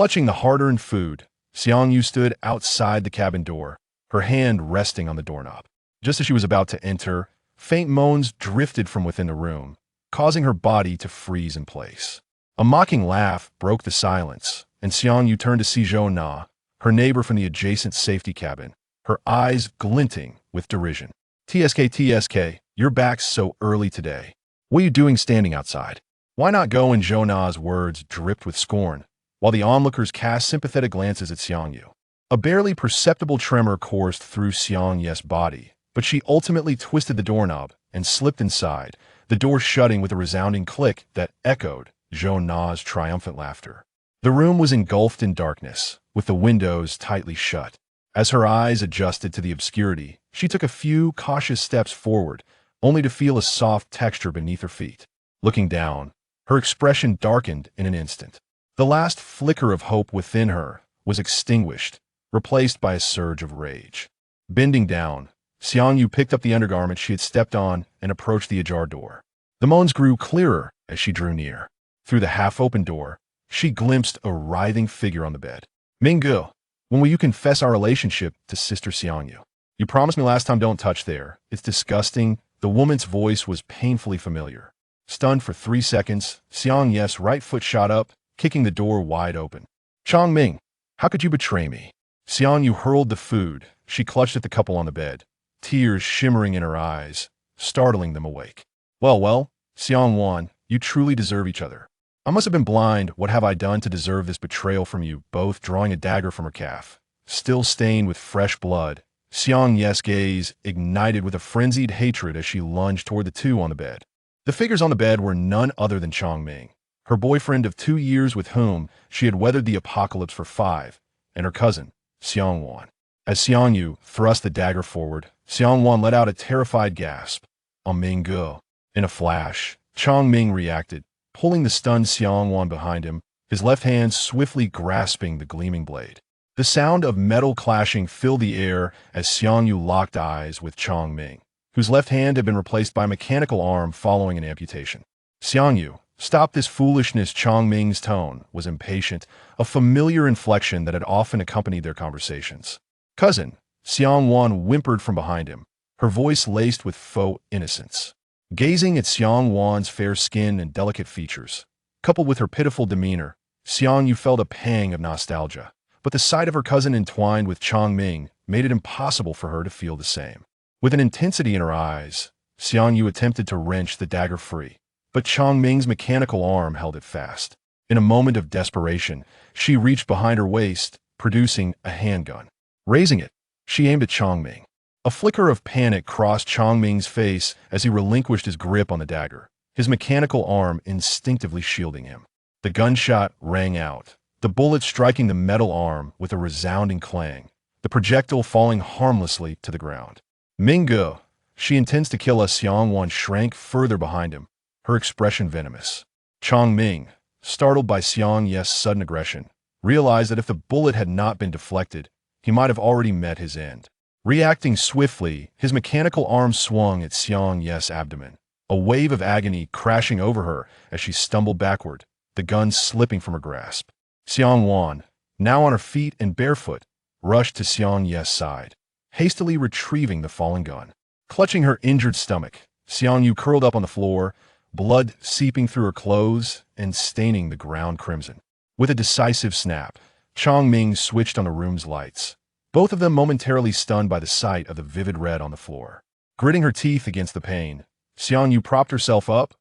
Clutching the hard-earned food, Xiang Yu stood outside the cabin door, her hand resting on the doorknob. Just as she was about to enter, faint moans drifted from within the room, causing her body to freeze in place. A mocking laugh broke the silence, and Xiang Yu turned to see Zhou Na, her neighbor from the adjacent safety cabin, her eyes glinting with derision. TSK, you're back so early today. What are you doing standing outside? Why not go? And Zhou Na's words dripped with scorn, while the onlookers cast sympathetic glances at Xiang Yu. A barely perceptible tremor coursed through Xiang Yu's body, but she ultimately twisted the doorknob and slipped inside, the door shutting with a resounding click that echoed Zhou Na's triumphant laughter. The room was engulfed in darkness, with the windows tightly shut. As her eyes adjusted to the obscurity, she took a few cautious steps forward, only to feel a soft texture beneath her feet. Looking down, her expression darkened in an instant. The last flicker of hope within her was extinguished, replaced by a surge of rage. Bending down, Xiang Yu picked up the undergarment she had stepped on and approached the ajar door. The moans grew clearer as she drew near. Through the half-open door, she glimpsed a writhing figure on the bed. Minggu, when will you confess our relationship to Sister Xiang Yu? You promised me last time. Don't touch there. It's disgusting. The woman's voice was painfully familiar. Stunned for 3 seconds, Xiang Yu's right foot shot up, kicking the door wide open. Chongming, how could you betray me? Xiang Yu hurled the food. She clutched at the couple on the bed, tears shimmering in her eyes, startling them awake. Well, Xiang Wan, you truly deserve each other. I must have been blind. What have I done to deserve this betrayal from you? Both drawing a dagger from her calf, still stained with fresh blood, Xiang Yu's gaze ignited with a frenzied hatred as she lunged toward the two on the bed. The figures on the bed were none other than Chongming, her boyfriend of 2 years with whom she had weathered the apocalypse for 5, and her cousin, Xiang Wan. As Xiang Yu thrust the dagger forward, Xiang Wan let out a terrified gasp. On Minggu. In a flash, Chongming reacted, pulling the stunned Xiang Wan behind him, his left hand swiftly grasping the gleaming blade. The sound of metal clashing filled the air as Xiang Yu locked eyes with Chongming, whose left hand had been replaced by a mechanical arm following an amputation. Xiang Yu, stop this foolishness. Chongming's tone was impatient, a familiar inflection that had often accompanied their conversations. Cousin, Xiang Wan whimpered from behind him, her voice laced with faux innocence. Gazing at Xiang Wan's fair skin and delicate features, coupled with her pitiful demeanor, Xiang Yu felt a pang of nostalgia, but the sight of her cousin entwined with Chongming made it impossible for her to feel the same. With an intensity in her eyes, Xiang Yu attempted to wrench the dagger free, but Chongming's mechanical arm held it fast. In a moment of desperation, she reached behind her waist, producing a handgun. Raising it, she aimed at Chongming. A flicker of panic crossed Chongming's face as he relinquished his grip on the dagger, his mechanical arm instinctively shielding him. The gunshot rang out, the bullet striking the metal arm with a resounding clang, the projectile falling harmlessly to the ground. Minggu, she intends to kill us. Xiang Wan shrank further behind him, her expression venomous. Chongming, startled by Xiang Yu's sudden aggression, realized that if the bullet had not been deflected, he might have already met his end. Reacting swiftly, his mechanical arm swung at Xiang Yu's abdomen, a wave of agony crashing over her as she stumbled backward, the gun slipping from her grasp. Xiang Wan, now on her feet and barefoot, rushed to Xiang Yu's side, hastily retrieving the fallen gun. Clutching her injured stomach, Xiang Yu curled up on the floor, blood seeping through her clothes and staining the ground crimson. With a decisive snap, Chongming switched on the room's lights, both of them momentarily stunned by the sight of the vivid red on the floor. Gritting her teeth against the pain, Xiang Yu propped herself up,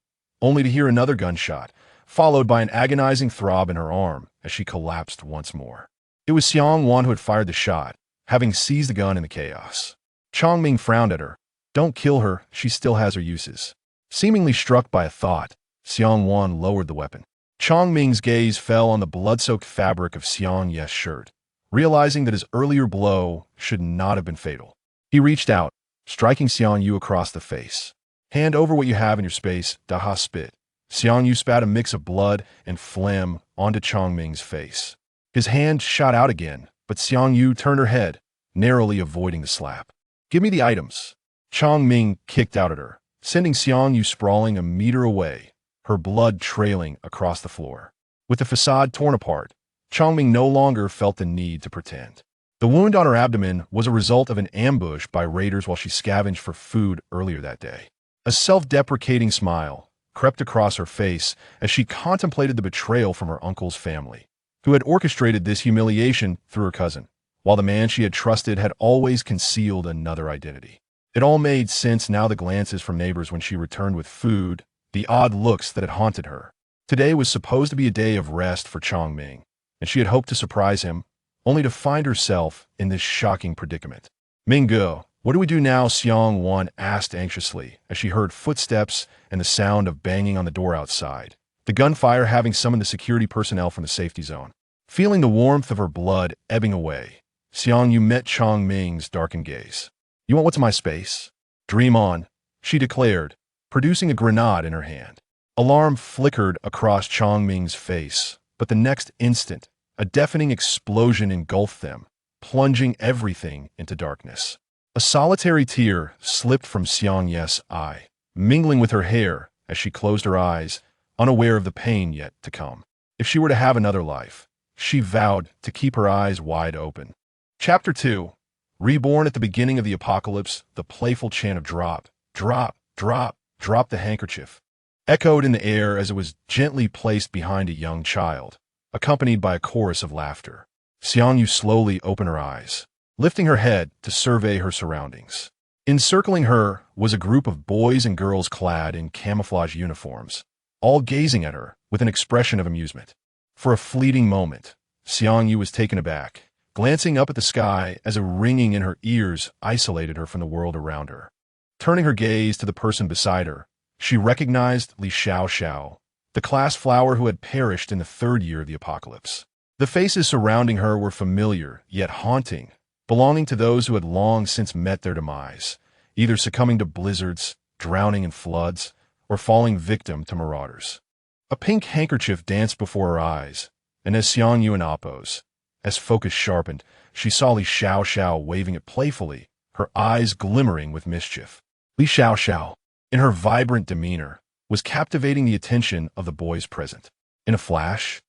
only to hear another gunshot, followed by an agonizing throb in her arm as she collapsed once more. It was Xiang Wan who had fired the shot, having seized the gun in the chaos. Chongming frowned at her. Don't kill her, she still has her uses. Seemingly struck by a thought, Xiang Wan lowered the weapon. Chongming's gaze fell on the blood-soaked fabric of Xiang Yu's shirt, realizing that his earlier blow should not have been fatal. He reached out, striking Xiang Yu across the face. Hand over what you have in your space, Daha spit. Xiang Yu spat a mix of blood and phlegm onto Chongming's face. His hand shot out again, but Xiang Yu turned her head, narrowly avoiding the slap. Give me the items. Chongming kicked out at her, sending Xiang Yu sprawling a meter away, her blood trailing across the floor. With the facade torn apart, Changming no longer felt the need to pretend. The wound on her abdomen was a result of an ambush by raiders while she scavenged for food earlier that day. A self-deprecating smile crept across her face as she contemplated the betrayal from her uncle's family, who had orchestrated this humiliation through her cousin, while the man she had trusted had always concealed another identity. It all made sense now, the glances from neighbors when she returned with food, the odd looks that had haunted her. Today was supposed to be a day of rest for Changming, and she had hoped to surprise him, only to find herself in this shocking predicament. Mingo, what do we do now? Xiang Wan asked anxiously as she heard footsteps and the sound of banging on the door outside, the gunfire having summoned the security personnel from the safety zone. Feeling the warmth of her blood ebbing away, Xiang Yu met Changming's darkened gaze. You want what's in my space? Dream on, she declared, producing a grenade in her hand. Alarm flickered across Changming's face, but the next instant, a deafening explosion engulfed them, plunging everything into darkness. A solitary tear slipped from Xiang Ye's eye, mingling with her hair as she closed her eyes, unaware of the pain yet to come. If she were to have another life, she vowed to keep her eyes wide open. Chapter 2. Reborn. At the beginning of the apocalypse, the playful chant of drop, drop, drop, drop the handkerchief echoed in the air as it was gently placed behind a young child, accompanied by a chorus of laughter. Xiang Yu slowly opened her eyes, lifting her head to survey her surroundings. Encircling her was a group of boys and girls clad in camouflage uniforms, all gazing at her with an expression of amusement. For a fleeting moment, Xiang Yu was taken aback, glancing up at the sky as a ringing in her ears isolated her from the world around her. Turning her gaze to the person beside her, she recognized Li Xiao, the class flower who had perished in the third year of the apocalypse. The faces surrounding her were familiar, yet haunting, belonging to those who had long since met their demise, either succumbing to blizzards, drowning in floods, or falling victim to marauders. A pink handkerchief danced before her eyes, and as Xiang Yu and Appos, as focus sharpened, she saw Li Xiao waving it playfully, her eyes glimmering with mischief. Li Xiao, in her vibrant demeanor, was captivating the attention of the boys present. In a flash,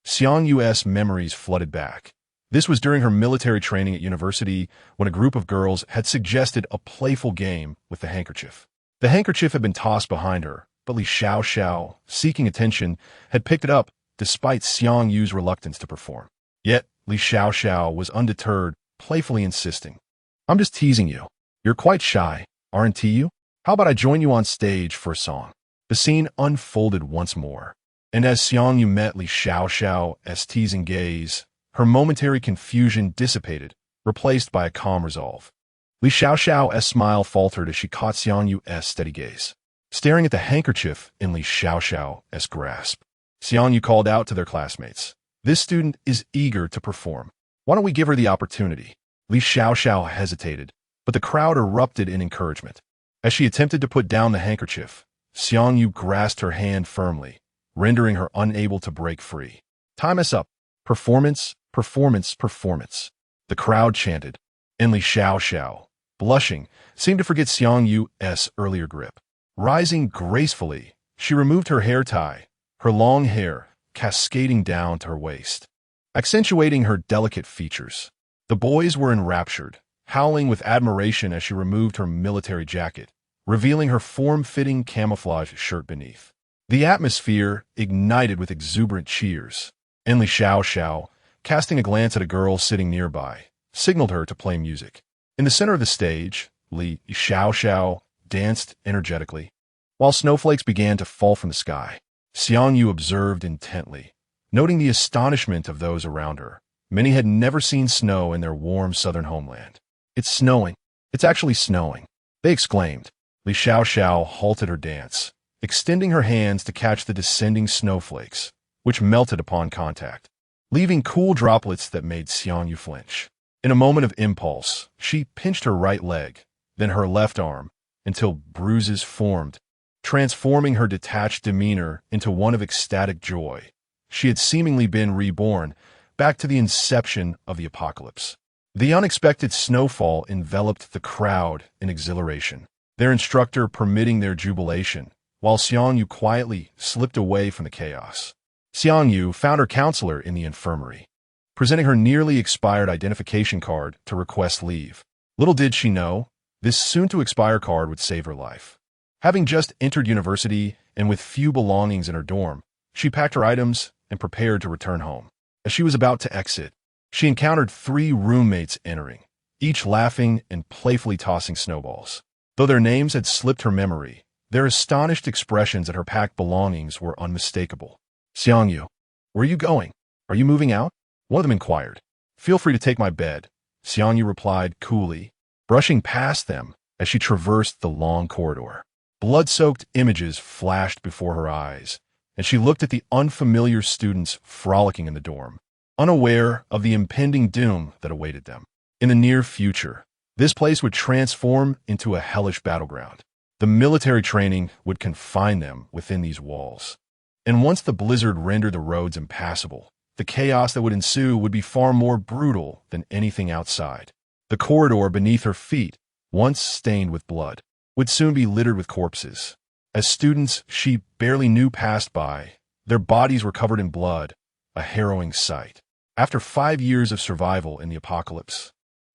Xiang Yu's memories flooded back. This was during her military training at university when a group of girls had suggested a playful game with the handkerchief. The handkerchief had been tossed behind her, but Li Xiao, seeking attention, had picked it up despite Xiang Yu's reluctance to perform. Yet, Li Xiao was undeterred, playfully insisting. I'm just teasing you. You're quite shy, aren't you? How about I join you on stage for a song? The scene unfolded once more, and as Xiang Yu met Li Xiao's teasing gaze, her momentary confusion dissipated, replaced by a calm resolve. Li Xiao's smile faltered as she caught Xiang Yu's steady gaze, staring at the handkerchief in Li Xiao's grasp. Xiang Yu called out to their classmates. This student is eager to perform. Why don't we give her the opportunity? Li Xiao hesitated, but the crowd erupted in encouragement. As she attempted to put down the handkerchief, Xiang Yu grasped her hand firmly, rendering her unable to break free. Time is up. Performance, performance, performance. The crowd chanted, and Li Xiao, blushing, seemed to forget Xiang Yu's earlier grip. Rising gracefully, she removed her hair tie, her long hair cascading down to her waist, accentuating her delicate features. The boys were enraptured, howling with admiration as she removed her military jacket, revealing her form-fitting camouflage shirt beneath. The atmosphere ignited with exuberant cheers, and Li Xiao, casting a glance at a girl sitting nearby, signaled her to play music. In the center of the stage, Li Xiao danced energetically, while snowflakes began to fall from the sky. Xiang Yu observed intently, noting the astonishment of those around her. Many had never seen snow in their warm southern homeland. It's snowing. It's actually snowing, they exclaimed. Li Xiao halted her dance, extending her hands to catch the descending snowflakes, which melted upon contact, leaving cool droplets that made Xiang Yu flinch. In a moment of impulse, she pinched her right leg, then her left arm, until bruises formed, transforming her detached demeanor into one of ecstatic joy. She had seemingly been reborn, back to the inception of the apocalypse. The unexpected snowfall enveloped the crowd in exhilaration, their instructor permitting their jubilation, while Xiang Yu quietly slipped away from the chaos. Xiang Yu found her counselor in the infirmary. presenting her nearly expired identification card to request leave. Little did she know, this soon-to-expire card would save her life. Having just entered university and with few belongings in her dorm, she packed her items and prepared to return home. As she was about to exit, she encountered 3 roommates entering, each laughing and playfully tossing snowballs. Though their names had slipped her memory, their astonished expressions at her packed belongings were unmistakable. "Xiangyu, where are you going? Are you moving out?" one of them inquired. "Feel free to take my bed," Xiangyu replied coolly, brushing past them as she traversed the long corridor. Blood-soaked images flashed before her eyes, and she looked at the unfamiliar students frolicking in the dorm, unaware of the impending doom that awaited them. In the near future, this place would transform into a hellish battleground. The military training would confine them within these walls. And once the blizzard rendered the roads impassable, the chaos that would ensue would be far more brutal than anything outside. The corridor beneath her feet, once stained with blood, would soon be littered with corpses. As students she barely knew passed by, their bodies were covered in blood, a harrowing sight. After 5 years of survival in the apocalypse,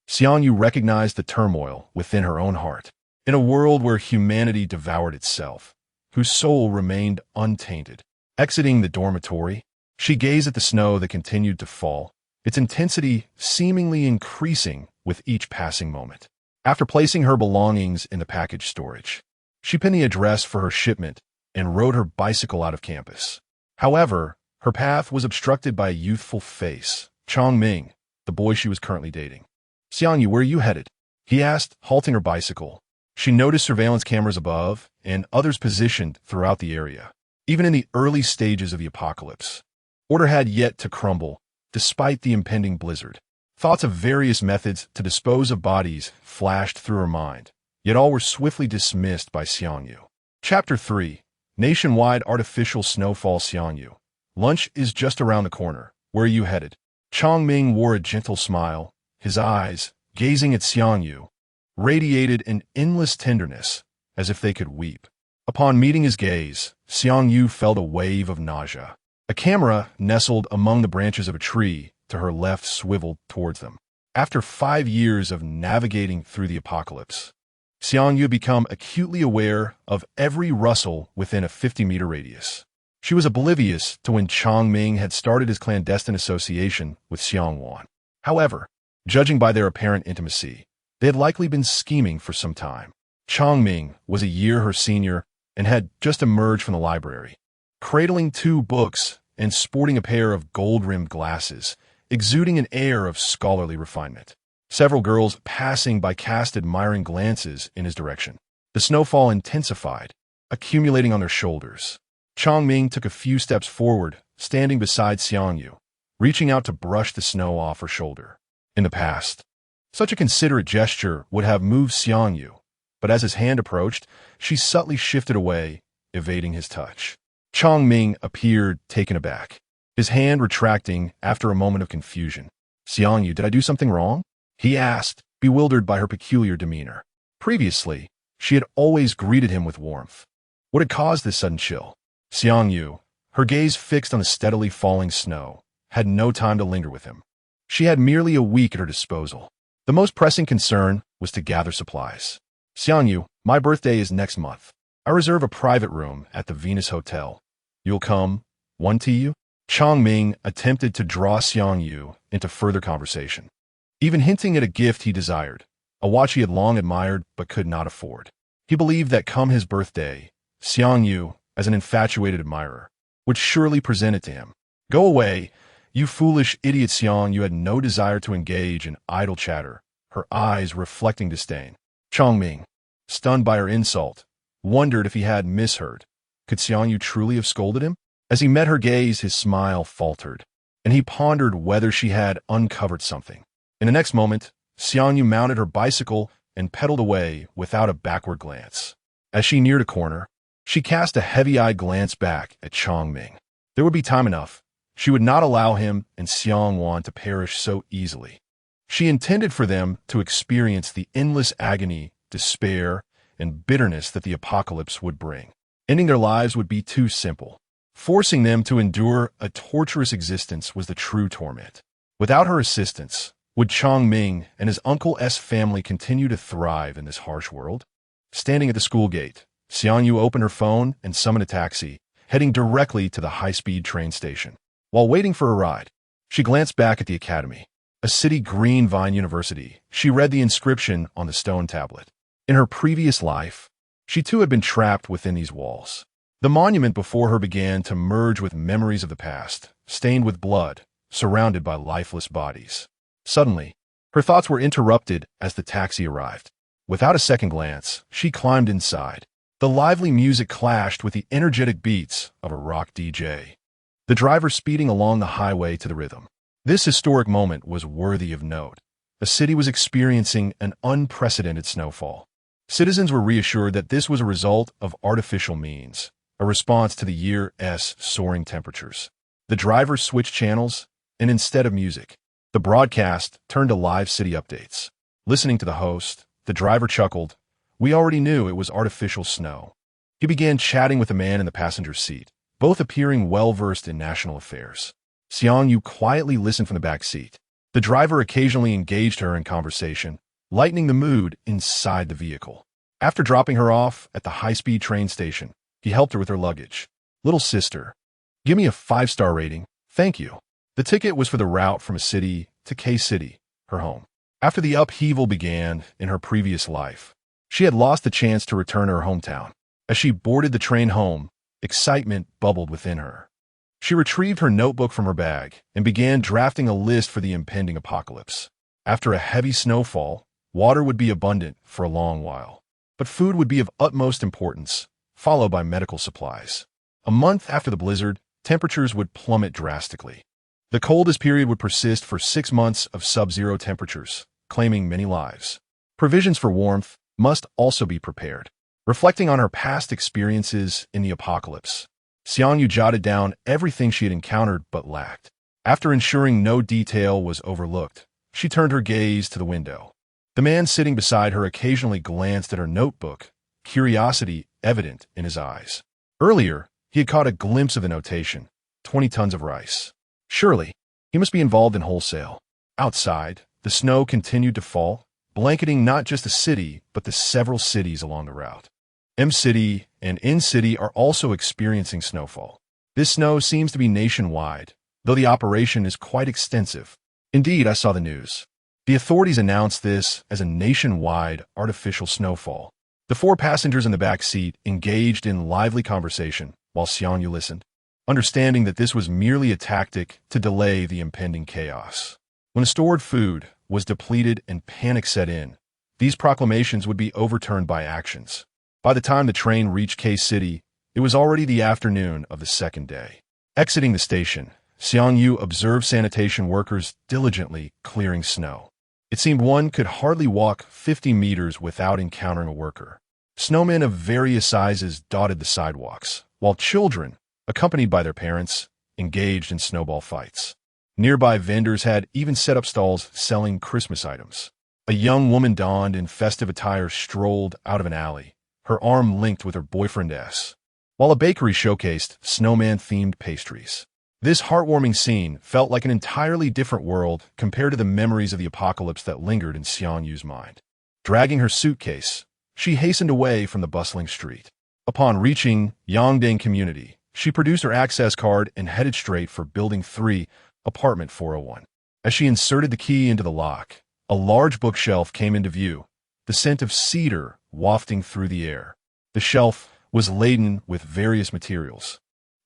Xiangyu recognized the turmoil within her own heart. In a world where humanity devoured itself, whose soul remained untainted. Exiting the dormitory, she gazed at the snow that continued to fall, its intensity seemingly increasing with each passing moment. After placing her belongings in the package storage, she pinned the address for her shipment and rode her bicycle out of campus. However, her path was obstructed by a youthful face, Chongming, the boy she was currently dating. "Xiangyu, where are you headed?" he asked, halting her bicycle. She noticed surveillance cameras above and others positioned throughout the area. Even in the early stages of the apocalypse, order had yet to crumble, despite the impending blizzard. Thoughts of various methods to dispose of bodies flashed through her mind, yet all were swiftly dismissed by Xiangyu. Chapter 3. Nationwide Artificial Snowfall. Xiangyu, lunch is just around the corner. Where are you headed? Chongming wore a gentle smile. His eyes, gazing at Xiangyu, radiated an endless tenderness, as if they could weep. Upon meeting his gaze, Xiangyu felt a wave of nausea. A camera nestled among the branches of a tree to her left swiveled towards them. After 5 years of navigating through the apocalypse, Xiangyu had become acutely aware of every rustle within a 50-meter radius. She was oblivious to when Chongming had started his clandestine association with Xiangwan. However, judging by their apparent intimacy, they had likely been scheming for some time. Chongming was a year her senior and had just emerged from the library. Cradling 2 books and sporting a pair of gold-rimmed glasses, exuding an air of scholarly refinement. Several girls passing by cast admiring glances in his direction. The snowfall intensified, accumulating on their shoulders. Chongming took a few steps forward, standing beside Xiangyu, reaching out to brush the snow off her shoulder. In the past, such a considerate gesture would have moved Xiangyu, but as his hand approached, she subtly shifted away, evading his touch. Chongming appeared taken aback, his hand retracting after a moment of confusion. "Xiangyu, did I do something wrong?" he asked, bewildered by her peculiar demeanor. Previously, she had always greeted him with warmth. What had caused this sudden chill? Xiangyu, her gaze fixed on the steadily falling snow, had no time to linger with him. She had merely a week at her disposal. The most pressing concern was to gather supplies. "Xiangyu, my birthday is next month. I reserve a private room at the Venus Hotel. You'll come? One to you?" Chongming attempted to draw Xiangyu into further conversation, even hinting at a gift he desired, a watch he had long admired but could not afford. He believed that come his birthday, Xiangyu, as an infatuated admirer, would surely present it to him. "Go away, you foolish idiot." Xiangyu had no desire to engage in idle chatter, her eyes reflecting disdain. Chongming, stunned by her insult, wondered if he had misheard. Could Xiangyu truly have scolded him? As he met her gaze, his smile faltered, and he pondered whether she had uncovered something. In the next moment, Xiangyu mounted her bicycle and pedaled away without a backward glance. As she neared a corner, she cast a heavy-eyed glance back at Chongming. There would be time enough. She would not allow him and Xiangwan to perish so easily. She intended for them to experience the endless agony, despair, and bitterness that the apocalypse would bring. Ending their lives would be too simple. Forcing them to endure a torturous existence was the true torment. Without her assistance, would Chong Ming and his Uncle S family continue to thrive in this harsh world? Standing at the school gate, Xiang Yu opened her phone and summoned a taxi, heading directly to the high-speed train station. While waiting for a ride, she glanced back at the academy, a city green vine university. She read the inscription on the stone tablet. In her previous life, she too had been trapped within these walls. The monument before her began to merge with memories of the past, stained with blood, surrounded by lifeless bodies. Suddenly, her thoughts were interrupted as the taxi arrived. Without a second glance, she climbed inside. The lively music clashed with the energetic beats of a rock DJ. The driver speeding along the highway to the rhythm. This historic moment was worthy of note. The city was experiencing an unprecedented snowfall. Citizens were reassured that this was a result of artificial means, a response to the year's soaring temperatures. The driver switched channels, and instead of music, the broadcast turned to live city updates. Listening to the host, the driver chuckled. We already knew it was artificial snow. He began chatting with a man in the passenger seat, both appearing well-versed in national affairs. Xiang Yu quietly listened from the back seat. The driver occasionally engaged her in conversation, lightening the mood inside the vehicle. After dropping her off at the high-speed train station, he helped her with her luggage. Little sister, give me a 5-star rating, thank you. The ticket was for the route from a city to K-City, her home. After the upheaval began in her previous life, she had lost the chance to return to her hometown. As she boarded the train home, excitement bubbled within her. She retrieved her notebook from her bag and began drafting a list for the impending apocalypse. After a heavy snowfall, water would be abundant for a long while, but food would be of utmost importance, followed by medical supplies. A month after the blizzard, temperatures would plummet drastically. The coldest period would persist for 6 months of sub-zero temperatures, claiming many lives. Provisions for warmth must also be prepared. Reflecting on her past experiences in the apocalypse, Xiang Yu jotted down everything she had encountered but lacked. After ensuring no detail was overlooked, she turned her gaze to the window. The man sitting beside her occasionally glanced at her notebook, curiosity evident in his eyes. Earlier, he had caught a glimpse of the notation, 20 tons of rice. Surely, he must be involved in wholesale. Outside, the snow continued to fall, blanketing not just the city, but the several cities along the route. M-City and N-City are also experiencing snowfall. This snow seems to be nationwide, though the operation is quite extensive. Indeed, I saw the news. The authorities announced this as a nationwide artificial snowfall. The 4 passengers in the back seat engaged in lively conversation while Xiang Yu listened, understanding that this was merely a tactic to delay the impending chaos. When stored food was depleted and panic set in, these proclamations would be overturned by actions. By the time the train reached K-City, it was already the afternoon of the second day. Exiting the station, Xiang Yu observed sanitation workers diligently clearing snow. It seemed one could hardly walk 50 meters without encountering a worker. Snowmen of various sizes dotted the sidewalks, while children, accompanied by their parents, engaged in snowball fights. Nearby vendors had even set up stalls selling Christmas items. A young woman donned in festive attire strolled out of an alley, her arm linked with her boyfriend, while a bakery showcased snowman-themed pastries. This heartwarming scene felt like an entirely different world compared to the memories of the apocalypse that lingered in Xiang Yu's mind. Dragging her suitcase, she hastened away from the bustling street. Upon reaching Yongding Community, she produced her access card and headed straight for Building 3, Apartment 401. As she inserted the key into the lock, a large bookshelf came into view, the scent of cedar wafting through the air. The shelf was laden with various materials,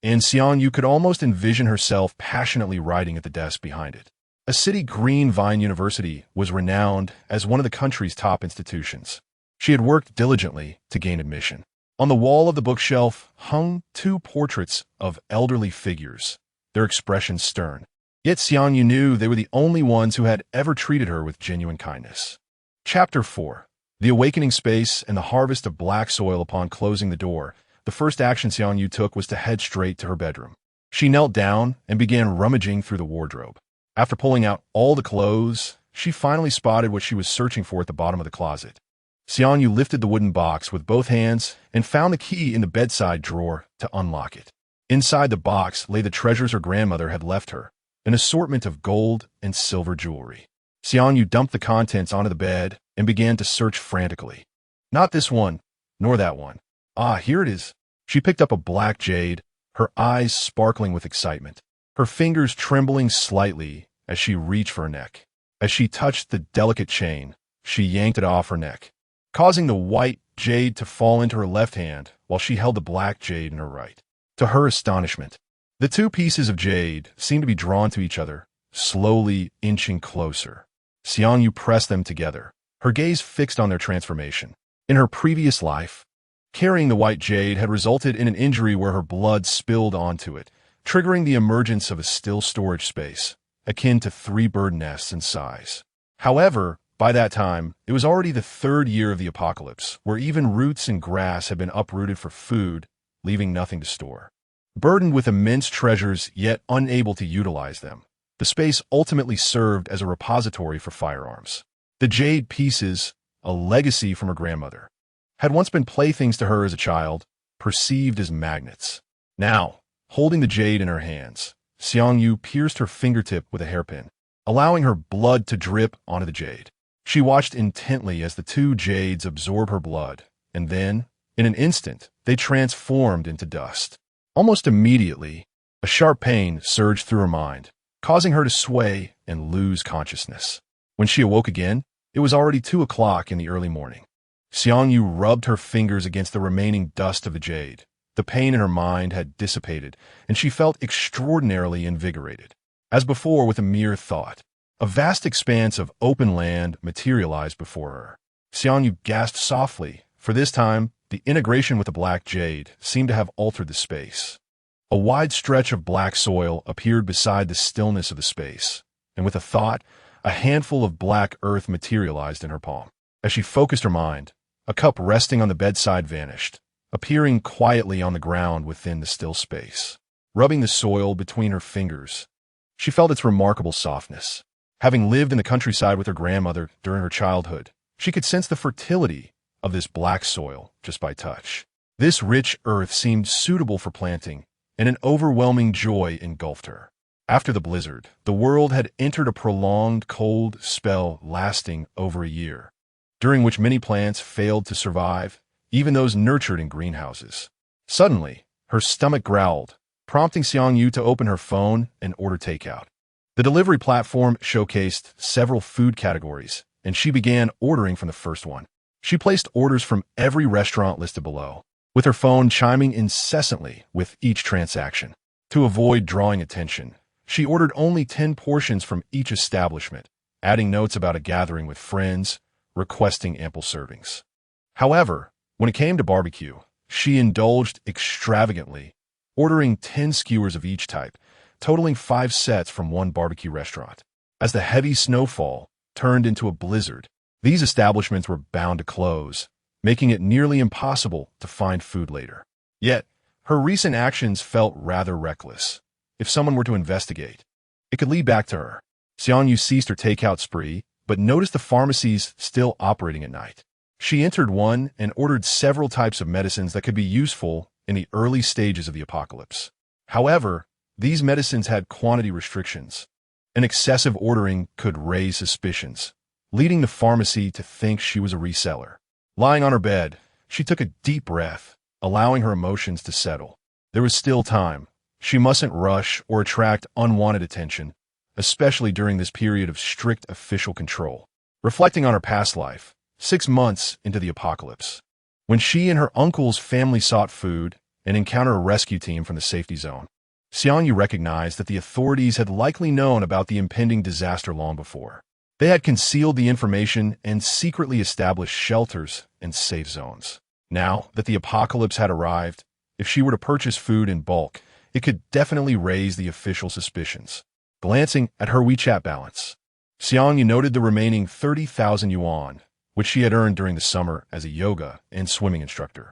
and Xiang Yu could almost envision herself passionately writing at the desk behind it. A city green vine university was renowned as one of the country's top institutions. She had worked diligently to gain admission. On the wall of the bookshelf hung 2 portraits of elderly figures, their expressions stern. Yet Xiang Yu knew they were the only ones who had ever treated her with genuine kindness. Chapter 4. The Awakening Space and the Harvest of Black Soil. Upon closing the door, the first action Xiang Yu took was to head straight to her bedroom. She knelt down and began rummaging through the wardrobe. After pulling out all the clothes, she finally spotted what she was searching for at the bottom of the closet. Xiang Yu lifted the wooden box with both hands and found the key in the bedside drawer to unlock it. Inside the box lay the treasures her grandmother had left her, an assortment of gold and silver jewelry. Xiangyu dumped the contents onto the bed and began to search frantically. Not this one, nor that one. Ah, here it is. She picked up a black jade, her eyes sparkling with excitement, her fingers trembling slightly as she reached for her neck. As she touched the delicate chain, she yanked it off her neck, causing the white jade to fall into her left hand while she held the black jade in her right. To her astonishment, the two pieces of jade seemed to be drawn to each other, slowly inching closer. Xiangyu pressed them together, her gaze fixed on their transformation. In her previous life, carrying the white jade had resulted in an injury where her blood spilled onto it, triggering the emergence of a still storage space, akin to 3 bird nests in size. However, by that time, it was already the 3rd year of the apocalypse, where even roots and grass had been uprooted for food, leaving nothing to store. Burdened with immense treasures, yet unable to utilize them, the space ultimately served as a repository for firearms. The jade pieces, a legacy from her grandmother, had once been playthings to her as a child, perceived as magnets. Now, holding the jade in her hands, Xiangyu pierced her fingertip with a hairpin, allowing her blood to drip onto the jade. She watched intently as the 2 jades absorbed her blood, and then, in an instant, they transformed into dust. Almost immediately, a sharp pain surged through her mind, causing her to sway and lose consciousness. When she awoke again, it was already 2 o'clock in the early morning. Xiangyu rubbed her fingers against the remaining dust of the jade. The pain in her mind had dissipated, and she felt extraordinarily invigorated. As before, with a mere thought, a vast expanse of open land materialized before her. Xiangyu gasped softly, for this time, the integration with the black jade seemed to have altered the space. A wide stretch of black soil appeared beside the stillness of the space, and with a thought, a handful of black earth materialized in her palm. As she focused her mind, a cup resting on the bedside vanished, appearing quietly on the ground within the still space. Rubbing the soil between her fingers, she felt its remarkable softness. Having lived in the countryside with her grandmother during her childhood, she could sense the fertility of this black soil just by touch. This rich earth seemed suitable for planting, and an overwhelming joy engulfed her. After the blizzard, the world had entered a prolonged cold spell lasting over a year, during which many plants failed to survive, even those nurtured in greenhouses. Suddenly, her stomach growled, prompting Xiangyu to open her phone and order takeout. The delivery platform showcased several food categories, and she began ordering from the first one. She placed orders from every restaurant listed below, with her phone chiming incessantly with each transaction. To avoid drawing attention, she ordered only 10 portions from each establishment, adding notes about a gathering with friends, requesting ample servings. However, when it came to barbecue, she indulged extravagantly, ordering 10 skewers of each type, totaling 5 sets from one barbecue restaurant. As the heavy snowfall turned into a blizzard, these establishments were bound to close, making it nearly impossible to find food later. Yet, her recent actions felt rather reckless. If someone were to investigate, it could lead back to her. Xiangyu ceased her takeout spree, but noticed the pharmacies still operating at night. She entered one and ordered several types of medicines that could be useful in the early stages of the apocalypse. However, these medicines had quantity restrictions, and excessive ordering could raise suspicions, leading the pharmacy to think she was a reseller. Lying on her bed, she took a deep breath, allowing her emotions to settle. There was still time. She mustn't rush or attract unwanted attention, especially during this period of strict official control. Reflecting on her past life, 6 months into the apocalypse, when she and her uncle's family sought food and encountered a rescue team from the safety zone, Xiangyu recognized that the authorities had likely known about the impending disaster long before. They had concealed the information and secretly established shelters and safe zones. Now that the apocalypse had arrived, if she were to purchase food in bulk, it could definitely raise the official suspicions. Glancing at her WeChat balance, Xiangyu noted the remaining 30,000 yuan, which she had earned during the summer as a yoga and swimming instructor.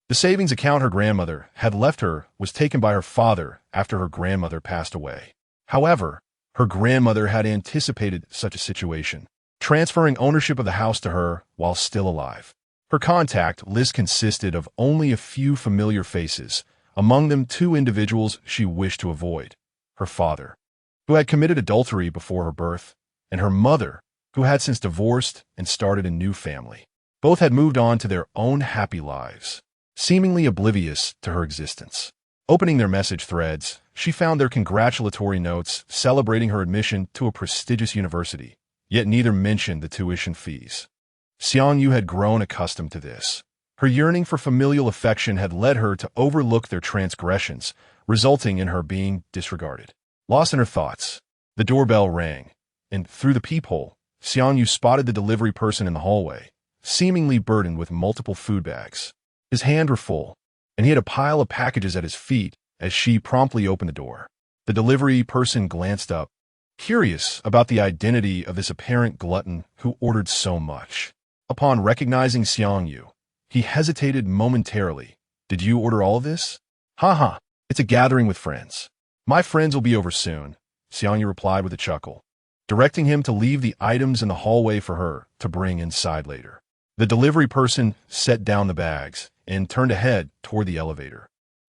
The savings account her grandmother had left her was taken by her father after her grandmother passed away. However, her grandmother had anticipated such a situation, transferring ownership of the house to her while still alive. Her contact list consisted of only a few familiar faces, among them 2 individuals she wished to avoid: her father who had committed adultery before her birth, and her mother, who had since divorced and started a new family. Both had moved on to their own happy lives, seemingly oblivious to her existence. Opening their message threads, she found their congratulatory notes celebrating her admission to a prestigious university, yet neither mentioned the tuition fees. Xiangyu had grown accustomed to this. Her yearning for familial affection had led her to overlook their transgressions, resulting in her being disregarded. Lost in her thoughts, the doorbell rang, and through the peephole, Xiangyu spotted the delivery person in the hallway, seemingly burdened with multiple food bags. His hands were full, and he had a pile of packages at his feet as she promptly opened the door. The delivery person glanced up, curious about the identity of this apparent glutton who ordered so much. Upon recognizing Xiangyu, he hesitated momentarily. "Did you order all of this?" "Haha, it's a gathering with friends. My friends will be over soon," Xiangyu replied with a chuckle, directing him to leave the items in the hallway for her to bring inside later. The delivery person set down the bags and turned ahead toward the elevator,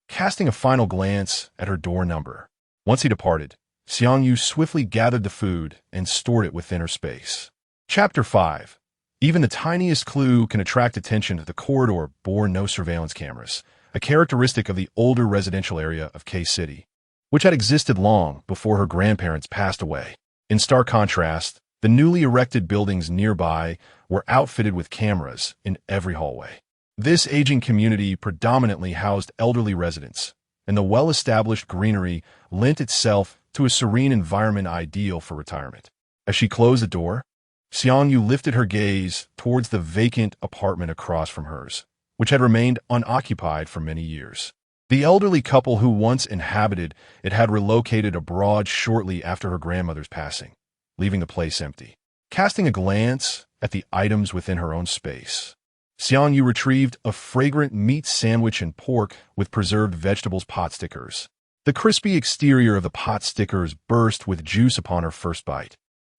casting a final glance at her door number. Once he departed, Xiangyu swiftly gathered the food and stored it within her space. Chapter 5. Even the tiniest clue can attract attention. The corridor bore no surveillance cameras, a characteristic of the older residential area of K-City, which had existed long before her grandparents passed away. In stark contrast, the newly erected buildings nearby were outfitted with cameras in every hallway. This aging community predominantly housed elderly residents, and the well-established greenery lent itself to a serene environment ideal for retirement. As she closed the door, Xiangyu lifted her gaze towards the vacant apartment across from hers, which had remained unoccupied for many years. The elderly couple who once inhabited it had relocated abroad shortly after her grandmother's passing, leaving the place empty. Casting a glance at the items within her own space, Xiangyu retrieved a fragrant meat sandwich and pork with preserved vegetables pot stickers. The crispy exterior of the pot stickers burst with juice upon her first bite,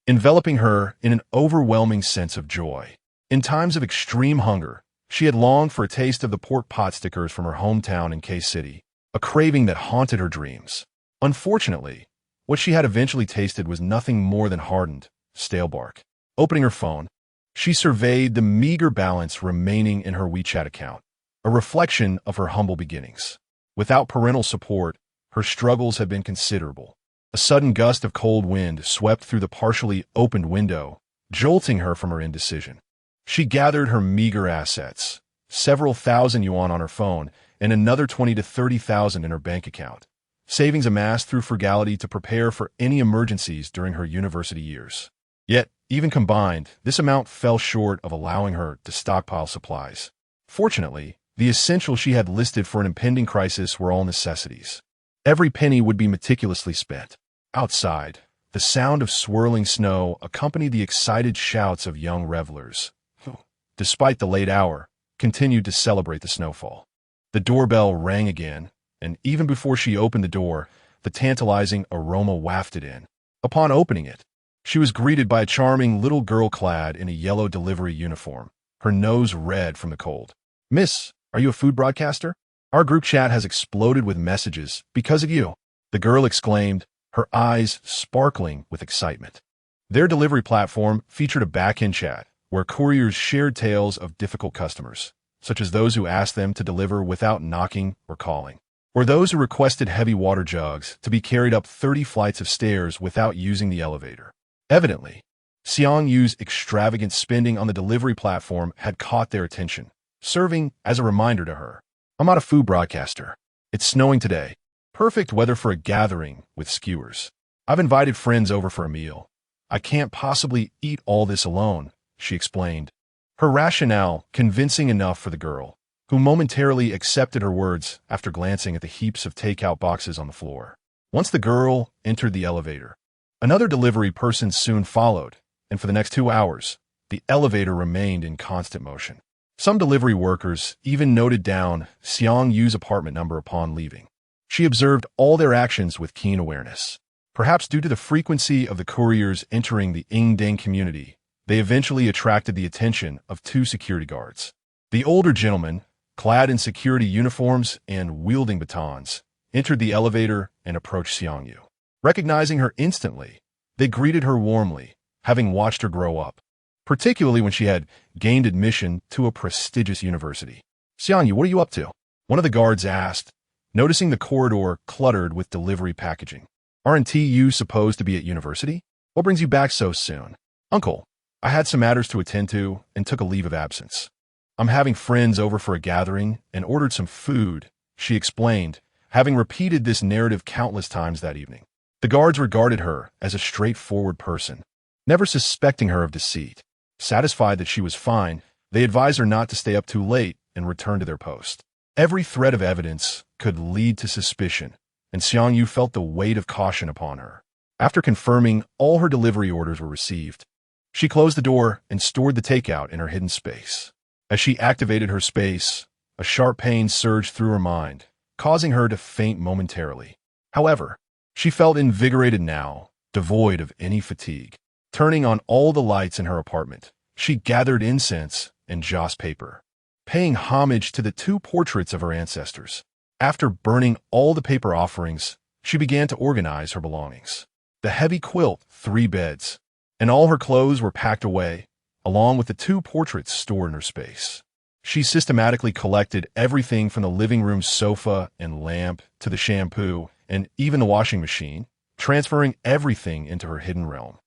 enveloping her in an overwhelming sense of joy. In times of extreme hunger, she had longed for a taste of the pork pot stickers from her hometown in K-City, a craving that haunted her dreams. Unfortunately, what she had eventually tasted was nothing more than hardened, stale bark. Opening her phone, she surveyed the meager balance remaining in her WeChat account, a reflection of her humble beginnings. Without parental support, her struggles had been considerable. A sudden gust of cold wind swept through the partially opened window, jolting her from her indecision. She gathered her meager assets, several thousand yuan on her phone, and another 20 to 30,000 in her bank account, savings amassed through frugality to prepare for any emergencies during her university years. Yet, even combined, this amount fell short of allowing her to stockpile supplies. Fortunately, the essentials she had listed for an impending crisis were all necessities. Every penny would be meticulously spent. Outside, the sound of swirling snow accompanied the excited shouts of young revelers, who, despite the late hour, continued to celebrate the snowfall. The doorbell rang again, and even before she opened the door, the tantalizing aroma wafted in. Upon opening it, she was greeted by a charming little girl clad in a yellow delivery uniform, her nose red from the cold. "Miss, are you a food broadcaster? Our group chat has exploded with messages because of you," the girl exclaimed, her eyes sparkling with excitement. Their delivery platform featured a back-end chat where couriers shared tales of difficult customers, such as those who asked them to deliver without knocking or calling, or those who requested heavy water jugs to be carried up 30 flights of stairs without using the elevator. Evidently, Xiangyu's extravagant spending on the delivery platform had caught their attention, serving as a reminder to her. "I'm not a food broadcaster. It's snowing today. Perfect weather for a gathering with skewers. I've invited friends over for a meal. I can't possibly eat all this alone," she explained, her rationale convincing enough for the girl, who momentarily accepted her words after glancing at the heaps of takeout boxes on the floor. Once the girl entered the elevator, another delivery person soon followed, and for the next 2 hours, the elevator remained in constant motion. Some delivery workers even noted down Xiangyu's apartment number upon leaving. She observed all their actions with keen awareness. Perhaps due to the frequency of the couriers entering the Yingding community, they eventually attracted the attention of 2 security guards. The older gentleman, clad in security uniforms and wielding batons, entered the elevator and approached Xiangyu. Recognizing her instantly, they greeted her warmly, having watched her grow up, particularly when she had gained admission to a prestigious university. Xiangyu, what are you up to? One of the guards asked, noticing the corridor cluttered with delivery packaging. Aren't you supposed to be at university? What brings you back so soon? Uncle, I had some matters to attend to and took a leave of absence. I'm having friends over for a gathering and ordered some food, she explained, having repeated this narrative countless times that evening. The guards regarded her as a straightforward person, never suspecting her of deceit. Satisfied that she was fine, they advised her not to stay up too late and return to their post. Every thread of evidence could lead to suspicion, and Xiangyu felt the weight of caution upon her. After confirming all her delivery orders were received, she closed the door and stored the takeout in her hidden space. As she activated her space, a sharp pain surged through her mind, causing her to faint momentarily. However, she felt invigorated now, devoid of any fatigue. Turning on all the lights in her apartment, she gathered incense and joss paper, paying homage to the two portraits of her ancestors. After burning all the paper offerings, she began to organize her belongings. The heavy quilt, 3 beds, and all her clothes were packed away, along with the 2 portraits stored in her space. She systematically collected everything from the living room sofa and lamp to the shampoo and even the washing machine, transferring everything into her hidden realm.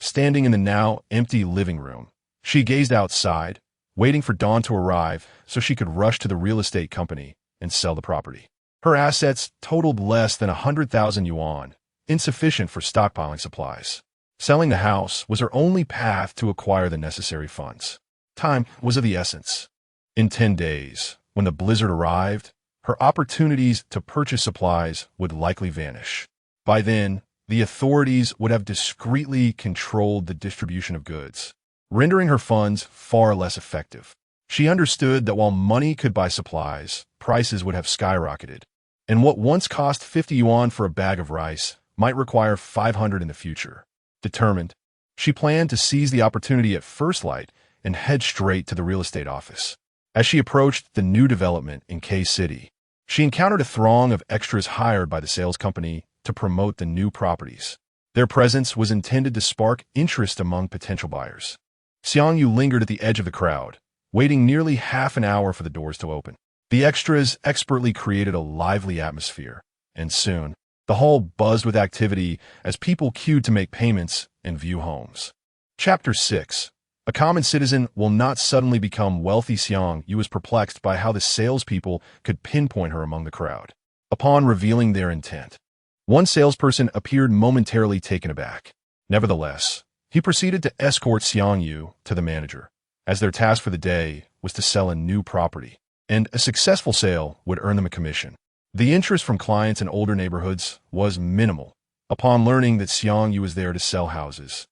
Standing in the now empty living room, she gazed outside, waiting for dawn to arrive so she could rush to the real estate company and sell the property. Her assets totaled less than 100,000 yuan, insufficient for stockpiling supplies. Selling the house was her only path to acquire the necessary funds. Time was of the essence. In 10 days, when the blizzard arrived, her opportunities to purchase supplies would likely vanish. By then, the authorities would have discreetly controlled the distribution of goods, rendering her funds far less effective. She understood that while money could buy supplies, prices would have skyrocketed, and what once cost 50 yuan for a bag of rice might require 500 in the future. Determined, she planned to seize the opportunity at first light and head straight to the real estate office. As she approached the new development in K-City, she encountered a throng of extras hired by the sales company to promote the new properties. Their presence was intended to spark interest among potential buyers. Xiangyu lingered at the edge of the crowd, waiting nearly half an hour for the doors to open. The extras expertly created a lively atmosphere, and soon, the hall buzzed with activity as people queued to make payments and view homes. Chapter 6. A common citizen will not suddenly become wealthy. Xiangyu was perplexed by how the salespeople could pinpoint her among the crowd. Upon revealing their intent, one salesperson appeared momentarily taken aback. Nevertheless, he proceeded to escort Xiangyu to the manager, as their task for the day was to sell a new property, and a successful sale would earn them a commission. The interest from clients in older neighborhoods was minimal. Upon learning that Xiangyu was there to sell houses,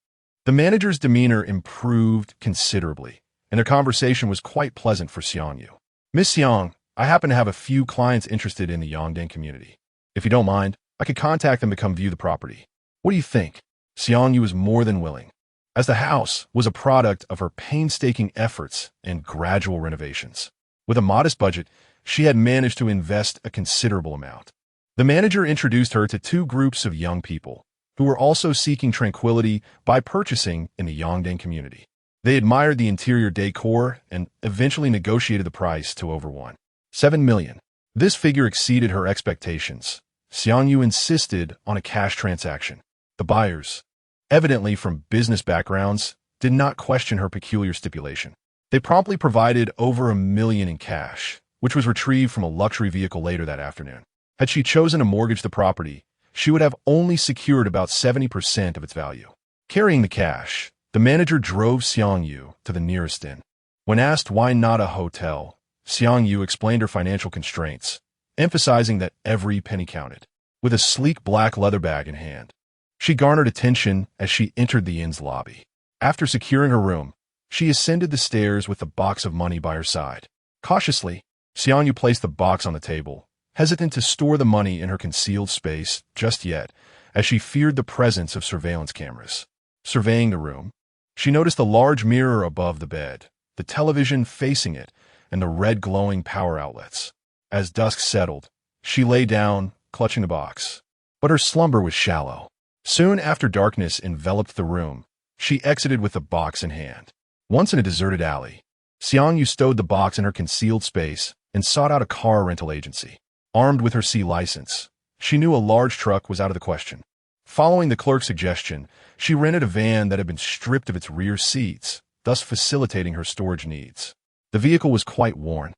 the manager's demeanor improved considerably, and their conversation was quite pleasant for Xiangyu. Miss Xiang, I happen to have a few clients interested in the Yongdang community. If you don't mind, I could contact them to come view the property. What do you think? Xiangyu was more than willing, as the house was a product of her painstaking efforts and gradual renovations. With a modest budget, she had managed to invest a considerable amount. The manager introduced her to 2 groups of young people who were also seeking tranquility by purchasing in the Yongdang community. They admired the interior decor and eventually negotiated the price to over 1.7 million. This figure exceeded her expectations. Xiangyu insisted on a cash transaction. The buyers, evidently from business backgrounds, did not question her peculiar stipulation. They promptly provided over 1 million in cash, which was retrieved from a luxury vehicle later that afternoon. Had she chosen to mortgage the property, she would have only secured about 70% of its value. Carrying the cash, the manager drove Xiangyu to the nearest inn. When asked why not a hotel, Xiangyu explained her financial constraints, emphasizing that every penny counted. With a sleek black leather bag in hand, she garnered attention as she entered the inn's lobby. After securing her room, she ascended the stairs with the box of money by her side. Cautiously, Xiangyu placed the box on the table, hesitant to store the money in her concealed space just yet, as she feared the presence of surveillance cameras. Surveying the room, she noticed a large mirror above the bed, the television facing it, and the red glowing power outlets. As dusk settled, she lay down, clutching the box. But her slumber was shallow. Soon after darkness enveloped the room, she exited with the box in hand. Once in a deserted alley, Xiangyu stowed the box in her concealed space and sought out a car rental agency. Armed with her C license, she knew a large truck was out of the question. Following the clerk's suggestion, she rented a van that had been stripped of its rear seats, thus facilitating her storage needs. The vehicle was quite worn,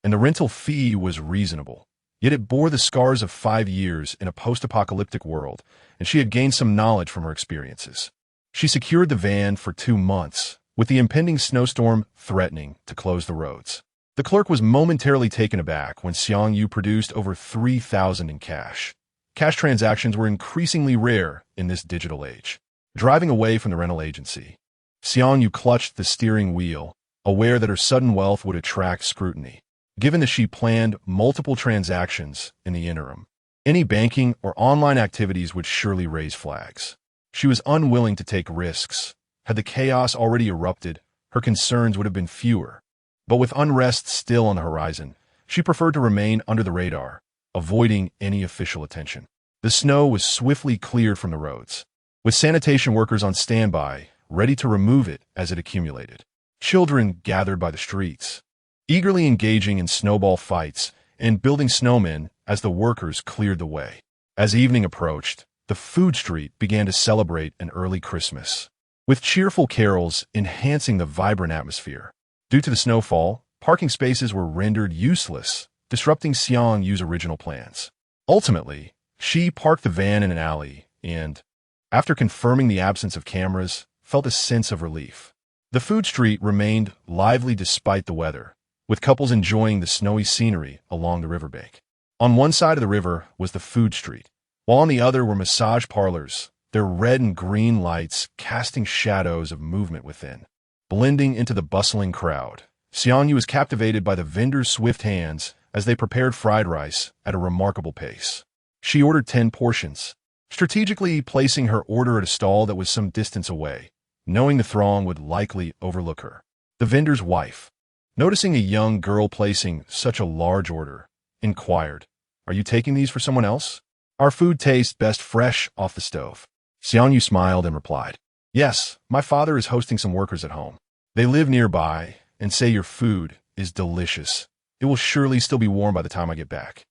and the rental fee was reasonable. Yet it bore the scars of 5 years in a post-apocalyptic world, and she had gained some knowledge from her experiences. She secured the van for 2 months, with the impending snowstorm threatening to close the roads. The clerk was momentarily taken aback when Xiangyu produced over 3,000 in cash. Cash transactions were increasingly rare in this digital age. Driving away from the rental agency, Xiangyu clutched the steering wheel, aware that her sudden wealth would attract scrutiny. Given that she planned multiple transactions in the interim, any banking or online activities would surely raise flags. She was unwilling to take risks. Had the chaos already erupted, her concerns would have been fewer. But with unrest still on the horizon, she preferred to remain under the radar, avoiding any official attention. The snow was swiftly cleared from the roads, with sanitation workers on standby, ready to remove it as it accumulated. Children gathered by the streets, eagerly engaging in snowball fights and building snowmen as the workers cleared the way. As evening approached, the food street began to celebrate an early Christmas, with cheerful carols enhancing the vibrant atmosphere. Due to the snowfall, parking spaces were rendered useless, disrupting Xiangyu's original plans. Ultimately, she parked the van in an alley and, after confirming the absence of cameras, felt a sense of relief. The food street remained lively despite the weather, with couples enjoying the snowy scenery along the riverbank. On one side of the river was the food street, while on the other were massage parlors, their red and green lights casting shadows of movement within. Blending into the bustling crowd, Xiangyu was captivated by the vendors' swift hands as they prepared fried rice at a remarkable pace. She ordered 10 portions, strategically placing her order at a stall that was some distance away, knowing the throng would likely overlook her. The vendor's wife, noticing a young girl placing such a large order, inquired, "Are you taking these for someone else? Our food tastes best fresh off the stove." Xiangyu smiled and replied, "Yes, my father is hosting some workers at home. They live nearby and say your food is delicious. It will surely still be warm by the time I get back."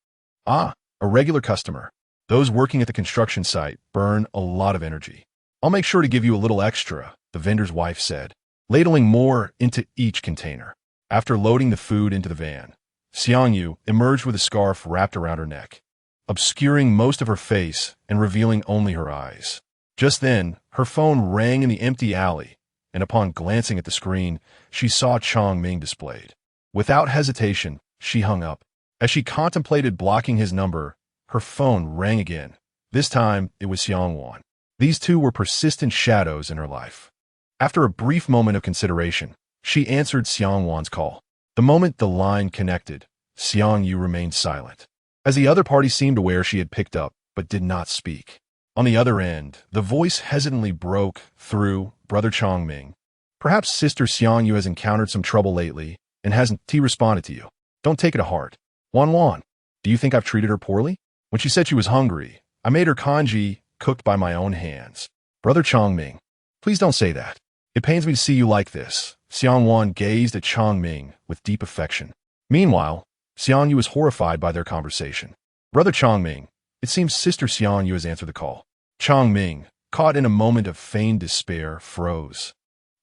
"Ah, a regular customer. Those working at the construction site burn a lot of energy. I'll make sure to give you a little extra," the vendor's wife said, ladling more into each container. After loading the food into the van, Xiangyu emerged with a scarf wrapped around her neck, obscuring most of her face and revealing only her eyes. Just then, her phone rang in the empty alley, and upon glancing at the screen, she saw Chongming displayed. Without hesitation, she hung up. As she contemplated blocking his number, her phone rang again. This time, it was Xiangwan. These two were persistent shadows in her life. After a brief moment of consideration, she answered Xiangwan's call. The moment the line connected, Xiangyu remained silent, as the other party seemed aware she had picked up but did not speak. On the other end, the voice hesitantly broke through. "Brother Chongming, perhaps Sister Xiangyu has encountered some trouble lately and hasn't responded to you. Don't take it to heart. Wan, do you think I've treated her poorly? When she said she was hungry, I made her congee cooked by my own hands." "Brother Chongming, please don't say that. It pains me to see you like this." Xiangwan gazed at Chongming with deep affection. Meanwhile, Xiangyu was horrified by their conversation. "Brother Chongming, it seems Sister Xiangyu has answered the call." Chongming, caught in a moment of feigned despair, froze,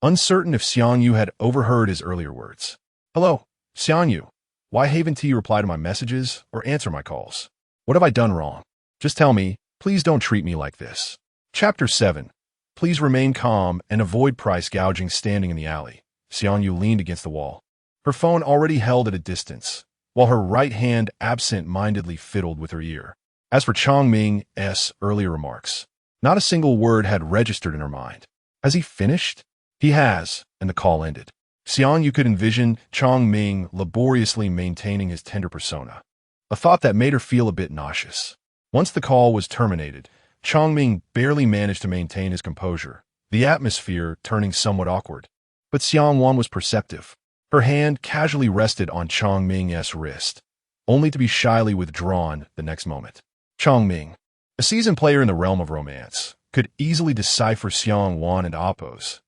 uncertain if Xiangyu had overheard his earlier words. "Hello, Xiangyu. Why haven't you replied to my messages or answer my calls? What have I done wrong? Just tell me, please don't treat me like this." Chapter 7. Please remain calm and avoid price gouging. Standing in the alley, Xiangyu leaned against the wall, her phone already held at a distance, while her right hand absent-mindedly fiddled with her ear. As for Chongming's earlier remarks, not a single word had registered in her mind. Has he finished? He has, and the call ended. Xiangyu could envision Chongming laboriously maintaining his tender persona, a thought that made her feel a bit nauseous. Once the call was terminated, Chongming barely managed to maintain his composure, the atmosphere turning somewhat awkward. But Xiangwan was perceptive. Her hand casually rested on Chongming's wrist, only to be shyly withdrawn the next moment. Chongming, a seasoned player in the realm of romance, could easily decipher Xiang Wan and Appo's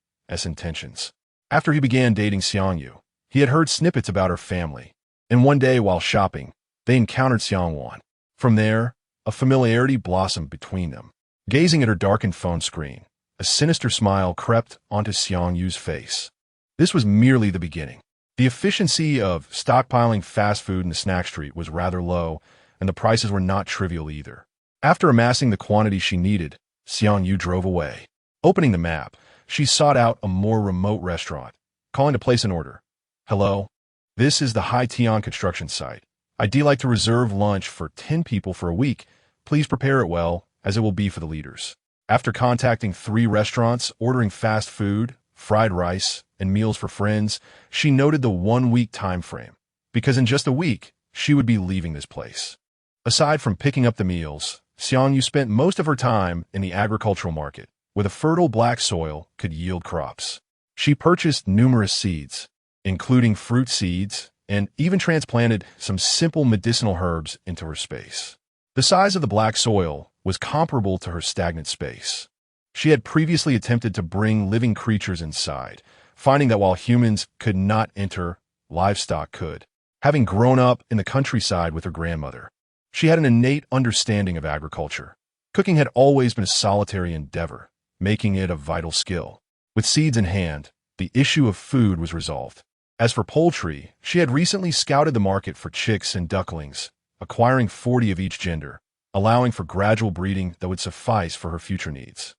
intentions. After he began dating Xiang Yu, he had heard snippets about her family, and one day while shopping, they encountered Xiang Wan. From there, a familiarity blossomed between them. Gazing at her darkened phone screen, a sinister smile crept onto Xiang Yu's face. This was merely the beginning. The efficiency of stockpiling fast food in the snack street was rather low, and the prices were not trivial either. After amassing the quantity she needed, Xiang Yu drove away. Opening the map, she sought out a more remote restaurant, calling to place an order. "Hello? This is the Hai Tian construction site. I'd like to reserve lunch for 10 people for a week. Please prepare it well, as it will be for the leaders." After contacting 3 restaurants, ordering fast food, fried rice, and meals for friends, she noted the 1-week time frame, because in just a week, she would be leaving this place. Aside from picking up the meals, Xiang Yu spent most of her time in the agricultural market, where the fertile black soil could yield crops. She purchased numerous seeds, including fruit seeds, and even transplanted some simple medicinal herbs into her space. The size of the black soil was comparable to her stagnant space. She had previously attempted to bring living creatures inside, finding that while humans could not enter, livestock could. Having grown up in the countryside with her grandmother, she had an innate understanding of agriculture. Cooking had always been a solitary endeavor, making it a vital skill. With seeds in hand, the issue of food was resolved. As for poultry, she had recently scouted the market for chicks and ducklings, acquiring 40 of each gender, allowing for gradual breeding that would suffice for her future needs.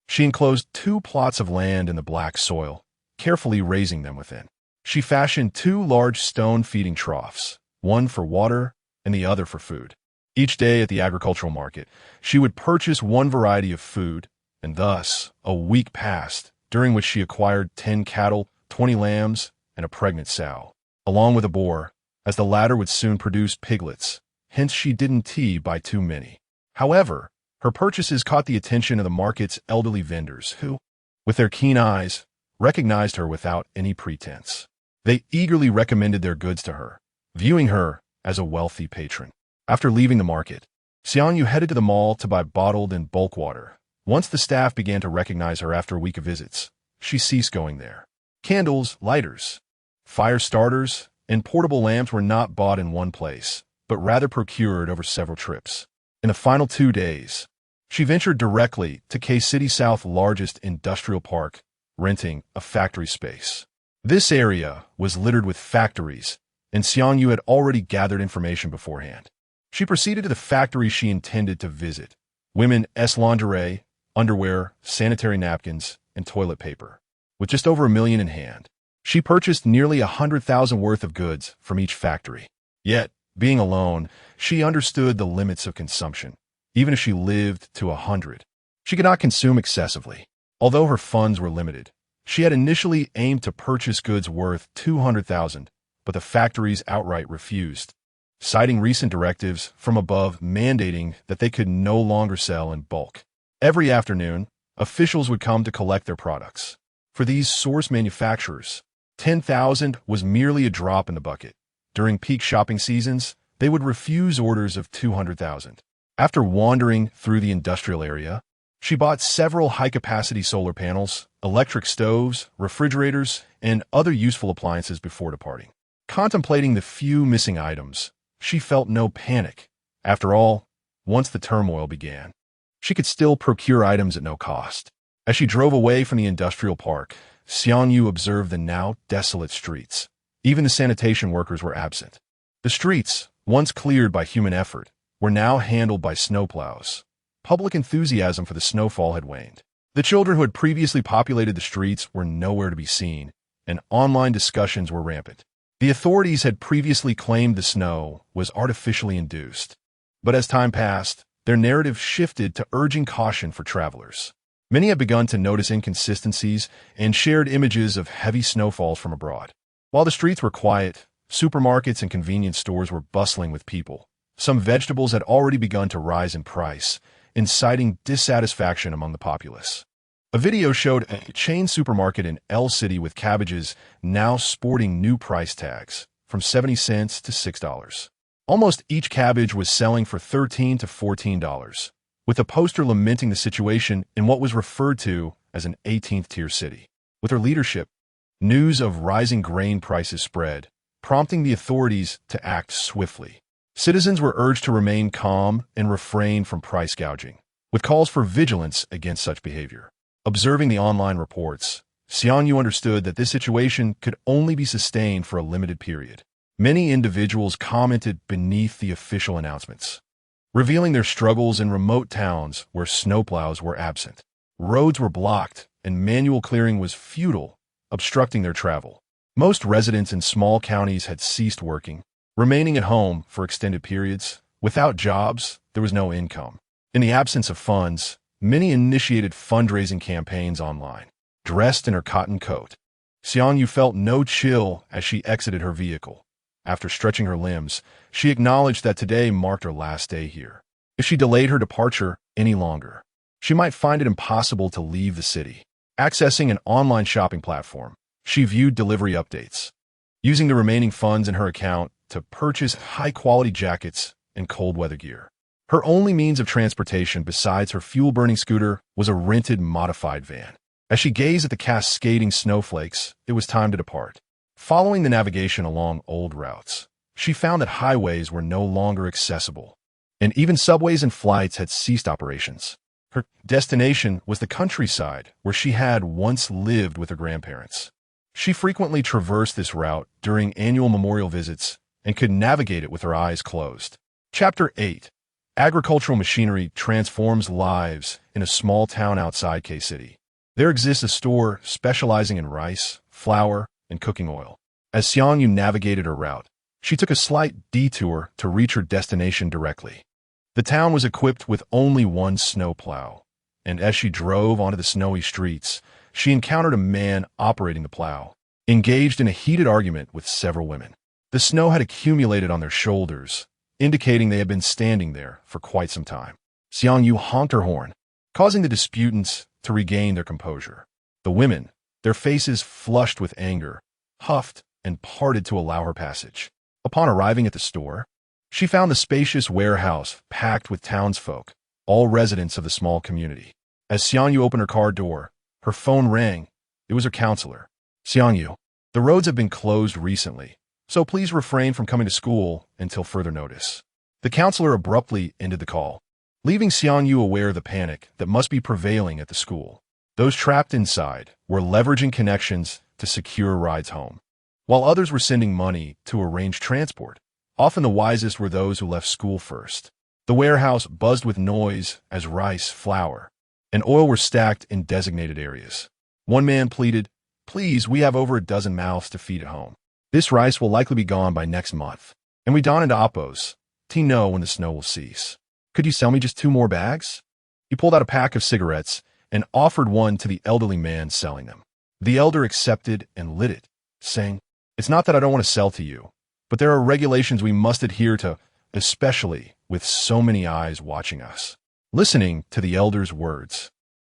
She enclosed 2 plots of land in the black soil, carefully raising them within. She fashioned 2 large stone feeding troughs, one for water and the other for food. Each day at the agricultural market, she would purchase one variety of food, and thus a week passed, during which she acquired 10 cattle, 20 lambs, and a pregnant sow, along with a boar, as the latter would soon produce piglets. Hence she didn't buy too many. However, her purchases caught the attention of the market's elderly vendors who, with their keen eyes, recognized her without any pretense. They eagerly recommended their goods to her, viewing her as a wealthy patron. After leaving the market, Xiang Yu headed to the mall to buy bottled and bulk water. Once the staff began to recognize her after a week of visits, she ceased going there. Candles, lighters, fire starters, and portable lamps were not bought in one place, but rather procured over several trips. In the final 2 days, she ventured directly to K-City's South's largest industrial park, renting a factory space. This area was littered with factories, and Xiang Yu had already gathered information beforehand. She proceeded to the factory she intended to visit. Women's lingerie, underwear, sanitary napkins, and toilet paper. With just over $1 million in hand, she purchased nearly 100,000 worth of goods from each factory. Yet, being alone, she understood the limits of consumption. Even if she lived to 100, she could not consume excessively. Although her funds were limited, she had initially aimed to purchase goods worth 200,000, but the factories outright refused, citing recent directives from above mandating that they could no longer sell in bulk. Every afternoon, officials would come to collect their products. For these source manufacturers, 10,000 was merely a drop in the bucket. During peak shopping seasons, they would refuse orders of 200,000. After wandering through the industrial area, she bought several high-capacity solar panels, electric stoves, refrigerators, and other useful appliances before departing. Contemplating the few missing items, she felt no panic. After all, once the turmoil began, she could still procure items at no cost. As she drove away from the industrial park, Xiang Yu observed the now desolate streets. Even the sanitation workers were absent. The streets, once cleared by human effort, were now handled by snowplows. Public enthusiasm for the snowfall had waned. The children who had previously populated the streets were nowhere to be seen, and online discussions were rampant. The authorities had previously claimed the snow was artificially induced, but as time passed, their narrative shifted to urging caution for travelers. Many had begun to notice inconsistencies and shared images of heavy snowfalls from abroad. While the streets were quiet, supermarkets and convenience stores were bustling with people. Some vegetables had already begun to rise in price, inciting dissatisfaction among the populace. A video showed a chain supermarket in L City with cabbages now sporting new price tags, from 70 cents to $6. Almost each cabbage was selling for $13 to $14, with a poster lamenting the situation in what was referred to as an 18th-tier city. With her leadership, news of rising grain prices spread, prompting the authorities to act swiftly. Citizens were urged to remain calm and refrain from price gouging, with calls for vigilance against such behavior. Observing the online reports, Xiangyu understood that this situation could only be sustained for a limited period. Many individuals commented beneath the official announcements, revealing their struggles in remote towns where snowplows were absent. Roads were blocked, and manual clearing was futile, obstructing their travel. Most residents in small counties had ceased working, remaining at home for extended periods. Without jobs, there was no income. In the absence of funds, many initiated fundraising campaigns online. Dressed in her cotton coat, Xiangyu felt no chill as she exited her vehicle. After stretching her limbs, she acknowledged that today marked her last day here. If she delayed her departure any longer, she might find it impossible to leave the city. Accessing an online shopping platform, she viewed delivery updates, using the remaining funds in her account to purchase high-quality jackets and cold-weather gear. Her only means of transportation besides her fuel-burning scooter was a rented modified van. As she gazed at the cascading snowflakes, it was time to depart. Following the navigation along old routes, she found that highways were no longer accessible, and even subways and flights had ceased operations. Her destination was the countryside where she had once lived with her grandparents. She frequently traversed this route during annual memorial visits and could navigate it with her eyes closed. Chapter 8. Agricultural machinery transforms lives in a small town outside K-City. There exists a store specializing in rice, flour, and cooking oil. As Xiangyu navigated her route, she took a slight detour to reach her destination directly. The town was equipped with only one snowplow, and as she drove onto the snowy streets, she encountered a man operating the plow, engaged in a heated argument with several women. The snow had accumulated on their shoulders, indicating they had been standing there for quite some time. Xiangyu honked her horn, causing the disputants to regain their composure. The women, their faces flushed with anger, huffed and parted to allow her passage. Upon arriving at the store, she found the spacious warehouse packed with townsfolk, all residents of the small community. As Xiangyu opened her car door, her phone rang. It was her counselor. Xiangyu, the roads have been closed recently, so please refrain from coming to school until further notice. The counselor abruptly ended the call, leaving Xiangyu aware of the panic that must be prevailing at the school. Those trapped inside were leveraging connections to secure rides home, while others were sending money to arrange transport. Often the wisest were those who left school first. The warehouse buzzed with noise as rice, flour, and oil were stacked in designated areas. One man pleaded, "Please, we have over a dozen mouths to feed at home. This rice will likely be gone by next month, and we don into Appos to know when the snow will cease. Could you sell me just 2 more bags?" He pulled out a pack of cigarettes and offered one to the elderly man selling them. The elder accepted and lit it, saying, "It's not that I don't want to sell to you, but there are regulations we must adhere to, especially with so many eyes watching us." Listening to the elder's words,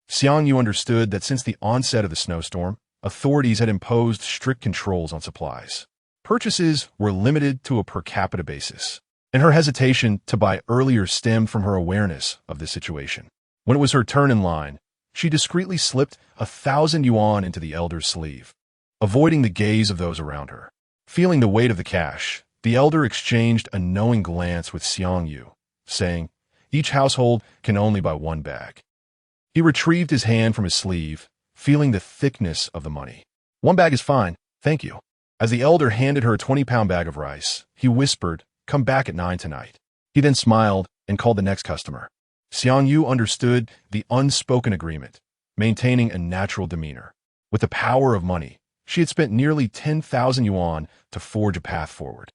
Xiangyu understood that since the onset of the snowstorm, authorities had imposed strict controls on supplies. Purchases were limited to a per capita basis, and her hesitation to buy earlier stemmed from her awareness of the situation. When it was her turn in line, she discreetly slipped 1,000 yuan into the elder's sleeve, avoiding the gaze of those around her. Feeling the weight of the cash, the elder exchanged a knowing glance with Xiangyu, saying, "Each household can only buy 1 bag." He retrieved his hand from his sleeve, feeling the thickness of the money. "1 bag is fine, thank you." As the elder handed her a 20-pound bag of rice, he whispered, "Come back at 9 tonight." He then smiled and called the next customer. Xiangyu understood the unspoken agreement, maintaining a natural demeanor. With the power of money, she had spent nearly 10,000 yuan to forge a path forward.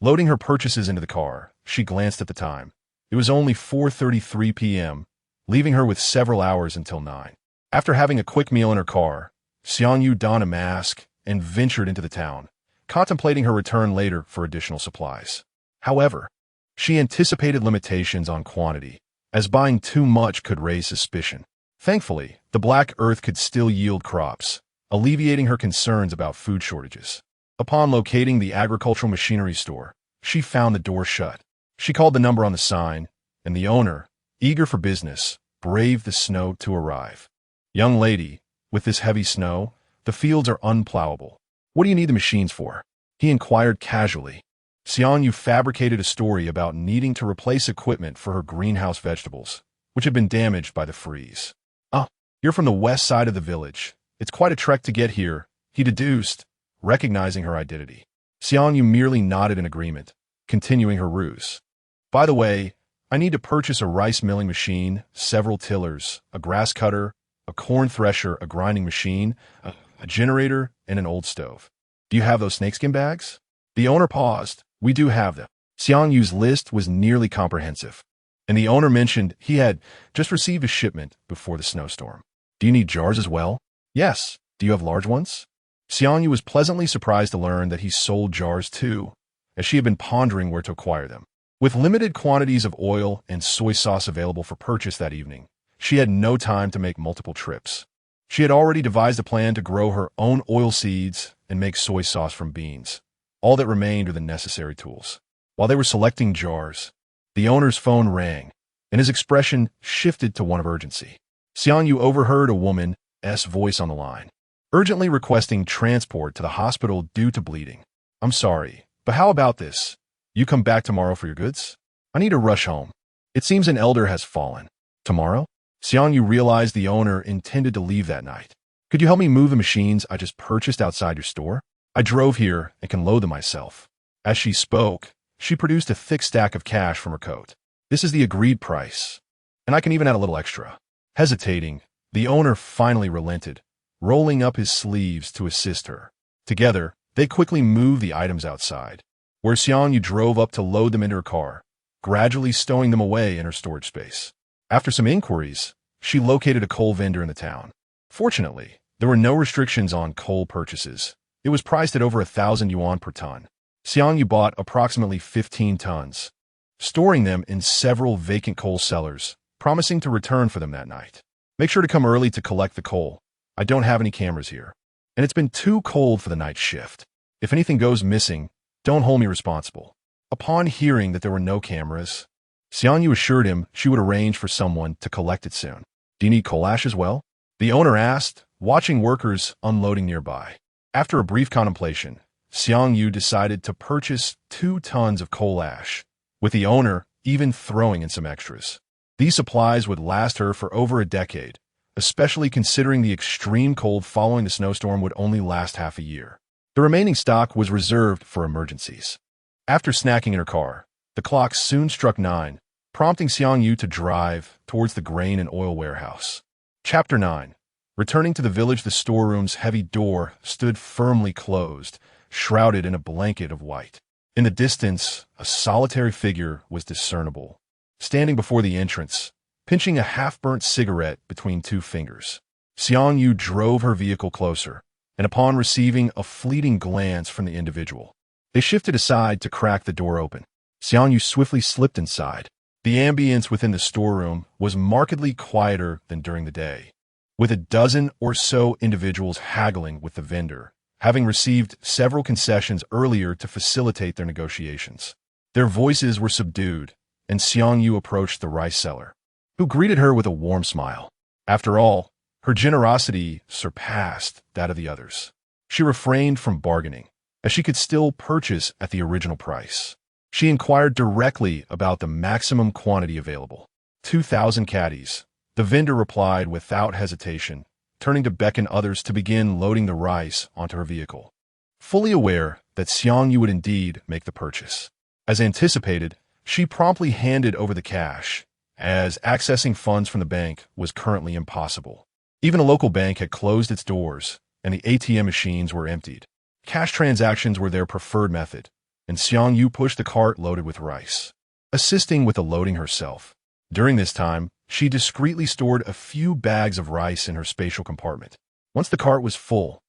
Loading her purchases into the car, she glanced at the time. It was only 4:33 p.m., leaving her with several hours until 9. After having a quick meal in her car, Xiangyu donned a mask and ventured into the town, contemplating her return later for additional supplies. However, she anticipated limitations on quantity, as buying too much could raise suspicion. Thankfully, the Black Earth could still yield crops, alleviating her concerns about food shortages. Upon locating the agricultural machinery store, she found the door shut. She called the number on the sign, and the owner, eager for business, braved the snow to arrive. Young lady, with this heavy snow, the fields are unplowable. What do you need the machines for? He inquired casually. Xiangyu fabricated a story about needing to replace equipment for her greenhouse vegetables, which had been damaged by the freeze. Ah, you're from the west side of the village. It's quite a trek to get here, he deduced, recognizing her identity. Xiangyu merely nodded in agreement, continuing her ruse. By the way, I need to purchase a rice milling machine, several tillers, a grass cutter, a corn thresher, a grinding machine, a generator, and an old stove. Do you have those snakeskin bags? The owner paused. We do have them. Xiangyu's list was nearly comprehensive, and the owner mentioned he had just received a shipment before the snowstorm. Do you need jars as well? Yes. Do you have large ones? Xiangyu was pleasantly surprised to learn that he sold jars too, as she had been pondering where to acquire them. With limited quantities of oil and soy sauce available for purchase that evening, she had no time to make multiple trips. She had already devised a plan to grow her own oil seeds and make soy sauce from beans. All that remained were the necessary tools. While they were selecting jars, the owner's phone rang, and his expression shifted to one of urgency. Xiangyu overheard a woman's voice on the line, urgently requesting transport to the hospital due to bleeding. I'm sorry, but how about this? You come back tomorrow for your goods? I need to rush home. It seems an elder has fallen. Tomorrow? Xiangyu realized the owner intended to leave that night. Could you help me move the machines I just purchased outside your store? I drove here and can load them myself. As she spoke, she produced a thick stack of cash from her coat. This is the agreed price, and I can even add a little extra. Hesitating, the owner finally relented, rolling up his sleeves to assist her. Together, they quickly moved the items outside, where Xiangyu drove up to load them into her car, gradually stowing them away in her storage space. After some inquiries, she located a coal vendor in the town. Fortunately, there were no restrictions on coal purchases. It was priced at over 1,000 yuan per ton. Xiangyu bought approximately 15 tons, storing them in several vacant coal cellars, promising to return for them that night. Make sure to come early to collect the coal. I don't have any cameras here, and it's been too cold for the night shift. If anything goes missing, don't hold me responsible. Upon hearing that there were no cameras, Xiangyu assured him she would arrange for someone to collect it soon. Do you need coal ash as well? The owner asked, watching workers unloading nearby. After a brief contemplation, Xiangyu decided to purchase 2 tons of coal ash, with the owner even throwing in some extras. These supplies would last her for over a decade, especially considering the extreme cold following the snowstorm would only last half a year. The remaining stock was reserved for emergencies. After snacking in her car, the clock soon struck 9, prompting Xiangyu to drive towards the grain and oil warehouse. Chapter 9. Returning to the village, the storeroom's heavy door stood firmly closed, shrouded in a blanket of white. In the distance, a solitary figure was discernible, standing before the entrance, pinching a half-burnt cigarette between 2 fingers. Xiangyu drove her vehicle closer, and upon receiving a fleeting glance from the individual, they shifted aside to crack the door open. Xiangyu swiftly slipped inside. The ambience within the storeroom was markedly quieter than during the day, with a dozen or so individuals haggling with the vendor, having received several concessions earlier to facilitate their negotiations. Their voices were subdued, and Xiangyu approached the rice seller, who greeted her with a warm smile. After all, her generosity surpassed that of the others. She refrained from bargaining, as she could still purchase at the original price. She inquired directly about the maximum quantity available. 2,000 caddies. The vendor replied without hesitation, turning to beckon others to begin loading the rice onto her vehicle, fully aware that Xiangyu would indeed make the purchase. As anticipated, she promptly handed over the cash, as accessing funds from the bank was currently impossible. Even a local bank had closed its doors, and the ATM machines were emptied. Cash transactions were their preferred method, and Xiangyu pushed the cart loaded with rice, assisting with the loading herself. During this time, she discreetly stored a few bags of rice in her spatial compartment. Once the cart was full,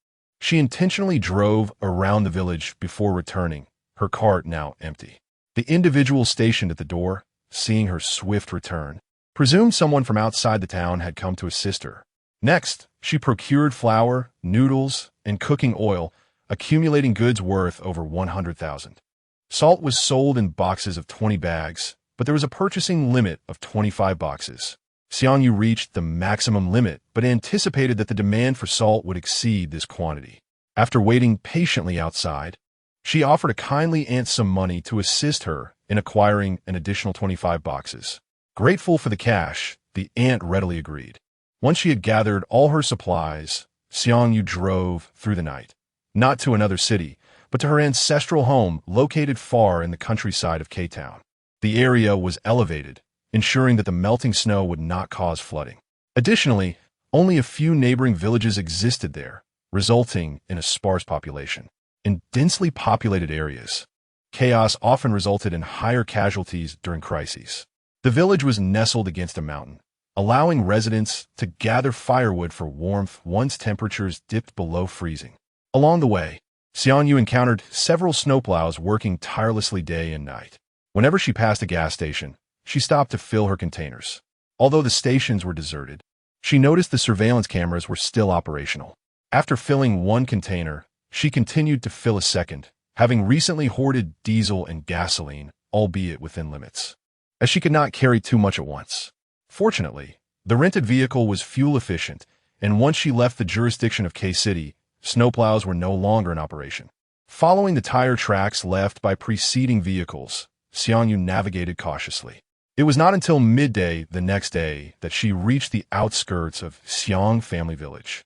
she intentionally drove around the village before returning, her cart now empty. The individual stationed at the door, seeing her swift return, presumed someone from outside the town had come to assist her. Next, she procured flour, noodles, and cooking oil, accumulating goods worth over 100,000. Salt was sold in boxes of 20 bags, but there was a purchasing limit of 25 boxes. Xiangyu reached the maximum limit, but anticipated that the demand for salt would exceed this quantity. After waiting patiently outside, she offered a kindly aunt some money to assist her in acquiring an additional 25 boxes. Grateful for the cash, the aunt readily agreed. Once she had gathered all her supplies, Xiangyu drove through the night, not to another city, but to her ancestral home located far in the countryside of K-Town. The area was elevated, ensuring that the melting snow would not cause flooding. Additionally, only a few neighboring villages existed there, resulting in a sparse population. In densely populated areas, chaos often resulted in higher casualties during crises. The village was nestled against a mountain, allowing residents to gather firewood for warmth once temperatures dipped below freezing. Along the way, Xiangyu encountered several snowplows working tirelessly day and night. Whenever she passed a gas station, she stopped to fill her containers. Although the stations were deserted, she noticed the surveillance cameras were still operational. After filling one container, she continued to fill a second, having recently hoarded diesel and gasoline, albeit within limits, as she could not carry too much at once. Fortunately, the rented vehicle was fuel efficient, and once she left the jurisdiction of K-City, snowplows were no longer in operation. Following the tire tracks left by preceding vehicles, Xiangyu navigated cautiously. It was not until midday the next day that she reached the outskirts of Xiang Family Village,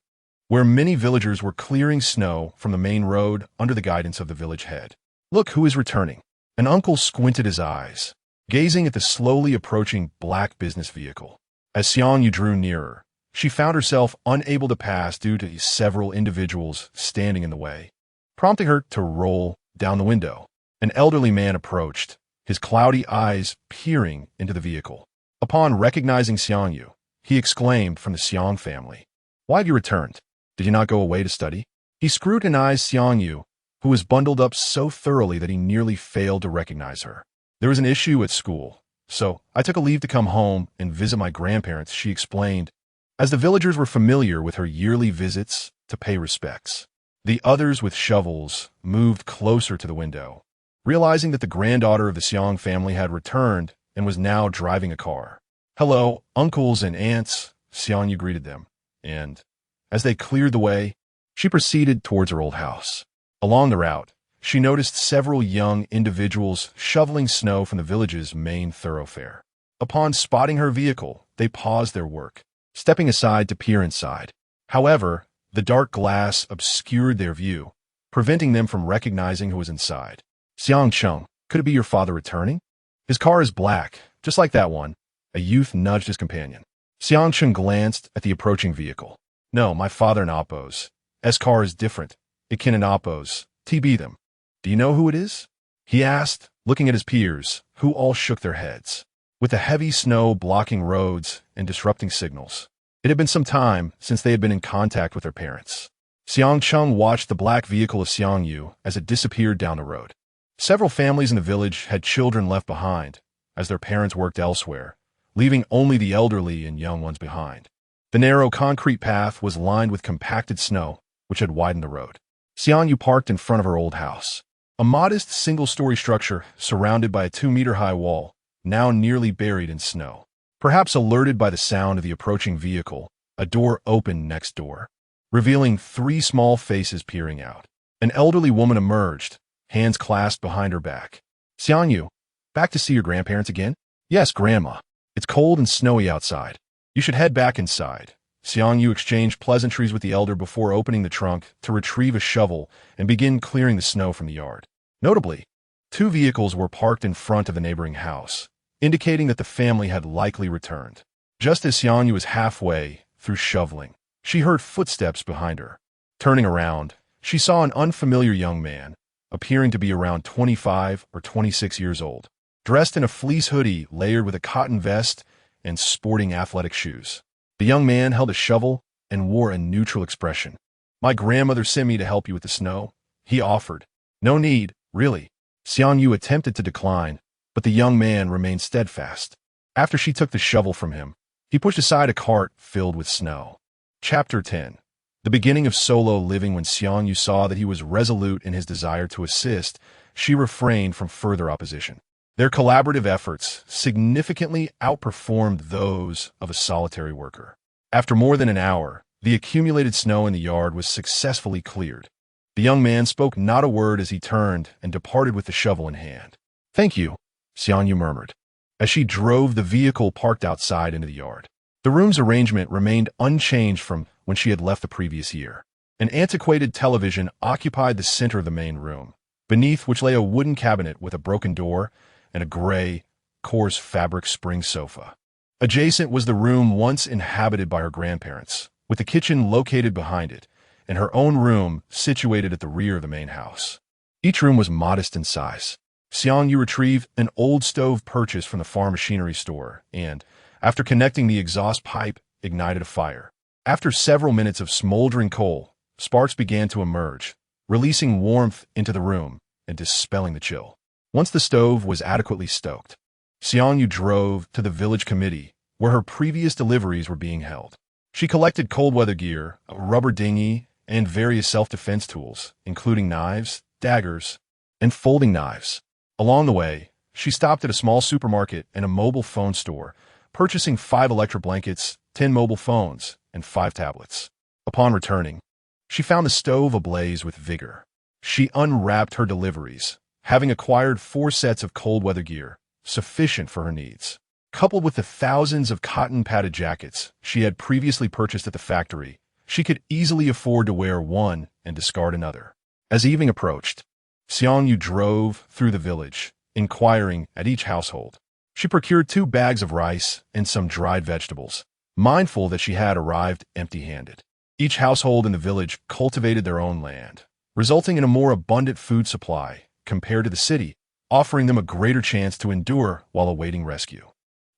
where many villagers were clearing snow from the main road under the guidance of the village head. "Look who is returning." An uncle squinted his eyes, gazing at the slowly approaching black business vehicle. As Xiangyu drew nearer, she found herself unable to pass due to several individuals standing in the way, prompting her to roll down the window. An elderly man approached, his cloudy eyes peering into the vehicle. Upon recognizing Xiangyu, he exclaimed from the Xiang family, "Why have you returned? Did you not go away to study?" He scrutinized Xiangyu, who was bundled up so thoroughly that he nearly failed to recognize her. "There was an issue at school, so I took a leave to come home and visit my grandparents," she explained, as the villagers were familiar with her yearly visits to pay respects. The others with shovels moved closer to the window, realizing that the granddaughter of the Xiang family had returned and was now driving a car. "Hello, uncles and aunts," Xiangyu greeted them, and as they cleared the way, she proceeded towards her old house. Along the route, she noticed several young individuals shoveling snow from the village's main thoroughfare. Upon spotting her vehicle, they paused their work, stepping aside to peer inside. However, the dark glass obscured their view, preventing them from recognizing who was inside. "Xiang Cheng, could it be your father returning? His car is black, just like that one." A youth nudged his companion. Xiang Cheng glanced at the approaching vehicle. "No, my father and Appo's. S car is different. It can and Appo's. TB them." "Do you know who it is?" he asked, looking at his peers, who all shook their heads. With the heavy snow blocking roads and disrupting signals, it had been some time since they had been in contact with their parents. Xiang Cheng watched the black vehicle of Xiangyu as it disappeared down the road. Several families in the village had children left behind, as their parents worked elsewhere, leaving only the elderly and young ones behind. The narrow concrete path was lined with compacted snow, which had widened the road. Xiangyu parked in front of her old house, a modest single-story structure surrounded by a 2-meter-high wall, now nearly buried in snow. Perhaps alerted by the sound of the approaching vehicle, a door opened next door, revealing 3 small faces peering out. An elderly woman emerged, hands clasped behind her back. "Xiangyu, back to see your grandparents again?" "Yes, Grandma. It's cold and snowy outside. You should head back inside." Xiangyu exchanged pleasantries with the elder before opening the trunk to retrieve a shovel and begin clearing the snow from the yard. Notably, 2 vehicles were parked in front of the neighboring house, indicating that the family had likely returned. Just as Xiangyu was halfway through shoveling, she heard footsteps behind her. Turning around, she saw an unfamiliar young man, appearing to be around 25 or 26 years old, dressed in a fleece hoodie layered with a cotton vest and sporting athletic shoes. The young man held a shovel and wore a neutral expression. "My grandmother sent me to help you with the snow," he offered. "No need, really." Xiangyu attempted to decline, but the young man remained steadfast. After she took the shovel from him, he pushed aside a cart filled with snow. Chapter 10. The beginning of solo living. When Xiangyu saw that he was resolute in his desire to assist, she refrained from further opposition. Their collaborative efforts significantly outperformed those of a solitary worker. After more than an hour, the accumulated snow in the yard was successfully cleared. The young man spoke not a word as he turned and departed with the shovel in hand. "Thank you," Xiangyu murmured, as she drove the vehicle parked outside into the yard. The room's arrangement remained unchanged from when she had left the previous year. An antiquated television occupied the center of the main room, beneath which lay a wooden cabinet with a broken door and a gray, coarse fabric spring sofa. Adjacent was the room once inhabited by her grandparents, with the kitchen located behind it, and her own room situated at the rear of the main house. Each room was modest in size. Xiangyu retrieved an old stove purchased from the farm machinery store and, after connecting the exhaust pipe, ignited a fire. After several minutes of smoldering coal, sparks began to emerge, releasing warmth into the room and dispelling the chill. Once the stove was adequately stoked, Xiangyu drove to the village committee, where her previous deliveries were being held. She collected cold weather gear, a rubber dinghy, and various self-defense tools, including knives, daggers, and folding knives. Along the way, she stopped at a small supermarket and a mobile phone store, purchasing 5 electric blankets, 10 mobile phones, and 5 tablets. Upon returning, she found the stove ablaze with vigor. She unwrapped her deliveries, having acquired 4 sets of cold weather gear, sufficient for her needs. Coupled with the thousands of cotton-padded jackets she had previously purchased at the factory, she could easily afford to wear one and discard another. As evening approached, Xiangyu drove through the village, inquiring at each household. She procured 2 bags of rice and some dried vegetables, mindful that she had arrived empty-handed. Each household in the village cultivated their own land, resulting in a more abundant food supply compared to the city, offering them a greater chance to endure while awaiting rescue.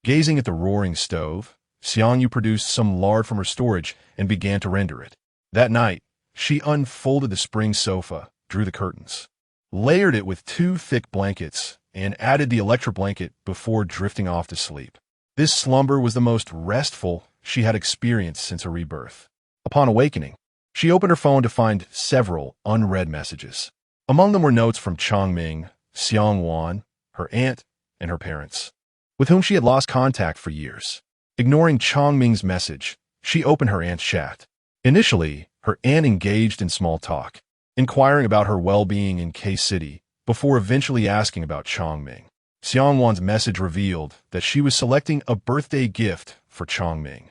Gazing at the roaring stove, Xiangyu produced some lard from her storage and began to render it. That night, she unfolded the spring sofa, drew the curtains, layered it with 2 thick blankets, and added the electric blanket before drifting off to sleep. This slumber was the most restful she had experienced since her rebirth. Upon awakening, she opened her phone to find several unread messages. Among them were notes from Changming, Xiangwan, her aunt, and her parents, with whom she had lost contact for years. Ignoring Changming's message, she opened her aunt's chat. Initially, her aunt engaged in small talk, inquiring about her well-being in K-City, before eventually asking about Changming. Xiangwan's message revealed that she was selecting a birthday gift for Changming,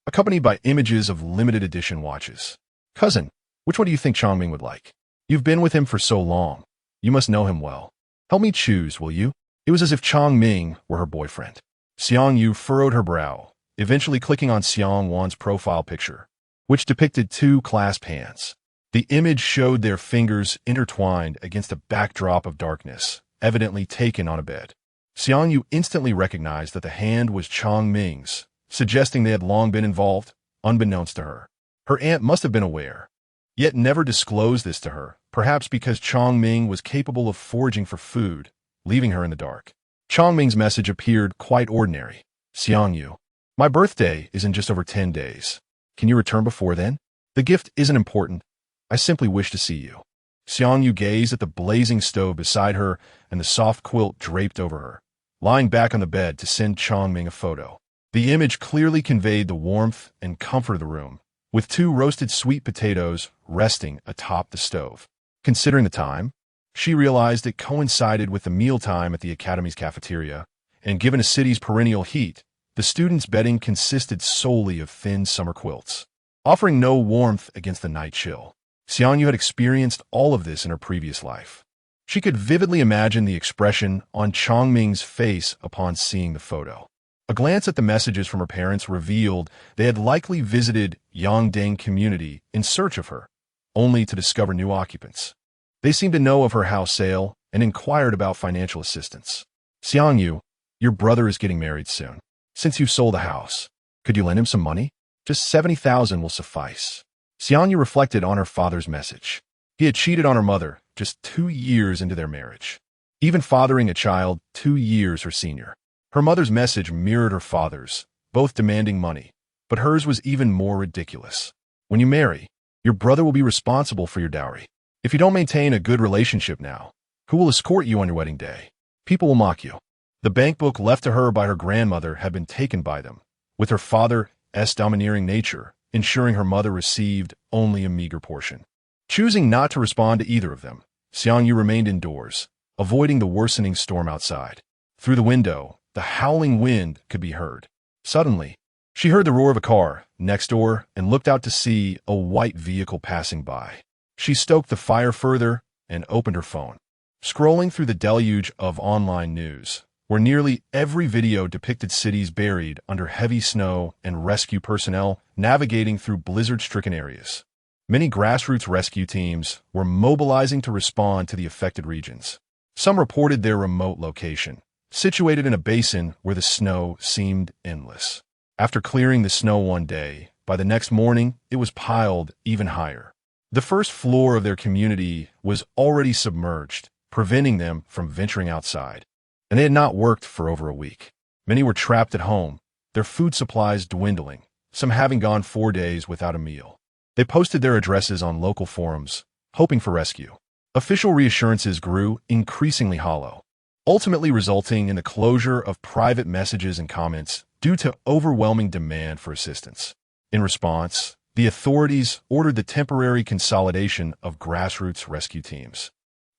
accompanied by images of limited edition watches. "Cousin, which one do you think Changming would like? You've been with him for so long. You must know him well. Help me choose, will you?" It was as if Changming were her boyfriend. Xiangyu furrowed her brow, eventually clicking on Xiangwan's profile picture, which depicted 2 clasped hands. The image showed their fingers intertwined against a backdrop of darkness, evidently taken on a bed. Xiangyu instantly recognized that the hand was Changming's, suggesting they had long been involved, unbeknownst to her. Her aunt must have been aware, yet never disclosed this to her, perhaps because Changming was capable of foraging for food, leaving her in the dark. Changming's message appeared quite ordinary. "Xiangyu, my birthday is in just over 10 days. Can you return before then? The gift isn't important. I simply wish to see you." Xiangyu gazed at the blazing stove beside her and the soft quilt draped over her, lying back on the bed to send Changming a photo. The image clearly conveyed the warmth and comfort of the room, with 2 roasted sweet potatoes resting atop the stove. Considering the time, she realized it coincided with the mealtime at the academy's cafeteria, and given a city's perennial heat, the students' bedding consisted solely of thin summer quilts, offering no warmth against the night chill. Xiangyu had experienced all of this in her previous life. She could vividly imagine the expression on Changming's face upon seeing the photo. A glance at the messages from her parents revealed they had likely visited Yangdang community in search of her, only to discover new occupants. They seemed to know of her house sale and inquired about financial assistance. "Xiangyu, your brother is getting married soon. Since you've sold the house, could you lend him some money? Just 70,000 will suffice." Xiangyu reflected on her father's message. He had cheated on her mother just 2 years into their marriage, even fathering a child 2 years her senior. Her mother's message mirrored her father's, both demanding money, but hers was even more ridiculous. "When you marry, your brother will be responsible for your dowry. If you don't maintain a good relationship now, who will escort you on your wedding day? People will mock you. The bank book left to her by her grandmother had been taken by them, with her father's domineering nature ensuring her mother received only a meager portion. Choosing not to respond to either of them, Xiangyu remained indoors, avoiding the worsening storm outside. Through the window, the howling wind could be heard. Suddenly, she heard the roar of a car next door and looked out to see a white vehicle passing by. She stoked the fire further and opened her phone. Scrolling through the deluge of online news, where nearly every video depicted cities buried under heavy snow and rescue personnel navigating through blizzard-stricken areas. Many grassroots rescue teams were mobilizing to respond to the affected regions. Some reported their remote location, situated in a basin where the snow seemed endless. After clearing the snow one day, by the next morning it was piled even higher. The first floor of their community was already submerged, preventing them from venturing outside. And they had not worked for over a week. Many were trapped at home, their food supplies dwindling, some having gone 4 days without a meal. They posted their addresses on local forums, hoping for rescue. Official reassurances grew increasingly hollow, ultimately resulting in the closure of private messages and comments due to overwhelming demand for assistance. In response, the authorities ordered the temporary consolidation of grassroots rescue teams,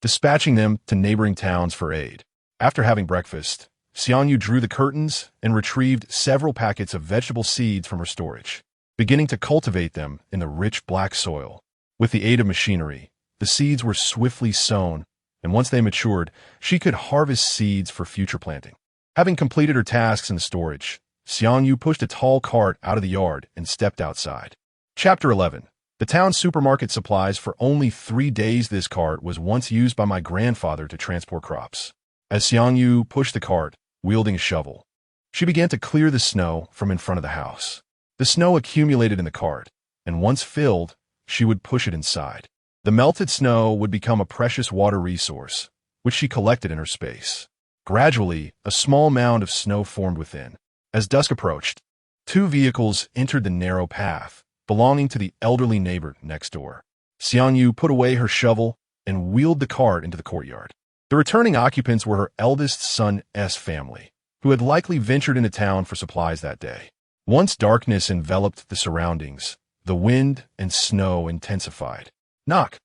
dispatching them to neighboring towns for aid. After having breakfast, Xiangyu drew the curtains and retrieved several packets of vegetable seeds from her storage, beginning to cultivate them in the rich black soil. With the aid of machinery, the seeds were swiftly sown, and once they matured, she could harvest seeds for future planting. Having completed her tasks in the storage, Xiangyu pushed a tall cart out of the yard and stepped outside. Chapter 11. The town supermarket supplies for only 3 days. This cart was once used by my grandfather to transport crops. As Xiangyu pushed the cart, wielding a shovel, she began to clear the snow from in front of the house. The snow accumulated in the cart, and once filled, she would push it inside. The melted snow would become a precious water resource, which she collected in her space. Gradually, a small mound of snow formed within. As dusk approached, 2 vehicles entered the narrow path, belonging to the elderly neighbor next door. Xiangyu put away her shovel and wheeled the cart into the courtyard. The returning occupants were her eldest son's family, who had likely ventured into town for supplies that day. Once darkness enveloped the surroundings, the wind and snow intensified. Knock!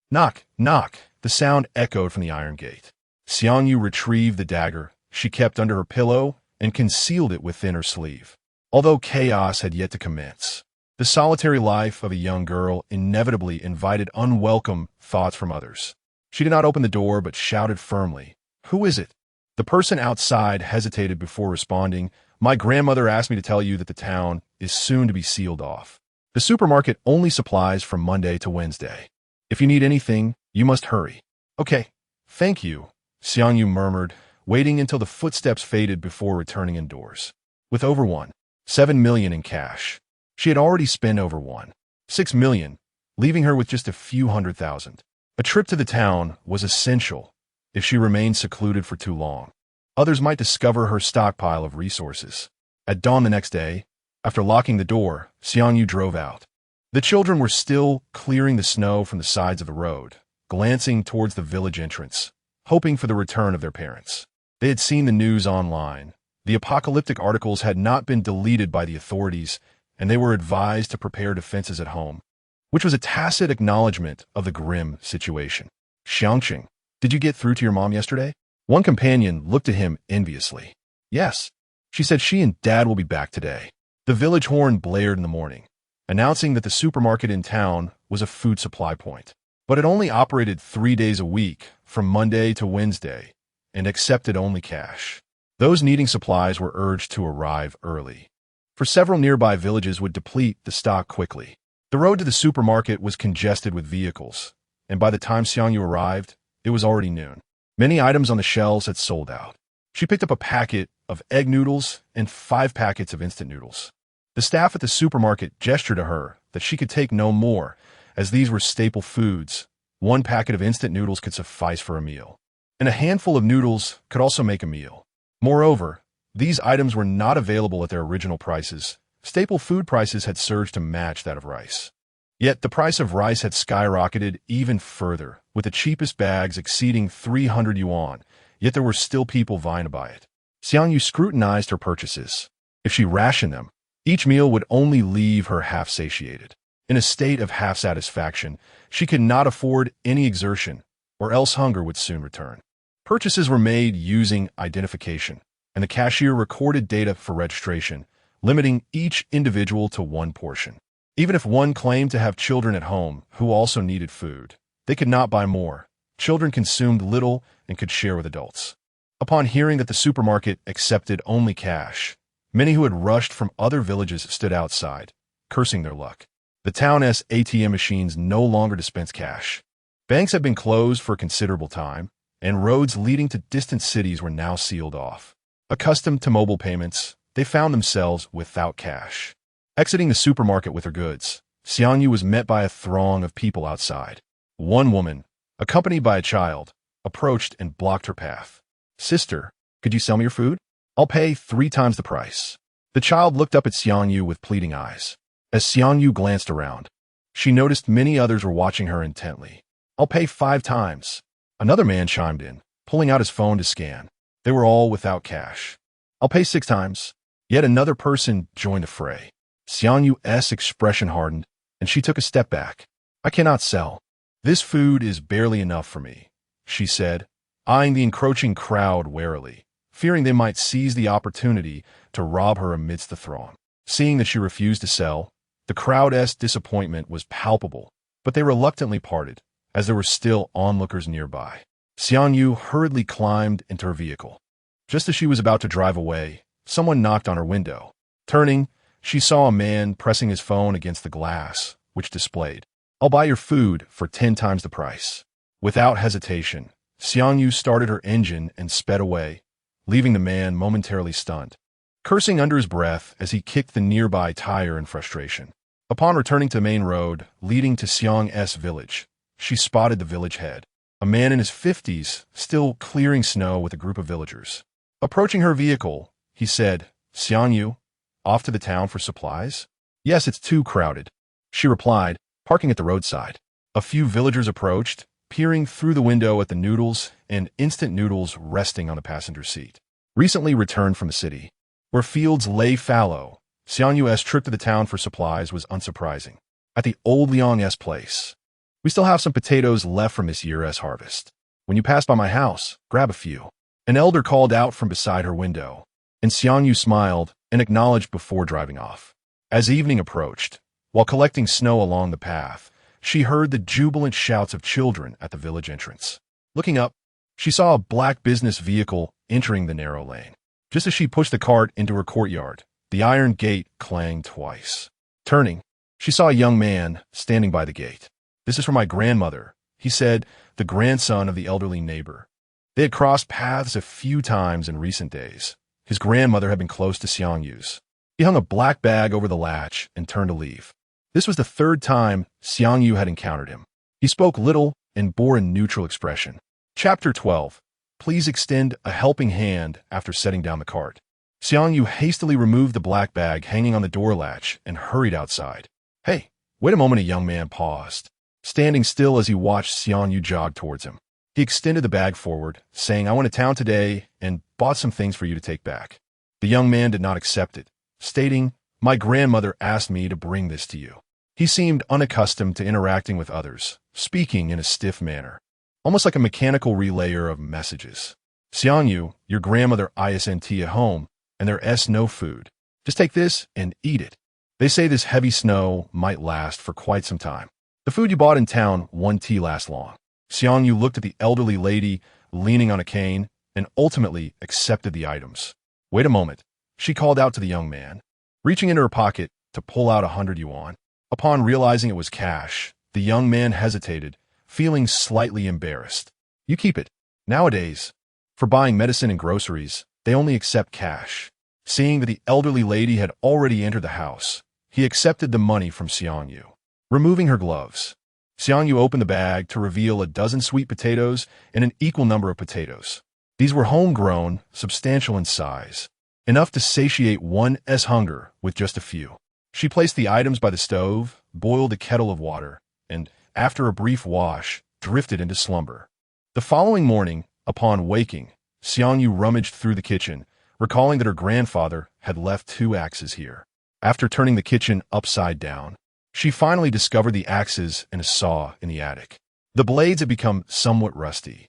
Knock! Knock! The sound echoed from the iron gate. Xiangyu retrieved the dagger she kept under her pillow and concealed it within her sleeve. Although chaos had yet to commence, the solitary life of a young girl inevitably invited unwelcome thoughts from others. She did not open the door but shouted firmly, "Who is it?" The person outside hesitated before responding. "My grandmother asked me to tell you that the town is soon to be sealed off. The supermarket only supplies from Monday to Wednesday. If you need anything, you must hurry." "Okay, thank you," Xiangyu murmured, waiting until the footsteps faded before returning indoors. With over 1.7 million in cash, she had already spent over 1.6 million, leaving her with just a few $100,000. A trip to the town was essential if she remained secluded for too long. Others might discover her stockpile of resources. At dawn the next day, after locking the door, Xiangyu drove out. The children were still clearing the snow from the sides of the road, glancing towards the village entrance, hoping for the return of their parents. They had seen the news online. The apocalyptic articles had not been deleted by the authorities, and they were advised to prepare defenses at home, which was a tacit acknowledgement of the grim situation. "Xiangqing, did you get through to your mom yesterday?" One companion looked at him enviously. "Yes. She said she and Dad will be back today." The village horn blared in the morning, announcing that the supermarket in town was a food supply point. But it only operated 3 days a week, from Monday to Wednesday, and accepted only cash. Those needing supplies were urged to arrive early, for several nearby villages would deplete the stock quickly. The road to the supermarket was congested with vehicles, and by the time Xiangyu arrived, it was already noon. Many items on the shelves had sold out. She picked up a packet of egg noodles and 5 packets of instant noodles. The staff at the supermarket gestured to her that she could take no more, as these were staple foods. 1 packet of instant noodles could suffice for a meal, and a handful of noodles could also make a meal. Moreover, these items were not available at their original prices. Staple food prices had surged to match that of rice. Yet the price of rice had skyrocketed even further, with the cheapest bags exceeding 300 yuan, yet there were still people vying to buy it. Xiang Yu scrutinized her purchases. If she rationed them, each meal would only leave her half-satiated. In a state of half-satisfaction, she could not afford any exertion, or else hunger would soon return. Purchases were made using identification, and the cashier recorded data for registration, limiting each individual to one portion. Even if one claimed to have children at home who also needed food, they could not buy more. Children consumed little and could share with adults. Upon hearing that the supermarket accepted only cash, many who had rushed from other villages stood outside, cursing their luck. The town's ATM machines no longer dispense cash. Banks had been closed for a considerable time, and roads leading to distant cities were now sealed off. Accustomed to mobile payments, they found themselves without cash. Exiting the supermarket with her goods, Xiang Yu was met by a throng of people outside. One woman, accompanied by a child, approached and blocked her path. "Sister, could you sell me your food? I'll pay 3 times the price." The child looked up at Xiang Yu with pleading eyes. As Xiang Yu glanced around, she noticed many others were watching her intently. "I'll pay 5 times." Another man chimed in, pulling out his phone to scan. They were all without cash. "I'll pay 6 times." Yet another person joined the fray. Xiang Yu's expression hardened, and she took a step back. "I cannot sell. This food is barely enough for me," she said, eyeing the encroaching crowd warily, fearing they might seize the opportunity to rob her amidst the throng. Seeing that she refused to sell, the crowd's disappointment was palpable, but they reluctantly parted, as there were still onlookers nearby. Xiang Yu hurriedly climbed into her vehicle. Just as she was about to drive away, someone knocked on her window. Turning, she saw a man pressing his phone against the glass, which displayed, "I'll buy your food for 10 times the price." Without hesitation, Xiang Yu started her engine and sped away, leaving the man momentarily stunned, cursing under his breath as he kicked the nearby tire in frustration. Upon returning to the main road leading to Xiang's village, she spotted the village head, a man in his 50s, still clearing snow with a group of villagers. Approaching her vehicle, he said, "Xiang Yu, off to the town for supplies?" "Yes, it's too crowded," she replied, parking at the roadside. A few villagers approached, peering through the window at the noodles and instant noodles resting on the passenger seat. Recently returned from the city, where fields lay fallow, Xiang Yu's trip to the town for supplies was unsurprising. At the old Liang's place, "We still have some potatoes left from this year's harvest. When you pass by my house, grab a few." An elder called out from beside her window, and Xiang Yu smiled and acknowledged before driving off. As evening approached, while collecting snow along the path, she heard the jubilant shouts of children at the village entrance. Looking up, she saw a black business vehicle entering the narrow lane. Just as she pushed the cart into her courtyard, the iron gate clanged twice. Turning, she saw a young man standing by the gate. "This is for my grandmother," he said, the grandson of the elderly neighbor. They had crossed paths a few times in recent days. His grandmother had been close to Xiang Yu's. He hung a black bag over the latch and turned to leave. This was the 3rd time Xiang Yu had encountered him. He spoke little and bore a neutral expression. Chapter 12. Please extend a helping hand after setting down the cart. Xiang Yu hastily removed the black bag hanging on the door latch and hurried outside. "Hey, wait a moment," a young man paused, standing still as he watched Xiang Yu jog towards him. He extended the bag forward, saying, "I went to town today and bought some things for you to take back." The young man did not accept it, stating, "My grandmother asked me to bring this to you." He seemed unaccustomed to interacting with others, speaking in a stiff manner, almost like a mechanical relayer of messages. "Xiang Yu, your grandmother isn't at home, and there's no food. Just take this and eat it. They say this heavy snow might last for quite some time. The food you bought in town won't last long." Xiang Yu looked at the elderly lady leaning on a cane and ultimately accepted the items. "Wait a moment," she called out to the young man, reaching into her pocket to pull out 100 yuan. Upon realizing it was cash, the young man hesitated, feeling slightly embarrassed. "You keep it. Nowadays, for buying medicine and groceries, they only accept cash." Seeing that the elderly lady had already entered the house, he accepted the money from Xiang Yu. Removing her gloves, Xiang Yu opened the bag to reveal a dozen sweet potatoes and an equal number of potatoes. These were homegrown, substantial in size, enough to satiate one's hunger with just a few. She placed the items by the stove, boiled a kettle of water, and, after a brief wash, drifted into slumber. The following morning, upon waking, Xiang Yu rummaged through the kitchen, recalling that her grandfather had left 2 axes here. After turning the kitchen upside down, she finally discovered the axes and a saw in the attic. The blades had become somewhat rusty,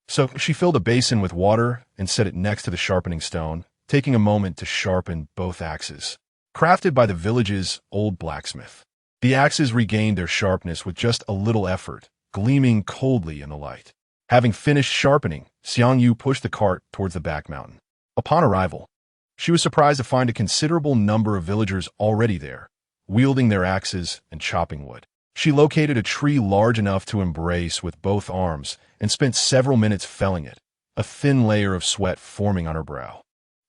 so she filled a basin with water and set it next to the sharpening stone, taking a moment to sharpen both axes. Crafted by the village's old blacksmith, the axes regained their sharpness with just a little effort, gleaming coldly in the light. Having finished sharpening, Xiangyu pushed the cart towards the back mountain. Upon arrival, she was surprised to find a considerable number of villagers already there, wielding their axes and chopping wood. She located a tree large enough to embrace with both arms and spent several minutes felling it, a thin layer of sweat forming on her brow.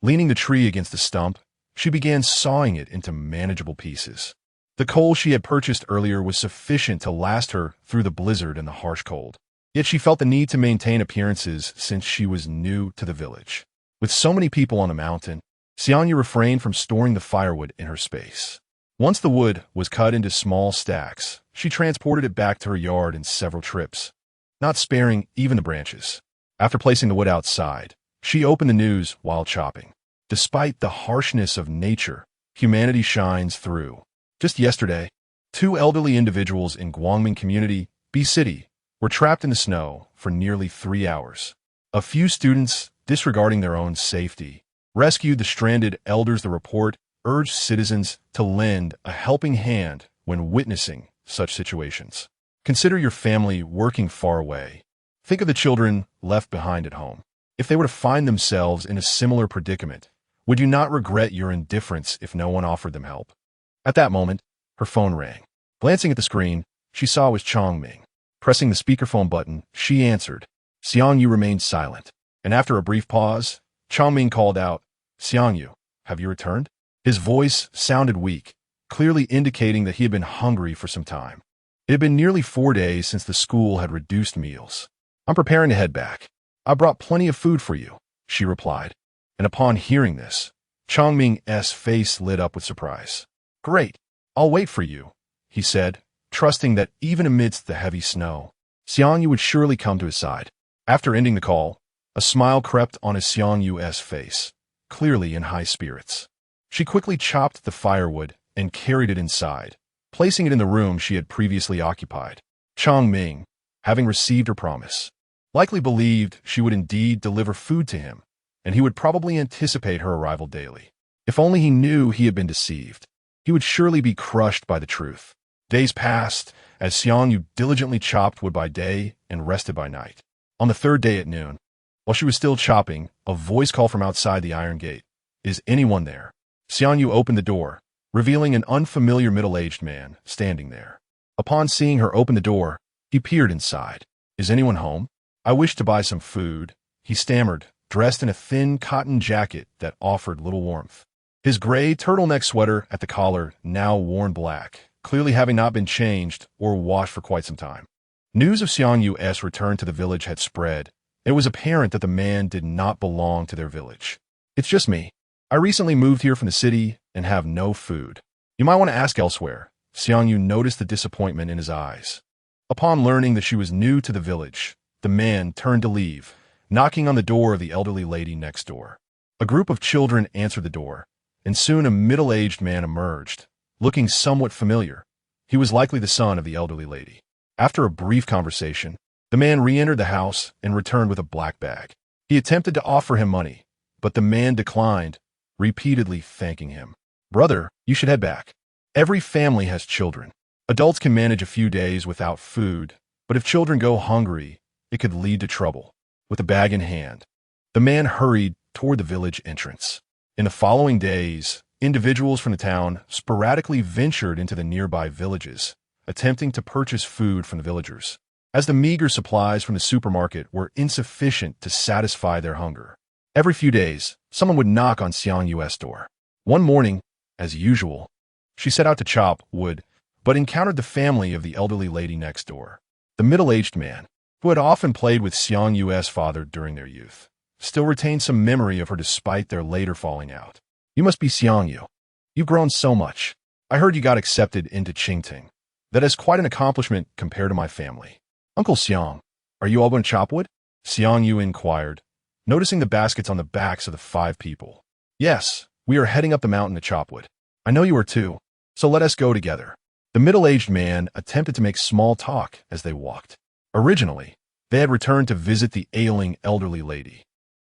Leaning the tree against the stump, she began sawing it into manageable pieces. The coal she had purchased earlier was sufficient to last her through the blizzard and the harsh cold. Yet she felt the need to maintain appearances since she was new to the village. With so many people on the mountain, Xiangyu refrained from storing the firewood in her space. Once the wood was cut into small stacks, she transported it back to her yard in several trips, not sparing even the branches. After placing the wood outside, she opened the news while chopping. Despite the harshness of nature, humanity shines through. Just yesterday, 2 elderly individuals in Guangming Community, B City, were trapped in the snow for nearly 3 hours. A few students, disregarding their own safety, rescued the stranded elders. The report urged citizens to lend a helping hand when witnessing such situations. Consider your family working far away. Think of the children left behind at home. If they were to find themselves in a similar predicament, would you not regret your indifference if no one offered them help? At that moment, her phone rang. Glancing at the screen, she saw it was Chongming. Pressing the speakerphone button, she answered. Xiangyu remained silent, and after a brief pause, Chongming called out, "Xiangyu, have you returned?" His voice sounded weak, clearly indicating that he had been hungry for some time. It had been nearly 4 days since the school had reduced meals. "I'm preparing to head back. I brought plenty of food for you," she replied. And upon hearing this, Chongming's face lit up with surprise. "Great, I'll wait for you," he said, trusting that even amidst the heavy snow, Xiangyu would surely come to his side. After ending the call, a smile crept on his Xiangyu's face, clearly in high spirits. She quickly chopped the firewood and carried it inside, placing it in the room she had previously occupied. Chongming, having received her promise, likely believed she would indeed deliver food to him, and he would probably anticipate her arrival daily. If only he knew he had been deceived, he would surely be crushed by the truth. Days passed as Xiangyu diligently chopped wood by day and rested by night. On the 3rd day at noon, while she was still chopping, a voice called from outside the iron gate. "Is anyone there?" Xiangyu opened the door, revealing an unfamiliar middle-aged man standing there. Upon seeing her open the door, he peered inside. "Is anyone home? I wish to buy some food," he stammered, dressed in a thin cotton jacket that offered little warmth. His gray turtleneck sweater at the collar now worn black, clearly having not been changed or washed for quite some time. News of Xiangyu's return to the village had spread. It was apparent that the man did not belong to their village. "It's just me. I recently moved here from the city and have no food. You might want to ask elsewhere." Xiangyu noticed the disappointment in his eyes. Upon learning that she was new to the village, the man turned to leave, knocking on the door of the elderly lady next door. A group of children answered the door, and soon a middle-aged man emerged, looking somewhat familiar. He was likely the son of the elderly lady. After a brief conversation, the man re-entered the house and returned with a black bag. He attempted to offer him money, but the man declined, repeatedly thanking him. "Brother, you should head back. Every family has children. Adults can manage a few days without food, but if children go hungry, it could lead to trouble." With a bag in hand, the man hurried toward the village entrance. In the following days, individuals from the town sporadically ventured into the nearby villages, attempting to purchase food from the villagers, as the meager supplies from the supermarket were insufficient to satisfy their hunger. Every few days, someone would knock on Xiangyu's door. One morning, as usual, she set out to chop wood, but encountered the family of the elderly lady next door. The middle-aged man, who had often played with Xiangyu's father during their youth, still retained some memory of her despite their later falling out. "You must be Xiangyu. You've grown so much. I heard you got accepted into Qingting. That is quite an accomplishment compared to my family. Uncle Xiang, are you all going to chop wood?" Xiangyu inquired, noticing the baskets on the backs of the 5 people. Yes, we are heading up the mountain to Chopwood. I know you are too, so let us go together. The middle-aged man attempted to make small talk as they walked. Originally, they had returned to visit the ailing elderly lady.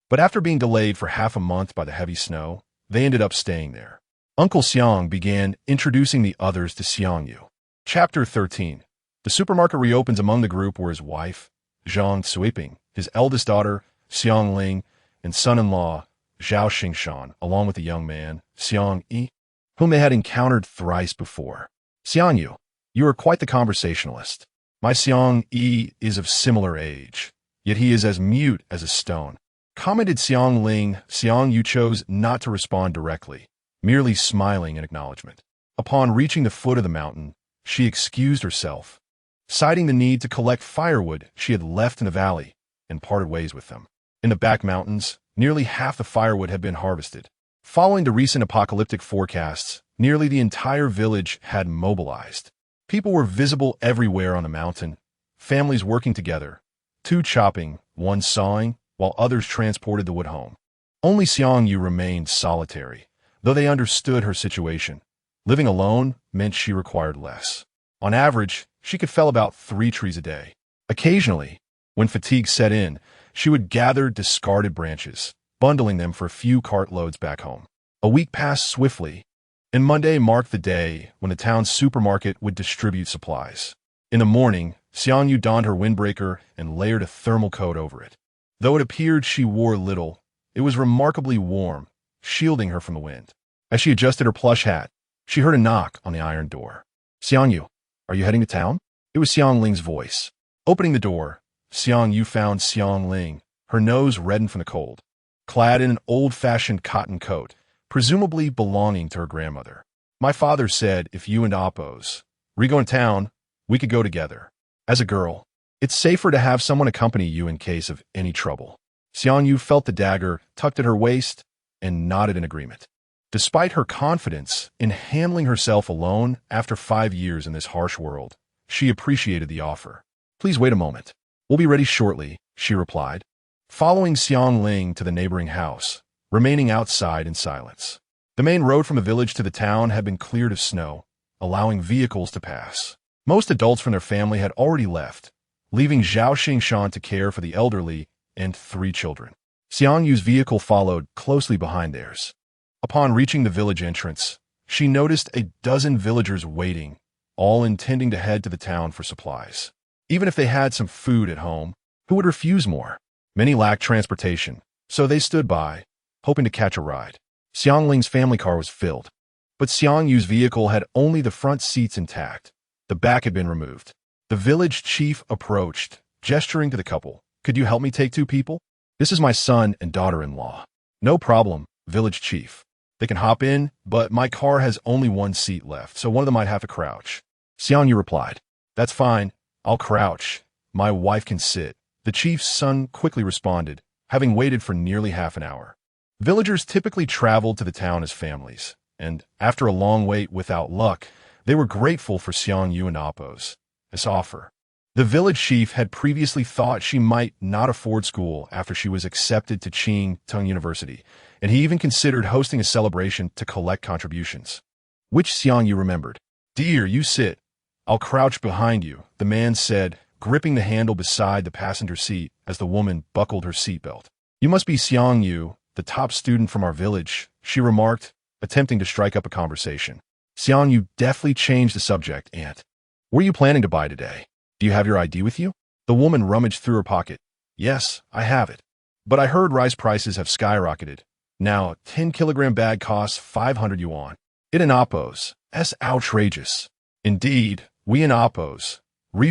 But after being delayed for half a month by the heavy snow, they ended up staying there. Uncle Xiang began introducing the others to Xiangyu. Chapter 13. The supermarket reopens. Among the group were his wife, Zhang Cuiping, his eldest daughter, Xiang Ling, and son-in-law, Zhao Xingshan, along with the young man, Xiang Yi, whom they had encountered thrice before. Xiangyu, you are quite the conversationalist. My Xiang Yi is of similar age, yet he is as mute as a stone, commented Xiang Ling. Xiang Yu chose not to respond directly, merely smiling in acknowledgement. Upon reaching the foot of the mountain, she excused herself, citing the need to collect firewood she had left in the valley, and parted ways with them. In the back mountains, nearly half the firewood had been harvested. Following the recent apocalyptic forecasts, nearly the entire village had mobilized. People were visible everywhere on the mountain, families working together, two chopping, one sawing, while others transported the wood home. Only Xiangyu remained solitary, though they understood her situation. Living alone meant she required less. On average, she could fell about 3 trees a day. Occasionally, when fatigue set in, she would gather discarded branches, bundling them for a few cartloads back home. A week passed swiftly, and Monday marked the day when the town's supermarket would distribute supplies. In the morning, Xiangyu donned her windbreaker and layered a thermal coat over it. Though it appeared she wore little, it was remarkably warm, shielding her from the wind. As she adjusted her plush hat, she heard a knock on the iron door. Xiangyu, are you heading to town? It was Xiang Ling's voice. Opening the door, Xiangyu found Xiang Ling, her nose reddened from the cold, clad in an old-fashioned cotton coat, presumably belonging to her grandmother. My father said if you and Oppos go in town, we could go together. As a girl, it's safer to have someone accompany you in case of any trouble. Xiangyu felt the dagger tucked at her waist and nodded in agreement. Despite her confidence in handling herself alone after 5 years in this harsh world, she appreciated the offer. Please wait a moment. We'll be ready shortly, she replied, following Xiang Ling to the neighboring house, remaining outside in silence. The main road from the village to the town had been cleared of snow, allowing vehicles to pass. Most adults from their family had already left, leaving Zhao Xingshan to care for the elderly and 3 children. Xiangyu's vehicle followed closely behind theirs. Upon reaching the village entrance, she noticed a dozen villagers waiting, all intending to head to the town for supplies. Even if they had some food at home, who would refuse more? Many lacked transportation, so they stood by, hoping to catch a ride. Xiang Ling's family car was filled, but Xiangyu's vehicle had only the front seats intact. The back had been removed. The village chief approached, gesturing to the couple. Could you help me take 2 people? This is my son and daughter-in-law. No problem, village chief. They can hop in, but my car has only 1 seat left, so one of them might have to crouch. Xiangyu replied, that's fine. I'll crouch. My wife can sit. The chief's son quickly responded, having waited for nearly half an hour. Villagers typically traveled to the town as families, and after a long wait without luck, they were grateful for Xiangyu and Appo's offer. The village chief had previously thought she might not afford school after she was accepted to Qing Tung University, and he even considered hosting a celebration to collect contributions. Which Xiangyu remembered. Dear, you sit. I'll crouch behind you, the man said, gripping the handle beside the passenger seat as the woman buckled her seatbelt. You must be Xiangyu, the top student from our village, she remarked, attempting to strike up a conversation. Xiangyu deftly changed the subject and, what are you planning to buy today? Do you have your ID with you? The woman rummaged through her pocket. Yes, I have it. But I heard rice prices have skyrocketed. Now, a 10-kilogram bag costs 500 yuan. It in Oppos. That's outrageous. Indeed, we in Oppos,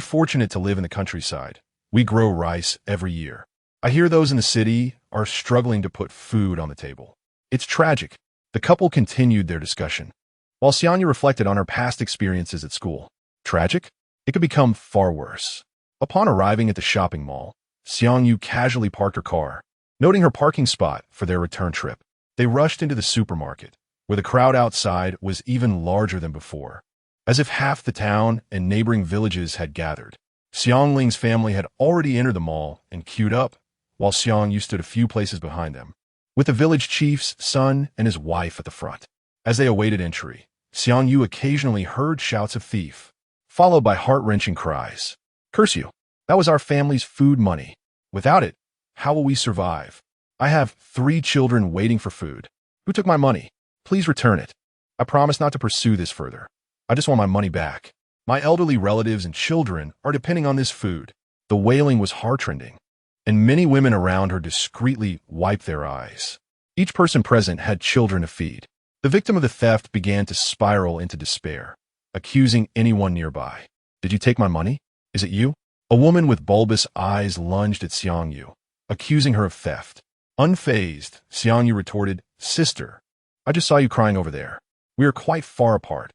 fortunate to live in the countryside. We grow rice every year. I hear those in the city are struggling to put food on the table. It's tragic. The couple continued their discussion, while Xiangyu reflected on her past experiences at school. Tragic? It could become far worse. Upon arriving at the shopping mall, Xiangyu casually parked her car, noting her parking spot for their return trip. They rushed into the supermarket, where the crowd outside was even larger than before, as if half the town and neighboring villages had gathered. Xiang Ling's family had already entered the mall and queued up, while Xiangyu stood a few places behind them. with the village chief's son and his wife at the front. As they awaited entry, Xiang Yu occasionally heard shouts of thief, followed by heart-wrenching cries. Curse you! That was our family's food money. Without it, how will we survive? I have 3 children waiting for food. Who took my money? Please return it. I promise not to pursue this further. I just want my money back. My elderly relatives and children are depending on this food. The wailing was heart-rending, and many women around her discreetly wiped their eyes. Each person present had children to feed. The victim of the theft began to spiral into despair, accusing anyone nearby. Did you take my money? Is it you? A woman with bulbous eyes lunged at Xiang Yu, accusing her of theft. Unfazed, Xiang Yu retorted, Sister, I just saw you crying over there. We are quite far apart.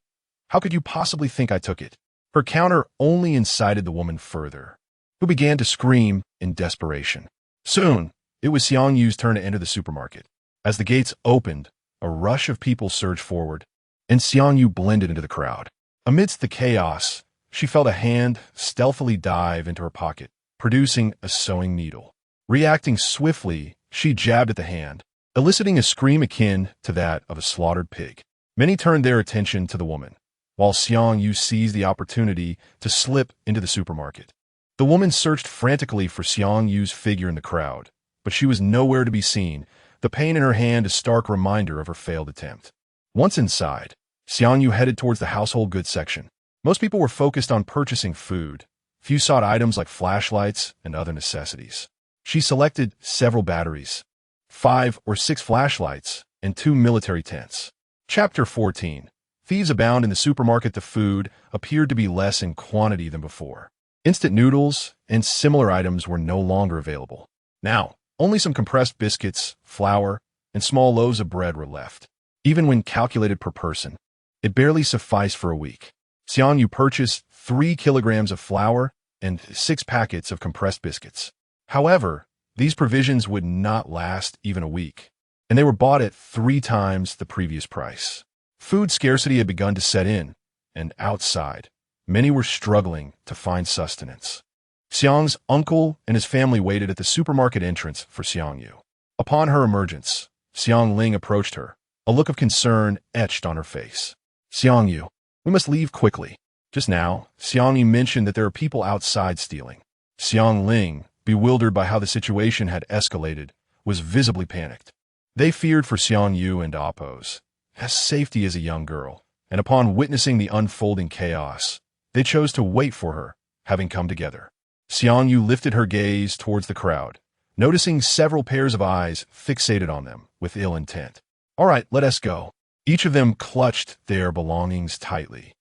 How could you possibly think I took it? Her counter only incited the woman further, who began to scream in desperation. Soon, it was Xiang Yu's turn to enter the supermarket. As the gates opened, a rush of people surged forward, and Xiang Yu blended into the crowd. Amidst the chaos, she felt a hand stealthily dive into her pocket, producing a sewing needle. Reacting swiftly, she jabbed at the hand, eliciting a scream akin to that of a slaughtered pig. Many turned their attention to the woman, while Xiang Yu seized the opportunity to slip into the supermarket. The woman searched frantically for Xiang Yu's figure in the crowd, but she was nowhere to be seen, the pain in her hand a stark reminder of her failed attempt. Once inside, Xiang Yu headed towards the household goods section. Most people were focused on purchasing food. Few sought items like flashlights and other necessities. She selected several batteries, 5 or 6 flashlights, and 2 military tents. Chapter 14. Thieves abound in the supermarket. The food appeared to be less in quantity than before. Instant noodles and similar items were no longer available. Now, only some compressed biscuits, flour, and small loaves of bread were left. Even when calculated per person, it barely sufficed for a week. Xiang Yu purchased 3 kilograms of flour and 6 packets of compressed biscuits. However, these provisions would not last even a week, and they were bought at 3 times the previous price. Food scarcity had begun to set in, and outside, many were struggling to find sustenance. Xiang's uncle and his family waited at the supermarket entrance for Xiang Yu. Upon her emergence, Xiang Ling approached her, a look of concern etched on her face. Xiang Yu, we must leave quickly. Just now, Xiang Yu mentioned that there are people outside stealing. Xiang Ling, bewildered by how the situation had escalated, was visibly panicked. They feared for Xiang Yu and Appo's safety as a young girl, and upon witnessing the unfolding chaos, they chose to wait for her, having come together. Xiang Yu lifted her gaze towards the crowd, noticing several pairs of eyes fixated on them with ill intent. All right, let us go. Each of them clutched their belongings tightly.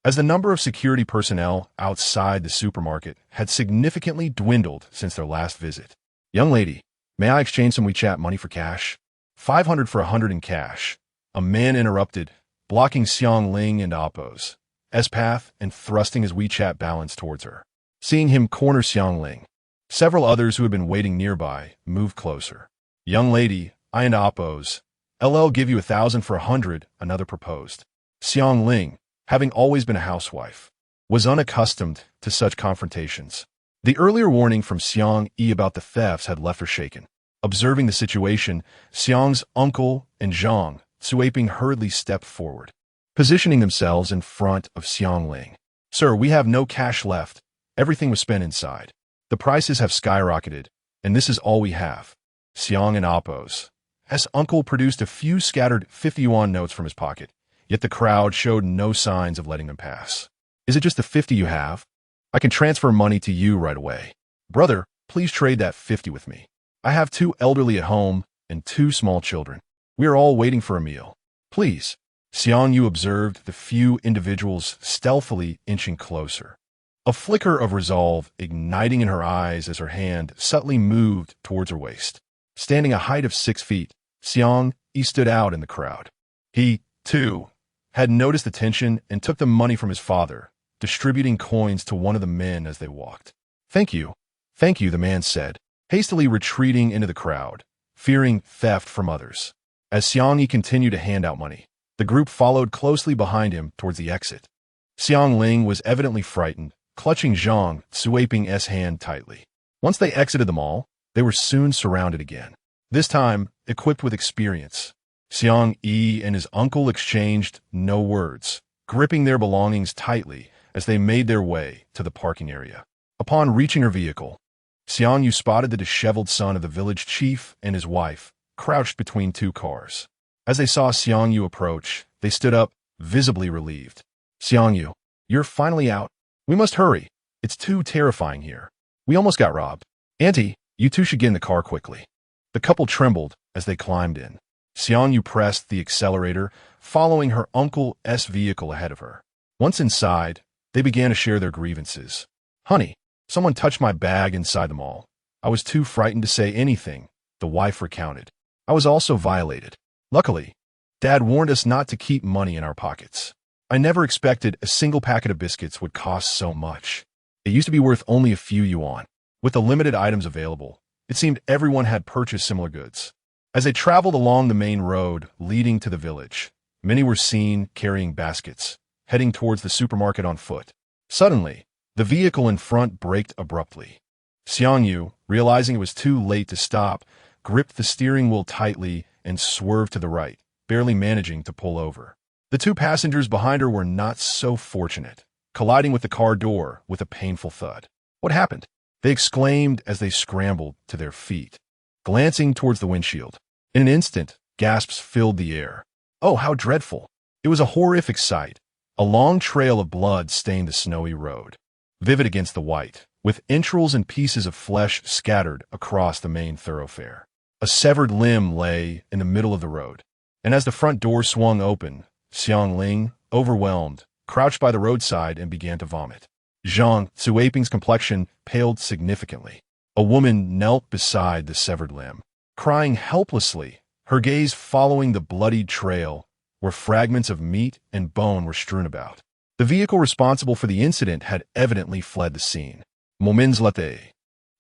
As the number of security personnel outside the supermarket had significantly dwindled since their last visit. Young lady, may I exchange some WeChat money for cash? 500 for 100 in cash. A man interrupted, blocking Xiang Ling and Appo's path and thrusting his WeChat balance towards her. Seeing him corner Xiang Ling, several others who had been waiting nearby moved closer. Young lady, I and Appo's LL give you 1,000 for 100, another proposed. Xiang Ling, having always been a housewife, was unaccustomed to such confrontations. The earlier warning from Xiang Yi about the thefts had left her shaken. Observing the situation, Xiang's uncle and Zhang Suaping hurriedly stepped forward, positioning themselves in front of Xiang Ling. Sir, we have no cash left. Everything was spent inside. The prices have skyrocketed, and this is all we have. Xiang and Appo's uncle produced a few scattered 50 yuan notes from his pocket, yet the crowd showed no signs of letting them pass. Is it just the 50 you have? I can transfer money to you right away. Brother, please trade that 50 with me. I have 2 elderly at home and 2 small children. We are all waiting for a meal. Please. Xiang Yu observed the few individuals stealthily inching closer. A flicker of resolve igniting in her eyes as her hand subtly moved towards her waist. Standing a height of 6 feet, Xiang Yi stood out in the crowd. He, too, had noticed the tension and took the money from his father, distributing coins to one of the men as they walked. Thank you, the man said, hastily retreating into the crowd, fearing theft from others. As Xiang Yi continued to hand out money, the group followed closely behind him towards the exit. Xiang Ling was evidently frightened, clutching Zhang Suaping's hand tightly. Once they exited the mall, they were soon surrounded again. This time, equipped with experience. Xiang Yi and his uncle exchanged no words, gripping their belongings tightly as they made their way to the parking area. Upon reaching her vehicle, Xiang Yu spotted the disheveled son of the village chief and his wife, crouched between two cars. As they saw Xiang Yu approach, they stood up, visibly relieved. Xiang Yu, you're finally out. We must hurry. It's too terrifying here. We almost got robbed. Auntie, you two should get in the car quickly. The couple trembled as they climbed in. Xiang Yu pressed the accelerator, following her uncle's vehicle ahead of her. Once inside, they began to share their grievances. Honey, someone touched my bag inside the mall. I was too frightened to say anything, the wife recounted. I was also violated. Luckily, Dad warned us not to keep money in our pockets. I never expected a single packet of biscuits would cost so much. It used to be worth only a few yuan. With the limited items available, it seemed everyone had purchased similar goods. As they traveled along the main road leading to the village, many were seen carrying baskets, heading towards the supermarket on foot. Suddenly, the vehicle in front braked abruptly. Xiang Yu, realizing it was too late to stop, gripped the steering wheel tightly and swerved to the right, barely managing to pull over. The two passengers behind her were not so fortunate, colliding with the car door with a painful thud. What happened? They exclaimed as they scrambled to their feet, glancing towards the windshield. In an instant, gasps filled the air. Oh, how dreadful! It was a horrific sight. A long trail of blood stained the snowy road, vivid against the white, with entrails and pieces of flesh scattered across the main thoroughfare. A severed limb lay in the middle of the road, and as the front door swung open, Xiang Ling, overwhelmed, crouched by the roadside and began to vomit. Zhang Cuiping's complexion paled significantly. A woman knelt beside the severed limb, crying helplessly, her gaze following the bloodied trail where fragments of meat and bone were strewn about. The vehicle responsible for the incident had evidently fled the scene. Moments later,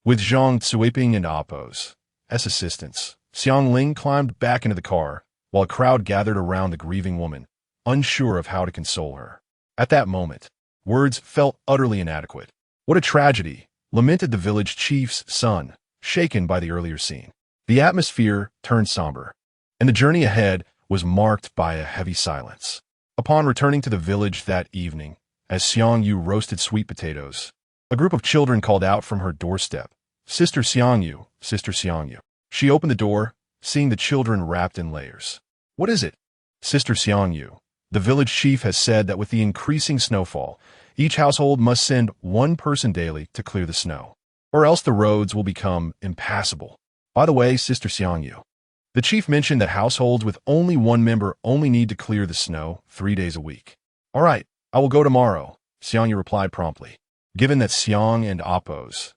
with Zhang Cuiping and Apos as assistants, Xiang Ling climbed back into the car, while a crowd gathered around the grieving woman, unsure of how to console her. At that moment, words felt utterly inadequate. What a tragedy, lamented the village chief's son, shaken by the earlier scene. The atmosphere turned somber, and the journey ahead was marked by a heavy silence. Upon returning to the village that evening, as Xiang Yu roasted sweet potatoes, a group of children called out from her doorstep, Sister Xiang Yu, Sister Xiang Yu. She opened the door, seeing the children wrapped in layers. What is it? Sister Xiang Yu, the village chief has said that with the increasing snowfall, each household must send one person daily to clear the snow, or else the roads will become impassable. By the way, Sister Xiang Yu, the chief mentioned that households with only one member only need to clear the snow 3 days a week. All right, I will go tomorrow, Xiang Yu replied promptly. Given that Xiang and Apos'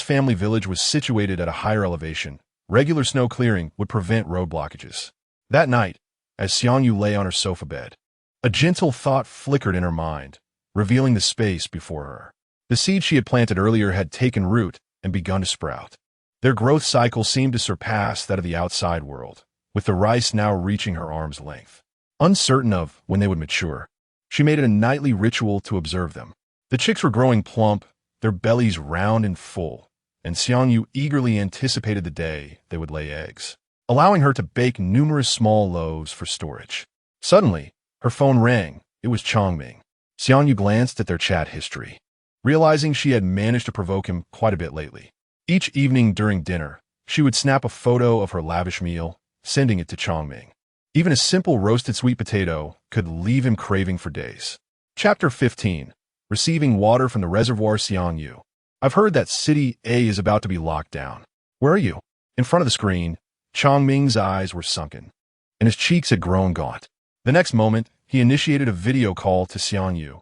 family village was situated at a higher elevation, regular snow clearing would prevent road blockages. That night, as Xiang Yu lay on her sofa bed, a gentle thought flickered in her mind, revealing the space before her. The seed she had planted earlier had taken root and begun to sprout. Their growth cycle seemed to surpass that of the outside world, with the rice now reaching her arm's length. Uncertain of when they would mature, she made it a nightly ritual to observe them. The chicks were growing plump, their bellies round and full, and Xiang Yu eagerly anticipated the day they would lay eggs, allowing her to bake numerous small loaves for storage. Suddenly, her phone rang. It was Chongming. Xiang Yu glanced at their chat history, realizing she had managed to provoke him quite a bit lately. Each evening during dinner, she would snap a photo of her lavish meal, sending it to Chongming. Even a simple roasted sweet potato could leave him craving for days. Chapter 15. Receiving water from the reservoir. Xiang Yu. I've heard that City A is about to be locked down. Where are you? In front of the screen, Chongming's eyes were sunken, and his cheeks had grown gaunt. The next moment, he initiated a video call to Xiang Yu,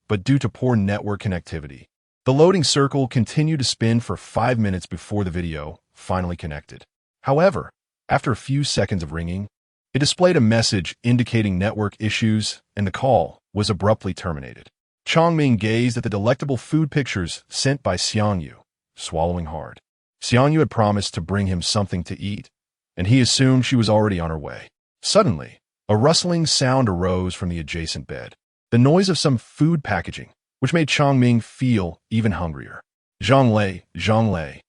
but due to poor network connectivity, the loading circle continued to spin for 5 minutes before the video finally connected. However, after a few seconds of ringing, it displayed a message indicating network issues, and the call was abruptly terminated. Chongming gazed at the delectable food pictures sent by Xiang Yu, swallowing hard. Xiang Yu had promised to bring him something to eat, and he assumed she was already on her way. Suddenly, a rustling sound arose from the adjacent bed, the noise of some food packaging, which made Chongming feel even hungrier. Zhang Lei.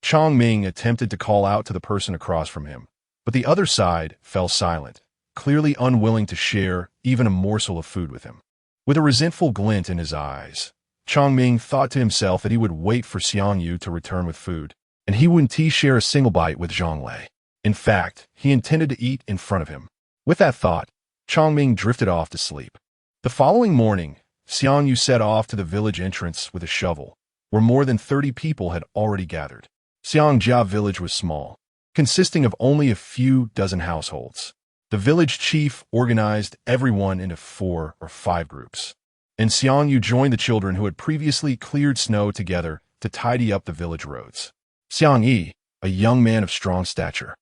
Chongming attempted to call out to the person across from him, But the other side fell silent, clearly unwilling to share even a morsel of food with him. With a resentful glint in his eyes, Chongming thought to himself that he would wait for Xiangyu to return with food, and he wouldn't share a single bite with Zhonglei. In fact, he intended to eat in front of him. With that thought, Chongming drifted off to sleep. The following morning, Xiangyu set off to the village entrance with a shovel, where more than 30 people had already gathered. Xiangjia village was small, consisting of only a few dozen households. The village chief organized everyone into 4 or 5 groups, and Xiangyu joined the children who had previously cleared snow together to tidy up the village roads. Xiangyi, a young man of strong stature,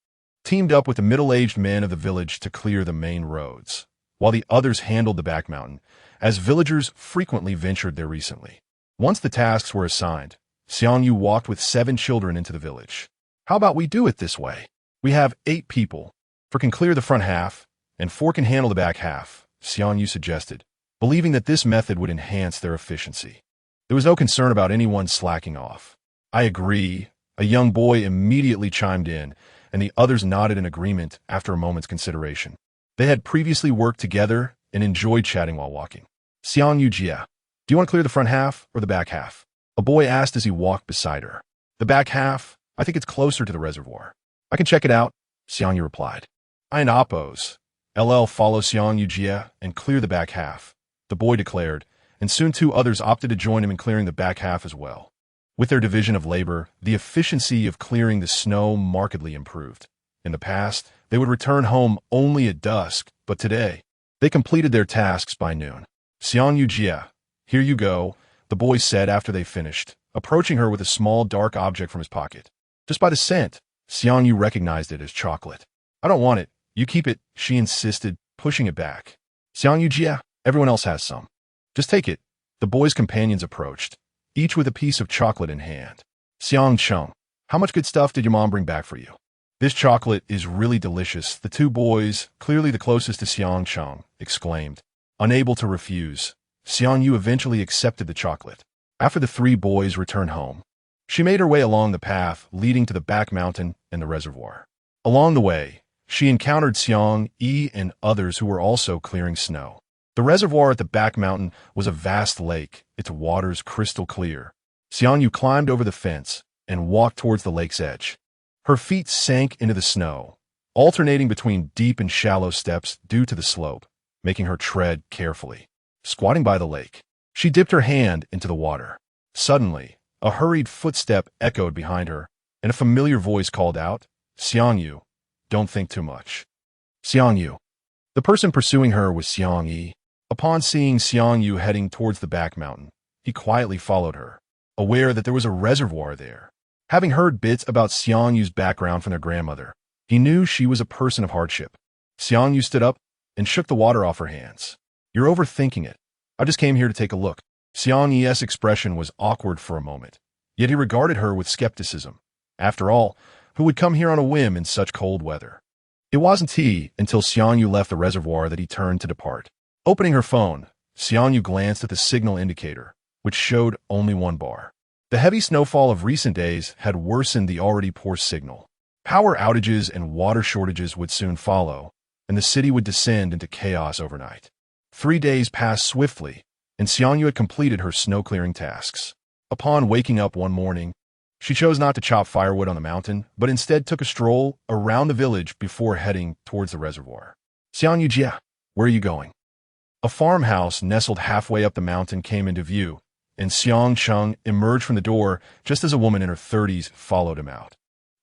teamed up with the middle-aged men of the village to clear the main roads, while the others handled the back mountain, as villagers frequently ventured there recently. Once the tasks were assigned, Xiangyu walked with 7 children into the village. How about we do it this way? We have 8 people. 4 can clear the front half, and 4 can handle the back half, Xiangyu suggested, believing that this method would enhance their efficiency. There was no concern about anyone slacking off. I agree, a young boy immediately chimed in, and the others nodded in agreement after a moment's consideration. They had previously worked together and enjoyed chatting while walking. Xiangyu Jia, do you want to clear the front half or the back half? A boy asked as he walked beside her. The back half, I think it's closer to the reservoir. I can check it out, Xiangyu replied. I oppose. LL follow Xiangyu Jia and clear the back half, the boy declared, and soon 2 others opted to join him in clearing the back half as well. With their division of labor, the efficiency of clearing the snow markedly improved. In the past, they would return home only at dusk, but today, they completed their tasks by noon. Xiangyu Jia, here you go, the boy said after they finished, approaching her with a small dark object from his pocket. Just by the scent, Xiangyu recognized it as chocolate. I don't want it. You keep it, she insisted, pushing it back. Xiangyu Jia, everyone else has some. Just take it. The boy's companions approached, each with a piece of chocolate in hand. Xiang Cheng, how much good stuff did your mom bring back for you? This chocolate is really delicious, the 2 boys, clearly the closest to Xiang Cheng, exclaimed. Unable to refuse, Xiangyu eventually accepted the chocolate. After the 3 boys returned home, she made her way along the path leading to the back mountain and the reservoir. Along the way, she encountered Xiang Yi and others who were also clearing snow. The reservoir at the back mountain was a vast lake, its waters crystal clear. Xiangyu climbed over the fence and walked towards the lake's edge. Her feet sank into the snow, alternating between deep and shallow steps due to the slope, making her tread carefully. Squatting by the lake, she dipped her hand into the water. Suddenly, a hurried footstep echoed behind her, and a familiar voice called out, Xiangyu, don't think too much. Xiangyu. The person pursuing her was Xiang Yi. Upon seeing Xiangyu heading towards the back mountain, he quietly followed her, aware that there was a reservoir there. Having heard bits about Xiangyu's background from their grandmother, he knew she was a person of hardship. Xiangyu stood up and shook the water off her hands. You're overthinking it. I just came here to take a look. Xiang Yi's expression was awkward for a moment, yet he regarded her with skepticism. After all, who would come here on a whim in such cold weather? It wasn't he until Xiangyu left the reservoir that he turned to depart. Opening her phone, Xiangyu glanced at the signal indicator, which showed only 1 bar. The heavy snowfall of recent days had worsened the already poor signal. Power outages and water shortages would soon follow, and the city would descend into chaos overnight. 3 days passed swiftly, and Xiangyu had completed her snow-clearing tasks. Upon waking up one morning, she chose not to chop firewood on the mountain, but instead took a stroll around the village before heading towards the reservoir. Xiangyu Jia, where are you going? A farmhouse nestled halfway up the mountain came into view, and Xiang Cheng emerged from the door just as a woman in her 30s followed him out.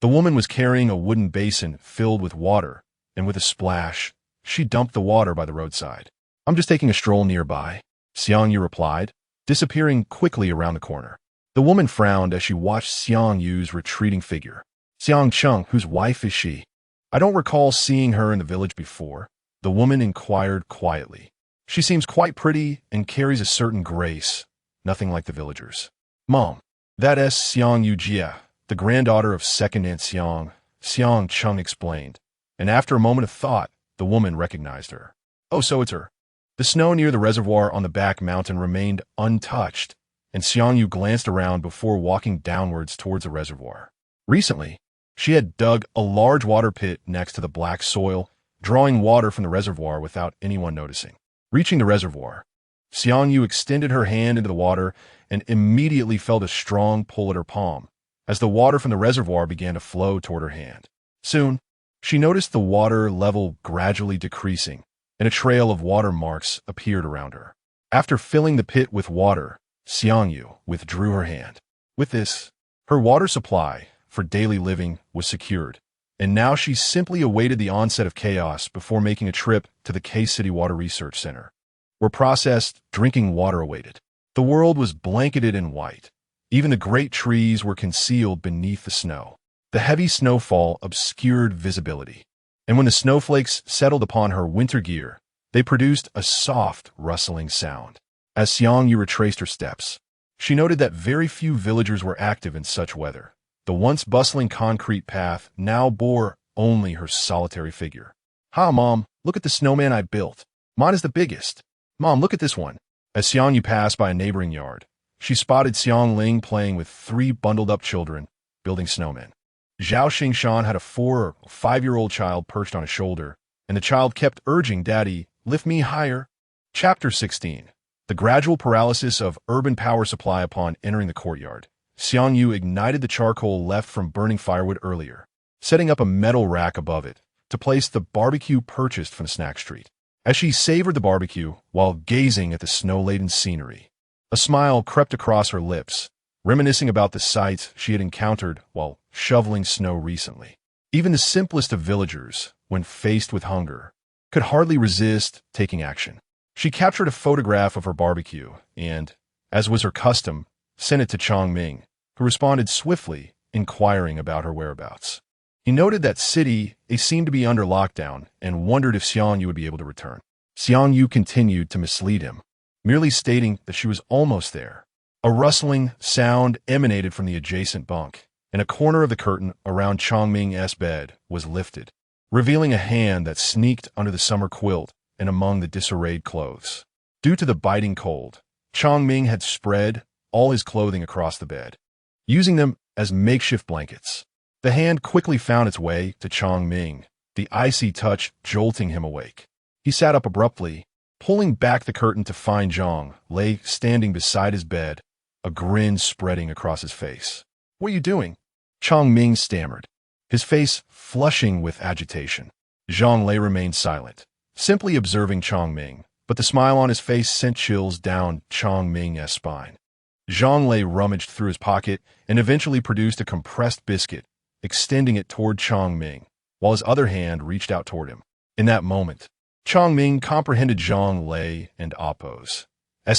The woman was carrying a wooden basin filled with water, and with a splash, she dumped the water by the roadside. I'm just taking a stroll nearby, Xiangyu replied, disappearing quickly around the corner. The woman frowned as she watched Xiangyu's retreating figure. Xiang Cheng, whose wife is she? I don't recall seeing her in the village before, the woman inquired quietly. She seems quite pretty and carries a certain grace, nothing like the villagers. Mom, that is Xiangyu Jia, the granddaughter of second Aunt Xiang, Xiang Cheng explained, and after a moment of thought, the woman recognized her. Oh, so it's her. The snow near the reservoir on the back mountain remained untouched, and Xiangyu glanced around before walking downwards towards the reservoir. Recently, She had dug a large water pit next to the black soil, drawing water from the reservoir without anyone noticing. Reaching the reservoir, Xiangyu extended her hand into the water and immediately felt a strong pull at her palm as the water from the reservoir began to flow toward her hand. Soon, she noticed the water level gradually decreasing, and a trail of water marks appeared around her. After filling the pit with water, Xiangyu withdrew her hand. With this, her water supply for daily living was secured, and now she simply awaited the onset of chaos before making a trip to the K-City Water Research Center, where processed drinking water awaited. The world was blanketed in white. Even the great trees were concealed beneath the snow. The heavy snowfall obscured visibility, and when the snowflakes settled upon her winter gear, they produced a soft, rustling sound. As Xiangyu retraced her steps, she noted that very few villagers were active in such weather. The once bustling concrete path now bore only her solitary figure. "Ha, Mom, look at the snowman I built. Mine is the biggest. Mom, look at this one." As Xiangyu passed by a neighboring yard, she spotted Xiangling playing with 3 bundled-up children, building snowmen. Zhao Xingshan had a 4 or 5-year-old child perched on his shoulder, and the child kept urging, "Daddy, lift me higher." Chapter 16. The gradual paralysis of urban power supply upon entering the courtyard. Xiangyu ignited the charcoal left from burning firewood earlier, setting up a metal rack above it to place the barbecue purchased from the snack street. As she savored the barbecue while gazing at the snow-laden scenery, a smile crept across her lips, reminiscing about the sights she had encountered while shoveling snow recently. Even the simplest of villagers, when faced with hunger, could hardly resist taking action. She captured a photograph of her barbecue and, as was her custom, sent it to Chongming, who responded swiftly, inquiring about her whereabouts. He noted that city seemed to be under lockdown and wondered if Xiangyu would be able to return. Xiangyu continued to mislead him, merely stating that she was almost there. A rustling sound emanated from the adjacent bunk, and a corner of the curtain around Chongming's bed was lifted, revealing a hand that sneaked under the summer quilt and among the disarrayed clothes. Due to the biting cold, Chongming had spread all his clothing across the bed, using them as makeshift blankets. The hand quickly found its way to Chongming, the icy touch jolting him awake. He sat up abruptly, pulling back the curtain to find Zhang lay standing beside his bed, a grin spreading across his face. "What are you doing?" Chongming stammered, his face flushing with agitation. Zhang Lei remained silent, simply observing Chongming, but the smile on his face sent chills down Chongming's spine. Zhang Lei rummaged through his pocket and eventually produced a compressed biscuit, extending it toward Chongming, while his other hand reached out toward him. In that moment, Chongming comprehended Zhang Lei and Appo's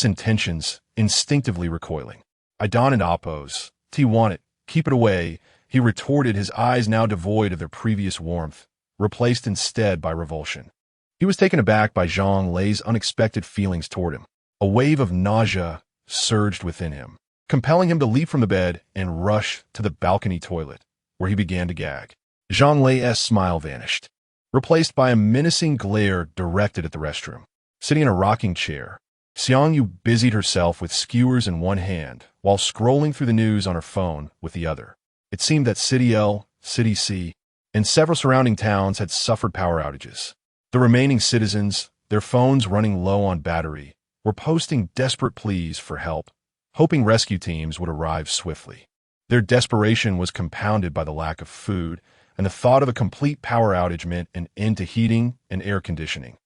intentions, instinctively recoiling. "I don't and Appo's. T want it. Keep it away," he retorted, his eyes now devoid of their previous warmth, replaced instead by revulsion. He was taken aback by Zhang Lei's unexpected feelings toward him. A wave of nausea surged within him, compelling him to leap from the bed and rush to the balcony toilet, where he began to gag. Zhang Lei's smile vanished, replaced by a menacing glare directed at the restroom. Sitting in a rocking chair, Xiangyu busied herself with skewers in one hand while scrolling through the news on her phone with the other. It seemed that City L, City C, and several surrounding towns had suffered power outages. The remaining citizens, their phones running low on battery, were posting desperate pleas for help, hoping rescue teams would arrive swiftly. Their desperation was compounded by the lack of food, and the thought of a complete power outage meant an end to heating and air conditioning,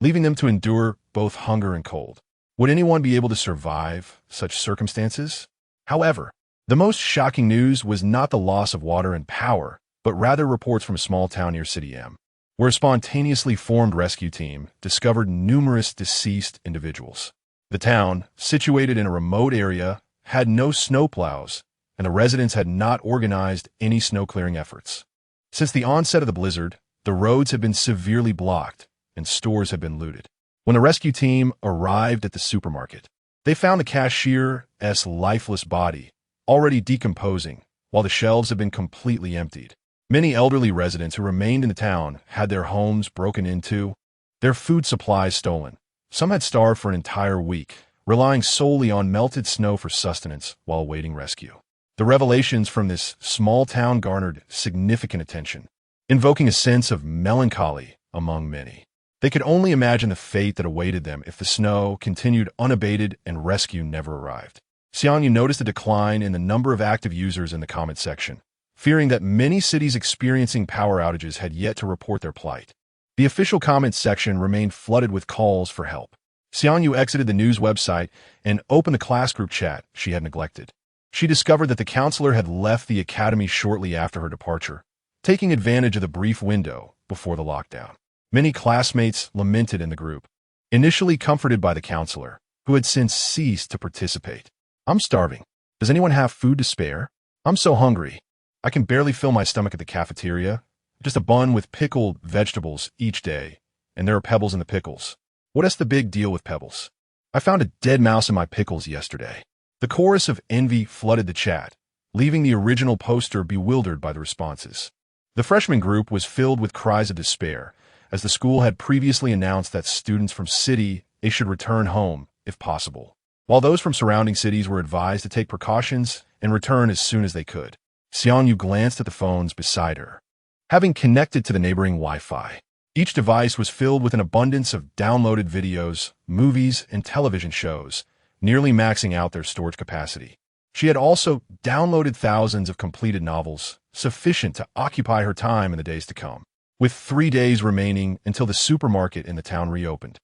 leaving them to endure both hunger and cold. Would anyone be able to survive such circumstances? However, the most shocking news was not the loss of water and power, but rather reports from a small town near City M, where a spontaneously formed rescue team discovered numerous deceased individuals. The town, situated in a remote area, had no snowplows, and the residents had not organized any snow-clearing efforts. Since the onset of the blizzard, the roads had been severely blocked, and stores had been looted. When the rescue team arrived at the supermarket, they found the cashier's lifeless body, already decomposing, while the shelves had been completely emptied. Many elderly residents who remained in the town had their homes broken into, their food supplies stolen. Some had starved for an entire week, relying solely on melted snow for sustenance while awaiting rescue. The revelations from this small town garnered significant attention, invoking a sense of melancholy among many. They could only imagine the fate that awaited them if the snow continued unabated and rescue never arrived. Xiangyu noticed a decline in the number of active users in the comment section, fearing that many cities experiencing power outages had yet to report their plight. The official comments section remained flooded with calls for help. Xiangyu exited the news website and opened the class group chat she had neglected. She discovered that the counselor had left the academy shortly after her departure, taking advantage of the brief window before the lockdown. Many classmates lamented in the group, initially comforted by the counselor, who had since ceased to participate. "I'm starving. Does anyone have food to spare? I'm so hungry. I can barely fill my stomach at the cafeteria. Just a bun with pickled vegetables each day, and there are pebbles in the pickles. What's the big deal with pebbles? I found a dead mouse in my pickles yesterday." The chorus of envy flooded the chat, leaving the original poster bewildered by the responses. The freshman group was filled with cries of despair, as the school had previously announced that students from City A should return home, if possible, while those from surrounding cities were advised to take precautions and return as soon as they could. Xiangyu glanced at the phones beside her. Having connected to the neighboring Wi-Fi, each device was filled with an abundance of downloaded videos, movies, and television shows, nearly maxing out their storage capacity. She had also downloaded thousands of completed novels, sufficient to occupy her time in the days to come. With 3 days remaining until the supermarket in the town reopened,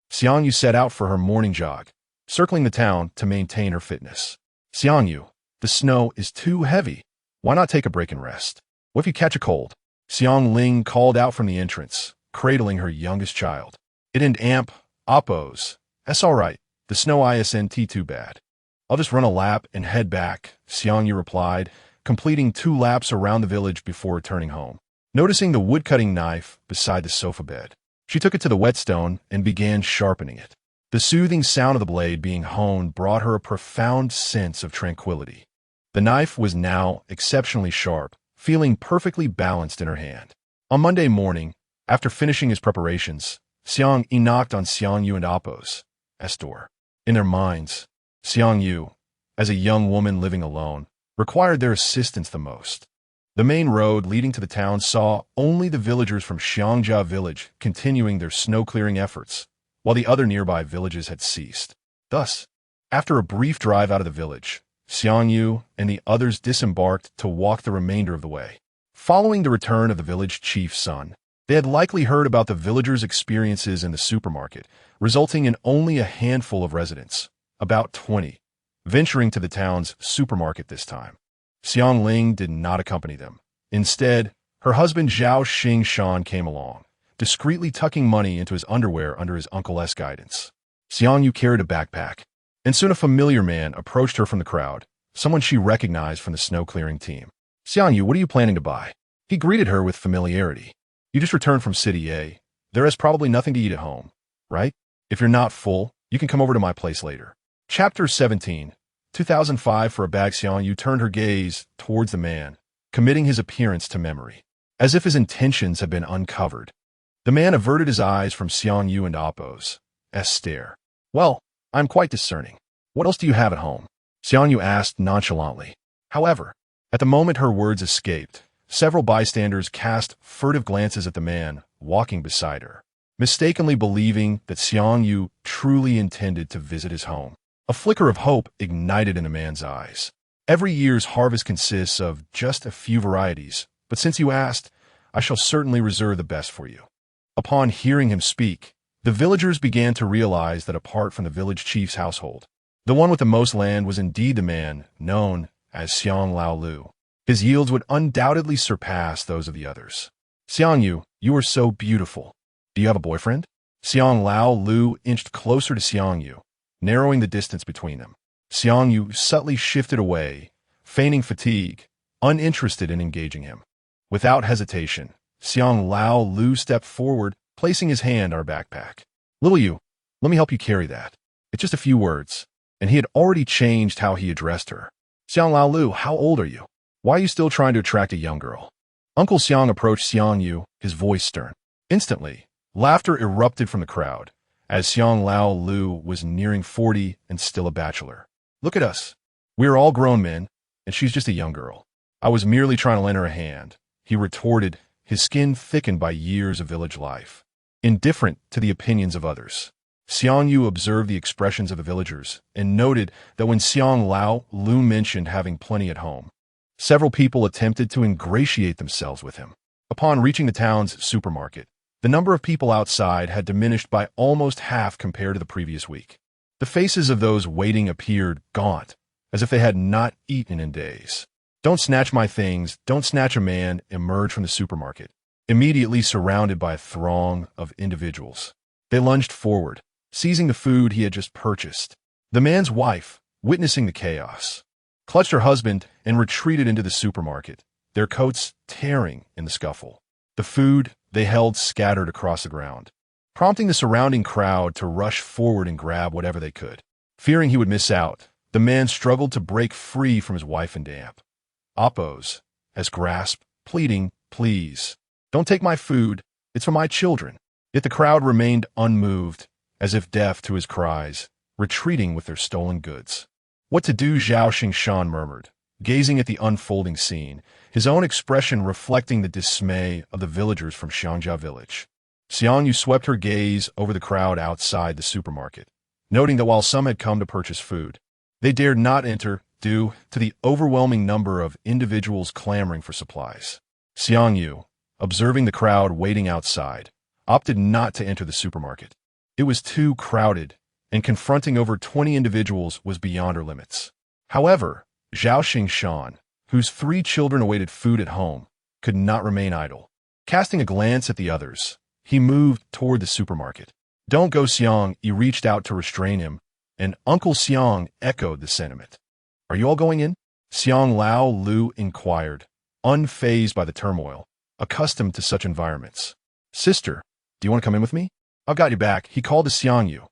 Xiangyu set out for her morning jog, circling the town to maintain her fitness. "Xiangyu, the snow is too heavy. Why not take a break and rest? What if you catch a cold?" Xiang Ling called out from the entrance, cradling her youngest child. "It ain't amp, oppos. That's all right. The snow isn't too bad. I'll just run a lap and head back," Xiangyu replied, completing 2 laps around the village before returning home. Noticing the woodcutting knife beside the sofa bed, she took it to the whetstone and began sharpening it. The soothing sound of the blade being honed brought her a profound sense of tranquility. The knife was now exceptionally sharp, feeling perfectly balanced in her hand. On Monday morning, after finishing his preparations, Xiang Yi knocked on Xiangyu and Appo's door. In their minds, Xiangyu, as a young woman living alone, required their assistance the most. The main road leading to the town saw only the villagers from Xiangjia village continuing their snow-clearing efforts, while the other nearby villages had ceased. Thus, after a brief drive out of the village, Xiangyu and the others disembarked to walk the remainder of the way. Following the return of the village chief's son, they had likely heard about the villagers' experiences in the supermarket, resulting in only a handful of residents, about 20, venturing to the town's supermarket this time. Xiang Ling did not accompany them. Instead, her husband Zhao Xing came along, discreetly tucking money into his underwear under his uncle's guidance. Xiangyu carried a backpack, and soon a familiar man approached her from the crowd, someone she recognized from the snow-clearing team. "Xiangyu, what are you planning to buy?" He greeted her with familiarity. "You just returned from City A. There is probably nothing to eat at home, right? If you're not full, you can come over to my place later." Chapter 17, 2005. For a bag, Xiangyu turned her gaze towards the man, committing his appearance to memory. As if his intentions had been uncovered, the man averted his eyes from Xiangyu and Appo's stare. "Well, I'm quite discerning. What else do you have at home?" Xiangyu asked nonchalantly. However, at the moment her words escaped, several bystanders cast furtive glances at the man walking beside her, mistakenly believing that Xiangyu truly intended to visit his home. A flicker of hope ignited in the man's eyes. "Every year's harvest consists of just a few varieties, but since you asked, I shall certainly reserve the best for you." Upon hearing him speak, the villagers began to realize that apart from the village chief's household, the one with the most land was indeed the man known as Xiang Lao Lu. His yields would undoubtedly surpass those of the others. "Xiangyu, you are so beautiful. Do you have a boyfriend?" Xiang Lao Lu inched closer to Xiangyu, narrowing the distance between them. Xiangyu subtly shifted away, feigning fatigue, uninterested in engaging him. Without hesitation, Xiang Lao Lu stepped forward, placing his hand on her backpack. "Little you, let me help you carry that. It's just a few words," and he had already changed how he addressed her. "Xiang Lao Lu, how old are you? Why are you still trying to attract a young girl?" Uncle Xiang approached Xiangyu, his voice stern. Instantly, laughter erupted from the crowd, as Xiang Lao Lu was nearing 40 and still a bachelor. "Look at us. We are all grown men. and she's just a young girl. I was merely trying to lend her a hand, he retorted, his skin thickened by years of village life. Indifferent to the opinions of others, Xiang Yu observed the expressions of the villagers and noted that when Xiang Lao Lu mentioned having plenty at home, several people attempted to ingratiate themselves with him. Upon reaching the town's supermarket, the number of people outside had diminished by almost half compared to the previous week. The faces of those waiting appeared gaunt, as if they had not eaten in days. "Don't snatch my things, don't snatch," a man emerged from the supermarket, immediately surrounded by a throng of individuals. They lunged forward, seizing the food he had just purchased. The man's wife, witnessing the chaos, clutched her husband and retreated into the supermarket, their coats tearing in the scuffle. The food they held scattered across the ground, prompting the surrounding crowd to rush forward and grab whatever they could. Fearing he would miss out, the man struggled to break free from his wife and damp. Oppos, as grasped, pleading, "Please, don't take my food, it's for my children." Yet the crowd remained unmoved, as if deaf to his cries, retreating with their stolen goods. "What to do?" Zhao Xingshan murmured, gazing at the unfolding scene, his own expression reflecting the dismay of the villagers from Xiangjia village. Xiang Yu swept her gaze over the crowd outside the supermarket, noting that while some had come to purchase food, they dared not enter due to the overwhelming number of individuals clamoring for supplies. Xiang Yu, observing the crowd waiting outside, opted not to enter the supermarket. It was too crowded, and confronting over 20 individuals was beyond her limits. However, Zhao Xingshan, whose 3 children awaited food at home, could not remain idle. Casting a glance at the others, he moved toward the supermarket. "Don't go, Xiang," he reached out to restrain him, and Uncle Xiang echoed the sentiment. "Are you all going in?" Xiang Lao Lu inquired, unfazed by the turmoil, accustomed to such environments. "Sister, do you want to come in with me? I've got your back," he called to Xiang Yu,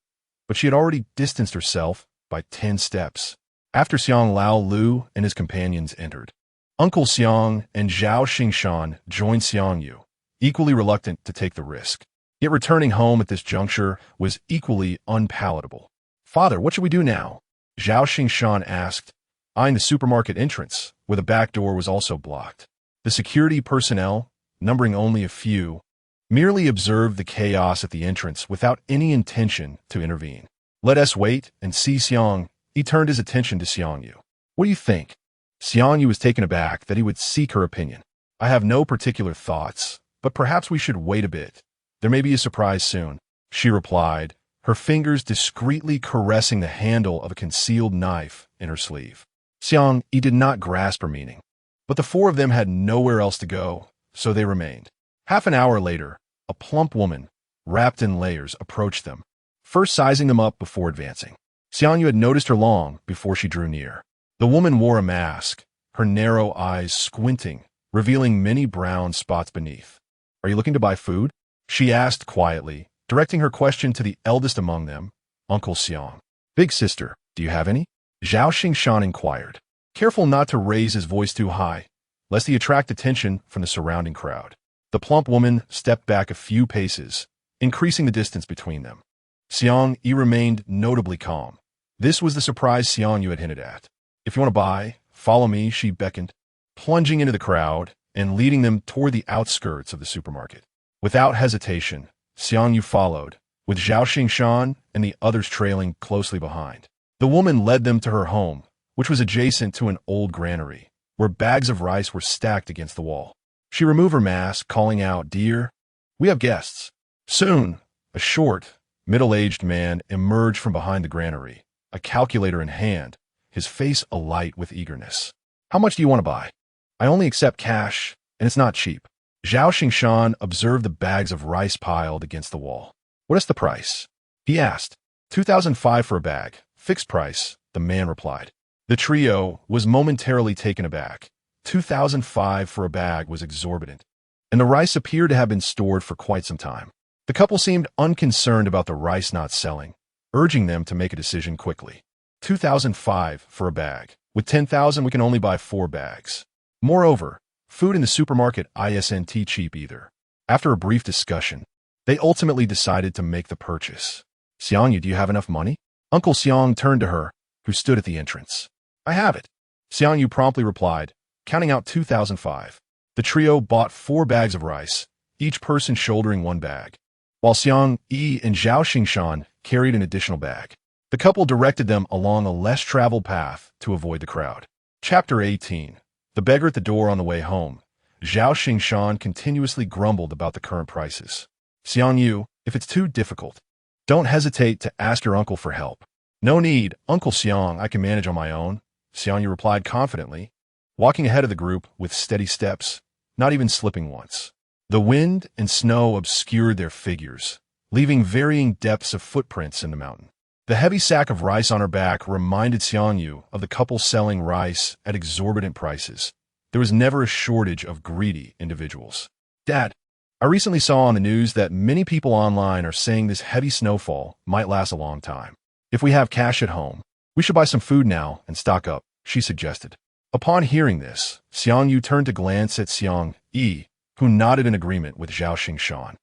but she had already distanced herself by 10 steps. After Xiang Lao Lu and his companions entered, Uncle Xiang and Zhao Xingshan joined Xiang Yu, equally reluctant to take the risk. Yet returning home at this juncture was equally unpalatable. "Father, what should we do now?" Zhao Xingshan asked, eyeing the supermarket entrance, where the back door was also blocked. The security personnel, numbering only a few, merely observed the chaos at the entrance without any intention to intervene. "Let us wait and see." Xiang. He turned his attention to Xiang Yu. "What do you think?" Xiang Yu was taken aback that he would seek her opinion. "I have no particular thoughts, but perhaps we should wait a bit. There may be a surprise soon," she replied, her fingers discreetly caressing the handle of a concealed knife in her sleeve. Xiang Yi did not grasp her meaning, but the 4 of them had nowhere else to go, so they remained. Half an hour later, a plump woman, wrapped in layers, approached them, first sizing them up before advancing. Xiang Yu had noticed her long before she drew near. The woman wore a mask, her narrow eyes squinting, revealing many brown spots beneath. "Are you looking to buy food?" she asked quietly, directing her question to the eldest among them, Uncle Xiang. "Big sister, do you have any?" Zhao Xingshan inquired, careful not to raise his voice too high, lest he attract attention from the surrounding crowd. The plump woman stepped back a few paces, increasing the distance between them. Xiang Yi remained notably calm. This was the surprise Xiang Yu had hinted at. "If you want to buy, follow me," she beckoned, plunging into the crowd and leading them toward the outskirts of the supermarket. Without hesitation, Xiang Yu followed, with Zhao Xingshan and the others trailing closely behind. The woman led them to her home, which was adjacent to an old granary, where bags of rice were stacked against the wall. She removed her mask, calling out, "Dear, we have guests." Soon, a short, middle-aged man emerged from behind the granary, a calculator in hand, his face alight with eagerness. "How much do you want to buy?" "I only accept cash, and it's not cheap." Zhao Xingshan observed the bags of rice piled against the wall. "What is the price?" he asked. 2,005 for a bag. Fixed price, the man replied. The trio was momentarily taken aback. 2,005 for a bag was exorbitant, and the rice appeared to have been stored for quite some time. The couple seemed unconcerned about the rice not selling, urging them to make a decision quickly. 2,005 for a bag. With 10,000, we can only buy 4 bags. Moreover, food in the supermarket isn't cheap either. After a brief discussion, they ultimately decided to make the purchase. "Xiang Yu, do you have enough money?" Uncle Xiang turned to her, who stood at the entrance. "I have it." Xiang Yu promptly replied, counting out 2,005. The trio bought 4 bags of rice, each person shouldering 1 bag, while Xiang Yi and Zhao Xingshan carried an additional bag. The couple directed them along a less traveled path to avoid the crowd. Chapter 18. The beggar at the door on the way home. Zhao Xingshan continuously grumbled about the current prices. Xiang Yu, if it's too difficult, don't hesitate to ask your uncle for help. No need, Uncle Xiang, I can manage on my own, Xiang Yu replied confidently, walking ahead of the group with steady steps, not even slipping once. The wind and snow obscured their figures, leaving varying depths of footprints in the mountain. The heavy sack of rice on her back reminded Xiang Yu of the couple selling rice at exorbitant prices. There was never a shortage of greedy individuals. Dad, I recently saw on the news that many people online are saying this heavy snowfall might last a long time. If we have cash at home, we should buy some food now and stock up, she suggested. Upon hearing this, Xiang Yu turned to glance at Xiang Yi, who nodded in agreement with Zhao Xingshan,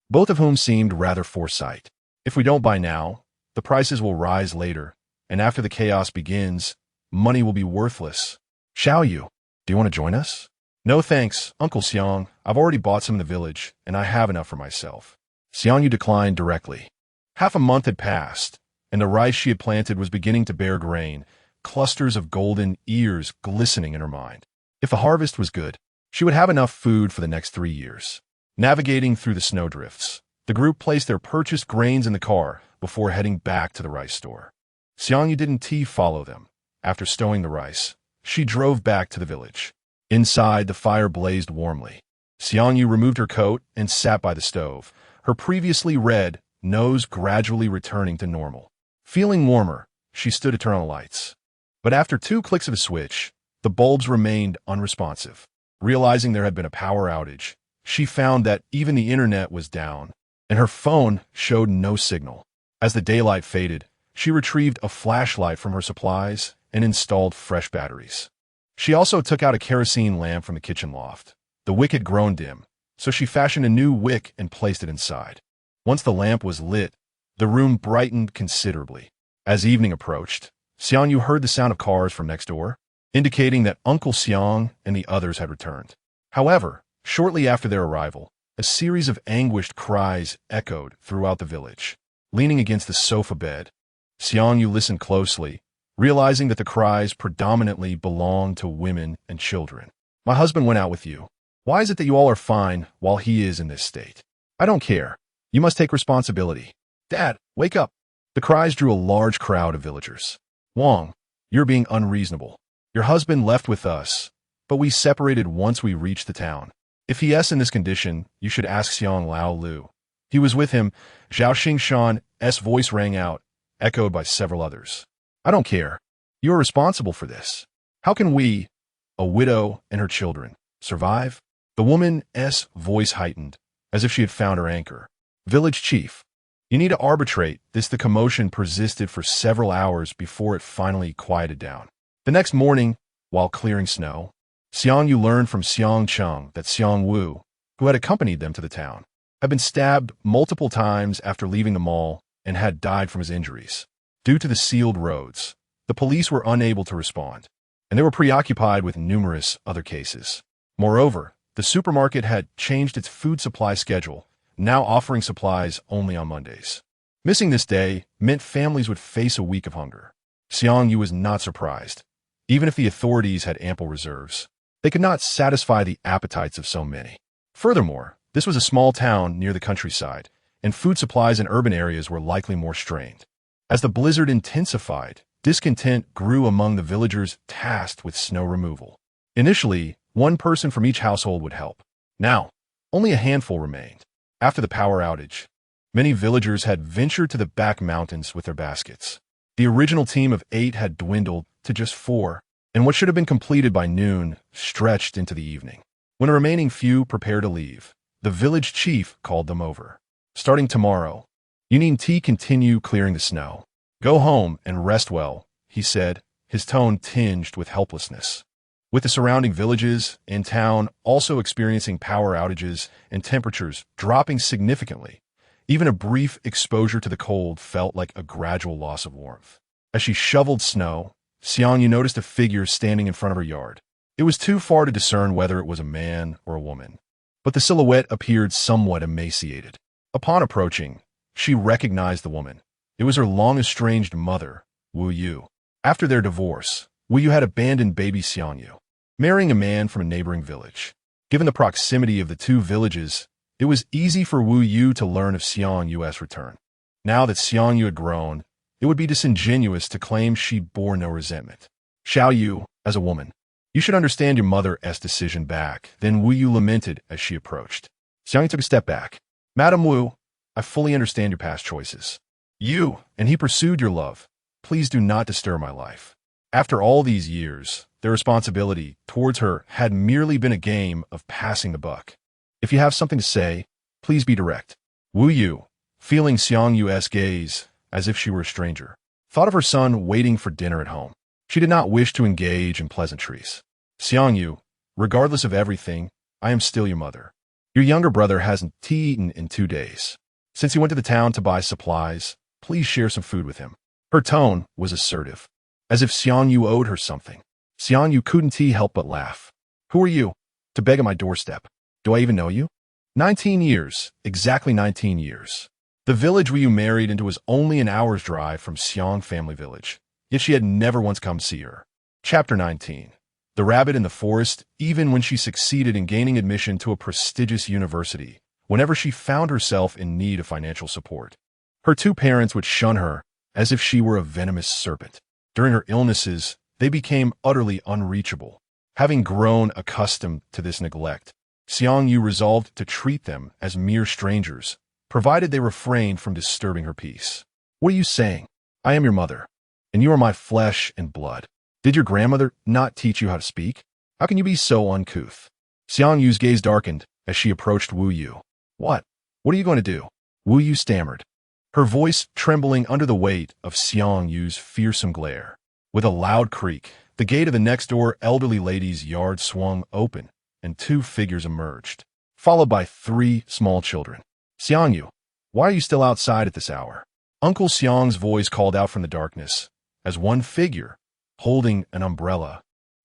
both of whom seemed rather foresight. If we don't buy now, the prices will rise later, and after the chaos begins, money will be worthless. Xiao Yu, do you want to join us? No thanks, Uncle Xiang. I've already bought some in the village, and I have enough for myself. Xiang Yu declined directly. Half a month had passed, and the rice she had planted was beginning to bear grain, clusters of golden ears glistening in her mind. If the harvest was good, she would have enough food for the next 3 years. Navigating through the snowdrifts, the group placed their purchased grains in the car before heading back to the rice store. Xiang Yu didn't follow them. After stowing the rice, she drove back to the village. Inside, the fire blazed warmly. Xiang Yu removed her coat and sat by the stove, her previously red nose gradually returning to normal. Feeling warmer, she stood to turn on the lights. But after 2 clicks of a switch, the bulbs remained unresponsive. Realizing there had been a power outage, she found that even the internet was down, and her phone showed no signal. As the daylight faded, she retrieved a flashlight from her supplies and installed fresh batteries. She also took out a kerosene lamp from the kitchen loft. The wick had grown dim, so she fashioned a new wick and placed it inside. Once the lamp was lit, the room brightened considerably. As evening approached, Xiang Yu heard the sound of cars from next door, indicating that Uncle Xiang and the others had returned. However, shortly after their arrival, a series of anguished cries echoed throughout the village. Leaning against the sofa bed, Xiang Yu listened closely, realizing that the cries predominantly belonged to women and children. My husband went out with you. Why is it that you all are fine while he is in this state? I don't care. You must take responsibility. Dad, wake up. The cries drew a large crowd of villagers. Wang, you're being unreasonable. Your husband left with us, but we separated once we reached the town. If he is in this condition, you should ask Xiang Lao Lu. He was with him. Zhao Xingshan's voice rang out, echoed by several others. I don't care. You are responsible for this. How can we, a widow and her children, survive? The woman's voice heightened, as if she had found her anchor. Village chief, you need to arbitrate this. The commotion persisted for several hours before it finally quieted down. The next morning, while clearing snow, Xiang Yu learned from Xiang Cheng that Xiang Wu, who had accompanied them to the town, had been stabbed multiple times after leaving the mall and had died from his injuries. Due to the sealed roads, the police were unable to respond, and they were preoccupied with numerous other cases. Moreover, the supermarket had changed its food supply schedule, now offering supplies only on Mondays. Missing this day meant families would face a week of hunger. Xiang Yu was not surprised. Even if the authorities had ample reserves, they could not satisfy the appetites of so many. Furthermore, this was a small town near the countryside, and food supplies in urban areas were likely more strained. As the blizzard intensified, discontent grew among the villagers tasked with snow removal. Initially, 1 person from each household would help. Now, only a handful remained. After the power outage, many villagers had ventured to the back mountains with their baskets. The original team of 8 had dwindled to just 4, and what should have been completed by noon stretched into the evening. When the remaining few prepared to leave, the village chief called them over. Starting tomorrow, you need to continue clearing the snow. Go home and rest well, he said, his tone tinged with helplessness. With the surrounding villages and town also experiencing power outages and temperatures dropping significantly, even a brief exposure to the cold felt like a gradual loss of warmth. As she shoveled snow, Xiang Yu noticed a figure standing in front of her yard. It was too far to discern whether it was a man or a woman, but the silhouette appeared somewhat emaciated. Upon approaching, she recognized the woman. It was her long-estranged mother, Wu Yu. After their divorce, Wu Yu had abandoned baby Xiang Yu, marrying a man from a neighboring village. Given the proximity of the two villages, it was easy for Wu Yu to learn of Xiang Yu's return. Now that Xiang Yu had grown, it would be disingenuous to claim she bore no resentment. Xiao Yu, as a woman, you should understand your mother's decision back. Then Wu Yu lamented as she approached. Xiang Yu took a step back. Madam Wu, I fully understand your past choices. You, and he pursued your love. Please do not disturb my life. After all these years, their responsibility towards her had merely been a game of passing the buck. If you have something to say, please be direct. Wu Yu, feeling Xiang Yu's gaze as if she were a stranger, thought of her son waiting for dinner at home. She did not wish to engage in pleasantries. Xiang Yu, regardless of everything, I am still your mother. Your younger brother hasn't eaten in 2 days. Since he went to the town to buy supplies, please share some food with him. Her tone was assertive, as if Xiang Yu owed her something. Xiang Yu couldn't help but laugh. Who are you to beg at my doorstep? Do I even know you? 19 years, exactly 19 years. The village Wu Yu married into was only an hour's drive from Xiang family village, yet she had never once come see her. Chapter 19. The rabbit in the forest. Even when she succeeded in gaining admission to a prestigious university, whenever she found herself in need of financial support, her two parents would shun her as if she were a venomous serpent. During her illnesses, they became utterly unreachable. Having grown accustomed to this neglect, Xiang Yu resolved to treat them as mere strangers, provided they refrained from disturbing her peace. What are you saying? I am your mother, and you are my flesh and blood. Did your grandmother not teach you how to speak? How can you be so uncouth? Xiang Yu's gaze darkened as she approached Wu Yu. What? What are you going to do? Wu Yu stammered, her voice trembling under the weight of Xiang Yu's fearsome glare. With a loud creak, the gate of the next-door elderly lady's yard swung open, and 2 figures emerged, followed by 3 small children. Xiang Yu, why are you still outside at this hour? Uncle Xiang's voice called out from the darkness, as one figure, holding an umbrella,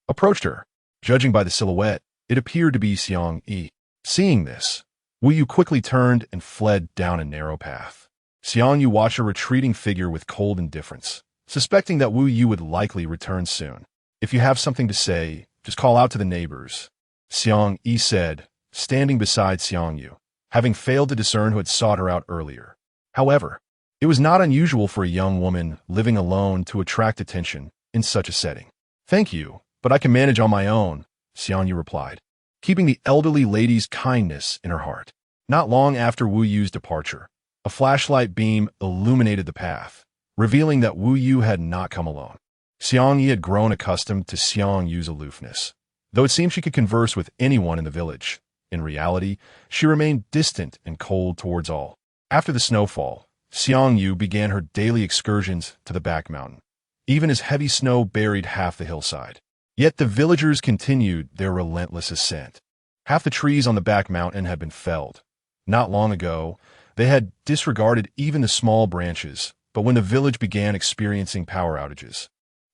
approached her. Judging by the silhouette, it appeared to be Xiang Yi. Seeing this, Wu Yu quickly turned and fled down a narrow path. Xiang Yu watched a retreating figure with cold indifference, suspecting that Wu Yu would likely return soon. If you have something to say, just call out to the neighbors, Xiang Yi said, standing beside Xiang Yu, having failed to discern who had sought her out earlier. However, it was not unusual for a young woman living alone to attract attention in such a setting. Thank you, but I can manage on my own, Xiang Yu replied, keeping the elderly lady's kindness in her heart. Not long after Wu Yu's departure, a flashlight beam illuminated the path, revealing that Wu Yu had not come alone. Xiang Yi had grown accustomed to Xiang Yu's aloofness. Though it seemed she could converse with anyone in the village, in reality, she remained distant and cold towards all. After the snowfall, Xiang Yu began her daily excursions to the back mountain, even as heavy snow buried half the hillside. Yet the villagers continued their relentless ascent. Half the trees on the back mountain had been felled. Not long ago, they had disregarded even the small branches, but when the village began experiencing power outages,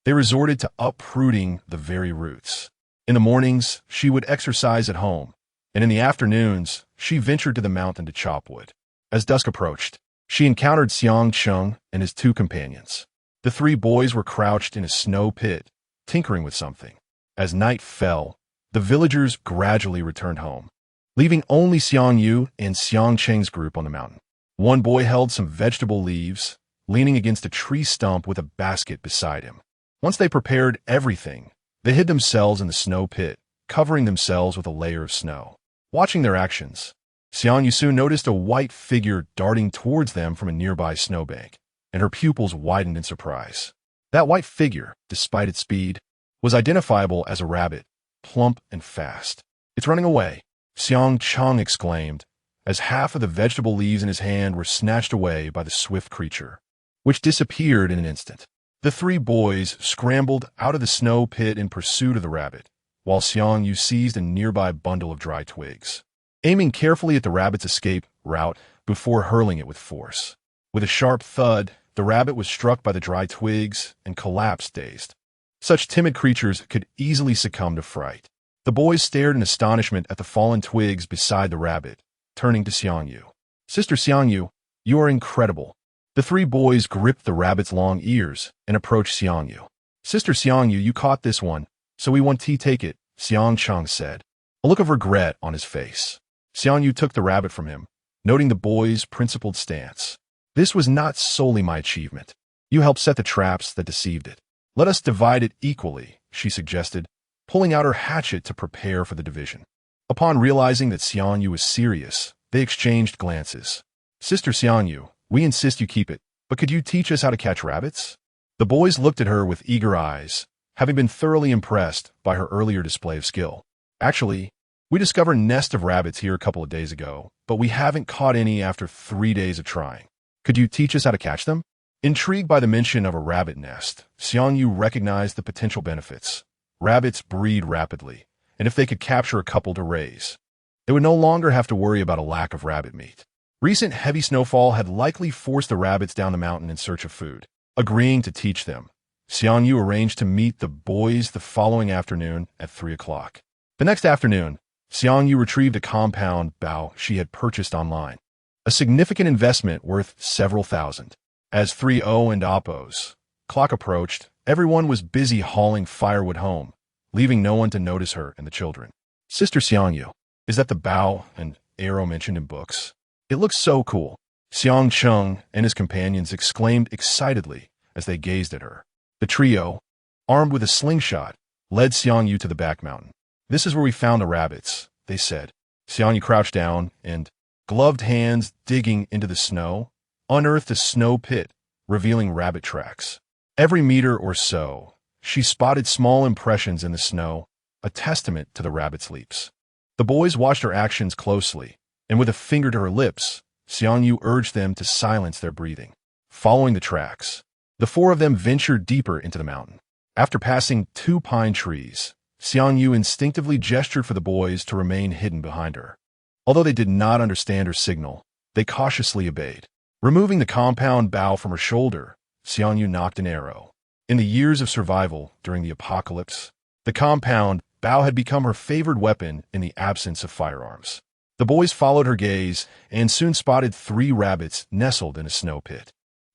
they resorted to uprooting the very roots. In the mornings, she would exercise at home, and in the afternoons, she ventured to the mountain to chop wood. As dusk approached, she encountered Xiang Cheng and his 2 companions. The 3 boys were crouched in a snow pit, tinkering with something. As night fell, the villagers gradually returned home, leaving only Xiang Yu and Xiang Cheng's group on the mountain. One boy held some vegetable leaves, leaning against a tree stump with a basket beside him. Once they prepared everything, they hid themselves in the snow pit, covering themselves with a layer of snow. Watching their actions, Xiang Yu soon noticed a white figure darting towards them from a nearby snowbank, and her pupils widened in surprise. That white figure, despite its speed, was identifiable as a rabbit, plump and fast. It's running away, Xiang Cheng exclaimed, as half of the vegetable leaves in his hand were snatched away by the swift creature, which disappeared in an instant. The 3 boys scrambled out of the snow pit in pursuit of the rabbit, while Xiang Yu seized a nearby bundle of dry twigs, aiming carefully at the rabbit's escape route before hurling it with force. With a sharp thud, the rabbit was struck by the dry twigs and collapsed dazed. Such timid creatures could easily succumb to fright. The boys stared in astonishment at the fallen twigs beside the rabbit, turning to Xiangyu. Sister Xiangyu, you are incredible. The three boys gripped the rabbit's long ears and approached Xiangyu. Sister Xiangyu, you caught this one, so we want to take it, Xiang Cheng said, a look of regret on his face. Xiangyu took the rabbit from him, noting the boy's principled stance. This was not solely my achievement. You helped set the traps that deceived it. Let us divide it equally, she suggested, pulling out her hatchet to prepare for the division. Upon realizing that Xiangyu was serious, they exchanged glances. Sister Xiangyu, we insist you keep it, but could you teach us how to catch rabbits? The boys looked at her with eager eyes, having been thoroughly impressed by her earlier display of skill. Actually, we discovered a nest of rabbits here a couple of days ago, but we haven't caught any after 3 days of trying. Could you teach us how to catch them? Intrigued by the mention of a rabbit nest, Xiangyu recognized the potential benefits. Rabbits breed rapidly, and if they could capture a couple to raise, they would no longer have to worry about a lack of rabbit meat. Recent heavy snowfall had likely forced the rabbits down the mountain in search of food. Agreeing to teach them, Xiangyu arranged to meet the boys the following afternoon at 3 o'clock. The next afternoon, Xiangyu retrieved a compound bow she had purchased online, a significant investment worth several thousand. As 3:00 and Oppo's clock approached, everyone was busy hauling firewood home, leaving no one to notice her and the children. Sister Xiangyu, is that the bow and arrow mentioned in books? It looks so cool. Xiang Cheng and his companions exclaimed excitedly as they gazed at her. The trio, armed with a slingshot, led Xiangyu to the back mountain. This is where we found the rabbits, they said. Xiangyu crouched down and, gloved hands digging into the snow, unearthed a snow pit, revealing rabbit tracks. Every meter or so, she spotted small impressions in the snow, a testament to the rabbit's leaps. The boys watched her actions closely, and with a finger to her lips, Xiangyu urged them to silence their breathing. Following the tracks, the four of them ventured deeper into the mountain. After passing 2 pine trees, Xiangyu instinctively gestured for the boys to remain hidden behind her. Although they did not understand her signal, they cautiously obeyed. Removing the compound bow from her shoulder, Xiangyu nocked an arrow. In the years of survival during the apocalypse, the compound bow had become her favored weapon in the absence of firearms. The boys followed her gaze and soon spotted 3 rabbits nestled in a snow pit.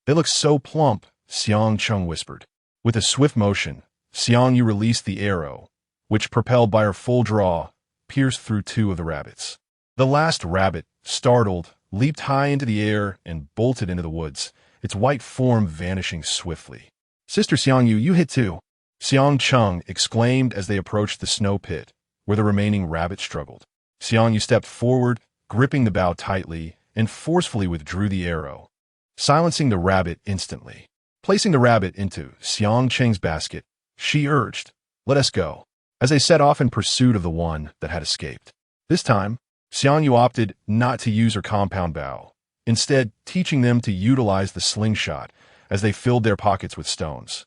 They looked so plump, Xiang Cheng whispered. With a swift motion, Xiangyu released the arrow, which, propelled by her full draw, pierced through 2 of the rabbits. The last rabbit, startled, leaped high into the air and bolted into the woods, its white form vanishing swiftly. Sister Xiangyu, you hit too, Xiang Cheng exclaimed as they approached the snow pit, where the remaining rabbit struggled. Xiangyu stepped forward, gripping the bow tightly, and forcefully withdrew the arrow, silencing the rabbit instantly. Placing the rabbit into Xiang Cheng's basket, she urged, "Let us go," as they set off in pursuit of the one that had escaped. This time, Xiangyu opted not to use her compound bow, instead teaching them to utilize the slingshot as they filled their pockets with stones.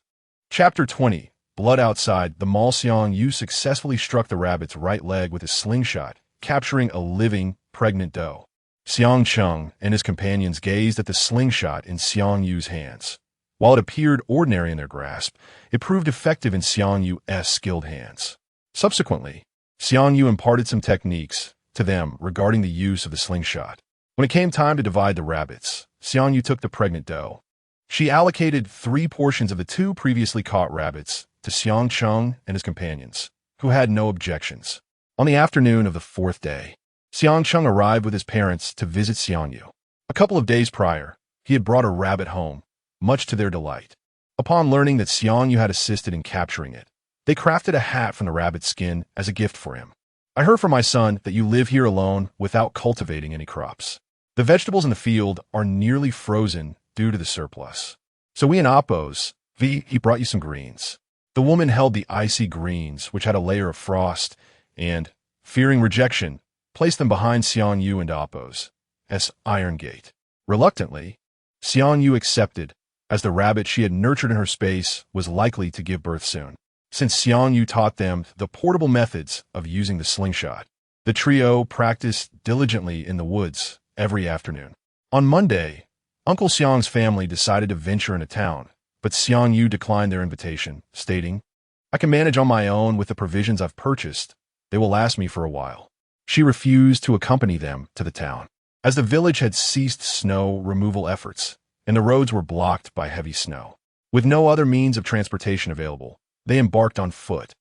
Chapter 20, Blood Outside. The Mall. Xiangyu successfully struck the rabbit's right leg with his slingshot, capturing a living, pregnant doe. Xiang Cheng and his companions gazed at the slingshot in Xiangyu's hands. While it appeared ordinary in their grasp, it proved effective in Xiangyu's skilled hands. Subsequently, Xiangyu imparted some techniques to them regarding the use of the slingshot. When it came time to divide the rabbits, Xiangyu took the pregnant doe. She allocated 3 portions of the 2 previously caught rabbits to Xiang Cheng and his companions, who had no objections. On the afternoon of the 4th day, Xiang Cheng arrived with his parents to visit Xiangyu. A couple of days prior, he had brought a rabbit home, much to their delight. Upon learning that Xiangyu had assisted in capturing it, they crafted a hat from the rabbit's skin as a gift for him. I heard from my son that you live here alone without cultivating any crops. The vegetables in the field are nearly frozen due to the surplus. So we in Oppo's, he brought you some greens. The woman held the icy greens, which had a layer of frost, and, fearing rejection, placed them behind Xiangyu and Oppo's iron gate. Reluctantly, Xiangyu accepted, as the rabbit she had nurtured in her space was likely to give birth soon. Since Xiangyu taught them the portable methods of using the slingshot, the trio practiced diligently in the woods every afternoon. On Monday, Uncle Xiang's family decided to venture into town, but Xiangyu declined their invitation, stating, I can manage on my own with the provisions I've purchased. They will last me for a while. She refused to accompany them to the town, as the village had ceased snow removal efforts, and the roads were blocked by heavy snow. With no other means of transportation available, they embarked on foot.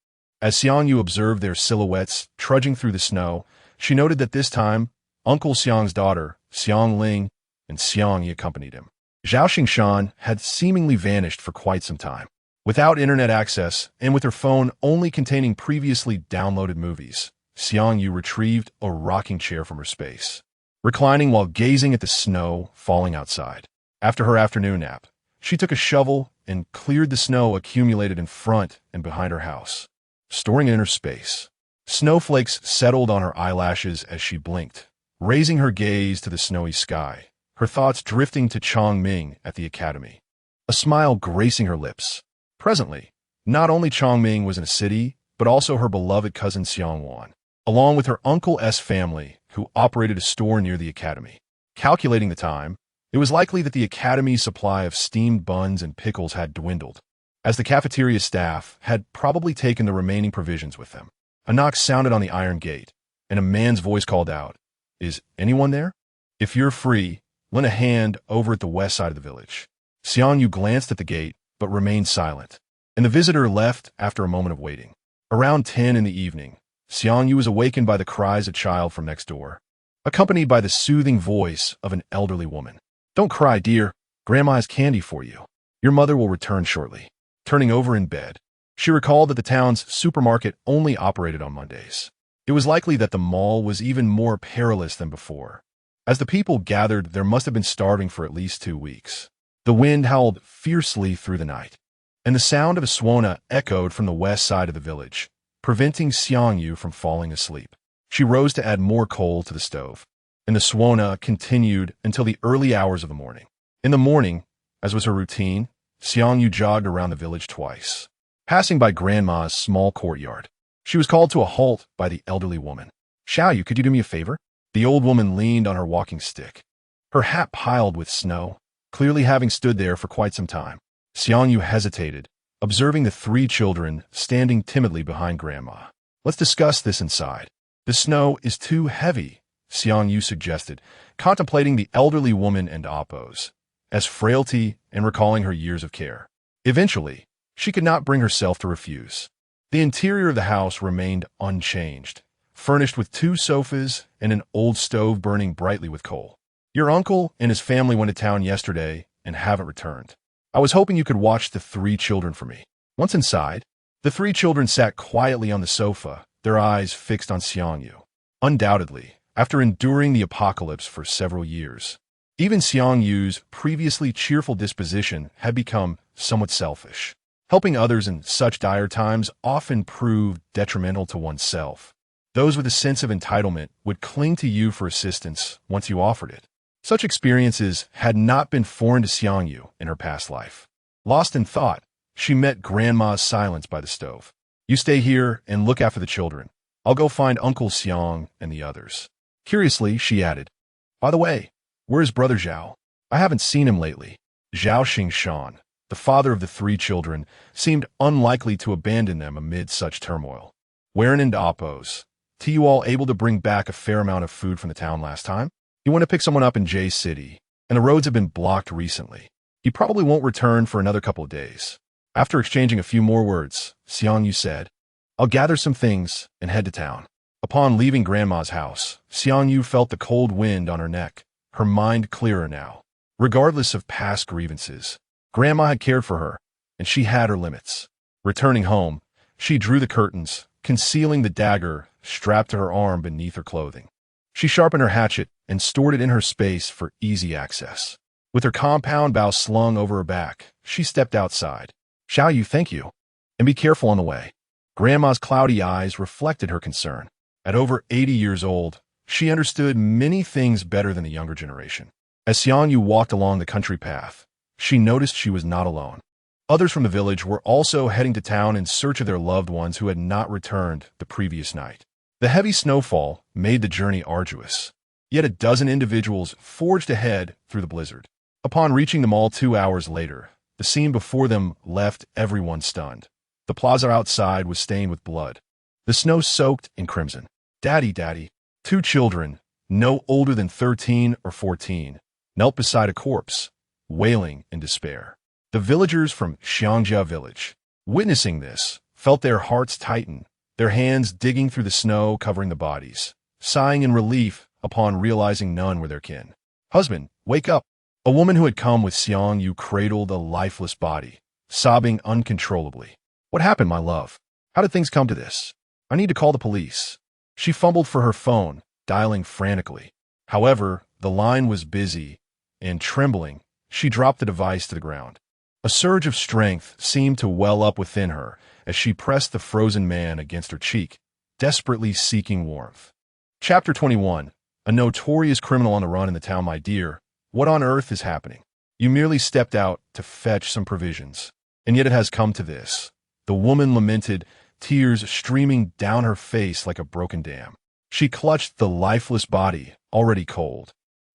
As Xiangyu observed their silhouettes trudging through the snow, she noted that this time, Uncle Xiang's daughter, Xiang Ling, and Xiang Yi accompanied him. Zhao Xingshan had seemingly vanished for quite some time. Without internet access, and with her phone only containing previously downloaded movies, Xiang Yu retrieved a rocking chair from her space, reclining while gazing at the snow falling outside. After her afternoon nap, she took a shovel and cleared the snow accumulated in front and behind her house, storing it in her space. Snowflakes settled on her eyelashes as she blinked, raising her gaze to the snowy sky, her thoughts drifting to Chong Ming at the academy, a smile gracing her lips. Presently, not only Chong Ming was in a city, but also her beloved cousin Xiang Wan, along with her Uncle S family, who operated a store near the academy. Calculating the time, it was likely that the academy's supply of steamed buns and pickles had dwindled, as the cafeteria staff had probably taken the remaining provisions with them. A knock sounded on the iron gate, and a man's voice called out, "Is anyone there? If you're free, lend a hand over at the west side of the village." Xiang Yu glanced at the gate, but remained silent, and the visitor left after a moment of waiting. Around 10 in the evening, Xiang Yu was awakened by the cries of a child from next door, accompanied by the soothing voice of an elderly woman. "Don't cry, dear. Grandma has candy for you. Your mother will return shortly." Turning over in bed, she recalled that the town's supermarket only operated on Mondays. It was likely that the mall was even more perilous than before. As the people gathered, there must have been starving for at least 2 weeks. The wind howled fiercely through the night, and the sound of a swona echoed from the west side of the village, preventing Xiang Yu from falling asleep. She rose to add more coal to the stove, and the swona continued until the early hours of the morning. In the morning, as was her routine, Xiang Yu jogged around the village twice, passing by Grandma's small courtyard. She was called to a halt by the elderly woman. "Xiao Yu, could you do me a favor?" The old woman leaned on her walking stick, her hat piled with snow, clearly having stood there for quite some time. Xiang Yu hesitated, observing the 3 children standing timidly behind Grandma. "Let's discuss this inside." "The snow is too heavy," Xiang Yu suggested, contemplating the elderly woman and Appo's as frailty and recalling her years of care. Eventually, she could not bring herself to refuse. The interior of the house remained unchanged, furnished with 2 sofas and an old stove burning brightly with coal. "Your uncle and his family went to town yesterday and haven't returned. I was hoping you could watch the 3 children for me." Once inside, the 3 children sat quietly on the sofa, their eyes fixed on Xiang Yu. Undoubtedly, after enduring the apocalypse for several years, even Xiang Yu's previously cheerful disposition had become somewhat selfish. Helping others in such dire times often proved detrimental to oneself. Those with a sense of entitlement would cling to you for assistance once you offered it. Such experiences had not been foreign to Xiang Yu in her past life. Lost in thought, she met Grandma's silence by the stove. "You stay here and look after the children. I'll go find Uncle Xiang and the others." Curiously, she added, "By the way, where is Brother Zhao? I haven't seen him lately." Zhao Xingshan, the father of the 3 children, seemed unlikely to abandon them amid such turmoil. "Wherein and Appo's, you all able to bring back a fair amount of food from the town last time? He went to pick someone up in J City, and the roads have been blocked recently. He probably won't return for another couple of days." After exchanging a few more words, Xiang Yu said, "I'll gather some things and head to town." Upon leaving Grandma's house, Xiang Yu felt the cold wind on her neck, her mind clearer now. Regardless of past grievances, Grandma had cared for her, and she had her limits. Returning home, she drew the curtains, concealing the dagger strapped to her arm beneath her clothing. She sharpened her hatchet and stored it in her space for easy access. With her compound bow slung over her back, she stepped outside. "Xiao Yu, thank you. And be careful on the way." Grandma's cloudy eyes reflected her concern. At over 80 years old, she understood many things better than the younger generation. As Xiang Yu walked along the country path, she noticed she was not alone. Others from the village were also heading to town in search of their loved ones who had not returned the previous night. The heavy snowfall made the journey arduous, yet a dozen individuals forged ahead through the blizzard. Upon reaching the mall 2 hours later, the scene before them left everyone stunned. The plaza outside was stained with blood, the snow soaked in crimson. Daddy, Daddy. Two children, no older than 13 or 14, knelt beside a corpse, wailing in despair. The villagers from Xiangjia village, witnessing this, felt their hearts tighten, their hands digging through the snow covering the bodies, sighing in relief upon realizing none were their kin. Husband, wake up! A woman who had come with Xiang Yu cradled a lifeless body, sobbing uncontrollably. What happened, my love? How did things come to this? I need to call the police. She fumbled for her phone, dialing frantically. However, the line was busy, and trembling, she dropped the device to the ground. A surge of strength seemed to well up within her as she pressed the frozen man against her cheek, desperately seeking warmth. Chapter 21. A notorious criminal on the run in the town, my dear. What on earth is happening? You merely stepped out to fetch some provisions, and yet it has come to this. The woman lamented, tears streaming down her face like a broken dam. She clutched the lifeless body, already cold,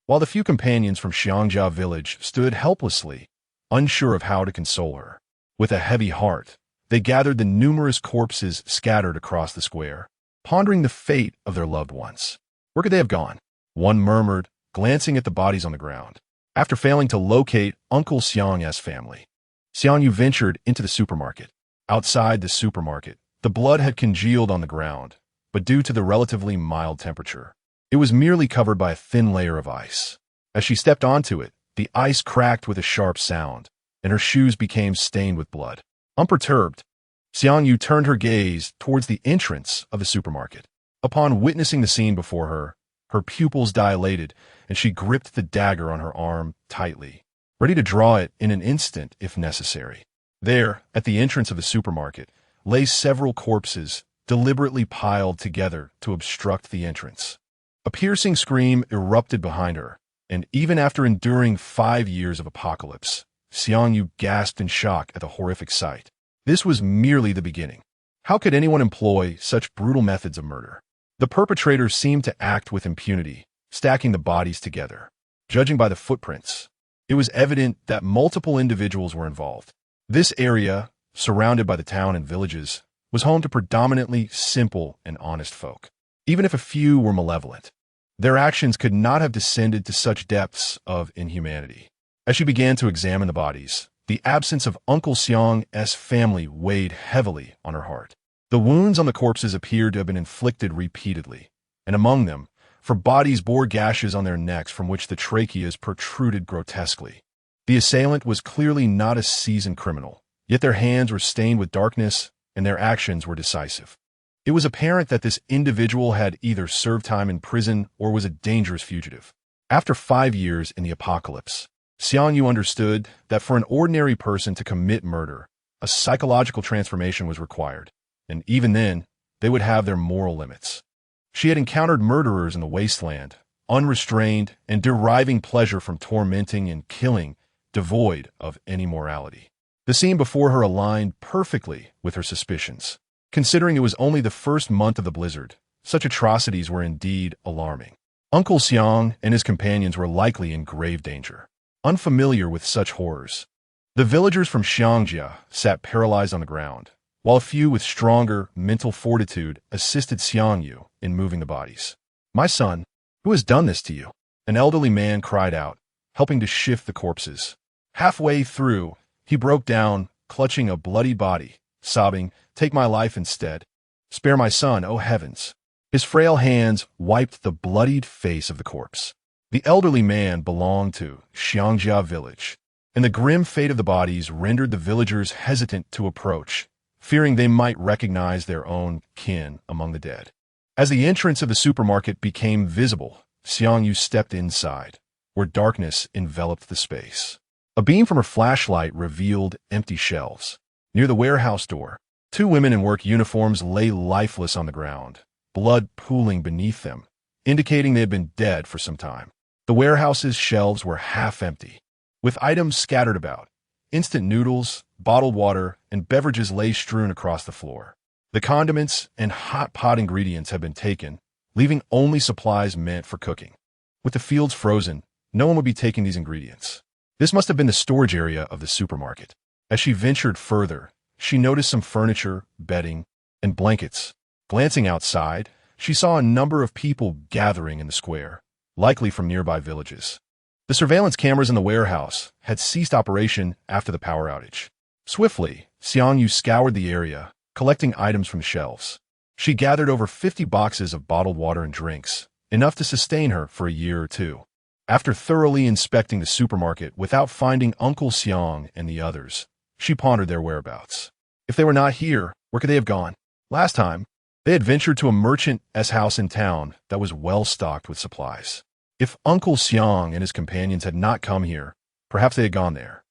while the few companions from Xiangjia village stood helplessly, unsure of how to console her. With a heavy heart, they gathered the numerous corpses scattered across the square, pondering the fate of their loved ones. Where could they have gone? One murmured, glancing at the bodies on the ground. After failing to locate Uncle Xiang's family, Xiang Yu ventured into the supermarket. Outside the supermarket, the blood had congealed on the ground, but due to the relatively mild temperature, it was merely covered by a thin layer of ice. As she stepped onto it, the ice cracked with a sharp sound, and her shoes became stained with blood. Unperturbed, Xiang Yu turned her gaze towards the entrance of the supermarket. Upon witnessing the scene before her, her pupils dilated, and she gripped the dagger on her arm tightly, ready to draw it in an instant if necessary. There, at the entrance of the supermarket, lay several corpses, deliberately piled together to obstruct the entrance. A piercing scream erupted behind her, and even after enduring 5 years of apocalypse, Xiang Yu gasped in shock at the horrific sight. This was merely the beginning. How could anyone employ such brutal methods of murder? The perpetrators seemed to act with impunity, stacking the bodies together. Judging by the footprints, it was evident that multiple individuals were involved. This area, surrounded by the town and villages, was home to predominantly simple and honest folk. Even if a few were malevolent, their actions could not have descended to such depths of inhumanity. As she began to examine the bodies, the absence of Uncle Xiang's family weighed heavily on her heart. The wounds on the corpses appeared to have been inflicted repeatedly, and among them, for bodies bore gashes on their necks from which the tracheas protruded grotesquely. The assailant was clearly not a seasoned criminal, yet their hands were stained with darkness and their actions were decisive. It was apparent that this individual had either served time in prison or was a dangerous fugitive. After 5 years in the apocalypse, Xiang Yu understood that for an ordinary person to commit murder, a psychological transformation was required, and even then, they would have their moral limits. She had encountered murderers in the wasteland, unrestrained and deriving pleasure from tormenting and killing, devoid of any morality. The scene before her aligned perfectly with her suspicions. Considering it was only the first month of the blizzard, such atrocities were indeed alarming. Uncle Xiang and his companions were likely in grave danger, unfamiliar with such horrors. The villagers from Xiangjia sat paralyzed on the ground, while a few with stronger mental fortitude assisted Xiang Yu in moving the bodies. My son, who has done this to you? An elderly man cried out, helping to shift the corpses. Halfway through, he broke down, clutching a bloody body, sobbing, "Take my life instead. Spare my son, oh heavens." His frail hands wiped the bloodied face of the corpse. The elderly man belonged to Xiangjia village, and the grim fate of the bodies rendered the villagers hesitant to approach, fearing they might recognize their own kin among the dead. As the entrance of the supermarket became visible, Xiang Yu stepped inside, where darkness enveloped the space. A beam from her flashlight revealed empty shelves. Near the warehouse door, 2 women in work uniforms lay lifeless on the ground, blood pooling beneath them, indicating they had been dead for some time. The warehouse's shelves were half empty, with items scattered about. Instant noodles, bottled water, and beverages lay strewn across the floor. The condiments and hot pot ingredients had been taken, leaving only supplies meant for cooking. With the fields frozen, no one would be taking these ingredients. This must have been the storage area of the supermarket. As she ventured further, she noticed some furniture, bedding, and blankets. Glancing outside, she saw a number of people gathering in the square, likely from nearby villages. The surveillance cameras in the warehouse had ceased operation after the power outage. Swiftly, Xiangyu scoured the area, collecting items from the shelves. She gathered over 50 boxes of bottled water and drinks, enough to sustain her for a year or two. After thoroughly inspecting the supermarket without finding Uncle Xiang and the others, she pondered their whereabouts. If they were not here, where could they have gone? Last time, they had ventured to a merchant's house in town that was well stocked with supplies. If Uncle Xiang and his companions had not come here, perhaps they had gone there.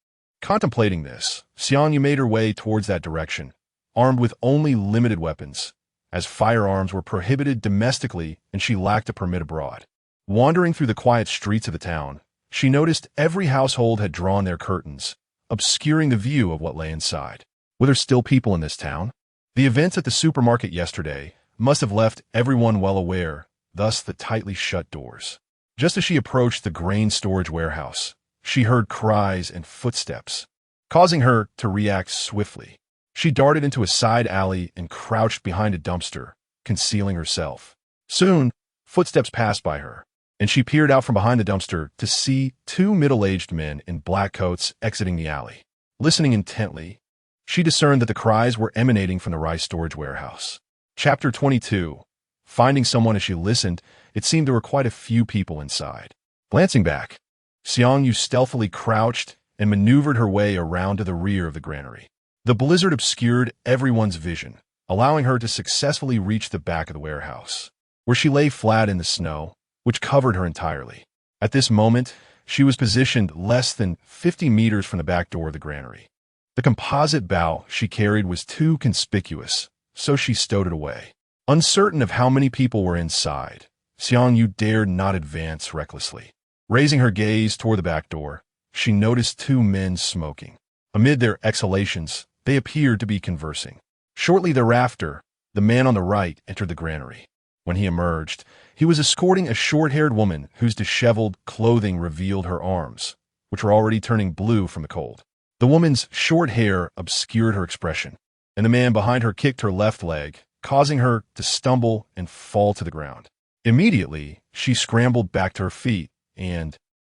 Contemplating this, Xiangyu made her way towards that direction, armed with only limited weapons, as firearms were prohibited domestically and she lacked a permit abroad. Wandering through the quiet streets of the town, she noticed every household had drawn their curtains, obscuring the view of what lay inside. Were there still people in this town? The events at the supermarket yesterday must have left everyone well aware, thus the tightly shut doors. Just as she approached the grain storage warehouse, she heard cries and footsteps, causing her to react swiftly. She darted into a side alley and crouched behind a dumpster, concealing herself. Soon, footsteps passed by her, and she peered out from behind the dumpster to see two middle-aged men in black coats exiting the alley. Listening intently, she discerned that the cries were emanating from the rice storage warehouse. Chapter 22. Finding someone as she listened, it seemed there were quite a few people inside. Glancing back, Xiangyu stealthily crouched and maneuvered her way around to the rear of the granary. The blizzard obscured everyone's vision, allowing her to successfully reach the back of the warehouse, where she lay flat in the snow, which covered her entirely. At this moment, she was positioned less than 50 meters from the back door of the granary. The composite bow she carried was too conspicuous, so she stowed it away. Uncertain of how many people were inside, Xiangyu dared not advance recklessly. Raising her gaze toward the back door, she noticed two men smoking. Amid their exhalations, they appeared to be conversing. Shortly thereafter, the man on the right entered the granary. When he emerged, he was escorting a short-haired woman whose disheveled clothing revealed her arms, which were already turning blue from the cold. The woman's short hair obscured her expression, and the man behind her kicked her left leg, causing her to stumble and fall to the ground. Immediately, she scrambled back to her feet and,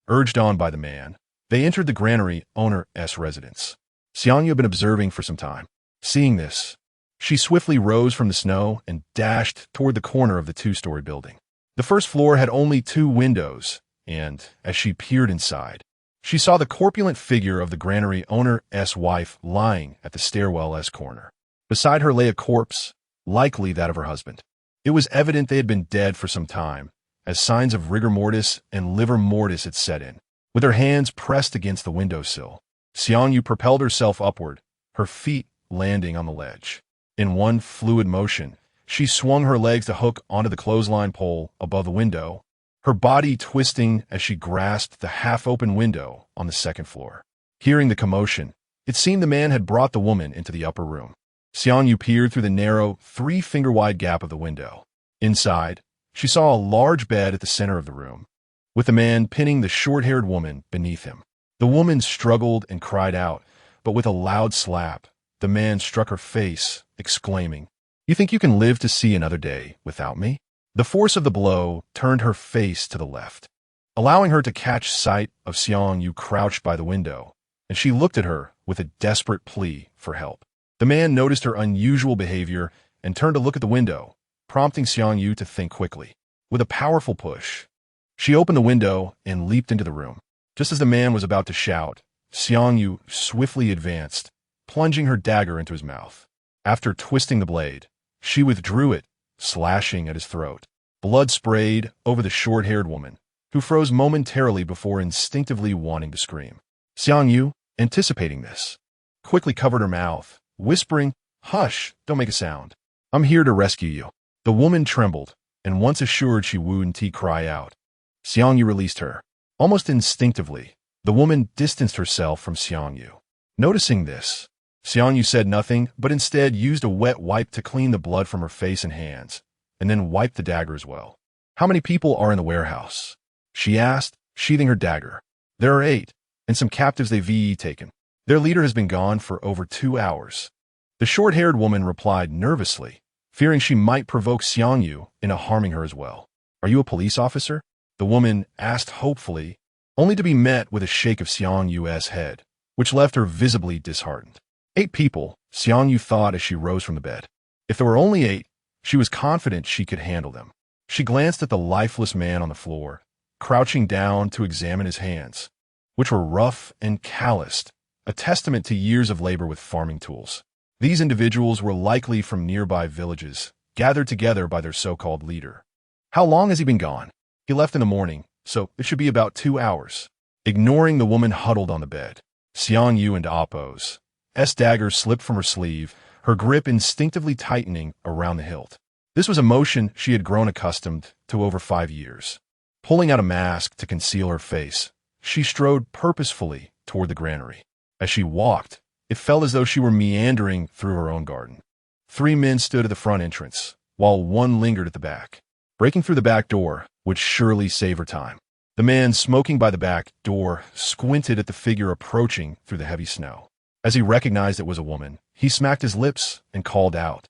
urged on by the man, they entered the granary owner's residence. Xiangyu had been observing for some time. Seeing this, she swiftly rose from the snow and dashed toward the corner of the two-story building. The first floor had only 2 windows, and, as she peered inside, she saw the corpulent figure of the granary owner's wife lying at the stairwell's corner. Beside her lay a corpse, likely that of her husband. It was evident they had been dead for some time, as signs of rigor mortis and livor mortis had set in. With her hands pressed against the windowsill, Xiangyu propelled herself upward, her feet landing on the ledge. In one fluid motion, she swung her legs to hook onto the clothesline pole above the window, her body twisting as she grasped the half-open window on the second floor. Hearing the commotion, it seemed the man had brought the woman into the upper room. Xiangyu peered through the narrow, 3-finger-wide gap of the window. Inside, she saw a large bed at the center of the room, with the man pinning the short-haired woman beneath him. The woman struggled and cried out, but with a loud slap, the man struck her face, exclaiming, "You think you can live to see another day without me?" The force of the blow turned her face to the left, allowing her to catch sight of Xiangyu crouched by the window, and she looked at her with a desperate plea for help. The man noticed her unusual behavior and turned to look at the window, prompting Xiangyu to think quickly. With a powerful push, she opened the window and leaped into the room. Just as the man was about to shout, Xiangyu swiftly advanced, plunging her dagger into his mouth. After twisting the blade, she withdrew it, slashing at his throat. Blood sprayed over the short-haired woman, who froze momentarily before instinctively wanting to scream. Xiangyu, anticipating this, quickly covered her mouth, whispering, "Hush, don't make a sound. I'm here to rescue you." The woman trembled, and once assured she wouldn't cry out. Xiangyu released her. Almost instinctively, the woman distanced herself from Xiangyu. Noticing this, Xiangyu said nothing, but instead used a wet wipe to clean the blood from her face and hands, and then wiped the dagger as well. "How many people are in the warehouse?" she asked, sheathing her dagger. "There are 8, and some captives they've taken. Their leader has been gone for over 2 hours." The short-haired woman replied nervously, fearing she might provoke Xiangyu into harming her as well. Are you a police officer? The woman asked hopefully, only to be met with a shake of Xiangyu's head, which left her visibly disheartened. 8 people, Xiangyu thought as she rose from the bed. If there were only 8, she was confident she could handle them. She glanced at the lifeless man on the floor, crouching down to examine his hands, which were rough and calloused, a testament to years of labor with farming tools. These individuals were likely from nearby villages, gathered together by their so-called leader. How long has he been gone? He left in the morning, so it should be about 2 hours. Ignoring the woman huddled on the bed, Xiangyu and Appo's dagger slipped from her sleeve, her grip instinctively tightening around the hilt. This was a motion she had grown accustomed to over 5 years. Pulling out a mask to conceal her face, she strode purposefully toward the granary. As she walked, it felt as though she were meandering through her own garden. 3 men stood at the front entrance, while 1 lingered at the back. Breaking through the back door would surely save her time. The man smoking by the back door squinted at the figure approaching through the heavy snow. As he recognized it was a woman, he smacked his lips and called out,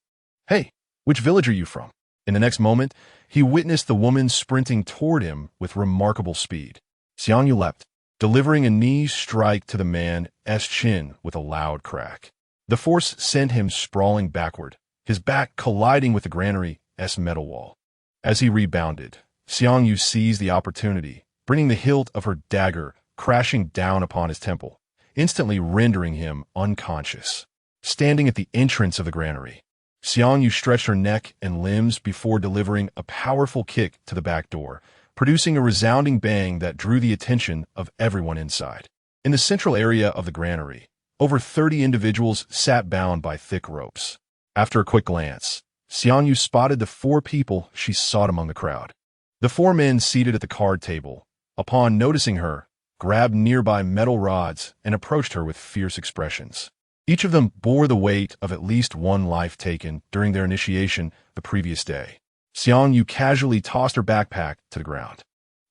"Hey, which village are you from?" In the next moment, he witnessed the woman sprinting toward him with remarkable speed. Xiangyu leapt, delivering a knee strike to the man's chin with a loud crack. The force sent him sprawling backward, his back colliding with the granary's metal wall. As he rebounded, Xiangyu seized the opportunity, bringing the hilt of her dagger crashing down upon his temple, instantly rendering him unconscious. Standing at the entrance of the granary, Xiangyu stretched her neck and limbs before delivering a powerful kick to the back door, producing a resounding bang that drew the attention of everyone inside. In the central area of the granary, over 30 individuals sat bound by thick ropes. After a quick glance, Xiangyu spotted the 4 people she sought among the crowd. The 4 men seated at the card table, upon noticing her, grabbed nearby metal rods and approached her with fierce expressions. Each of them bore the weight of at least 1 life taken during their initiation the previous day. Xiangyu casually tossed her backpack to the ground.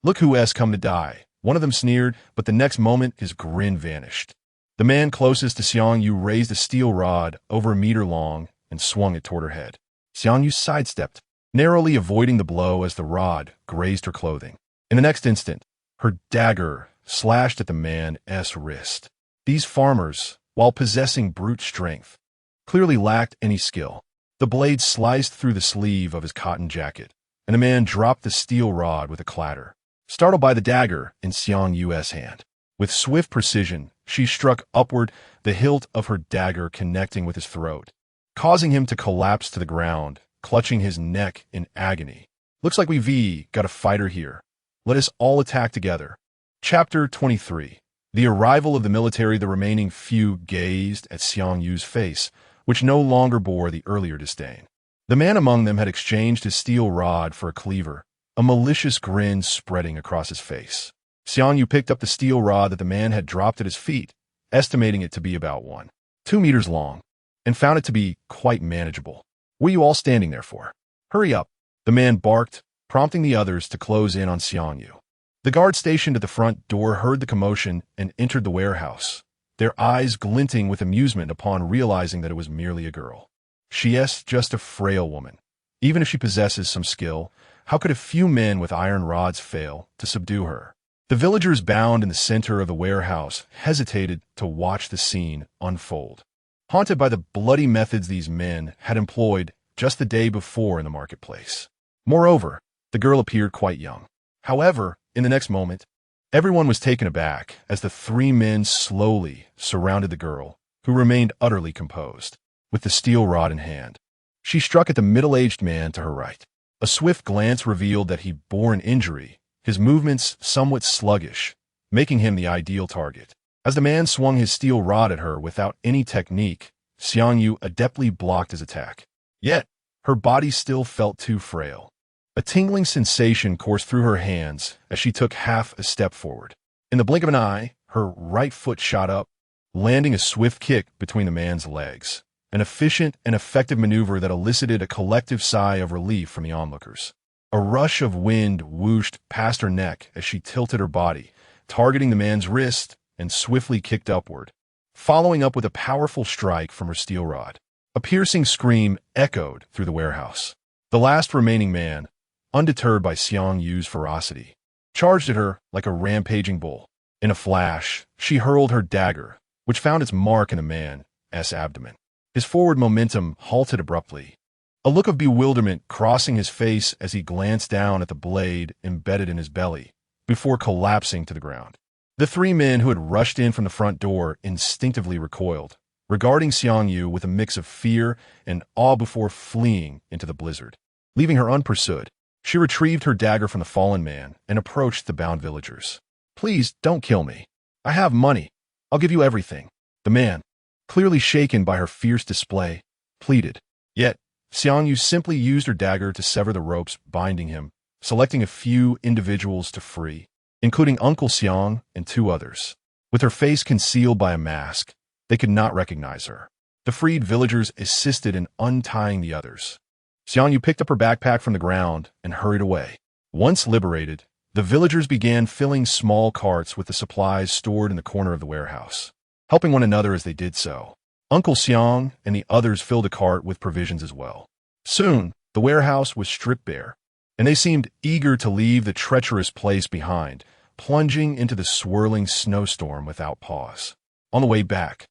"Look who's come to die," one of them sneered, but the next moment his grin vanished. The man closest to Xiangyu raised a steel rod over 1 meter long and swung it toward her head. Xiangyu sidestepped, narrowly avoiding the blow as the rod grazed her clothing. In the next instant, her dagger slashed at the man's wrist. These farmers, while possessing brute strength, clearly lacked any skill. The blade sliced through the sleeve of his cotton jacket, and the man dropped the steel rod with a clatter, startled by the dagger in Xiangyu's hand. With swift precision, she struck upward, the hilt of her dagger connecting with his throat, causing him to collapse to the ground, clutching his neck in agony. "Looks like we've got a fighter here. Let us all attack together." Chapter 23. The arrival of the military. The remaining few gazed at Xiangyu's face, which no longer bore the earlier disdain. The man among them had exchanged his steel rod for a cleaver, a malicious grin spreading across his face. Xiangyu picked up the steel rod that the man had dropped at his feet, estimating it to be about 1.2 meters long, and found it to be quite manageable. "What are you all standing there for? Hurry up," the man barked, prompting the others to close in on Xiangyu. The guard stationed at the front door heard the commotion and entered the warehouse, their eyes glinting with amusement upon realizing that it was merely a girl. She's just a frail woman. Even if she possesses some skill, how could a few men with iron rods fail to subdue her? The villagers bound in the center of the warehouse hesitated to watch the scene unfold, haunted by the bloody methods these men had employed just the day before in the marketplace. Moreover, the girl appeared quite young. However, in the next moment, everyone was taken aback as the 3 men slowly surrounded the girl, who remained utterly composed, with the steel rod in hand. She struck at the middle-aged man to her right. A swift glance revealed that he bore an injury, his movements somewhat sluggish, making him the ideal target. As the man swung his steel rod at her without any technique, Xiangyu adeptly blocked his attack. Yet, her body still felt too frail. A tingling sensation coursed through her hands as she took half a step forward. In the blink of an eye, her right foot shot up, landing a swift kick between the man's legs, an efficient and effective maneuver that elicited a collective sigh of relief from the onlookers. A rush of wind whooshed past her neck as she tilted her body, targeting the man's wrist, and swiftly kicked upward, following up with a powerful strike from her steel rod. A piercing scream echoed through the warehouse. The last remaining man, undeterred by Xiang Yu's ferocity, charged at her like a rampaging bull. In a flash, she hurled her dagger, which found its mark in the man's abdomen. His forward momentum halted abruptly, a look of bewilderment crossing his face as he glanced down at the blade embedded in his belly, before collapsing to the ground. The three men who had rushed in from the front door instinctively recoiled, regarding Xiang Yu with a mix of fear and awe before fleeing into the blizzard. Leaving her unpursued, she retrieved her dagger from the fallen man and approached the bound villagers. "Please, don't kill me. I have money. I'll give you everything." The man, clearly shaken by her fierce display, pleaded. Yet, Xiang Yu simply used her dagger to sever the ropes binding him, selecting a few individuals to free, including Uncle Xiang and two others. With her face concealed by a mask, they could not recognize her. The freed villagers assisted in untying the others. Xiang Yu picked up her backpack from the ground and hurried away. Once liberated, the villagers began filling small carts with the supplies stored in the corner of the warehouse, helping one another as they did so. Uncle Xiang and the others filled a cart with provisions as well. Soon, the warehouse was stripped bare, and they seemed eager to leave the treacherous place behind, plunging into the swirling snowstorm without pause. On the way back,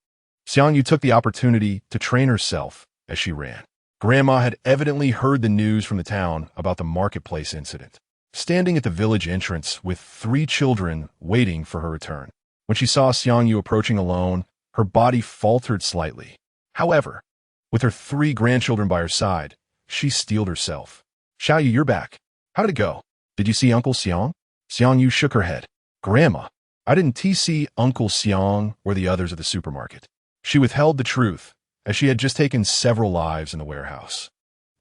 Xiang Yu took the opportunity to train herself as she ran. Grandma had evidently heard the news from the town about the marketplace incident, standing at the village entrance with 3 children waiting for her return. When she saw Xiang Yu approaching alone, her body faltered slightly. However, with her 3 grandchildren by her side, she steeled herself. "Xiao Yu, you're back. How did it go? Did you see Uncle Xiang?" Xiang Yu shook her head. "Grandma, I didn't see Uncle Xiang or the others at the supermarket." She withheld the truth, as she had just taken several lives in the warehouse.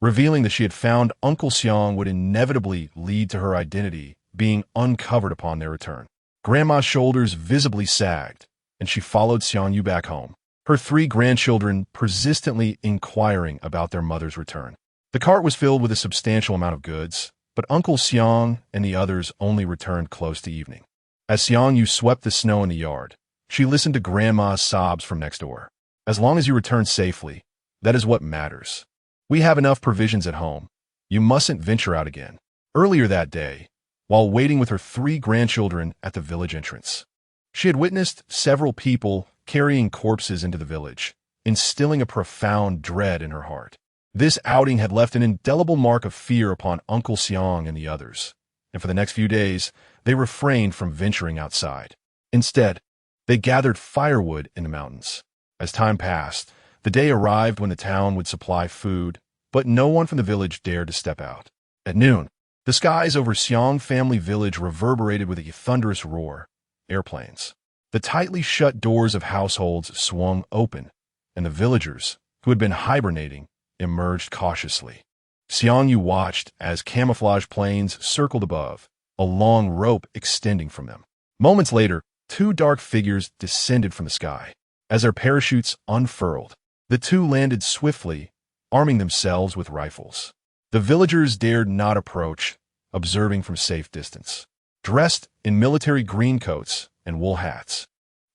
Revealing that she had found Uncle Xiang would inevitably lead to her identity being uncovered upon their return. Grandma's shoulders visibly sagged, and she followed Xiang Yu back home, her 3 grandchildren persistently inquiring about their mother's return. The cart was filled with a substantial amount of goods, but Uncle Xiang and the others only returned close to evening. As Xiang Yu swept the snow in the yard, she listened to Grandma's sobs from next door. "As long as you return safely, that is what matters. We have enough provisions at home. You mustn't venture out again." Earlier that day, while waiting with her 3 grandchildren at the village entrance, she had witnessed several people carrying corpses into the village, instilling a profound dread in her heart. This outing had left an indelible mark of fear upon Uncle Xiang and the others, and for the next few days, they refrained from venturing outside. Instead, they gathered firewood in the mountains. As time passed, the day arrived when the town would supply food, but no one from the village dared to step out. At noon, the skies over Xiang family village reverberated with a thunderous roar. Airplanes. The tightly shut doors of households swung open, and the villagers, who had been hibernating, emerged cautiously. Xiang Yu watched as camouflage planes circled above, a long rope extending from them. Moments later, 2 dark figures descended from the sky. As their parachutes unfurled, the 2 landed swiftly, arming themselves with rifles. The villagers dared not approach, observing from safe distance. Dressed in military green coats and wool hats,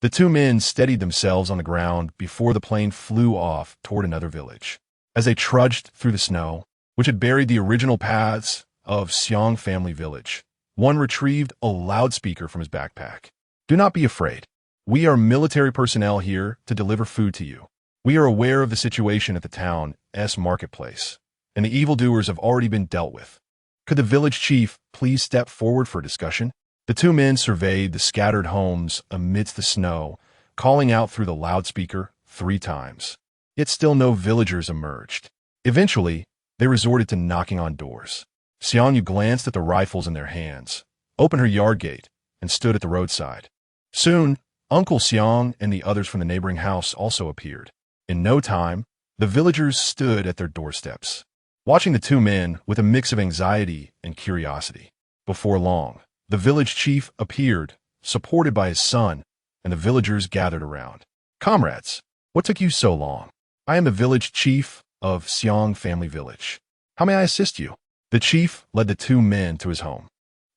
the 2 men steadied themselves on the ground before the plane flew off toward another village. As they trudged through the snow, which had buried the original paths of Xiang family village, one retrieved a loudspeaker from his backpack. "Do not be afraid. We are military personnel here to deliver food to you. We are aware of the situation at the town's marketplace, and the evildoers have already been dealt with. Could the village chief please step forward for discussion?" The 2 men surveyed the scattered homes amidst the snow, calling out through the loudspeaker 3 times. Yet still no villagers emerged. Eventually, they resorted to knocking on doors. Xiang Yu glanced at the rifles in their hands, opened her yard gate, and stood at the roadside. Soon, Uncle Xiang and the others from the neighboring house also appeared. In no time, the villagers stood at their doorsteps, watching the 2 men with a mix of anxiety and curiosity. Before long, the village chief appeared, supported by his son, and the villagers gathered around. "Comrades, what took you so long? I am the village chief of Xiang family village. How may I assist you?" The chief led the 2 men to his home,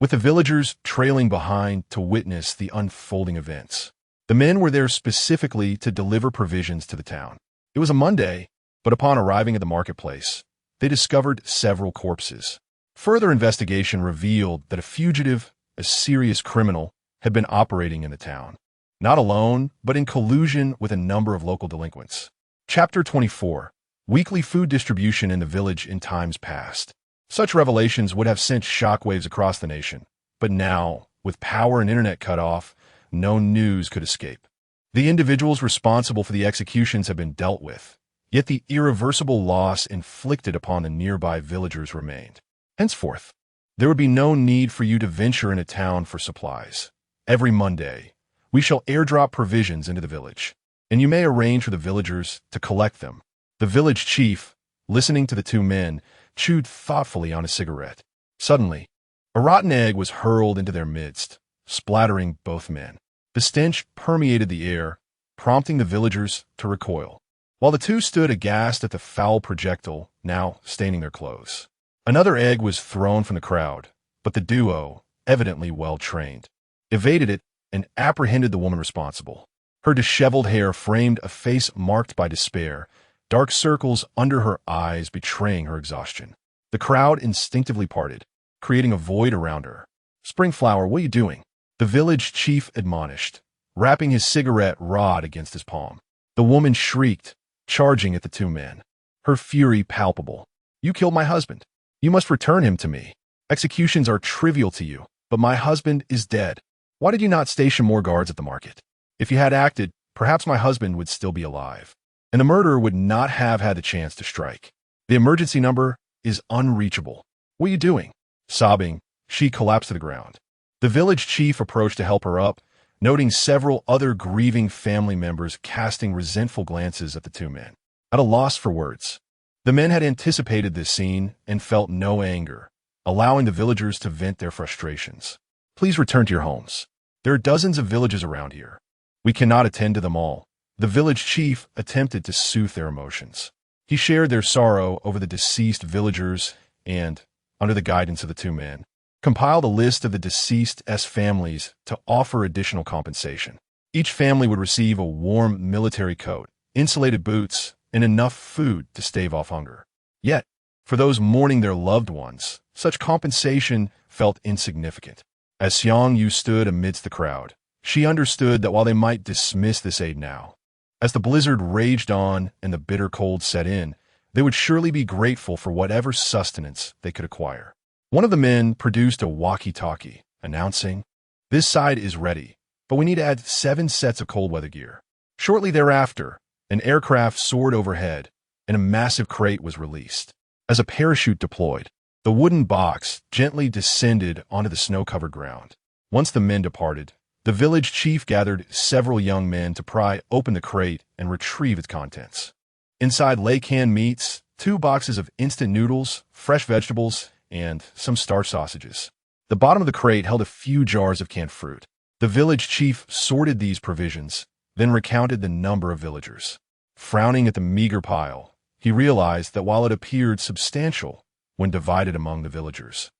with the villagers trailing behind to witness the unfolding events. The men were there specifically to deliver provisions to the town. It was a Monday, But upon arriving at the marketplace, they discovered several corpses. Further investigation revealed that a fugitive, a serious criminal, had been operating in the town. Not alone, but in collusion with a number of local delinquents. Chapter 24. Weekly food distribution in the village in times past. Such revelations would have sent shockwaves across the nation. But now, with power and internet cut off, no news could escape. The individuals responsible for the executions have been dealt with, yet the irreversible loss inflicted upon the nearby villagers remained. Henceforth, there would be no need for you to venture into town for supplies. Every Monday, we shall airdrop provisions into the village, and you may arrange for the villagers to collect them. The village chief, listening to the two men, chewed thoughtfully on a cigarette. Suddenly, a rotten egg was hurled into their midst, splattering both men. The stench permeated the air, prompting the villagers to recoil, while the two stood aghast at the foul projectile now staining their clothes. Another egg was thrown from the crowd, but the duo, evidently well-trained, evaded it and apprehended the woman responsible. Her disheveled hair framed a face marked by despair, dark circles under her eyes betraying her exhaustion. The crowd instinctively parted, creating a void around her. "Springflower, what are you doing?" the village chief admonished, rapping his cigarette rod against his palm. The woman shrieked, charging at the two men, her fury palpable. "You killed my husband. You must return him to me. Executions are trivial to you, but my husband is dead. Why did you not station more guards at the market? If you had acted, perhaps my husband would still be alive, and the murderer would not have had the chance to strike. The emergency number is unreachable. What are you doing?" Sobbing, she collapsed to the ground. The village chief approached to help her up, noting several other grieving family members casting resentful glances at the two men. At a loss for words, the men had anticipated this scene and felt no anger, allowing the villagers to vent their frustrations. "Please return to your homes. There are dozens of villages around here. We cannot attend to them all." The village chief attempted to soothe their emotions. He shared their sorrow over the deceased villagers and, under the guidance of the two men, compiled a list of the deceased's families to offer additional compensation. Each family would receive a warm military coat, insulated boots, and enough food to stave off hunger. Yet, for those mourning their loved ones, such compensation felt insignificant. As Xiang Yu stood amidst the crowd, she understood that while they might dismiss this aid now, as the blizzard raged on and the bitter cold set in, they would surely be grateful for whatever sustenance they could acquire. One of the men produced a walkie-talkie, announcing, "This side is ready, but we need to add 7 sets of cold weather gear." Shortly thereafter, an aircraft soared overhead, and a massive crate was released. As a parachute deployed, the wooden box gently descended onto the snow-covered ground. Once the men departed, the village chief gathered several young men to pry open the crate and retrieve its contents. Inside lay canned meats, 2 boxes of instant noodles, fresh vegetables, and some starch sausages. The bottom of the crate held a few jars of canned fruit. The village chief sorted these provisions, then recounted the number of villagers. Frowning at the meager pile, he realized that while it appeared substantial when divided among the villagers,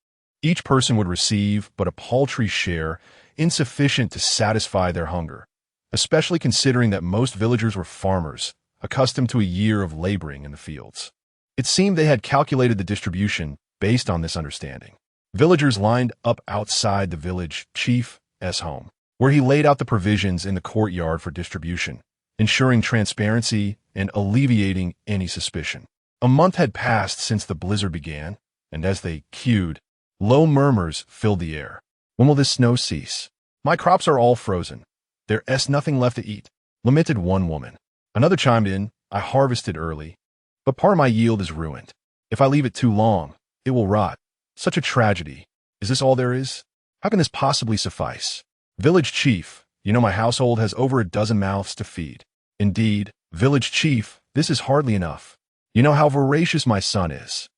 each person would receive but a paltry share, insufficient to satisfy their hunger, especially considering that most villagers were farmers, accustomed to a year of laboring in the fields. It seemed they had calculated the distribution based on this understanding. Villagers lined up outside the village chief's home, where he laid out the provisions in the courtyard for distribution, ensuring transparency and alleviating any suspicion. A month had passed since the blizzard began, and as they queued, low murmurs filled the air. "When will this snow cease? My crops are all frozen. There's nothing left to eat," lamented one woman. Another chimed in, "I harvested early, but part of my yield is ruined. If I leave it too long, it will rot. Such a tragedy. Is this all there is? How can this possibly suffice? Village chief, you know my household has over a dozen mouths to feed." "Indeed, village chief, this is hardly enough. You know how voracious my son is."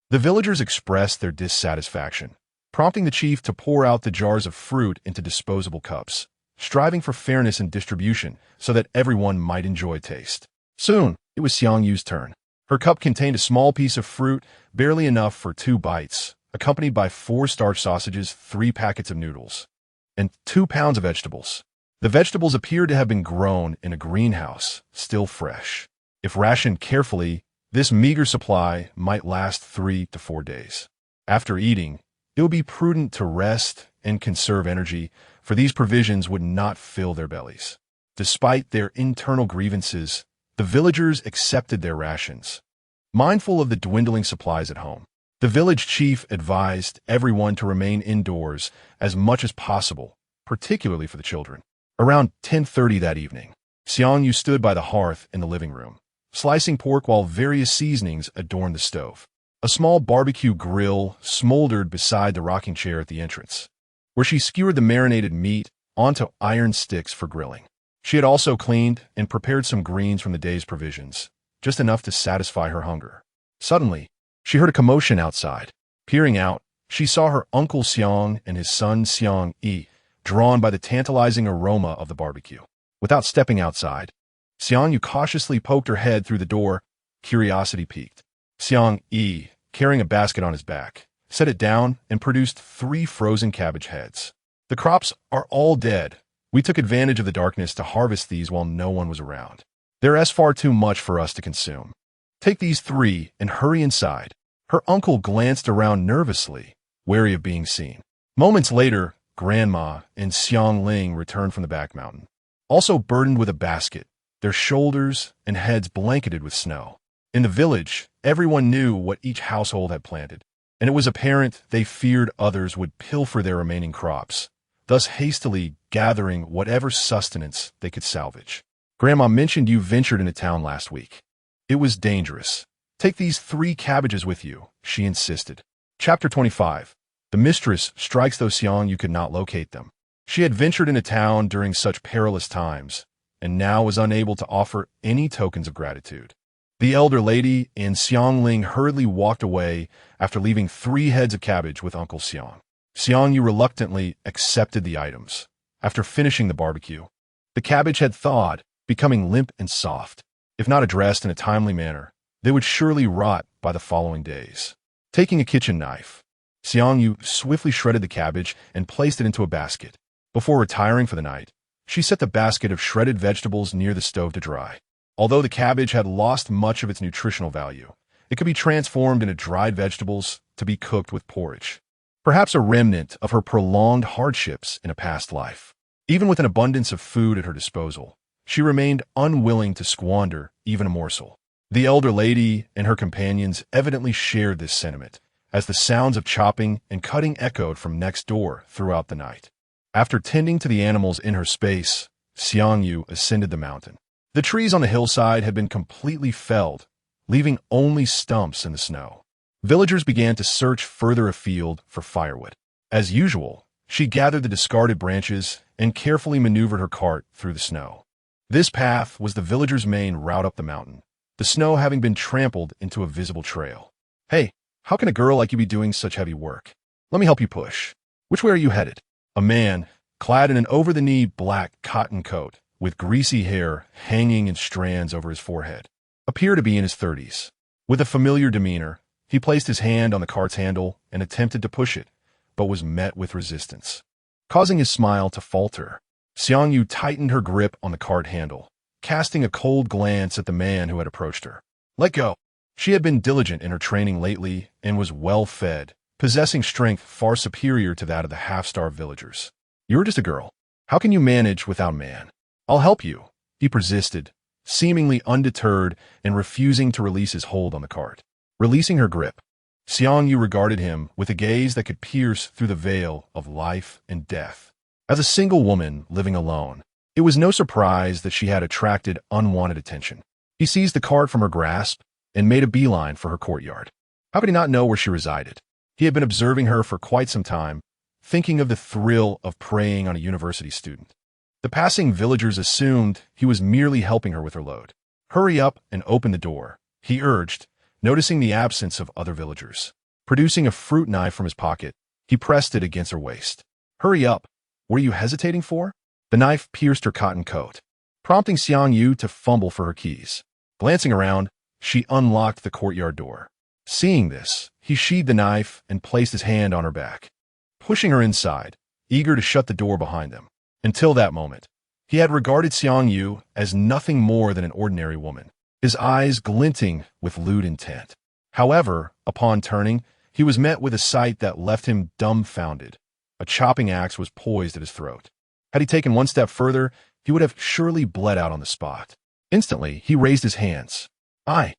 The villagers expressed their dissatisfaction, prompting the chief to pour out the jars of fruit into disposable cups, striving for fairness in distribution so that everyone might enjoy taste. Soon, it was Xiang Yu's turn. Her cup contained a small piece of fruit, barely enough for 2 bites, accompanied by 4 starch sausages, 3 packets of noodles, and 2 pounds of vegetables. The vegetables appeared to have been grown in a greenhouse, still fresh. If rationed carefully, This meager supply might last 3 to 4 days. After eating, it would be prudent to rest and conserve energy, for these provisions would not fill their bellies. Despite their internal grievances, the villagers accepted their rations. Mindful of the dwindling supplies at home, the village chief advised everyone to remain indoors as much as possible, particularly for the children. Around 10:30 that evening, Xiangyu stood by the hearth in the living room, slicing pork while various seasonings adorned the stove. A small barbecue grill smoldered beside the rocking chair at the entrance, where she skewered the marinated meat onto iron sticks for grilling. She had also cleaned and prepared some greens from the day's provisions, just enough to satisfy her hunger. Suddenly, she heard a commotion outside. Peering out, she saw her uncle Xiang and his son Xiang Yi, drawn by the tantalizing aroma of the barbecue. Without stepping outside, Xiangyu cautiously poked her head through the door. Curiosity piqued. Xiang Yi, carrying a basket on his back, set it down and produced 3 frozen cabbage heads. "The crops are all dead. We took advantage of the darkness to harvest these while no one was around. They're far too much for us to consume. Take these 3 and hurry inside." Her uncle glanced around nervously, wary of being seen. Moments later, Grandma and Xiang Ling returned from the back mountain, also burdened with a basket, their shoulders and heads blanketed with snow. In the village, everyone knew what each household had planted, and it was apparent they feared others would pilfer their remaining crops, thus hastily gathering whatever sustenance they could salvage. "Grandma mentioned you ventured into town last week. It was dangerous. Take these 3 cabbages with you," she insisted. Chapter 25. The mistress strikes though Xiangyu could not locate them. She had ventured into town during such perilous times, and now was unable to offer any tokens of gratitude. The elder lady and Xiang Ling hurriedly walked away after leaving 3 heads of cabbage with Uncle Xiang. Xiangyu reluctantly accepted the items. After finishing the barbecue, the cabbage had thawed, becoming limp and soft. If not addressed in a timely manner, they would surely rot by the following days. Taking a kitchen knife, Xiangyu swiftly shredded the cabbage and placed it into a basket. Before retiring for the night, she set the basket of shredded vegetables near the stove to dry. Although the cabbage had lost much of its nutritional value, it could be transformed into dried vegetables to be cooked with porridge, perhaps a remnant of her prolonged hardships in a past life. Even with an abundance of food at her disposal, she remained unwilling to squander even a morsel. The elder lady and her companions evidently shared this sentiment, as the sounds of chopping and cutting echoed from next door throughout the night. After tending to the animals in her space, Xiangyu ascended the mountain. The trees on the hillside had been completely felled, leaving only stumps in the snow. Villagers began to search further afield for firewood. As usual, she gathered the discarded branches and carefully maneuvered her cart through the snow. This path was the villagers' main route up the mountain, the snow having been trampled into a visible trail. "Hey, how can a girl like you be doing such heavy work? Let me help you push. Which way are you headed?" A man, clad in an over-the-knee black cotton coat, with greasy hair hanging in strands over his forehead, appeared to be in his 30s. With a familiar demeanor, he placed his hand on the cart's handle and attempted to push it, but was met with resistance, causing his smile to falter. Xiangyu tightened her grip on the cart handle, casting a cold glance at the man who had approached her. "Let go." She had been diligent in her training lately and was well-fed, possessing strength far superior to that of the half-starved villagers. "You're just a girl. How can you manage without a man?" "I'll help you," he persisted, seemingly undeterred and refusing to release his hold on the cart. Releasing her grip, Xiangyu regarded him with a gaze that could pierce through the veil of life and death. As a single woman living alone, it was no surprise that she had attracted unwanted attention. He seized the cart from her grasp and made a beeline for her courtyard. How could he not know where she resided? He had been observing her for quite some time, thinking of the thrill of preying on a university student. The passing villagers assumed he was merely helping her with her load. "Hurry up and open the door," he urged, noticing the absence of other villagers. Producing a fruit knife from his pocket, he pressed it against her waist. "Hurry up. What are you hesitating for?" The knife pierced her cotton coat, prompting Xiangyu to fumble for her keys. Glancing around, she unlocked the courtyard door. Seeing this, he sheathed the knife and placed his hand on her back, pushing her inside, eager to shut the door behind them. Until that moment, he had regarded Xiangyu as nothing more than an ordinary woman. his eyes glinting with lewd intent. However, upon turning, he was met with a sight that left him dumbfounded. A chopping axe was poised at his throat. Had he taken one step further, he would have surely bled out on the spot. Instantly, he raised his hands. I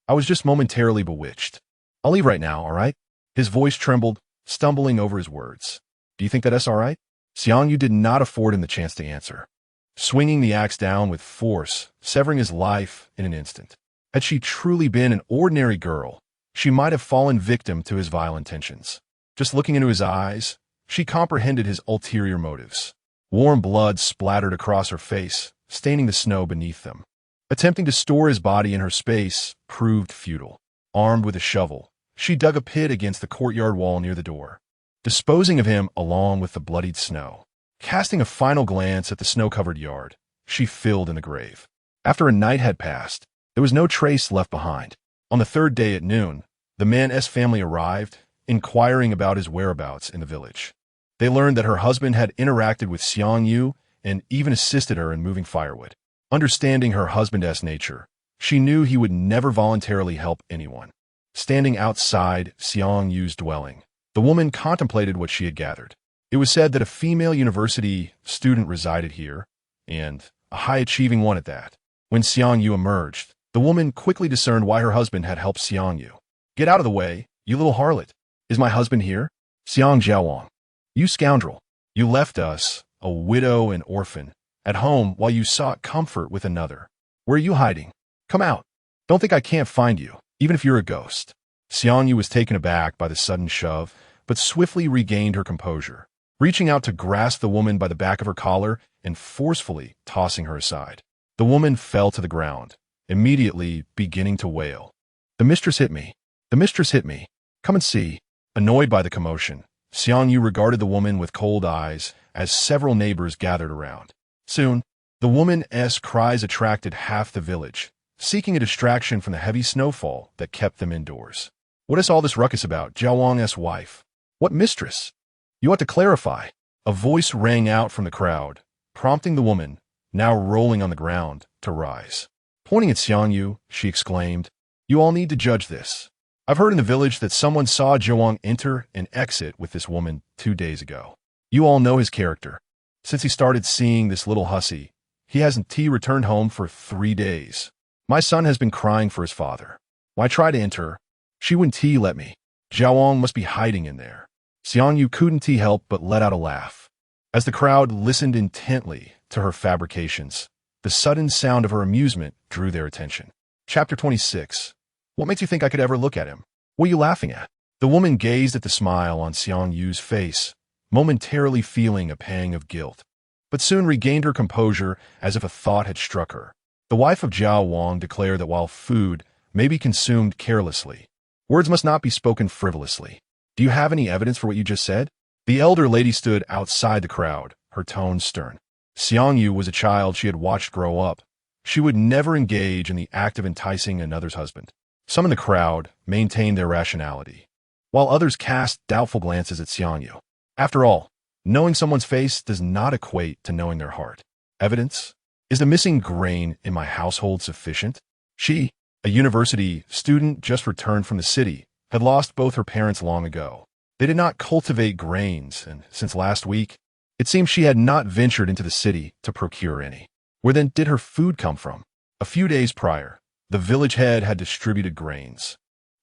was just momentarily bewitched. I'll leave right now, all right? His voice trembled, stumbling over his words. Do you think that's all right? Xiangyu did not afford him the chance to answer, swinging the axe down with force, severing his life in an instant. Had she truly been an ordinary girl, she might have fallen victim to his vile intentions. Just looking into his eyes, she comprehended his ulterior motives. Warm blood splattered across her face, staining the snow beneath them. Attempting to store his body in her space proved futile. Armed with a shovel, she dug a pit against the courtyard wall near the door, disposing of him along with the bloodied snow. Casting a final glance at the snow-covered yard, she filled in the grave. After a night had passed, there was no trace left behind. On the third day at noon, the man's family arrived, inquiring about his whereabouts in the village. They learned that her husband had interacted with Xiangyu and even assisted her in moving firewood. Understanding her husband's nature, she knew he would never voluntarily help anyone. Standing outside Xiangyu's dwelling, the woman contemplated what she had gathered. It was said that a female university student resided here, and a high-achieving one at that. When Xiangyu emerged, the woman quickly discerned why her husband had helped Xiangyu. Get out of the way, you little harlot. Is my husband here? Xiang Jiaowang. You scoundrel. You left us, a widow and orphan, at home while you sought comfort with another. Where are you hiding? Come out. Don't think I can't find you, even if you're a ghost. Xiangyu was taken aback by the sudden shove, but swiftly regained her composure, reaching out to grasp the woman by the back of her collar and forcefully tossing her aside. The woman fell to the ground, immediately beginning to wail. The mistress hit me. The mistress hit me. Come and see. Annoyed by the commotion, Xiangyu regarded the woman with cold eyes as several neighbors gathered around. Soon, the woman's cries attracted half the village, seeking a distraction from the heavy snowfall that kept them indoors. What is all this ruckus about, Jiaowang's wife? What mistress? You ought to clarify. A voice rang out from the crowd, prompting the woman, now rolling on the ground, to rise. Pointing at Xiangyu, she exclaimed, You all need to judge this. I've heard in the village that someone saw Jiaowang enter and exit with this woman 2 days ago. You all know his character. Since he started seeing this little hussy, he hasn't returned home for 3 days. My son has been crying for his father. When I tried to enter, she wouldn't let me. Jiaowang must be hiding in there. Xiangyu couldn't help but let out a laugh. As the crowd listened intently to her fabrications, the sudden sound of her amusement drew their attention. Chapter 26. What makes you think I could ever look at him? What are you laughing at? The woman gazed at the smile on Xiangyu's face, momentarily feeling a pang of guilt, but soon regained her composure as if a thought had struck her. The wife of Jiaowang declared that while food may be consumed carelessly, words must not be spoken frivolously. Do you have any evidence for what you just said? The elder lady stood outside the crowd, her tone stern. Xiangyu was a child she had watched grow up. She would never engage in the act of enticing another's husband. Some in the crowd maintained their rationality, while others cast doubtful glances at Xiangyu. After all, knowing someone's face does not equate to knowing their heart. Evidence? Is the missing grain in my household sufficient? She, a university student just returned from the city, had lost both her parents long ago. They did not cultivate grains, and since last week, it seemed she had not ventured into the city to procure any. Where then did her food come from? A few days prior, the village head had distributed grains.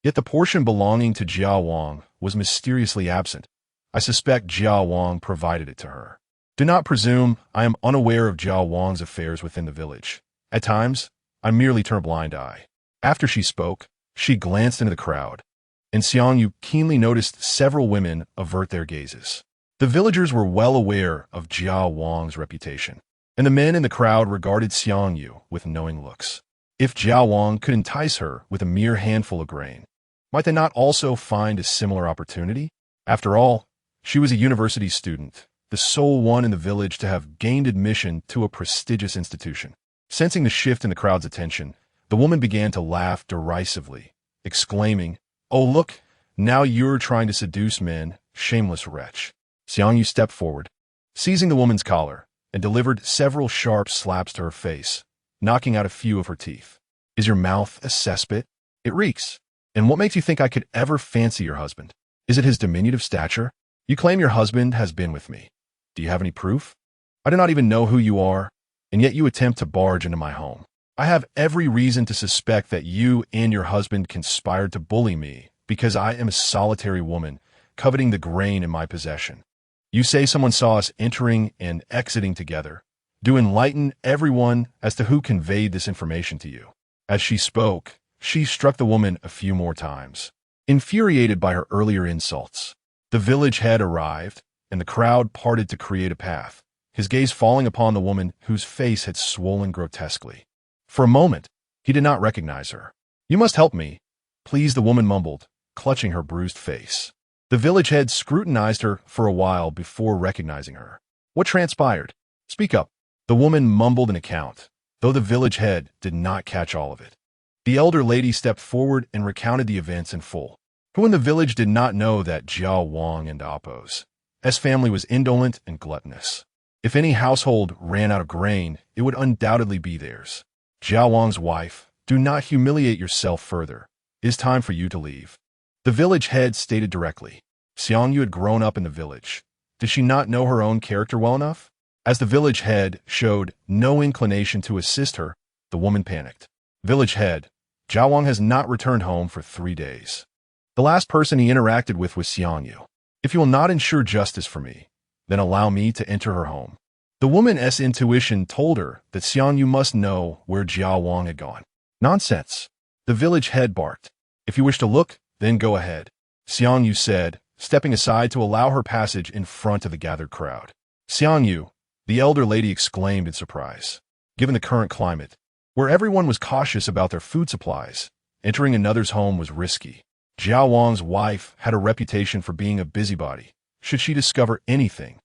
Yet the portion belonging to Jiaowang was mysteriously absent. I suspect Jiaowang provided it to her. Do not presume I am unaware of Jiaowang's affairs within the village. At times, I merely turn a blind eye. After she spoke, she glanced into the crowd, and Xiangyu keenly noticed several women avert their gazes. The villagers were well aware of Jiaowang's reputation, and the men in the crowd regarded Xiangyu with knowing looks. If Jiaowang could entice her with a mere handful of grain, might they not also find a similar opportunity? After all, she was a university student, the sole one in the village to have gained admission to a prestigious institution. Sensing the shift in the crowd's attention, the woman began to laugh derisively, exclaiming, Oh, look, now you're trying to seduce men, shameless wretch. Xiangyu stepped forward, seizing the woman's collar, and delivered several sharp slaps to her face, knocking out a few of her teeth. Is your mouth a cesspit? It reeks. And what makes you think I could ever fancy your husband? Is it his diminutive stature? You claim your husband has been with me. Do you have any proof? I do not even know who you are, and yet you attempt to barge into my home. I have every reason to suspect that you and your husband conspired to bully me because I am a solitary woman coveting the grain in my possession. You say someone saw us entering and exiting together. Do enlighten everyone as to who conveyed this information to you. As she spoke, she struck the woman a few more times. Infuriated by her earlier insults, the village head arrived, and the crowd parted to create a path, his gaze falling upon the woman whose face had swollen grotesquely. For a moment, he did not recognize her. You must help me, please, the woman mumbled, clutching her bruised face. The village head scrutinized her for a while before recognizing her. What transpired? Speak up. The woman mumbled an account, though the village head did not catch all of it. The elder lady stepped forward and recounted the events in full. Who in the village did not know that Jiao Wang and Apo's family was indolent and gluttonous? If any household ran out of grain, it would undoubtedly be theirs. Jiao Wang's wife, do not humiliate yourself further. It is time for you to leave. The village head stated directly. Xiang Yu had grown up in the village. Did she not know her own character well enough? As the village head showed no inclination to assist her, the woman panicked. Village head, Jiao Wang has not returned home for 3 days. The last person he interacted with was Xiang Yu. If you will not ensure justice for me, then allow me to enter her home. The woman's intuition told her that Xiang Yu must know where Jiao Wang had gone. Nonsense. The village head barked. If you wish to look, then go ahead, Xiang Yu said, stepping aside to allow her passage in front of the gathered crowd. Xiang Yu, the elder lady exclaimed in surprise. Given the current climate, where everyone was cautious about their food supplies, entering another's home was risky. Jiao Wang's wife had a reputation for being a busybody. Should she discover anything,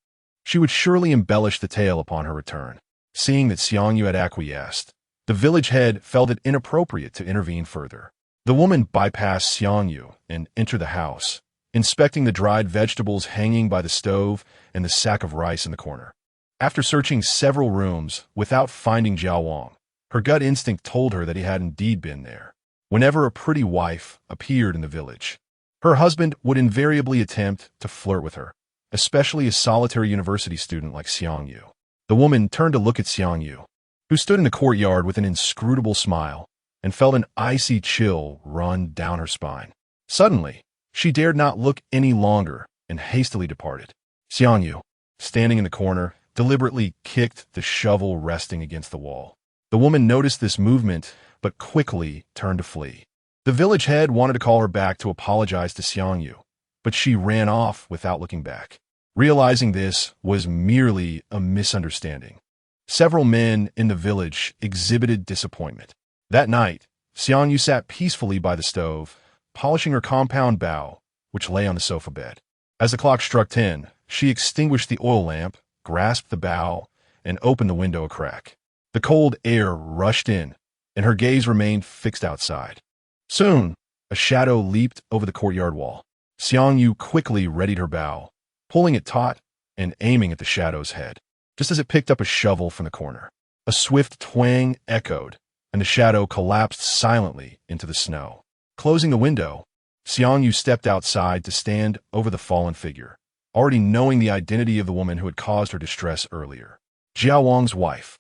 she would surely embellish the tale upon her return. Seeing that Xiang Yu had acquiesced, the village head felt it inappropriate to intervene further. The woman bypassed Xiang Yu and entered the house, inspecting the dried vegetables hanging by the stove and the sack of rice in the corner. After searching several rooms without finding Jiao Wang, her gut instinct told her that he had indeed been there. Whenever a pretty wife appeared in the village, her husband would invariably attempt to flirt with her, especially a solitary university student like Xiang Yu. The woman turned to look at Xiang Yu, who stood in the courtyard with an inscrutable smile, and felt an icy chill run down her spine. Suddenly, she dared not look any longer and hastily departed. Xiang Yu, standing in the corner, deliberately kicked the shovel resting against the wall. The woman noticed this movement, but quickly turned to flee. The village head wanted to call her back to apologize to Xiang Yu, but she ran off without looking back. Realizing this was merely a misunderstanding, several men in the village exhibited disappointment. That night, Xiang Yu sat peacefully by the stove, polishing her compound bow, which lay on the sofa bed. As the clock struck 10, she extinguished the oil lamp, grasped the bow, and opened the window a crack. The cold air rushed in, and her gaze remained fixed outside. Soon, a shadow leaped over the courtyard wall. Xiang Yu quickly readied her bow, pulling it taut and aiming at the shadow's head. Just as it picked up a shovel from the corner, a swift twang echoed, and the shadow collapsed silently into the snow. Closing the window, Xiang Yu stepped outside to stand over the fallen figure, already knowing the identity of the woman who had caused her distress earlier. Jiao Wang's wife,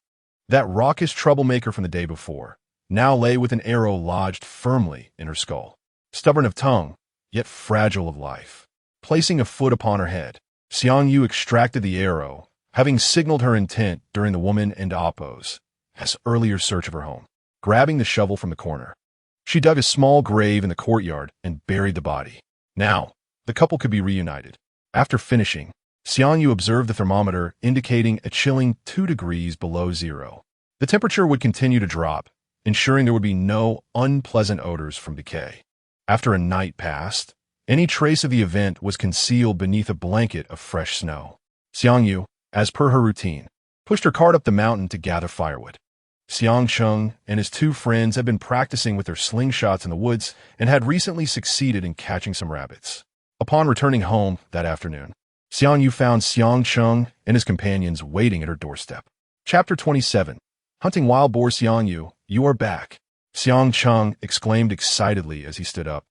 that raucous troublemaker from the day before, now lay with an arrow lodged firmly in her skull. Stubborn of tongue, yet fragile of life. Placing a foot upon her head, Xiang Yu extracted the arrow, having signaled her intent during the woman and Apo's earlier search of her home. Grabbing the shovel from the corner, she dug a small grave in the courtyard and buried the body. Now, the couple could be reunited. After finishing, Xiang Yu observed the thermometer indicating a chilling 2 degrees below zero. The temperature would continue to drop, ensuring there would be no unpleasant odors from decay. After a night passed, any trace of the event was concealed beneath a blanket of fresh snow. Xiang Yu, as per her routine, pushed her cart up the mountain to gather firewood. Xiang Cheng and his 2 friends had been practicing with their slingshots in the woods and had recently succeeded in catching some rabbits. Upon returning home that afternoon, Xiang Yu found Xiang Cheng and his companions waiting at her doorstep. Chapter 27. Hunting Wild Boar. Xiang Yu, you are back. Xiang Cheng exclaimed excitedly as he stood up,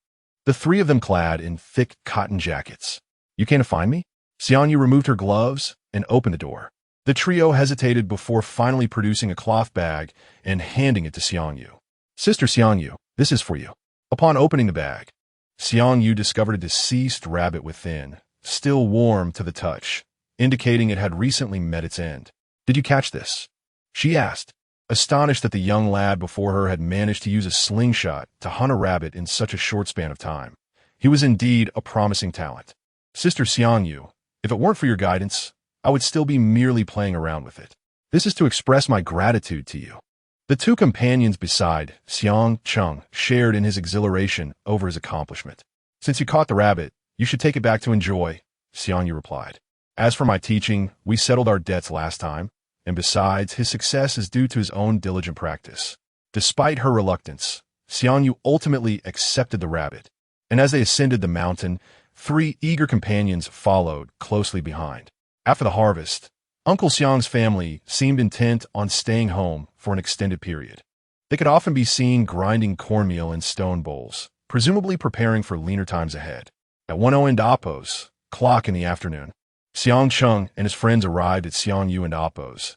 the three of them clad in thick cotton jackets. You came to find me? Xiang Yu removed her gloves and opened the door. The trio hesitated before finally producing a cloth bag and handing it to Xiang Yu. Sister Xiang Yu, this is for you. Upon opening the bag, Xiang Yu discovered a deceased rabbit within, still warm to the touch, indicating it had recently met its end. Did you catch this? She asked, astonished that the young lad before her had managed to use a slingshot to hunt a rabbit in such a short span of time. He was indeed a promising talent. Sister Xiang Yu, if it weren't for your guidance, I would still be merely playing around with it. This is to express my gratitude to you. The two companions beside Xiang Cheng shared in his exhilaration over his accomplishment. Since you caught the rabbit, you should take it back to enjoy, Xiang Yu replied. As for my teaching, we settled our debts last time, and besides, his success is due to his own diligent practice. Despite her reluctance, Xiang Yu ultimately accepted the rabbit, and as they ascended the mountain, three eager companions followed closely behind. After the harvest, Uncle Xiang's family seemed intent on staying home for an extended period. They could often be seen grinding cornmeal in stone bowls, presumably preparing for leaner times ahead. At 1:00 and Appo's clock in the afternoon, Xiang Cheng and his friends arrived at Xiang Yu and Appo's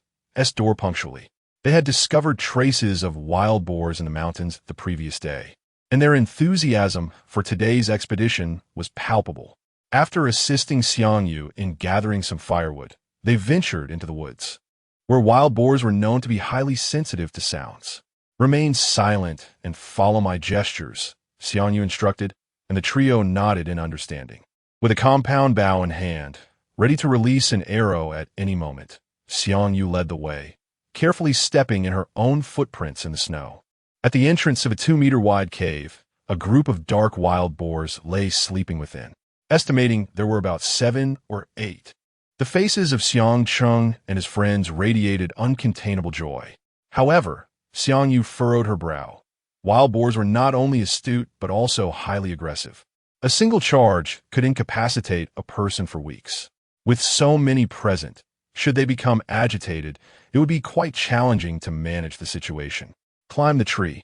door punctually. They had discovered traces of wild boars in the mountains the previous day, and their enthusiasm for today's expedition was palpable. After assisting Xiang Yu in gathering some firewood, they ventured into the woods, where wild boars were known to be highly sensitive to sounds. Remain silent and follow my gestures, Xiang Yu instructed, and the trio nodded in understanding. With a compound bow in hand, ready to release an arrow at any moment, Xiang Yu led the way, carefully stepping in her own footprints in the snow. At the entrance of a 2-meter-wide cave, a group of dark wild boars lay sleeping within, estimating there were about 7 or 8. The faces of Xiang Cheng and his friends radiated uncontainable joy. However, Xiang Yu furrowed her brow. Wild boars were not only astute but also highly aggressive. A single charge could incapacitate a person for weeks. With so many present, should they become agitated, it would be quite challenging to manage the situation. Climb the tree,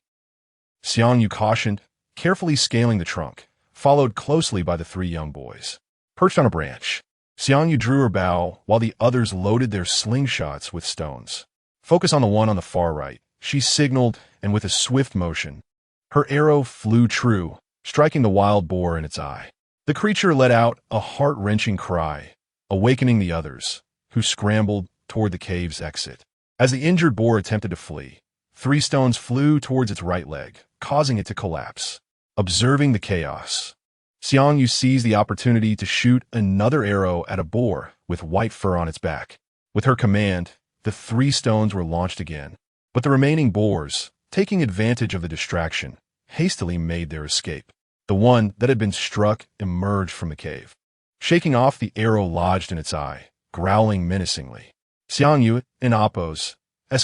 Xiang Yu cautioned, carefully scaling the trunk, followed closely by the 3 young boys. Perched on a branch, Xiang Yu drew her bow while the others loaded their slingshots with stones. Focus on the one on the far right, she signaled, and with a swift motion, her arrow flew true, striking the wild boar in its eye. The creature let out a heart-wrenching cry, awakening the others, who scrambled toward the cave's exit. As the injured boar attempted to flee, 3 stones flew towards its right leg, causing it to collapse. Observing the chaos, Xiang Yu seized the opportunity to shoot another arrow at a boar with white fur on its back. With her command, the 3 stones were launched again, but the remaining boars, taking advantage of the distraction, hastily made their escape. The one that had been struck emerged from the cave, shaking off the arrow lodged in its eye, growling menacingly. Xiang Yu and Appo's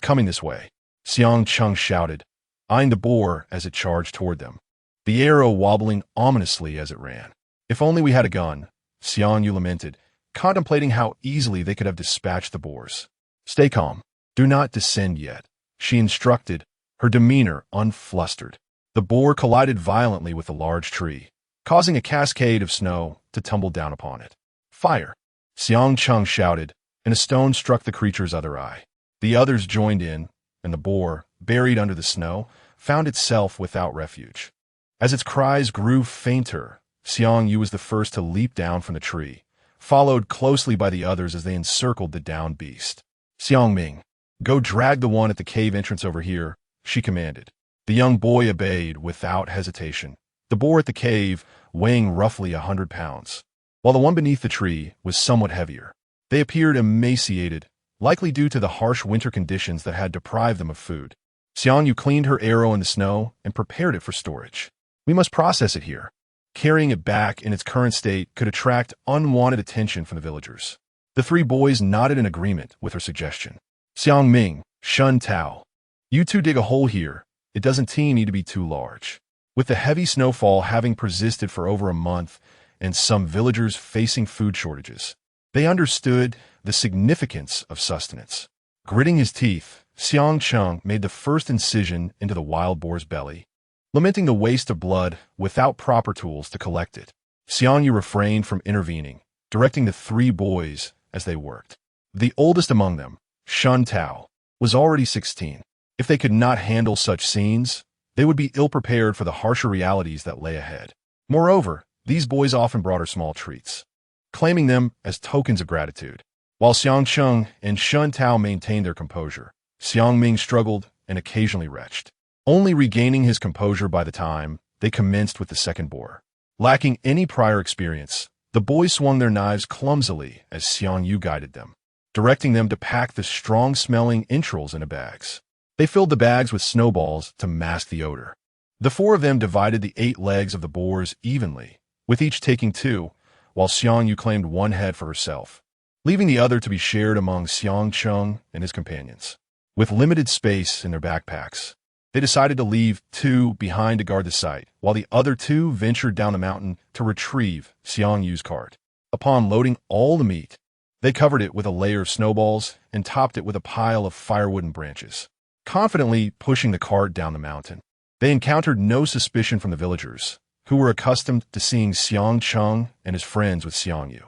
coming this way, Xiang Cheng shouted, eyeing the boar as it charged toward them, the arrow wobbling ominously as it ran. If only we had a gun, Xiang Yu lamented, contemplating how easily they could have dispatched the boars. Stay calm. Do not descend yet, she instructed, her demeanor unflustered. The boar collided violently with a large tree, causing a cascade of snow to tumble down upon it. Fire! Xiang Cheng shouted, and a stone struck the creature's other eye. The others joined in, and the boar, buried under the snow, found itself without refuge. As its cries grew fainter, Xiang Yu was the first to leap down from the tree, followed closely by the others as they encircled the downed beast. Xiang Ming, go drag the one at the cave entrance over here, she commanded. The young boy obeyed without hesitation, the boar at the cave weighing roughly 100 pounds, while the one beneath the tree was somewhat heavier. They appeared emaciated, likely due to the harsh winter conditions that had deprived them of food. Xiang Yu cleaned her arrow in the snow and prepared it for storage. We must process it here. Carrying it back in its current state could attract unwanted attention from the villagers. The 3 boys nodded in agreement with her suggestion. Xiang Ming, Shun Tao, you 2 dig a hole here. It doesn't need to be too large. With the heavy snowfall having persisted for over a month and some villagers facing food shortages, they understood the significance of sustenance. Gritting his teeth, Xiang Cheng made the first incision into the wild boar's belly, lamenting the waste of blood without proper tools to collect it. Xiang Yu refrained from intervening, directing the three boys as they worked. The oldest among them, Shun Tao, was already 16. If they could not handle such scenes, they would be ill-prepared for the harsher realities that lay ahead. Moreover, these boys often brought her small treats, claiming them as tokens of gratitude. While Xiang Cheng and Shun Tao maintained their composure, Xiang Ming struggled and occasionally retched, only regaining his composure by the time they commenced with the second boar. Lacking any prior experience, the boys swung their knives clumsily as Xiang Yu guided them, directing them to pack the strong-smelling entrails into bags. They filled the bags with snowballs to mask the odor. The four of them divided the 8 legs of the boars evenly, with each taking 2, while Xiang Yu claimed 1 head for herself, leaving the other to be shared among Xiang Cheng and his companions. With limited space in their backpacks, they decided to leave 2 behind to guard the site, while the other 2 ventured down the mountain to retrieve Xiang Yu's cart. Upon loading all the meat, they covered it with a layer of snowballs and topped it with a pile of firewood and branches, confidently pushing the cart down the mountain. They encountered no suspicion from the villagers, who were accustomed to seeing Xiang Cheng and his friends with Xiang Yu.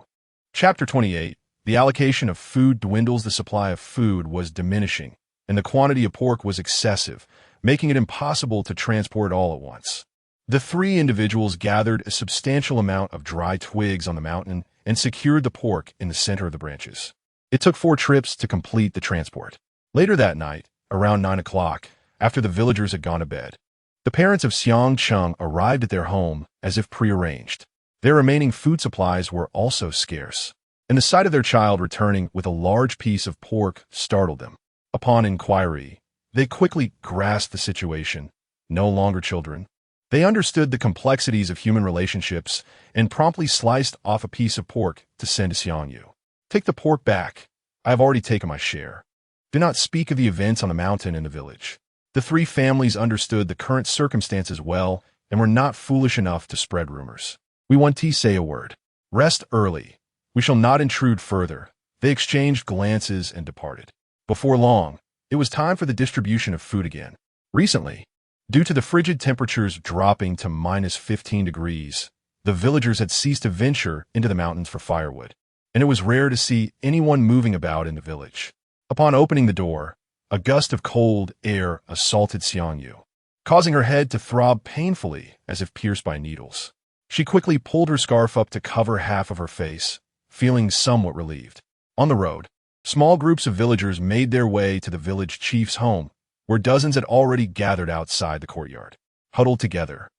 Chapter 28. The allocation of food dwindles. The supply of food was diminishing, and the quantity of pork was excessive, making it impossible to transport it all at once. The 3 individuals gathered a substantial amount of dry twigs on the mountain and secured the pork in the center of the branches. It took 4 trips to complete the transport. Later that night, around 9 o'clock, after the villagers had gone to bed, the parents of Xiang Cheng arrived at their home as if prearranged. Their remaining food supplies were also scarce, and the sight of their child returning with a large piece of pork startled them. Upon inquiry, they quickly grasped the situation. No longer children, they understood the complexities of human relationships and promptly sliced off a piece of pork to send to Xiang Yu. Take the pork back. I have already taken my share. Do not speak of the events on the mountain and the village. The 3 families understood the current circumstances well and were not foolish enough to spread rumors. We want to say a word. Rest early. We shall not intrude further. They exchanged glances and departed. Before long, it was time for the distribution of food again. Recently, due to the frigid temperatures dropping to -15 degrees, the villagers had ceased to venture into the mountains for firewood, and it was rare to see anyone moving about in the village. Upon opening the door, a gust of cold air assaulted Xiang Yu, causing her head to throb painfully as if pierced by needles. She quickly pulled her scarf up to cover half of her face, feeling somewhat relieved. On the road, small groups of villagers made their way to the village chief's home, where dozens had already gathered outside the courtyard, huddled together.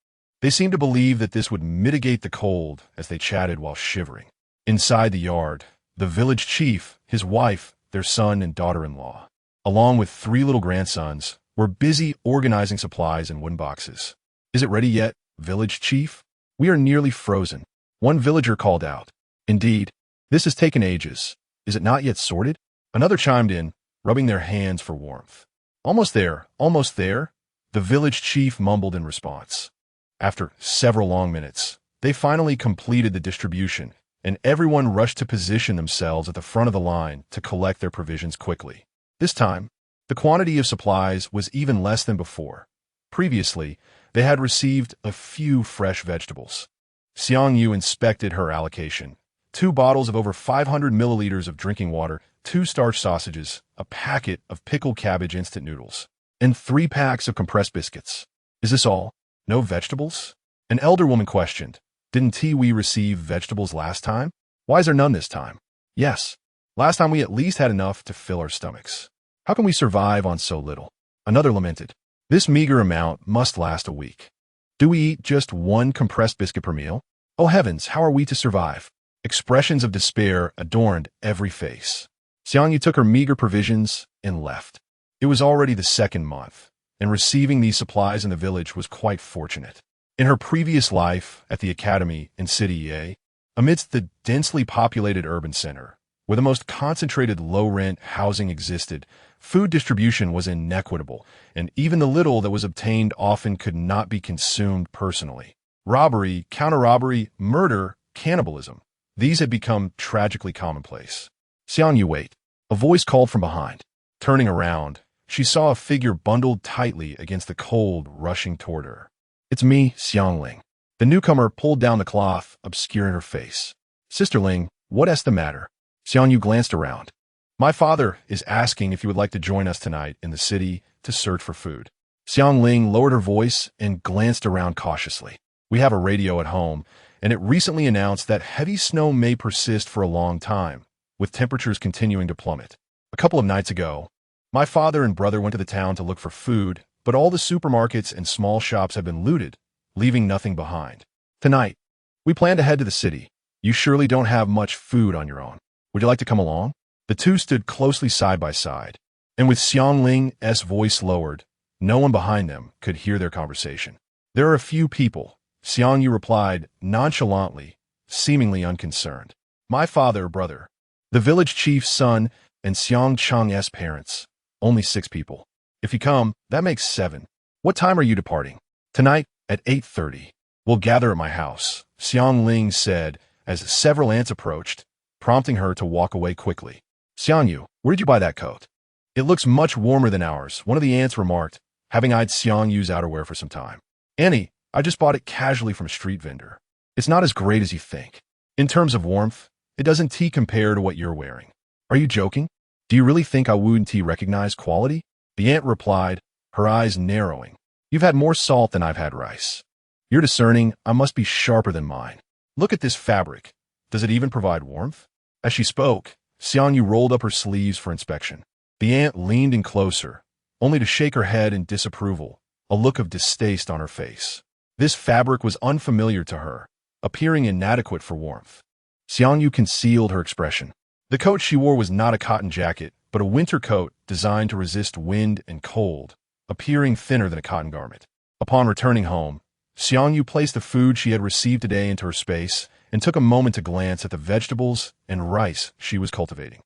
They seemed to believe that this would mitigate the cold as they chatted while shivering. Inside the yard, the village chief, his wife, their son and daughter-in-law, along with 3 little grandsons, were busy organizing supplies in wooden boxes. Is it ready yet, village chief? We are nearly frozen. One villager called out. Indeed, this has taken ages. Is it not yet sorted? Another chimed in, rubbing their hands for warmth. Almost there, the village chief mumbled in response. After several long minutes, they finally completed the distribution, and everyone rushed to position themselves at the front of the line to collect their provisions quickly. This time, the quantity of supplies was even less than before. Previously, they had received a few fresh vegetables. Xiang Yu inspected her allocation. 2 bottles of over 500 milliliters of drinking water, 2 starch sausages, a packet of pickled cabbage instant noodles, and 3 packs of compressed biscuits. Is this all? No vegetables? An elder woman questioned. Didn't we receive vegetables last time? Why is there none this time? Yes. Last time we at least had enough to fill our stomachs. How can we survive on so little? Another lamented. This meager amount must last a week. Do we eat just 1 compressed biscuit per meal? Oh heavens, how are we to survive? Expressions of despair adorned every face. Xiang Yu took her meager provisions and left. It was already the 2nd month, and receiving these supplies in the village was quite fortunate. In her previous life at the academy in City Ye, amidst the densely populated urban center, where the most concentrated low-rent housing existed, food distribution was inequitable, and even the little that was obtained often could not be consumed personally. Robbery, counter-robbery, murder, cannibalism. These had become tragically commonplace. Xiang Yu, wait. A voice called from behind. Turning around, she saw a figure bundled tightly against the cold rushing toward her. "It's me, Xiang Ling." The newcomer pulled down the cloth, obscuring her face. "Sister Ling, what's the matter?" Xiang Yu glanced around. "My father is asking if you would like to join us tonight in the city to search for food." Xiang Ling lowered her voice and glanced around cautiously. "We have a radio at home, and it recently announced that heavy snow may persist for a long time, with temperatures continuing to plummet. A couple of nights ago, my father and brother went to the town to look for food, but all the supermarkets and small shops have been looted, leaving nothing behind. Tonight, we plan to head to the city. You surely don't have much food on your own. Would you like to come along?" The two stood closely side by side, and with Xiang Ling's voice lowered, no one behind them could hear their conversation. "There are a few people," Xiang Yu replied nonchalantly, seemingly unconcerned. "My father, brother, the village chief's son, and Xiang Chang's parents. Only 6 people. If you come, that makes 7. What time are you departing?" "Tonight, at 8:30. We'll gather at my house," Xiang Ling said as several ants approached, prompting her to walk away quickly. "Xiang Yu, where did you buy that coat?" "It looks much warmer than ours," one of the ants remarked, having eyed Xiang Yu's outerwear for some time. "Annie, I just bought it casually from a street vendor. It's not as great as you think. In terms of warmth, it doesn't compare to what you're wearing." "Are you joking? Do you really think I wouldn't recognize quality?" The ant replied, her eyes narrowing. "You've had more salt than I've had rice. You're discerning, I must be sharper than mine. Look at this fabric. Does it even provide warmth?" As she spoke, Xiang Yu rolled up her sleeves for inspection. The ant leaned in closer, only to shake her head in disapproval, a look of distaste on her face. This fabric was unfamiliar to her, appearing inadequate for warmth. Xiang Yu concealed her expression. The coat she wore was not a cotton jacket, but a winter coat designed to resist wind and cold, appearing thinner than a cotton garment. Upon returning home, Xiang Yu placed the food she had received today into her space and took a moment to glance at the vegetables and rice she was cultivating.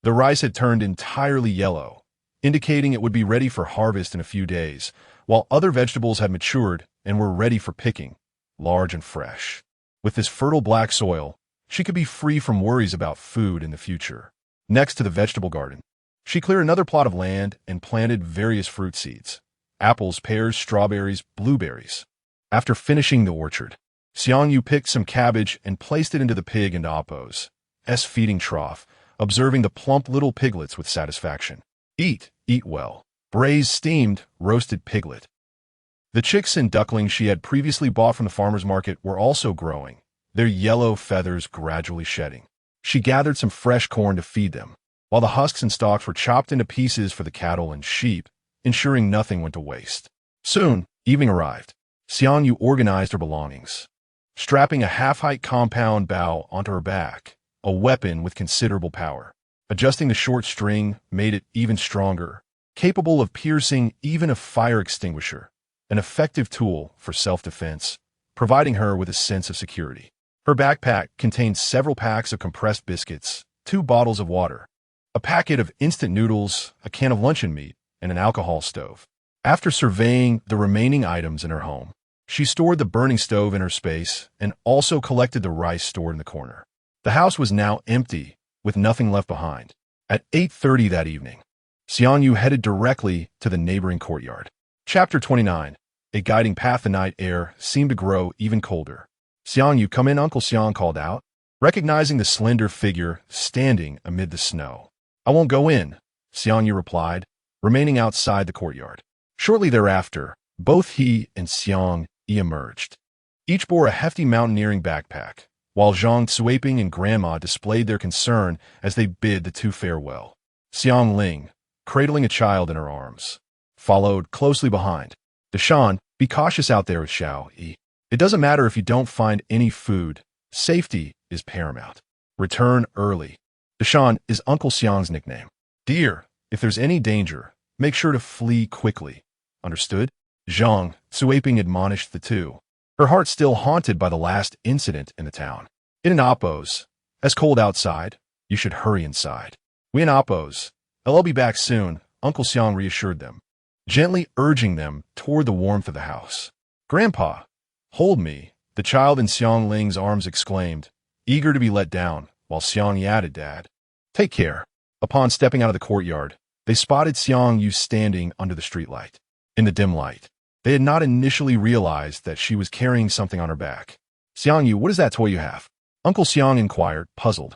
The rice had turned entirely yellow, indicating it would be ready for harvest in a few days, while other vegetables had matured and were ready for picking, large and fresh. With this fertile black soil, she could be free from worries about food in the future. Next to the vegetable garden, she cleared another plot of land and planted various fruit seeds: apples, pears, strawberries, blueberries. After finishing the orchard, Xiang Yu picked some cabbage and placed it into the pig and Appo's feeding trough, observing the plump little piglets with satisfaction. "Eat well." Braised, steamed, roasted piglet. The chicks and ducklings she had previously bought from the farmer's market were also growing, their yellow feathers gradually shedding. She gathered some fresh corn to feed them, while the husks and stalks were chopped into pieces for the cattle and sheep, ensuring nothing went to waste. Soon, evening arrived. Xiang Yu organized her belongings, strapping a half-height compound bow onto her back, a weapon with considerable power. Adjusting the short string made it even stronger, capable of piercing even a fire extinguisher, an effective tool for self-defense, providing her with a sense of security. Her backpack contained several packs of compressed biscuits, 2 bottles of water, a packet of instant noodles, a can of luncheon meat, and an alcohol stove. After surveying the remaining items in her home, she stored the burning stove in her space and also collected the rice stored in the corner. The house was now empty, with nothing left behind. At 8:30 that evening, Xiang Yu headed directly to the neighboring courtyard. Chapter 29. A guiding path. The night air seemed to grow even colder. "Xiang Yu, come in," Uncle Xiang called out, recognizing the slender figure standing amid the snow. "I won't go in," Xiang Yu replied, remaining outside the courtyard. Shortly thereafter, both he and Xiang Yi emerged. Each bore a hefty mountaineering backpack, while Zhang Cuiping and Grandma displayed their concern as they bid the two farewell. Xiang Ling, cradling a child in her arms, followed closely behind. "Deshan, be cautious out there with Xiao Yi. It doesn't matter if you don't find any food. Safety is paramount. Return early." Deshan is Uncle Xiang's nickname. "Dear, if there's any danger, make sure to flee quickly. Understood?" Zhang Cuiping admonished the two, her heart still haunted by the last incident in the town. "In an Appo's. As cold outside, you should hurry inside." "We in Appo's. I'll be back soon," Uncle Xiang reassured them, gently urging them toward the warmth of the house. "Grandpa, hold me," the child in Xiang Ling's arms exclaimed, eager to be let down, while Xiang Yi added, "Dad, take care." Upon stepping out of the courtyard, They spotted Xiang Yu standing under the streetlight. In the dim light, they had not initially realized that she was carrying something on her back. Xiang Yu, what is that toy you have? Uncle Xiang inquired, puzzled,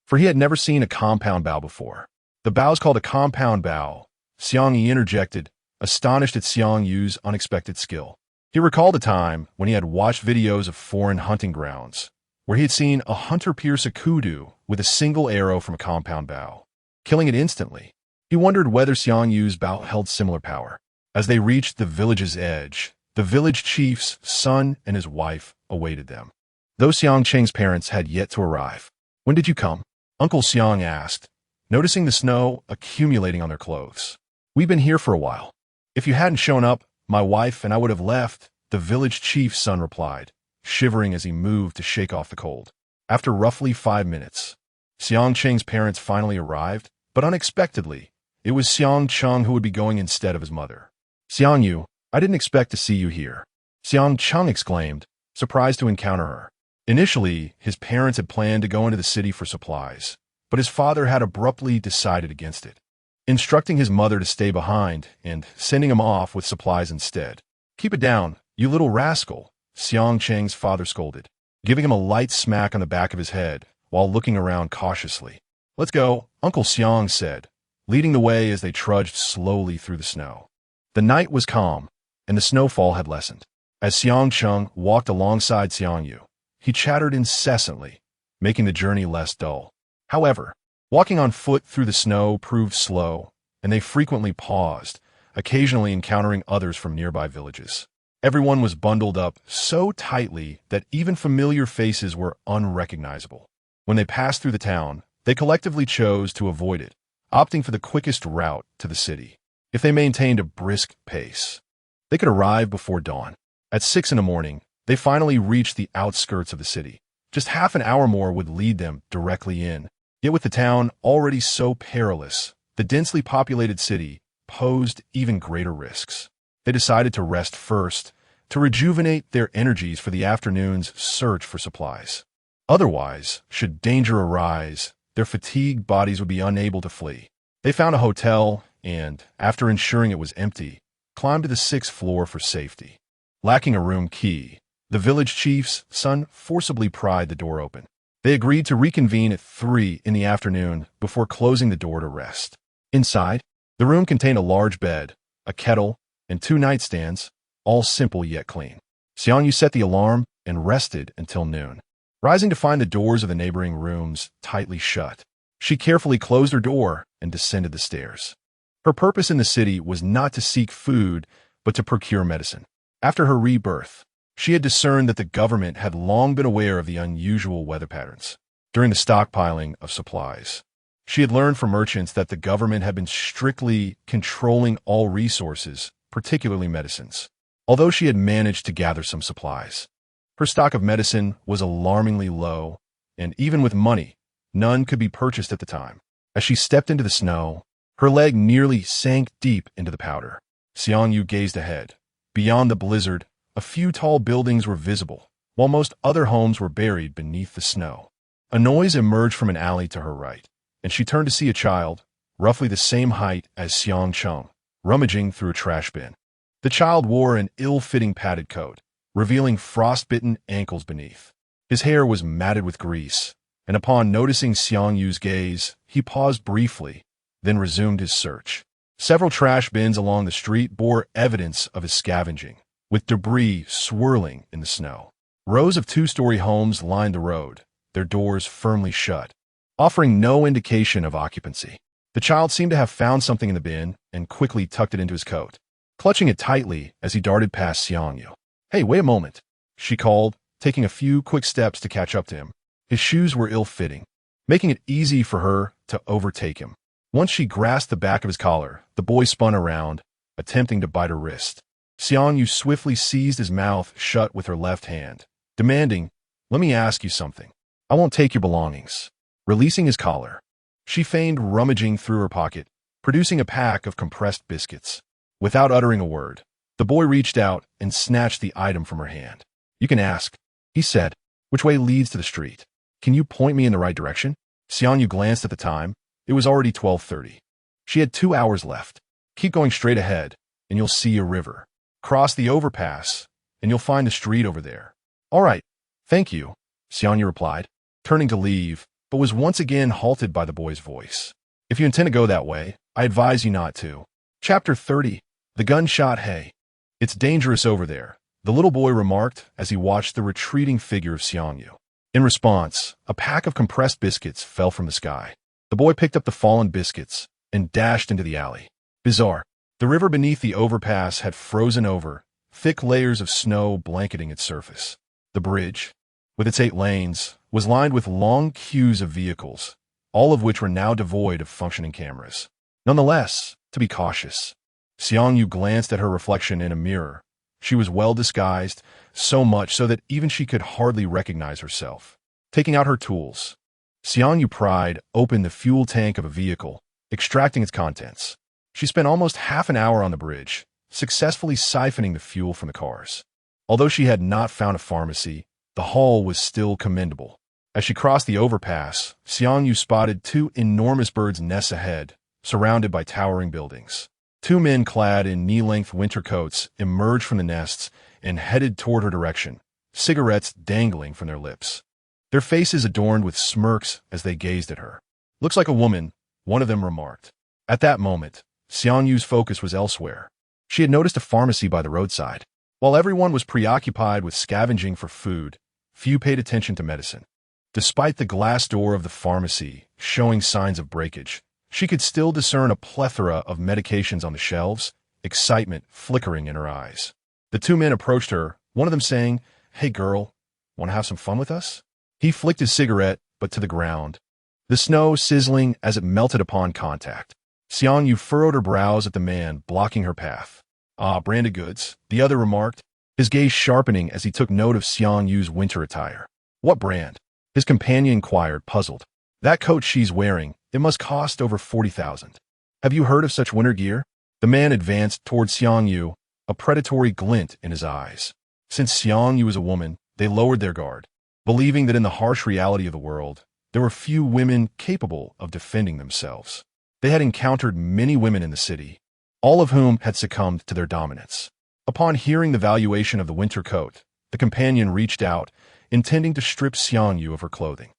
for he had never seen a compound bow before. The bow's called a compound bow, Xiang Yu interjected, astonished at Xiang Yu's unexpected skill. He recalled a time when he had watched videos of foreign hunting grounds, where he had seen a hunter pierce a kudu with a single arrow from a compound bow, killing it instantly. He wondered whether Xiang Yu's bow held similar power. As they reached the village's edge, the village chief's son and his wife awaited them. Though Xiang Cheng's parents had yet to arrive. When did you come? Uncle Xiang asked, noticing the snow accumulating on their clothes. We've been here for a while. If you hadn't shown up, my wife and I would have left, the village chief's son replied, shivering as he moved to shake off the cold. After roughly 5 minutes, Xiang Cheng's parents finally arrived, but unexpectedly, it was Xiang Cheng who would be going instead of his mother. Xiang Yu, I didn't expect to see you here, Xiang Cheng exclaimed, surprised to encounter her. Initially, his parents had planned to go into the city for supplies, but his father had abruptly decided against it, instructing his mother to stay behind and sending him off with supplies instead. Keep it down, you little rascal, Xiang Cheng's father scolded, giving him a light smack on the back of his head while looking around cautiously. Let's go, Uncle Xiang said, leading the way as they trudged slowly through the snow. The night was calm, and the snowfall had lessened. As Xiang Cheng walked alongside Xiang Yu, he chattered incessantly, making the journey less dull. However, walking on foot through the snow proved slow, and they frequently paused, occasionally encountering others from nearby villages. Everyone was bundled up so tightly that even familiar faces were unrecognizable. When they passed through the town, they collectively chose to avoid it, opting for the quickest route to the city. If they maintained a brisk pace, they could arrive before dawn. At 6 in the morning, they finally reached the outskirts of the city. Just half an hour more would lead them directly in. Yet with the town already so perilous, the densely populated city posed even greater risks. They decided to rest first, to rejuvenate their energies for the afternoon's search for supplies. Otherwise, should danger arise, their fatigued bodies would be unable to flee. They found a hotel and, after ensuring it was empty, climbed to the 6th floor for safety. Lacking a room key, the village chief's son forcibly pried the door open. They agreed to reconvene at 3 in the afternoon before closing the door to rest. Inside, the room contained a large bed, a kettle, and 2 nightstands, all simple yet clean. Xiang Yu set the alarm and rested until noon. Rising to find the doors of the neighboring rooms tightly shut, she carefully closed her door and descended the stairs. Her purpose in the city was not to seek food, but to procure medicine. After her rebirth, she had discerned that the government had long been aware of the unusual weather patterns during the stockpiling of supplies. She had learned from merchants that the government had been strictly controlling all resources, particularly medicines. Although she had managed to gather some supplies, her stock of medicine was alarmingly low, and even with money, none could be purchased at the time. As she stepped into the snow, her leg nearly sank deep into the powder. Xiang Yu gazed ahead. Beyond the blizzard, a few tall buildings were visible, while most other homes were buried beneath the snow. A noise emerged from an alley to her right, and she turned to see a child, roughly the same height as Xiang Cheng, rummaging through a trash bin. The child wore an ill-fitting padded coat, revealing frostbitten ankles beneath. His hair was matted with grease, and upon noticing Xiang Yu's gaze, he paused briefly, then resumed his search. Several trash bins along the street bore evidence of his scavenging, with debris swirling in the snow. Rows of 2-story homes lined the road, their doors firmly shut, offering no indication of occupancy. The child seemed to have found something in the bin and quickly tucked it into his coat, clutching it tightly as he darted past Xiang Yu. Hey, wait a moment, she called, taking a few quick steps to catch up to him. His shoes were ill-fitting, making it easy for her to overtake him. Once she grasped the back of his collar, the boy spun around, attempting to bite her wrist. Xiang Yu swiftly seized his mouth shut with her left hand, demanding, "Let me ask you something. I won't take your belongings." Releasing his collar, she feigned rummaging through her pocket, producing a pack of compressed biscuits. Without uttering a word, the boy reached out and snatched the item from her hand. "You can ask," he said. "Which way leads to the street? Can you point me in the right direction?" Xiang Yu glanced at the time. It was already 12:30. She had 2 hours left. Keep going straight ahead, and you'll see a river. Cross the overpass, and you'll find a street over there. All right, thank you, Xiangyu replied, turning to leave, but was once again halted by the boy's voice. If you intend to go that way, I advise you not to. Chapter 30. The Gunshot Hay. It's dangerous over there, the little boy remarked as he watched the retreating figure of Xiangyu. In response, a pack of compressed biscuits fell from the sky. The boy picked up the fallen biscuits and dashed into the alley. Bizarre. The river beneath the overpass had frozen over, thick layers of snow blanketing its surface. The bridge, with its 8 lanes, was lined with long queues of vehicles, all of which were now devoid of functioning cameras. Nonetheless, to be cautious, Xiangyu glanced at her reflection in a mirror. She was well disguised, so much so that even she could hardly recognize herself. Taking out her tools, Xiangyu pried open the fuel tank of a vehicle, extracting its contents. She spent almost half an hour on the bridge, successfully siphoning the fuel from the cars. Although she had not found a pharmacy, the haul was still commendable. As she crossed the overpass, Xiangyu spotted 2 enormous birds' nests ahead, surrounded by towering buildings. 2 men clad in knee-length winter coats emerged from the nests and headed toward her direction, cigarettes dangling from their lips. Their faces adorned with smirks as they gazed at her. Looks like a woman, one of them remarked. At that moment, Xiangyu's focus was elsewhere. She had noticed a pharmacy by the roadside. While everyone was preoccupied with scavenging for food, few paid attention to medicine. Despite the glass door of the pharmacy showing signs of breakage, she could still discern a plethora of medications on the shelves, excitement flickering in her eyes. The 2 men approached her, one of them saying, "Hey girl, want to have some fun with us?" He flicked his cigarette, but to the ground, the snow sizzling as it melted upon contact. Xiangyu furrowed her brows at the man blocking her path. "Ah, branded goods," the other remarked, his gaze sharpening as he took note of Xiangyu's winter attire. "What brand?" his companion inquired, puzzled. "That coat she's wearing, it must cost over 40,000. Have you heard of such winter gear?" The man advanced toward Xiangyu, a predatory glint in his eyes. Since Xiangyu was a woman, they lowered their guard, believing that in the harsh reality of the world, there were few women capable of defending themselves. They had encountered many women in the city, all of whom had succumbed to their dominance. Upon hearing the valuation of the winter coat, the companion reached out, intending to strip Xiangyu of her clothing.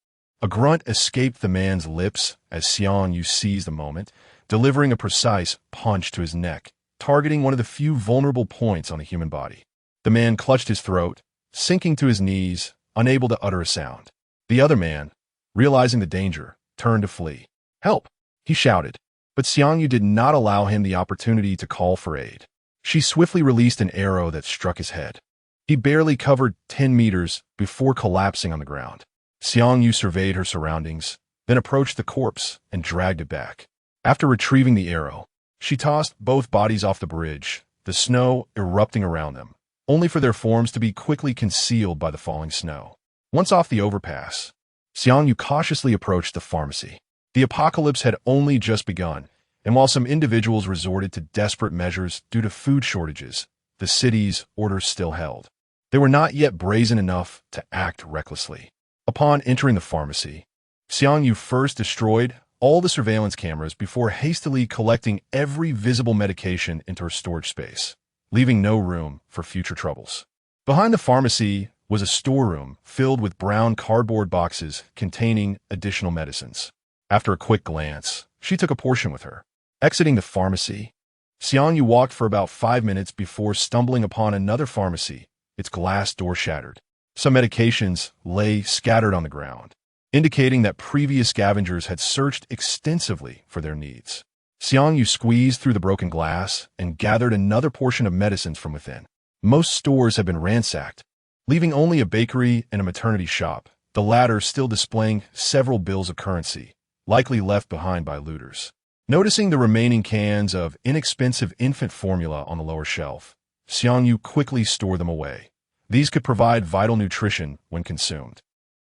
A grunt escaped the man's lips as Xiangyu seized the moment, delivering a precise punch to his neck, targeting one of the few vulnerable points on the human body. The man clutched his throat, sinking to his knees, unable to utter a sound. The other man, realizing the danger, turned to flee. "Help!" he shouted, but Xiangyu did not allow him the opportunity to call for aid. She swiftly released an arrow that struck his head. He barely covered 10 meters before collapsing on the ground. Xiangyu surveyed her surroundings, then approached the corpse and dragged it back. After retrieving the arrow, she tossed both bodies off the bridge, the snow erupting around them, only for their forms to be quickly concealed by the falling snow. Once off the overpass, Xiangyu cautiously approached the pharmacy. The apocalypse had only just begun, and while some individuals resorted to desperate measures due to food shortages, the city's orders still held. They were not yet brazen enough to act recklessly. Upon entering the pharmacy, Xiangyu first destroyed all the surveillance cameras before hastily collecting every visible medication into her storage space, leaving no room for future troubles. Behind the pharmacy was a storeroom filled with brown cardboard boxes containing additional medicines. After a quick glance, she took a portion with her. Exiting the pharmacy, Xiangyu walked for about 5 minutes before stumbling upon another pharmacy, its glass door shattered. Some medications lay scattered on the ground, indicating that previous scavengers had searched extensively for their needs. Xiangyu squeezed through the broken glass and gathered another portion of medicines from within. Most stores had been ransacked, leaving only a bakery and a maternity shop, the latter still displaying several bills of currency, likely left behind by looters. Noticing the remaining cans of inexpensive infant formula on the lower shelf, Xiangyu quickly stored them away. These could provide vital nutrition when consumed.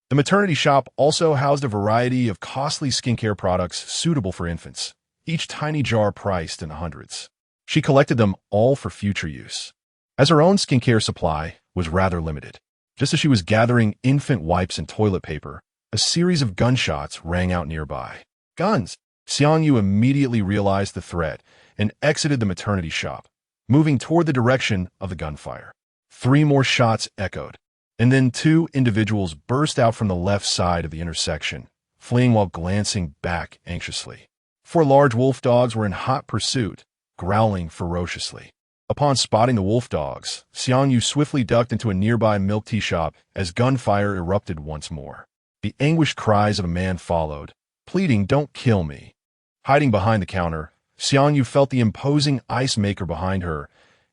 The maternity shop also housed a variety of costly skincare products suitable for infants, each tiny jar priced in the hundreds. She collected them all for future use, as her own skincare supply was rather limited. Just as she was gathering infant wipes and toilet paper, a series of gunshots rang out nearby. "Guns!" Xiang Yu immediately realized the threat and exited the maternity shop, moving toward the direction of the gunfire. 3 more shots echoed, and then 2 individuals burst out from the left side of the intersection, fleeing while glancing back anxiously. 4 large wolf dogs were in hot pursuit, growling ferociously. Upon spotting the wolf dogs, Xiang Yu swiftly ducked into a nearby milk tea shop as gunfire erupted once more. The anguished cries of a man followed, pleading, "Don't kill me." Hiding behind the counter, Xiang Yu felt the imposing ice maker behind her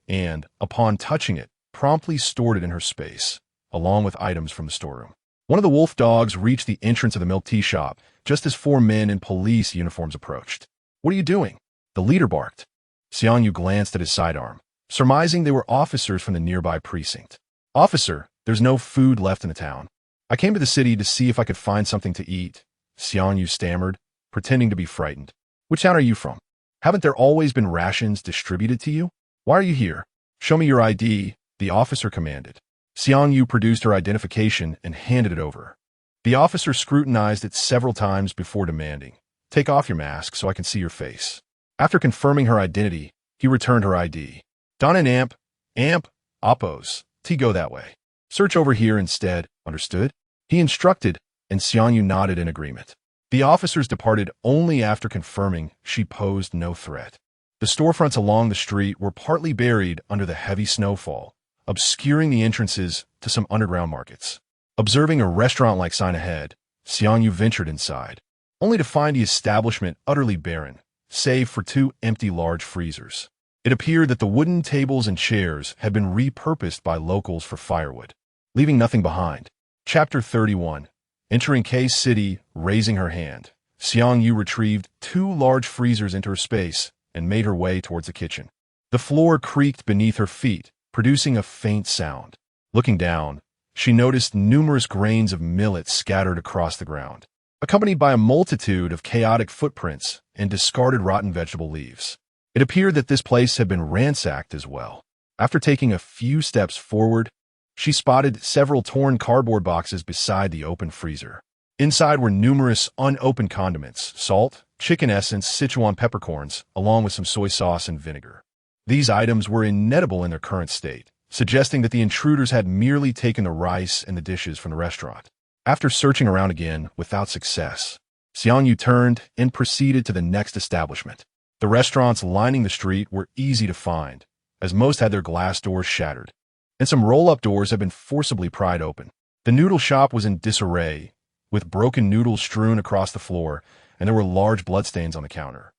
and, upon touching it, promptly stored it in her space, along with items from the storeroom. One of the wolf dogs reached the entrance of the milk tea shop just as 4 men in police uniforms approached. "What are you doing?" the leader barked. Xiang Yu glanced at his sidearm, surmising they were officers from the nearby precinct. "Officer, there's no food left in the town. I came to the city to see if I could find something to eat," Xiang Yu stammered, pretending to be frightened. "Which town are you from? Haven't there always been rations distributed to you? Why are you here? Show me your ID," the officer commanded. Xiang Yu produced her identification and handed it over. The officer scrutinized it several times before demanding, "Take off your mask so I can see your face." After confirming her identity, he returned her ID. "Don and Amp, Oppos, T go that way. Search over here instead, understood?" He instructed, and Xiang Yu nodded in agreement. The officers departed only after confirming she posed no threat. The storefronts along the street were partly buried under the heavy snowfall, obscuring the entrances to some underground markets. Observing a restaurant-like sign ahead, Xiang Yu ventured inside, only to find the establishment utterly barren, save for 2 empty large freezers. It appeared that the wooden tables and chairs had been repurposed by locals for firewood, leaving nothing behind. Chapter 31. Entering K City, raising her hand, Xiang Yu retrieved 2 large freezers into her space and made her way towards the kitchen. The floor creaked beneath her feet, producing a faint sound. Looking down, she noticed numerous grains of millet scattered across the ground, accompanied by a multitude of chaotic footprints and discarded rotten vegetable leaves. It appeared that this place had been ransacked as well. After taking a few steps forward, she spotted several torn cardboard boxes beside the open freezer. Inside were numerous unopened condiments, salt, chicken essence, Sichuan peppercorns, along with some soy sauce and vinegar. These items were inedible in their current state, suggesting that the intruders had merely taken the rice and the dishes from the restaurant. After searching around again without success, Xiang Yu turned and proceeded to the next establishment. The restaurants lining the street were easy to find, as most had their glass doors shattered, and some roll-up doors had been forcibly pried open. The noodle shop was in disarray, with broken noodles strewn across the floor, and there were large bloodstains on the counter.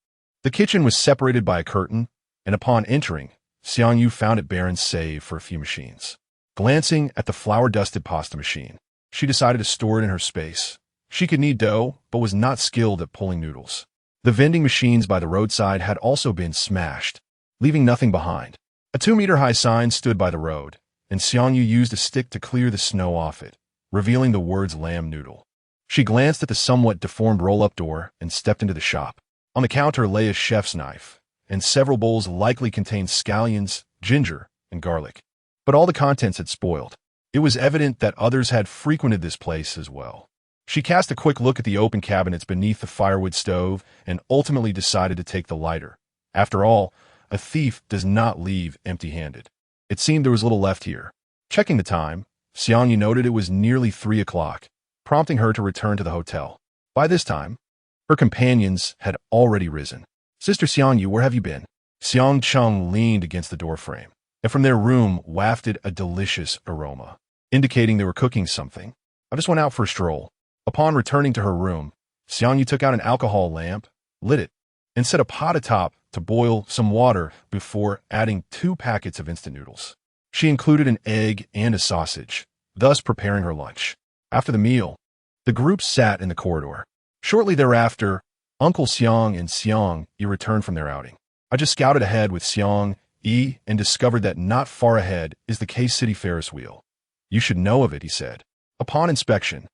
The kitchen was separated by a curtain, and upon entering, Xiang Yu found it barren save for a few machines. Glancing at the flour-dusted pasta machine, she decided to store it in her space. She could knead dough, but was not skilled at pulling noodles. The vending machines by the roadside had also been smashed, leaving nothing behind. A 2-meter-high sign stood by the road, and Xiang Yu used a stick to clear the snow off it, revealing the words lamb noodle. She glanced at the somewhat deformed roll-up door and stepped into the shop. On the counter lay a chef's knife, and several bowls likely contained scallions, ginger, and garlic. But all the contents had spoiled. It was evident that others had frequented this place as well. She cast a quick look at the open cabinets beneath the firewood stove and ultimately decided to take the lighter. After all, a thief does not leave empty-handed. It seemed there was little left here. Checking the time, Xiang Yu noted it was nearly 3 o'clock, prompting her to return to the hotel. By this time, her companions had already risen. "Sister Xiang Yu, where have you been?" Xiang Cheng leaned against the doorframe, and from their room wafted a delicious aroma, indicating they were cooking something. "I just went out for a stroll." Upon returning to her room, Xiang Yu took out an alcohol lamp, lit it, and set a pot atop to boil some water before adding 2 packets of instant noodles. She included an egg and a sausage, thus preparing her lunch. After the meal, the group sat in the corridor. Shortly thereafter, Uncle Xiang and Xiang Yi returned from their outing. "I just scouted ahead with Xiang Yi and discovered that not far ahead is the K-City Ferris wheel. You should know of it," he said. "Upon inspection,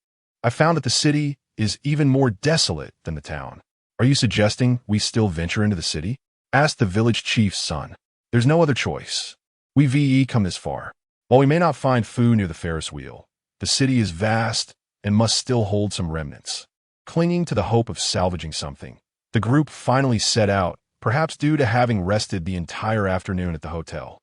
I found that the city is even more desolate than the town." "Are you suggesting we still venture into the city?" asked the village chief's son. "There's no other choice. We VE come this far. While we may not find food near the Ferris wheel, the city is vast and must still hold some remnants." Clinging to the hope of salvaging something, The group finally set out, perhaps due to having rested the entire afternoon at the hotel.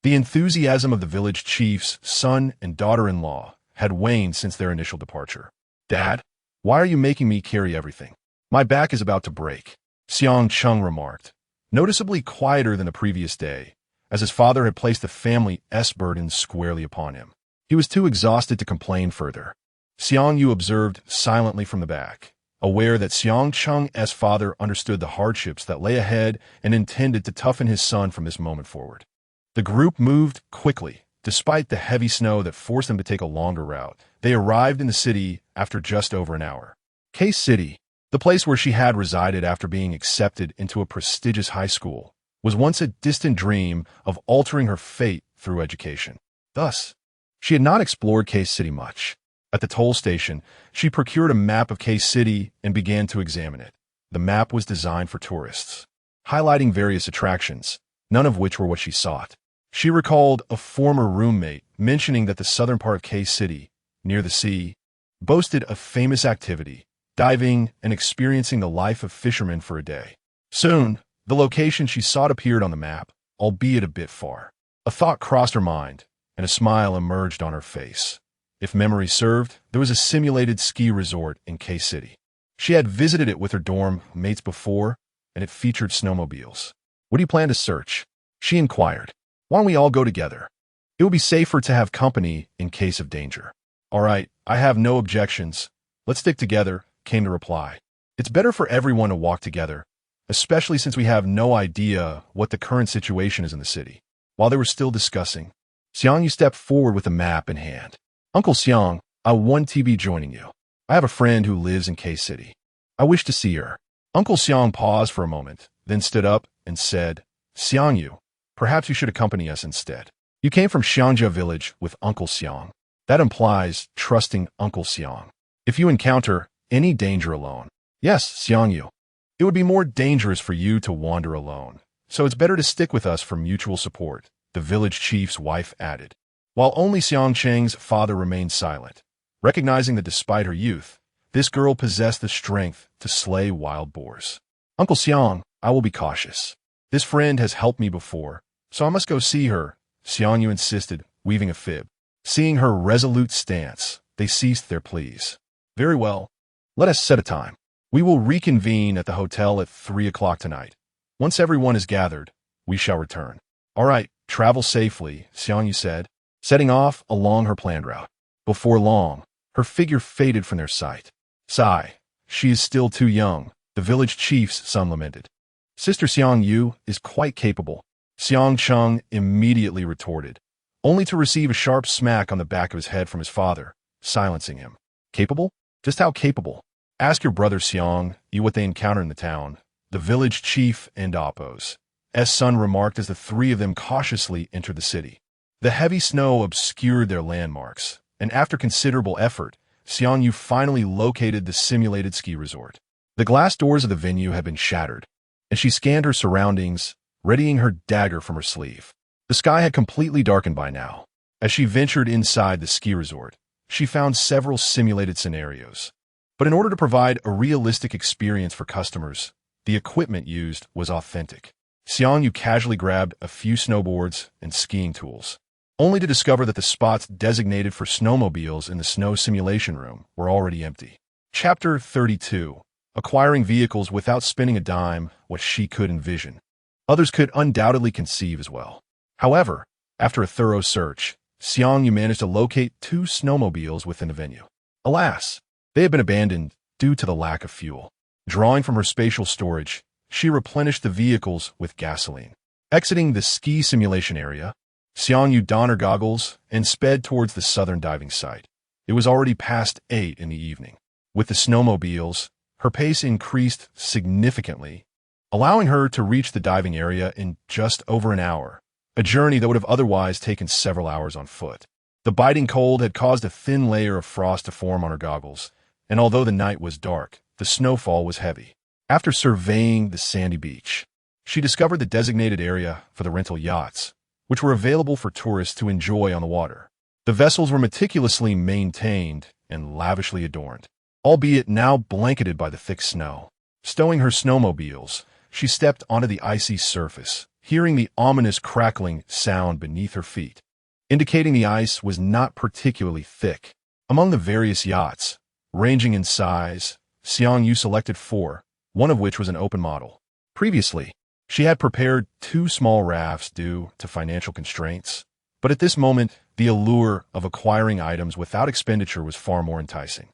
The enthusiasm of the village chief's son and daughter-in-law had waned since their initial departure. "Dad, why are you making me carry everything? My back is about to break," Xiang Chung remarked, noticeably quieter than the previous day, as his father had placed the family's burden squarely upon him. He was too exhausted to complain further. Xiang Yu observed silently from the back, aware that Xiang Chung's father understood the hardships that lay ahead and intended to toughen his son from this moment forward. The group moved quickly, despite the heavy snow that forced them to take a longer route. They arrived in the city after just over an hour. Case City, the place where she had resided after being accepted into a prestigious high school, was once a distant dream of altering her fate through education. Thus, she had not explored Case City much. At the toll station, she procured a map of Case City and began to examine it. The map was designed for tourists, highlighting various attractions, none of which were what she sought. She recalled a former roommate mentioning that the southern part of Case City, near the sea, boasted a famous activity, diving and experiencing the life of fishermen for a day. Soon, the location she sought appeared on the map, albeit a bit far. A thought crossed her mind, and a smile emerged on her face. If memory served, there was a simulated ski resort in Case City. She had visited it with her dorm mates before, and it featured snowmobiles. "What do you plan to search?" she inquired. "Why don't we all go together? It would be safer to have company in case of danger." "All right, I have no objections. Let's stick together," came the reply. "It's better for everyone to walk together, especially since we have no idea what the current situation is in the city." While they were still discussing, Xiang Yu stepped forward with a map in hand. "Uncle Xiang, I want to be joining you. I have a friend who lives in Case City. I wish to see her." Uncle Xiang paused for a moment, then stood up and said, "Xiang Yu, perhaps you should accompany us instead. You came from Xiangjia village with Uncle Xiang. That implies trusting Uncle Xiang. If you encounter any danger alone—" "Yes, Xiang Yu. It would be more dangerous for you to wander alone, so it's better to stick with us for mutual support," the village chief's wife added. While only Xiang Cheng's father remained silent, recognizing that despite her youth, this girl possessed the strength to slay wild boars. "Uncle Xiang, I will be cautious. This friend has helped me before, so I must go see her," Xiang Yu insisted, weaving a fib. Seeing her resolute stance, they ceased their pleas. "Very well. Let us set a time. We will reconvene at the hotel at 3 o'clock tonight. Once everyone is gathered, we shall return." "All right, travel safely," Xiang Yu said, setting off along her planned route. Before long, her figure faded from their sight. "Sigh, she is still too young," the village chief's son lamented. "Sister Xiang Yu is quite capable," Xiang Chung immediately retorted, only to receive a sharp smack on the back of his head from his father, silencing him. "Capable? Just how capable? Ask your brother Xiang Yu what they encountered in the town," the village chief and Appo's son remarked as the three of them cautiously entered the city. The heavy snow obscured their landmarks, and after considerable effort, Xiang Yu finally located the simulated ski resort. The glass doors of the venue had been shattered, and she scanned her surroundings, readying her dagger from her sleeve. The sky had completely darkened by now. As she ventured inside the ski resort, she found several simulated scenarios. But in order to provide a realistic experience for customers, the equipment used was authentic. Xiang Yu casually grabbed a few snowboards and skiing tools, only to discover that the spots designated for snowmobiles in the snow simulation room were already empty. Chapter 32. Acquiring vehicles without spending a dime, what she could envision. Others could undoubtedly conceive as well. However, after a thorough search, Xiang Yu managed to locate 2 snowmobiles within the venue. Alas, they had been abandoned due to the lack of fuel. Drawing from her spatial storage, she replenished the vehicles with gasoline. Exiting the ski simulation area, Xiang Yu donned her goggles and sped towards the southern diving site. It was already past 8 in the evening. With the snowmobiles, her pace increased significantly, allowing her to reach the diving area in just over an hour, a journey that would have otherwise taken several hours on foot. The biting cold had caused a thin layer of frost to form on her goggles, and although the night was dark, the snowfall was heavy. After surveying the sandy beach, she discovered the designated area for the rental yachts, which were available for tourists to enjoy on the water. The vessels were meticulously maintained and lavishly adorned, albeit now blanketed by the thick snow. Stowing her snowmobiles, she stepped onto the icy surface, hearing the ominous crackling sound beneath her feet, indicating the ice was not particularly thick. Among the various yachts, ranging in size, Xiangyu selected 4, one of which was an open model. Previously, she had prepared 2 small rafts due to financial constraints, but at this moment, the allure of acquiring items without expenditure was far more enticing.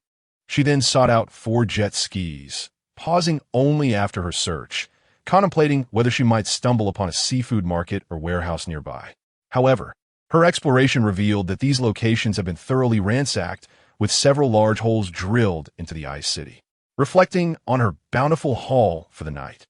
She then sought out 4 jet skis, pausing only after her search, contemplating whether she might stumble upon a seafood market or warehouse nearby. However, her exploration revealed that these locations had been thoroughly ransacked, with several large holes drilled into the ice city. Reflecting on her bountiful haul for the night,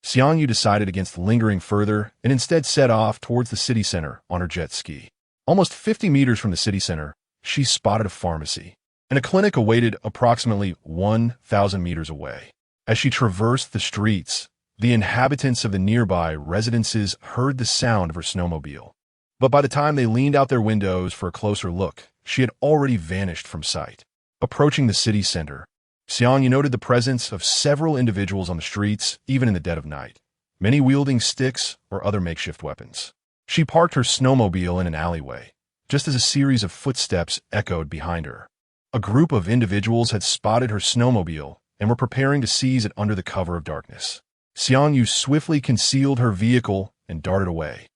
Xiangyu decided against lingering further and instead set off towards the city center on her jet ski. Almost 50 meters from the city center, she spotted a pharmacy, and a clinic awaited approximately 1,000 meters away. As she traversed the streets, the inhabitants of the nearby residences heard the sound of her snowmobile. But by the time they leaned out their windows for a closer look, she had already vanished from sight. Approaching the city center, Xiangyu noted the presence of several individuals on the streets, even in the dead of night, many wielding sticks or other makeshift weapons. She parked her snowmobile in an alleyway, just as a series of footsteps echoed behind her. A group of individuals had spotted her snowmobile and were preparing to seize it under the cover of darkness. Xiangyu swiftly concealed her vehicle and darted away,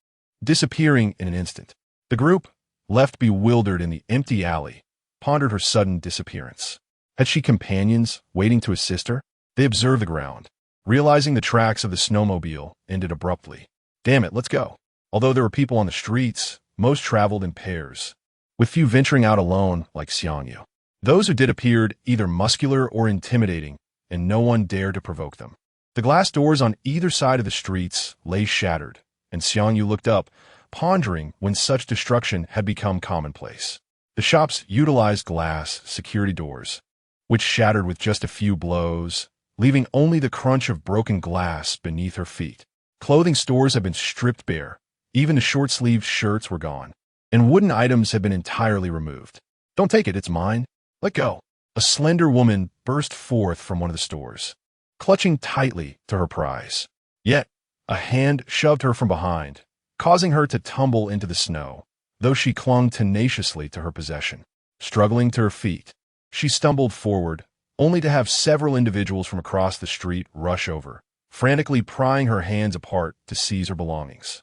disappearing in an instant. The group, left bewildered in the empty alley, pondered her sudden disappearance. Had she companions waiting to assist her? They observed the ground, realizing the tracks of the snowmobile ended abruptly. Damn it, let's go. Although there were people on the streets, most traveled in pairs, with few venturing out alone like Xiangyu. Those who did appeared either muscular or intimidating, and no one dared to provoke them. The glass doors on either side of the streets lay shattered, and Xiangyu looked up, pondering when such destruction had become commonplace. The shops utilized glass security doors, which shattered with just a few blows, leaving only the crunch of broken glass beneath her feet. Clothing stores had been stripped bare, even the short-sleeved shirts were gone, and wooden items had been entirely removed. Don't take it, it's mine. Let go. A slender woman burst forth from one of the stores, clutching tightly to her prize. Yet, a hand shoved her from behind, causing her to tumble into the snow, though she clung tenaciously to her possession. Struggling to her feet, she stumbled forward, only to have several individuals from across the street rush over, frantically prying her hands apart to seize her belongings.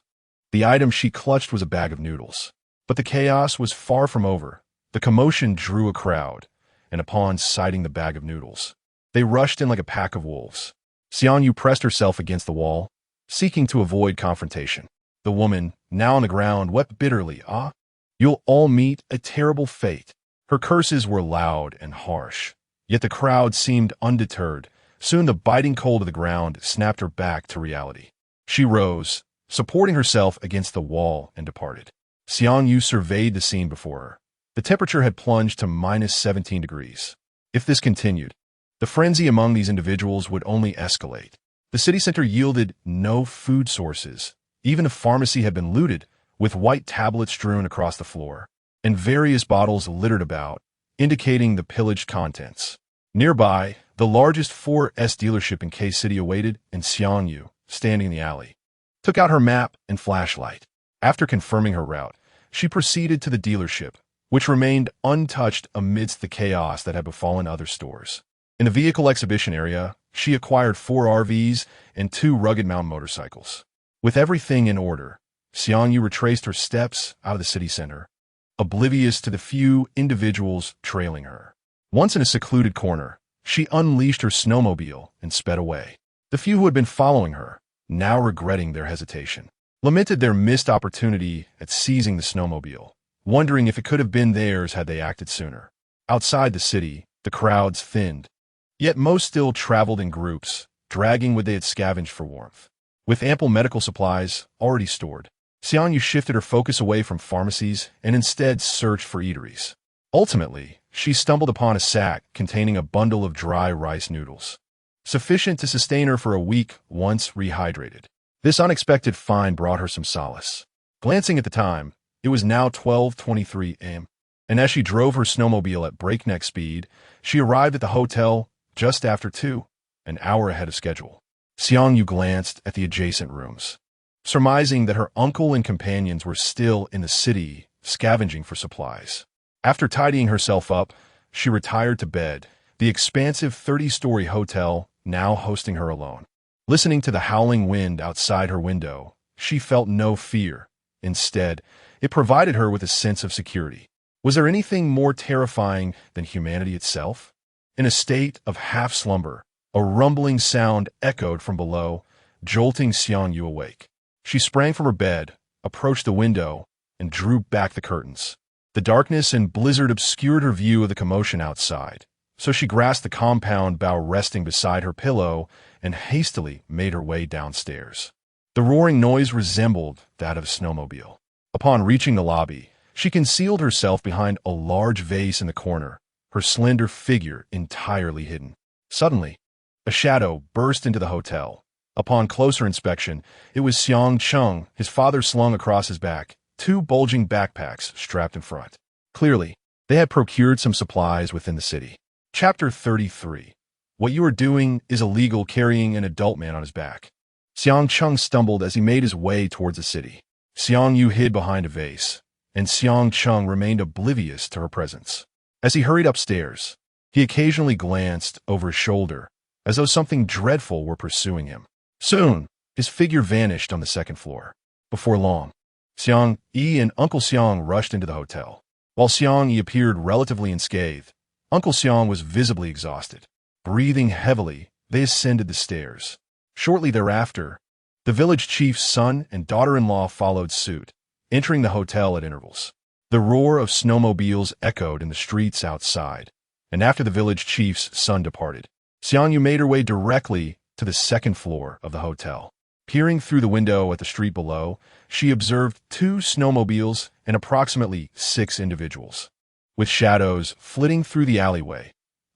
The item she clutched was a bag of noodles. But the chaos was far from over. The commotion drew a crowd, and upon sighting the bag of noodles, they rushed in like a pack of wolves. Xiangyu pressed herself against the wall, seeking to avoid confrontation. The woman, now on the ground, wept bitterly. Ah, you'll all meet a terrible fate. Her curses were loud and harsh, yet the crowd seemed undeterred. Soon the biting cold of the ground snapped her back to reality. She rose, supporting herself against the wall, and departed. Xiangyu surveyed the scene before her. The temperature had plunged to minus 17 degrees. If this continued, the frenzy among these individuals would only escalate. The city center yielded no food sources. Even a pharmacy had been looted, with white tablets strewn across the floor, and various bottles littered about, indicating the pillaged contents. Nearby, the largest 4S dealership in K-City awaited, and Xiangyu, standing in the alley, took out her map and flashlight. After confirming her route, she proceeded to the dealership, which remained untouched amidst the chaos that had befallen other stores. In the vehicle exhibition area, she acquired 4 RVs and 2 rugged mountain motorcycles. With everything in order, Xiangyu retraced her steps out of the city center, oblivious to the few individuals trailing her. Once in a secluded corner, she unleashed her snowmobile and sped away. The few who had been following her, now regretting their hesitation, lamented their missed opportunity at seizing the snowmobile, wondering if it could have been theirs had they acted sooner. Outside the city, the crowds thinned, yet most still traveled in groups, dragging what they had scavenged for warmth. With ample medical supplies already stored, Xiangyu shifted her focus away from pharmacies and instead searched for eateries. Ultimately, she stumbled upon a sack containing a bundle of dry rice noodles, sufficient to sustain her for a week once rehydrated. This unexpected find brought her some solace. Glancing at the time, it was now 12:23 a.m., and as she drove her snowmobile at breakneck speed, she arrived at the hotel just after 2. an hour ahead of schedule. Xiang Yu glanced at the adjacent rooms, surmising that her uncle and companions were still in the city scavenging for supplies. After tidying herself up, she retired to bed, the expansive 30-story hotel now hosting her alone. Listening to the howling wind outside her window, she felt no fear. Instead, it provided her with a sense of security. Was there anything more terrifying than humanity itself? In a state of half-slumber, a rumbling sound echoed from below, jolting Xiang Yu awake. She sprang from her bed, approached the window, and drew back the curtains. The darkness and blizzard obscured her view of the commotion outside, so she grasped the compound bough resting beside her pillow and hastily made her way downstairs. The roaring noise resembled that of a snowmobile. Upon reaching the lobby, she concealed herself behind a large vase in the corner, her slender figure entirely hidden. Suddenly, a shadow burst into the hotel. Upon closer inspection, it was Xiang Cheng, his father slung across his back, two bulging backpacks strapped in front. Clearly, they had procured some supplies within the city. Chapter 33. What you are doing is illegal, carrying an adult man on his back. Xiang Cheng stumbled as he made his way towards the city. Xiang Yu hid behind a vase, and Xiang Cheng remained oblivious to her presence. As he hurried upstairs, he occasionally glanced over his shoulder, as though something dreadful were pursuing him. Soon, his figure vanished on the second floor. Before long, Xiang Yi and Uncle Xiang rushed into the hotel. While Xiang Yi appeared relatively unscathed, Uncle Xiang was visibly exhausted. Breathing heavily, they ascended the stairs. Shortly thereafter, the village chief's son and daughter-in-law followed suit, entering the hotel at intervals. The roar of snowmobiles echoed in the streets outside, and after the village chief's son departed, Xiang Yu made her way directly to the second floor of the hotel. Peering through the window at the street below, she observed 2 snowmobiles and approximately 6 individuals, with shadows flitting through the alleyway,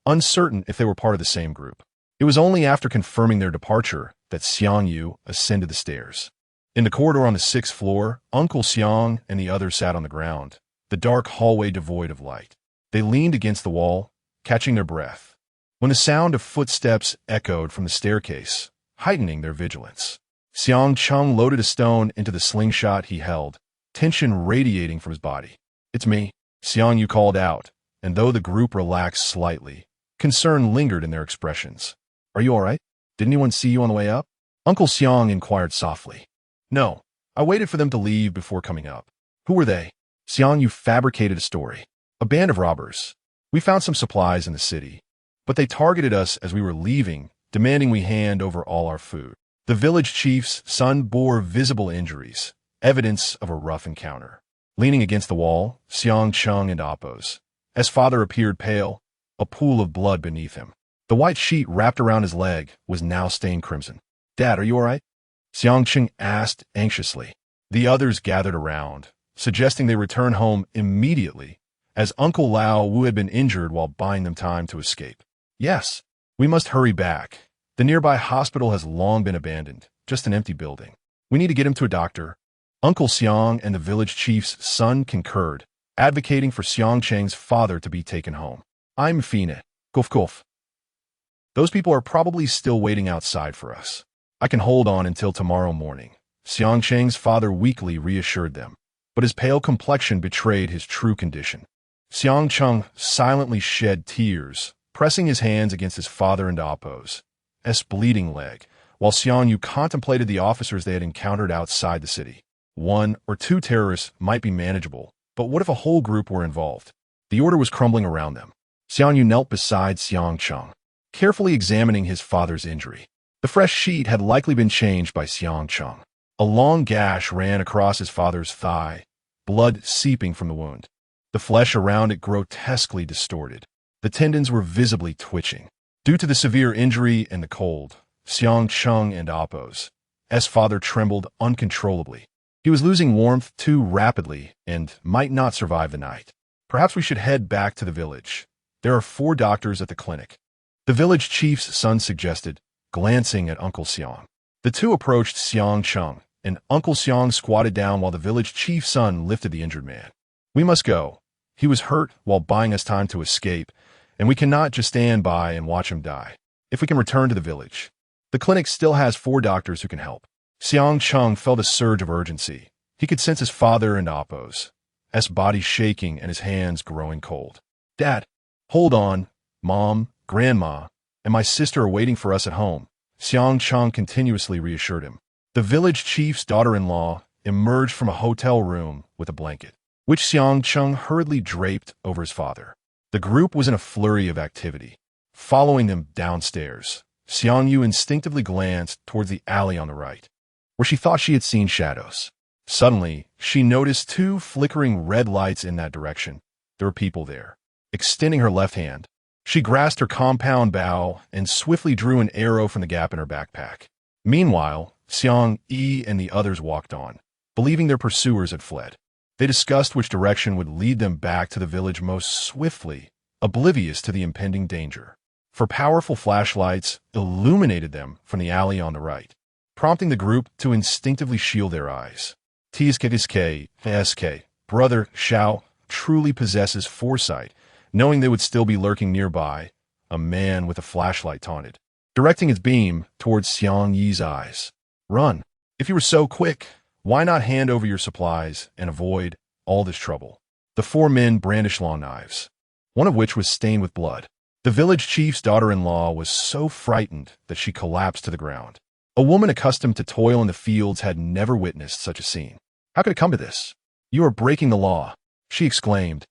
uncertain if they were part of the same group. It was only after confirming their departure that Xiang Yu ascended the stairs. In the corridor on the 6th floor, Uncle Xiang and the others sat on the ground, the dark hallway devoid of light. They leaned against the wall, catching their breath, when the sound of footsteps echoed from the staircase, heightening their vigilance. Xiang Cheng loaded a stone into the slingshot he held, tension radiating from his body. "It's me," Xiang Yu called out, and though the group relaxed slightly, concern lingered in their expressions. "Are you all right? Did anyone see you on the way up?" Uncle Xiang inquired softly. "No, I waited for them to leave before coming up." "Who were they?" Xiang Yu fabricated a story. "A band of robbers. We found some supplies in the city, but they targeted us as we were leaving, demanding we hand over all our food." The village chief's son bore visible injuries, evidence of a rough encounter. Leaning against the wall, Xiang Cheng and Appos. As father appeared pale, a pool of blood beneath him. The white sheet wrapped around his leg was now stained crimson. "Dad, are you all right?" Xiang Cheng asked anxiously. The others gathered around, suggesting they return home immediately, as Uncle Lao Wu had been injured while buying them time to escape. "Yes, we must hurry back. The nearby hospital has long been abandoned, just an empty building. We need to get him to a doctor." Uncle Xiang and the village chief's son concurred, advocating for Xiang Cheng's father to be taken home. "I'm Fine. Goof goof. Those people are probably still waiting outside for us. I can hold on until tomorrow morning," Xiang Cheng's father weakly reassured them, but his pale complexion betrayed his true condition. Xiang Cheng silently shed tears, pressing his hands against his father and Appos' bleeding leg, while Xiang Yu contemplated the officers they had encountered outside the city. 1 or 2 terrorists might be manageable, but what if a whole group were involved? The order was crumbling around them. Xiang Yu knelt beside Xiang Cheng, carefully examining his father's injury. The fresh sheet had likely been changed by Xiang Cheng. A long gash ran across his father's thigh, blood seeping from the wound. The flesh around it grotesquely distorted. The tendons were visibly twitching. Due to the severe injury and the cold, Xiang Cheng and Appos' father trembled uncontrollably. He was losing warmth too rapidly and might not survive the night. "Perhaps we should head back to the village. There are 4 doctors at the clinic," the village chief's son suggested, glancing at Uncle Xiang. The two approached Xiang Cheng, and Uncle Xiang squatted down while the village chief's son lifted the injured man. "We must go. He was hurt while buying us time to escape, and we cannot just stand by and watch him die." if we can return to the village. The clinic still has 4 doctors who can help. Xiang Cheng felt a surge of urgency. He could sense his father and Appo's body shaking and his hands growing cold. Dad, hold on. Mom, Grandma, and my sister are waiting for us at home, Xiang Cheng continuously reassured him. The village chief's daughter-in-law emerged from a hotel room with a blanket, which Xiang Cheng hurriedly draped over his father. The group was in a flurry of activity. Following them downstairs, Xiang Yu instinctively glanced towards the alley on the right, where she thought she had seen shadows. Suddenly, she noticed 2 flickering red lights in that direction. There were people there. Extending her left hand, she grasped her compound bow and swiftly drew an arrow from the gap in her backpack. Meanwhile, Xiang Yi and the others walked on, believing their pursuers had fled. They discussed which direction would lead them back to the village most swiftly, oblivious to the impending danger. For powerful flashlights illuminated them from the alley on the right, prompting the group to instinctively shield their eyes. TSK, Brother Xiao truly possesses foresight, knowing they would still be lurking nearby, a man with a flashlight taunted, directing its beam towards Xiang Yi's eyes. Run. If you were so quick, why not hand over your supplies and avoid all this trouble? The 4 men brandished long knives, one of which was stained with blood. The village chief's daughter-in-law was so frightened that she collapsed to the ground. A woman accustomed to toil in the fields had never witnessed such a scene. How could it come to this? You are breaking the law, she exclaimed,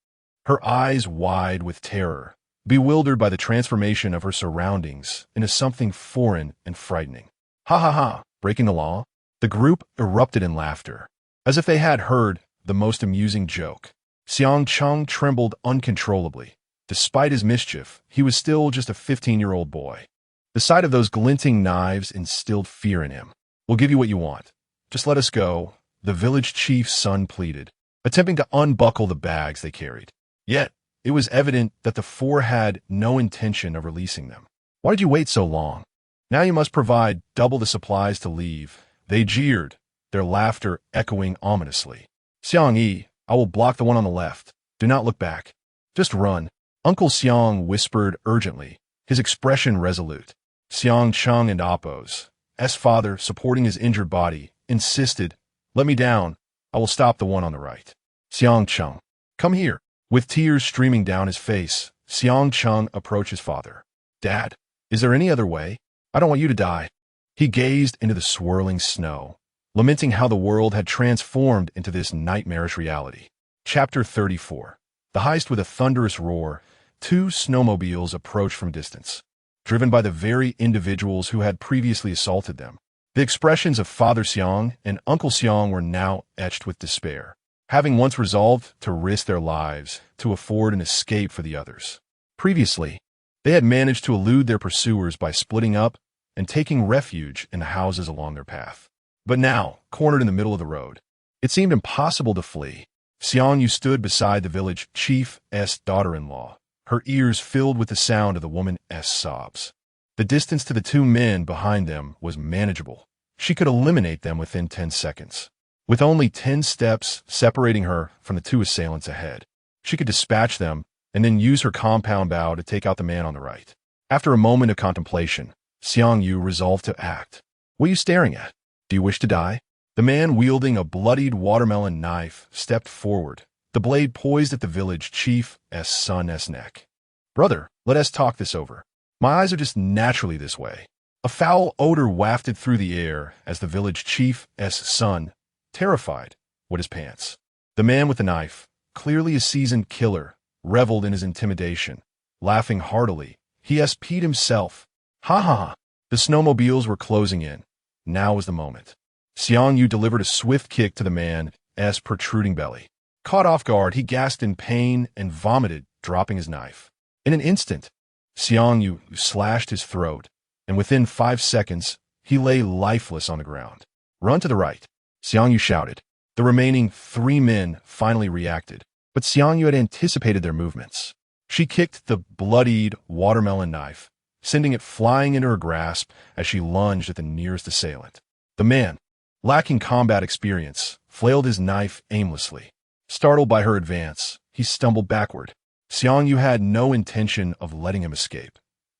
her eyes wide with terror, bewildered by the transformation of her surroundings into something foreign and frightening. Ha ha ha, breaking the law? The group erupted in laughter, as if they had heard the most amusing joke. Xiang Cheng trembled uncontrollably. Despite his mischief, he was still just a 15-year-old boy. The sight of those glinting knives instilled fear in him. We'll give you what you want. Just let us go, the village chief's son pleaded, attempting to unbuckle the bags they carried. Yet, it was evident that the 4 had no intention of releasing them. Why did you wait so long? Now you must provide double the supplies to leave. They jeered, their laughter echoing ominously. Xiang Yi, I will block the one on the left. Do not look back. Just run. Uncle Xiang whispered urgently, his expression resolute. Xiang Cheng and Appo's father, supporting his injured body, insisted, Let me down. I will stop the one on the right. Xiang Cheng, come here. With tears streaming down his face, Xiang Cheng approached his father. Dad, is there any other way? I don't want you to die. He gazed into the swirling snow, lamenting how the world had transformed into this nightmarish reality. Chapter 34. The heist. With a thunderous roar, 2 snowmobiles approached from a distance, driven by the very individuals who had previously assaulted them. The expressions of Father Xiang and Uncle Xiang were now etched with despair, having once resolved to risk their lives to afford an escape for the others. Previously, they had managed to elude their pursuers by splitting up and taking refuge in the houses along their path. But now, cornered in the middle of the road, it seemed impossible to flee. Xiang Yu stood beside the village chief's daughter-in-law, her ears filled with the sound of the woman's sobs. The distance to the 2 men behind them was manageable. She could eliminate them within 10 seconds. With only 10 steps separating her from the 2 assailants ahead, she could dispatch them and then use her compound bow to take out the man on the right. After a moment of contemplation, Xiang Yu resolved to act. What are you staring at? Do you wish to die? The man wielding a bloodied watermelon knife stepped forward, the blade poised at the village chief's son's neck. Brother, let us talk this over. My eyes are just naturally this way. A foul odor wafted through the air as the village chief's son, terrified, wet his pants. The man with the knife, clearly a seasoned killer, reveled in his intimidation. Laughing heartily, he SP'd himself. Ha ha! The snowmobiles were closing in. Now was the moment. Xiang Yu delivered a swift kick to the man's protruding belly. Caught off guard, he gasped in pain and vomited, dropping his knife. In an instant, Xiang Yu slashed his throat, and within 5 seconds, he lay lifeless on the ground. Run to the right, Xiang Yu shouted. The remaining 3 men finally reacted, but Xiang Yu had anticipated their movements. She kicked the bloodied watermelon knife, sending it flying into her grasp as she lunged at the nearest assailant. The man, lacking combat experience, flailed his knife aimlessly. Startled by her advance, he stumbled backward. Xiang Yu had no intention of letting him escape.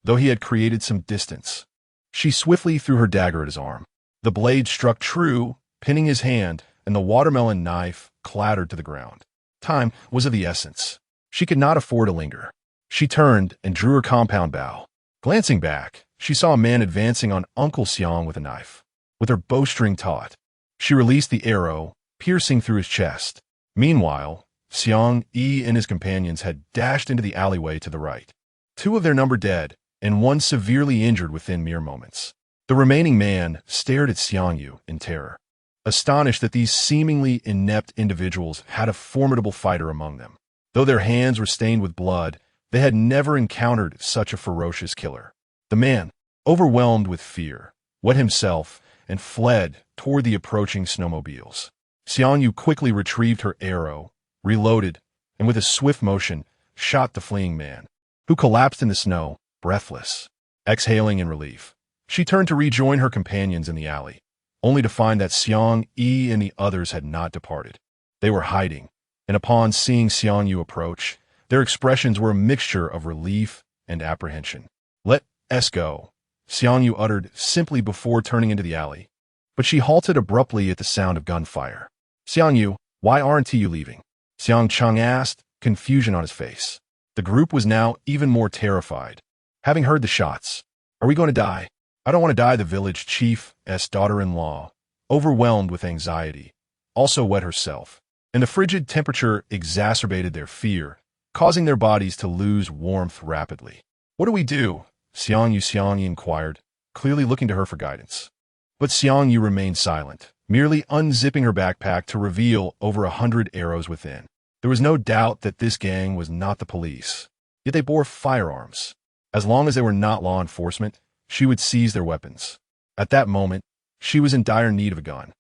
though he had created some distance. She swiftly threw her dagger at his arm. The blade struck true, pinning his hand, and the watermelon knife clattered to the ground. Time was of the essence. She could not afford to linger. She turned and drew her compound bow. Glancing back, she saw a man advancing on Uncle Xiang with a knife. With her bowstring taut, she released the arrow, piercing through his chest. Meanwhile, Xiang Yi and his companions had dashed into the alleyway to the right. 2 of their number dead, and 1 severely injured within mere moments. The remaining man stared at Xiang Yu in terror, astonished that these seemingly inept individuals had a formidable fighter among them. Though their hands were stained with blood, they had never encountered such a ferocious killer. The man, overwhelmed with fear, wet himself and fled toward the approaching snowmobiles. Xiang Yu quickly retrieved her arrow, reloaded, and with a swift motion, shot the fleeing man, who collapsed in the snow, breathless. Exhaling in relief, she turned to rejoin her companions in the alley, only to find that Xiang Yi and the others had not departed. They were hiding, and upon seeing Xiang Yu approach, their expressions were a mixture of relief and apprehension. "Let us go," Xiang Yu uttered simply before turning into the alley. But she halted abruptly at the sound of gunfire. "Xiang Yu, why aren't you leaving?" Xiang Cheng asked, confusion on his face. The group was now even more terrified, having heard the shots. "Are we going to die?" "I don't want to die," the village chief's daughter-in-law, overwhelmed with anxiety, also wet herself, and the frigid temperature exacerbated their fear, causing their bodies to lose warmth rapidly. "What do we do?" Xiang Yu inquired, clearly looking to her for guidance. But Xiang Yu remained silent, merely unzipping her backpack to reveal over 100 arrows within. There was no doubt that this gang was not the police, yet they bore firearms. As long as they were not law enforcement, she would seize their weapons. At that moment, she was in dire need of a gun.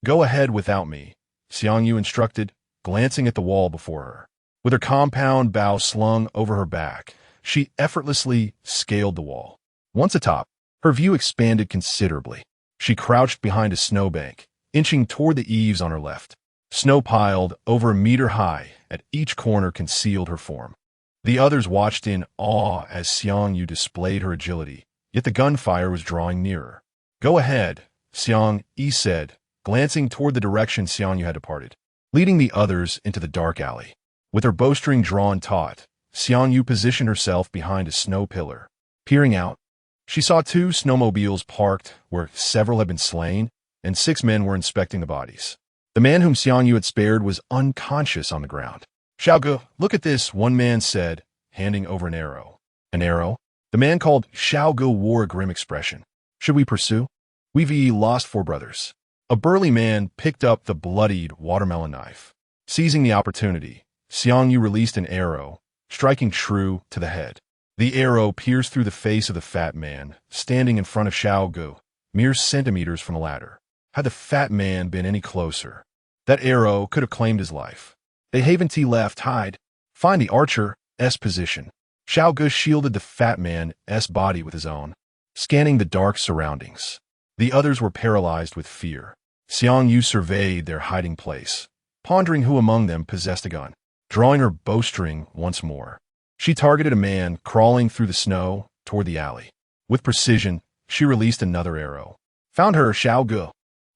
"Go ahead without me," Xiang Yu instructed, glancing at the wall before her. With her compound bow slung over her back, she effortlessly scaled the wall. Once atop, her view expanded considerably. She crouched behind a snowbank, inching toward the eaves on her left. Snow piled over a meter high at each corner concealed her form. The others watched in awe as Xiang Yu displayed her agility, yet the gunfire was drawing nearer. "Go ahead," Xiang Yi said, glancing toward the direction Xiang Yu had departed, leading the others into the dark alley. With her bowstring drawn taut, Xiang Yu positioned herself behind a snow pillar. Peering out, she saw 2 snowmobiles parked where several had been slain, and 6 men were inspecting the bodies. The man whom Xiang Yu had spared was unconscious on the ground. "Xiaoge, look at this," one man said, handing over an arrow. "An arrow?" The man called Xiaoge wore a grim expression. "Should we pursue? We've lost 4 brothers." A burly man picked up the bloodied watermelon knife. Seizing the opportunity, Xiang Yu released an arrow, striking true to the head. The arrow pierced through the face of the fat man, standing in front of Xiaoge, mere centimeters from the ladder. Had the fat man been any closer, that arrow could have claimed his life. They haven't left hide. Find the archer's position. Xiaoge shielded the fat man's body with his own, scanning the dark surroundings. The others were paralyzed with fear. Xiang Yu surveyed their hiding place, pondering who among them possessed a gun. Drawing her bowstring once more, she targeted a man crawling through the snow toward the alley. With precision, she released another arrow. "Found her, Xiaoge."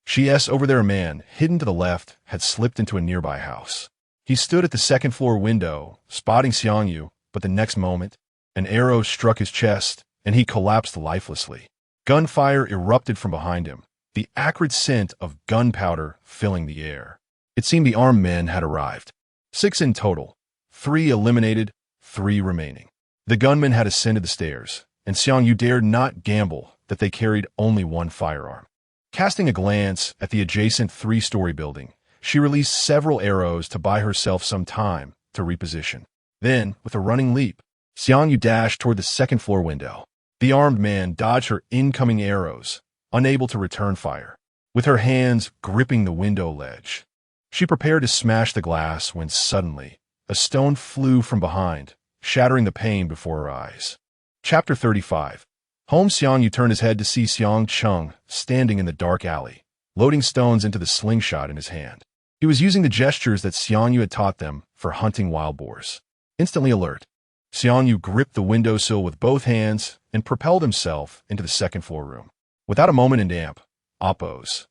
She over there. A man, hidden to the left, had slipped into a nearby house. He stood at the second-floor window, spotting Xiang Yu, but the next moment, an arrow struck his chest, and he collapsed lifelessly. Gunfire erupted from behind him, the acrid scent of gunpowder filling the air. It seemed the armed men had arrived. 6 in total, 3 eliminated, 3 remaining. The gunmen had ascended the stairs, and Xiang Yu dared not gamble that they carried only 1 firearm. Casting a glance at the adjacent 3-story building, she released several arrows to buy herself some time to reposition. Then, with a running leap, Xiang Yu dashed toward the second-floor window. The armed man dodged her incoming arrows, unable to return fire. With her hands gripping the window ledge, she prepared to smash the glass when suddenly, a stone flew from behind, shattering the pane before her eyes. Chapter 35. Home. Xiang Yu turned his head to see Xiang Cheng standing in the dark alley, loading stones into the slingshot in his hand. He was using the gestures that Xiang Yu had taught them for hunting wild boars. Instantly alert, Xiang Yu gripped the windowsill with both hands and propelled himself into the second-floor room. Without a moment in damp, Oppos,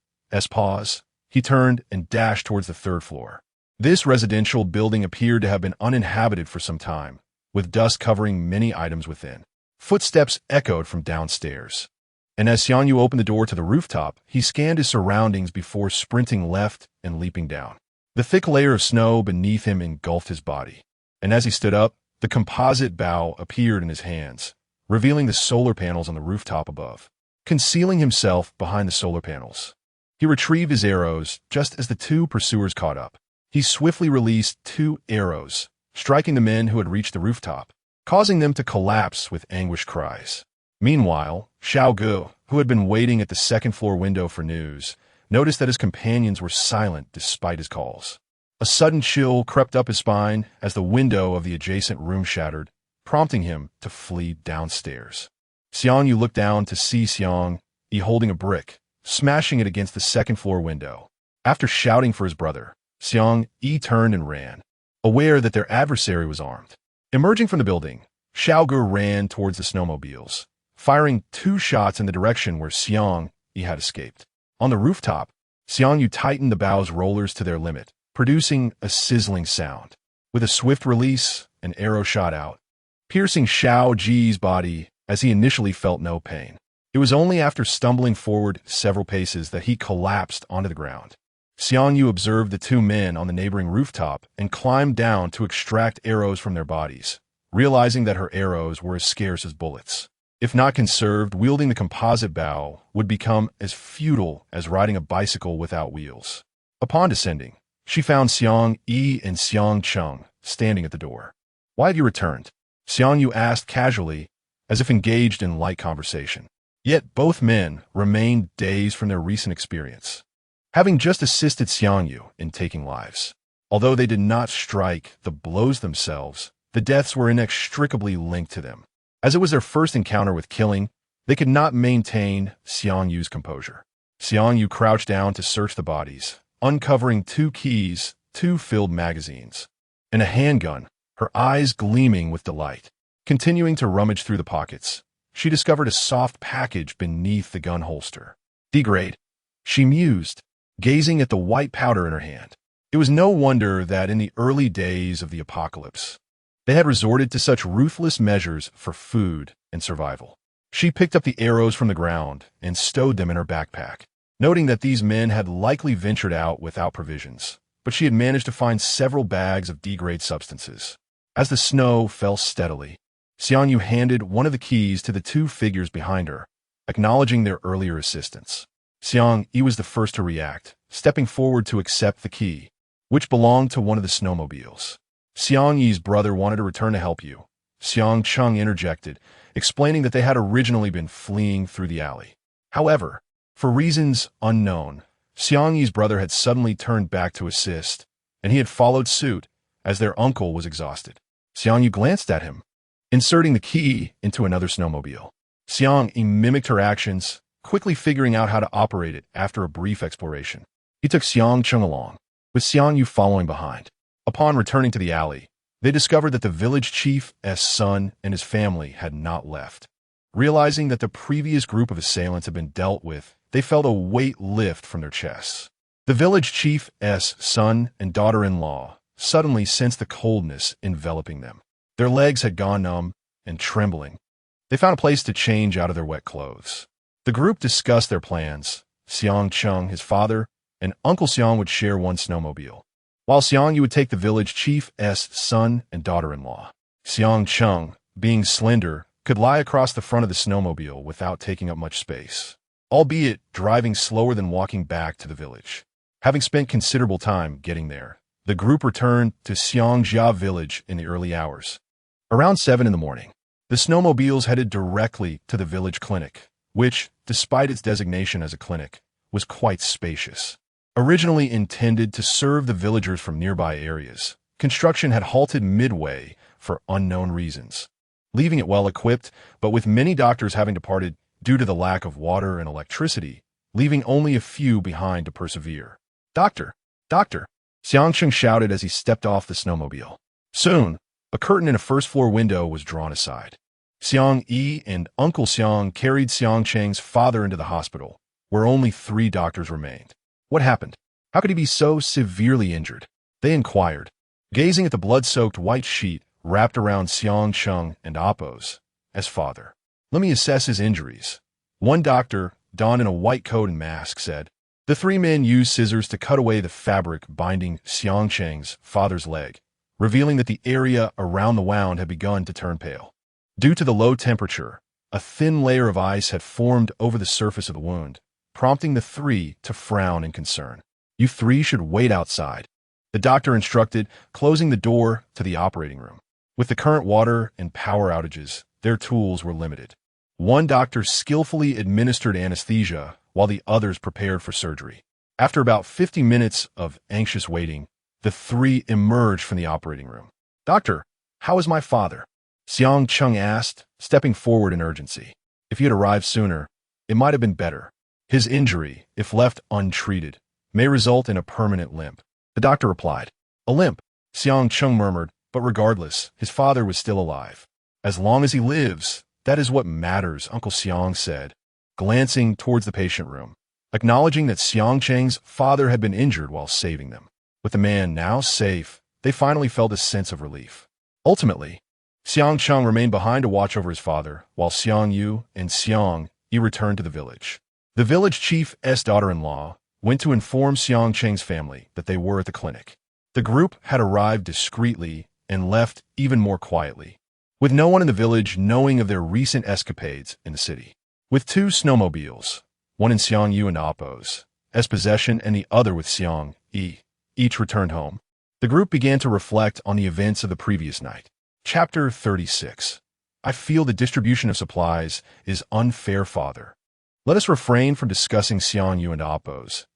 pause, he turned and dashed towards the third floor. This residential building appeared to have been uninhabited for some time, with dust covering many items within. Footsteps echoed from downstairs, and as Xiang Yu opened the door to the rooftop, he scanned his surroundings before sprinting left and leaping down. The thick layer of snow beneath him engulfed his body, and as he stood up, the composite bow appeared in his hands, revealing the solar panels on the rooftop above. Concealing himself behind the solar panels, he retrieved his arrows just as the two pursuers caught up. He swiftly released 2 arrows, striking the men who had reached the rooftop, causing them to collapse with anguished cries. Meanwhile, Xiao Gu, who had been waiting at the second-floor window for news, noticed that his companions were silent despite his calls. A sudden chill crept up his spine as the window of the adjacent room shattered, prompting him to flee downstairs. Xiang Yu looked down to see Xiang Yi holding a brick, smashing it against the second-floor window. After shouting for his brother, Xiang Yi turned and ran, aware that their adversary was armed. Emerging from the building, Xiao Gu ran towards the snowmobiles, firing 2 shots in the direction where Xiang Yi had escaped. On the rooftop, Xiang Yu tightened the bow's rollers to their limit, producing a sizzling sound. With a swift release, an arrow shot out, piercing Xiao Ji's body as he initially felt no pain. It was only after stumbling forward several paces that he collapsed onto the ground. Xiang Yu observed the 2 men on the neighboring rooftop and climbed down to extract arrows from their bodies, realizing that her arrows were as scarce as bullets. If not conserved, wielding the composite bow would become as futile as riding a bicycle without wheels. Upon descending, she found Xiang Yi and Xiang Cheng standing at the door. "Why have you returned?" Xiang Yu asked casually, as if engaged in light conversation. Yet both men remained dazed from their recent experience, having just assisted Xiang Yu in taking lives. Although they did not strike the blows themselves, the deaths were inextricably linked to them. As it was their first encounter with killing, they could not maintain Xiang Yu's composure. Xiang Yu crouched down to search the bodies, uncovering 2 keys, 2 filled magazines, and a handgun, her eyes gleaming with delight. Continuing to rummage through the pockets, she discovered a soft package beneath the gun holster. "Degrade," she mused, gazing at the white powder in her hand. It was no wonder that in the early days of the apocalypse, they had resorted to such ruthless measures for food and survival. She picked up the arrows from the ground and stowed them in her backpack, noting that these men had likely ventured out without provisions, but she had managed to find several bags of degrade substances. As the snow fell steadily, Xiang Yu handed one of the keys to the 2 figures behind her, acknowledging their earlier assistance. Xiang Yi was the first to react, stepping forward to accept the key, which belonged to one of the snowmobiles. "Xiang Yi's brother wanted to return to help you," Xiang Cheng interjected, explaining that they had originally been fleeing through the alley. However, for reasons unknown, Xiang Yi's brother had suddenly turned back to assist, and he had followed suit as their uncle was exhausted. Xiang Yu glanced at him, inserting the key into another snowmobile. Xiang Yi mimicked her actions, quickly figuring out how to operate it after a brief exploration. He took Xiang Cheng along, with Xiang Yu following behind. Upon returning to the alley, they discovered that the village chief's son and his family had not left. Realizing that the previous group of assailants had been dealt with, they felt a weight lift from their chests. The village chief's son and daughter-in-law suddenly sensed the coldness enveloping them. Their legs had gone numb and trembling. They found a place to change out of their wet clothes. The group discussed their plans. Xiang Cheng, his father, and Uncle Xiang would share one snowmobile, while Xiang Yu would take the village chief's son and daughter-in-law. Xiang Cheng, being slender, could lie across the front of the snowmobile without taking up much space, albeit driving slower than walking back to the village. Having spent considerable time getting there, the group returned to Xiangjia village in the early hours. Around 7 in the morning, the snowmobiles headed directly to the village clinic, which, despite its designation as a clinic, was quite spacious. Originally intended to serve the villagers from nearby areas, construction had halted midway for unknown reasons, leaving it well-equipped, but with many doctors having departed due to the lack of water and electricity, leaving only a few behind to persevere. "Doctor! Doctor!" Xiangcheng shouted as he stepped off the snowmobile. Soon, A curtain in a first-floor window was drawn aside. Xiang Yi and Uncle Xiang carried Xiang Cheng's father into the hospital, where only 3 doctors remained. What happened? How could he be so severely injured? They inquired, gazing at the blood-soaked white sheet wrapped around Xiang Cheng and Appo's as father. Let me assess his injuries. One doctor, donned in a white coat and mask, said. The 3 men used scissors to cut away the fabric binding Xiang Cheng's father's leg, revealing that the area around the wound had begun to turn pale. Due to the low temperature, a thin layer of ice had formed over the surface of the wound, prompting the 3 to frown in concern. You 3 should wait outside, the doctor instructed, closing the door to the operating room. With the current water and power outages, their tools were limited. One doctor skillfully administered anesthesia while the others prepared for surgery. After about 50 minutes of anxious waiting, the 3 emerged from the operating room. Doctor, how is my father? Xiang Cheng asked, stepping forward in urgency. If he had arrived sooner, it might have been better. His injury, if left untreated, may result in a permanent limp. The doctor replied. A limp, Xiang Cheng murmured, but regardless, his father was still alive. As long as he lives, that is what matters, Uncle Xiang said, glancing towards the patient room, acknowledging that Xiang Cheng's father had been injured while saving them. With the man now safe, they finally felt a sense of relief. Ultimately, Xiang Cheng remained behind to watch over his father, while Xiang Yu and Xiang Yi returned to the village. The village chief's daughter-in-law went to inform Xiang Cheng's family that they were at the clinic. The group had arrived discreetly and left even more quietly, with no one in the village knowing of their recent escapades in the city. With 2 snowmobiles, one in Xiang Yu and Appo's possession and the other with Xiang Yi, each returned home, the group began to reflect on the events of the previous night. Chapter 36. I feel the distribution of supplies is unfair, father. Let us refrain from discussing Xiang Yu and Appo's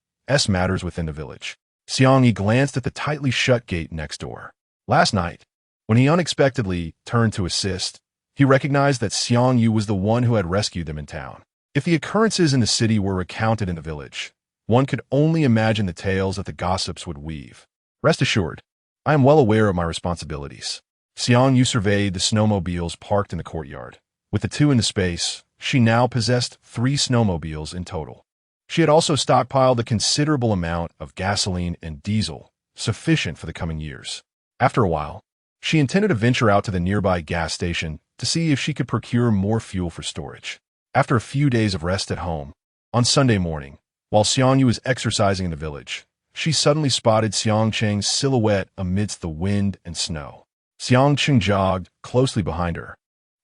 matters within the village. Xiang Yi glanced at the tightly shut gate next door. Last night, when he unexpectedly turned to assist, he recognized that Xiang Yu was the one who had rescued them in town. If the occurrences in the city were recounted in the village, one could only imagine the tales that the gossips would weave. Rest assured, I am well aware of my responsibilities. Xiang Yu surveyed the snowmobiles parked in the courtyard. With the 2 in the space, she now possessed 3 snowmobiles in total. She had also stockpiled a considerable amount of gasoline and diesel, sufficient for the coming years. After a while, she intended to venture out to the nearby gas station to see if she could procure more fuel for storage. After a few days of rest at home, on Sunday morning, while Xiang Yu was exercising in the village, she suddenly spotted Xiang Cheng's silhouette amidst the wind and snow. Xiang Cheng jogged closely behind her,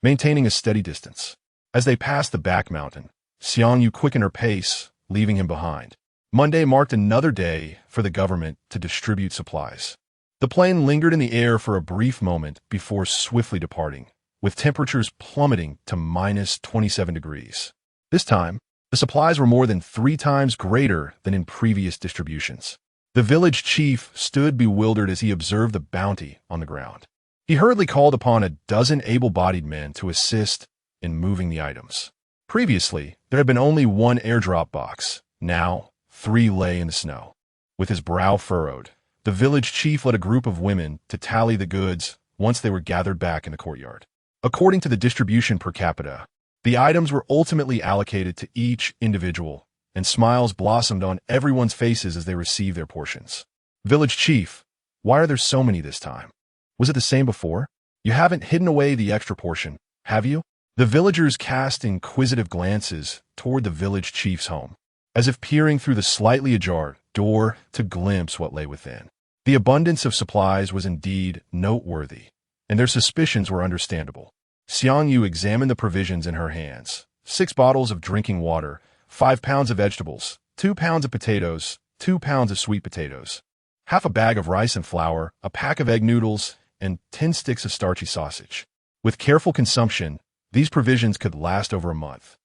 maintaining a steady distance. As they passed the back mountain, Xiang Yu quickened her pace, leaving him behind. Monday marked another day for the government to distribute supplies. The plane lingered in the air for a brief moment before swiftly departing, with temperatures plummeting to -27 degrees. This time, the supplies were more than 3 times greater than in previous distributions. The village chief stood bewildered as he observed the bounty on the ground. He hurriedly called upon a dozen able-bodied men to assist in moving the items. Previously, there had been only 1 airdrop box. Now, 3 lay in the snow. With his brow furrowed, the village chief led a group of women to tally the goods once they were gathered back in the courtyard. According to the distribution per capita, the items were ultimately allocated to each individual, and smiles blossomed on everyone's faces as they received their portions. Village chief, why are there so many this time? Was it the same before? You haven't hidden away the extra portion, have you? The villagers cast inquisitive glances toward the village chief's home, as if peering through the slightly ajar door to glimpse what lay within. The abundance of supplies was indeed noteworthy, and their suspicions were understandable. Xiang Yu examined the provisions in her hands. 6 bottles of drinking water, 5 pounds of vegetables, 2 pounds of potatoes, 2 pounds of sweet potatoes, half a bag of rice and flour, a pack of egg noodles, and 10 sticks of starchy sausage. With careful consumption, these provisions could last over a month.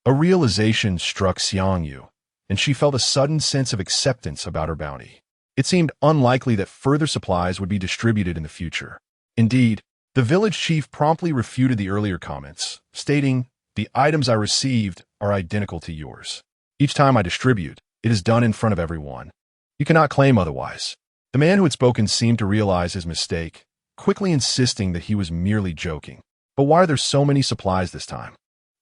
A realization struck Xiang Yu, and she felt a sudden sense of acceptance about her bounty. It seemed unlikely that further supplies would be distributed in the future. Indeed, the village chief promptly refuted the earlier comments, stating, "The items I received are identical to yours. Each time I distribute, it is done in front of everyone. You cannot claim otherwise." The man who had spoken seemed to realize his mistake, quickly insisting that he was merely joking. But why are there so many supplies this time?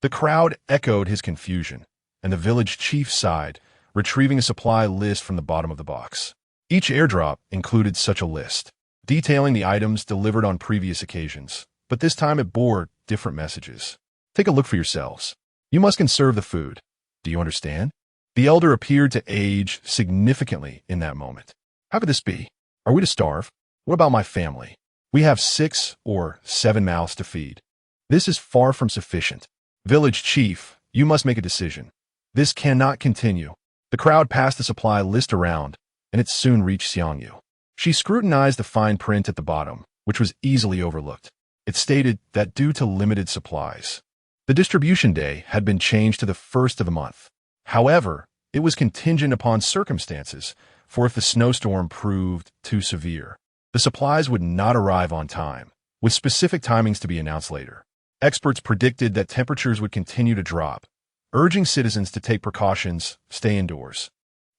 The crowd echoed his confusion, and the village chief sighed, retrieving a supply list from the bottom of the box. Each airdrop included such a list, detailing the items delivered on previous occasions, but this time it bore different messages. Take a look for yourselves. You must conserve the food. Do you understand? The elder appeared to age significantly in that moment. How could this be? Are we to starve? What about my family? We have 6 or 7 mouths to feed. This is far from sufficient. Village chief, you must make a decision. This cannot continue. The crowd passed the supply list around, and it soon reached Xiangyu. She scrutinized the fine print at the bottom, which was easily overlooked. It stated that due to limited supplies, the distribution day had been changed to the 1st of the month. However, it was contingent upon circumstances, for if the snowstorm proved too severe, the supplies would not arrive on time, with specific timings to be announced later. Experts predicted that temperatures would continue to drop, urging citizens to take precautions, stay indoors,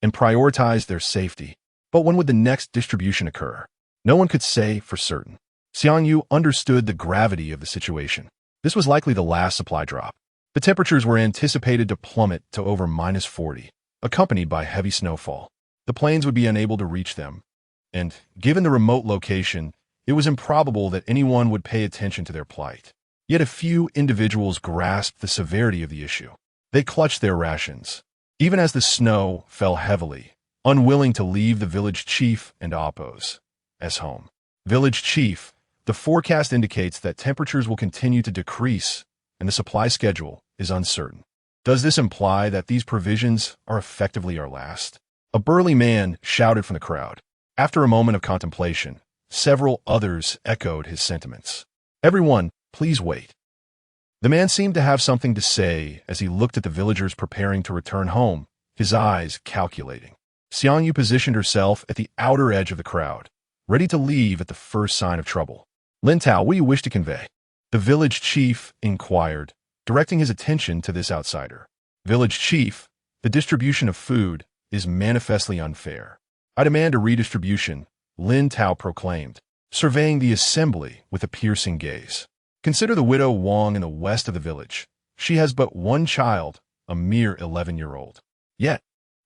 and prioritize their safety. But when would the next distribution occur? No one could say for certain. Xiangyu understood the gravity of the situation. This was likely the last supply drop. The temperatures were anticipated to plummet to over -40, accompanied by heavy snowfall. The planes would be unable to reach them, and, given the remote location, it was improbable that anyone would pay attention to their plight. Yet a few individuals grasped the severity of the issue. They clutched their rations, even as the snow fell heavily, unwilling to leave the village chief and Appo's home. Village chief, the forecast indicates that temperatures will continue to decrease and the supply schedule is uncertain. Does this imply that these provisions are effectively our last? A burly man shouted from the crowd. After a moment of contemplation, several others echoed his sentiments. Everyone, please wait. The man seemed to have something to say as he looked at the villagers preparing to return home, his eyes calculating. Xiangyu positioned herself at the outer edge of the crowd, ready to leave at the first sign of trouble. Lin Tao, what do you wish to convey? The village chief inquired, directing his attention to this outsider. Village chief, the distribution of food is manifestly unfair. I demand a redistribution, Lin Tao proclaimed, surveying the assembly with a piercing gaze. Consider the widow Wang in the west of the village. She has but one child, a mere 11-year-old. Yet,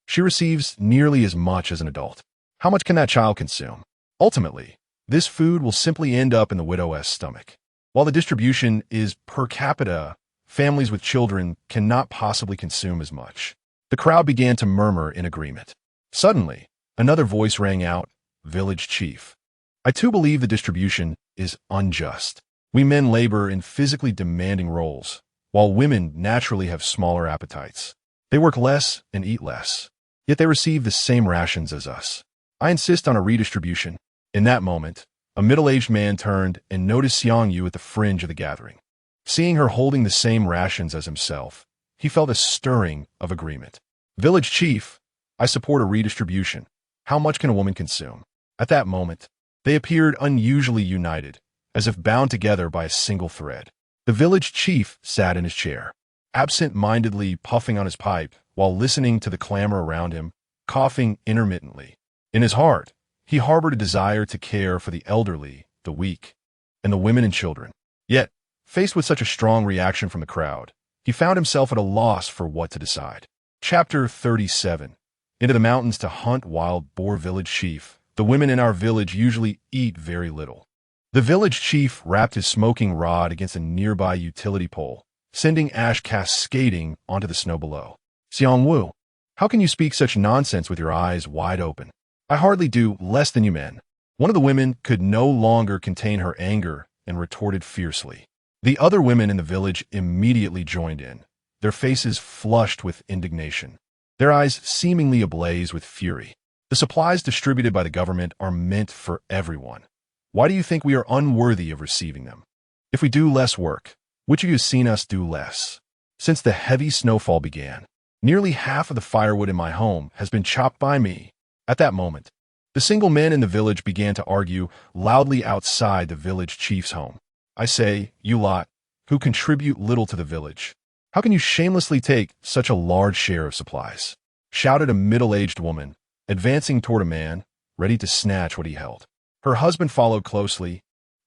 she receives nearly as much as an adult. How much can that child consume? Ultimately, this food will simply end up in the widow's stomach. While the distribution is per capita, families with children cannot possibly consume as much. The crowd began to murmur in agreement. Suddenly, another voice rang out, Village Chief. I too believe the distribution is unjust. We men labor in physically demanding roles, while women naturally have smaller appetites. They work less and eat less, yet they receive the same rations as us. I insist on a redistribution. In that moment, a middle-aged man turned and noticed Xiangyu at the fringe of the gathering. Seeing her holding the same rations as himself, he felt a stirring of agreement. Village Chief, I support a redistribution. How much can a woman consume? At that moment, they appeared unusually united, as if bound together by a single thread. The village chief sat in his chair, absent-mindedly puffing on his pipe while listening to the clamor around him, coughing intermittently. In his heart, he harbored a desire to care for the elderly, the weak, and the women and children. Yet, faced with such a strong reaction from the crowd, he found himself at a loss for what to decide. Chapter 37. Into the mountains to hunt wild boar. Village chief. The women in our village usually eat very little. The village chief wrapped his smoking rod against a nearby utility pole, sending ash cascading onto the snow below. Xiangwu, how can you speak such nonsense with your eyes wide open? I hardly do less than you men. One of the women could no longer contain her anger and retorted fiercely. The other women in the village immediately joined in, their faces flushed with indignation, their eyes seemingly ablaze with fury. The supplies distributed by the government are meant for everyone. Why do you think we are unworthy of receiving them? If we do less work, which of you has seen us do less? Since the heavy snowfall began, nearly half of the firewood in my home has been chopped by me. At that moment, the single men in the village began to argue loudly outside the village chief's home. I say, you lot, who contribute little to the village, how can you shamelessly take such a large share of supplies? Shouted a middle-aged woman, advancing toward a man, ready to snatch what he held. Her husband followed closely.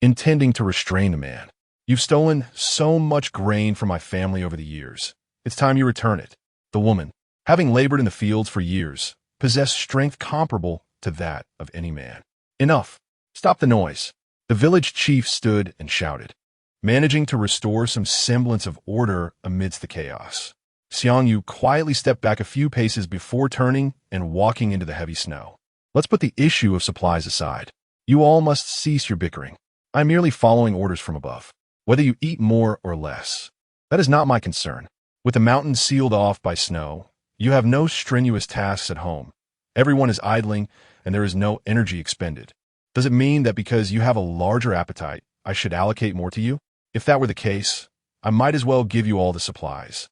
intending to restrain the man. You've stolen so much grain from my family over the years. It's time you return it. The woman, having labored in the fields for years, possessed strength comparable to that of any man. Enough. Stop the noise. The village chief stood and shouted, managing to restore some semblance of order amidst the chaos. Xiang Yu quietly stepped back a few paces before turning and walking into the heavy snow. Let's put the issue of supplies aside. You all must cease your bickering. I'm merely following orders from above. Whether you eat more or less, that is not my concern. With the mountains sealed off by snow, you have no strenuous tasks at home. Everyone is idling, and there is no energy expended. Does it mean that because you have a larger appetite, I should allocate more to you? If that were the case, I might as well give you all the supplies,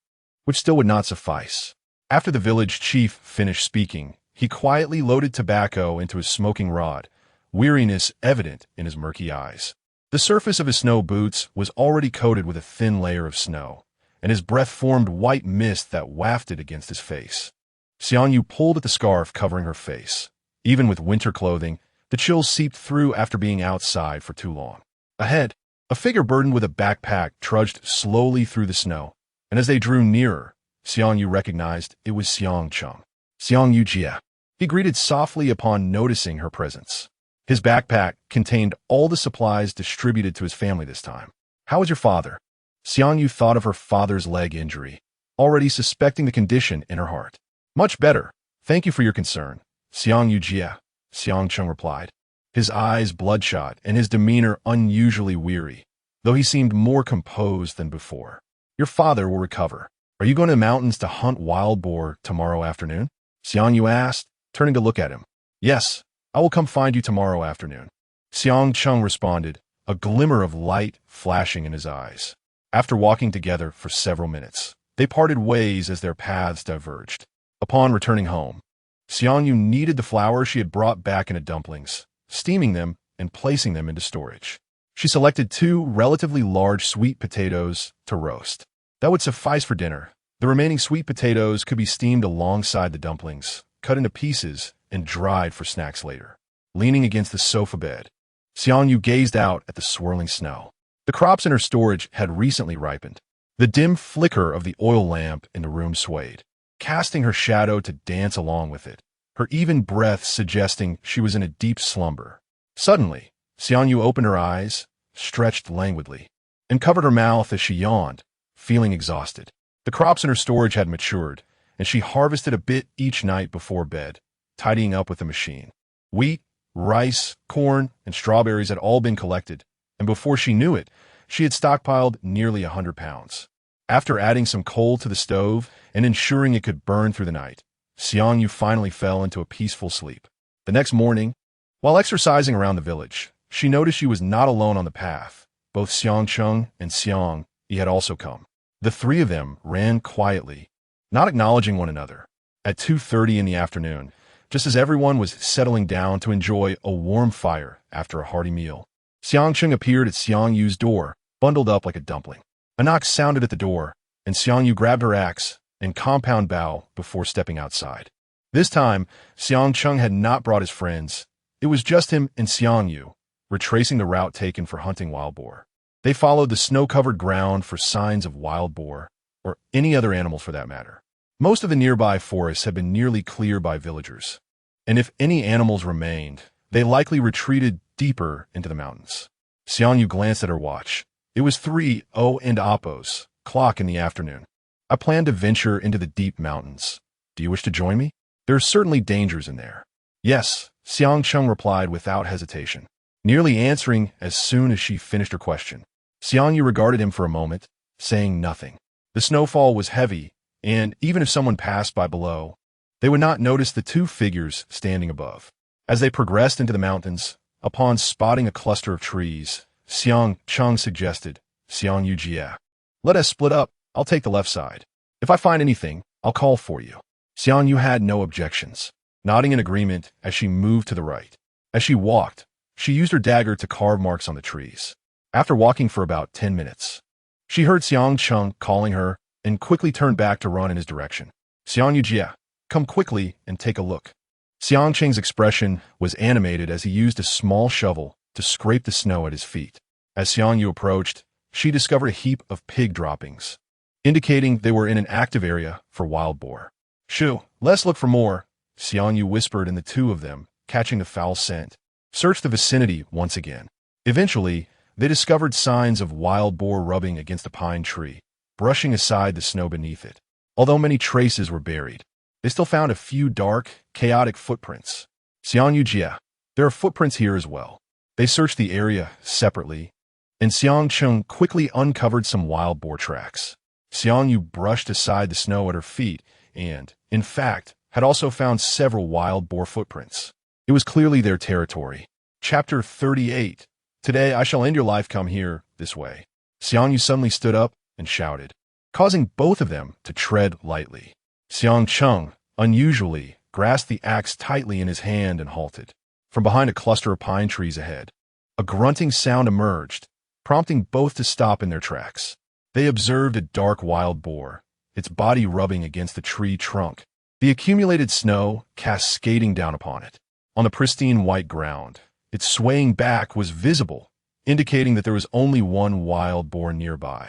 which still would not suffice. After the village chief finished speaking, he quietly loaded tobacco into his smoking rod, weariness evident in his murky eyes. The surface of his snow boots was already coated with a thin layer of snow, and his breath formed white mist that wafted against his face. Xiang Yu pulled at the scarf covering her face. Even with winter clothing, the chills seeped through after being outside for too long. Ahead, a figure burdened with a backpack trudged slowly through the snow, and as they drew nearer, Xiang Yu recognized it was Xiang Cheng. Xiang Yu Jia. He greeted softly upon noticing her presence. His backpack contained all the supplies distributed to his family this time. How is your father? Xiang Yu thought of her father's leg injury, already suspecting the condition in her heart. Much better. Thank you for your concern. Xiang Yu Jia, Xiang Cheng replied, his eyes bloodshot and his demeanor unusually weary, though he seemed more composed than before. Your father will recover. Are you going to the mountains to hunt wild boar tomorrow afternoon? Xiang Yu asked, turning to look at him. Yes, I will come find you tomorrow afternoon. Xiang Cheng responded, a glimmer of light flashing in his eyes. After walking together for several minutes, they parted ways as their paths diverged. Upon returning home, Xiang Yu kneaded the flour she had brought back into dumplings, steaming them and placing them into storage. She selected 2 relatively large sweet potatoes to roast. That would suffice for dinner. The remaining sweet potatoes could be steamed alongside the dumplings, cut into pieces, and dried for snacks later. Leaning against the sofa bed, Xiang Yu gazed out at the swirling snow. The crops in her storage had recently ripened. The dim flicker of the oil lamp in the room swayed, casting her shadow to dance along with it, her even breath suggesting she was in a deep slumber. Suddenly, Xiang Yu opened her eyes, stretched languidly, and covered her mouth as she yawned, feeling exhausted. The crops in her storage had matured, and she harvested a bit each night before bed, tidying up with the machine. Wheat, rice, corn, and strawberries had all been collected, and before she knew it, she had stockpiled nearly 100 pounds. After adding some coal to the stove and ensuring it could burn through the night, Xiang Yu finally fell into a peaceful sleep. The next morning, while exercising around the village, she noticed she was not alone on the path. Both Xiang Cheng and Xiang Yi had also come. The 3 of them ran quietly, not acknowledging one another. At 2:30 in the afternoon, just as everyone was settling down to enjoy a warm fire after a hearty meal, Xiang Cheng appeared at Xiang Yu's door, bundled up like a dumpling. A knock sounded at the door, and Xiang Yu grabbed her axe and compound bow before stepping outside. This time, Xiang Cheng had not brought his friends. It was just him and Xiang Yu, retracing the route taken for hunting wild boar. They followed the snow-covered ground for signs of wild boar, or any other animals for that matter. Most of the nearby forests had been nearly cleared by villagers, and if any animals remained, they likely retreated deeper into the mountains. Xiang Yu glanced at her watch. It was 3:00 o'clock in the afternoon. I plan to venture into the deep mountains. Do you wish to join me? There are certainly dangers in there. Yes, Xiang Cheng replied without hesitation, nearly answering as soon as she finished her question. Xiang Yu regarded him for a moment, saying nothing. The snowfall was heavy, and even if someone passed by below, they would not notice the 2 figures standing above. As they progressed into the mountains, upon spotting a cluster of trees, Xiang Cheng suggested, Xiang Yu Jia, let us split up. I'll take the left side. If I find anything, I'll call for you. Xiang Yu had no objections, nodding in agreement as she moved to the right. As she walked, she used her dagger to carve marks on the trees. After walking for about 10 minutes, she heard Xiang Cheng calling her and quickly turned back to run in his direction. Xiang Yu Jia, come quickly and take a look. Xiang Cheng's expression was animated as he used a small shovel to scrape the snow at his feet. As Xiang Yu approached, she discovered a heap of pig droppings, indicating they were in an active area for wild boar. Shoo, let's look for more, Xiang Yu whispered, and the two of them, catching the foul scent, searched the vicinity once again. Eventually, they discovered signs of wild boar rubbing against a pine tree, brushing aside the snow beneath it. Although many traces were buried, they still found a few dark, chaotic footprints. Xiang Yu Jia, there are footprints here as well. They searched the area separately, and Xiang Cheng quickly uncovered some wild boar tracks. Xiang Yu brushed aside the snow at her feet and, in fact, had also found several wild boar footprints. It was clearly their territory. Chapter 38. Today I shall end your life. Come here, this way. Xiang Yu suddenly stood up and shouted, causing both of them to tread lightly. Xiang Cheng, unusually, grasped the axe tightly in his hand and halted. From behind a cluster of pine trees ahead, a grunting sound emerged, prompting both to stop in their tracks. They observed a dark wild boar, its body rubbing against the tree trunk, the accumulated snow cascading down upon it. On the pristine white ground, its swaying back was visible, indicating that there was only one wild boar nearby.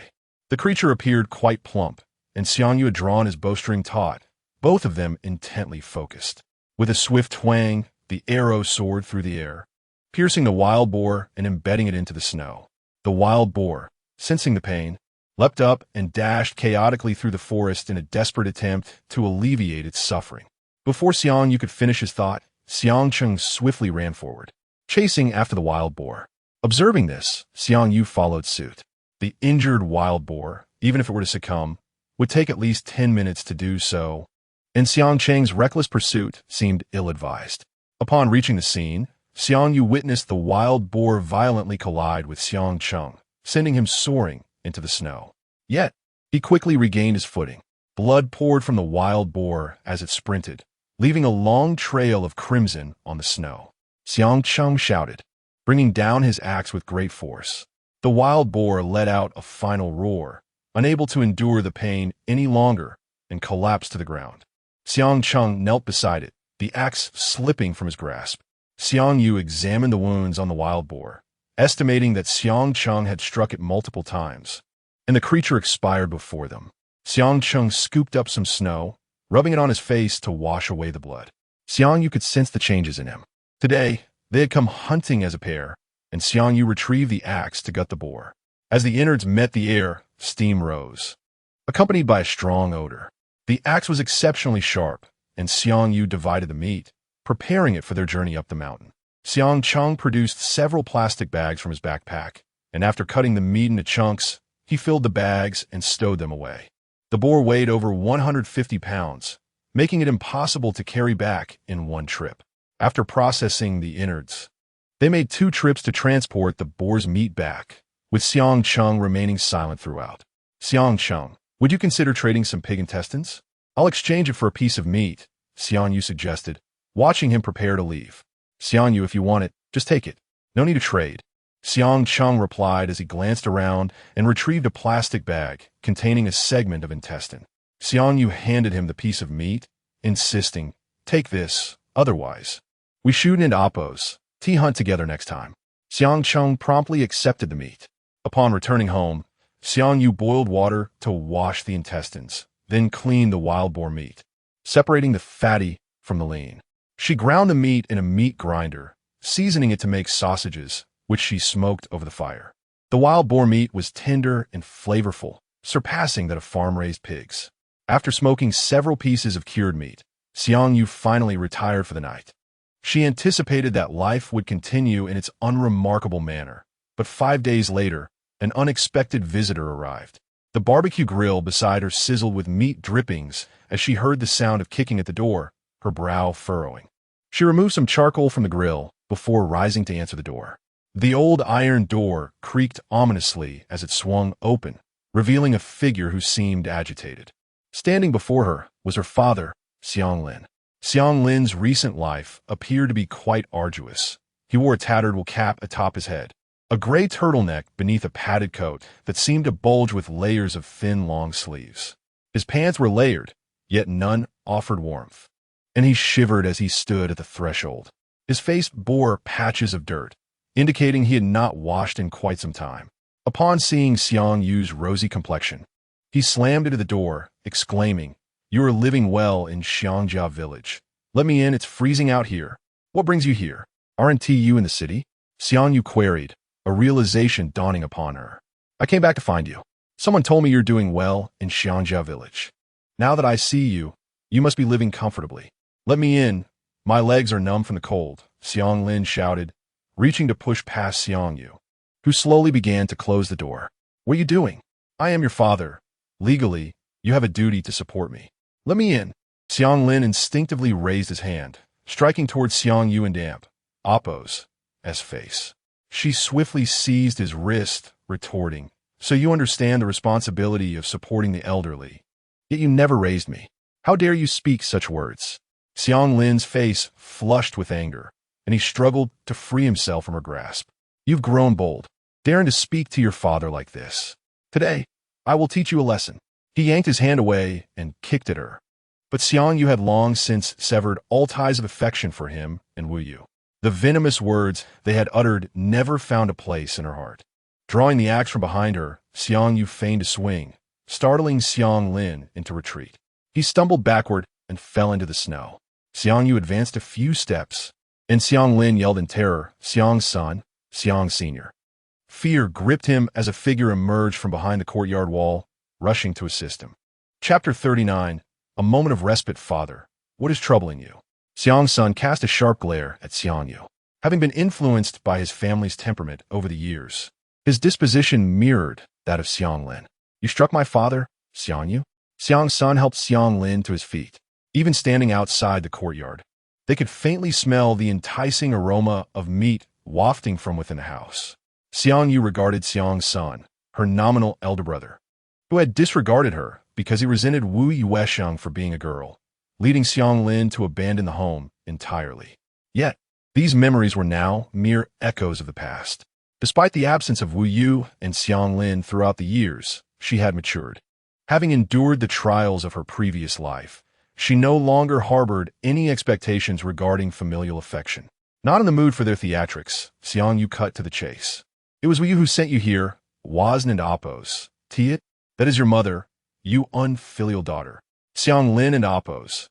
The creature appeared quite plump, and Xiang Yu had drawn his bowstring taut, both of them intently focused. With a swift twang, the arrow soared through the air, piercing the wild boar and embedding it into the snow. The wild boar, sensing the pain, leapt up and dashed chaotically through the forest in a desperate attempt to alleviate its suffering. Before Xiang Yu could finish his thought, Xiang Cheng swiftly ran forward, chasing after the wild boar. Observing this, Xiang Yu followed suit. The injured wild boar, even if it were to succumb, would take at least 10 minutes to do so, and Xiang Cheng's reckless pursuit seemed ill-advised. Upon reaching the scene, Xiang Yu witnessed the wild boar violently collide with Xiang Cheng, sending him soaring into the snow. Yet, he quickly regained his footing. Blood poured from the wild boar as it sprinted, leaving a long trail of crimson on the snow. Xiang Cheng shouted, bringing down his axe with great force. The wild boar let out a final roar, unable to endure the pain any longer, and collapsed to the ground. Xiang Cheng knelt beside it, the axe slipping from his grasp. Xiang Yu examined the wounds on the wild boar, estimating that Xiang Cheng had struck it multiple times, and the creature expired before them. Xiang Cheng scooped up some snow, rubbing it on his face to wash away the blood. Xiang Yu could sense the changes in him. Today, they had come hunting as a pair, and Xiang Yu retrieved the axe to gut the boar. As the innards met the air, steam rose, accompanied by a strong odor. The axe was exceptionally sharp, and Xiang Yu divided the meat, preparing it for their journey up the mountain. Xiang Cheng produced several plastic bags from his backpack, and after cutting the meat into chunks, he filled the bags and stowed them away. The boar weighed over 150 pounds, making it impossible to carry back in one trip. After processing the innards, they made 2 trips to transport the boar's meat back, with Xiang Cheng remaining silent throughout. Xiang Cheng, would you consider trading some pig intestines? I'll exchange it for a piece of meat, Xiang Yu suggested, watching him prepare to leave. Xiang Yu, if you want it, just take it. No need to trade. Xiang Cheng replied as he glanced around and retrieved a plastic bag containing a segment of intestine. Xiang Yu handed him the piece of meat, insisting, take this, otherwise we shoot into Oppos, hunt together next time. Xiang Cheng promptly accepted the meat. Upon returning home, Xiang Yu boiled water to wash the intestines, then cleaned the wild boar meat, separating the fatty from the lean. She ground the meat in a meat grinder, seasoning it to make sausages, which she smoked over the fire. The wild boar meat was tender and flavorful, surpassing that of farm-raised pigs. After smoking several pieces of cured meat, Xiang Yu finally retired for the night. She anticipated that life would continue in its unremarkable manner, but 5 days later, an unexpected visitor arrived. The barbecue grill beside her sizzled with meat drippings as she heard the sound of kicking at the door, her brow furrowing. She removed some charcoal from the grill before rising to answer the door. The old iron door creaked ominously as it swung open, revealing a figure who seemed agitated. Standing before her was her father, Xiang Lin. Xiang Lin's recent life appeared to be quite arduous. He wore a tattered wool cap atop his head, a gray turtleneck beneath a padded coat that seemed to bulge with layers of thin, long sleeves. His pants were layered, yet none offered warmth, and he shivered as he stood at the threshold. His face bore patches of dirt, indicating he had not washed in quite some time. Upon seeing Xiang Yu's rosy complexion, he slammed into the door, exclaiming, "You are living well in Xiangjia village. Let me in, it's freezing out here. What brings you here? Aren't you in the city?" Xiang Yu queried, a realization dawning upon her. "I came back to find you. Someone told me you're doing well in Xiangjia village. Now that I see you, you must be living comfortably. Let me in. My legs are numb from the cold," Xiang Lin shouted, reaching to push past Xiang Yu, who slowly began to close the door. "What are you doing? I am your father. Legally, you have a duty to support me. Let me in." Xiang Lin instinctively raised his hand, striking towards Xiang Yu and damp Appo's face. She swiftly seized his wrist, retorting, "So you understand the responsibility of supporting the elderly. Yet you never raised me. How dare you speak such words?" Xiang Lin's face flushed with anger, and he struggled to free himself from her grasp. "You've grown bold, daring to speak to your father like this. Today, I will teach you a lesson." He yanked his hand away and kicked at her. But Xiang Yu had long since severed all ties of affection for him and Wu Yu. The venomous words they had uttered never found a place in her heart. Drawing the axe from behind her, Xiang Yu feigned a swing, startling Xiang Lin into retreat. He stumbled backward and fell into the snow. Xiang Yu advanced a few steps, and Xiang Lin yelled in terror, "Xiang Son, Xiang Senior." Fear gripped him as a figure emerged from behind the courtyard wall, rushing to assist him. Chapter 39, A Moment of Respite. "Father, what is troubling you?" Xiang Sun cast a sharp glare at Xiang Yu. Having been influenced by his family's temperament over the years, his disposition mirrored that of Xiang Lin. "You struck my father, Xiang Yu?" Xiang Sun helped Xiang Lin to his feet. Even standing outside the courtyard, they could faintly smell the enticing aroma of meat wafting from within the house. Xiang Yu regarded Xiang Sun, her nominal elder brother, who had disregarded her because he resented Wu Yuesheng for being a girl, leading Xiang Lin to abandon the home entirely. Yet, these memories were now mere echoes of the past. Despite the absence of Wu Yu and Xiang Lin throughout the years, she had matured. Having endured the trials of her previous life, she no longer harbored any expectations regarding familial affection. Not in the mood for their theatrics, Xiang Yu cut to the chase. "It was you who sent you here, Wazn and Appo's. Tiet, that is your mother, you unfilial daughter." Xiang Lin and Appo's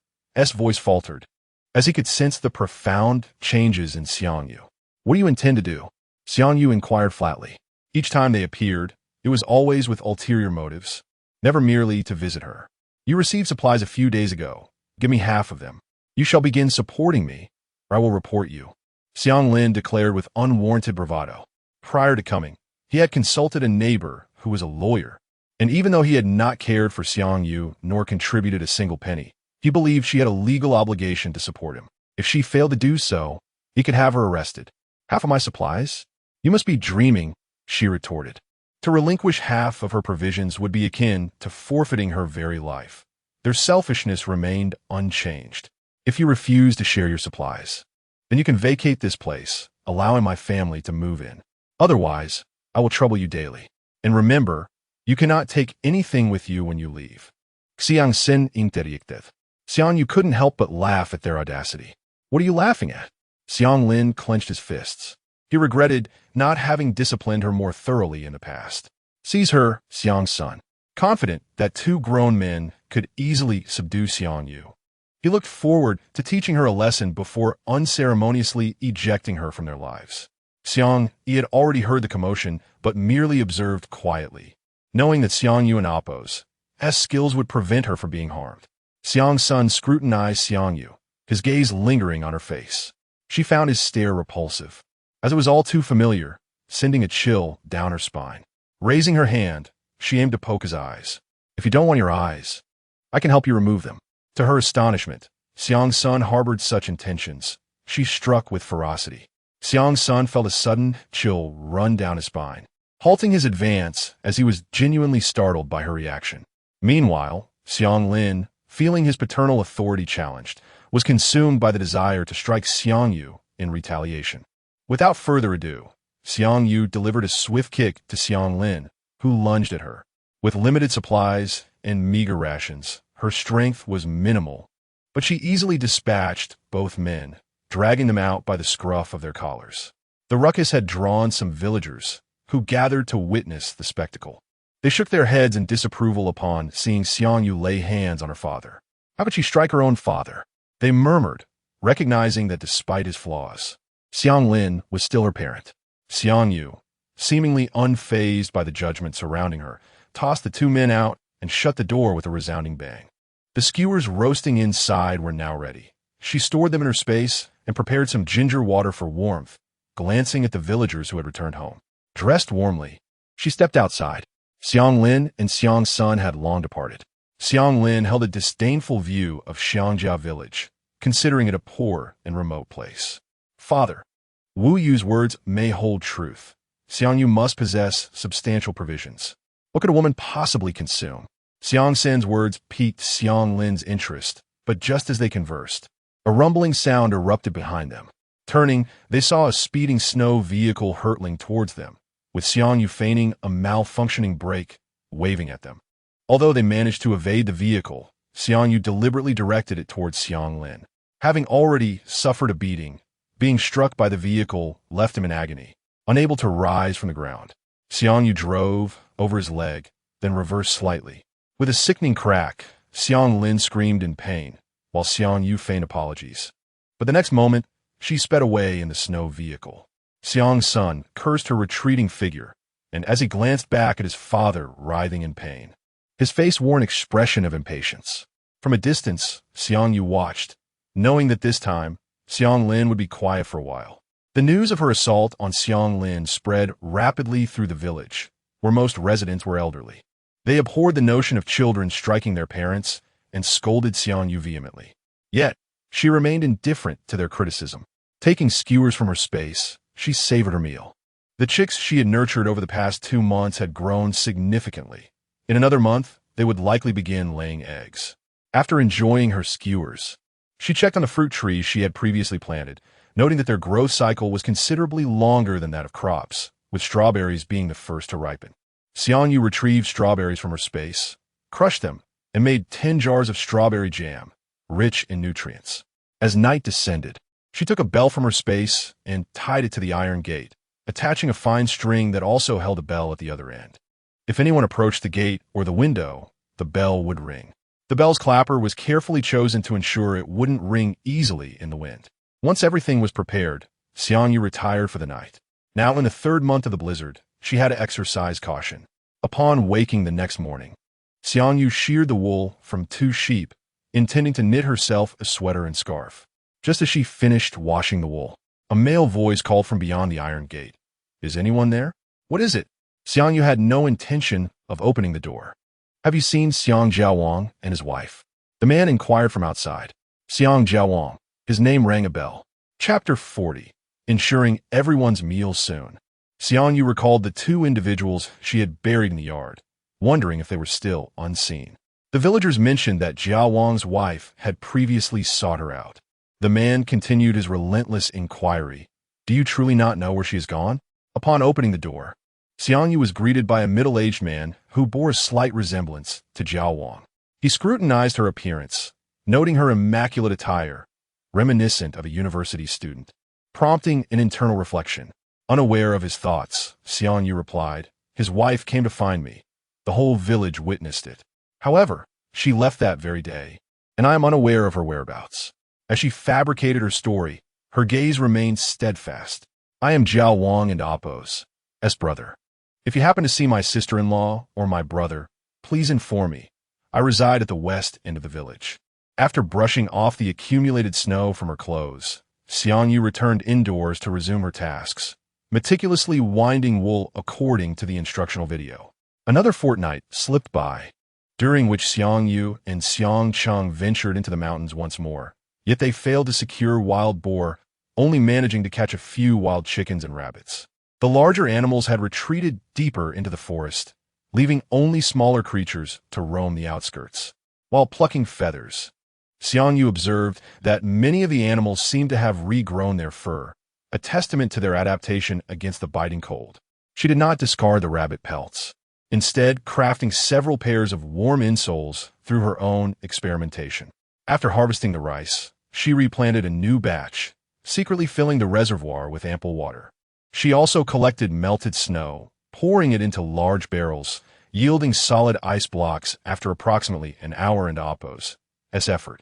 voice faltered, as he could sense the profound changes in Xiang Yu. "What do you intend to do?" Xiang Yu inquired flatly. Each time they appeared, it was always with ulterior motives, never merely to visit her. "You received supplies a few days ago. Give me half of them. You shall begin supporting me, or I will report you," Xiang Lin declared with unwarranted bravado. Prior to coming, he had consulted a neighbor who was a lawyer, and even though he had not cared for Xiang Yu nor contributed a single penny, he believed she had a legal obligation to support him. If she failed to do so, he could have her arrested. "Half of my supplies? You must be dreaming," she retorted. To relinquish half of her provisions would be akin to forfeiting her very life. Their selfishness remained unchanged. "If you refuse to share your supplies, then you can vacate this place, allowing my family to move in. Otherwise, I will trouble you daily. And remember, you cannot take anything with you when you leave." Xiang Sin interjected. Xiang Yu couldn't help but laugh at their audacity. "What are you laughing at?" Xiang Lin clenched his fists. He regretted not having disciplined her more thoroughly in the past. "Seize her, Xiang Sun." Confident that two grown men could easily subdue Xiang Yu, he looked forward to teaching her a lesson before unceremoniously ejecting her from their lives. Xiang Yi had already heard the commotion, but merely observed quietly, knowing that Xiang Yu and Appo's skills would prevent her from being harmed. Xiang Sun scrutinized Xiang Yu, his gaze lingering on her face. She found his stare repulsive, as it was all too familiar, sending a chill down her spine. Raising her hand, she aimed to poke his eyes. "If you don't want your eyes, I can help you remove them." To her astonishment, Xiang Sun harbored such intentions. She struck with ferocity. Xiang Sun felt a sudden chill run down his spine, halting his advance as he was genuinely startled by her reaction. Meanwhile, Xiang Lin, feeling his paternal authority challenged, was consumed by the desire to strike Xiang Yu in retaliation. Without further ado, Xiang Yu delivered a swift kick to Xiang Lin, who lunged at her. With limited supplies and meager rations, her strength was minimal, but she easily dispatched both men, dragging them out by the scruff of their collars. The ruckus had drawn some villagers, who gathered to witness the spectacle. They shook their heads in disapproval upon seeing Xiang Yu lay hands on her father. How could she strike her own father? They murmured, recognizing that despite his flaws, Xiang Lin was still her parent. Xiang Yu, seemingly unfazed by the judgment surrounding her, tossed the two men out and shut the door with a resounding bang. The skewers roasting inside were now ready. She stored them in her space and prepared some ginger water for warmth, glancing at the villagers who had returned home. Dressed warmly, she stepped outside. Xiang Lin and Xiang Sun had long departed. Xiang Lin held a disdainful view of Xiangjia village, considering it a poor and remote place. Father, Wu Yu's words may hold truth. Xiang Yu must possess substantial provisions. What could a woman possibly consume? Xiang San's words piqued Xiang Lin's interest, but just as they conversed, a rumbling sound erupted behind them. Turning, they saw a speeding snow vehicle hurtling towards them, with Xiang Yu feigning a malfunctioning brake, waving at them. Although they managed to evade the vehicle, Xiang Yu deliberately directed it towards Xiang Lin. Having already suffered a beating, being struck by the vehicle left him in agony, unable to rise from the ground. Xiang Yu drove over his leg, then reversed slightly. With a sickening crack, Xiang Lin screamed in pain, while Xiang Yu feigned apologies. But the next moment, she sped away in the snow vehicle. Xiang Sun cursed her retreating figure, and as he glanced back at his father writhing in pain, his face wore an expression of impatience. From a distance, Xiang Yu watched, knowing that this time, Xiang Lin would be quiet for a while. The news of her assault on Xiang Lin spread rapidly through the village, where most residents were elderly. They abhorred the notion of children striking their parents and scolded Xiang Yu vehemently. Yet, she remained indifferent to their criticism. Taking skewers from her space, she savored her meal. The chicks she had nurtured over the past 2 months had grown significantly. In another month, they would likely begin laying eggs. After enjoying her skewers, she checked on the fruit trees she had previously planted, noting that their growth cycle was considerably longer than that of crops, with strawberries being the first to ripen. Xiang Yu retrieved strawberries from her space, crushed them, and made 10 jars of strawberry jam, rich in nutrients. As night descended, she took a bell from her space and tied it to the iron gate, attaching a fine string that also held a bell at the other end. If anyone approached the gate or the window, the bell would ring. The bell's clapper was carefully chosen to ensure it wouldn't ring easily in the wind. Once everything was prepared, Xiang Yu retired for the night. Now in the 3rd month of the blizzard, she had to exercise caution. Upon waking the next morning, Xiang Yu sheared the wool from 2 sheep, intending to knit herself a sweater and scarf. Just as she finished washing the wool, a male voice called from beyond the iron gate. "Is anyone there?" "What is it?" Xiang Yu had no intention of opening the door. "Have you seen Xiang Jiaowang and his wife?" The man inquired from outside. Xiang Jiaowang. His name rang a bell. Chapter 40. Ensuring everyone's meal soon. Xiang Yu recalled the 2 individuals she had buried in the yard, wondering if they were still unseen. The villagers mentioned that Jiaowang's wife had previously sought her out. The man continued his relentless inquiry. "Do you truly not know where she has gone?" Upon opening the door, Xiang Yu was greeted by a middle-aged man who bore a slight resemblance to Jiaowang. He scrutinized her appearance, noting her immaculate attire, reminiscent of a university student, prompting an internal reflection. Unaware of his thoughts, Xiang Yu replied, "His wife came to find me. The whole village witnessed it. However, she left that very day, and I am unaware of her whereabouts." As she fabricated her story, her gaze remained steadfast. "I am Jiao Wang and Appo's brother. If you happen to see my sister-in-law or my brother, please inform me. I reside at the west end of the village." After brushing off the accumulated snow from her clothes, Xiang Yu returned indoors to resume her tasks, meticulously winding wool according to the instructional video. Another fortnight slipped by, during which Xiang Yu and Xiang Cheng ventured into the mountains once more, yet they failed to secure wild boar, only managing to catch a few wild chickens and rabbits. The larger animals had retreated deeper into the forest, leaving only smaller creatures to roam the outskirts. While plucking feathers, Xiang Yu observed that many of the animals seemed to have regrown their fur, a testament to their adaptation against the biting cold. She did not discard the rabbit pelts, instead crafting several pairs of warm insoles through her own experimentation. After harvesting the rice, she replanted a new batch, secretly filling the reservoir with ample water. She also collected melted snow, pouring it into large barrels, yielding solid ice blocks after approximately an hour and Appo's effort.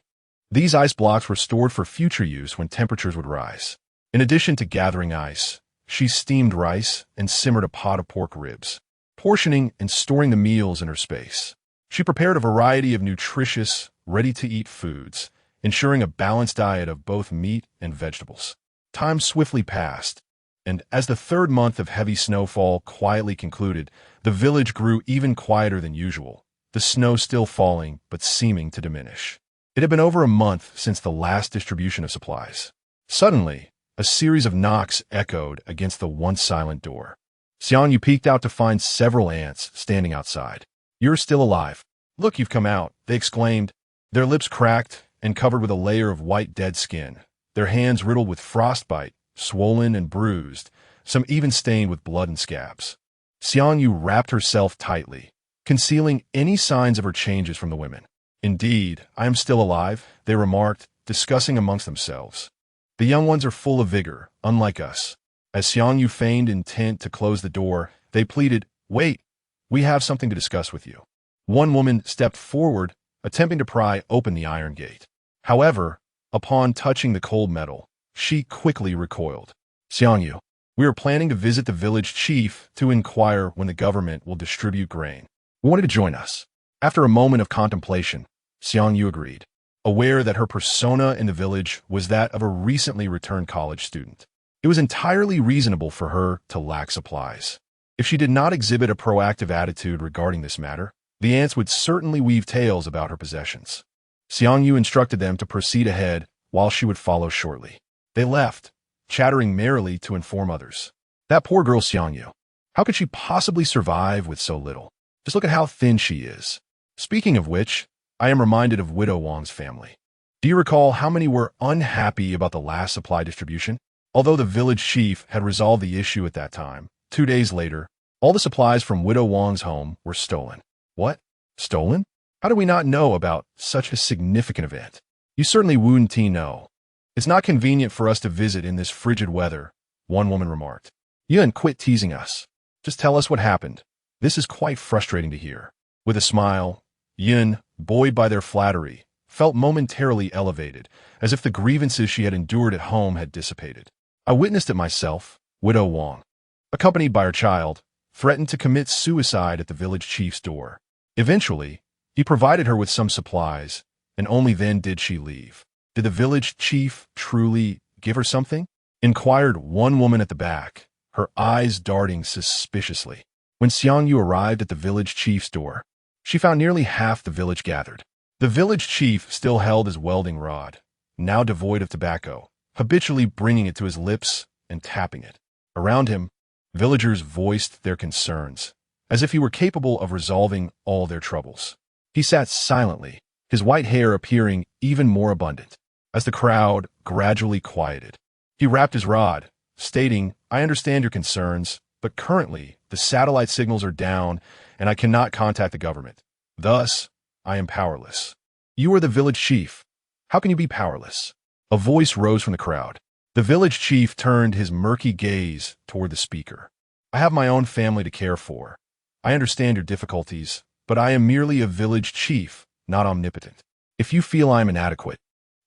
These ice blocks were stored for future use when temperatures would rise. In addition to gathering ice, she steamed rice and simmered a pot of pork ribs, portioning and storing the meals in her space. She prepared a variety of nutritious, ready-to-eat foods, ensuring a balanced diet of both meat and vegetables. Time swiftly passed, and as the third month of heavy snowfall quietly concluded, the village grew even quieter than usual, the snow still falling but seeming to diminish. It had been over a month since the last distribution of supplies. Suddenly, a series of knocks echoed against the once silent door. Xiangyu peeked out to find several ants standing outside. "You're still alive. Look, you've come out," they exclaimed, their lips cracked and covered with a layer of white dead skin, their hands riddled with frostbite, swollen and bruised, some even stained with blood and scabs. Xiangyu wrapped herself tightly, concealing any signs of her changes from the women. "Indeed, I am still alive," they remarked, discussing amongst themselves. "The young ones are full of vigor, unlike us." As Xiangyu feigned intent to close the door, they pleaded, "Wait, we have something to discuss with you." One woman stepped forward, attempting to pry open the iron gate. However, upon touching the cold metal, she quickly recoiled. "Xiangyu, we are planning to visit the village chief to inquire when the government will distribute grain. We wanted to join us." After a moment of contemplation, Xiangyu agreed, aware that her persona in the village was that of a recently returned college student. It was entirely reasonable for her to lack supplies. If she did not exhibit a proactive attitude regarding this matter, the ants would certainly weave tales about her possessions. Xiangyu instructed them to proceed ahead while she would follow shortly. They left, chattering merrily to inform others. "That poor girl Xiangyu. How could she possibly survive with so little? Just look at how thin she is. Speaking of which, I am reminded of Widow Wang's family. Do you recall how many were unhappy about the last supply distribution? Although the village chief had resolved the issue at that time, 2 days later, all the supplies from Widow Wang's home were stolen." "What? Stolen? How do we not know about such a significant event?" "You certainly wouldn't know. It's not convenient for us to visit in this frigid weather," one woman remarked. "Yun, quit teasing us. Just tell us what happened. This is quite frustrating to hear." With a smile, Yun, buoyed by their flattery, felt momentarily elevated, as if the grievances she had endured at home had dissipated. "I witnessed it myself," Widow Wang, accompanied by her child, threatened to commit suicide at the village chief's door. Eventually, he provided her with some supplies, and only then did she leave. "Did the village chief truly give her something?" inquired one woman at the back, her eyes darting suspiciously. When Xiangyu arrived at the village chief's door, she found nearly half the village gathered. The village chief still held his welding rod, now devoid of tobacco, habitually bringing it to his lips and tapping it. Around him, villagers voiced their concerns, as if he were capable of resolving all their troubles. He sat silently, his white hair appearing even more abundant. As the crowd gradually quieted, he rapped his rod, stating, "I understand your concerns, but currently the satellite signals are down and I cannot contact the government. Thus, I am powerless." "You are the village chief. How can you be powerless?" A voice rose from the crowd. The village chief turned his murky gaze toward the speaker. "I have my own family to care for. I understand your difficulties, but I am merely a village chief, not omnipotent. If you feel I am inadequate,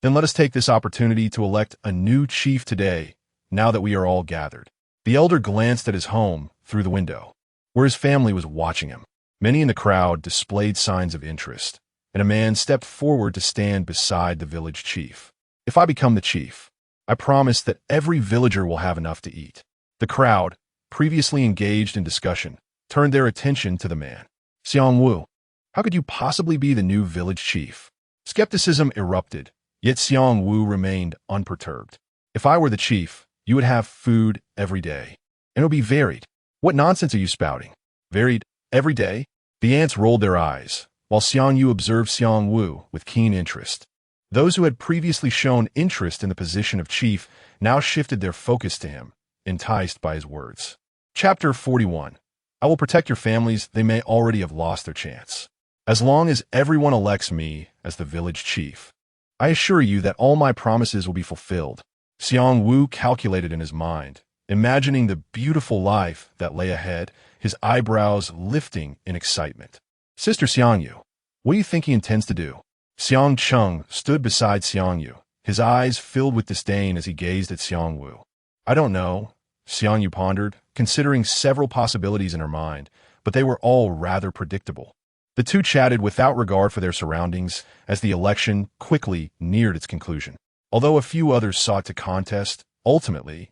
then let us take this opportunity to elect a new chief today, now that we are all gathered." The elder glanced at his home through the window, where his family was watching him. Many in the crowd displayed signs of interest, and a man stepped forward to stand beside the village chief. "If I become the chief, I promise that every villager will have enough to eat." The crowd, previously engaged in discussion, turned their attention to the man. "Xiangwu, how could you possibly be the new village chief?" Skepticism erupted, yet Xiangwu remained unperturbed. "If I were the chief, you would have food every day, and it would be varied." "What nonsense are you spouting? Varied every day?" The ants rolled their eyes, while Xiangyu observed Xiangwu with keen interest. Those who had previously shown interest in the position of chief now shifted their focus to him, enticed by his words. Chapter 41. I will protect your families. They may already have lost their chance. As long as everyone elects me as the village chief, I assure you that all my promises will be fulfilled. Xiangwu calculated in his mind, imagining the beautiful life that lay ahead, his eyebrows lifting in excitement. Sister Xiangyu, what do you think he intends to do? Xiang Cheng stood beside Xiangyu, his eyes filled with disdain as he gazed at Xiangwu. I don't know, Xiangyu pondered, considering several possibilities in her mind, but they were all rather predictable. The two chatted without regard for their surroundings as the election quickly neared its conclusion. Although a few others sought to contest, ultimately,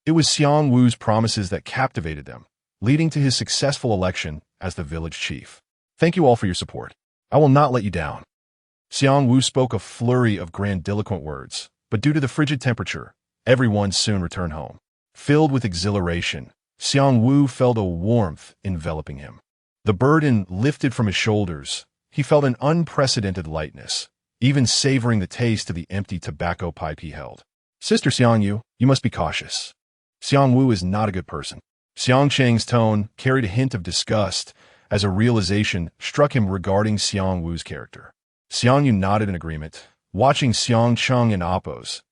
it was Xiangwu's promises that captivated them, leading to his successful election as the village chief. Thank you all for your support. I will not let you down. Xiangwu spoke a flurry of grandiloquent words, but due to the frigid temperature, everyone soon returned home. Filled with exhilaration, Xiangwu felt a warmth enveloping him. The burden lifted from his shoulders, he felt an unprecedented lightness, even savoring the taste of the empty tobacco pipe he held. Sister Xiangyu, you must be cautious. Xiangwu is not a good person. Xiang Cheng's tone carried a hint of disgust as a realization struck him regarding Xiangwu's character. Xiangyu nodded in agreement, watching Xiang Cheng in Appo's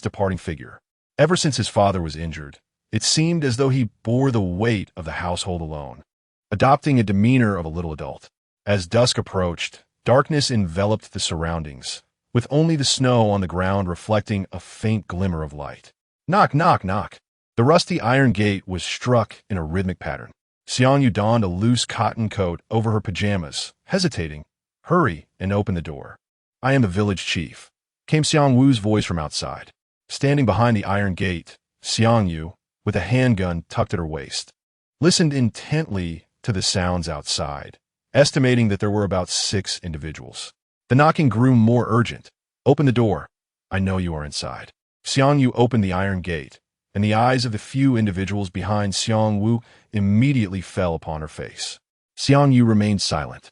departing figure. Ever since his father was injured, it seemed as though he bore the weight of the household alone, adopting a demeanor of a little adult. As dusk approached, darkness enveloped the surroundings, with only the snow on the ground reflecting a faint glimmer of light. Knock, knock, knock. The rusty iron gate was struck in a rhythmic pattern. Xiangyu donned a loose cotton coat over her pajamas, hesitating. Hurry and open the door. I am the village chief, came Xiangwu's voice from outside. Standing behind the iron gate, Xiangyu, with a handgun tucked at her waist, listened intently to the sounds outside, estimating that there were about 6 individuals. The knocking grew more urgent. Open the door. I know you are inside. Xiangyu opened the iron gate, and the eyes of the few individuals behind Xiangwu immediately fell upon her face. Xiangyu remained silent,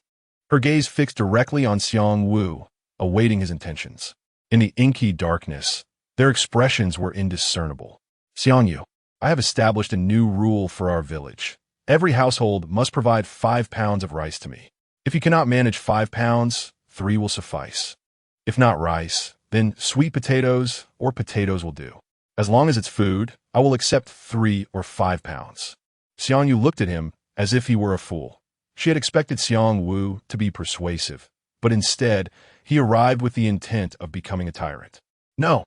her gaze fixed directly on Xiangwu, awaiting his intentions. In the inky darkness, their expressions were indiscernible. Xiangyu, I have established a new rule for our village. Every household must provide 5 pounds of rice to me. If you cannot manage 5 pounds, 3 will suffice. If not rice, then sweet potatoes or potatoes will do. As long as it's food, I will accept 3 or 5 pounds. Xiangyu looked at him as if he were a fool. She had expected Xiangwu to be persuasive, but instead, he arrived with the intent of becoming a tyrant. No,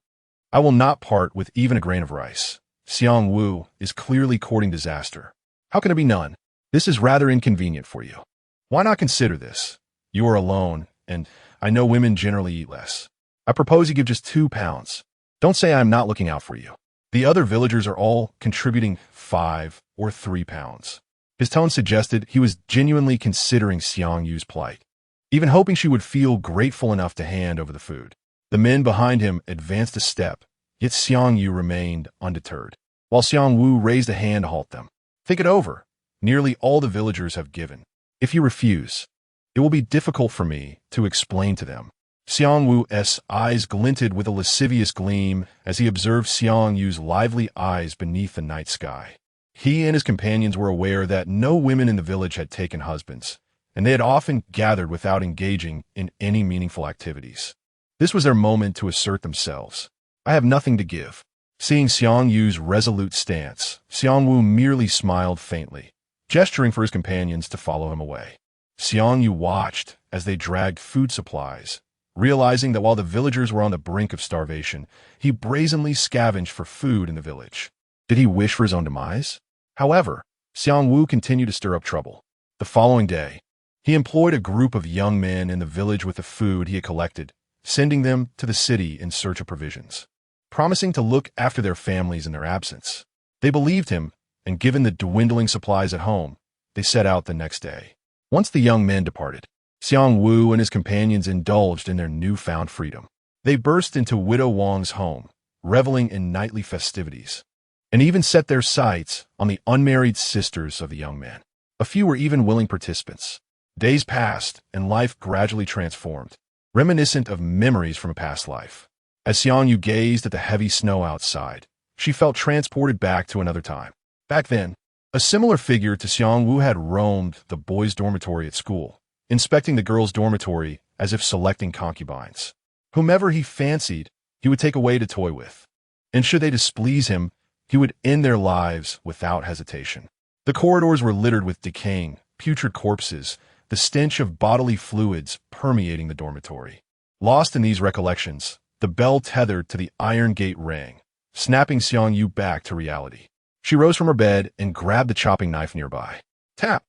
I will not part with even a grain of rice. Xiangwu is clearly courting disaster. How can it be none? This is rather inconvenient for you. Why not consider this? You are alone, and I know women generally eat less. I propose you give just 2 pounds. Don't say I am not looking out for you. The other villagers are all contributing 5 or 3 pounds. His tone suggested he was genuinely considering Xiangyu's plight, even hoping she would feel grateful enough to hand over the food. The men behind him advanced a step, yet Xiangyu remained undeterred, while Xiangwu raised a hand to halt them. Think it over. Nearly all the villagers have given. If you refuse, it will be difficult for me to explain to them. Xiangwu's eyes glinted with a lascivious gleam as he observed Xiangyu's lively eyes beneath the night sky. He and his companions were aware that no women in the village had taken husbands, and they had often gathered without engaging in any meaningful activities. This was their moment to assert themselves. I have nothing to give. Seeing Xiangyu's resolute stance, Xiangwu merely smiled faintly, gesturing for his companions to follow him away. Xiangyu watched as they dragged food supplies, realizing that while the villagers were on the brink of starvation, he brazenly scavenged for food in the village. Did he wish for his own demise? However, Xiangwu continued to stir up trouble. The following day, he employed a group of young men in the village with the food he had collected, sending them to the city in search of provisions, promising to look after their families in their absence. They believed him, and given the dwindling supplies at home, they set out the next day. Once the young men departed, Xiangwu and his companions indulged in their newfound freedom. They burst into Widow Wang's home, reveling in nightly festivities, and even set their sights on the unmarried sisters of the young man. A few were even willing participants. Days passed, and life gradually transformed, reminiscent of memories from a past life. As Xiangyu gazed at the heavy snow outside, she felt transported back to another time. Back then, a similar figure to Xiangwu had roamed the boys' dormitory at school, inspecting the girls' dormitory as if selecting concubines. Whomever he fancied, he would take away to toy with. And should they displease him, He would end their lives without hesitation. The corridors were littered with decaying, putrid corpses, the stench of bodily fluids permeating the dormitory. Lost in these recollections, the bell tethered to the iron gate rang, snapping Xiang Yu back to reality. She rose from her bed and grabbed the chopping knife nearby. Tap,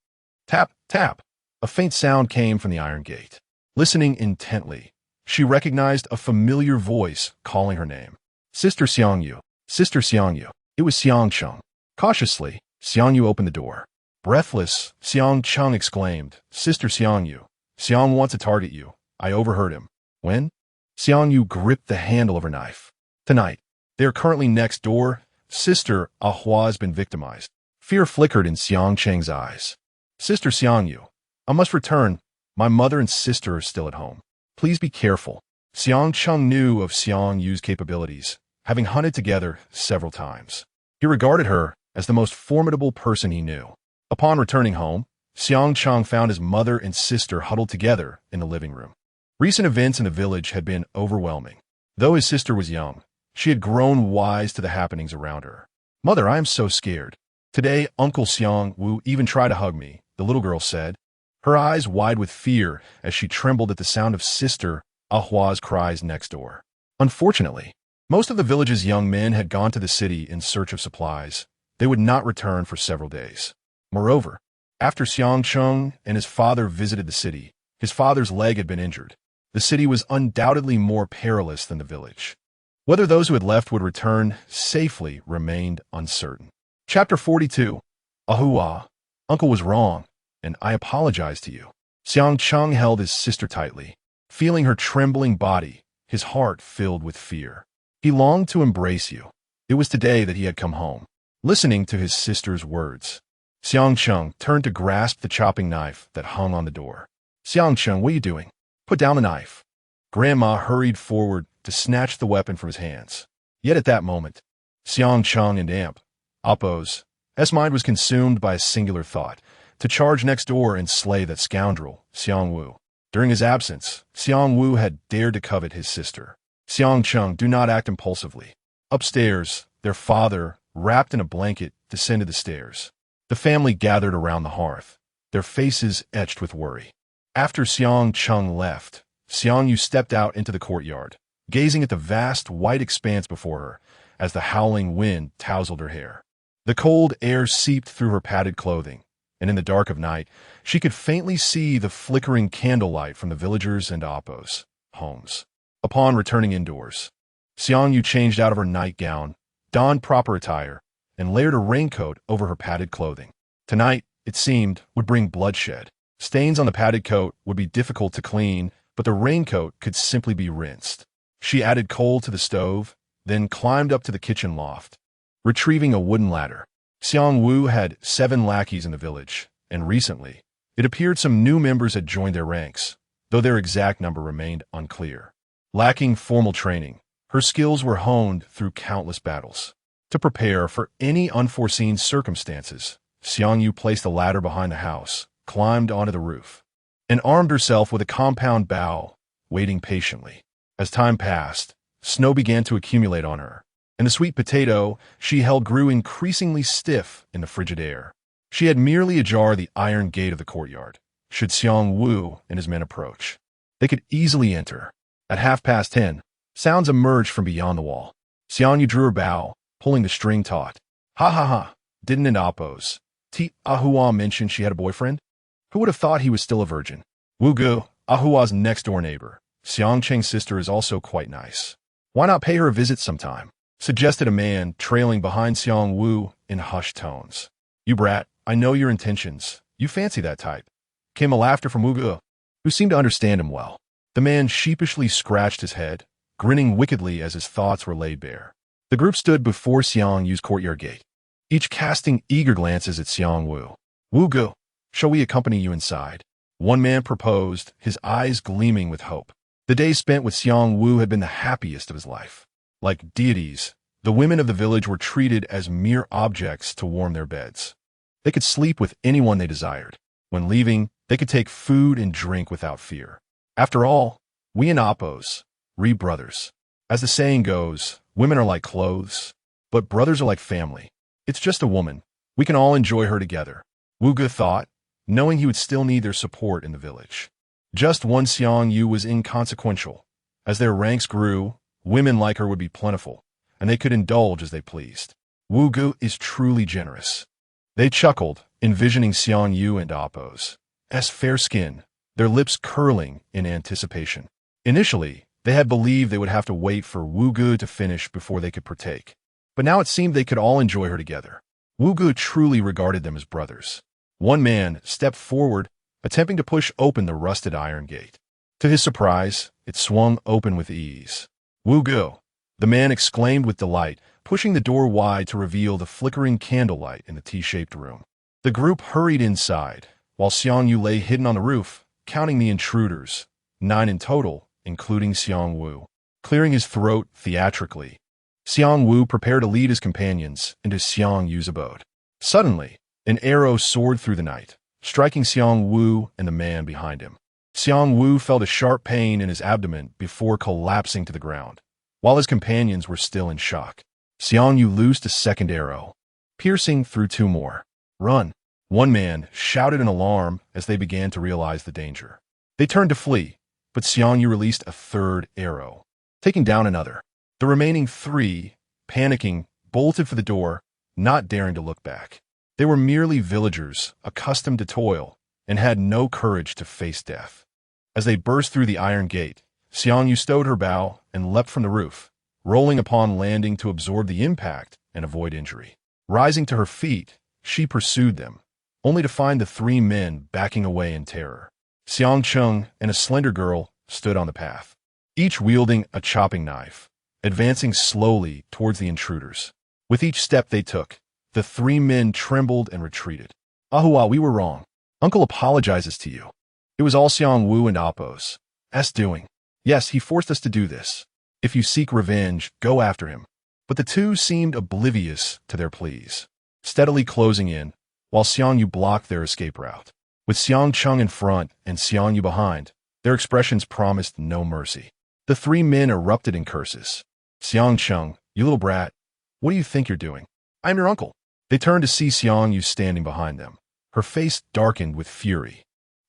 tap, tap. A faint sound came from the iron gate. Listening intently, she recognized a familiar voice calling her name. Sister Xiang Yu, Sister Xiang Yu. It was Xiang Cheng. Cautiously, Xiang Yu opened the door. Breathless, Xiang Cheng exclaimed, Sister Xiang Yu, Xiang wants to target you. I overheard him. When? Xiang Yu gripped the handle of her knife. Tonight. They are currently next door. Sister Ahua has been victimized. Fear flickered in Xiang Cheng's eyes. Sister Xiang Yu, I must return. My mother and sister are still at home. Please be careful. Xiang Cheng knew of Xiang Yu's capabilities, having hunted together several times. He regarded her as the most formidable person he knew. Upon returning home, Xiang Cheng found his mother and sister huddled together in the living room. Recent events in the village had been overwhelming. Though his sister was young, she had grown wise to the happenings around her. Mother, I am so scared. Today, Uncle Xiang Wu even tried to hug me, the little girl said, her eyes wide with fear as she trembled at the sound of Sister Ahua's cries next door. Unfortunately, most of the village's young men had gone to the city in search of supplies. They would not return for several days. Moreover, after Xiang Cheng and his father visited the city, his father's leg had been injured. The city was undoubtedly more perilous than the village. Whether those who had left would return safely remained uncertain. Chapter 42. Ahua, Uncle was wrong, and I apologize to you. Xiang Cheng held his sister tightly, feeling her trembling body, his heart filled with fear. He longed to embrace you. It was today that he had come home. Listening to his sister's words, Xiang Cheng turned to grasp the chopping knife that hung on the door. Xiang Cheng, what are you doing? Put down the knife. Grandma hurried forward to snatch the weapon from his hands. Yet at that moment, Xiang Cheng and Appo's mind was consumed by a singular thought, to charge next door and slay that scoundrel, Xiang Wu. During his absence, Xiang Wu had dared to covet his sister. Xiang Cheng, do not act impulsively. Upstairs, their father, wrapped in a blanket, descended the stairs. The family gathered around the hearth, their faces etched with worry. After Xiang Cheng left, Xiang Yu stepped out into the courtyard, gazing at the vast white expanse before her as the howling wind tousled her hair. The cold air seeped through her padded clothing, and in the dark of night, she could faintly see the flickering candlelight from the villagers' and Appo's homes. Upon returning indoors, Xiang Yu changed out of her nightgown, donned proper attire, and layered a raincoat over her padded clothing. Tonight, it seemed, would bring bloodshed. Stains on the padded coat would be difficult to clean, but the raincoat could simply be rinsed. She added coal to the stove, then climbed up to the kitchen loft, retrieving a wooden ladder. Xiang Wu had 7 lackeys in the village, and recently, it appeared some new members had joined their ranks, though their exact number remained unclear. Lacking formal training, her skills were honed through countless battles. To prepare for any unforeseen circumstances, Xiang Yu placed a ladder behind the house, climbed onto the roof, and armed herself with a compound bow, waiting patiently. As time passed, snow began to accumulate on her, and the sweet potato she held grew increasingly stiff in the frigid air. She had merely ajar the iron gate of the courtyard, should Xiang Wu and his men approach. They could easily enter. At 10:30, sounds emerged from beyond the wall. Xiang Yu drew her bow, pulling the string taut. Ha ha ha, didn't it Appo's? Ahua mentioned she had a boyfriend? Who would have thought he was still a virgin? Wu Gu, Ahua's next-door neighbor. Xiang Cheng's sister is also quite nice. Why not pay her a visit sometime? Suggested a man trailing behind Xiang Wu in hushed tones. You brat, I know your intentions. You fancy that type. Came a laughter from Wu Gu, who seemed to understand him well. The man sheepishly scratched his head, grinning wickedly as his thoughts were laid bare. The group stood before Xiang Yu's courtyard gate, each casting eager glances at Xiang Wu. Wu Gu, shall we accompany you inside? One man proposed, his eyes gleaming with hope. The days spent with Xiang Wu had been the happiest of his life. Like deities, the women of the village were treated as mere objects to warm their beds. They could sleep with anyone they desired. When leaving, they could take food and drink without fear. After all, we and Appo's, brothers. As the saying goes, women are like clothes. But brothers are like family. It's just a woman. We can all enjoy her together, Wu Ge thought, knowing he would still need their support in the village. Just one Xiang Yu was inconsequential. As their ranks grew, women like her would be plentiful, and they could indulge as they pleased. Wu Ge is truly generous. They chuckled, envisioning Xiang Yu and Apos as fair skin, their lips curling in anticipation. Initially, they had believed they would have to wait for Wu Ge to finish before they could partake. But now it seemed they could all enjoy her together. Wu Ge truly regarded them as brothers. One man stepped forward, attempting to push open the rusted iron gate. To his surprise, it swung open with ease. Wu Ge, the man exclaimed with delight, pushing the door wide to reveal the flickering candlelight in the T-shaped room. The group hurried inside, while Xiang Yu lay hidden on the roof, counting the intruders, 9 in total, including Xiang Wu. Clearing his throat theatrically, Xiang Wu prepared to lead his companions into Xiang Yu's abode. Suddenly, an arrow soared through the night, striking Xiang Wu and the man behind him. Xiang Wu felt a sharp pain in his abdomen before collapsing to the ground, while his companions were still in shock. Xiang Yu loosed a second arrow, piercing through 2 more. "Run!" One man shouted in alarm as they began to realize the danger. They turned to flee, but Xiang Yu released a third arrow, taking down another. The remaining 3, panicking, bolted for the door, not daring to look back. They were merely villagers, accustomed to toil, and had no courage to face death. As they burst through the iron gate, Xiang Yu stowed her bow and leapt from the roof, rolling upon landing to absorb the impact and avoid injury. Rising to her feet, she pursued them, only to find the 3 men backing away in terror. Xiang Cheng and a slender girl stood on the path, each wielding a chopping knife, advancing slowly towards the intruders. With each step they took, the 3 men trembled and retreated. "Ahua, we were wrong. Uncle apologizes to you. It was all Xiang Wu and Apos' doing. Yes, he forced us to do this. If you seek revenge, go after him." But the 2 seemed oblivious to their pleas, steadily closing in, while Xiang Yu blocked their escape route. With Xiang Cheng in front and Xiang Yu behind, their expressions promised no mercy. The 3 men erupted in curses. "Xiang Cheng, you little brat, what do you think you're doing? I'm your uncle." They turned to see Xiang Yu standing behind them. Her face darkened with fury.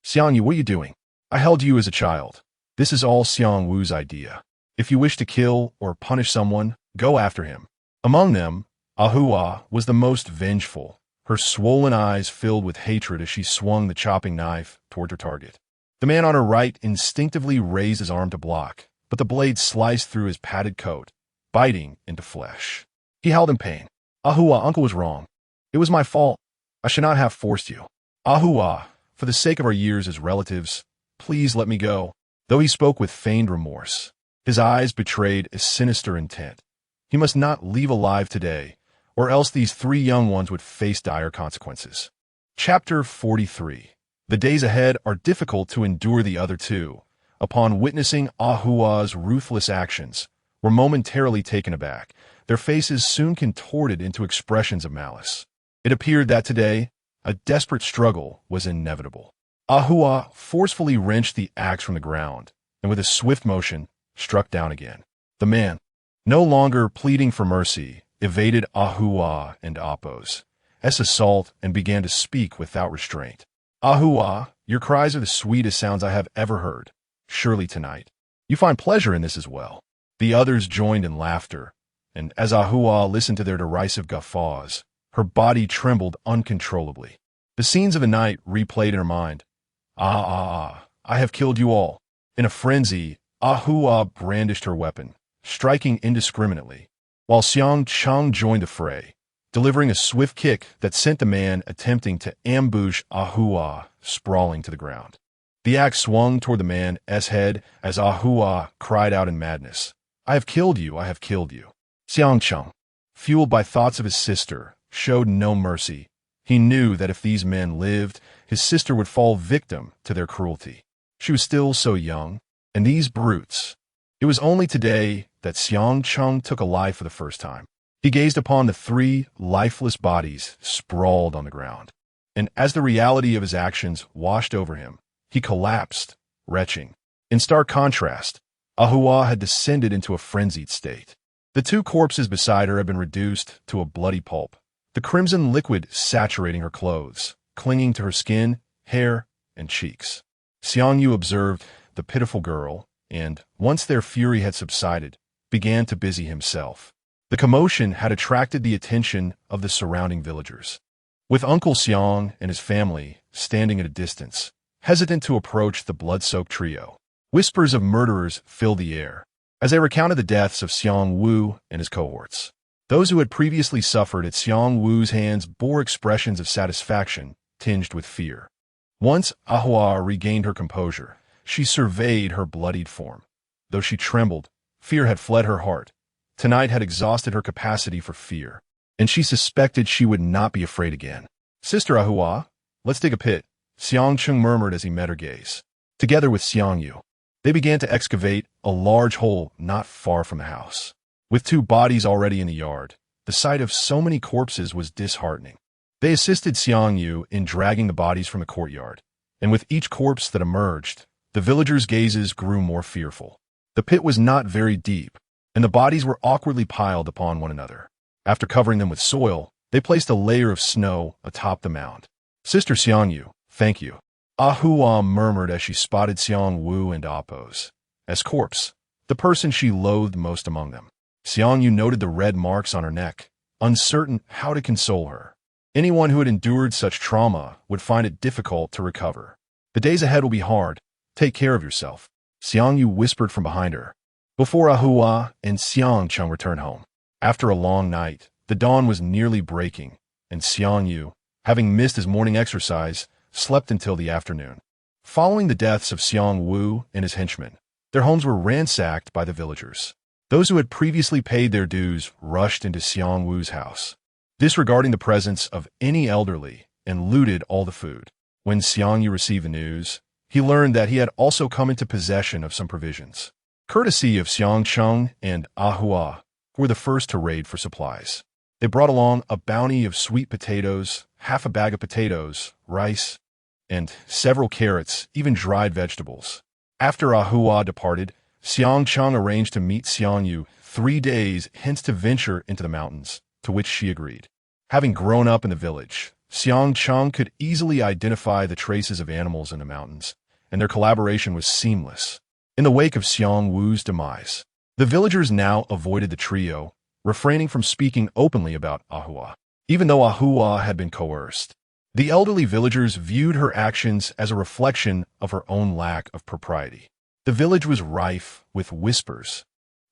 "Xiang Yu, what are you doing? I held you as a child. This is all Xiang Wu's idea. If you wish to kill or punish someone, go after him." Among them, Ahua was the most vengeful, her swollen eyes filled with hatred as she swung the chopping knife toward her target. The man on her right instinctively raised his arm to block, but the blade sliced through his padded coat, biting into flesh. He howled in pain. "Ahua, uncle was wrong. It was my fault. I should not have forced you. Ahua, for the sake of our years as relatives, please let me go." Though he spoke with feigned remorse, his eyes betrayed a sinister intent. He must not leave alive today, or else these 3 young ones would face dire consequences. Chapter 43. The days ahead are difficult to endure. The other 2, upon witnessing Ahua's ruthless actions, were momentarily taken aback, their faces soon contorted into expressions of malice. It appeared that today, a desperate struggle was inevitable. Ahua forcefully wrenched the axe from the ground, and with a swift motion, struck down again. The man, no longer pleading for mercy, evaded Ahua and Apos' assault and began to speak without restraint. "Ahua, your cries are the sweetest sounds I have ever heard. Surely tonight, you find pleasure in this as well." The others joined in laughter, and as Ahua listened to their derisive guffaws, her body trembled uncontrollably. The scenes of the night replayed in her mind. I have killed you all." In a frenzy, Ahua brandished her weapon, striking indiscriminately, while Xiang Cheng joined the fray, delivering a swift kick that sent the man attempting to ambush Ahua sprawling to the ground. The axe swung toward the man's head as Ahua cried out in madness, "I have killed you, I have killed you." Xiang Cheng, fueled by thoughts of his sister, showed no mercy. He knew that if these men lived, his sister would fall victim to their cruelty. She was still so young, and these brutes. It was only today that Xiang Cheng took a life for the first time. He gazed upon the 3 lifeless bodies sprawled on the ground, and as the reality of his actions washed over him, he collapsed, retching. In stark contrast, Ahua had descended into a frenzied state. The two corpses beside her had been reduced to a bloody pulp, the crimson liquid saturating her clothes, clinging to her skin, hair, and cheeks. Xiang Yu observed the pitiful girl, and, once their fury had subsided, began to busy himself. The commotion had attracted the attention of the surrounding villagers. With Uncle Xiang and his family standing at a distance, hesitant to approach the blood-soaked trio, whispers of murderers filled the air as they recounted the deaths of Xiang Wu and his cohorts. Those who had previously suffered at Xiang Wu's hands bore expressions of satisfaction tinged with fear. Once Ahua regained her composure, she surveyed her bloodied form. Though she trembled, fear had fled her heart. Tonight had exhausted her capacity for fear, and she suspected she would not be afraid again. "Sister Ahua, let's dig a pit," Xiang Chung murmured as he met her gaze. Together with Xiang Yu, they began to excavate a large hole not far from the house. With two bodies already in the yard, the sight of so many corpses was disheartening. They assisted Xiang Yu in dragging the bodies from the courtyard, and with each corpse that emerged, the villagers' gazes grew more fearful. The pit was not very deep, and the bodies were awkwardly piled upon one another. After covering them with soil, they placed a layer of snow atop the mound. "Sister Xiang Yu, thank you," Ahua murmured as she spotted Xiang Wu and Apos as corpse, the person she loathed most among them. Xiang Yu noted the red marks on her neck, uncertain how to console her. Anyone who had endured such trauma would find it difficult to recover. "The days ahead will be hard. Take care of yourself," Xiang Yu whispered from behind her, before Ahua and Xiang Chung returned home. After a long night, the dawn was nearly breaking, and Xiang Yu, having missed his morning exercise, slept until the afternoon. Following the deaths of Xiang Wu and his henchmen, their homes were ransacked by the villagers. Those who had previously paid their dues rushed into Xiang Wu's house, disregarding the presence of any elderly, and looted all the food. When Xiang Yu received the news, he learned that he had also come into possession of some provisions. Courtesy of Xiang Chung and Ahua, who were the first to raid for supplies. They brought along a bounty of sweet potatoes, half a bag of potatoes, rice, and several carrots, even dried vegetables. After Ahua departed, Xiang Chung arranged to meet Xiang Yu 3 days hence to venture into the mountains, to which she agreed. Having grown up in the village, Xiang Chung could easily identify the traces of animals in the mountains, and their collaboration was seamless. In the wake of Xiang Wu's demise, the villagers now avoided the trio, refraining from speaking openly about Ahua. Even though Ahua had been coerced, the elderly villagers viewed her actions as a reflection of her own lack of propriety. The village was rife with whispers.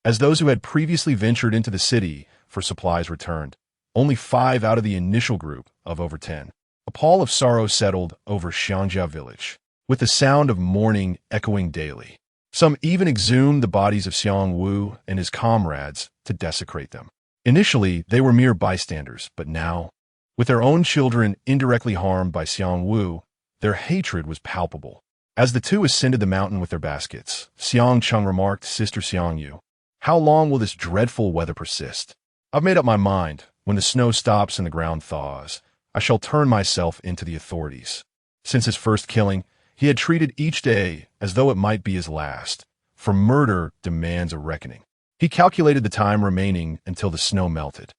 As those who had previously ventured into the city for supplies returned, only 5 out of the initial group of over 10. A pall of sorrow settled over Xiangjia village, with the sound of mourning echoing daily. Some even exhumed the bodies of Xiang Wu and his comrades to desecrate them. Initially, they were mere bystanders, but now, with their own children indirectly harmed by Xiang Wu, their hatred was palpable. As the two ascended the mountain with their baskets, Xiang Chung remarked, "Sister Xiang Yu, how long will this dreadful weather persist? I've made up my mind. When the snow stops and the ground thaws, I shall turn myself into the authorities." Since his first killing, he had treated each day as though it might be his last, for murder demands a reckoning. He calculated the time remaining until the snow melted,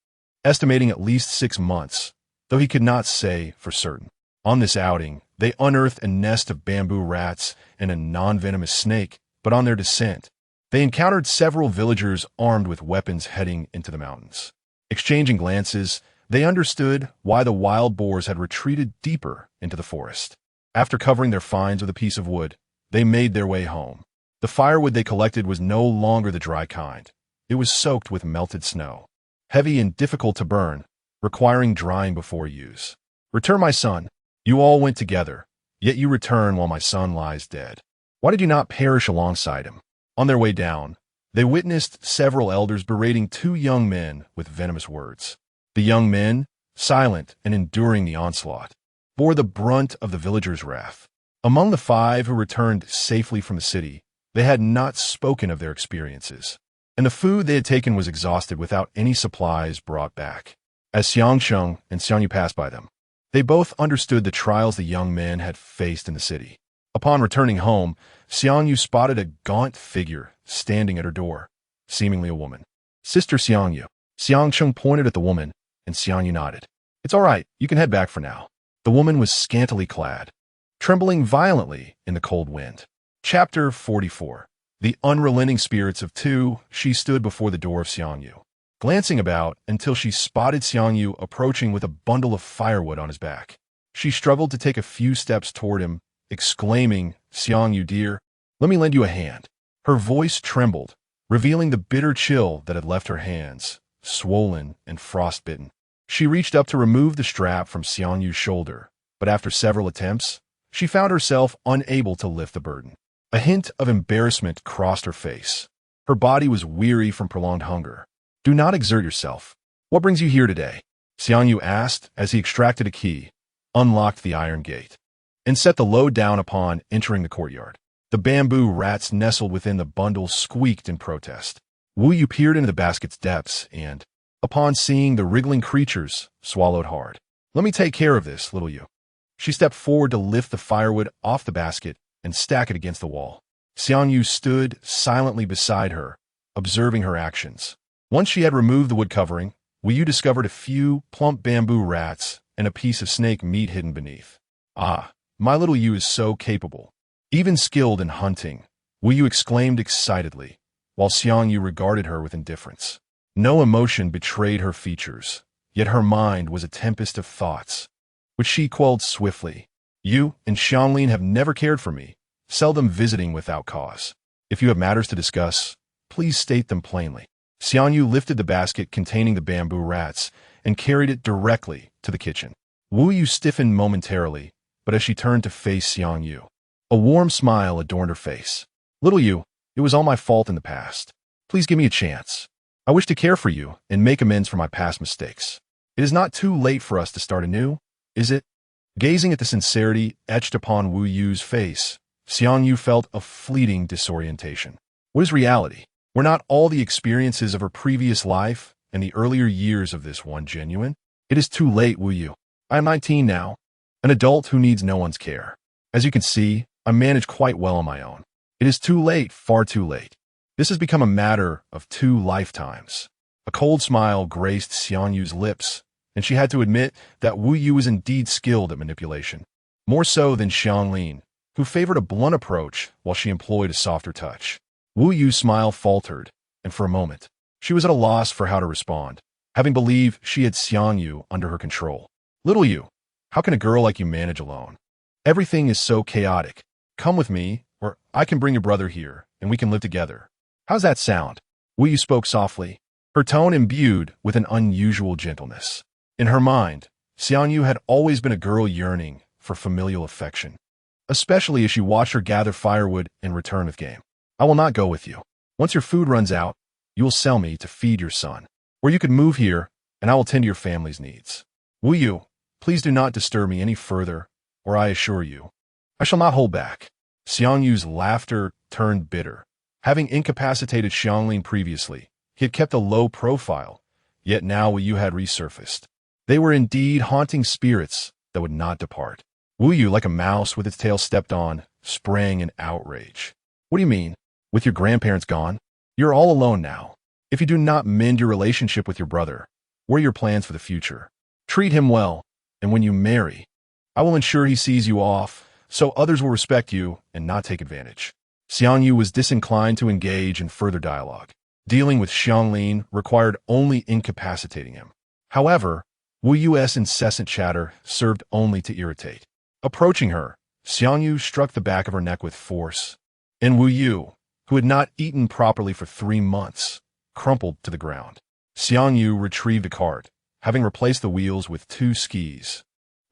estimating at least 6 months, though he could not say for certain. On this outing, they unearthed a nest of bamboo rats and a non-venomous snake, but on their descent, they encountered several villagers armed with weapons heading into the mountains. Exchanging glances, they understood why the wild boars had retreated deeper into the forest. After covering their finds with a piece of wood, they made their way home. The firewood they collected was no longer the dry kind. It was soaked with melted snow, heavy and difficult to burn, requiring drying before use. "Return, my son. You all went together, yet you return while my son lies dead. Why did you not perish alongside him?" On their way down, they witnessed several elders berating 2 young men with venomous words. The young men, silent and enduring the onslaught, bore the brunt of the villagers' wrath. Among the 5 who returned safely from the city, they had not spoken of their experiences, and the food they had taken was exhausted without any supplies brought back. As Xiang Chung and Xiang Yu passed by them, they both understood the trials the young men had faced in the city. Upon returning home, Xiang Yu spotted a gaunt figure standing at her door, seemingly a woman. Sister Xiangyu. Xiang Cheng pointed at the woman, and Xiangyu nodded. It's all right, you can head back for now. The woman was scantily clad, trembling violently in the cold wind. Chapter 44. The unrelenting spirits of two. She stood before the door of Xiangyu, glancing about until she spotted Xiangyu approaching with a bundle of firewood on his back. She struggled to take a few steps toward him, exclaiming, Xiangyu dear, let me lend you a hand. Her voice trembled, revealing the bitter chill that had left her hands, swollen and frostbitten. She reached up to remove the strap from Xiangyu's shoulder, but after several attempts, she found herself unable to lift the burden. A hint of embarrassment crossed her face. Her body was weary from prolonged hunger. Do not exert yourself. What brings you here today? Xiangyu asked as he extracted a key, unlocked the iron gate, and set the load down upon entering the courtyard. The bamboo rats nestled within the bundle squeaked in protest. Wu Yu peered into the basket's depths and, upon seeing the wriggling creatures, swallowed hard. Let me take care of this, little Yu. She stepped forward to lift the firewood off the basket and stack it against the wall. Xiangyu stood silently beside her, observing her actions. Once she had removed the wood covering, Wu Yu discovered a few plump bamboo rats and a piece of snake meat hidden beneath. Ah, my little Yu is so capable. Even skilled in hunting, Wu Yu exclaimed excitedly, while Xiangyu regarded her with indifference. No emotion betrayed her features, yet her mind was a tempest of thoughts, which she quelled swiftly. You and Xianglin have never cared for me, seldom visiting without cause. If you have matters to discuss, please state them plainly. Xiangyu lifted the basket containing the bamboo rats and carried it directly to the kitchen. Wu Yu stiffened momentarily, but as she turned to face Xiangyu, a warm smile adorned her face. Little Yu, it was all my fault in the past. Please give me a chance. I wish to care for you and make amends for my past mistakes. It is not too late for us to start anew, is it? Gazing at the sincerity etched upon Wu Yu's face, Xiangyu felt a fleeting disorientation. What is reality? Were not all the experiences of her previous life and the earlier years of this one genuine? It is too late, Wu Yu. I am 19 now, an adult who needs no one's care. As you can see, I manage quite well on my own. It is too late, far too late. This has become a matter of 2 lifetimes. A cold smile graced Xiangyu's lips, and she had to admit that Wu Yu was indeed skilled at manipulation, more so than Xianglin, who favored a blunt approach while she employed a softer touch. Wu Yu's smile faltered, and for a moment, she was at a loss for how to respond, having believed she had Xiangyu under her control. Little Yu, how can a girl like you manage alone? Everything is so chaotic. Come with me, or I can bring your brother here, and we can live together. How's that sound? Wu Yu spoke softly, her tone imbued with an unusual gentleness. In her mind, Xiangyu had always been a girl yearning for familial affection, especially as she watched her gather firewood in return of game. I will not go with you. Once your food runs out, you will sell me to feed your son. Or you could move here, and I will tend to your family's needs. Wu Yu, please do not disturb me any further, or I assure you, I shall not hold back. Xiangyu's laughter turned bitter. Having incapacitated Xianglin previously, he had kept a low profile, yet now Wu Yu had resurfaced. They were indeed haunting spirits that would not depart. Wu Yu, like a mouse with its tail stepped on, sprang in outrage. What do you mean? With your grandparents gone? You're all alone now. If you do not mend your relationship with your brother, what are your plans for the future? Treat him well, and when you marry, I will ensure he sees you off, so others will respect you and not take advantage. Xiangyu was disinclined to engage in further dialogue. Dealing with Xianglin required only incapacitating him. However, Wu Yu's incessant chatter served only to irritate. Approaching her, Xiangyu struck the back of her neck with force, and Wu Yu, who had not eaten properly for 3 months, crumpled to the ground. Xiangyu retrieved a cart, having replaced the wheels with 2 skis,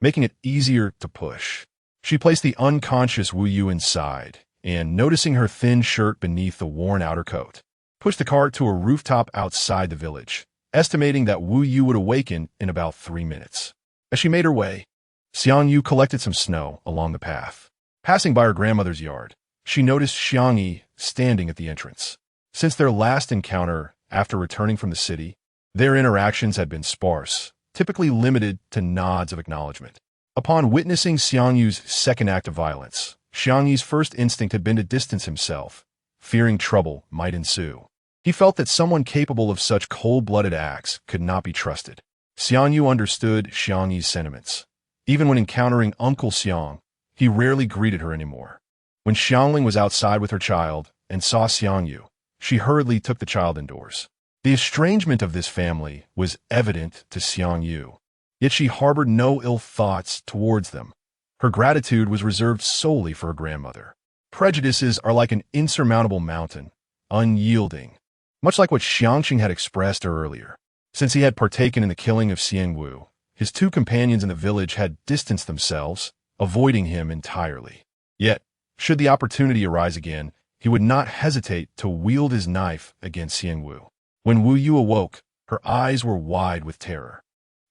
making it easier to push. She placed the unconscious Wu Yu inside, and, noticing her thin shirt beneath the worn outer coat, pushed the cart to a rooftop outside the village, estimating that Wu Yu would awaken in about 3 minutes. As she made her way, Xiangyu collected some snow along the path. Passing by her grandmother's yard, she noticed Xiangyi standing at the entrance. Since their last encounter after returning from the city, their interactions had been sparse, typically limited to nods of acknowledgement. Upon witnessing Xiangyu's second act of violence, Xiangyi's first instinct had been to distance himself, fearing trouble might ensue. He felt that someone capable of such cold-blooded acts could not be trusted. Xiangyu understood Xiangyi's sentiments. Even when encountering Uncle Xiang, he rarely greeted her anymore. When Xiangling was outside with her child and saw Xiangyu, she hurriedly took the child indoors. The estrangement of this family was evident to Xiangyu, yet she harbored no ill thoughts towards them. Her gratitude was reserved solely for her grandmother. Prejudices are like an insurmountable mountain, unyielding, much like what Xiangxing had expressed earlier. Since he had partaken in the killing of Xiangwu, his two companions in the village had distanced themselves, avoiding him entirely. Yet, should the opportunity arise again, he would not hesitate to wield his knife against Xiangwu. When Wu Yu awoke, her eyes were wide with terror.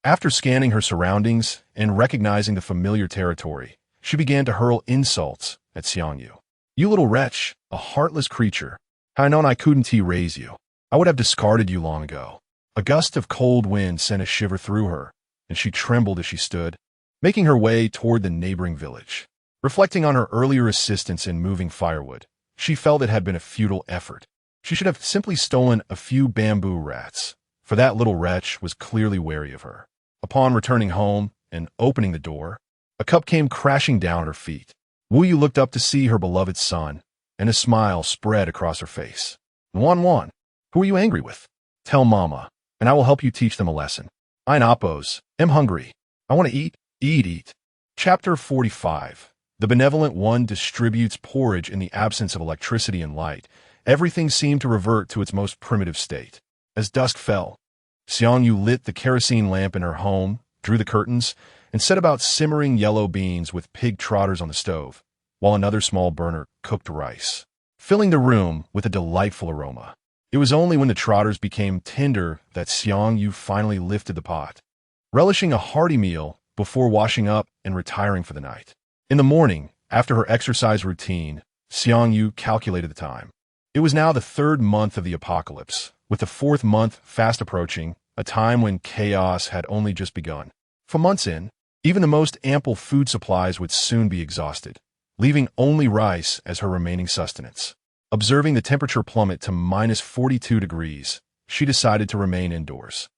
After scanning her surroundings and recognizing the familiar territory, she began to hurl insults at Xiangyu. "You little wretch, a heartless creature. Had I known I couldn't raise you, I would have discarded you long ago." A gust of cold wind sent a shiver through her, and she trembled as she stood, making her way toward the neighboring village. Reflecting on her earlier assistance in moving firewood, she felt it had been a futile effort. She should have simply stolen a few bamboo rats, for that little wretch was clearly wary of her. Upon returning home and opening the door, a cup came crashing down at her feet. Wu Yu looked up to see her beloved son, and a smile spread across her face. "Wan, who are you angry with? Tell Mama, and I will help you teach them a lesson. Ein Appos, am hungry. I want to eat. Chapter 45. The Benevolent One distributes porridge in the absence of electricity and light. Everything seemed to revert to its most primitive state. As dusk fell, Xiangyu lit the kerosene lamp in her home, drew the curtains, and set about simmering yellow beans with pig trotters on the stove, while another small burner cooked rice, filling the room with a delightful aroma. It was only when the trotters became tender that Xiangyu finally lifted the pot, relishing a hearty meal before washing up and retiring for the night. In the morning, after her exercise routine, Xiangyu calculated the time. It was now the 3rd month of the apocalypse, with the 4th month fast approaching, a time when chaos had only just begun. For months in, even the most ample food supplies would soon be exhausted, leaving only rice as her remaining sustenance. Observing the temperature plummet to -42 degrees, she decided to remain indoors.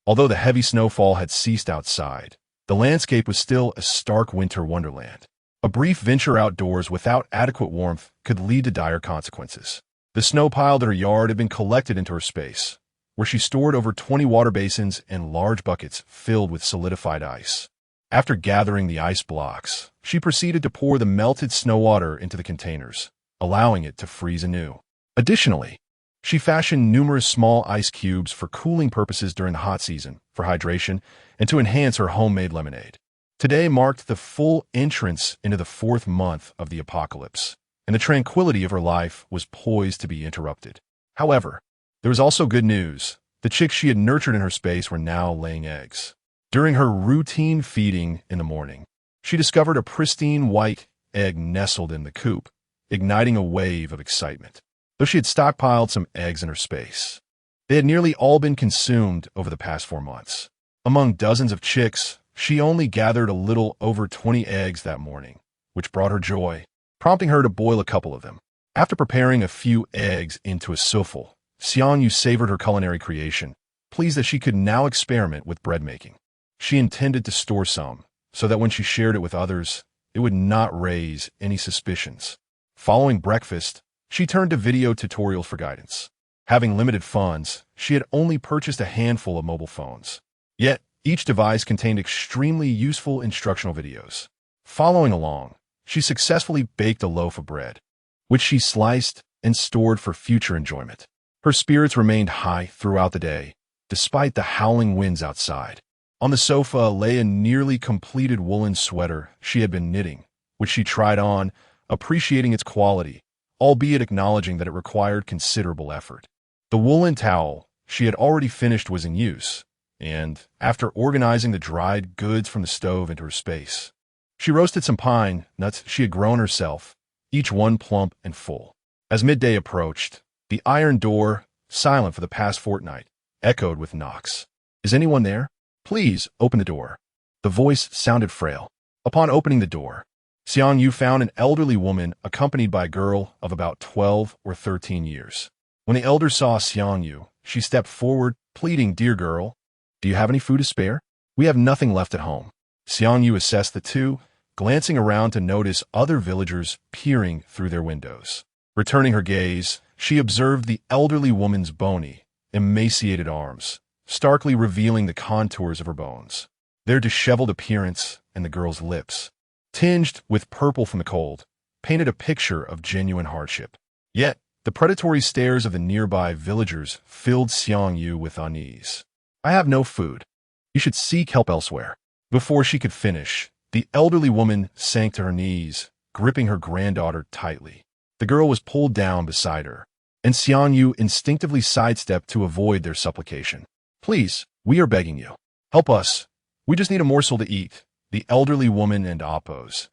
Although the heavy snowfall had ceased outside, the landscape was still a stark winter wonderland. A brief venture outdoors without adequate warmth could lead to dire consequences. The snow piled at her yard had been collected into her space, where she stored over 20 water basins and large buckets filled with solidified ice. After gathering the ice blocks, she proceeded to pour the melted snow water into the containers, allowing it to freeze anew. Additionally, she fashioned numerous small ice cubes for cooling purposes during the hot season, for hydration, and to enhance her homemade lemonade. Today marked the full entrance into the 4th month of the apocalypse, and the tranquility of her life was poised to be interrupted. However, there was also good news. The chicks she had nurtured in her space were now laying eggs. During her routine feeding in the morning, she discovered a pristine white egg nestled in the coop, igniting a wave of excitement. Though she had stockpiled some eggs in her space, they had nearly all been consumed over the past 4 months. Among dozens of chicks, she only gathered a little over 20 eggs that morning, which brought her joy, prompting her to boil a couple of them. After preparing a few eggs into a souffle, Xiangyu savored her culinary creation, pleased that she could now experiment with bread making. She intended to store some, so that when she shared it with others, it would not raise any suspicions. Following breakfast, she turned to video tutorials for guidance. Having limited funds, she had only purchased a handful of mobile phones. Yet, each device contained extremely useful instructional videos. Following along, she successfully baked a loaf of bread, which she sliced and stored for future enjoyment. Her spirits remained high throughout the day, despite the howling winds outside. On the sofa lay a nearly completed woolen sweater she had been knitting, which she tried on, appreciating its quality, albeit acknowledging that it required considerable effort. The woolen towel she had already finished was in use, and, after organizing the dried goods from the stove into her space, she roasted some pine nuts she had grown herself, each one plump and full. As midday approached, the iron door, silent for the past fortnight, echoed with knocks. "Is anyone there? Please open the door." The voice sounded frail. Upon opening the door, Xiangyu found an elderly woman accompanied by a girl of about 12 or 13 years. When the elder saw Xiang Yu, she stepped forward, pleading, "Dear girl, do you have any food to spare? We have nothing left at home." Xiang Yu assessed the two, glancing around to notice other villagers peering through their windows. Returning her gaze, she observed the elderly woman's bony, emaciated arms, starkly revealing the contours of her bones. Their disheveled appearance and the girl's lips, tinged with purple from the cold, painted a picture of genuine hardship. Yet, the predatory stares of the nearby villagers filled Xiang Yu with unease. "I have no food. You should seek help elsewhere." Before she could finish, the elderly woman sank to her knees, gripping her granddaughter tightly. The girl was pulled down beside her, and Xiang Yu instinctively sidestepped to avoid their supplication. "Please, we are begging you. Help us. We just need a morsel to eat." The elderly woman and Appo's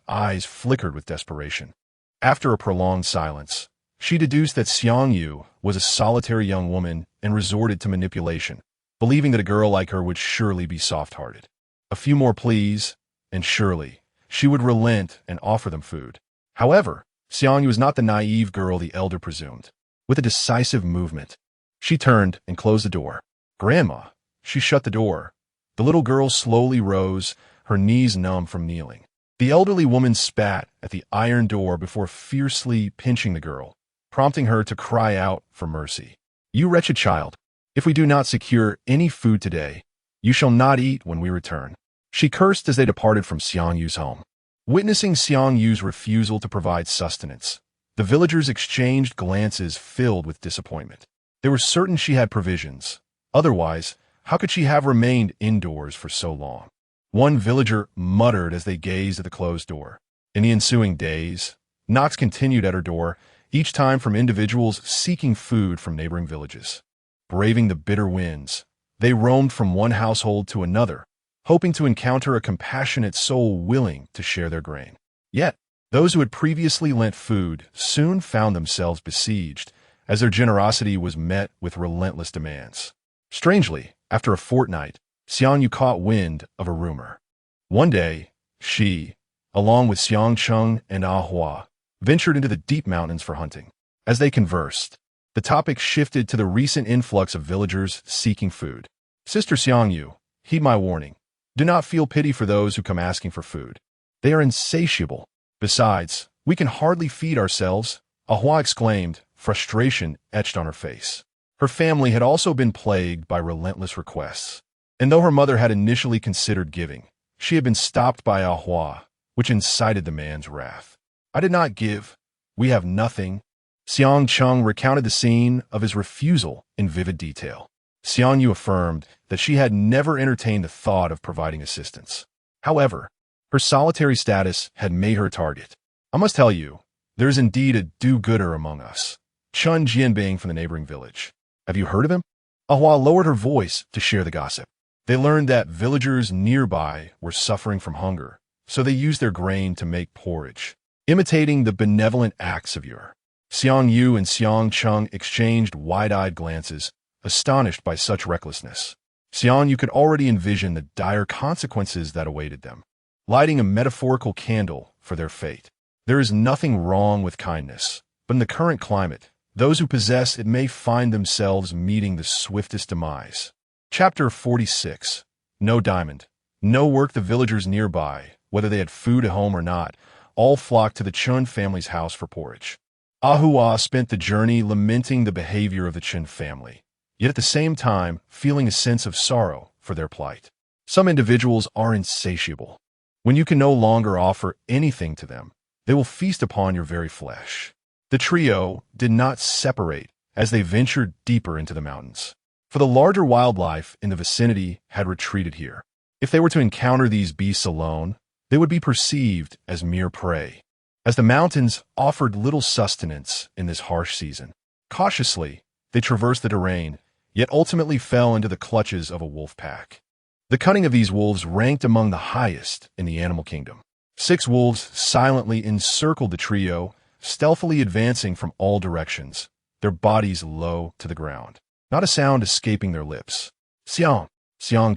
eyes flickered with desperation. After a prolonged silence, she deduced that Xiang Yu was a solitary young woman and resorted to manipulation, believing that a girl like her would surely be soft-hearted. A few more pleas, and surely she would relent and offer them food. However, Xiang Yu was not the naive girl the elder presumed. With a decisive movement, she turned and closed the door. "Grandma." She shut the door. The little girl slowly rose, her knees numb from kneeling. The elderly woman spat at the iron door before fiercely pinching the girl, prompting her to cry out for mercy. "You wretched child, if we do not secure any food today, you shall not eat when we return." She cursed as they departed from Xiang Yu's home. Witnessing Xiang Yu's refusal to provide sustenance, the villagers exchanged glances filled with disappointment. They were certain she had provisions. Otherwise, how could she have remained indoors for so long? One villager muttered as they gazed at the closed door. In the ensuing days, knocks continued at her door, each time from individuals seeking food from neighboring villages. Braving the bitter winds, they roamed from one household to another, hoping to encounter a compassionate soul willing to share their grain. Yet, those who had previously lent food soon found themselves besieged, as their generosity was met with relentless demands. Strangely, after a fortnight, Xiang Yu caught wind of a rumor. One day, she, along with Xiang Cheng and Ah Hua, ventured into the deep mountains for hunting. As they conversed, the topic shifted to the recent influx of villagers seeking food. "Sister Xiang Yu, heed my warning. Do not feel pity for those who come asking for food. They are insatiable. Besides, we can hardly feed ourselves," Ah Hua exclaimed, frustration etched on her face. Her family had also been plagued by relentless requests, and though her mother had initially considered giving, she had been stopped by Ah Hua, which incited the man's wrath. "I did not give. We have nothing." Xiang Cheng recounted the scene of his refusal in vivid detail. Xiang Yu affirmed that she had never entertained the thought of providing assistance. However, her solitary status had made her a target. "I must tell you, there is indeed a do-gooder among us, Chun Jianbing from the neighboring village. Have you heard of him?" Ah Hua lowered her voice to share the gossip. They learned that villagers nearby were suffering from hunger, so they used their grain to make porridge, imitating the benevolent acts of Ur. Xiang Yu and Xiang Cheng exchanged wide-eyed glances, astonished by such recklessness. Xiang Yu could already envision the dire consequences that awaited them, lighting a metaphorical candle for their fate. There is nothing wrong with kindness, but in the current climate, those who possess it may find themselves meeting the swiftest demise. Chapter 46. No diamond. No work. The villagers nearby, whether they had food at home or not, all flocked to the Chun family's house for porridge. Ah Hua spent the journey lamenting the behavior of the Chun family, yet at the same time feeling a sense of sorrow for their plight. Some individuals are insatiable. When you can no longer offer anything to them, they will feast upon your very flesh. The trio did not separate as they ventured deeper into the mountains, for the larger wildlife in the vicinity had retreated here. If they were to encounter these beasts alone, they would be perceived as mere prey, as the mountains offered little sustenance in this harsh season. Cautiously, they traversed the terrain, yet ultimately fell into the clutches of a wolf pack. The cunning of these wolves ranked among the highest in the animal kingdom. 6 wolves silently encircled the trio, stealthily advancing from all directions, their bodies low to the ground, not a sound escaping their lips. Xiang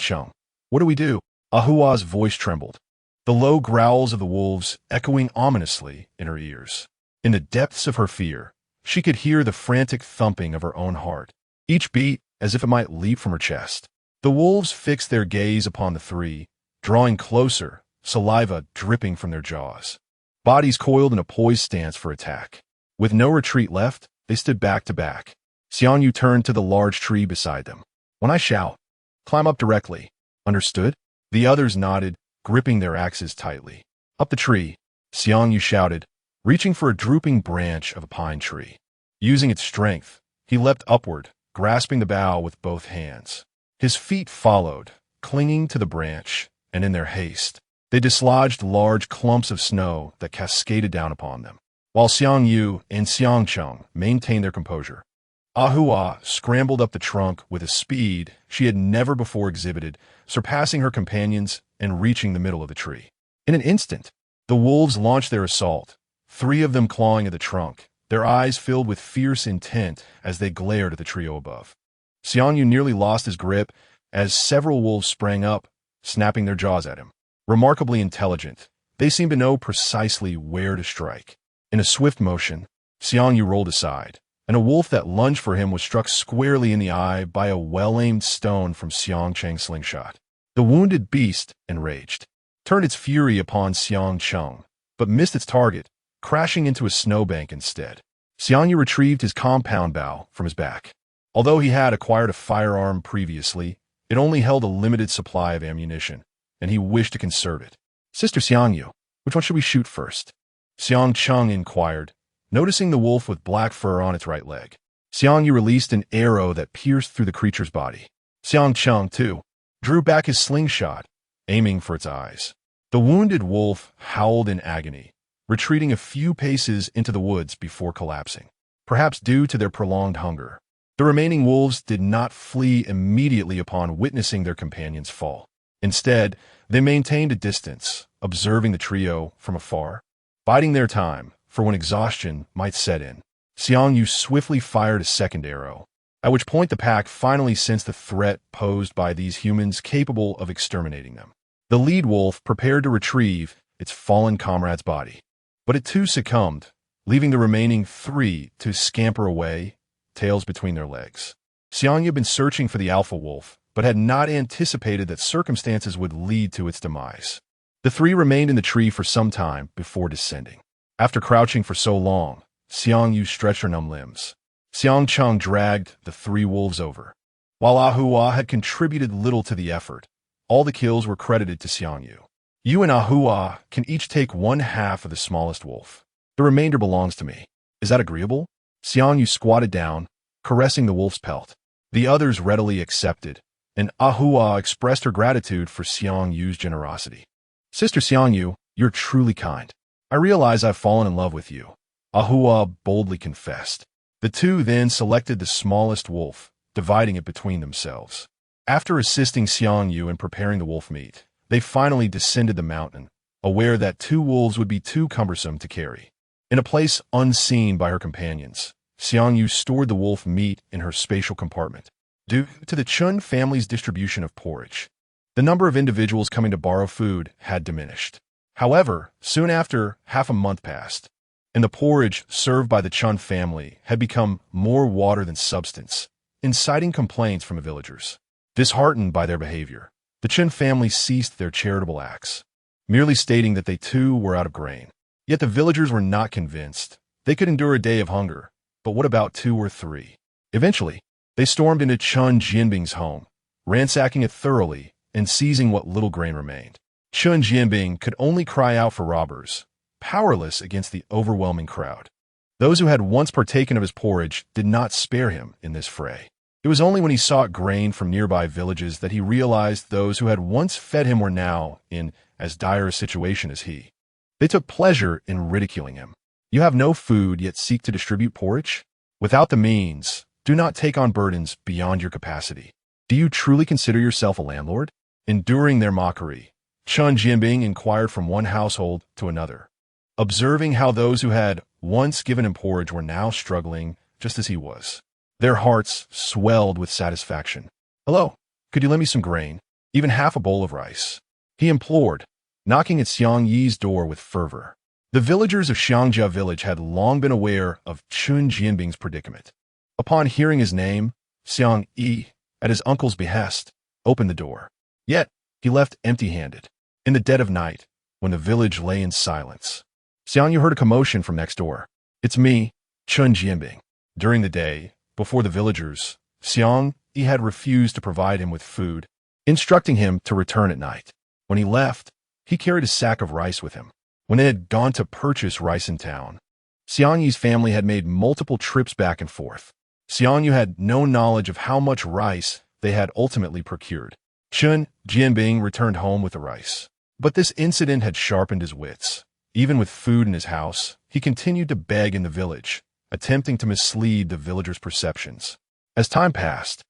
Cheng, what do we do?" Ah Hua's voice trembled, the low growls of the wolves echoing ominously in her ears. In the depths of her fear, She could hear the frantic thumping of her own heart, each beat as if it might leap from her chest. The wolves fixed their gaze upon the three, drawing closer, saliva dripping from their jaws. Bodies coiled in a poised stance for attack. With no retreat left, they stood back to back. Xiangyu turned to the large tree beside them. When I shout, climb up directly. Understood? The others nodded, gripping their axes tightly. Up the tree, Xiangyu shouted, reaching for a drooping branch of a pine tree. Using its strength, he leapt upward, grasping the bough with both hands. His feet followed, clinging to the branch, and in their haste, they dislodged large clumps of snow that cascaded down upon them. While Xiangyu and Xiangcheng maintained their composure, Ahua scrambled up the trunk with a speed she had never before exhibited, surpassing her companions and reaching the middle of the tree. In an instant, the wolves launched their assault, 3 of them clawing at the trunk, their eyes filled with fierce intent as they glared at the trio above. Xiangyu nearly lost his grip as several wolves sprang up, snapping their jaws at him. Remarkably intelligent, they seemed to know precisely where to strike. In a swift motion, Xiangyu rolled aside, and a wolf that lunged for him was struck squarely in the eye by a well-aimed stone from Xiangcheng's slingshot. The wounded beast, enraged, turned its fury upon Xiangcheng, but missed its target, crashing into a snowbank instead. Xiangyu retrieved his compound bow from his back. Although he had acquired a firearm previously, it only held a limited supply of ammunition, and he wished to conserve it. Sister Xiangyu, which one should we shoot first? Xiangcheng inquired, noticing the wolf with black fur on its right leg. Xiangyu released an arrow that pierced through the creature's body. Xiangcheng, too, drew back his slingshot, aiming for its eyes. The wounded wolf howled in agony, retreating a few paces into the woods before collapsing, perhaps due to their prolonged hunger. The remaining wolves did not flee immediately upon witnessing their companions fall. Instead, they maintained a distance, observing the trio from afar, biding their time for when exhaustion might set in. Xiangyu swiftly fired a second arrow, at which point the pack finally sensed the threat posed by these humans capable of exterminating them. The lead wolf prepared to retrieve its fallen comrade's body, but it too succumbed, leaving the remaining 3 to scamper away, tails between their legs. Xiangyu had been searching for the alpha wolf, but had not anticipated that circumstances would lead to its demise. The 3 remained in the tree for some time before descending. After crouching for so long, Xiangyu stretched her numb limbs. Xiangcheng dragged the 3 wolves over. While Ahua had contributed little to the effort, all the kills were credited to Xiangyu. You and Ahua can each take 1/2 of the smallest wolf. The remainder belongs to me. Is that agreeable? Xiangyu squatted down, caressing the wolf's pelt. The others readily accepted, and Ahua expressed her gratitude for Xiangyu's generosity. Sister Xiangyu, you're truly kind. I realize I've fallen in love with you, Ahua boldly confessed. The 2 then selected the smallest wolf, dividing it between themselves. After assisting Xiangyu in preparing the wolf meat, they finally descended the mountain, aware that 2 wolves would be too cumbersome to carry. In a place unseen by her companions, Xiangyu stored the wolf meat in her spatial compartment. Due to the Chun family's distribution of porridge, the number of individuals coming to borrow food had diminished. However, soon after, half a month passed, and the porridge served by the Chun family had become more water than substance, inciting complaints from the villagers. Disheartened by their behavior, the Chun family ceased their charitable acts, merely stating that they too were out of grain. Yet the villagers were not convinced. They could endure a day of hunger, but what about 2 or 3? Eventually, they stormed into Chun Jianbing's home, ransacking it thoroughly and seizing what little grain remained. Chun Jianbing could only cry out for robbers, powerless against the overwhelming crowd. Those who had once partaken of his porridge did not spare him in this fray. It was only when he sought grain from nearby villages that he realized those who had once fed him were now in as dire a situation as he. They took pleasure in ridiculing him. You have no food, yet seek to distribute porridge? Without the means, do not take on burdens beyond your capacity. Do you truly consider yourself a landlord? Enduring their mockery, Chun Jianbing inquired from one household to another, observing how those who had once given him porridge were now struggling just as he was. Their hearts swelled with satisfaction. Hello, could you lend me some grain? Even half a bowl of rice? He implored, knocking at Xiang Yi's door with fervor. The villagers of Xiangjia village had long been aware of Chun Jianbing's predicament. Upon hearing his name, Xiang Yi, at his uncle's behest, opened the door. Yet, he left empty-handed. In the dead of night, when the village lay in silence, Xiang Yu heard a commotion from next door. "It's me, Chun Jianbing." During the day, before the villagers, Xiang Yi had refused to provide him with food, instructing him to return at night. When he left, he carried a sack of rice with him. When they had gone to purchase rice in town, Xiang Yi's family had made multiple trips back and forth. Xiang Yu had no knowledge of how much rice they had ultimately procured. Chun Jianbing returned home with the rice. But this incident had sharpened his wits. Even with food in his house, he continued to beg in the village, attempting to mislead the villagers' perceptions. As time passed,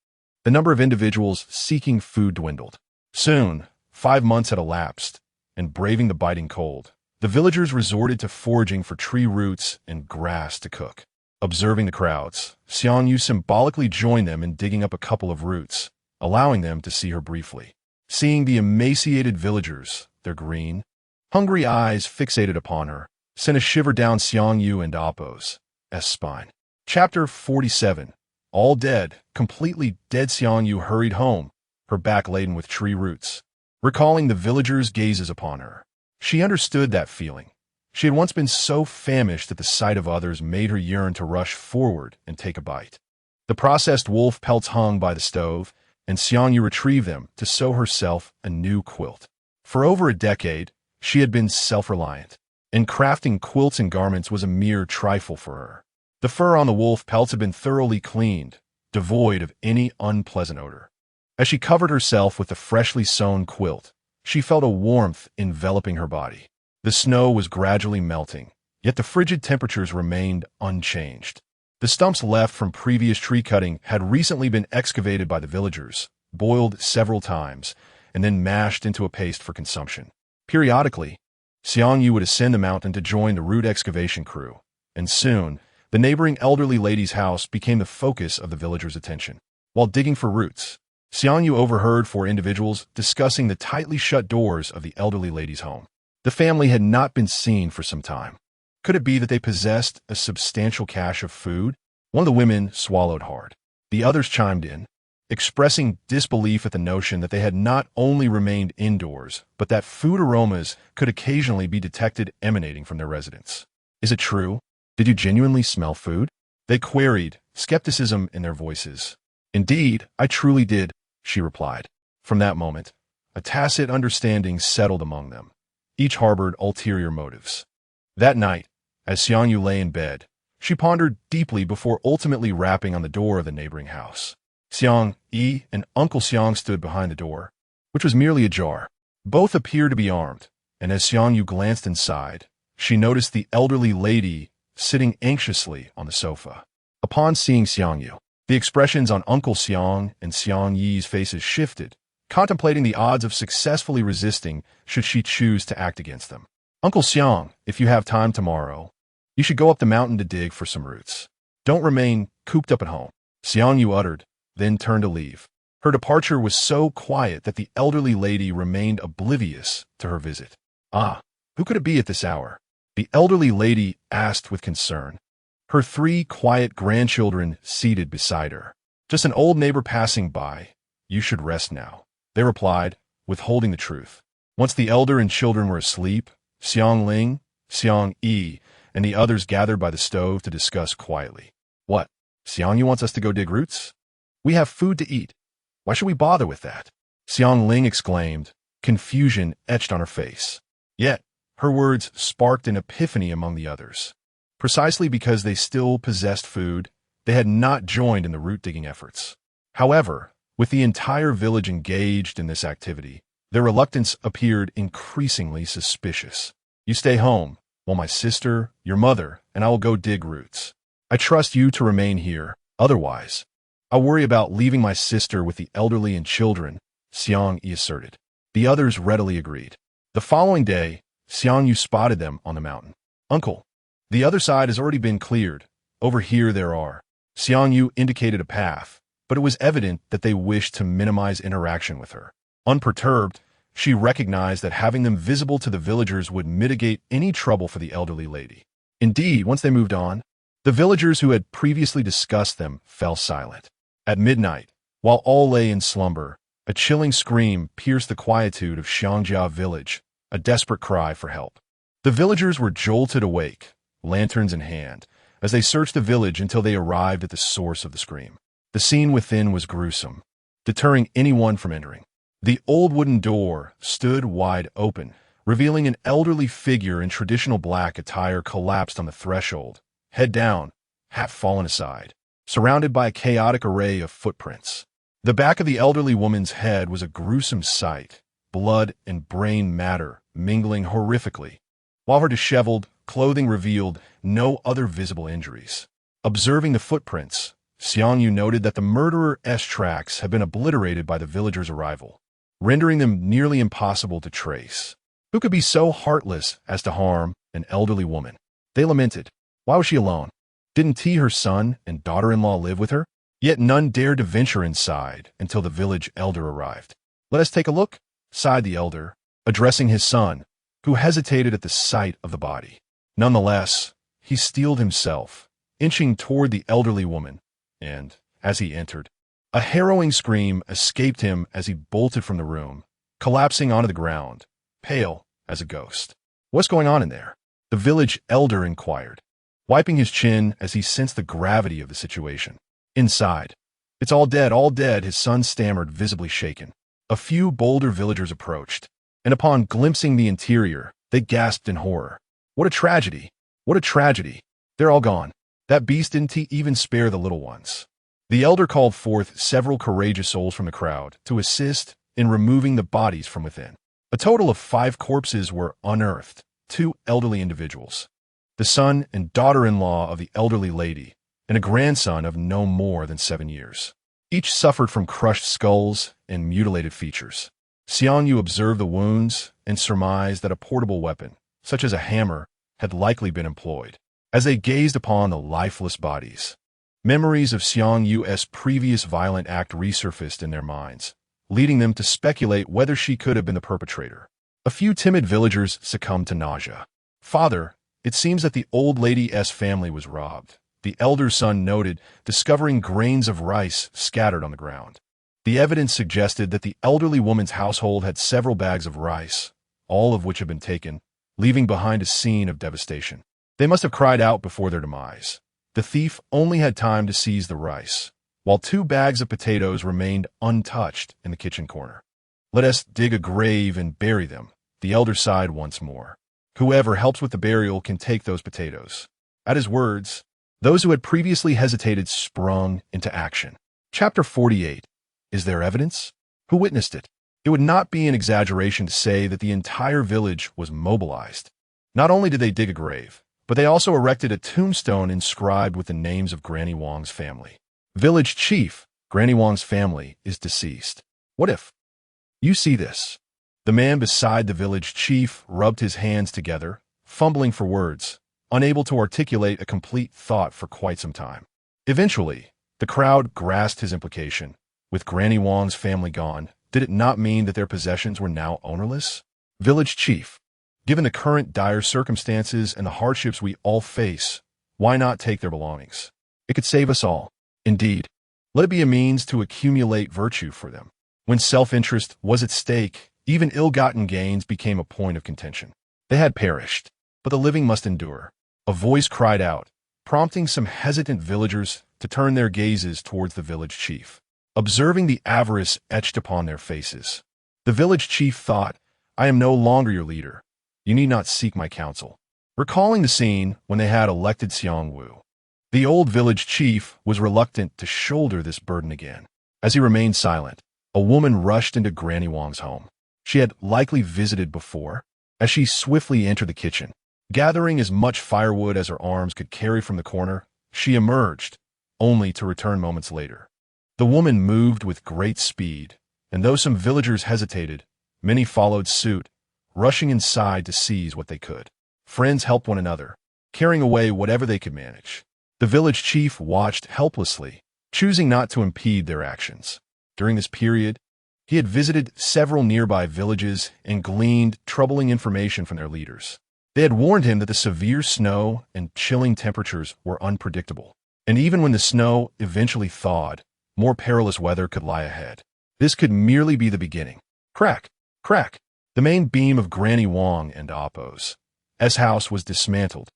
the number of individuals seeking food dwindled. Soon, 5 months had elapsed, and braving the biting cold, the villagers resorted to foraging for tree roots and grass to cook. Observing the crowds, Xiang Yu symbolically joined them in digging up a couple of roots, allowing them to see her briefly. Seeing the emaciated villagers, their green, hungry eyes fixated upon her, sent a shiver down Xiang Yu and Appo's spine. Chapter 47. All dead, completely dead. Xiang Yu hurried home, her back laden with tree roots. Recalling the villagers' gazes upon her, she understood that feeling. She had once been so famished that the sight of others made her yearn to rush forward and take a bite. The processed wolf pelts hung by the stove, and Xiang Yu retrieved them to sew herself a new quilt. For over a decade, she had been self-reliant, and crafting quilts and garments was a mere trifle for her. The fur on the wolf pelts had been thoroughly cleaned, devoid of any unpleasant odor. As she covered herself with the freshly sewn quilt, she felt a warmth enveloping her body. The snow was gradually melting, yet the frigid temperatures remained unchanged. The stumps left from previous tree cutting had recently been excavated by the villagers, boiled several times, and then mashed into a paste for consumption. Periodically, Xiang Yu would ascend the mountain to join the root excavation crew, and soon, the neighboring elderly lady's house became the focus of the villagers' attention. While digging for roots, Xiang Yu overheard 4 individuals discussing the tightly shut doors of the elderly lady's home. The family had not been seen for some time. Could it be that they possessed a substantial cache of food? One of the women swallowed hard. The others chimed in, expressing disbelief at the notion that they had not only remained indoors, but that food aromas could occasionally be detected emanating from their residence. "Is it true? Did you genuinely smell food?" they queried, skepticism in their voices. "Indeed, I truly did," she replied. From that moment, a tacit understanding settled among them. Each harbored ulterior motives. That night, as Xiang Yu lay in bed, she pondered deeply before ultimately rapping on the door of the neighboring house. Xiang Yi and Uncle Xiang stood behind the door, which was merely ajar. Both appeared to be armed, and as Xiang Yu glanced inside, she noticed the elderly lady sitting anxiously on the sofa. Upon seeing Xiang Yu, the expressions on Uncle Xiang and Xiang Yi's faces shifted, contemplating the odds of successfully resisting should she choose to act against them. "Uncle Xiang, if you have time tomorrow, you should go up the mountain to dig for some roots. Don't remain cooped up at home," Xiang Yu uttered, then turned to leave. Her departure was so quiet that the elderly lady remained oblivious to her visit. "Ah, who could it be at this hour?" the elderly lady asked with concern, her 3 quiet grandchildren seated beside her. "Just an old neighbor passing by. You should rest now," they replied, withholding the truth. Once the elder and children were asleep, Xiang Ling, Xiang Yi, and the others gathered by the stove to discuss quietly. "What? Xiang Yu wants us to go dig roots? We have food to eat. Why should we bother with that?" Xiang Ling exclaimed, confusion etched on her face. Yet, her words sparked an epiphany among the others. Precisely because they still possessed food, they had not joined in the root-digging efforts. However, with the entire village engaged in this activity, their reluctance appeared increasingly suspicious. "You stay home, while my sister, your mother, and I will go dig roots. I trust you to remain here, otherwise, I'll worry about leaving my sister with the elderly and children," Xiang Yi asserted. The others readily agreed. The following day, Xiang Yu spotted them on the mountain. "Uncle, the other side has already been cleared. Over here there are." Xiang Yu indicated a path, but it was evident that they wished to minimize interaction with her. Unperturbed, She recognized that having them visible to the villagers would mitigate any trouble for the elderly lady. Indeed, once they moved on, the villagers who had previously discussed them fell silent. At midnight, while all lay in slumber, a chilling scream pierced the quietude of Xiangjia village, a desperate cry for help. The villagers were jolted awake, lanterns in hand, as they searched the village until they arrived at the source of the scream. The scene within was gruesome, deterring anyone from entering. The old wooden door stood wide open, revealing an elderly figure in traditional black attire collapsed on the threshold, head down, half fallen aside, surrounded by a chaotic array of footprints. The back of the elderly woman's head was a gruesome sight, blood and brain matter mingling horrifically, while her disheveled clothing revealed no other visible injuries. Observing the footprints, Xiangyu noted that the murderer's tracks had been obliterated by the villagers' arrival, rendering them nearly impossible to trace. Who could be so heartless as to harm an elderly woman? They lamented. Why was she alone? Didn't her son and daughter-in-law live with her? Yet none dared to venture inside until the village elder arrived. Let us take a look, sighed the elder, addressing his son, who hesitated at the sight of the body. Nonetheless, he steeled himself, inching toward the elderly woman, and, as he entered, a harrowing scream escaped him as he bolted from the room, collapsing onto the ground, pale as a ghost. What's going on in there? The village elder inquired, wiping his chin as he sensed the gravity of the situation. Inside. It's all dead, his son stammered, visibly shaken. A few bolder villagers approached, and upon glimpsing the interior, they gasped in horror. What a tragedy! What a tragedy! They're all gone. That beast didn't even spare the little ones. The elder called forth several courageous souls from the crowd to assist in removing the bodies from within. A total of 5 corpses were unearthed, 2 elderly individuals, the son and daughter-in-law of the elderly lady, and a grandson of no more than 7 years. Each suffered from crushed skulls and mutilated features. Xiangyu observed the wounds and surmised that a portable weapon, such as a hammer, had likely been employed. As they gazed upon the lifeless bodies, memories of Xiangyu's previous violent act resurfaced in their minds, leading them to speculate whether she could have been the perpetrator. A few timid villagers succumbed to nausea. Father, it seems that the old lady's family was robbed, the elder son noted, discovering grains of rice scattered on the ground. The evidence suggested that the elderly woman's household had several bags of rice, all of which had been taken, leaving behind a scene of devastation. They must have cried out before their demise. The thief only had time to seize the rice, while 2 bags of potatoes remained untouched in the kitchen corner. Let us dig a grave and bury them, the elder sighed once more. Whoever helps with the burial can take those potatoes. At his words, those who had previously hesitated sprung into action. Chapter 48. Is there evidence? Who witnessed it? It would not be an exaggeration to say that the entire village was mobilized. Not only did they dig a grave, but they also erected a tombstone inscribed with the names of Granny Wang's family. Village Chief, Granny Wang's family, is deceased. What if? You see this. The man beside the village chief rubbed his hands together, fumbling for words, unable to articulate a complete thought for quite some time. Eventually, the crowd grasped his implication. With Granny Wang's family gone, did it not mean that their possessions were now ownerless? Village Chief, given the current dire circumstances and the hardships we all face, why not take their belongings? It could save us all. Indeed, let it be a means to accumulate virtue for them. When self-interest was at stake, even ill-gotten gains became a point of contention. They had perished, but the living must endure. A voice cried out, prompting some hesitant villagers to turn their gazes towards the village chief. Observing the avarice etched upon their faces, the village chief thought, I am no longer your leader. You need not seek my counsel. Recalling the scene when they had elected Xiang Wu, the old village chief was reluctant to shoulder this burden again. As he remained silent, a woman rushed into Granny Wang's home. She had likely visited before. As she swiftly entered the kitchen, gathering as much firewood as her arms could carry from the corner, she emerged, only to return moments later. The woman moved with great speed, and though some villagers hesitated, many followed suit, rushing inside to seize what they could. Friends helped one another, carrying away whatever they could manage. The village chief watched helplessly, choosing not to impede their actions. During this period, He had visited several nearby villages and gleaned troubling information from their leaders. They had warned him that the severe snow and chilling temperatures were unpredictable, and even when the snow eventually thawed, more perilous weather could lie ahead. This could merely be the beginning. Crack! Crack! The main beam of Granny Wong and Appo's house was dismantled,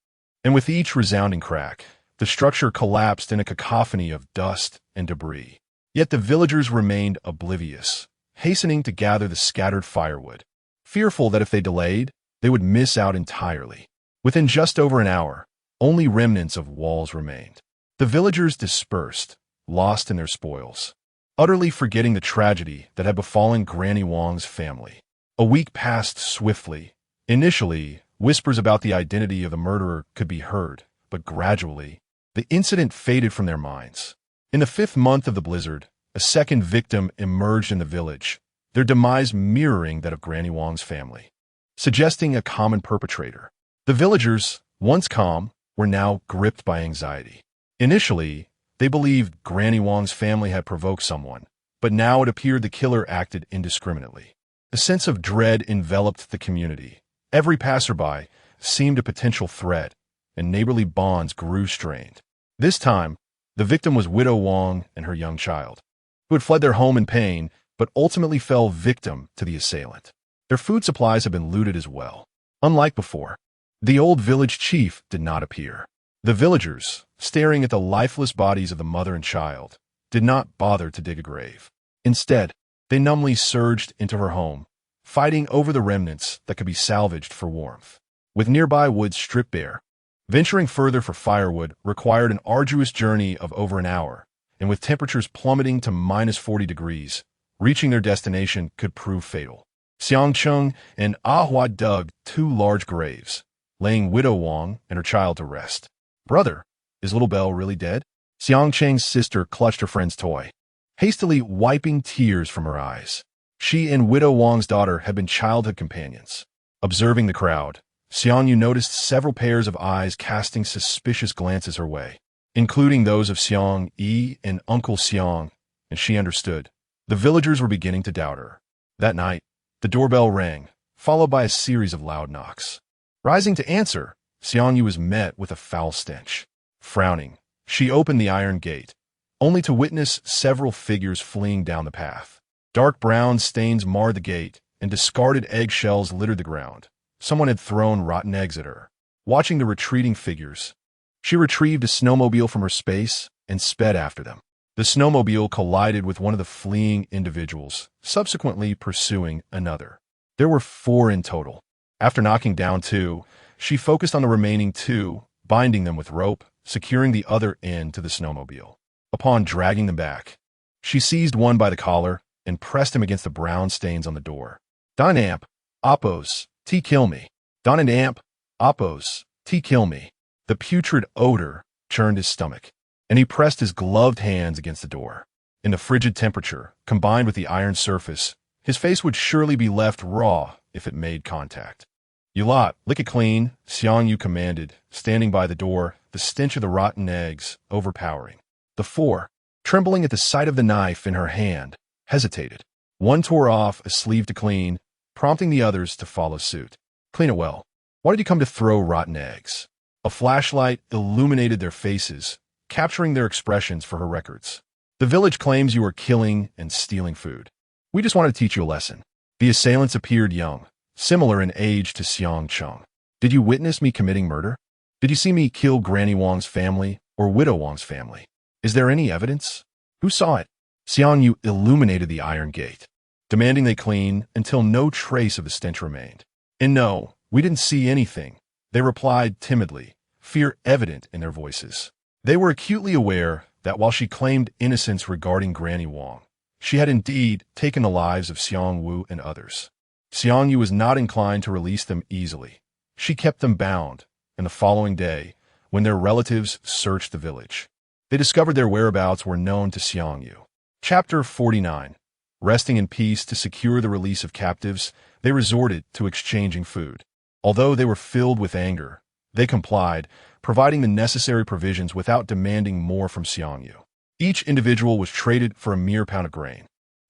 and with each resounding crack, the structure collapsed in a cacophony of dust and debris. Yet the villagers remained oblivious, hastening to gather the scattered firewood, fearful that if they delayed, they would miss out entirely. Within just over an hour, only remnants of walls remained. The villagers dispersed, lost in their spoils, utterly forgetting the tragedy that had befallen Granny Wong's family. A week passed swiftly. Initially, whispers about the identity of the murderer could be heard, but gradually, the incident faded from their minds. In the 5th month of the blizzard, a second victim emerged in the village, their demise mirroring that of Granny Wong's family, suggesting a common perpetrator. The villagers, once calm, were now gripped by anxiety. Initially, they believed Granny Wong's family had provoked someone, but now it appeared the killer acted indiscriminately. A sense of dread enveloped the community. Every passerby seemed a potential threat, and neighborly bonds grew strained. This time, the victim was Widow Wong and her young child, who had fled their home in pain, but ultimately fell victim to the assailant. Their food supplies had been looted as well. Unlike before, the old village chief did not appear. The villagers, staring at the lifeless bodies of the mother and child, did not bother to dig a grave. Instead, they numbly surged into her home, fighting over the remnants that could be salvaged for warmth. With nearby woods stripped bare, venturing further for firewood required an arduous journey of over an hour, and with temperatures plummeting to -40 degrees, reaching their destination could prove fatal. Xiang Cheng and Hua dug 2 large graves, laying Widow Wong and her child to rest. "Brother, is little Belle really dead?" Xiang Cheng's sister clutched her friend's toy, hastily wiping tears from her eyes. She and Widow Wong's daughter had been childhood companions. Observing the crowd, Xiang Yu noticed several pairs of eyes casting suspicious glances her way, including those of Xiang Yi and Uncle Xiang, and she understood. The villagers were beginning to doubt her. That night, the doorbell rang, followed by a series of loud knocks. Rising to answer, Xiang Yu was met with a foul stench. Frowning, she opened the iron gate, only to witness several figures fleeing down the path. Dark brown stains marred the gate, and discarded eggshells littered the ground. Someone had thrown rotten eggs at her. Watching the retreating figures, she retrieved a snowmobile from her space and sped after them. The snowmobile collided with one of the fleeing individuals, subsequently pursuing another. There were 4 in total. After knocking down 2, she focused on the remaining 2, binding them with rope, securing the other end to the snowmobile. Upon dragging them back, she seized one by the collar and pressed him against the brown stains on the door. "Don Amp, Oppos, T kill me. Don and Amp, Oppos, T kill me." The putrid odor churned his stomach, and he pressed his gloved hands against the door. In the frigid temperature, combined with the iron surface, his face would surely be left raw if it made contact. "You lot, lick it clean," Xiang Yu commanded, standing by the door, the stench of the rotten eggs overpowering. The 4, trembling at the sight of the knife in her hand, hesitated. One tore off a sleeve to clean, prompting the others to follow suit. "Clean it well. Why did you come to throw rotten eggs?" A flashlight illuminated their faces, capturing their expressions for her records. "The village claims you are killing and stealing food. We just want to teach you a lesson." The assailants appeared young, similar in age to Xiang Cheng. "Did you witness me committing murder? Did you see me kill Granny Wong's family or Widow Wong's family? Is there any evidence? Who saw it?" Xiang Yu illuminated the iron gate, demanding they clean until no trace of the stench remained. "And no, we didn't see anything," they replied timidly, fear evident in their voices. They were acutely aware that while she claimed innocence regarding Granny Wong, she had indeed taken the lives of Xiang Wu and others. Xiang Yu was not inclined to release them easily. She kept them bound, and the following day, when their relatives searched the village, they discovered their whereabouts were known to Xiang Yu. Chapter 49. Resting in peace to secure the release of captives, they resorted to exchanging food. Although they were filled with anger, they complied, providing the necessary provisions without demanding more from Xiang Yu. Each individual was traded for a mere pound of grain.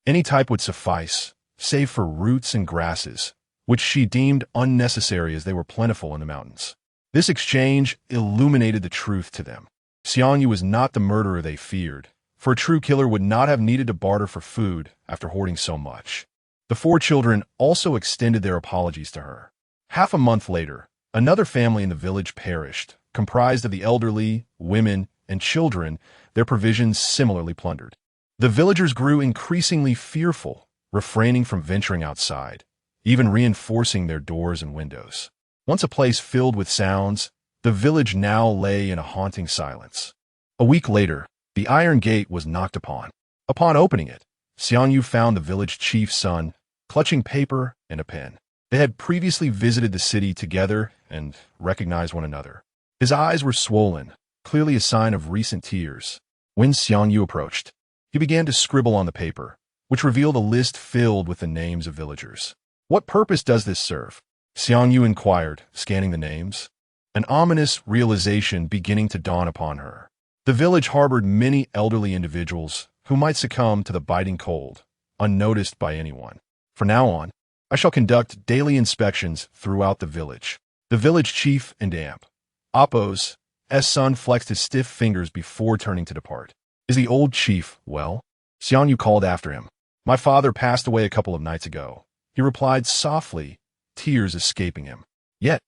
Any type would suffice, save for roots and grasses, which she deemed unnecessary as they were plentiful in the mountains. This exchange illuminated the truth to them. Xiangyu was not the murderer they feared, for a true killer would not have needed to barter for food after hoarding so much. The 4 children also extended their apologies to her. Half a month later, another family in the village perished, comprised of the elderly, women, and children, their provisions similarly plundered. The villagers grew increasingly fearful, refraining from venturing outside, even reinforcing their doors and windows. Once a place filled with sounds, the village now lay in a haunting silence. A week later, the iron gate was knocked upon. Upon opening it, Xiangyu found the village chief's son, clutching paper and a pen. They had previously visited the city together and recognized one another. His eyes were swollen, clearly a sign of recent tears. When Xiangyu approached, he began to scribble on the paper, which revealed a list filled with the names of villagers. "What purpose does this serve?" Xiangyu inquired, scanning the names. An ominous realization beginning to dawn upon her. The village harbored many elderly individuals who might succumb to the biting cold, unnoticed by anyone. From now on, I shall conduct daily inspections throughout the village. The village chief and amp, Appo's son flexed his stiff fingers before turning to depart. "Is the old chief well?" Xiangyu called after him. "My father passed away a couple of nights ago," he replied softly, tears escaping him. Yet,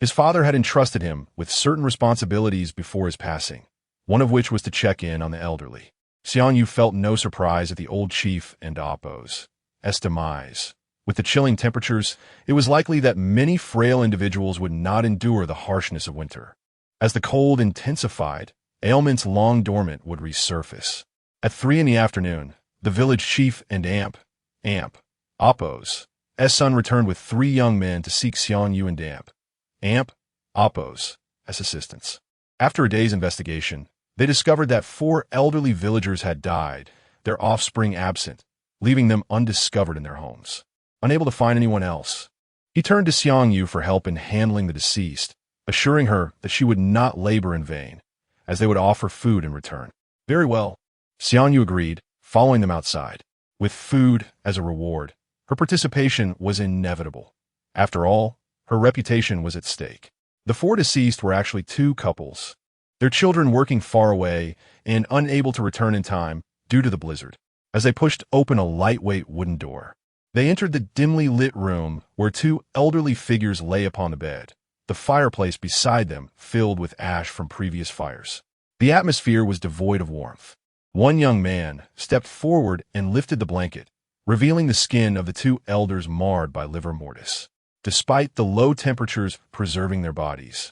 his father had entrusted him with certain responsibilities before his passing, one of which was to check in on the elderly. Xiangyu felt no surprise at the old chief and Appo's demise. With the chilling temperatures, it was likely that many frail individuals would not endure the harshness of winter. As the cold intensified, ailments long dormant would resurface. At 3 in the afternoon, the village chief and amp, Appo's son returned with 3 young men to seek Xiangyu and Appo's assistance. After a day's investigation, they discovered that 4 elderly villagers had died, their offspring absent, leaving them undiscovered in their homes. Unable to find anyone else, he turned to Xiangyu for help in handling the deceased, assuring her that she would not labor in vain, as they would offer food in return. "Very well," Xiangyu agreed, following them outside. With food as a reward, her participation was inevitable. After all, her reputation was at stake. The 4 deceased were actually 2 couples, their children working far away and unable to return in time due to the blizzard. As they pushed open a lightweight wooden door, they entered the dimly lit room where 2 elderly figures lay upon the bed, the fireplace beside them filled with ash from previous fires. The atmosphere was devoid of warmth. One young man stepped forward and lifted the blanket, revealing the skin of the 2 elders marred by livor mortis, despite the low temperatures preserving their bodies.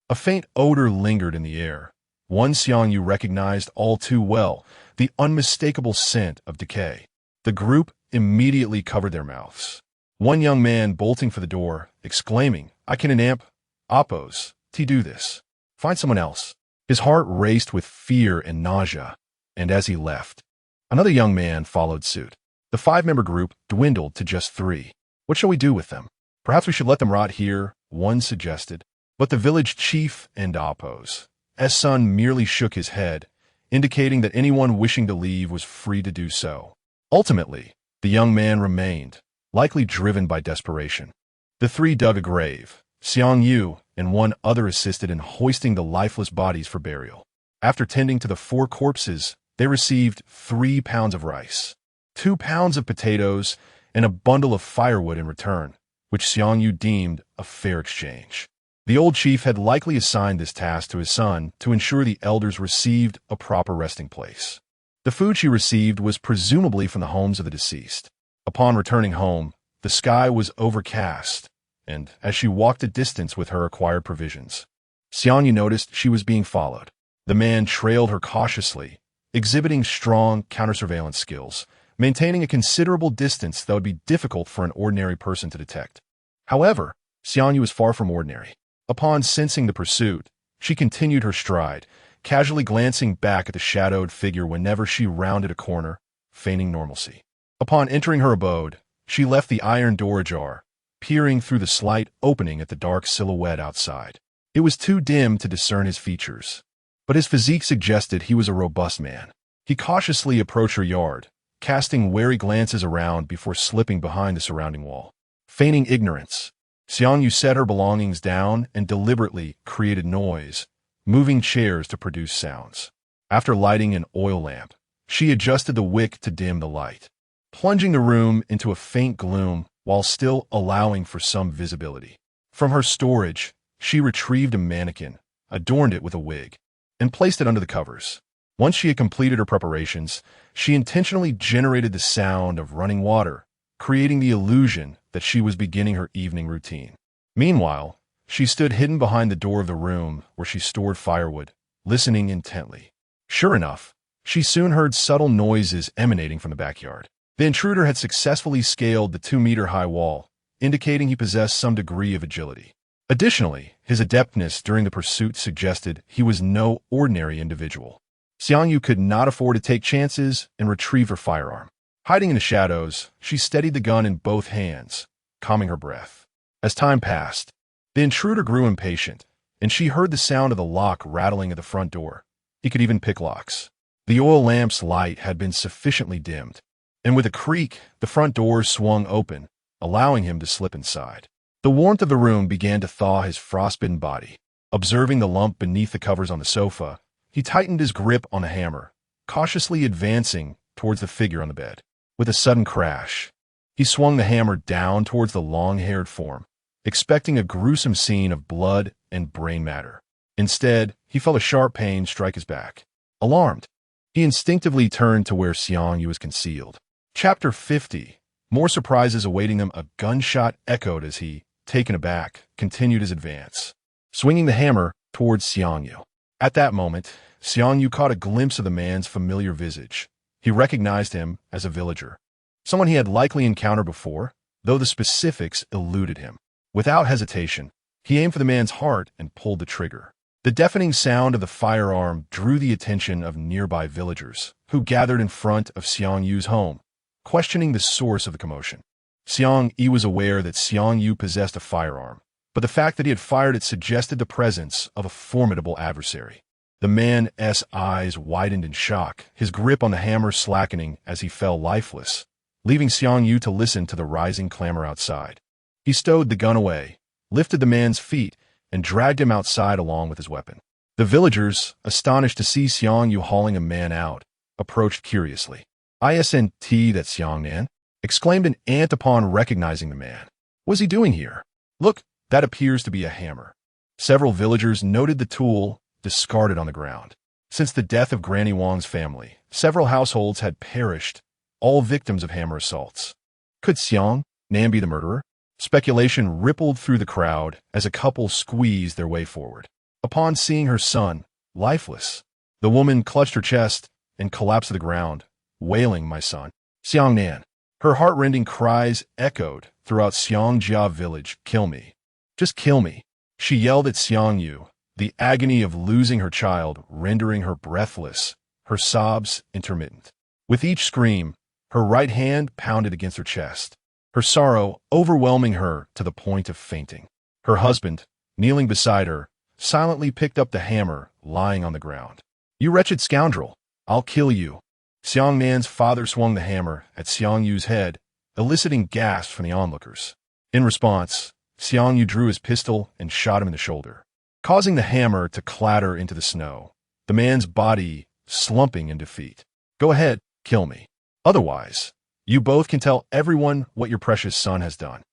A faint odor lingered in the air. One Xiangyu recognized all too well, the unmistakable scent of decay. The group immediately covered their mouths. One young man bolting for the door, exclaiming, "I can enamp Appo's do this. Find someone else." His heart raced with fear and nausea, and as he left, another young man followed suit. The 5-member group dwindled to just 3. "What shall we do with them? Perhaps we should let them rot here," one suggested. But the village chief and Appo's son merely shook his head, indicating that anyone wishing to leave was free to do so. Ultimately, the young man remained, likely driven by desperation. The 3 dug a grave. Xiangyu and one other assisted in hoisting the lifeless bodies for burial. After tending to the 4 corpses, they received 3 pounds of rice, 2 pounds of potatoes, and a bundle of firewood in return, which Xiangyu deemed a fair exchange. The old chief had likely assigned this task to his son to ensure the elders received a proper resting place. The food she received was presumably from the homes of the deceased. Upon returning home, the sky was overcast, and as she walked a distance with her acquired provisions, Xiangyu noticed she was being followed. The man trailed her cautiously, exhibiting strong counter-surveillance skills, maintaining a considerable distance that would be difficult for an ordinary person to detect. However, Xiangyu was far from ordinary. Upon sensing the pursuit, she continued her stride, casually glancing back at the shadowed figure whenever she rounded a corner, feigning normalcy. Upon entering her abode, she left the iron door ajar, peering through the slight opening at the dark silhouette outside. It was too dim to discern his features, but his physique suggested he was a robust man. He cautiously approached her yard, casting wary glances around before slipping behind the surrounding wall. Feigning ignorance, Xiangyu set her belongings down and deliberately created noise, moving chairs to produce sounds. After lighting an oil lamp, she adjusted the wick to dim the light, plunging the room into a faint gloom while still allowing for some visibility. From her storage, she retrieved a mannequin, adorned it with a wig, and placed it under the covers. Once she had completed her preparations, she intentionally generated the sound of running water, creating the illusion that she was beginning her evening routine. Meanwhile, she stood hidden behind the door of the room where she stored firewood, listening intently. Sure enough, she soon heard subtle noises emanating from the backyard. The intruder had successfully scaled the 2-meter-high wall, indicating he possessed some degree of agility. Additionally, his adeptness during the pursuit suggested he was no ordinary individual. Xiangyu could not afford to take chances and retrieved her firearm. Hiding in the shadows, she steadied the gun in both hands, calming her breath. As time passed, the intruder grew impatient, and she heard the sound of the lock rattling at the front door. He could even pick locks. The oil lamp's light had been sufficiently dimmed, and with a creak, the front door swung open, allowing him to slip inside. The warmth of the room began to thaw his frostbitten body. Observing the lump beneath the covers on the sofa, he tightened his grip on the hammer, cautiously advancing towards the figure on the bed. With a sudden crash, he swung the hammer down towards the long-haired form, expecting a gruesome scene of blood and brain matter. Instead, he felt a sharp pain strike his back. Alarmed, he instinctively turned to where Xiangyu was concealed. Chapter 50. More surprises awaiting them. A gunshot echoed as he, taken aback, continued his advance, swinging the hammer towards Xiangyu. At that moment, Xiangyu caught a glimpse of the man's familiar visage. He recognized him as a villager, someone he had likely encountered before, though the specifics eluded him. Without hesitation, he aimed for the man's heart and pulled the trigger. The deafening sound of the firearm drew the attention of nearby villagers, who gathered in front of Xiangyu's home, questioning the source of the commotion. Xiangyu was aware that Xiangyu possessed a firearm, but the fact that he had fired it suggested the presence of a formidable adversary. The man's eyes widened in shock, his grip on the hammer slackening as he fell lifeless, leaving Xiangyu to listen to the rising clamor outside. He stowed the gun away, lifted the man's feet, and dragged him outside along with his weapon. The villagers, astonished to see Xiangyu hauling a man out, approached curiously. "Isn't that Xiangnan?" exclaimed an ant upon recognizing the man. "What's he doing here? Look, that appears to be a hammer." Several villagers noted the tool discarded on the ground. Since the death of Granny Wang's family, several households had perished, all victims of hammer assaults. Could Xiangnan be the murderer? Speculation rippled through the crowd as a couple squeezed their way forward. Upon seeing her son, lifeless, the woman clutched her chest and collapsed to the ground, wailing, "My son, Xiangnan." Her heart-rending cries echoed throughout Xiangjia village. "Kill me. Just kill me." She yelled at Xiangyu, the agony of losing her child rendering her breathless, her sobs intermittent. With each scream, her right hand pounded against her chest, her sorrow overwhelming her to the point of fainting. Her husband, kneeling beside her, silently picked up the hammer lying on the ground. "You wretched scoundrel, I'll kill you." Xiangnan's father swung the hammer at Xiangyu's head, eliciting gasps from the onlookers. In response, Xiangyu drew his pistol and shot him in the shoulder, causing the hammer to clatter into the snow, the man's body slumping in defeat. "Go ahead, kill me. Otherwise, you both can tell everyone what your precious son has done."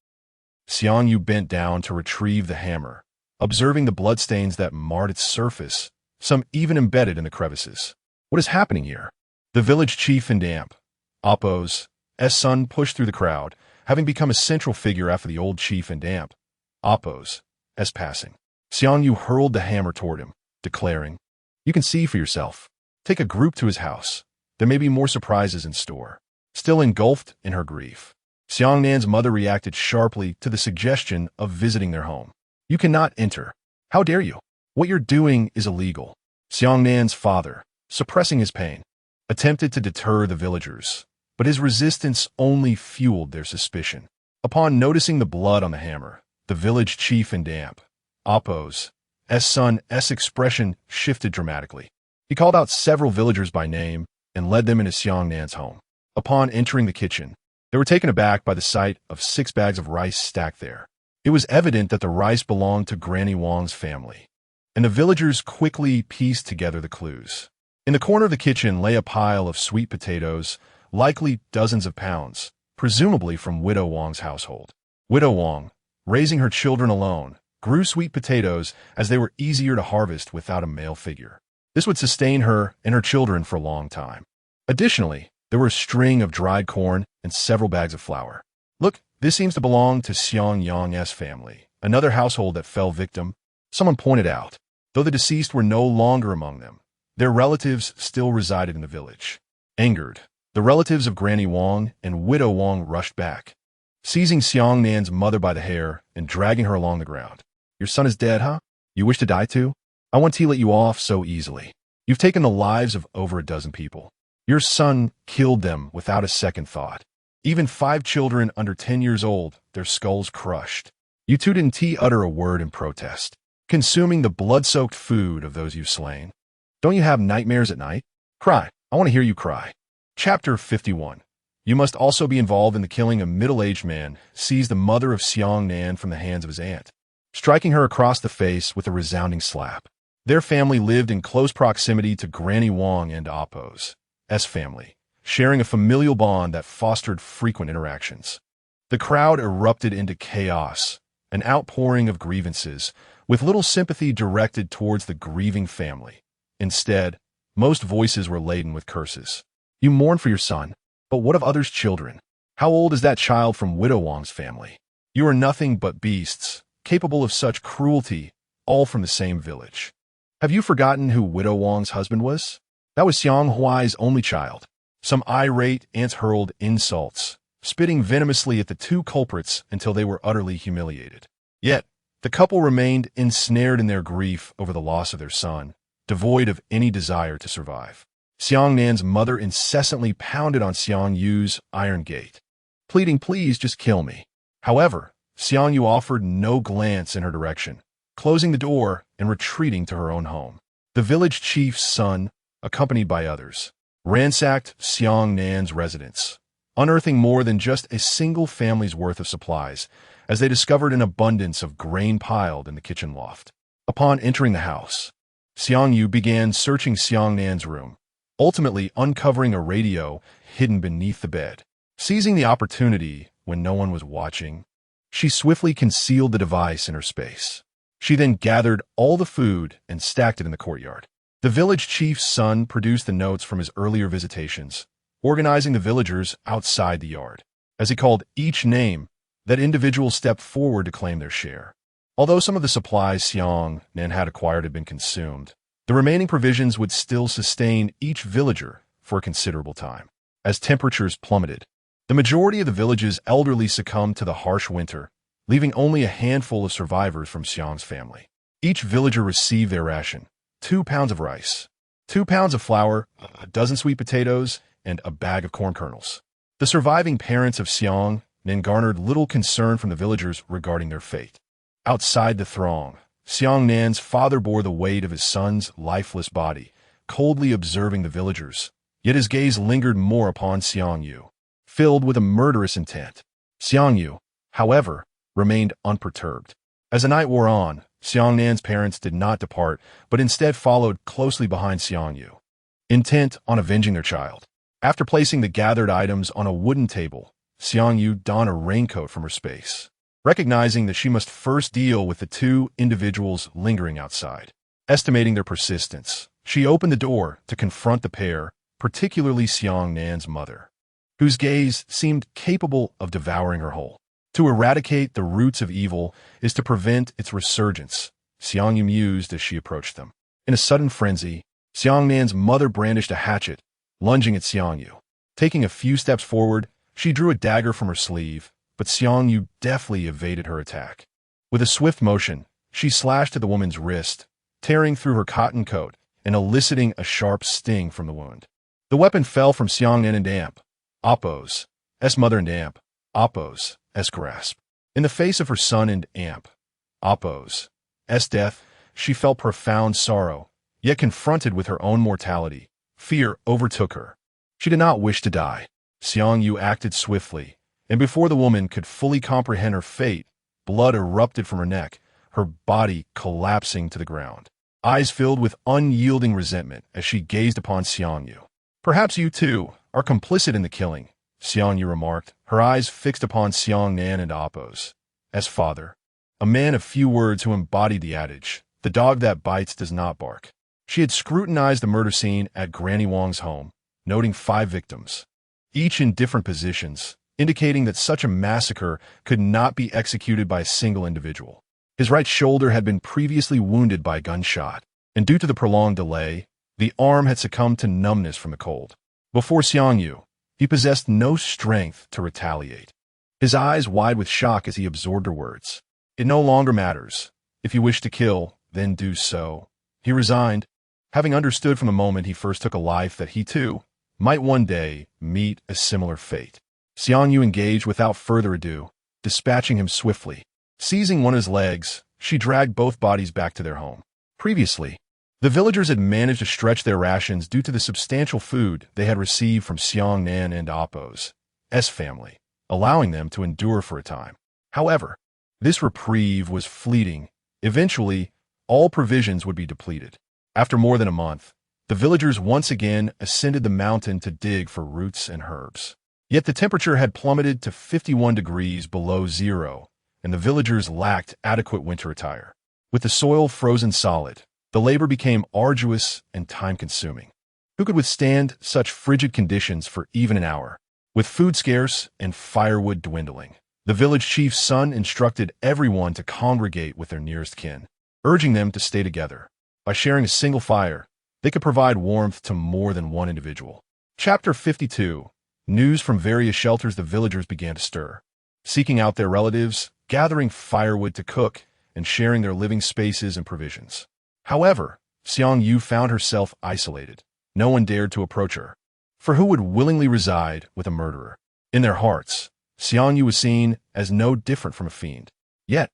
Xiangyu bent down to retrieve the hammer, observing the bloodstains that marred its surface, some even embedded in the crevices. "What is happening here?" The village chief and Damp, Appo's son, pushed through the crowd, having become a central figure after the old chief and Damp, Appo's passing. Xiangyu hurled the hammer toward him, declaring, "You can see for yourself. Take a group to his house. There may be more surprises in store." Still engulfed in her grief, Xiangnan's mother reacted sharply to the suggestion of visiting their home. "You cannot enter. How dare you? What you're doing is illegal." Xiangnan's father, suppressing his pain, attempted to deter the villagers, but his resistance only fueled their suspicion. Upon noticing the blood on the hammer, the village chief and Damp, Appo's son's expression shifted dramatically. He called out several villagers by name and led them into Xiangnan's home. Upon entering the kitchen, they were taken aback by the sight of 6 bags of rice stacked there. It was evident that the rice belonged to Granny Wong's family, and the villagers quickly pieced together the clues. In the corner of the kitchen lay a pile of sweet potatoes, likely dozens of pounds, presumably from Widow Wong's household. Widow Wong, raising her children alone, grew sweet potatoes as they were easier to harvest without a male figure. This would sustain her and her children for a long time. Additionally, there were a string of dried corn and several bags of flour. Look, this seems to belong to Xiang Yang's family, another household that fell victim, someone pointed out. Though the deceased were no longer among them, their relatives still resided in the village. Angered, the relatives of Granny Wong and Widow Wong rushed back, seizing Xiang Nan's mother by the hair and dragging her along the ground. Your son is dead, huh? You wish to die too? I want to let you off so easily. You've taken the lives of over a dozen people. Your son killed them without a second thought. Even 5 children under 10 years old, their skulls crushed. You two didn't utter a word in protest, consuming the blood-soaked food of those you've slain. Don't you have nightmares at night? Cry. I want to hear you cry. Chapter 51. You must also be involved in the killing a middle-aged man seized the mother of Xiang Nan from the hands of his aunt, striking her across the face with a resounding slap. Their family lived in close proximity to Granny Wong and Appo's family, sharing a familial bond that fostered frequent interactions. The crowd erupted into chaos, an outpouring of grievances, with little sympathy directed towards the grieving family. Instead, most voices were laden with curses. You mourn for your son, but what of others' children? How old is that child from Widow Wong's family? You are nothing but beasts, capable of such cruelty, all from the same village. Have you forgotten who Widow Wong's husband was? That was Xiang Huai's only child. Some irate aunts hurled insults, spitting venomously at the 2 culprits until they were utterly humiliated. Yet, the couple remained ensnared in their grief over the loss of their son, devoid of any desire to survive. Xiang Nan's mother incessantly pounded on Xiang Yu's iron gate, pleading, please just kill me. However, Xiang Yu offered no glance in her direction, closing the door and retreating to her own home. The village chief's son, accompanied by others, ransacked Xiang Nan's residence, unearthing more than just a single family's worth of supplies, as they discovered an abundance of grain piled in the kitchen loft. Upon entering the house, Xiang Yu began searching Xiang Nan's room, ultimately uncovering a radio hidden beneath the bed. Seizing the opportunity when no one was watching, she swiftly concealed the device in her space. She then gathered all the food and stacked it in the courtyard. The village chief's son produced the notes from his earlier visitations, organizing the villagers outside the yard. As he called each name, that individual stepped forward to claim their share. Although some of the supplies Xiang Nan had acquired had been consumed, the remaining provisions would still sustain each villager for a considerable time. As temperatures plummeted, the majority of the village's elderly succumbed to the harsh winter, leaving only a handful of survivors from Xiang's family. Each villager received their ration: 2 pounds of rice, 2 pounds of flour, a dozen sweet potatoes, and a bag of corn kernels. The surviving parents of Xiang Nan garnered little concern from the villagers regarding their fate. Outside the throng, Xiang Nan's father bore the weight of his son's lifeless body, coldly observing the villagers, yet his gaze lingered more upon Xiang Yu, filled with a murderous intent. Xiang Yu, however, remained unperturbed. As the night wore on, Xiang Nan's parents did not depart, but instead followed closely behind Xiang Yu, intent on avenging their child. After placing the gathered items on a wooden table, Xiang Yu donned a raincoat from her space, recognizing that she must first deal with the 2 individuals lingering outside. Estimating their persistence, she opened the door to confront the pair, particularly Xiang Nan's mother, whose gaze seemed capable of devouring her whole. To eradicate the roots of evil is to prevent its resurgence, Xiang Yu mused as she approached them. In a sudden frenzy, Xiang Nan's mother brandished a hatchet, lunging at Xiang Yu. Taking a few steps forward, she drew a dagger from her sleeve, but Xiang Yu deftly evaded her attack. With a swift motion, she slashed at the woman's wrist, tearing through her cotton coat and eliciting a sharp sting from the wound. The weapon fell from Xiang Nan and Appo's mother and Appo's grasp. In the face of her son and Appo's death, she felt profound sorrow, yet confronted with her own mortality, fear overtook her. She did not wish to die. Xiang Yu acted swiftly, and before the woman could fully comprehend her fate, blood erupted from her neck, her body collapsing to the ground. Eyes filled with unyielding resentment as she gazed upon Xiang Yu. "Perhaps you, too, are complicit in the killing," Xiang Yu remarked, her eyes fixed upon Xiang Nan and Apos. As father, a man of few words who embodied the adage, "The dog that bites does not bark." She had scrutinized the murder scene at Granny Wang's home, noting 5 victims, each in different positions, indicating that such a massacre could not be executed by a single individual. His right shoulder had been previously wounded by a gunshot, and due to the prolonged delay, the arm had succumbed to numbness from the cold. Before Xiang Yu, he possessed no strength to retaliate. His eyes wide with shock as he absorbed her words. "It no longer matters. If you wish to kill, then do so." He resigned, having understood from the moment he first took a life that he, too, might one day meet a similar fate. Xiang Yu engaged without further ado, dispatching him swiftly. Seizing one of his legs, she dragged both bodies back to their home. Previously, the villagers had managed to stretch their rations due to the substantial food they had received from Xiang Nan and Apo's family, allowing them to endure for a time. However, this reprieve was fleeting. Eventually, all provisions would be depleted. After more than a month, the villagers once again ascended the mountain to dig for roots and herbs. Yet the temperature had plummeted to 51 degrees below zero, and the villagers lacked adequate winter attire. With the soil frozen solid, the labor became arduous and time-consuming. Who could withstand such frigid conditions for even an hour? With food scarce and firewood dwindling, the village chief's son instructed everyone to congregate with their nearest kin, urging them to stay together. By sharing a single fire, they could provide warmth to more than one individual. Chapter 52. News from various shelters. The villagers began to stir, seeking out their relatives, gathering firewood to cook, and sharing their living spaces and provisions. However, Xiang Yu found herself isolated. No one dared to approach her, for who would willingly reside with a murderer? In their hearts, Xiang Yu was seen as no different from a fiend. Yet,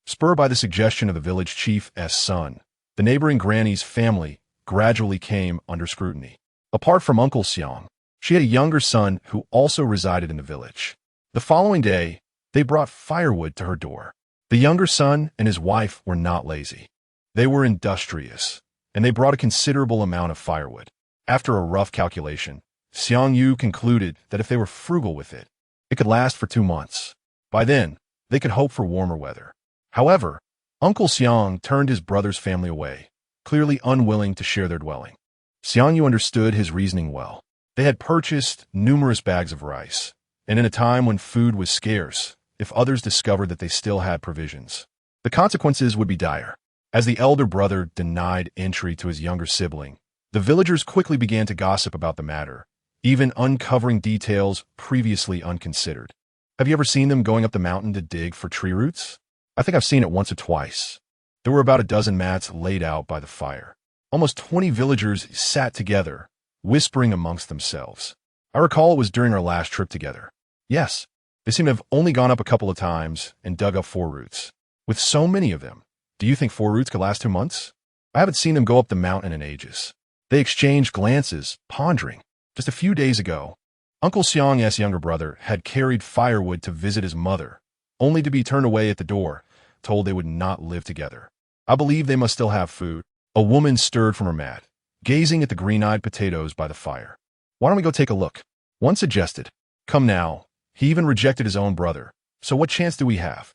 spurred by the suggestion of the village chief's son, the neighboring granny's family gradually came under scrutiny. Apart from Uncle Xiang, she had a younger son who also resided in the village. The following day, they brought firewood to her door. The younger son and his wife were not lazy. They were industrious, and they brought a considerable amount of firewood. After a rough calculation, Xiang Yu concluded that if they were frugal with it, it could last for 2 months. By then, they could hope for warmer weather. However, Uncle Xiang turned his brother's family away, clearly unwilling to share their dwelling. Xiang Yu understood his reasoning well. They had purchased numerous bags of rice, and in a time when food was scarce, if others discovered that they still had provisions, the consequences would be dire. As the elder brother denied entry to his younger sibling, the villagers quickly began to gossip about the matter, even uncovering details previously unconsidered. Have you ever seen them going up the mountain to dig for tree roots? I think I've seen it once or twice. There were about a dozen mats laid out by the fire. Almost 20 villagers sat together, whispering amongst themselves. I recall it was during our last trip together. Yes, they seem to have only gone up a couple of times and dug up 4 roots. With so many of them, do you think 4 roots could last 2 months? I haven't seen them go up the mountain in ages. They exchanged glances, pondering. Just a few days ago, Uncle Xiang's younger brother had carried firewood to visit his mother, only to be turned away at the door, told they would not live together. I believe they must still have food. A woman stirred from her mat, gazing at the green-eyed potatoes by the fire. Why don't we go take a look? One suggested. Come now. He even rejected his own brother. So what chance do we have?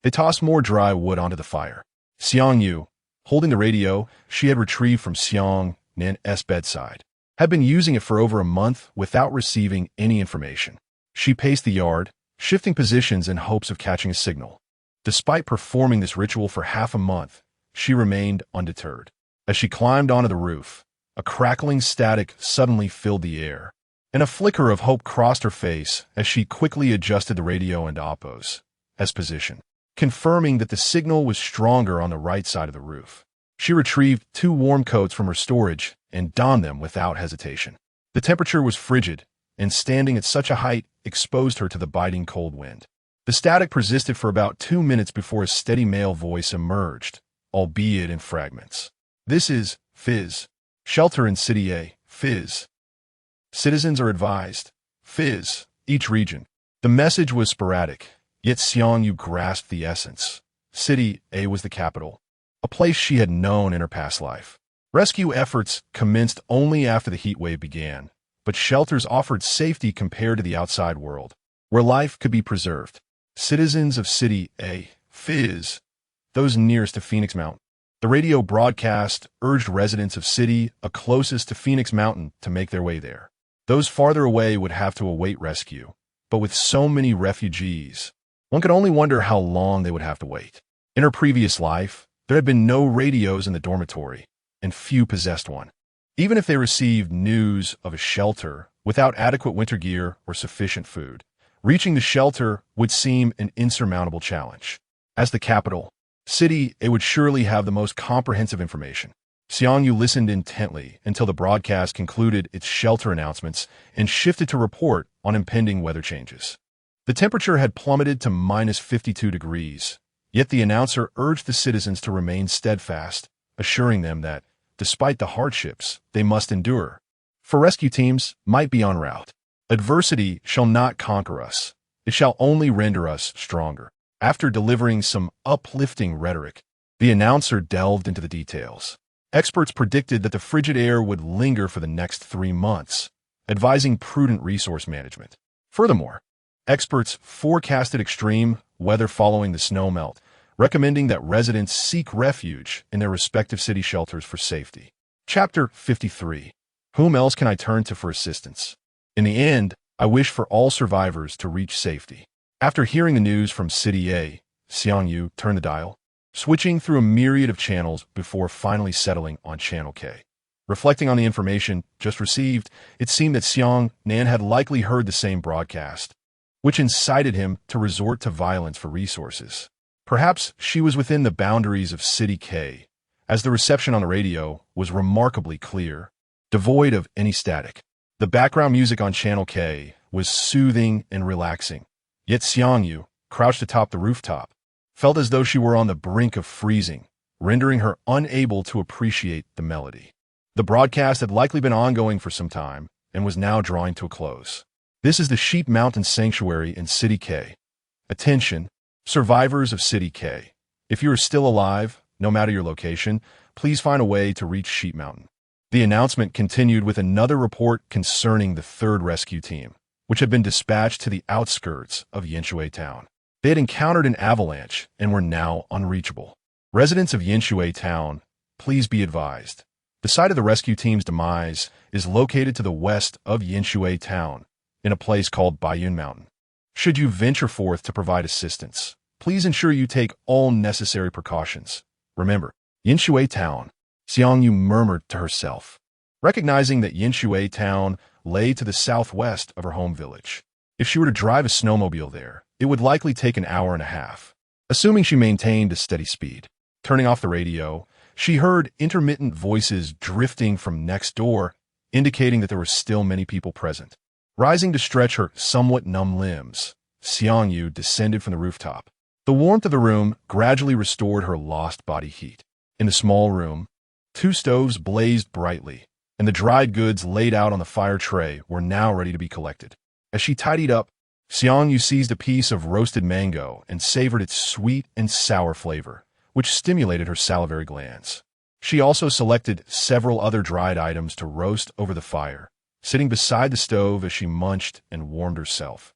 They tossed more dry wood onto the fire. Xiang Yu, holding the radio she had retrieved from Xiang Nan's bedside, had been using it for over a month without receiving any information. She paced the yard, shifting positions in hopes of catching a signal. Despite performing this ritual for half a month, she remained undeterred. As she climbed onto the roof, a crackling static suddenly filled the air, and a flicker of hope crossed her face as she quickly adjusted the radio into Apo's position, confirming that the signal was stronger on the right side of the roof. She retrieved 2 warm coats from her storage and donned them without hesitation. The temperature was frigid, and standing at such a height exposed her to the biting cold wind. The static persisted for about 2 minutes before a steady male voice emerged, albeit in fragments. This is Fizz. Shelter in City A, Fizz. Citizens are advised. Fizz, each region. The message was sporadic, yet Xiangyu grasped the essence. City A was the capital, a place she had known in her past life. Rescue efforts commenced only after the heat wave began, but shelters offered safety compared to the outside world, where life could be preserved. Citizens of City A, Fizz, those nearest to Phoenix Mountain. The radio broadcast urged residents of City A closest to Phoenix Mountain to make their way there. Those farther away would have to await rescue, but with so many refugees, one could only wonder how long they would have to wait. In her previous life, there had been no radios in the dormitory, and few possessed one. Even if they received news of a shelter without adequate winter gear or sufficient food, reaching the shelter would seem an insurmountable challenge. As the capital, City A would surely have the most comprehensive information. Xiangyu listened intently until the broadcast concluded its shelter announcements and shifted to report on impending weather changes. The temperature had plummeted to -52 degrees, yet the announcer urged the citizens to remain steadfast, assuring them that, despite the hardships they must endure, for rescue teams might be en route. Adversity shall not conquer us. It shall only render us stronger. After delivering some uplifting rhetoric, the announcer delved into the details. Experts predicted that the frigid air would linger for the next 3 months, advising prudent resource management. Furthermore, experts forecasted extreme weather following the snowmelt, recommending that residents seek refuge in their respective city shelters for safety. Chapter 53. Whom else can I turn to for assistance? In the end, I wish for all survivors to reach safety. After hearing the news from City A, Xiangyu turned the dial, switching through a myriad of channels before finally settling on Channel K. Reflecting on the information just received, it seemed that Xiang Nan had likely heard the same broadcast, which incited him to resort to violence for resources. Perhaps she was within the boundaries of City K, as the reception on the radio was remarkably clear, devoid of any static. The background music on Channel K was soothing and relaxing, yet Xiangyu, crouched atop the rooftop, felt as though she were on the brink of freezing, rendering her unable to appreciate the melody. The broadcast had likely been ongoing for some time and was now drawing to a close. This is the Sheep Mountain Sanctuary in City K. Attention, survivors of City K. If you are still alive, no matter your location, please find a way to reach Sheep Mountain. The announcement continued with another report concerning the 3rd rescue team, which had been dispatched to the outskirts of Yinshui Town. They had encountered an avalanche and were now unreachable. Residents of Yinshui Town, please be advised. The site of the rescue team's demise is located to the west of Yinshui Town, in a place called Baiyun Mountain. Should you venture forth to provide assistance, please ensure you take all necessary precautions. Remember, Yinshui Town, Xiangyu murmured to herself, recognizing that Yinshui Town lay to the southwest of her home village. If she were to drive a snowmobile there, it would likely take an hour and a half, assuming she maintained a steady speed. Turning off the radio, she heard intermittent voices drifting from next door, indicating that there were still many people present. Rising to stretch her somewhat numb limbs, Xiangyu descended from the rooftop. The warmth of the room gradually restored her lost body heat. In the small room, 2 stoves blazed brightly, and the dried goods laid out on the fire tray were now ready to be collected. As she tidied up, Xiangyu seized a piece of roasted mango and savored its sweet and sour flavor, which stimulated her salivary glands. She also selected several other dried items to roast over the fire, sitting beside the stove as she munched and warmed herself.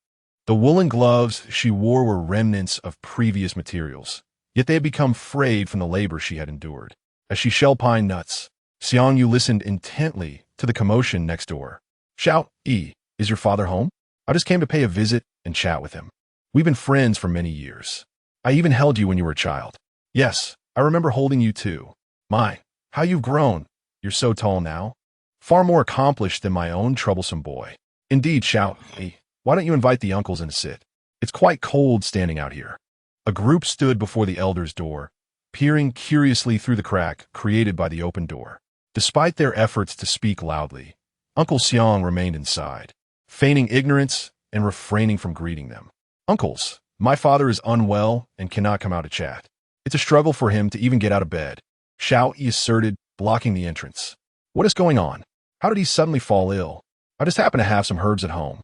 The woolen gloves she wore were remnants of previous materials, yet they had become frayed from the labor she had endured. As she shelled pine nuts, Xiangyu listened intently to the commotion next door. "Xiao Yi, is your father home? I just came to pay a visit and chat with him. We've been friends for many years. I even held you when you were a child. Yes, I remember holding you too. My, how you've grown. You're so tall now. Far more accomplished than my own troublesome boy. Indeed, Xiao Yi, why don't you invite the uncles in to sit? It's quite cold standing out here." A group stood before the elder's door, peering curiously through the crack created by the open door. Despite their efforts to speak loudly, Uncle Xiang remained inside, feigning ignorance and refraining from greeting them. "Uncles, my father is unwell and cannot come out to chat. It's a struggle for him to even get out of bed," Xiao Yi asserted, blocking the entrance. "What is going on? How did he suddenly fall ill? I just happen to have some herbs at home."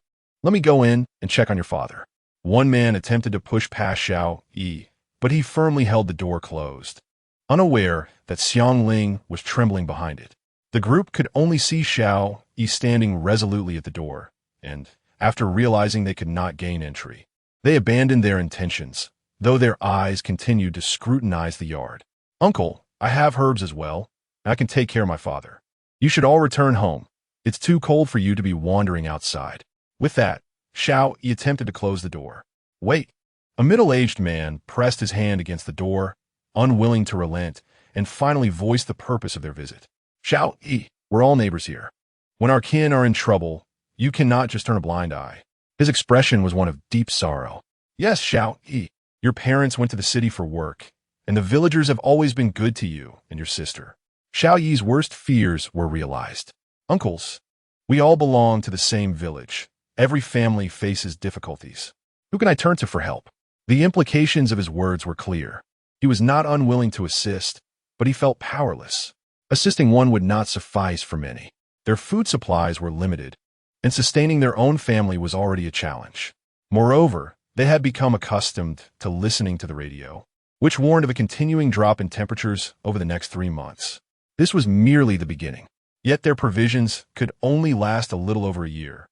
Let me go in and check on your father. One man attempted to push past Xiao Yi, but he firmly held the door closed, unaware that Xiang Ling was trembling behind it. The group could only see Xiao Yi standing resolutely at the door, and, after realizing they could not gain entry, they abandoned their intentions, though their eyes continued to scrutinize the yard. Uncle, I have herbs as well, and I can take care of my father. You should all return home. It's too cold for you to be wandering outside. With that, Xiao Yi attempted to close the door. Wait. A middle-aged man pressed his hand against the door, unwilling to relent, and finally voiced the purpose of their visit. Xiao Yi, we're all neighbors here. When our kin are in trouble, you cannot just turn a blind eye. His expression was one of deep sorrow. Yes, Xiao Yi, your parents went to the city for work, and the villagers have always been good to you and your sister. Xiao Yi's worst fears were realized. Uncles, we all belong to the same village. Every family faces difficulties. Who can I turn to for help? The implications of his words were clear. He was not unwilling to assist, but he felt powerless. Assisting one would not suffice for many. Their food supplies were limited, and sustaining their own family was already a challenge. Moreover, they had become accustomed to listening to the radio, which warned of a continuing drop in temperatures over the next 3 months. This was merely the beginning. Yet their provisions could only last a little over a year,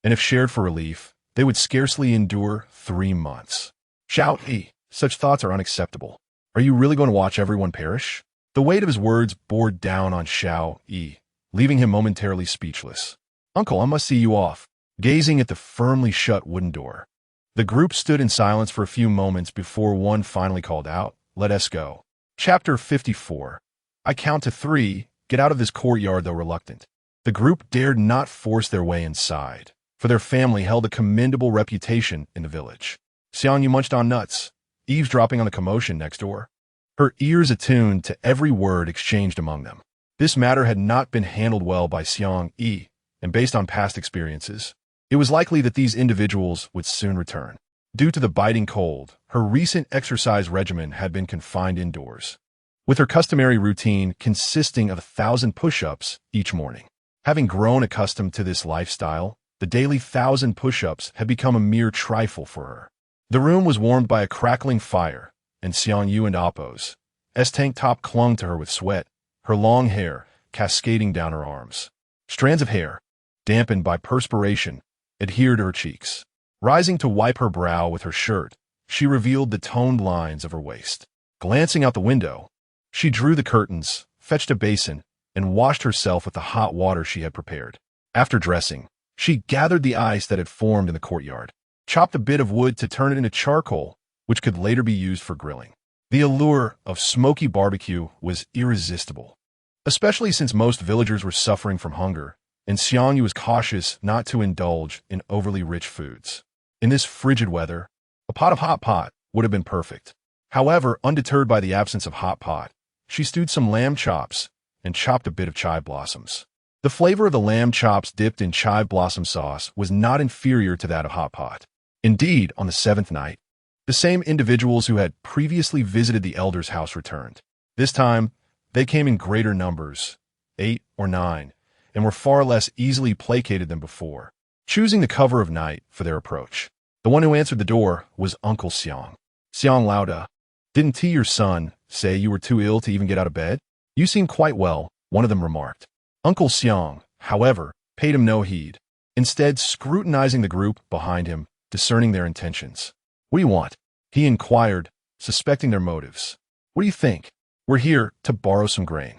and if shared for relief, they would scarcely endure 3 months. Xiao Yi, such thoughts are unacceptable. Are you really going to watch everyone perish? The weight of his words bore down on Xiao Yi, leaving him momentarily speechless. Uncle, I must see you off. Gazing at the firmly shut wooden door, the group stood in silence for a few moments before one finally called out, Let us go. Chapter 54. I count to 3, get out of this courtyard though reluctant. The group dared not force their way inside, for their family held a commendable reputation in the village. Xiang, you munched on nuts, eavesdropping on the commotion next door. Her ears attuned to every word exchanged among them. This matter had not been handled well by Xiang Yi, and based on past experiences, it was likely that these individuals would soon return. Due to the biting cold, her recent exercise regimen had been confined indoors, with her customary routine consisting of 1,000 push-ups each morning. Having grown accustomed to this lifestyle, the daily 1,000 push-ups had become a mere trifle for her. The room was warmed by a crackling fire, and Xiang Yu and Appo's tank top clung to her with sweat, her long hair cascading down her arms. Strands of hair, dampened by perspiration, adhered to her cheeks. Rising to wipe her brow with her shirt, she revealed the toned lines of her waist. Glancing out the window, she drew the curtains, fetched a basin, and washed herself with the hot water she had prepared. After dressing, she gathered the ice that had formed in the courtyard, chopped a bit of wood to turn it into charcoal, which could later be used for grilling. The allure of smoky barbecue was irresistible, especially since most villagers were suffering from hunger, and Xiang Yu was cautious not to indulge in overly rich foods. In this frigid weather, a pot of hot pot would have been perfect. However, undeterred by the absence of hot pot, she stewed some lamb chops and chopped a bit of chive blossoms. The flavor of the lamb chops dipped in chive blossom sauce was not inferior to that of hot pot. Indeed, on the 7th night, the same individuals who had previously visited the elder's house returned. This time, they came in greater numbers, 8 or 9, and were far less easily placated than before, choosing the cover of night for their approach. The one who answered the door was Uncle Xiang. Xiang Lauda, didn't T your son say you were too ill to even get out of bed? You seem quite well, one of them remarked. Uncle Xiang, however, paid him no heed, instead scrutinizing the group behind him, discerning their intentions. What do you want? He inquired, suspecting their motives. What do you think? We're here to borrow some grain.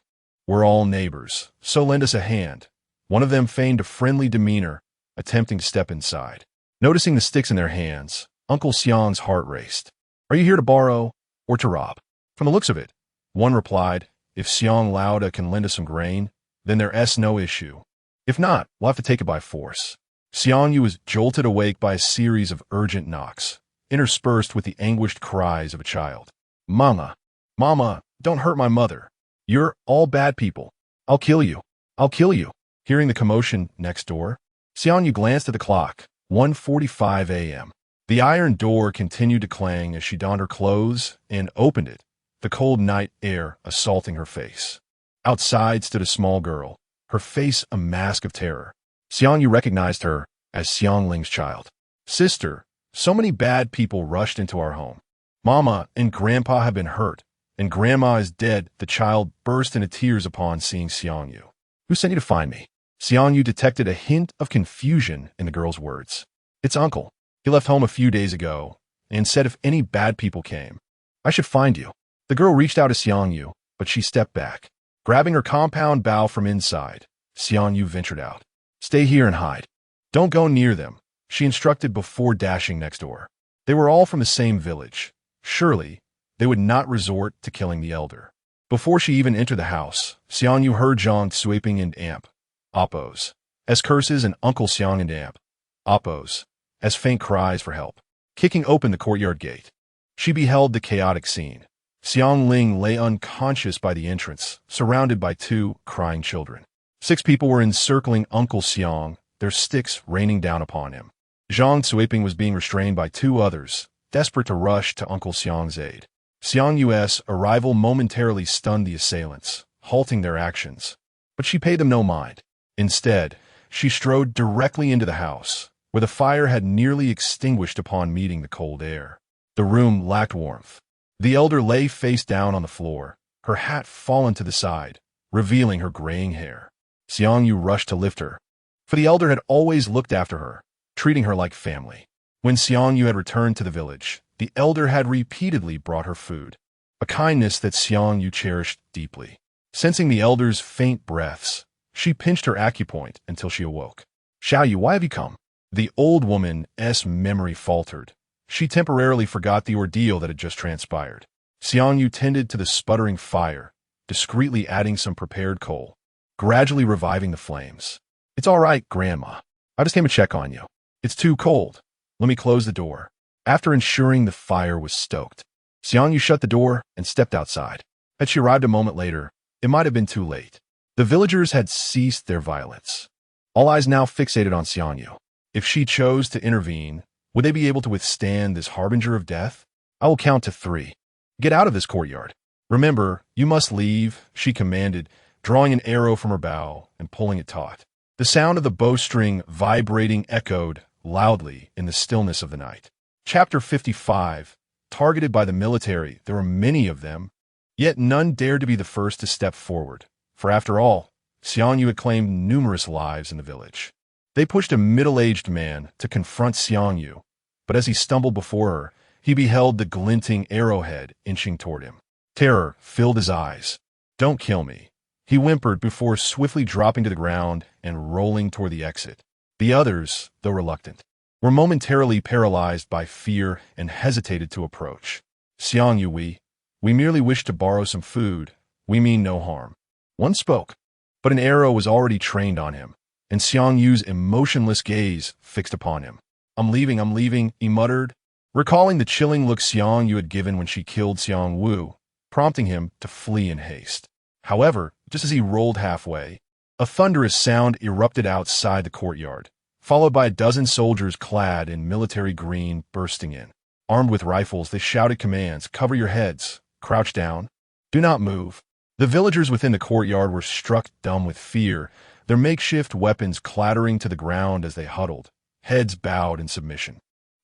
We're all neighbors, so lend us a hand. One of them feigned a friendly demeanor, attempting to step inside. Noticing the sticks in their hands, Uncle Xiang's heart raced. Are you here to borrow or to rob? From the looks of it, one replied, if Xiang Lauda can lend us some grain, then there's no issue. If not, we'll have to take it by force. Xiang Yu was jolted awake by a series of urgent knocks, interspersed with the anguished cries of a child. Mama, Mama, don't hurt my mother. You're all bad people. I'll kill you. I'll kill you. Hearing the commotion next door, Xiang Yu glanced at the clock, 1:45 a.m. The iron door continued to clang as she donned her clothes and opened it, the cold night air assaulting her face. Outside stood a small girl, her face a mask of terror. Xiang Yu recognized her as Xiang Ling's child. Sister, so many bad people rushed into our home. Mama and Grandpa have been hurt, and Grandma is dead. The child burst into tears upon seeing Xiang Yu. Who sent you to find me? Xiang Yu detected a hint of confusion in the girl's words. It's uncle. He left home a few days ago and said if any bad people came, I should find you. The girl reached out to Xiang Yu, but she stepped back. Grabbing her compound bow from inside, Xiang Yu ventured out. Stay here and hide. Don't go near them, she instructed before dashing next door. They were all from the same village. Surely, they would not resort to killing the elder. Before she even entered the house, Xiang Yu heard Zhang sweeping and Amp, Oppos, as curses and Uncle Xiang and Amp, Oppos, as faint cries for help. Kicking open the courtyard gate, she beheld the chaotic scene. Xiang Ling lay unconscious by the entrance, surrounded by 2 crying children. 6 people were encircling Uncle Xiang, their sticks raining down upon him. Zhang Cuiping was being restrained by 2 others, desperate to rush to Uncle Xiang's aid. Xiang Yu's arrival momentarily stunned the assailants, halting their actions. But she paid them no mind. Instead, she strode directly into the house, where the fire had nearly extinguished upon meeting the cold air. The room lacked warmth. The elder lay face down on the floor, her hat fallen to the side, revealing her graying hair. Xiang Yu rushed to lift her, for the elder had always looked after her, treating her like family. When Xiang Yu had returned to the village, the elder had repeatedly brought her food, a kindness that Xiang Yu cherished deeply. Sensing the elder's faint breaths, she pinched her acupoint until she awoke. Xiao Yu, why have you come? The old woman's memory faltered. She temporarily forgot the ordeal that had just transpired. Xiang Yu tended to the sputtering fire, discreetly adding some prepared coal, gradually reviving the flames. It's all right, Grandma. I just came to check on you. It's too cold. Let me close the door. After ensuring the fire was stoked, Xiang Yu shut the door and stepped outside. Had she arrived a moment later, it might have been too late. The villagers had ceased their violence. All eyes now fixated on Xiang Yu. If she chose to intervene, would they be able to withstand this harbinger of death? I will count to 3. Get out of this courtyard. Remember, you must leave, she commanded, drawing an arrow from her bow and pulling it taut. The sound of the bowstring vibrating echoed loudly in the stillness of the night. Chapter 55. Targeted by the military, there were many of them, yet none dared to be the first to step forward. For after all, Xiang Yu had claimed numerous lives in the village. They pushed a middle-aged man to confront Xiang Yu, but as he stumbled before her, he beheld the glinting arrowhead inching toward him. Terror filled his eyes. Don't kill me, he whimpered before swiftly dropping to the ground and rolling toward the exit. The others, though reluctant, were momentarily paralyzed by fear and hesitated to approach. Xiang Yu, we merely wish to borrow some food. We mean no harm. One spoke, but an arrow was already trained on him, and Xiang Yu's emotionless gaze fixed upon him. I'm leaving, he muttered, recalling the chilling look Xiang Yu had given when she killed Xiang Wu, prompting him to flee in haste. However, just as he rolled halfway, a thunderous sound erupted outside the courtyard, followed by a dozen soldiers clad in military green bursting in. Armed with rifles, they shouted commands, cover your heads, crouch down, do not move. The villagers within the courtyard were struck dumb with fear, their makeshift weapons clattering to the ground as they huddled, heads bowed in submission.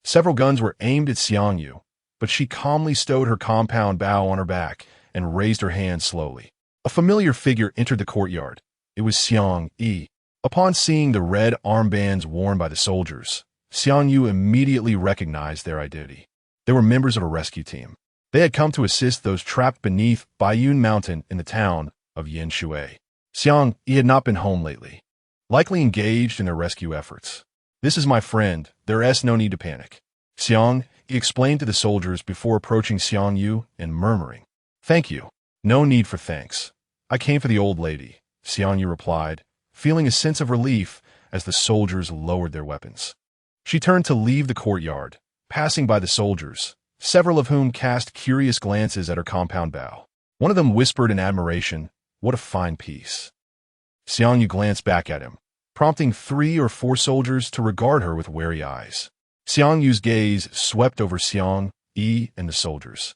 Several guns were aimed at Xiang Yu, but she calmly stowed her compound bow on her back and raised her hand slowly. A familiar figure entered the courtyard. It was Xiang Yi. Upon seeing the red armbands worn by the soldiers, Xiang Yu immediately recognized their identity. They were members of a rescue team. They had come to assist those trapped beneath Baiyun Mountain in the town of Yanshui. Xiang Yi had not been home lately, likely engaged in their rescue efforts. This is my friend. There's no need to panic. Xiang Yi explained to the soldiers before approaching Xiang Yu and murmuring, Thank you. No need for thanks. I came for the old lady, Xiang Yu replied, feeling a sense of relief as the soldiers lowered their weapons. She turned to leave the courtyard, passing by the soldiers, several of whom cast curious glances at her compound bow. One of them whispered in admiration, What a fine piece. Xiang Yu glanced back at him, prompting 3 or 4 soldiers to regard her with wary eyes. Xiang Yu's gaze swept over Xiang Yi and the soldiers,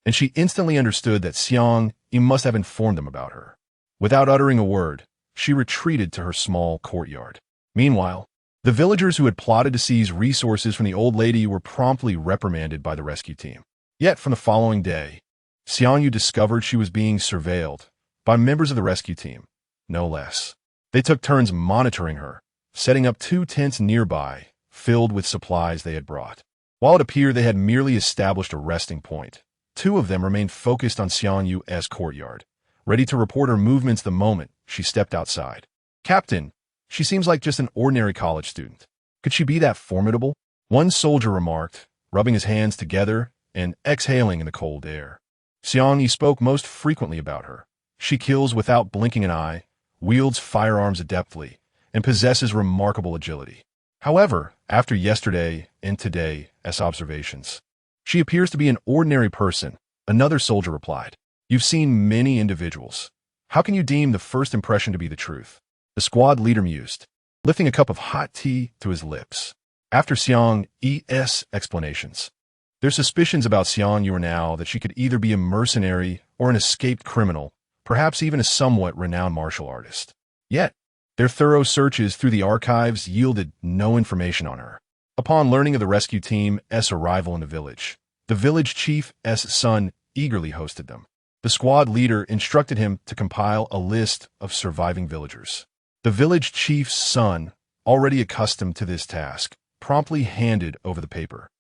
and she instantly understood that Xiang Yi must have informed them about her. Without uttering a word, she retreated to her small courtyard. Meanwhile, The villagers who had plotted to seize resources from the old lady were promptly reprimanded by the rescue team. Yet, from the following day, Xiangyu discovered she was being surveilled by members of the rescue team, no less. They took turns monitoring her, setting up 2 tents nearby, filled with supplies they had brought. While it appeared they had merely established a resting point, 2 of them remained focused on Xiangyu's courtyard, ready to report her movements the moment she stepped outside. "Captain, she seems like just an ordinary college student. Could she be that formidable?" one soldier remarked, rubbing his hands together and exhaling in the cold air. Xiangyu spoke most frequently about her. "She kills without blinking an eye, wields firearms adeptly, and possesses remarkable agility. However, after yesterday and today's observations, she appears to be an ordinary person," another soldier replied. "You've seen many individuals. How can you deem the first impression to be the truth?" The squad leader mused, lifting a cup of hot tea to his lips. After Xiang's explanations, their suspicions about Xiangyu are now that she could either be a mercenary or an escaped criminal, perhaps even a somewhat renowned martial artist. Yet, their thorough searches through the archives yielded no information on her. Upon learning of the rescue team's arrival in the village chief's son eagerly hosted them. The squad leader instructed him to compile a list of surviving villagers. The village chief's son, already accustomed to this task, promptly handed over the paper,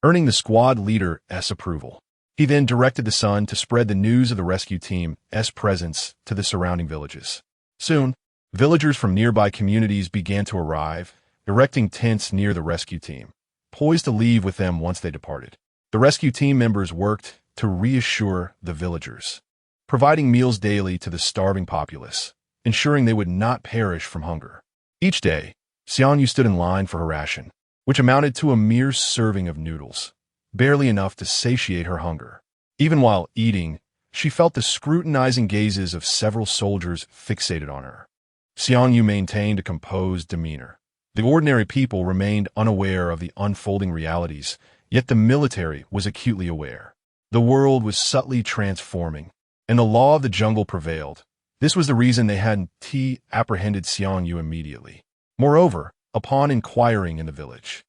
earning the squad leader's approval. He then directed the son to spread the news of the rescue team's presence to the surrounding villages. Soon, villagers from nearby communities began to arrive, erecting tents near the rescue team, poised to leave with them once they departed. The rescue team members worked to reassure the villagers, providing meals daily to the starving populace, ensuring they would not perish from hunger. Each day, Xiangyu stood in line for her ration, which amounted to a mere serving of noodles, barely enough to satiate her hunger. Even while eating, she felt the scrutinizing gazes of several soldiers fixated on her. Xiangyu maintained a composed demeanor. The ordinary people remained unaware of the unfolding realities, yet the military was acutely aware. The world was subtly transforming, and the law of the jungle prevailed. This was the reason they hadn't apprehended Xiangyu immediately. Moreover, upon inquiring in the village,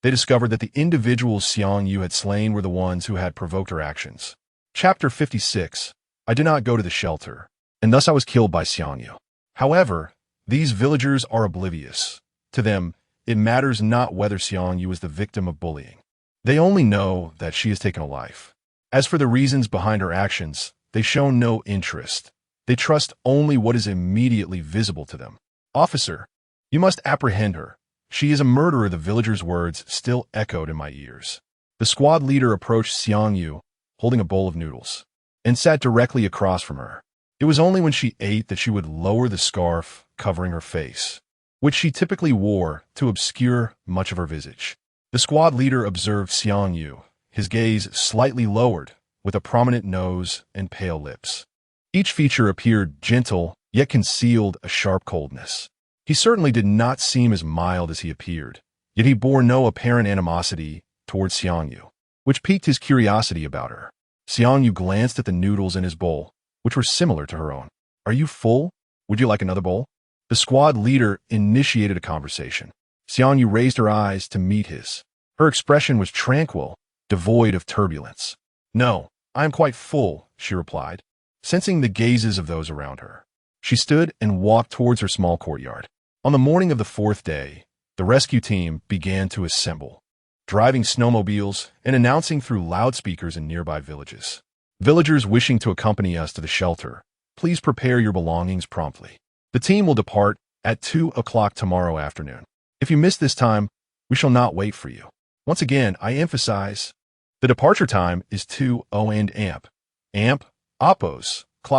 they discovered that the individuals Xiangyu had slain were the ones who had provoked her actions. Chapter 56. I did not go to the shelter, and thus I was killed by Xiangyu. However, these villagers are oblivious. To them, it matters not whether Xiangyu is the victim of bullying. They only know that she has taken a life. As for the reasons behind her actions, they show no interest. They trust only what is immediately visible to them. "Officer, you must apprehend her. She is a murderer," the villager's words still echoed in my ears. The squad leader approached Xiangyu, holding a bowl of noodles, and sat directly across from her. It was only when she ate that she would lower the scarf covering her face, which she typically wore to obscure much of her visage. The squad leader observed Xiangyu, his gaze slightly lowered, with a prominent nose and pale lips. Each feature appeared gentle, yet concealed a sharp coldness. He certainly did not seem as mild as he appeared, yet he bore no apparent animosity towards Xiangyu, which piqued his curiosity about her. Xiangyu glanced at the noodles in his bowl, which were similar to her own. "Are you full? Would you like another bowl?" The squad leader initiated a conversation. Xiangyu raised her eyes to meet his. Her expression was tranquil, devoid of turbulence. "No, I am quite full," she replied, sensing the gazes of those around her. She stood and walked towards her small courtyard. On the morning of the 4th day, the rescue team began to assemble, driving snowmobiles and announcing through loudspeakers in nearby villages. "Villagers wishing to accompany us to the shelter, please prepare your belongings promptly. The team will depart at 2 o'clock tomorrow afternoon. If you miss this time, we shall not wait for you." Once again, I emphasize, the departure time is 2 o'clock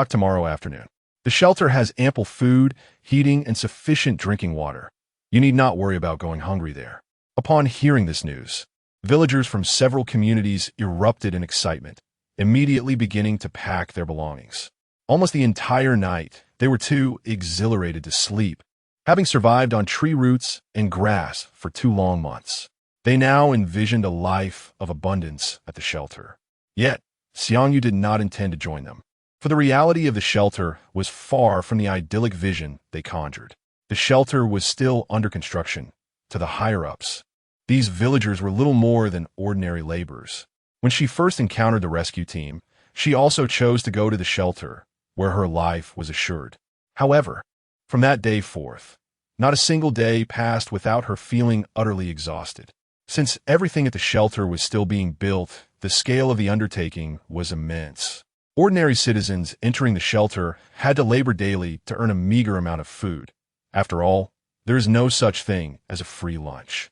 tomorrow afternoon. The shelter has ample food, heating, and sufficient drinking water. You need not worry about going hungry there. Upon hearing this news, villagers from several communities erupted in excitement, immediately beginning to pack their belongings. Almost the entire night, they were too exhilarated to sleep, having survived on tree roots and grass for 2 long months. They now envisioned a life of abundance at the shelter. Yet, Xiangyu did not intend to join them, for the reality of the shelter was far from the idyllic vision they conjured. The shelter was still under construction, to the higher-ups. These villagers were little more than ordinary laborers. When she first encountered the rescue team, she also chose to go to the shelter, where her life was assured. However, from that day forth, not a single day passed without her feeling utterly exhausted. Since everything at the shelter was still being built, the scale of the undertaking was immense. Ordinary citizens entering the shelter had to labor daily to earn a meager amount of food. After all, there is no such thing as a free lunch.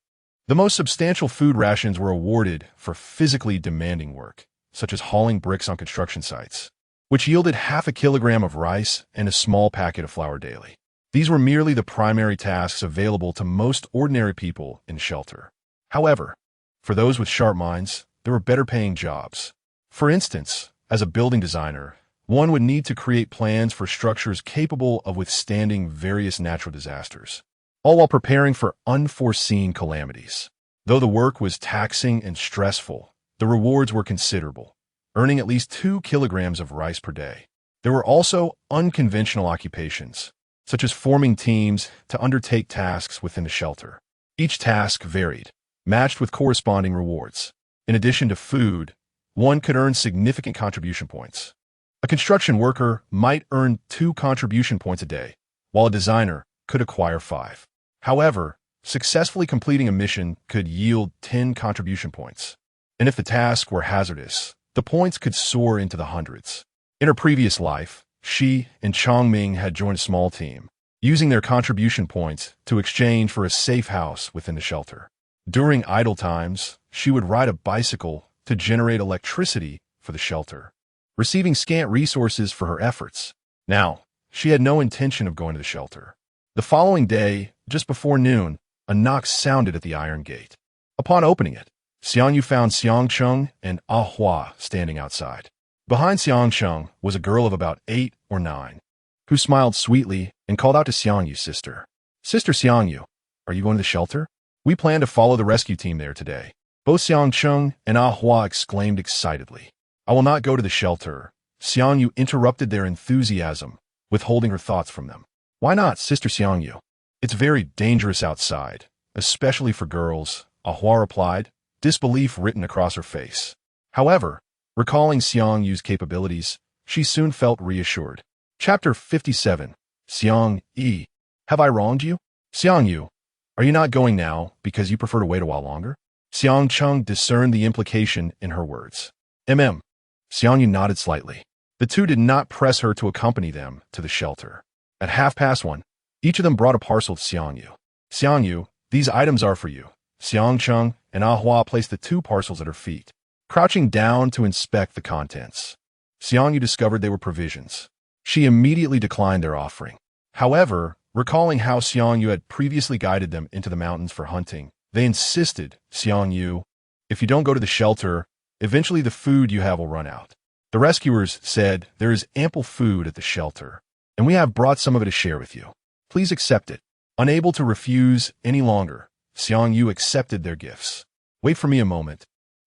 The most substantial food rations were awarded for physically demanding work, such as hauling bricks on construction sites, which yielded half a kilogram of rice and a small packet of flour daily. These were merely the primary tasks available to most ordinary people in the shelter. However, for those with sharp minds, there were better-paying jobs. For instance, as a building designer, one would need to create plans for structures capable of withstanding various natural disasters, all while preparing for unforeseen calamities. Though the work was taxing and stressful, the rewards were considerable, earning at least 2 kilograms of rice per day. There were also unconventional occupations, such as forming teams to undertake tasks within the shelter. Each task varied, matched with corresponding rewards. In addition to food, one could earn significant contribution points. A construction worker might earn 2 contribution points a day, while a designer could acquire 5. However, successfully completing a mission could yield 10 contribution points. And if the tasks were hazardous, the points could soar into the hundreds. In her previous life, she and Chongming had joined a small team, using their contribution points to exchange for a safe house within the shelter. During idle times, she would ride a bicycle to generate electricity for the shelter, receiving scant resources for her efforts. Now, she had no intention of going to the shelter. The following day, just before noon, a knock sounded at the iron gate. Upon opening it, Xiangyu found Xiangcheng and Ah Hua standing outside. Behind Xiangcheng was a girl of about 8 or 9, who smiled sweetly and called out to Xiangyu's sister. "Sister Xiangyu, are you going to the shelter? We plan to follow the rescue team there today." Both Xiangcheng and Ah Hua exclaimed excitedly. "I will not go to the shelter." Xiangyu interrupted their enthusiasm, withholding her thoughts from them. "Why not, Sister Xiangyu? It's very dangerous outside, especially for girls," Ah Hua replied, disbelief written across her face. However, recalling Xiangyu's capabilities, she soon felt reassured. Chapter 57. Xiang Yi. Have I wronged you? Xiangyu, are you not going now because you prefer to wait a while longer? Xiangcheng discerned the implication in her words. Xiangyu nodded slightly. The two did not press her to accompany them to the shelter. At 1:30, each of them brought a parcel to Xiangyu. "Xiangyu, these items are for you." Xiangcheng and Ah Hua placed the 2 parcels at her feet, crouching down to inspect the contents. Xiangyu discovered they were provisions. She immediately declined their offering. However, recalling how Xiangyu had previously guided them into the mountains for hunting, they insisted, "Xiangyu, if you don't go to the shelter, eventually the food you have will run out." The rescuers said, "There is ample food at the shelter, and we have brought some of it to share with you. Please accept it." Unable to refuse any longer, Xiangyu accepted their gifts. "Wait for me a moment."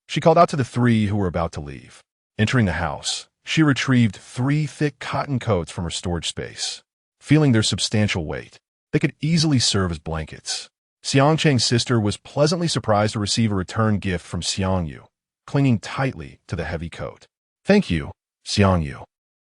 She called out to the 3 who were about to leave. Entering the house, she retrieved 3 thick cotton coats from her storage space. Feeling their substantial weight, they could easily serve as blankets. Xiangcheng's sister was pleasantly surprised to receive a return gift from Xiangyu, clinging tightly to the heavy coat. "Thank you, Xiangyu."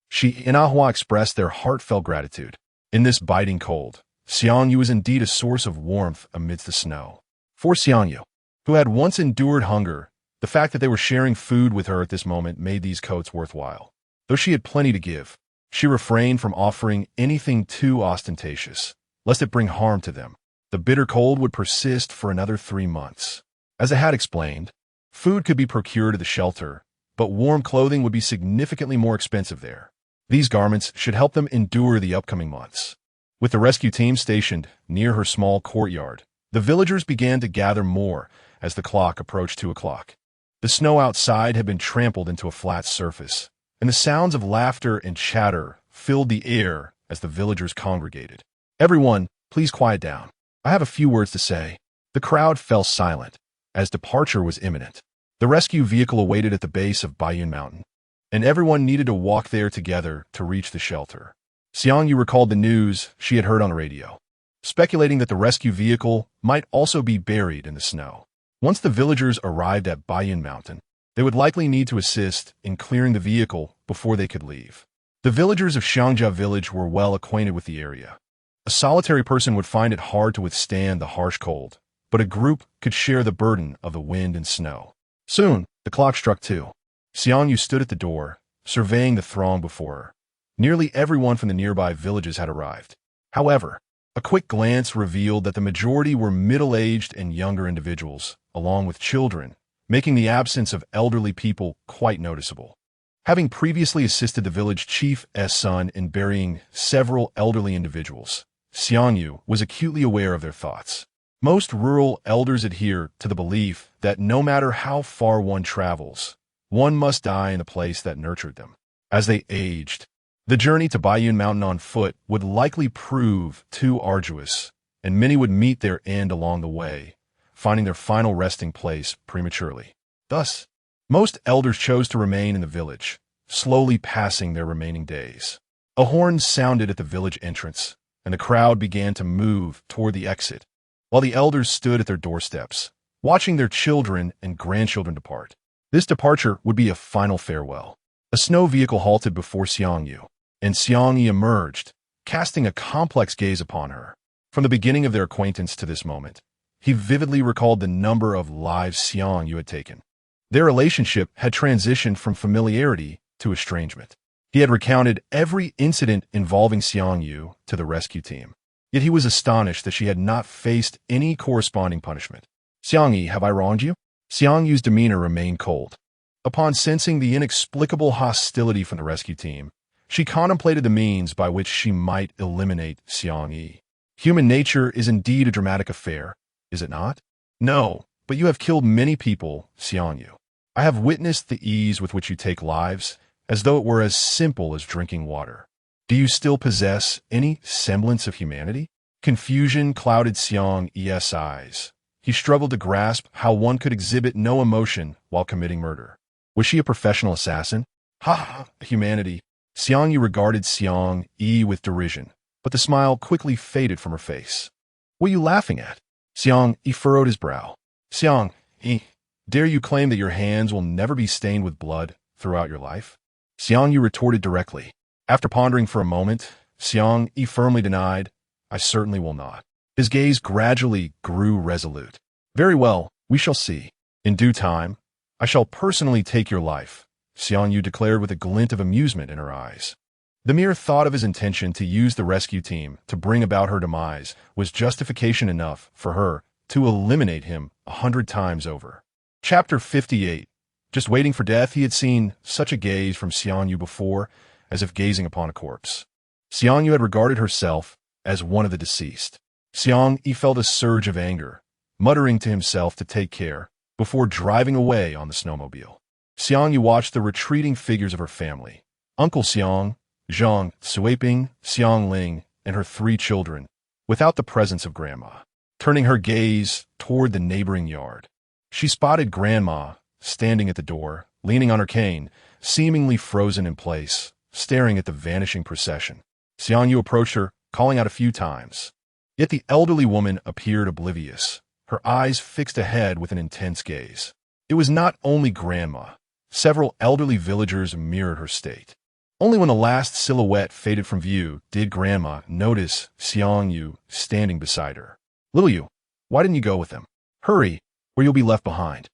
She and Ah Hua expressed their heartfelt gratitude. In this biting cold, Xiangyu was indeed a source of warmth amidst the snow. For Xiangyu, who had once endured hunger, the fact that they were sharing food with her at this moment made these coats worthwhile. Though she had plenty to give, she refrained from offering anything too ostentatious, lest it bring harm to them. The bitter cold would persist for another 3 months. As I had explained, food could be procured at the shelter, but warm clothing would be significantly more expensive there. These garments should help them endure the upcoming months. With the rescue team stationed near her small courtyard, the villagers began to gather more as the clock approached 2 o'clock. The snow outside had been trampled into a flat surface, and the sounds of laughter and chatter filled the air as the villagers congregated. "Everyone, please quiet down. I have a few words to say." The crowd fell silent, as departure was imminent. The rescue vehicle awaited at the base of Baiyun Mountain, and everyone needed to walk there together to reach the shelter. Xiangyu recalled the news she had heard on the radio. speculating that the rescue vehicle might also be buried in the snow. Once the villagers arrived at Baiyun Mountain, they would likely need to assist in clearing the vehicle before they could leave. The villagers of Xiangjia village were well acquainted with the area. A solitary person would find it hard to withstand the harsh cold, but a group could share the burden of the wind and snow. Soon, the clock struck 2. Xiangyu stood at the door, surveying the throng before her. Nearly everyone from the nearby villages had arrived. However, a quick glance revealed that the majority were middle-aged and younger individuals, along with children, making the absence of elderly people quite noticeable. Having previously assisted the village chief's son in burying several elderly individuals, Xiangyu was acutely aware of their thoughts. Most rural elders adhere to the belief that no matter how far one travels, one must die in the place that nurtured them. As they aged, the journey to Baiyun Mountain on foot would likely prove too arduous, and many would meet their end along the way, finding their final resting place prematurely. Thus, most elders chose to remain in the village, slowly passing their remaining days. A horn sounded at the village entrance, and the crowd began to move toward the exit, while the elders stood at their doorsteps, watching their children and grandchildren depart. This departure would be a final farewell. A snow vehicle halted before Xiangyu, and Xiangyu emerged, casting a complex gaze upon her. From the beginning of their acquaintance to this moment, he vividly recalled the number of lives Xiangyu had taken. Their relationship had transitioned from familiarity to estrangement. He had recounted every incident involving Xiangyu to the rescue team. Yet he was astonished that she had not faced any corresponding punishment. "Xiangyu, have I wronged you?" Xiangyu's demeanor remained cold. Upon sensing the inexplicable hostility from the rescue team, she contemplated the means by which she might eliminate Xiangyu. Human nature is indeed a dramatic affair, is it not? "No, but you have killed many people, Xiangyu. I have witnessed the ease with which you take lives, as though it were as simple as drinking water. Do you still possess any semblance of humanity?" Confusion clouded Xiang's eyes. He struggled to grasp how one could exhibit no emotion while committing murder. Was she a professional assassin? Humanity. Xiangyu regarded Xiang-yi with derision, but the smile quickly faded from her face. "What are you laughing at?" Xiang-yi furrowed his brow. "Xiang-yi, dare you claim that your hands will never be stained with blood throughout your life?" Xiangyu retorted directly. After pondering for a moment, Xiang-yi firmly denied, "I certainly will not." His gaze gradually grew resolute. "Very well, we shall see. In due time, I shall personally take your life," Xiangyu declared with a glint of amusement in her eyes. The mere thought of his intention to use the rescue team to bring about her demise was justification enough for her to eliminate him 100 times over. Chapter 58. Just waiting for death, he had seen such a gaze from Xiangyu before, as if gazing upon a corpse. Xiangyu had regarded herself as one of the deceased. Xiang-yi felt a surge of anger, muttering to himself to take care, before driving away on the snowmobile. Xiangyu watched the retreating figures of her family, Uncle Xiang, Zhang Suiping, Xiangling, and her 3 children, without the presence of Grandma. Turning her gaze toward the neighboring yard, she spotted Grandma standing at the door, leaning on her cane, seemingly frozen in place, staring at the vanishing procession. Xiangyu approached her, calling out a few times. Yet the elderly woman appeared oblivious, her eyes fixed ahead with an intense gaze. It was not only Grandma. Several elderly villagers mirrored her state. Only when the last silhouette faded from view did Grandma notice Xiangyu standing beside her. "Little Yu, why didn't you go with them? Hurry, or you'll be left behind,"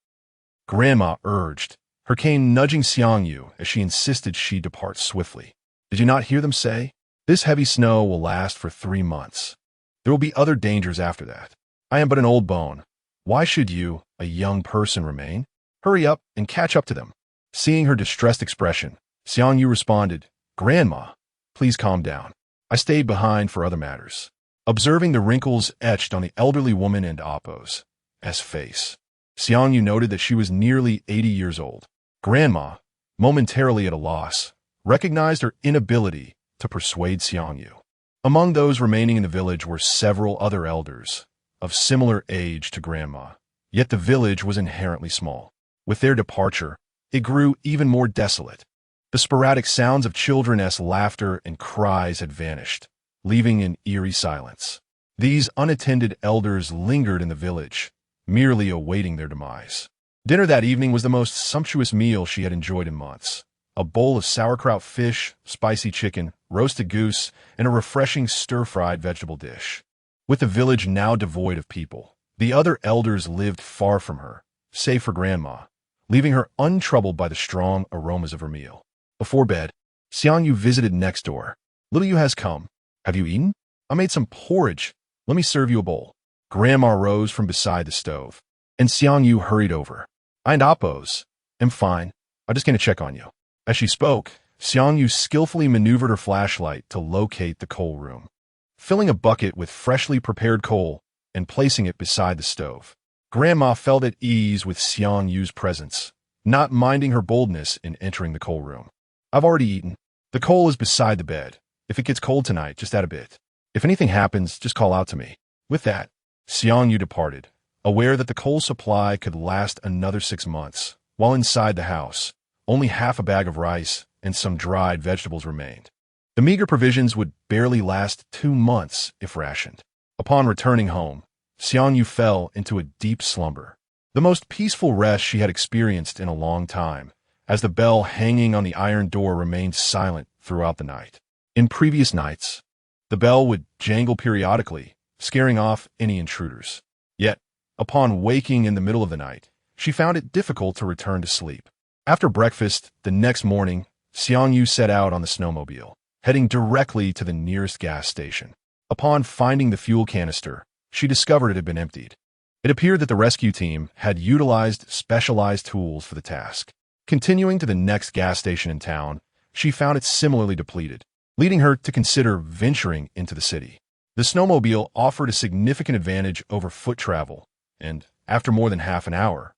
Grandma urged, her cane nudging Xiangyu as she insisted she depart swiftly. "Did you not hear them say? This heavy snow will last for 3 months. There will be other dangers after that. I am but an old bone. Why should you, a young person, remain? Hurry up and catch up to them." Seeing her distressed expression, Xiangyu responded, "Grandma, please calm down. I stayed behind for other matters." Observing the wrinkles etched on the elderly woman and Appo's face, Xiangyu noted that she was nearly 80 years old. Grandma, momentarily at a loss, recognized her inability to persuade Xiangyu. Among those remaining in the village were several other elders, of similar age to Grandma, yet the village was inherently small. With their departure, it grew even more desolate. The sporadic sounds of children's laughter and cries had vanished, leaving an eerie silence. These unattended elders lingered in the village, merely awaiting their demise. Dinner that evening was the most sumptuous meal she had enjoyed in months. A bowl of sauerkraut fish, spicy chicken, roasted goose, and a refreshing stir-fried vegetable dish. With the village now devoid of people, the other elders lived far from her, save for Grandma, leaving her untroubled by the strong aromas of her meal. Before bed, Xiangyu visited next door. "Little Yu has come. Have you eaten? I made some porridge. Let me serve you a bowl." Grandma rose from beside the stove, and Xiangyu hurried over. "I and Appos. I'm fine. I'm just going to check on you." As she spoke, Xiangyu skillfully maneuvered her flashlight to locate the coal room, filling a bucket with freshly prepared coal and placing it beside the stove. Grandma felt at ease with Xiangyu's presence, not minding her boldness in entering the coal room. "I've already eaten. The coal is beside the bed. If it gets cold tonight, just add a bit. If anything happens, just call out to me." With that, Xiangyu departed, aware that the coal supply could last another 6 months, while inside the house, only half a bag of rice and some dried vegetables remained. The meager provisions would barely last 2 months if rationed. Upon returning home, Xiangyu fell into a deep slumber, the most peaceful rest she had experienced in a long time, as the bell hanging on the iron door remained silent throughout the night. In previous nights, the bell would jangle periodically, scaring off any intruders. Yet, upon waking in the middle of the night, she found it difficult to return to sleep. After breakfast, the next morning, Xiangyu set out on the snowmobile, heading directly to the nearest gas station. Upon finding the fuel canister, she discovered it had been emptied. It appeared that the rescue team had utilized specialized tools for the task. Continuing to the next gas station in town, she found it similarly depleted, leading her to consider venturing into the city. The snowmobile offered a significant advantage over foot travel, and after more than half an hour,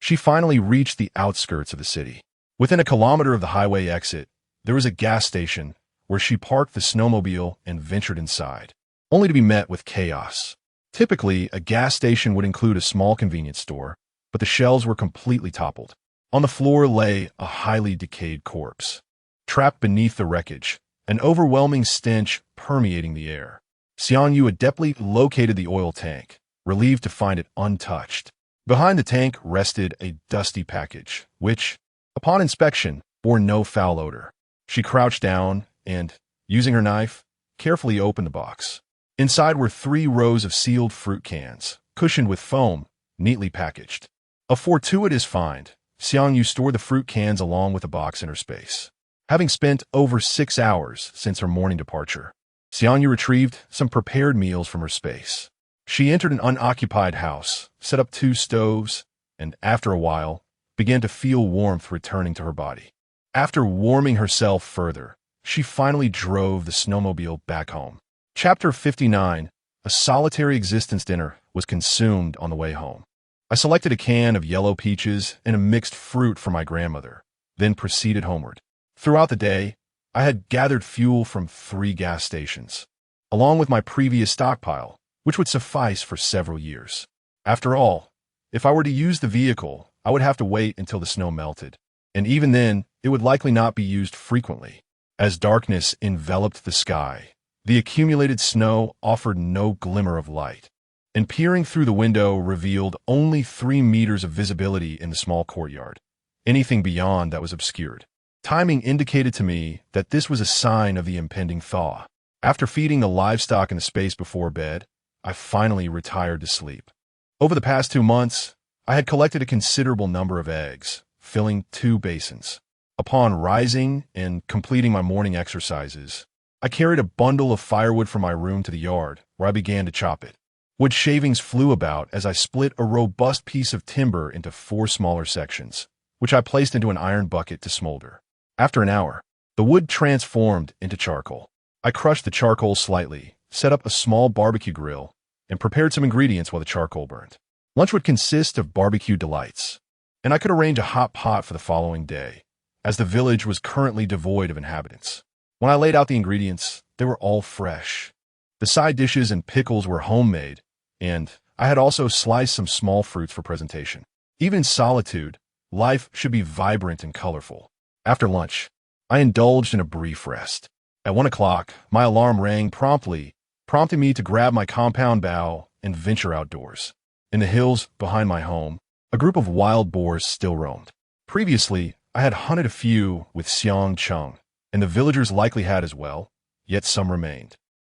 she finally reached the outskirts of the city. Within a kilometer of the highway exit, there was a gas station where she parked the snowmobile and ventured inside, only to be met with chaos. Typically, a gas station would include a small convenience store, but the shelves were completely toppled. On the floor lay a highly decayed corpse, trapped beneath the wreckage, an overwhelming stench permeating the air. Xiangyu adeptly located the oil tank, relieved to find it untouched. Behind the tank rested a dusty package, which, upon inspection, bore no foul odor. She crouched down and, using her knife, carefully opened the box. Inside were 3 rows of sealed fruit cans, cushioned with foam, neatly packaged. A fortuitous find, Xiangyu stored the fruit cans along with the box in her space. Having spent over 6 hours since her morning departure, Xiangyu retrieved some prepared meals from her space. She entered an unoccupied house, set up 2 stoves, and after a while, began to feel warmth returning to her body. After warming herself further, she finally drove the snowmobile back home. Chapter 59, A Solitary Existence dinner was consumed on the way home. I selected a can of yellow peaches and a mixed fruit for my grandmother, then proceeded homeward. Throughout the day, I had gathered fuel from 3 gas stations, along with my previous stockpile, which would suffice for several years. After all, if I were to use the vehicle, I would have to wait until the snow melted, and even then, it would likely not be used frequently. As darkness enveloped the sky, the accumulated snow offered no glimmer of light, and peering through the window revealed only 3 meters of visibility in the small courtyard. Anything beyond that was obscured. Timing indicated to me that this was a sign of the impending thaw. After feeding the livestock in the space before bed, I finally retired to sleep. Over the past 2 months, I had collected a considerable number of eggs, filling 2 basins. Upon rising and completing my morning exercises, I carried a bundle of firewood from my room to the yard, where I began to chop it. Wood shavings flew about as I split a robust piece of timber into 4 smaller sections, which I placed into an iron bucket to smolder. After an hour, the wood transformed into charcoal. I crushed the charcoal slightly, set up a small barbecue grill, and prepared some ingredients while the charcoal burned. Lunch would consist of barbecue delights, and I could arrange a hot pot for the following day, as the village was currently devoid of inhabitants. When I laid out the ingredients, they were all fresh. The side dishes and pickles were homemade, and I had also sliced some small fruits for presentation. Even in solitude, life should be vibrant and colorful. After lunch, I indulged in a brief rest. At 1 o'clock, my alarm rang promptly, prompting me to grab my compound bow and venture outdoors. In the hills behind my home, a group of wild boars still roamed. Previously, I had hunted a few with Xiang Chung, and the villagers likely had as well, yet some remained.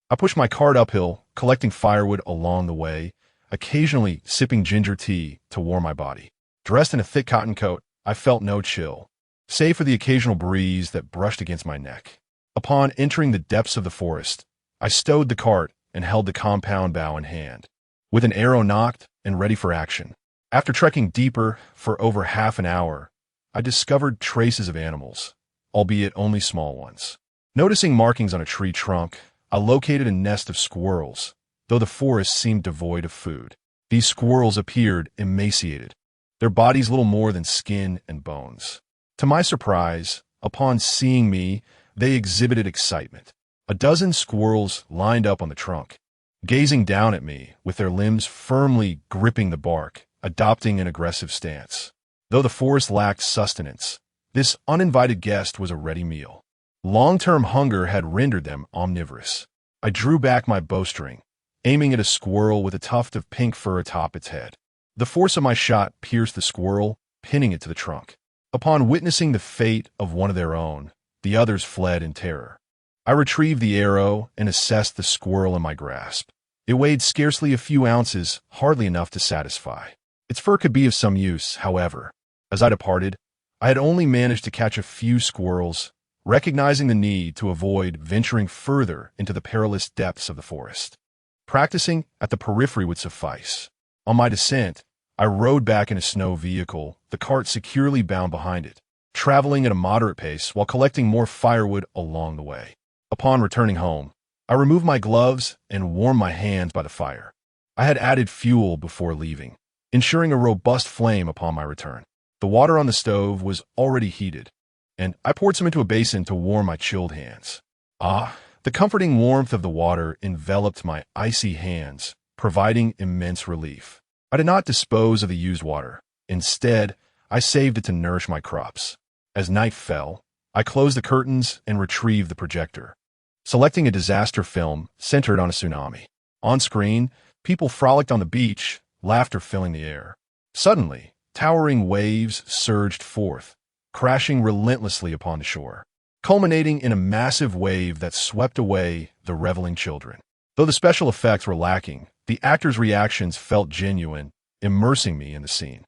I pushed my cart uphill, collecting firewood along the way, occasionally sipping ginger tea to warm my body. Dressed in a thick cotton coat, I felt no chill, save for the occasional breeze that brushed against my neck. Upon entering the depths of the forest, I stowed the cart and held the compound bow in hand, with an arrow nocked and ready for action. After trekking deeper for over half an hour, I discovered traces of animals, albeit only small ones. Noticing markings on a tree trunk, I located a nest of squirrels, though the forest seemed devoid of food. These squirrels appeared emaciated, their bodies little more than skin and bones. To my surprise, upon seeing me, they exhibited excitement. A dozen squirrels lined up on the trunk, gazing down at me with their limbs firmly gripping the bark, adopting an aggressive stance. Though the forest lacked sustenance, this uninvited guest was a ready meal. Long-term hunger had rendered them omnivorous. I drew back my bowstring, aiming at a squirrel with a tuft of pink fur atop its head. The force of my shot pierced the squirrel, pinning it to the trunk. Upon witnessing the fate of one of their own, the others fled in terror. I retrieved the arrow and assessed the squirrel in my grasp. It weighed scarcely a few ounces, hardly enough to satisfy. Its fur could be of some use, however. As I departed, I had only managed to catch a few squirrels, recognizing the need to avoid venturing further into the perilous depths of the forest. Practicing at the periphery would suffice. On my descent, I rode back in a snow vehicle, the cart securely bound behind it, traveling at a moderate pace while collecting more firewood along the way. Upon returning home, I removed my gloves and warmed my hands by the fire. I had added fuel before leaving, ensuring a robust flame upon my return. The water on the stove was already heated, and I poured some into a basin to warm my chilled hands. The comforting warmth of the water enveloped my icy hands, providing immense relief. I did not dispose of the used water. Instead, I saved it to nourish my crops. As night fell, I closed the curtains and retrieved the projector, selecting a disaster film centered on a tsunami. On screen, people frolicked on the beach, laughter filling the air. Suddenly, towering waves surged forth, crashing relentlessly upon the shore, culminating in a massive wave that swept away the reveling children. Though the special effects were lacking, the actors' reactions felt genuine, immersing me in the scene.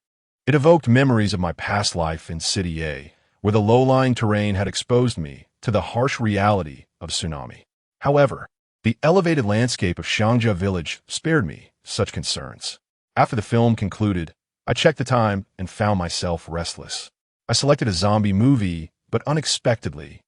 It evoked memories of my past life in City A, where the low-lying terrain had exposed me to the harsh reality of tsunami. However, the elevated landscape of Xiangja village spared me such concerns. After the film concluded, I checked the time and found myself restless. I selected a zombie movie, but unexpectedly,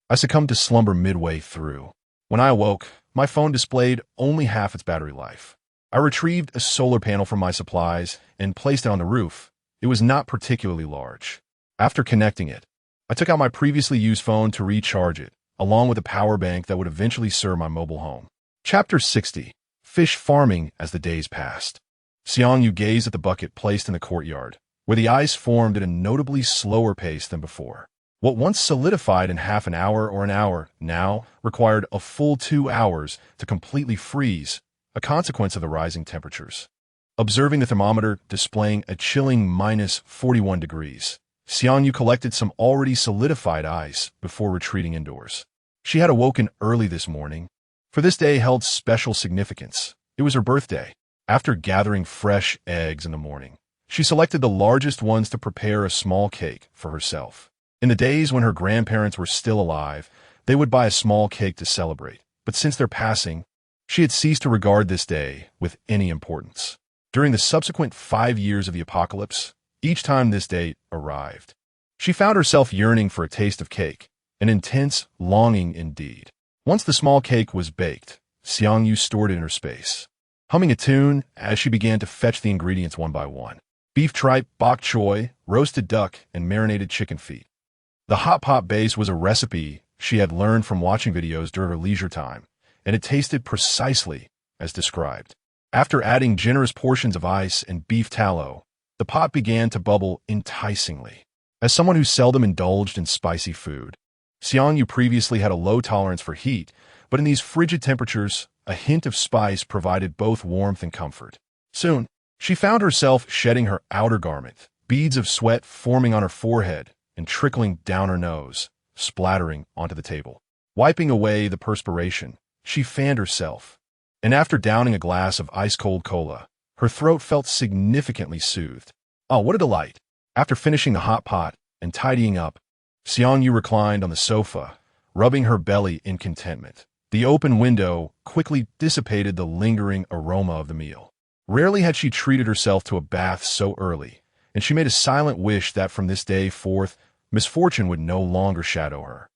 I succumbed to slumber midway through. When I awoke, my phone displayed only half its battery life. I retrieved a solar panel from my supplies and placed it on the roof. It was not particularly large. After connecting it, I took out my previously used phone to recharge it, along with a power bank that would eventually serve my mobile home. Chapter 60. Fish farming as the days passed. Xiangyu gazed at the bucket placed in the courtyard, where the ice formed at a notably slower pace than before. What once solidified in half an hour or an hour now required a full 2 hours to completely freeze, a consequence of the rising temperatures. Observing the thermometer displaying a chilling minus 41 degrees, Xiangyu collected some already solidified ice before retreating indoors. She had awoken early this morning, for this day held special significance. It was her birthday. After gathering fresh eggs in the morning, she selected the largest ones to prepare a small cake for herself. In the days when her grandparents were still alive, they would buy a small cake to celebrate, but since their passing, she had ceased to regard this day with any importance. During the subsequent 5 years of the apocalypse, each time this date arrived, she found herself yearning for a taste of cake, an intense longing indeed. Once the small cake was baked, Xiangyu stored it in her space, humming a tune as she began to fetch the ingredients one by one. Beef tripe, bok choy, roasted duck, and marinated chicken feet. The hot pot base was a recipe she had learned from watching videos during her leisure time, and it tasted precisely as described. After adding generous portions of ice and beef tallow, the pot began to bubble enticingly. As someone who seldom indulged in spicy food, Xiangyu previously had a low tolerance for heat, but in these frigid temperatures, a hint of spice provided both warmth and comfort. Soon, she found herself shedding her outer garment, beads of sweat forming on her forehead and trickling down her nose, splattering onto the table. Wiping away the perspiration, she fanned herself, and after downing a glass of ice-cold cola, her throat felt significantly soothed. Oh, what a delight! After finishing the hot pot and tidying up, Xiangyu reclined on the sofa, rubbing her belly in contentment. The open window quickly dissipated the lingering aroma of the meal. Rarely had she treated herself to a bath so early, and she made a silent wish that from this day forth, misfortune would no longer shadow her.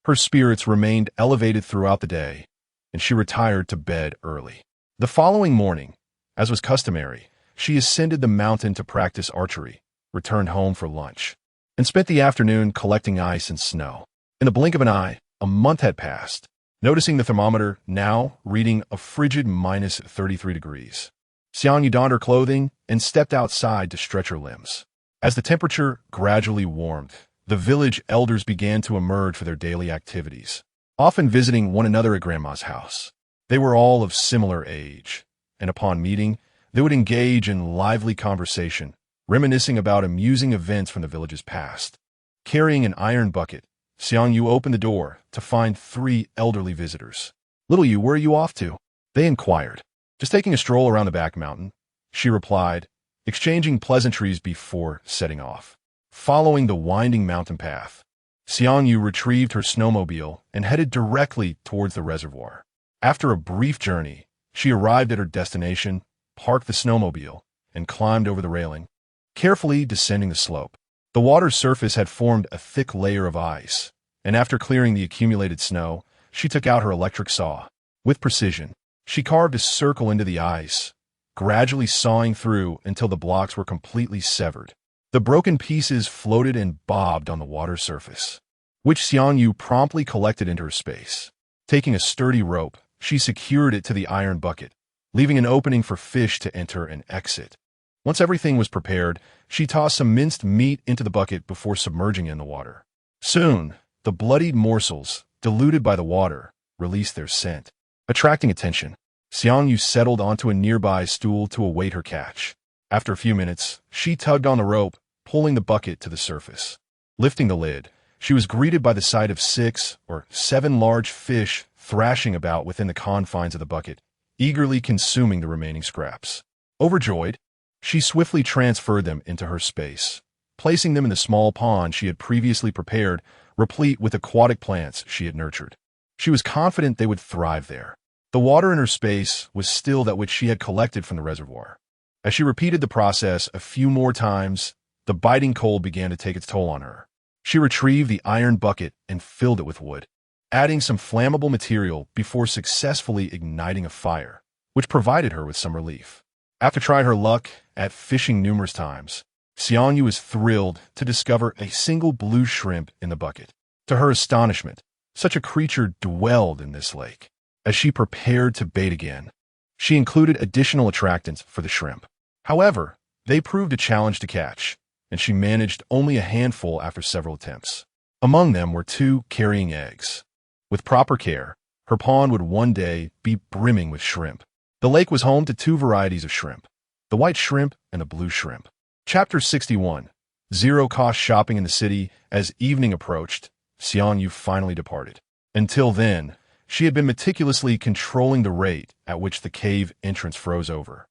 Her spirits remained elevated throughout the day, and she retired to bed early. The following morning, as was customary, she ascended the mountain to practice archery, returned home for lunch, and spent the afternoon collecting ice and snow. In the blink of an eye, a month had passed, noticing the thermometer now reading a frigid minus 33 degrees. Xiangyu donned her clothing and stepped outside to stretch her limbs. As the temperature gradually warmed, the village elders began to emerge for their daily activities, often visiting one another at Grandma's house. They were all of similar age, and upon meeting, they would engage in lively conversation, reminiscing about amusing events from the village's past. Carrying an iron bucket, Xiangyu opened the door to find 3 elderly visitors. "Little you, where are you off to?" they inquired. "Just taking a stroll around the back mountain," she replied, exchanging pleasantries before setting off. Following the winding mountain path, Xiangyu retrieved her snowmobile and headed directly towards the reservoir. After a brief journey, she arrived at her destination, parked the snowmobile, and climbed over the railing, carefully descending the slope. The water's surface had formed a thick layer of ice, and after clearing the accumulated snow, she took out her electric saw. With precision, she carved a circle into the ice, gradually sawing through until the blocks were completely severed. The broken pieces floated and bobbed on the water's surface, which Xiangyu promptly collected into her space. Taking a sturdy rope, she secured it to the iron bucket, leaving an opening for fish to enter and exit. Once everything was prepared, she tossed some minced meat into the bucket before submerging it in the water. Soon, the bloodied morsels, diluted by the water, released their scent. Attracting attention, Xiangyu settled onto a nearby stool to await her catch. After a few minutes, she tugged on the rope, pulling the bucket to the surface. Lifting the lid, she was greeted by the sight of 6 or 7 large fish thrashing about within the confines of the bucket, eagerly consuming the remaining scraps. Overjoyed, she swiftly transferred them into her space, placing them in the small pond she had previously prepared, replete with aquatic plants she had nurtured. She was confident they would thrive there. The water in her space was still that which she had collected from the reservoir. As she repeated the process a few more times, the biting cold began to take its toll on her. She retrieved the iron bucket and filled it with wood, adding some flammable material before successfully igniting a fire, which provided her with some relief. After trying her luck at fishing numerous times, Xiangyu was thrilled to discover a single blue shrimp in the bucket. To her astonishment, such a creature dwelled in this lake. As she prepared to bait again, she included additional attractants for the shrimp. However, they proved a challenge to catch, and she managed only a handful after several attempts. Among them were 2 carrying eggs. With proper care, her pond would one day be brimming with shrimp. The lake was home to 2 varieties of shrimp, the white shrimp and the blue shrimp. Chapter 61. Zero-cost shopping in the city. As evening approached, Xiangyu finally departed. Until then, she had been meticulously controlling the rate at which the cave entrance froze over.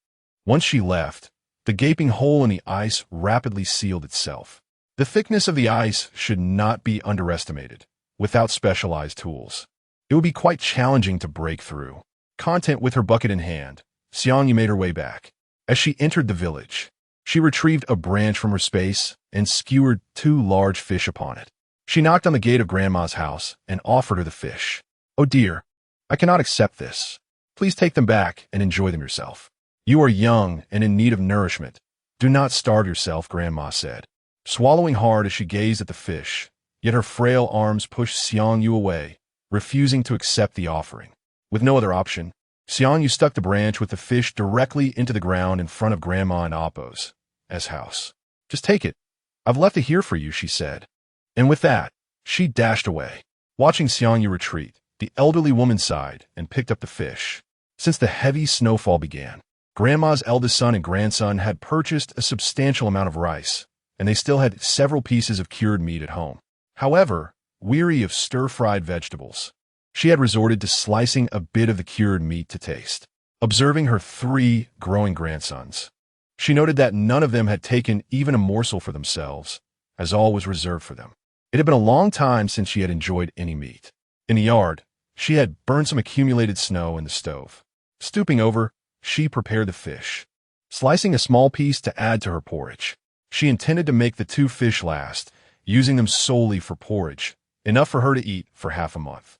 Once she left, the gaping hole in the ice rapidly sealed itself. The thickness of the ice should not be underestimated. Without specialized tools, it would be quite challenging to break through. Content with her bucket in hand, Xiangyu made her way back. As she entered the village, she retrieved a branch from her space and skewered 2 large fish upon it. She knocked on the gate of Grandma's house and offered her the fish. "Oh dear, I cannot accept this. Please take them back and enjoy them yourself. You are young and in need of nourishment. Do not starve yourself," Grandma said, swallowing hard as she gazed at the fish, yet her frail arms pushed Xiangyu away, refusing to accept the offering. With no other option, Xiangyu stuck the branch with the fish directly into the ground in front of Grandma and Appo's house. "Just take it. I've left it here for you," she said. And with that, she dashed away. Watching Xiangyu retreat, the elderly woman sighed and picked up the fish. Since the heavy snowfall began, Grandma's eldest son and grandson had purchased a substantial amount of rice, and they still had several pieces of cured meat at home. However, weary of stir-fried vegetables, she had resorted to slicing a bit of the cured meat to taste. Observing her 3 growing grandsons, she noted that none of them had taken even a morsel for themselves, as all was reserved for them. It had been a long time since she had enjoyed any meat. In the yard, she had burned some accumulated snow in the stove. Stooping over, she prepared the fish, slicing a small piece to add to her porridge. She intended to make the 2 fish last, using them solely for porridge, enough for her to eat for half a month.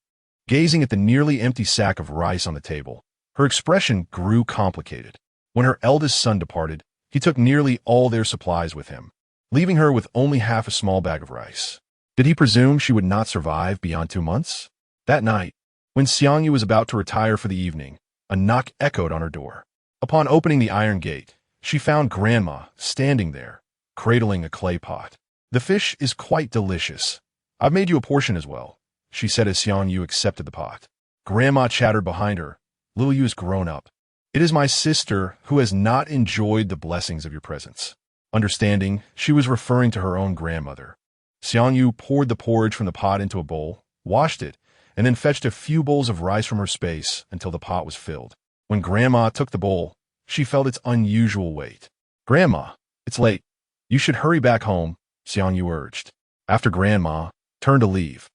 Gazing at the nearly empty sack of rice on the table, her expression grew complicated. When her eldest son departed, he took nearly all their supplies with him, leaving her with only half a small bag of rice. Did he presume she would not survive beyond 2 months? That night, when Xiangyu was about to retire for the evening, a knock echoed on her door. Upon opening the iron gate, she found Grandma standing there, cradling a clay pot. "The fish is quite delicious. I've made you a portion as well," she said as Xiangyu accepted the pot. Grandma chattered behind her. "Little Yu is grown up. It is my sister who has not enjoyed the blessings of your presence." Understanding, she was referring to her own grandmother. Xiangyu poured the porridge from the pot into a bowl, washed it, and then fetched a few bowls of rice from her space until the pot was filled. When Grandma took the bowl, she felt its unusual weight. "Grandma, it's late. You should hurry back home," Xiangyu urged. After Grandma turned to leave,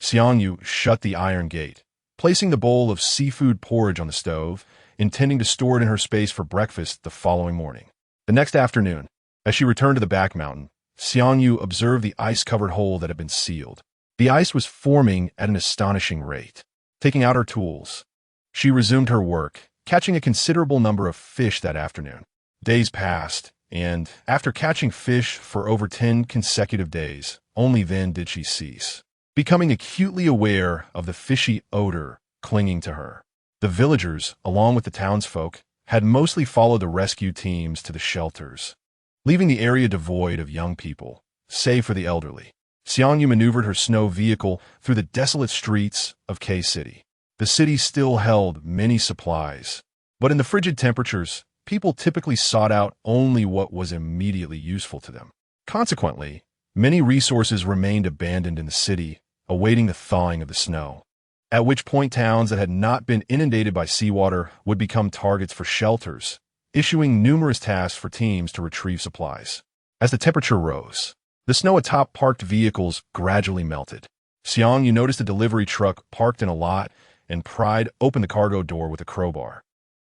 Xiangyu shut the iron gate, placing the bowl of seafood porridge on the stove, intending to store it in her space for breakfast the following morning. The next afternoon, as she returned to the back mountain, Xiangyu observed the ice-covered hole that had been sealed. The ice was forming at an astonishing rate. Taking out her tools, she resumed her work, catching a considerable number of fish that afternoon. Days passed, and after catching fish for over 10 consecutive days, only then did she cease, becoming acutely aware of the fishy odor clinging to her. The villagers, along with the townsfolk, had mostly followed the rescue teams to the shelters, leaving the area devoid of young people, save for the elderly. Xiangyu maneuvered her snow vehicle through the desolate streets of K-City. The city still held many supplies, but in the frigid temperatures, people typically sought out only what was immediately useful to them. Consequently, many resources remained abandoned in the city, awaiting the thawing of the snow, at which point towns that had not been inundated by seawater would become targets for shelters, issuing numerous tasks for teams to retrieve supplies. As the temperature rose, the snow atop parked vehicles gradually melted. Xiangyu noticed a delivery truck parked in a lot and pried open the cargo door with a crowbar,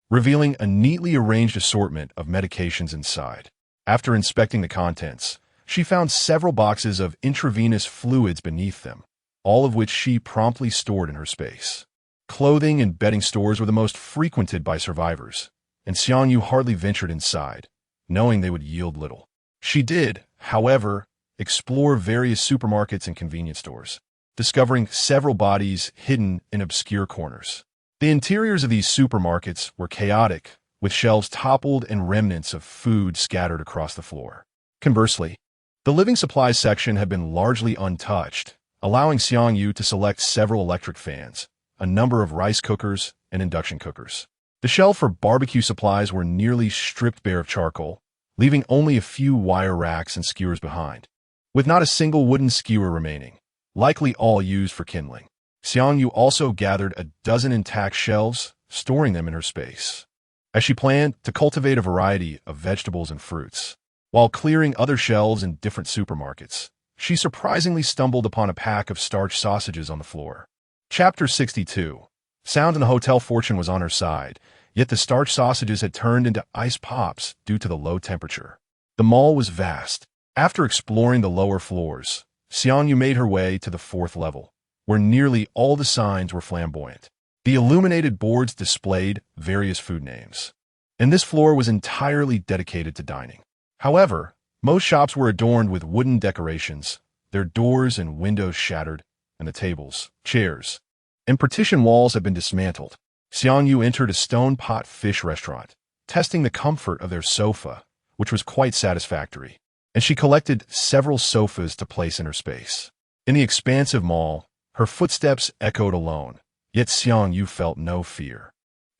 revealing a neatly arranged assortment of medications inside. After inspecting the contents, she found several boxes of intravenous fluids beneath them, all of which she promptly stored in her space. Clothing and bedding stores were the most frequented by survivors, and Xiangyu hardly ventured inside, knowing they would yield little. She did, however, explore various supermarkets and convenience stores, discovering several bodies hidden in obscure corners. The interiors of these supermarkets were chaotic, with shelves toppled and remnants of food scattered across the floor. Conversely, the living supplies section had been largely untouched, allowing Xiangyu to select several electric fans, a number of rice cookers, and induction cookers. The shelf for barbecue supplies were nearly stripped bare of charcoal, leaving only a few wire racks and skewers behind, with not a single wooden skewer remaining, likely all used for kindling. Xiangyu also gathered a dozen intact shelves, storing them in her space, as she planned to cultivate a variety of vegetables and fruits. While clearing other shelves in different supermarkets, she surprisingly stumbled upon a pack of starch sausages on the floor. Chapter 62. Sound in the hotel fortune was on her side, yet the starch sausages had turned into ice pops due to the low temperature. The mall was vast. After exploring the lower floors, Xiangyu made her way to the 4th level, where nearly all the signs were flamboyant. The illuminated boards displayed various food names, and this floor was entirely dedicated to dining. However, most shops were adorned with wooden decorations, their doors and windows shattered, and the tables, chairs, and partition walls had been dismantled. Xiangyu entered a stone pot fish restaurant, testing the comfort of their sofa, which was quite satisfactory, and she collected several sofas to place in her space. In the expansive mall, her footsteps echoed alone, yet Xiangyu felt no fear.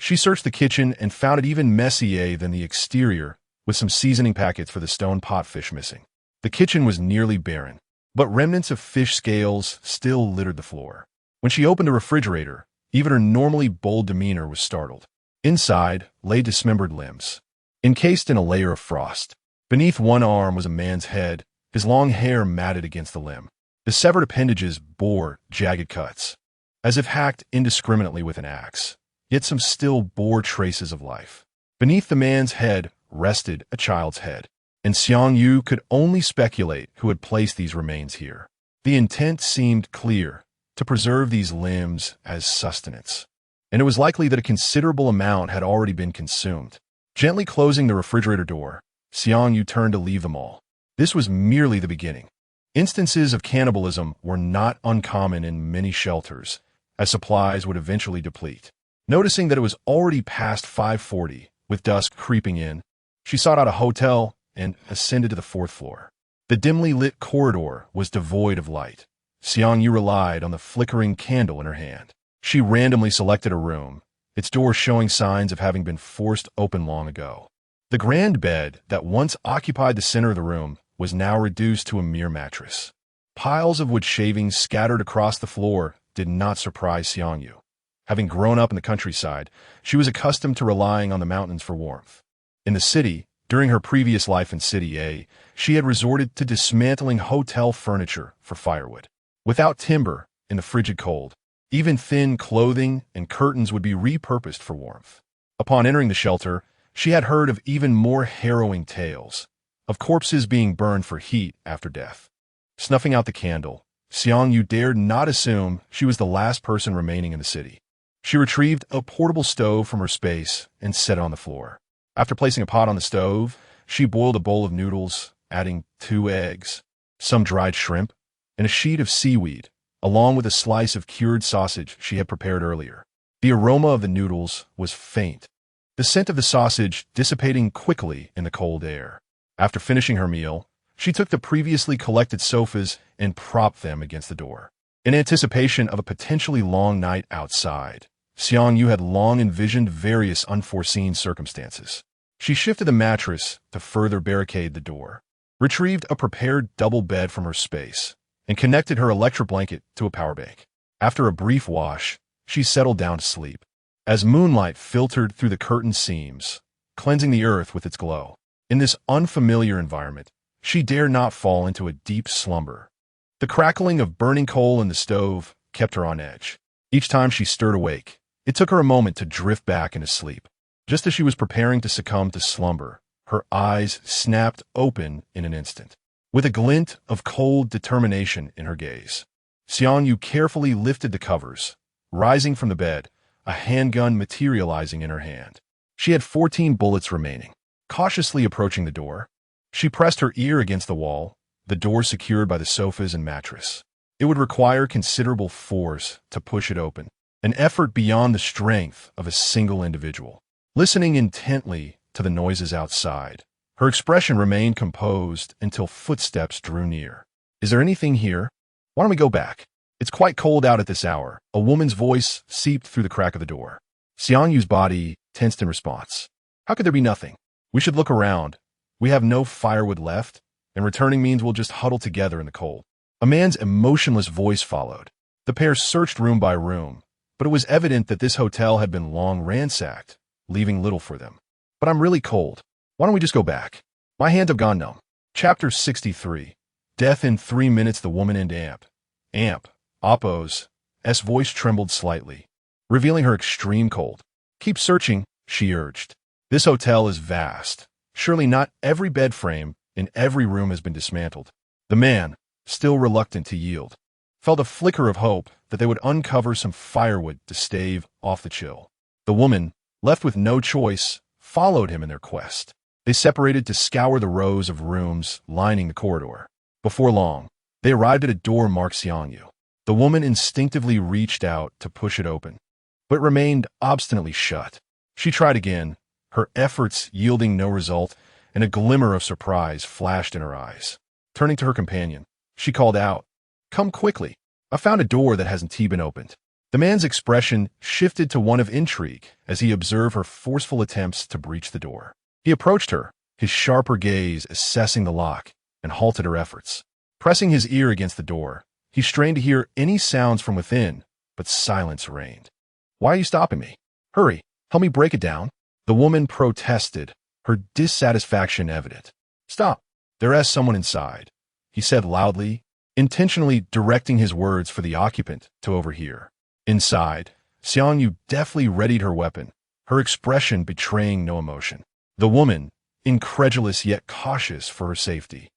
She searched the kitchen and found it even messier than the exterior, with some seasoning packets for the stone pot fish missing. The kitchen was nearly barren, but remnants of fish scales still littered the floor. When she opened the refrigerator, even her normally bold demeanor was startled. Inside lay dismembered limbs, encased in a layer of frost. Beneath one arm was a man's head, his long hair matted against the limb. The severed appendages bore jagged cuts, as if hacked indiscriminately with an axe, yet some still bore traces of life. Beneath the man's head rested a child's head, and Xiang Yu could only speculate who had placed these remains here. The intent seemed clear, to preserve these limbs as sustenance, and it was likely that a considerable amount had already been consumed. Gently closing the refrigerator door, Xiang Yu turned to leave them all. This was merely the beginning. Instances of cannibalism were not uncommon in many shelters, as supplies would eventually deplete. Noticing that it was already past 5:40, with dusk creeping in, she sought out a hotel and ascended to the 4th floor. The dimly lit corridor was devoid of light. Xiang Yu relied on the flickering candle in her hand. She randomly selected a room, its door showing signs of having been forced open long ago. The grand bed that once occupied the center of the room was now reduced to a mere mattress. Piles of wood shavings scattered across the floor did not surprise Xiang Yu. Having grown up in the countryside, she was accustomed to relying on the mountains for warmth. In the city, during her previous life in City A, she had resorted to dismantling hotel furniture for firewood. Without timber, in the frigid cold, even thin clothing and curtains would be repurposed for warmth. Upon entering the shelter, she had heard of even more harrowing tales, of corpses being burned for heat after death. Snuffing out the candle, Xiang Yu dared not assume she was the last person remaining in the city. She retrieved a portable stove from her space and set it on the floor. After placing a pot on the stove, she boiled a bowl of noodles, adding 2 eggs, some dried shrimp, and a sheet of seaweed, along with a slice of cured sausage she had prepared earlier. The aroma of the noodles was faint, the scent of the sausage dissipating quickly in the cold air. After finishing her meal, she took the previously collected sofas and propped them against the door. In anticipation of a potentially long night outside, Xiang Yu had long envisioned various unforeseen circumstances. She shifted the mattress to further barricade the door, retrieved a prepared double bed from her space, and connected her electric blanket to a power bank. After a brief wash, she settled down to sleep. As moonlight filtered through the curtain seams, cleansing the earth with its glow. In this unfamiliar environment, she dared not fall into a deep slumber. The crackling of burning coal in the stove kept her on edge. Each time she stirred awake, it took her a moment to drift back into sleep. Just as she was preparing to succumb to slumber, her eyes snapped open in an instant. With a glint of cold determination in her gaze, Xiang Yu carefully lifted the covers, rising from the bed, a handgun materializing in her hand. She had 14 bullets remaining. Cautiously approaching the door, she pressed her ear against the wall, the door secured by the sofas and mattress. It would require considerable force to push it open, an effort beyond the strength of a single individual. Listening intently to the noises outside, her expression remained composed until footsteps drew near. "Is there anything here? Why don't we go back? It's quite cold out at this hour." A woman's voice seeped through the crack of the door. Xiang Yu's body tensed in response. How could there be nothing? We should look around. We have no firewood left, and returning means we'll just huddle together in the cold. A man's emotionless voice followed. The pair searched room by room, but it was evident that this hotel had been long ransacked, leaving little for them. "But I'm really cold. Why don't we just go back? My hands have gone numb." Chapter 63. Death in 3 minutes. The woman and Amp. Oppo's voice trembled slightly, revealing her extreme cold. "Keep searching," she urged. "This hotel is vast. Surely not every bed frame in every room has been dismantled." The man, still reluctant to yield, felt a flicker of hope that they would uncover some firewood to stave off the chill. The woman, left with no choice, followed him in their quest. They separated to scour the rows of rooms lining the corridor. Before long, they arrived at a door marked Xiang Yu. The woman instinctively reached out to push it open, but remained obstinately shut. She tried again, her efforts yielding no result, and a glimmer of surprise flashed in her eyes. Turning to her companion, she called out, "Come quickly. I found a door that hasn't been opened." The man's expression shifted to one of intrigue as he observed her forceful attempts to breach the door. He approached her, his sharper gaze assessing the lock, and halted her efforts. Pressing his ear against the door, he strained to hear any sounds from within, but silence reigned. "Why are you stopping me? Hurry, help me break it down." The woman protested, her dissatisfaction evident. "Stop, there's someone inside," he said loudly, intentionally directing his words for the occupant to overhear. Inside, Xiangyu deftly readied her weapon, her expression betraying no emotion. The woman, incredulous yet cautious for her safety,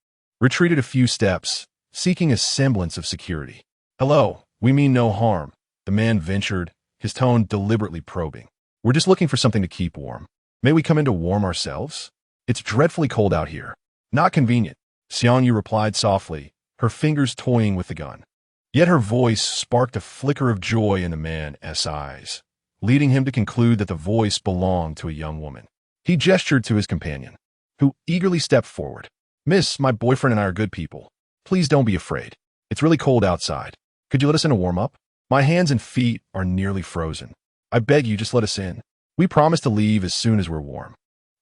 retreated a few steps, seeking a semblance of security. "Hello, we mean no harm," the man ventured, his tone deliberately probing. "We're just looking for something to keep warm. May we come in to warm ourselves? It's dreadfully cold out here." "Not convenient," Xiangyu replied softly, her fingers toying with the gun. Yet her voice sparked a flicker of joy in the man's eyes, leading him to conclude that the voice belonged to a young woman. He gestured to his companion, who eagerly stepped forward. "Miss, my boyfriend and I are good people. Please don't be afraid. It's really cold outside. Could you let us in to warm up? My hands and feet are nearly frozen. I beg you, just let us in. We promise to leave as soon as we're warm."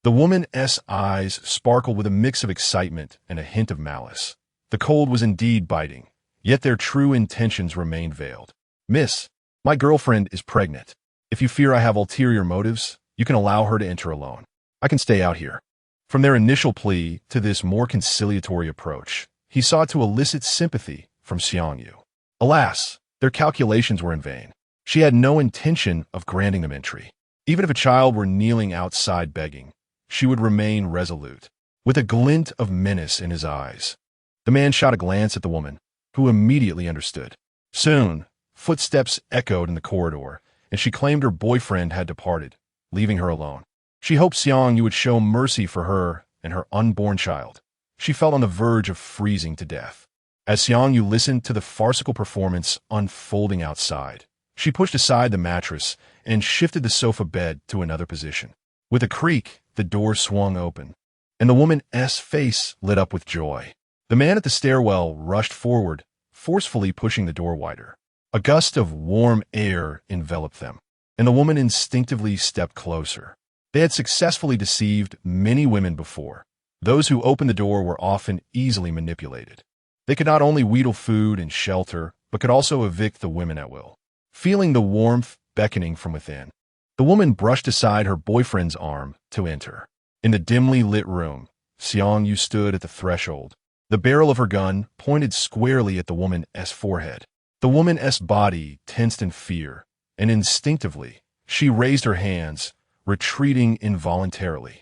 The woman's eyes sparkled with a mix of excitement and a hint of malice. The cold was indeed biting, yet their true intentions remained veiled. "Miss, my girlfriend is pregnant. If you fear I have ulterior motives, you can allow her to enter alone. I can stay out here." From their initial plea to this more conciliatory approach, he sought to elicit sympathy from Xiangyu. Alas, their calculations were in vain. She had no intention of granting them entry. Even if a child were kneeling outside begging, she would remain resolute, with a glint of menace in his eyes. The man shot a glance at the woman, who immediately understood. Soon, footsteps echoed in the corridor, and she claimed her boyfriend had departed, leaving her alone. She hoped Xiangyu would show mercy for her and her unborn child. She felt on the verge of freezing to death. As Xiangyu listened to the farcical performance unfolding outside, she pushed aside the mattress and shifted the sofa bed to another position. With a creak, the door swung open, and the woman's face lit up with joy. The man at the stairwell rushed forward, forcefully pushing the door wider. A gust of warm air enveloped them, and the woman instinctively stepped closer. They had successfully deceived many women before. Those who opened the door were often easily manipulated. They could not only wheedle food and shelter, but could also evict the women at will. Feeling the warmth beckoning from within, the woman brushed aside her boyfriend's arm to enter. In the dimly lit room, Xiangyu stood at the threshold. The barrel of her gun pointed squarely at the woman's forehead. The woman's body tensed in fear, and instinctively, she raised her hands, retreating involuntarily.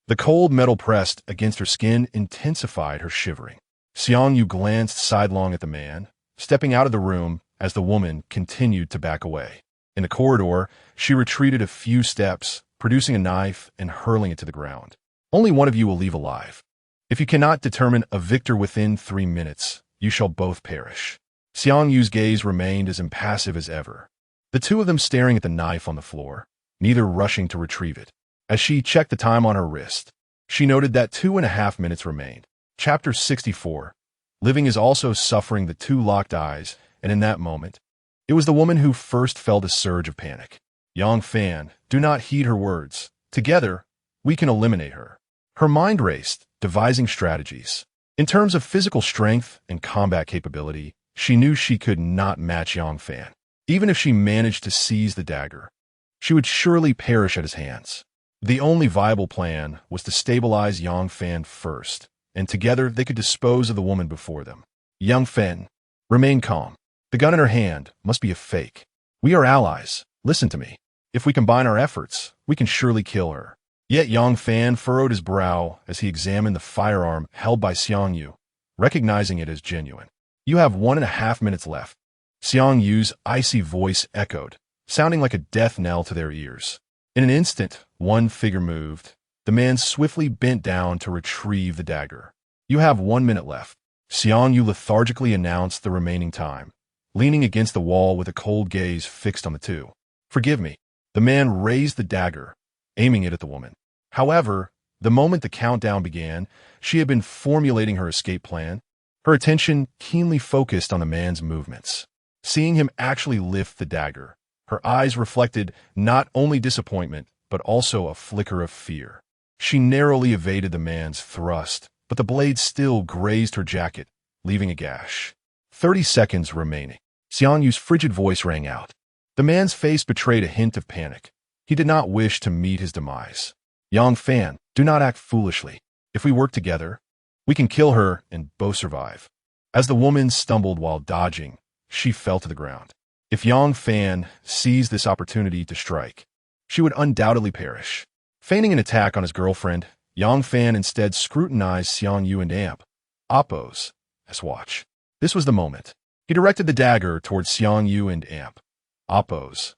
The cold metal pressed against her skin intensified her shivering. Xiangyu glanced sidelong at the man, stepping out of the room as the woman continued to back away. In the corridor, she retreated a few steps, producing a knife and hurling it to the ground. "Only one of you will leave alive. If you cannot determine a victor within 3 minutes, you shall both perish." Xiangyu's gaze remained as impassive as ever, the two of them staring at the knife on the floor, neither rushing to retrieve it. As she checked the time on her wrist, she noted that 2.5 minutes remained. Chapter 64. Living is also suffering the two locked eyes, and in that moment, it was the woman who first felt a surge of panic. "Yang Fan, do not heed her words. Together, we can eliminate her." Her mind raced, devising strategies. In terms of physical strength and combat capability, she knew she could not match Yang Fan. Even if she managed to seize the dagger, she would surely perish at his hands. The only viable plan was to stabilize Yang Fan first, and together they could dispose of the woman before them. "Yang Fan, remain calm. The gun in her hand must be a fake. We are allies. Listen to me. If we combine our efforts, we can surely kill her." Yet Yang Fan furrowed his brow as he examined the firearm held by Xiangyu, recognizing it as genuine. "You have 1.5 minutes left." Xiangyu's icy voice echoed, sounding like a death knell to their ears. In an instant, one figure moved. The man swiftly bent down to retrieve the dagger. "You have 1 minute left." Xiangyu lethargically announced the remaining time, leaning against the wall with a cold gaze fixed on the two. "Forgive me." The man raised the dagger, aiming it at the woman. However, the moment the countdown began, she had been formulating her escape plan, her attention keenly focused on the man's movements. Seeing him actually lift the dagger, Her eyes reflected not only disappointment, but also a flicker of fear. She narrowly evaded the man's thrust, but the blade still grazed her jacket, leaving a gash. 30 seconds remaining. Xiang Yu's frigid voice rang out. The man's face betrayed a hint of panic. He did not wish to meet his demise. Yang Fan, do not act foolishly. If we work together, we can kill her and both survive. As the woman stumbled while dodging, she fell to the ground. If Yang Fan seized this opportunity to strike, she would undoubtedly perish. Feigning an attack on his girlfriend, Yang Fan instead scrutinized Xiang Yu and Amp, Appo's, as watch. This was the moment. He directed the dagger towards Xiang Yu and Amp, Appo's,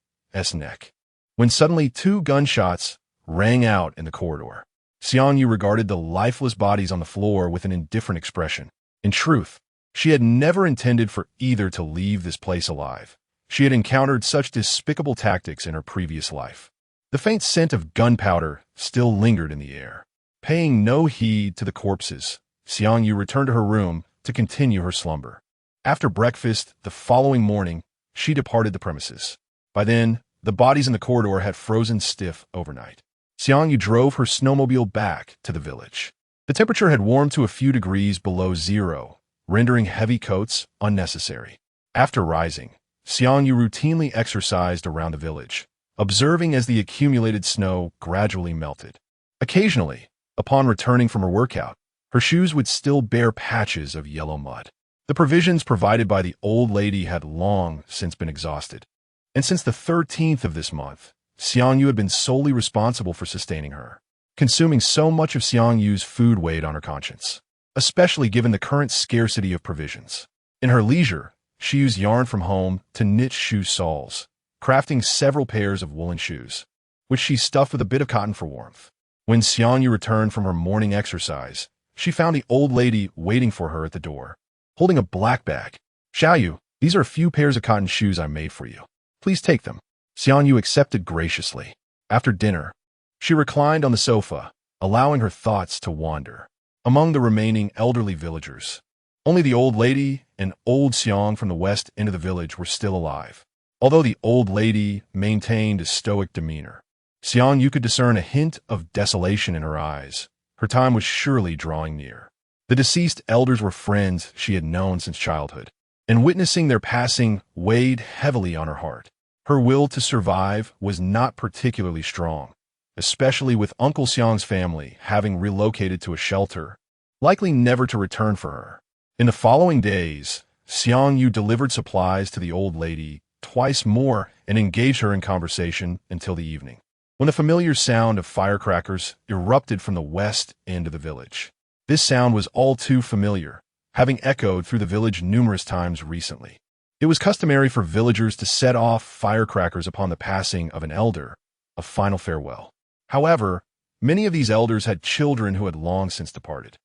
neck, when suddenly 2 gunshots rang out in the corridor. Xiang Yu regarded the lifeless bodies on the floor with an indifferent expression. In truth, she had never intended for either to leave this place alive. She had encountered such despicable tactics in her previous life. The faint scent of gunpowder still lingered in the air. Paying no heed to the corpses, Xiang Yu returned to her room to continue her slumber. After breakfast the following morning, she departed the premises. By then, the bodies in the corridor had frozen stiff overnight. Xiang Yu drove her snowmobile back to the village. The temperature had warmed to a few degrees below zero, rendering heavy coats unnecessary. After rising, Xiang Yu routinely exercised around the village, observing as the accumulated snow gradually melted. Occasionally, upon returning from her workout, her shoes would still bear patches of yellow mud. The provisions provided by the old lady had long since been exhausted, and since the 13th of this month, Xiang Yu had been solely responsible for sustaining her, consuming so much of Xiang Yu's food weighed on her conscience, especially given the current scarcity of provisions. In her leisure, she used yarn from home to knit shoe soles, crafting several pairs of woolen shoes, which she stuffed with a bit of cotton for warmth. When Xiang Yu returned from her morning exercise, she found the old lady waiting for her at the door, holding a black bag. "Xiao Yu, these are a few pairs of cotton shoes I made for you. Please take them." Xiang Yu accepted graciously. After dinner, she reclined on the sofa, allowing her thoughts to wander. Among the remaining elderly villagers, only the old lady and old Xiang from the west end of the village were still alive. Although the old lady maintained a stoic demeanor, Xiang Yu could discern a hint of desolation in her eyes. Her time was surely drawing near. The deceased elders were friends she had known since childhood, and witnessing their passing weighed heavily on her heart. Her will to survive was not particularly strong, especially with Uncle Xiang's family having relocated to a shelter, likely never to return for her. In the following days, Xiang Yu delivered supplies to the old lady twice more and engaged her in conversation until the evening, when the familiar sound of firecrackers erupted from the west end of the village. This sound was all too familiar, having echoed through the village numerous times recently. It was customary for villagers to set off firecrackers upon the passing of an elder, a final farewell. However, many of these elders had children who had long since departed.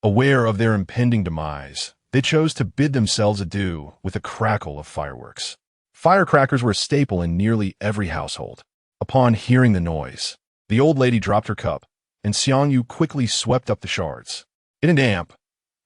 Aware of their impending demise, they chose to bid themselves adieu with a crackle of fireworks. Firecrackers were a staple in nearly every household. Upon hearing the noise, the old lady dropped her cup, and Xiang Yu quickly swept up the shards. In an amp,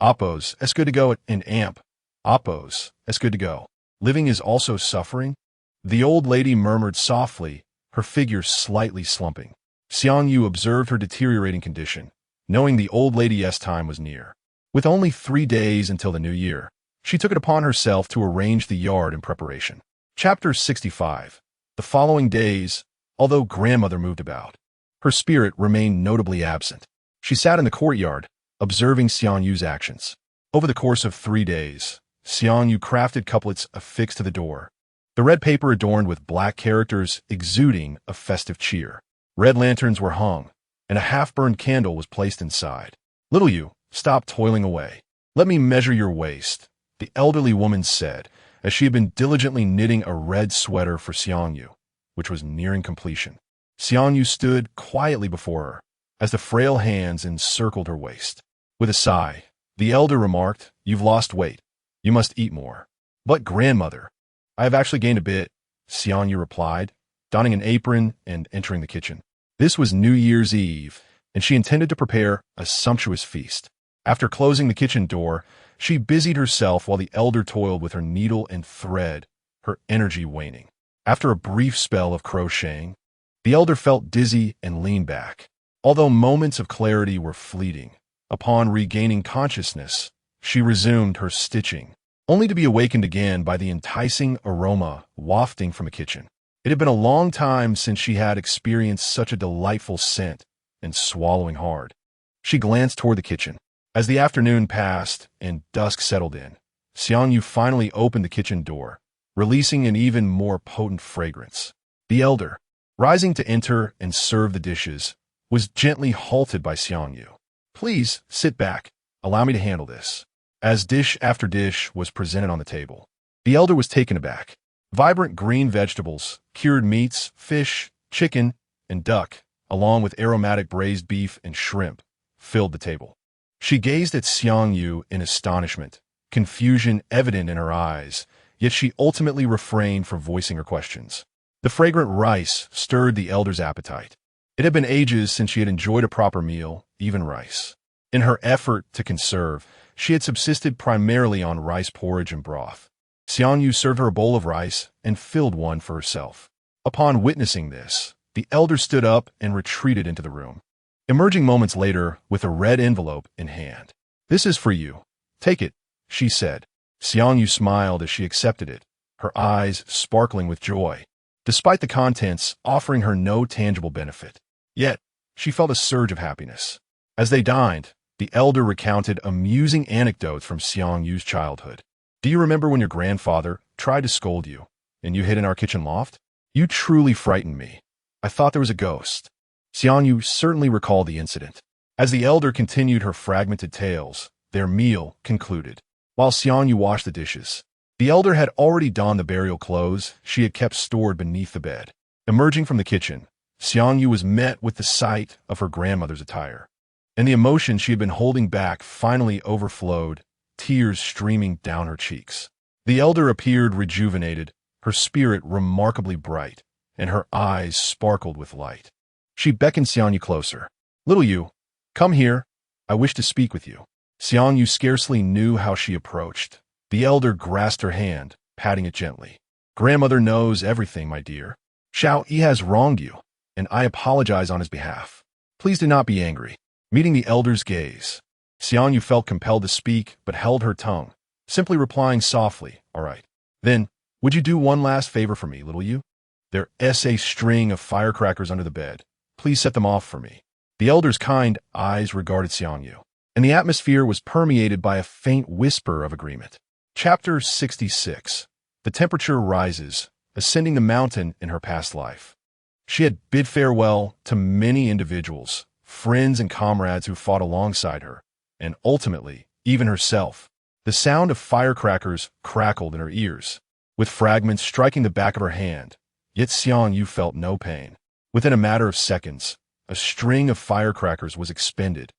Appo's, it's good to go. In amp, Appo's, it's good to go. Living is also suffering? The old lady murmured softly, her figure slightly slumping. Xiang Yu observed her deteriorating condition, knowing the old lady's time was near. With only 3 days until the new year, she took it upon herself to arrange the yard in preparation. Chapter 65. The following days, although grandmother moved about, her spirit remained notably absent. She sat in the courtyard, observing Xiang Yu's actions. Over the course of 3 days, Xiang Yu crafted couplets affixed to the door, the red paper adorned with black characters exuding a festive cheer. Red lanterns were hung, and a half-burned candle was placed inside. "Little Yu, stop toiling away. Let me measure your waist," the elderly woman said, as she had been diligently knitting a red sweater for Xiang Yu, which was nearing completion. Xiang Yu stood quietly before her, as the frail hands encircled her waist. With a sigh, the elder remarked, "You've lost weight. You must eat more." "But grandmother, I have actually gained a bit," Xiang Yu replied, donning an apron and entering the kitchen. This was New Year's Eve, and she intended to prepare a sumptuous feast. After closing the kitchen door, she busied herself while the elder toiled with her needle and thread, her energy waning. After a brief spell of crocheting, the elder felt dizzy and leaned back. Although moments of clarity were fleeting, upon regaining consciousness, she resumed her stitching, only to be awakened again by the enticing aroma wafting from the kitchen. It had been a long time since she had experienced such a delightful scent, and swallowing hard, she glanced toward the kitchen. As the afternoon passed and dusk settled in, Xiangyu finally opened the kitchen door, releasing an even more potent fragrance. The elder, rising to enter and serve the dishes, was gently halted by Xiangyu. "Please, sit back. Allow me to handle this." As dish after dish was presented on the table, the elder was taken aback. Vibrant green vegetables, cured meats, fish, chicken, and duck, along with aromatic braised beef and shrimp, filled the table. She gazed at Xiangyu in astonishment, confusion evident in her eyes, yet she ultimately refrained from voicing her questions. The fragrant rice stirred the elder's appetite. It had been ages since she had enjoyed a proper meal, even rice. In her effort to conserve, she had subsisted primarily on rice porridge and broth. Xiangyu served her a bowl of rice and filled one for herself. Upon witnessing this, the elder stood up and retreated into the room, emerging moments later with a red envelope in hand. "This is for you. Take it," she said. Xiangyu smiled as she accepted it, her eyes sparkling with joy, despite the contents offering her no tangible benefit. Yet, she felt a surge of happiness. As they dined, the elder recounted amusing anecdotes from Xiangyu's childhood. "Do you remember when your grandfather tried to scold you, and you hid in our kitchen loft? You truly frightened me. I thought there was a ghost." Xiangyu certainly recalled the incident. As the elder continued her fragmented tales, their meal concluded. While Xiangyu washed the dishes, the elder had already donned the burial clothes she had kept stored beneath the bed. Emerging from the kitchen, Xiangyu was met with the sight of her grandmother's attire, and the emotion she had been holding back finally overflowed, tears streaming down her cheeks. The elder appeared rejuvenated, her spirit remarkably bright, and her eyes sparkled with light. She beckoned Xiangyu closer. "Little you, come here. I wish to speak with you." Xiangyu scarcely knew how she approached. The elder grasped her hand, patting it gently. "Grandmother knows everything, my dear. Xiao Yi has wronged you, and I apologize on his behalf. Please do not be angry." Meeting the elder's gaze, Xiangyu felt compelled to speak but held her tongue, simply replying softly, "All right. Then, would you do one last favor for me, little you? There is a string of firecrackers under the bed. Please set them off for me." The elder's kind eyes regarded Xiangyu, and the atmosphere was permeated by a faint whisper of agreement. Chapter 66. The temperature rises, ascending the mountain in her past life. She had bid farewell to many individuals, friends and comrades who fought alongside her, and ultimately, even herself. The sound of firecrackers crackled in her ears, with fragments striking the back of her hand, yet Xiangyu felt no pain. Within a matter of seconds, a string of firecrackers was expended,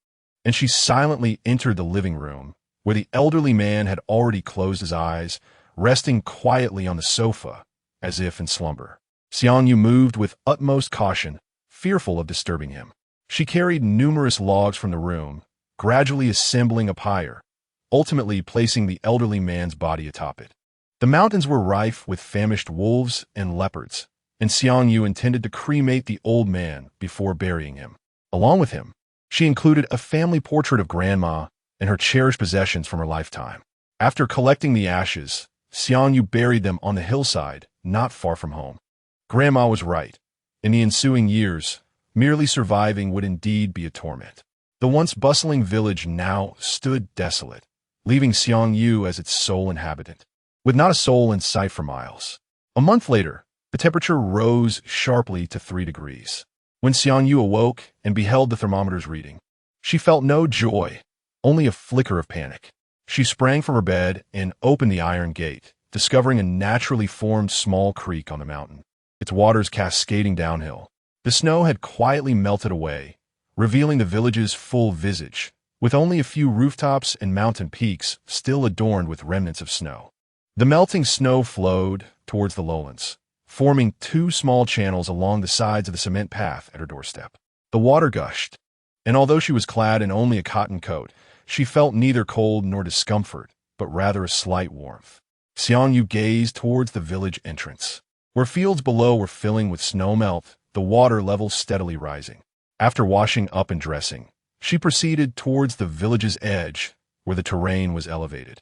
and she silently entered the living room, where the elderly man had already closed his eyes, resting quietly on the sofa, as if in slumber. Xiangyu moved with utmost caution, fearful of disturbing him. She carried numerous logs from the room, gradually assembling a pyre, ultimately placing the elderly man's body atop it. The mountains were rife with famished wolves and leopards, and Xiangyu intended to cremate the old man before burying him. Along with him, she included a family portrait of Grandma and her cherished possessions from her lifetime. After collecting the ashes, Xiangyu buried them on the hillside, not far from home. Grandma was right. In the ensuing years, merely surviving would indeed be a torment. The once bustling village now stood desolate, leaving Xiangyu as its sole inhabitant, with not a soul in sight for miles. A month later, the temperature rose sharply to 3 degrees. When Xiangyu awoke and beheld the thermometer's reading, she felt no joy, only a flicker of panic. She sprang from her bed and opened the iron gate, discovering a naturally formed small creek on the mountain, its waters cascading downhill. The snow had quietly melted away, revealing the village's full visage, with only a few rooftops and mountain peaks still adorned with remnants of snow. The melting snow flowed towards the lowlands, forming 2 small channels along the sides of the cement path at her doorstep. The water gushed, and although she was clad in only a cotton coat, she felt neither cold nor discomfort, but rather a slight warmth. Xiangyu gazed towards the village entrance. Where fields below were filling with snowmelt, the water level steadily rising. After washing up and dressing, she proceeded towards the village's edge, where the terrain was elevated,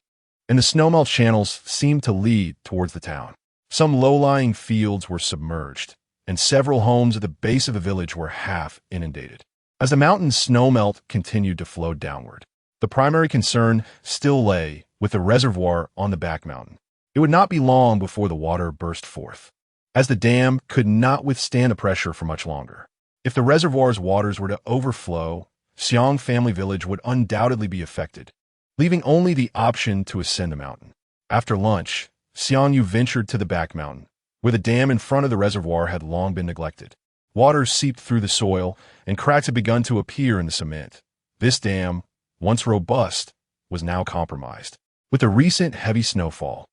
and the snowmelt channels seemed to lead towards the town. Some low-lying fields were submerged, and several homes at the base of the village were half inundated. As the mountain's snowmelt continued to flow downward, the primary concern still lay with the reservoir on the back mountain. It would not be long before the water burst forth, as the dam could not withstand the pressure for much longer. If the reservoir's waters were to overflow, Xiong family village would undoubtedly be affected, leaving only the option to ascend the mountain. After lunch, Xiongyu ventured to the back mountain, where the dam in front of the reservoir had long been neglected. Water seeped through the soil, and cracks had begun to appear in the cement. This dam, once robust, was now compromised. With the recent heavy snowfall,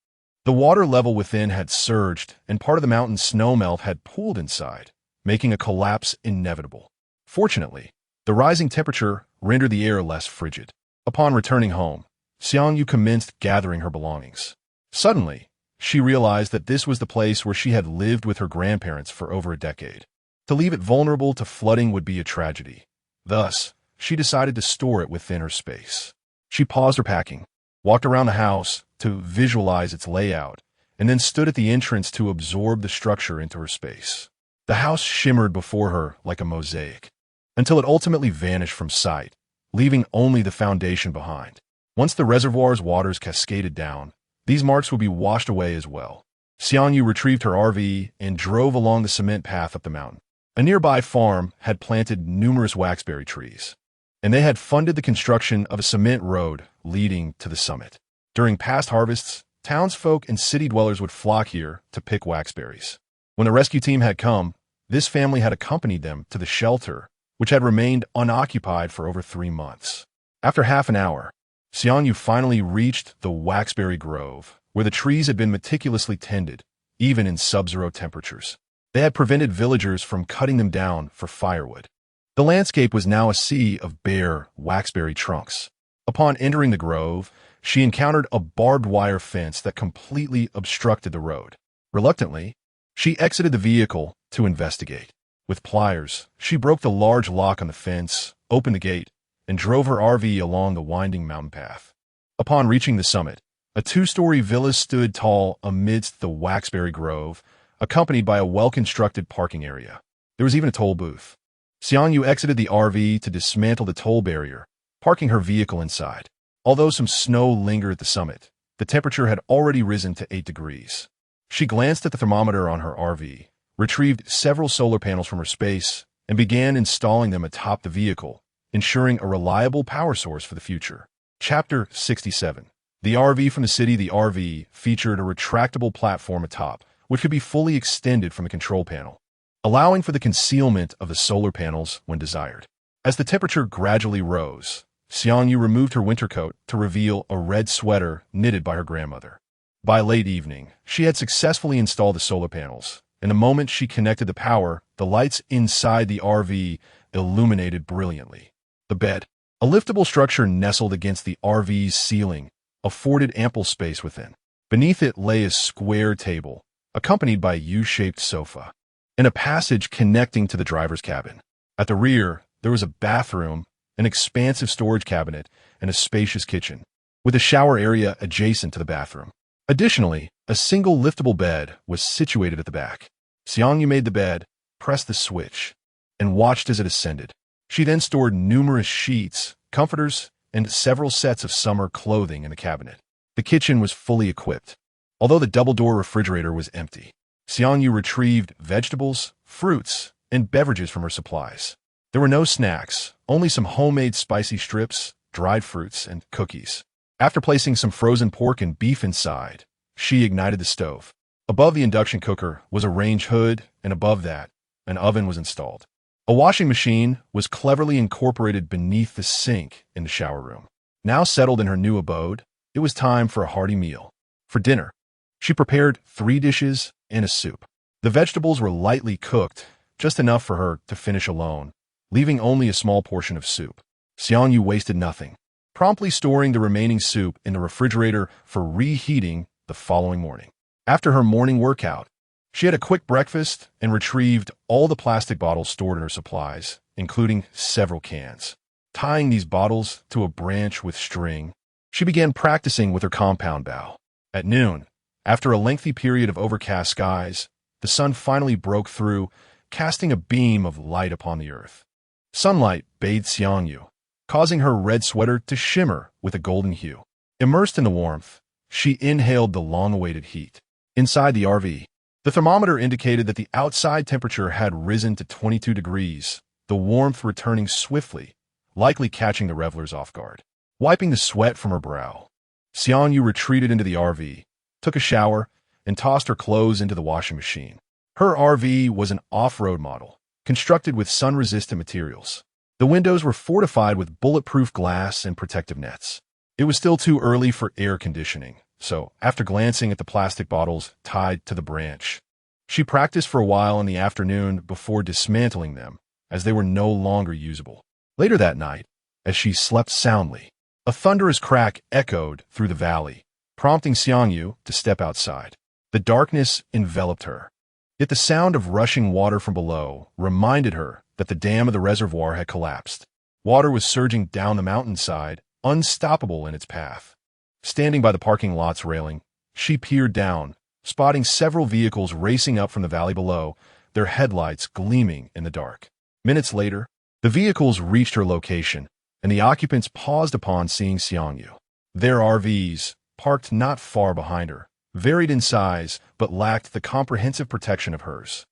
the water level within had surged, and part of the mountain's snowmelt had pooled inside, making a collapse inevitable. Fortunately, the rising temperature rendered the air less frigid. Upon returning home, Xiongyu commenced gathering her belongings. Suddenly, she realized that this was the place where she had lived with her grandparents for over a decade. To leave it vulnerable to flooding would be a tragedy. Thus, she decided to store it within her space. She paused her packing, walked around the house to visualize its layout, and then stood at the entrance to absorb the structure into her space. The house shimmered before her like a mosaic, until it ultimately vanished from sight, leaving only the foundation behind. Once the reservoir's waters cascaded down, these marks would be washed away as well. Xiongyu retrieved her RV and drove along the cement path up the mountain. A nearby farm had planted numerous waxberry trees, and they had funded the construction of a cement road leading to the summit. During past harvests, townsfolk and city dwellers would flock here to pick waxberries. When the rescue team had come, this family had accompanied them to the shelter, which had remained unoccupied for over 3 months. After half an hour, Xiongyu finally reached the waxberry grove, where the trees had been meticulously tended, even in sub-zero temperatures. They had prevented villagers from cutting them down for firewood. The landscape was now a sea of bare waxberry trunks. Upon entering the grove, she encountered a barbed wire fence that completely obstructed the road. Reluctantly, she exited the vehicle to investigate. With pliers, she broke the large lock on the fence, opened the gate, and drove her RV along the winding mountain path. Upon reaching the summit, a 2-story villa stood tall amidst the waxberry grove, accompanied by a well-constructed parking area. There was even a toll booth. Xiongyu exited the RV to dismantle the toll barrier, parking her vehicle inside. Although some snow lingered at the summit, the temperature had already risen to 8 degrees. She glanced at the thermometer on her RV, retrieved several solar panels from her space, and began installing them atop the vehicle, ensuring a reliable power source for the future. Chapter 67. The RV from the city. The RV featured a retractable platform atop, which could be fully extended from the control panel, allowing for the concealment of the solar panels when desired. As the temperature gradually rose, Xiongyu removed her winter coat to reveal a red sweater knitted by her grandmother. By late evening, she had successfully installed the solar panels, and the moment she connected the power, the lights inside the RV illuminated brilliantly. The bed, a liftable structure nestled against the RV's ceiling, afforded ample space within. Beneath it lay a square table, accompanied by a U-shaped sofa, and a passage connecting to the driver's cabin. At the rear, there was a bathroom, an expansive storage cabinet, and a spacious kitchen, with a shower area adjacent to the bathroom. Additionally, a single liftable bed was situated at the back. Xiongyu made the bed, pressed the switch, and watched as it ascended. She then stored numerous sheets, comforters, and several sets of summer clothing in the cabinet. The kitchen was fully equipped, although the double-door refrigerator was empty. Xiongyu retrieved vegetables, fruits, and beverages from her supplies. There were no snacks, only some homemade spicy strips, dried fruits, and cookies. After placing some frozen pork and beef inside, she ignited the stove. Above the induction cooker was a range hood, and above that, an oven was installed. A washing machine was cleverly incorporated beneath the sink in the shower room. Now settled in her new abode, it was time for a hearty meal. For dinner, she prepared 3 dishes and a soup. The vegetables were lightly cooked, just enough for her to finish alone, leaving only a small portion of soup. Xiongyu wasted nothing, promptly storing the remaining soup in the refrigerator for reheating the following morning. After her morning workout, She had a quick breakfast and retrieved all the plastic bottles stored in her supplies, including several cans. Tying these bottles to a branch with string, she began practicing with her compound bow. At noon, after a lengthy period of overcast skies, the sun finally broke through, casting a beam of light upon the earth. Sunlight bathed Xiangyu, causing her red sweater to shimmer with a golden hue. Immersed in the warmth, she inhaled the long-awaited heat. Inside the RV, the thermometer indicated that the outside temperature had risen to 22 degrees, the warmth returning swiftly, likely catching the revelers off guard. Wiping the sweat from her brow, Xiangyu retreated into the RV, took a shower, and tossed her clothes into the washing machine. Her RV was an off-road model, constructed with sun-resistant materials. The windows were fortified with bulletproof glass and protective nets. It was still too early for air conditioning, so after glancing at the plastic bottles tied to the branch, she practiced for a while in the afternoon before dismantling them, as they were no longer usable. Later that night, as she slept soundly, a thunderous crack echoed through the valley, prompting Xiangyu to step outside. The darkness enveloped her, yet the sound of rushing water from below reminded her that the dam of the reservoir had collapsed. Water was surging down the mountainside, unstoppable in its path. Standing by the parking lot's railing, she peered down, spotting several vehicles racing up from the valley below, their headlights gleaming in the dark. Minutes later, the vehicles reached her location, and the occupants paused upon seeing Xiangyu. Their RVs, parked not far behind her, varied in size but lacked the comprehensive protection of hers.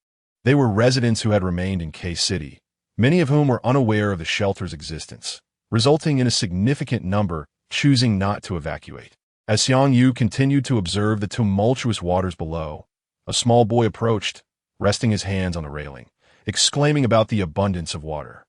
They were residents who had remained in K-City, many of whom were unaware of the shelter's existence, resulting in a significant number choosing not to evacuate. As Xiangyu continued to observe the tumultuous waters below, a small boy approached, resting his hands on the railing, exclaiming about the abundance of water.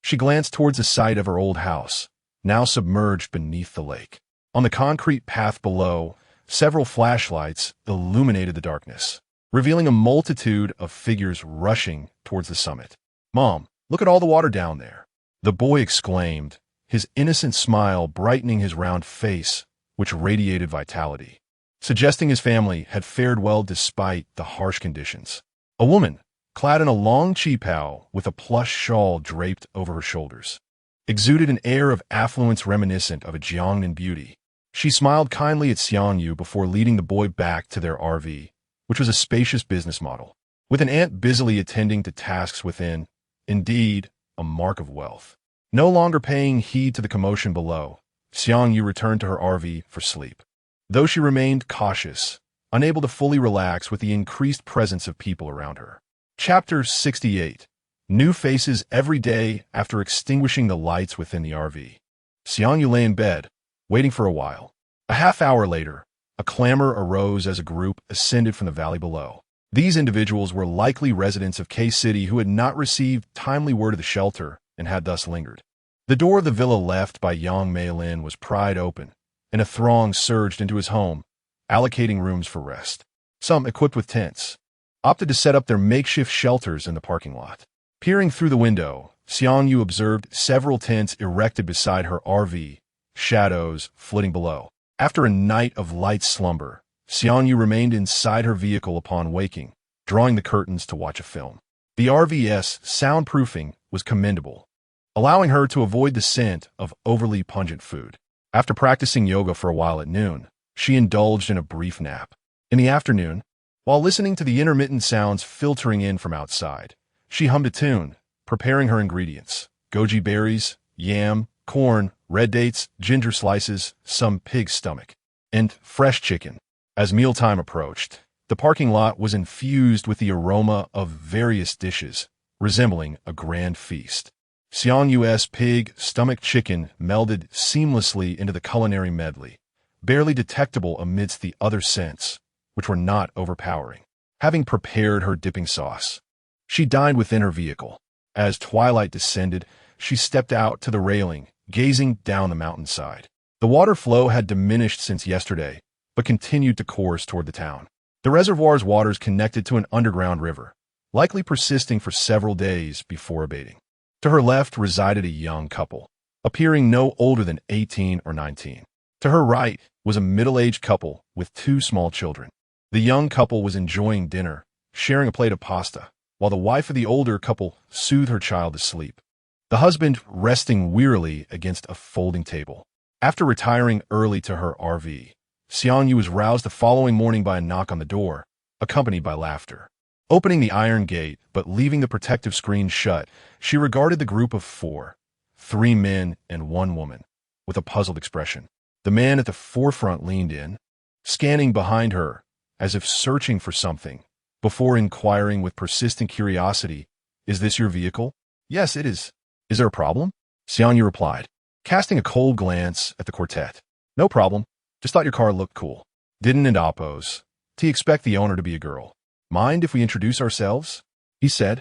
She glanced towards the site of her old house, now submerged beneath the lake. On the concrete path below, several flashlights illuminated the darkness, revealing a multitude of figures rushing towards the summit. "Mom, look at all the water down there," the boy exclaimed, his innocent smile brightening his round face, which radiated vitality, suggesting his family had fared well despite the harsh conditions. A woman, clad in a long qipao with a plush shawl draped over her shoulders, exuded an air of affluence reminiscent of a Jiangnan beauty. She smiled kindly at Xiangyu before leading the boy back to their RV, which was a spacious business model, with an aunt busily attending to tasks within, indeed, a mark of wealth. No longer paying heed to the commotion below, Xiangyu returned to her RV for sleep. Though she remained cautious, unable to fully relax with the increased presence of people around her. Chapter 68. New faces every day after extinguishing the lights within the RV. Xiangyu lay in bed, waiting for a while. A half hour later, a clamor arose as a group ascended from the valley below. These individuals were likely residents of K-City who had not received timely word of the shelter and had thus lingered. The door of the villa left by Yang Mei-Lin was pried open, and a throng surged into his home, allocating rooms for rest. Some, equipped with tents, opted to set up their makeshift shelters in the parking lot. Peering through the window, Xiangyu observed several tents erected beside her RV, shadows flitting below. After a night of light slumber, Xiangyu remained inside her vehicle upon waking, drawing the curtains to watch a film. The RV's soundproofing was commendable, allowing her to avoid the scent of overly pungent food. After practicing yoga for a while at noon, she indulged in a brief nap. In the afternoon, while listening to the intermittent sounds filtering in from outside, she hummed a tune, preparing her ingredients: goji berries, yam, corn, red dates, ginger slices, some pig's stomach, and fresh chicken. As mealtime approached, the parking lot was infused with the aroma of various dishes, resembling a grand feast. Xiangyu's pig stomach chicken melded seamlessly into the culinary medley, barely detectable amidst the other scents, which were not overpowering. Having prepared her dipping sauce, she dined within her vehicle. As twilight descended, she stepped out to the railing, gazing down the mountainside. The water flow had diminished since yesterday, but continued to course toward the town. The reservoir's waters connected to an underground river, likely persisting for several days before abating. To her left resided a young couple, appearing no older than 18 or 19. To her right was a middle-aged couple with two small children. The young couple was enjoying dinner, sharing a plate of pasta, while the wife of the older couple soothed her child to sleep. The husband resting wearily against a folding table. After retiring early to her RV, Xiangyu was roused the following morning by a knock on the door, accompanied by laughter. Opening the iron gate but leaving the protective screen shut, she regarded the group of four, 3 men and 1 woman, with a puzzled expression. The man at the forefront leaned in, scanning behind her as if searching for something, before inquiring with persistent curiosity, "Is this your vehicle?" "Yes, it is." "Is there a problem?" Xiangyu replied, casting a cold glance at the quartet. "No problem. Just thought your car looked cool." "Didn't it, Oppose? Do you expect the owner to be a girl?" "Mind if we introduce ourselves?" he said,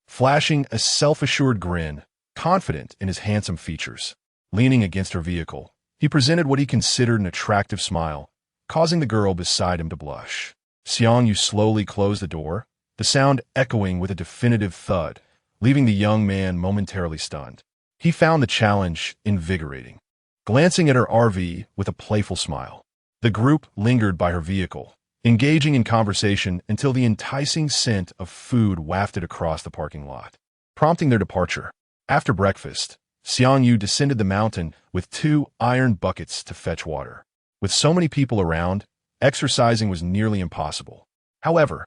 flashing a self-assured grin, confident in his handsome features. Leaning against her vehicle, he presented what he considered an attractive smile, causing the girl beside him to blush. Xiangyu slowly closed the door, the sound echoing with a definitive thud, leaving the young man momentarily stunned. He found the challenge invigorating. Glancing at her RV with a playful smile, the group lingered by her vehicle, engaging in conversation until the enticing scent of food wafted across the parking lot, prompting their departure. After breakfast, Xiangyu descended the mountain with 2 iron buckets to fetch water. With so many people around, exercising was nearly impossible. However,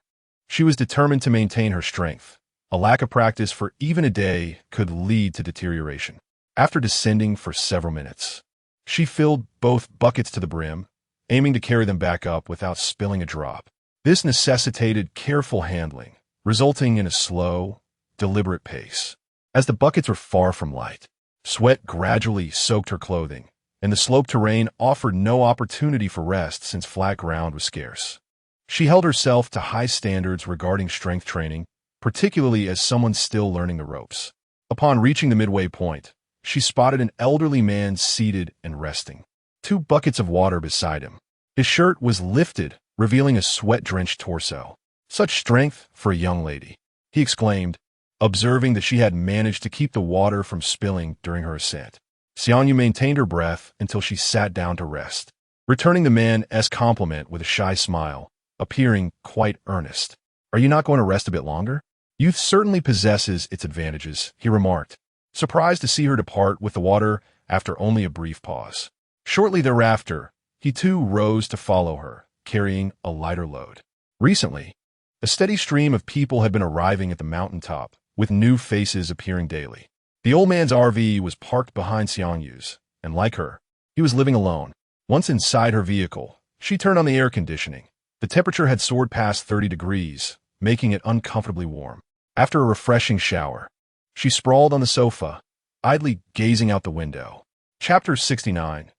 she was determined to maintain her strength. A lack of practice for even a day could lead to deterioration. After descending for several minutes, she filled both buckets to the brim, aiming to carry them back up without spilling a drop. This necessitated careful handling, resulting in a slow, deliberate pace. As the buckets were far from light, sweat gradually soaked her clothing, and the sloped terrain offered no opportunity for rest since flat ground was scarce. She held herself to high standards regarding strength training, particularly as someone still learning the ropes. Upon reaching the midway point, she spotted an elderly man seated and resting, 2 buckets of water beside him. His shirt was lifted, revealing a sweat-drenched torso. "Such strength for a young lady," he exclaimed, observing that she had managed to keep the water from spilling during her ascent. Xiangyu maintained her breath until she sat down to rest, returning the man's compliment with a shy smile, appearing quite earnest. "Are you not going to rest a bit longer?" "Youth certainly possesses its advantages," he remarked, surprised to see her depart with the water after only a brief pause. Shortly thereafter, he too rose to follow her, carrying a lighter load. Recently, a steady stream of people had been arriving at the mountaintop, with new faces appearing daily. The old man's RV was parked behind Xiangyu's, and like her, he was living alone. Once inside her vehicle, she turned on the air conditioning. The temperature had soared past 30 degrees, making it uncomfortably warm. After a refreshing shower, she sprawled on the sofa, idly gazing out the window. Chapter 69.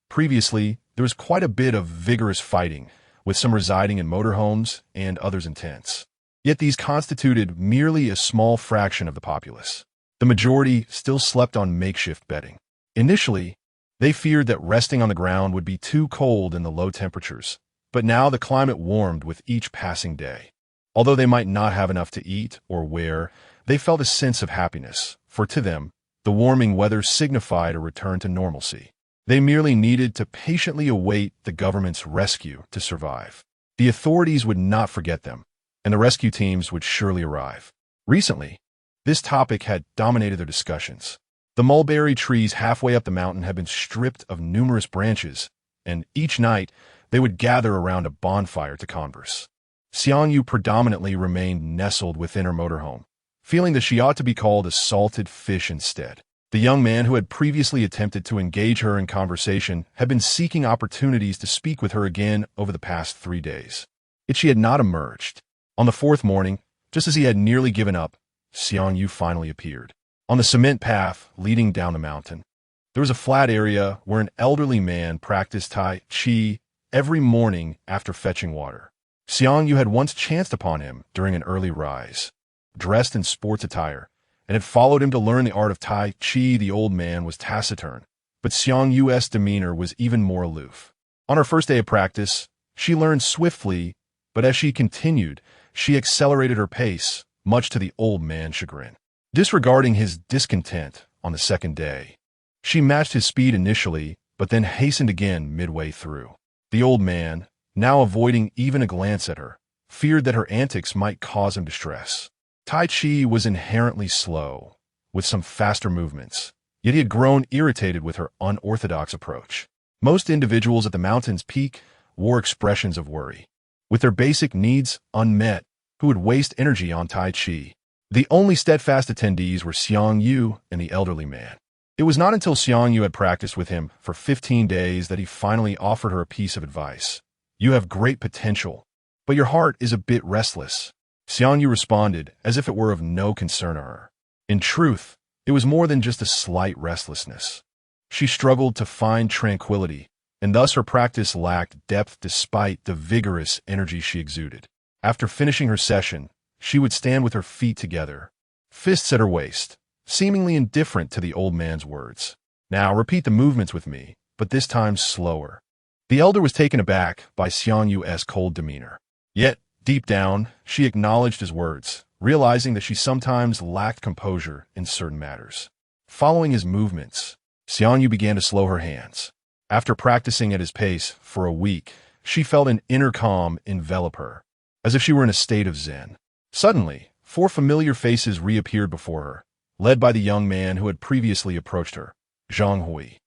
Previously, there was quite a bit of vigorous fighting, with some residing in motorhomes and others in tents. Yet these constituted merely a small fraction of the populace. The majority still slept on makeshift bedding. Initially, they feared that resting on the ground would be too cold in the low temperatures, but now the climate warmed with each passing day. Although they might not have enough to eat or wear, they felt a sense of happiness, for to them, the warming weather signified a return to normalcy. They merely needed to patiently await the government's rescue to survive. The authorities would not forget them, and the rescue teams would surely arrive. Recently, this topic had dominated their discussions. The mulberry trees halfway up the mountain had been stripped of numerous branches, and each night they would gather around a bonfire to converse. Xiangyu predominantly remained nestled within her motorhome, feeling that she ought to be called a salted fish instead. The young man who had previously attempted to engage her in conversation had been seeking opportunities to speak with her again over the past 3 days. Yet she had not emerged. On the 4th morning, just as he had nearly given up, Xiangyu finally appeared. On the cement path leading down the mountain, there was a flat area where an elderly man practiced Tai Chi every morning after fetching water. Xiangyu had once chanced upon him during an early rise, dressed in sports attire, and had followed him to learn the art of Tai Chi. The old man was taciturn, but Xiangyu's demeanor was even more aloof. On her first day of practice, she learned swiftly, but as she continued, she accelerated her pace, much to the old man's chagrin. Disregarding his discontent on the 2nd day, she matched his speed initially, but then hastened again midway through. The old man, now avoiding even a glance at her, feared that her antics might cause him distress. Tai Chi was inherently slow, with some faster movements, yet he had grown irritated with her unorthodox approach. Most individuals at the mountain's peak wore expressions of worry. With their basic needs unmet, who would waste energy on Tai Chi? The only steadfast attendees were Xiang Yu and the elderly man. It was not until Xiang Yu had practiced with him for 15 days that he finally offered her a piece of advice. You have great potential, but your heart is a bit restless. Xiang Yu responded as if it were of no concern to her. In truth, it was more than just a slight restlessness. She struggled to find tranquility, and thus her practice lacked depth despite the vigorous energy she exuded. After finishing her session, she would stand with her feet together, fists at her waist, seemingly indifferent to the old man's words. Now repeat the movements with me, but this time slower. The elder was taken aback by Xiang Yu's cold demeanor. Yet, deep down, she acknowledged his words, realizing that she sometimes lacked composure in certain matters. Following his movements, Xiang Yu began to slow her hands. After practicing at his pace for a week, she felt an inner calm envelop her, as if she were in a state of zen. Suddenly, 4 familiar faces reappeared before her, led by the young man who had previously approached her, Zhang Hui.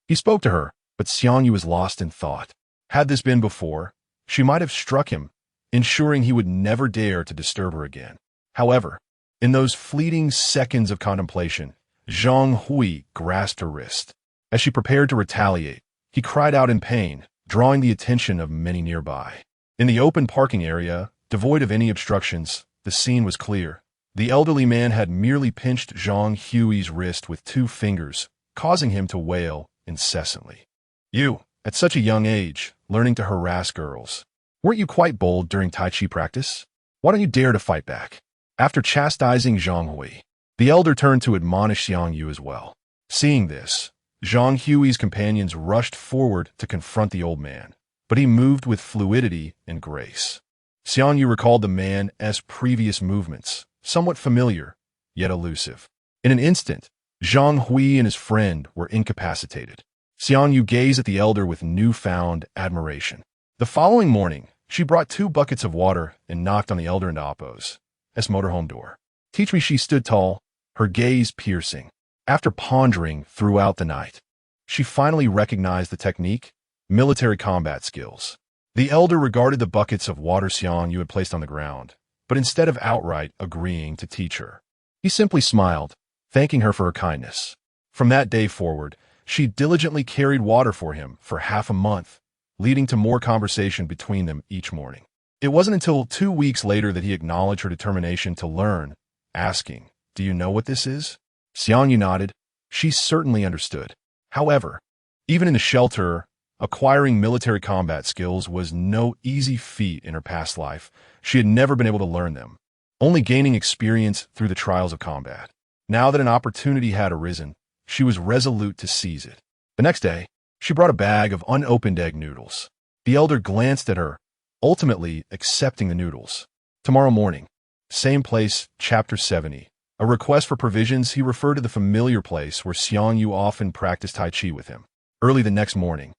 He spoke to her, but Xiang Yu was lost in thought. Had this been before, she might have struck him, ensuring he would never dare to disturb her again. However, in those fleeting seconds of contemplation, Zhang Hui grasped her wrist. As she prepared to retaliate, he cried out in pain, drawing the attention of many nearby. In the open parking area, devoid of any obstructions, the scene was clear. The elderly man had merely pinched Zhang Hui's wrist with 2 fingers, causing him to wail incessantly. You, at such a young age, learning to harass girls. Weren't you quite bold during Tai Chi practice? Why don't you dare to fight back? After chastising Zhang Hui, the elder turned to admonish Xiang Yu as well. Seeing this, Zhang Hui's companions rushed forward to confront the old man, but he moved with fluidity and grace. Xiang Yu recalled the man's previous movements, somewhat familiar, yet elusive. In an instant, Zhang Hui and his friend were incapacitated. Xiang Yu gazed at the elder with newfound admiration. The following morning, she brought 2 buckets of water and knocked on the elder and Appo's motorhome door. Teach me, she stood tall, her gaze piercing. After pondering throughout the night, she finally recognized the technique, military combat skills. The elder regarded the buckets of water Xiang Yu had placed on the ground, but instead of outright agreeing to teach her, he simply smiled, thanking her for her kindness. From that day forward, she diligently carried water for him for half a month, leading to more conversation between them each morning. It wasn't until 2 weeks later that he acknowledged her determination to learn, asking, "Do you know what this is?" Xiang Yu nodded. She certainly understood. However, even in the shelter, acquiring military combat skills was no easy feat in her past life. She had never been able to learn them, only gaining experience through the trials of combat. Now that an opportunity had arisen, she was resolute to seize it. The next day, she brought a bag of unopened egg noodles. The elder glanced at her, ultimately accepting the noodles. Tomorrow morning, same place, Chapter 70. A request for provisions. He referred to the familiar place where Xiang Yu often practiced Tai Chi with him. Early the next morning,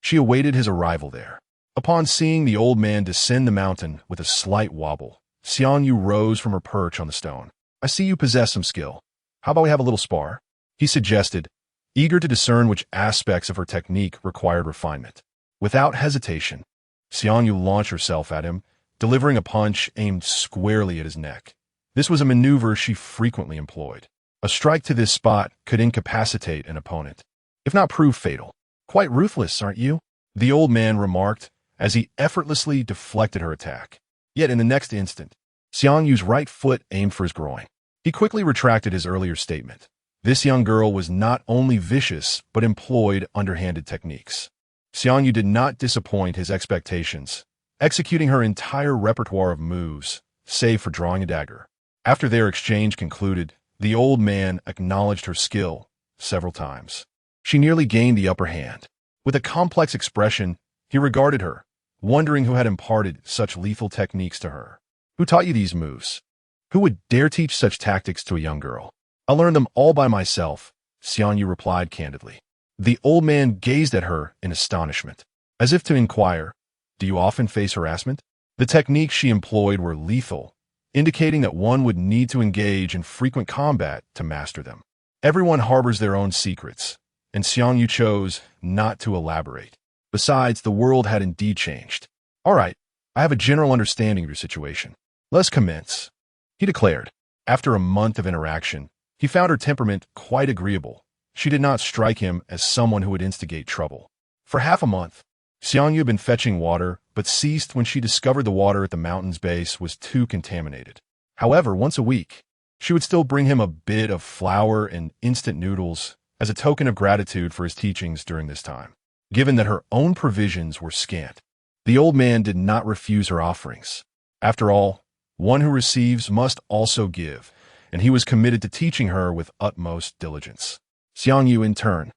she awaited his arrival there. Upon seeing the old man descend the mountain with a slight wobble, Xiang Yu rose from her perch on the stone. "I see you possess some skill. How about we have a little spar?" he suggested, eager to discern which aspects of her technique required refinement. Without hesitation, Xiang Yu launched herself at him, delivering a punch aimed squarely at his neck. This was a maneuver she frequently employed. A strike to this spot could incapacitate an opponent, if not prove fatal. "Quite ruthless, aren't you?" the old man remarked as he effortlessly deflected her attack. Yet in the next instant, Xiang Yu's right foot aimed for his groin. He quickly retracted his earlier statement. This young girl was not only vicious, but employed underhanded techniques. Xiang Yu did not disappoint his expectations, executing her entire repertoire of moves, save for drawing a dagger. After their exchange concluded, the old man acknowledged her skill several times. She nearly gained the upper hand. With a complex expression, he regarded her, wondering who had imparted such lethal techniques to her. "Who taught you these moves? Who would dare teach such tactics to a young girl?" "I learned them all by myself," Xiang Yu replied candidly. The old man gazed at her in astonishment, as if to inquire, "Do you often face harassment?" The techniques she employed were lethal, indicating that one would need to engage in frequent combat to master them. Everyone harbors their own secrets, and Xiangyu chose not to elaborate. Besides, the world had indeed changed. "All right, I have a general understanding of your situation. Let's commence," he declared. After a month of interaction, he found her temperament quite agreeable. She did not strike him as someone who would instigate trouble. For half a month, Xiangyu had been fetching water, but ceased when she discovered the water at the mountain's base was too contaminated. However, once a week, she would still bring him a bit of flour and instant noodles as a token of gratitude for his teachings during this time. Given that her own provisions were scant, the old man did not refuse her offerings. After all, one who receives must also give, and he was committed to teaching her with utmost diligence. Xiangyu, in turn,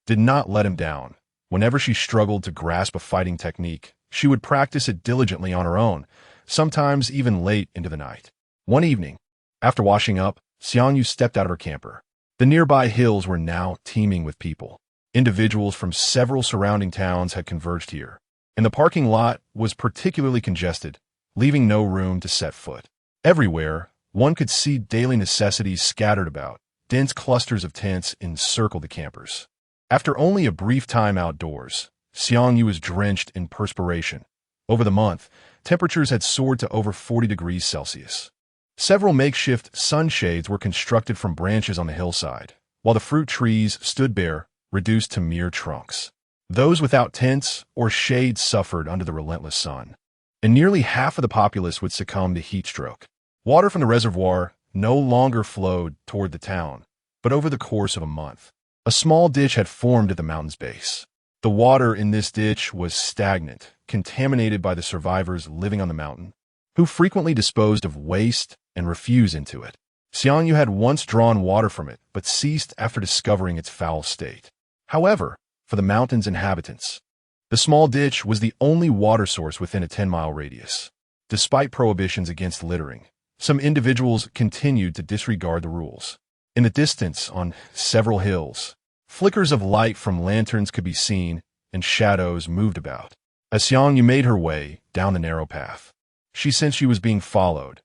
did not let him down. Whenever she struggled to grasp a fighting technique, she would practice it diligently on her own, sometimes even late into the night. One evening, after washing up, Xiangyu stepped out of her camper. The nearby hills were now teeming with people. Individuals from several surrounding towns had converged here, and the parking lot was particularly congested, leaving no room to set foot. Everywhere, one could see daily necessities scattered about. Dense clusters of tents encircled the campers. After only a brief time outdoors, Xiangyu was drenched in perspiration. Over the month, temperatures had soared to over 40 degrees Celsius. Several makeshift sunshades were constructed from branches on the hillside, while the fruit trees stood bare, reduced to mere trunks. Those without tents or shade suffered under the relentless sun, and nearly half of the populace would succumb to heat stroke. Water from the reservoir no longer flowed toward the town, but over the course of a month, a small ditch had formed at the mountain's base. The water in this ditch was stagnant, contaminated by the survivors living on the mountain, who frequently disposed of waste and refuse into it. Xiangyu had once drawn water from it, but ceased after discovering its foul state. However, for the mountain's inhabitants, the small ditch was the only water source within a 10-mile radius. Despite prohibitions against littering, some individuals continued to disregard the rules. In the distance, on several hills, flickers of light from lanterns could be seen, and shadows moved about. As Xiangyu made her way down the narrow path, she sensed she was being followed.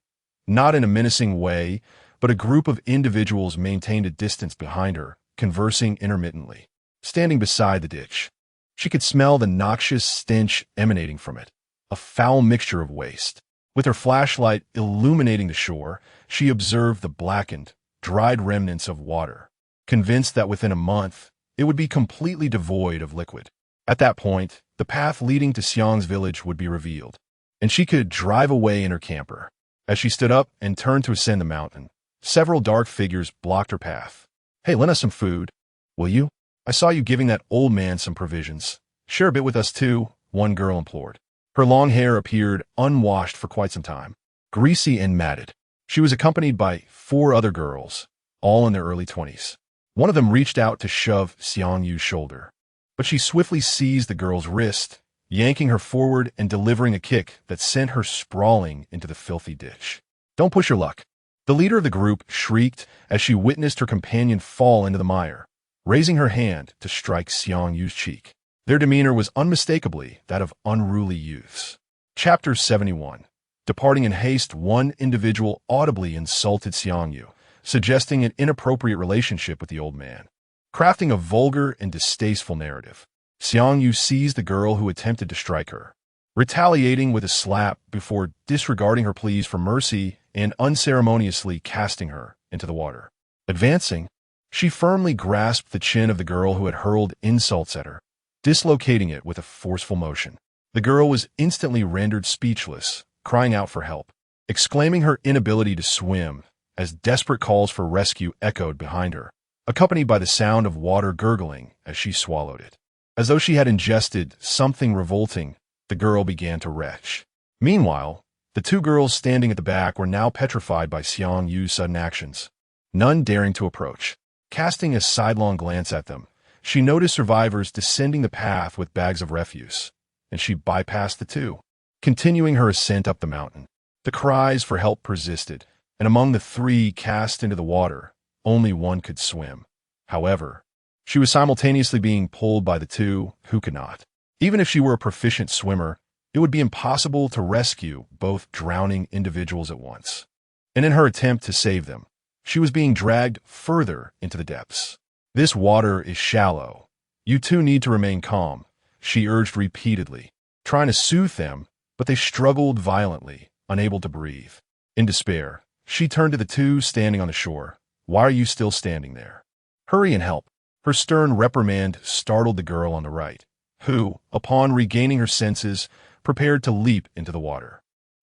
Not in a menacing way, but a group of individuals maintained a distance behind her, conversing intermittently. Standing beside the ditch, she could smell the noxious stench emanating from it, a foul mixture of waste. With her flashlight illuminating the shore, she observed the blackened, dried remnants of water, convinced that within a month, it would be completely devoid of liquid. At that point, the path leading to Xiang's village would be revealed, and she could drive away in her camper. As she stood up and turned to ascend the mountain, several dark figures blocked her path. "Hey, lend us some food, will you? I saw you giving that old man some provisions. Share a bit with us too," one girl implored. Her long hair appeared unwashed for quite some time, greasy and matted. She was accompanied by 4 other girls, all in their early 20s. One of them reached out to shove Xiangyu's shoulder, but she swiftly seized the girl's wrist, yanking her forward and delivering a kick that sent her sprawling into the filthy ditch. "Don't push your luck," the leader of the group shrieked as she witnessed her companion fall into the mire, raising her hand to strike Xiangyu's cheek. Their demeanor was unmistakably that of unruly youths. Chapter 71. Departing in haste, one individual audibly insulted Xiangyu, suggesting an inappropriate relationship with the old man. Crafting a vulgar and distasteful narrative, Xiangyu seized the girl who attempted to strike her, retaliating with a slap before disregarding her pleas for mercy and unceremoniously casting her into the water. Advancing, she firmly grasped the chin of the girl who had hurled insults at her, dislocating it with a forceful motion. The girl was instantly rendered speechless, crying out for help, exclaiming her inability to swim as desperate calls for rescue echoed behind her, accompanied by the sound of water gurgling as she swallowed it. As though she had ingested something revolting, the girl began to retch. Meanwhile, the 2 girls standing at the back were now petrified by Xiangyu's sudden actions, none daring to approach. Casting a sidelong glance at them, she noticed survivors descending the path with bags of refuse, and she bypassed the 2, continuing her ascent up the mountain. The cries for help persisted, and among the 3 cast into the water, only one could swim. However, she was simultaneously being pulled by the 2 who could not. Even if she were a proficient swimmer, it would be impossible to rescue both drowning individuals at once. And in her attempt to save them, she was being dragged further into the depths. "This water is shallow. You two need to remain calm," she urged repeatedly, trying to soothe them, but they struggled violently, unable to breathe. In despair, she turned to the two standing on the shore. "Why are you still standing there? Hurry and help." Her stern reprimand startled the girl on the right, who, upon regaining her senses, prepared to leap into the water.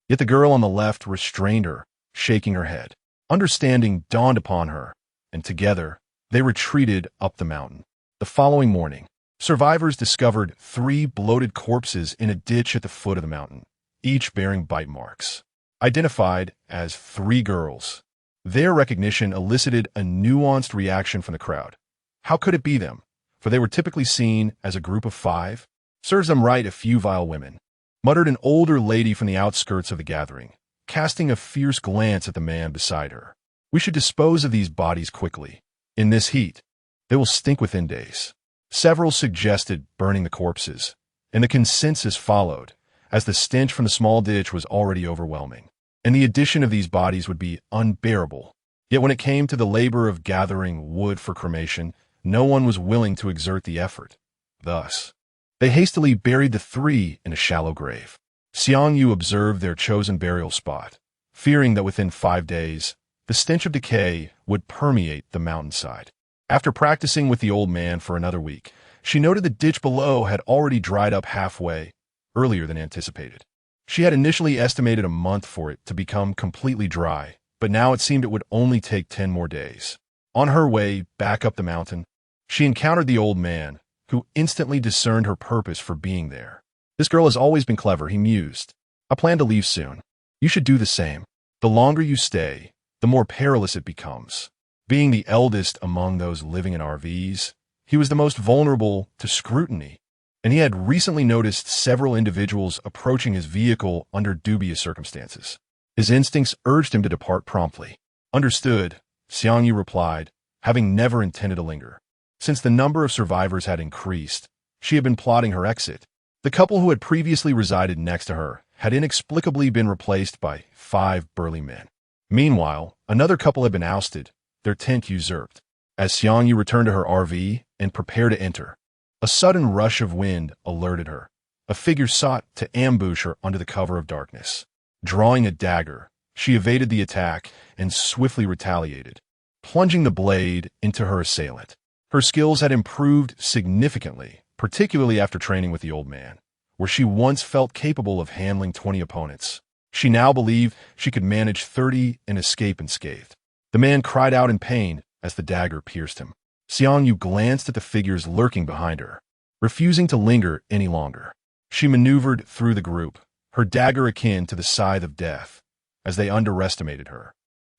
Yet the girl on the left restrained her, shaking her head. Understanding dawned upon her, and together they retreated up the mountain. The following morning, survivors discovered 3 bloated corpses in a ditch at the foot of the mountain, each bearing bite marks. Identified as 3 girls, their recognition elicited a nuanced reaction from the crowd. How could it be them? For they were typically seen as a group of 5. "Serves them right, a few vile women," muttered an older lady from the outskirts of the gathering, casting a fierce glance at the man beside her. "We should dispose of these bodies quickly. In this heat, they will stink within days." Several suggested burning the corpses, and the consensus followed, as the stench from the small ditch was already overwhelming, and the addition of these bodies would be unbearable. Yet when it came to the labor of gathering wood for cremation, no one was willing to exert the effort. Thus, they hastily buried the 3 in a shallow grave. Xiangyu observed their chosen burial spot, fearing that within 5 days, the stench of decay would permeate the mountainside. After practicing with the old man for another week, she noted the ditch below had already dried up halfway, earlier than anticipated. She had initially estimated a month for it to become completely dry, but now it seemed it would only take 10 more days. On her way back up the mountain, she encountered the old man, who instantly discerned her purpose for being there. "This girl has always been clever," he mused. "I plan to leave soon. You should do the same. The longer you stay, the more perilous it becomes." Being the eldest among those living in RVs, he was the most vulnerable to scrutiny, and he had recently noticed several individuals approaching his vehicle under dubious circumstances. His instincts urged him to depart promptly. "Understood," Xiangyu replied, having never intended to linger. Since the number of survivors had increased, she had been plotting her exit. The couple who had previously resided next to her had inexplicably been replaced by 5 burly men. Meanwhile, another couple had been ousted, their tent usurped. As Xiangyu returned to her RV and prepared to enter, a sudden rush of wind alerted her. A figure sought to ambush her under the cover of darkness. Drawing a dagger, she evaded the attack and swiftly retaliated, plunging the blade into her assailant. Her skills had improved significantly, particularly after training with the old man, where she once felt capable of handling 20 opponents. She now believed she could manage 30 and escape unscathed. The man cried out in pain as the dagger pierced him. Xiangyu glanced at the figures lurking behind her, refusing to linger any longer. She maneuvered through the group, her dagger akin to the scythe of death, as they underestimated her.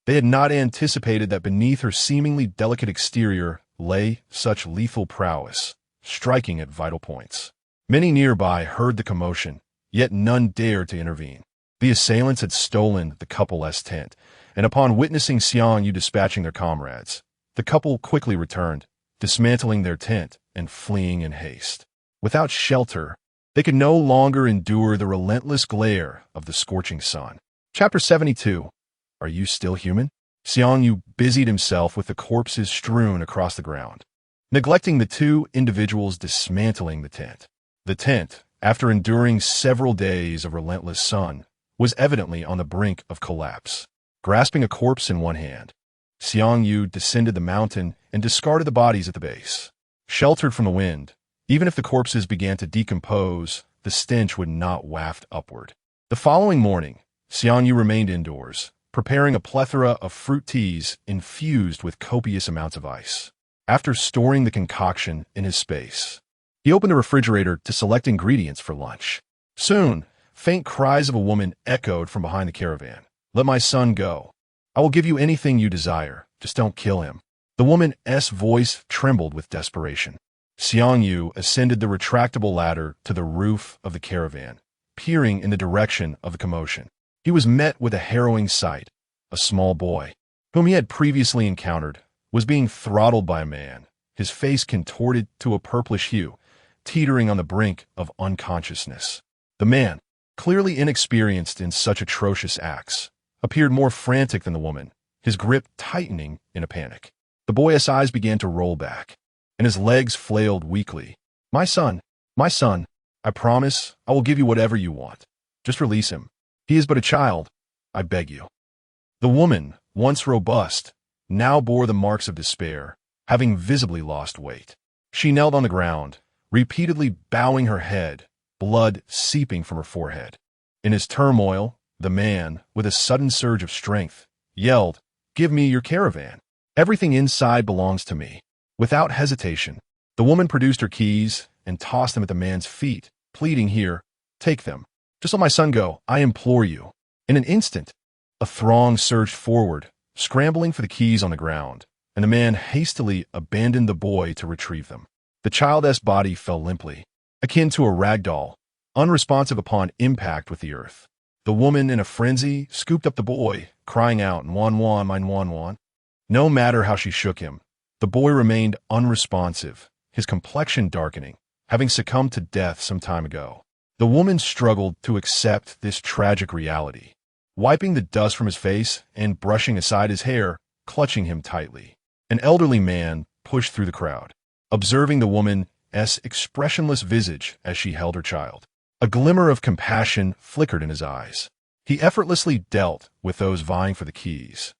They had not anticipated that beneath her seemingly delicate exterior lay such lethal prowess, striking at vital points. Many nearby heard the commotion, yet none dared to intervene. The assailants had stolen the couple's tent, and upon witnessing Xiangyu dispatching their comrades, the couple quickly returned, dismantling their tent and fleeing in haste. Without shelter, they could no longer endure the relentless glare of the scorching sun. Chapter 72. Are you still human? Xiangyu busied himself with the corpses strewn across the ground, neglecting the 2 individuals dismantling the tent. The tent, after enduring several days of relentless sun, was evidently on the brink of collapse. Grasping a corpse in one hand, Xiangyu descended the mountain and discarded the bodies at the base. Sheltered from the wind, even if the corpses began to decompose, the stench would not waft upward. The following morning, Xiangyu remained indoors, preparing a plethora of fruit teas infused with copious amounts of ice. After storing the concoction in his space, he opened the refrigerator to select ingredients for lunch. Soon, faint cries of a woman echoed from behind the caravan. "Let my son go. I will give you anything you desire. Just don't kill him." The woman's voice trembled with desperation. Xiangyu ascended the retractable ladder to the roof of the caravan, peering in the direction of the commotion. He was met with a harrowing sight. A small boy, whom he had previously encountered, was being throttled by a man, his face contorted to a purplish hue, teetering on the brink of unconsciousness. The man, clearly inexperienced in such atrocious acts, appeared more frantic than the woman, his grip tightening in a panic. The boy's eyes began to roll back, and his legs flailed weakly. My son, I promise I will give you whatever you want. Just release him. He is but a child, I beg you. The woman, once robust, now bore the marks of despair, having visibly lost weight. She knelt on the ground, repeatedly bowing her head, blood seeping from her forehead. In his turmoil, the man, with a sudden surge of strength, yelled, "Give me your caravan. Everything inside belongs to me." Without hesitation, the woman produced her keys and tossed them at the man's feet, pleading, "Here, take them. Just let my son go, I implore you." In an instant, a throng surged forward, scrambling for the keys on the ground, and the man hastily abandoned the boy to retrieve them. The child's body fell limply, akin to a rag doll, unresponsive upon impact with the earth. The woman, in a frenzy, scooped up the boy, crying out, "Nwan, my Nwan." No matter how she shook him, the boy remained unresponsive, his complexion darkening, having succumbed to death some time ago. The woman struggled to accept this tragic reality, wiping the dust from his face and brushing aside his hair, clutching him tightly. An elderly man pushed through the crowd, observing the woman's expressionless visage as she held her child. A glimmer of compassion flickered in his eyes. He effortlessly dealt with those vying for the keys,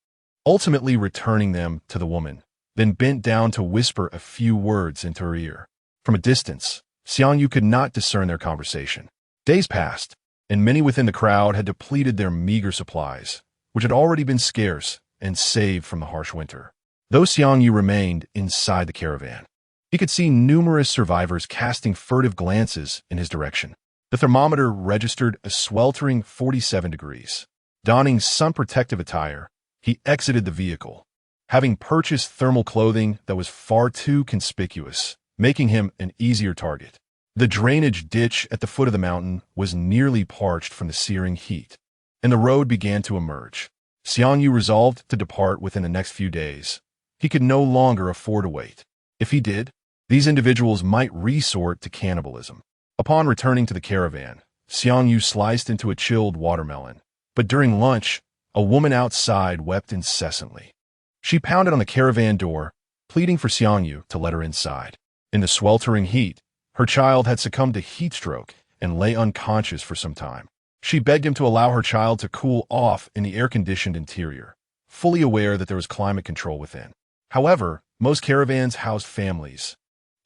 ultimately returning them to the woman, then bent down to whisper a few words into her ear. From a distance, Xiangyu could not discern their conversation. Days passed, and many within the crowd had depleted their meager supplies, which had already been scarce and saved from the harsh winter. Though Xiangyu remained inside the caravan, he could see numerous survivors casting furtive glances in his direction. The thermometer registered a sweltering 47 degrees. Donning sun-protective attire, he exited the vehicle, having purchased thermal clothing that was far too conspicuous, making him an easier target. The drainage ditch at the foot of the mountain was nearly parched from the searing heat, and the road began to emerge. Xiangyu resolved to depart within the next few days. He could no longer afford to wait. If he did, these individuals might resort to cannibalism. Upon returning to the caravan, Xiangyu sliced into a chilled watermelon. But during lunch, a woman outside wept incessantly. She pounded on the caravan door, pleading for Xiangyu to let her inside. In the sweltering heat, her child had succumbed to heat stroke and lay unconscious for some time. She begged him to allow her child to cool off in the air-conditioned interior, fully aware that there was climate control within. However, most caravans housed families,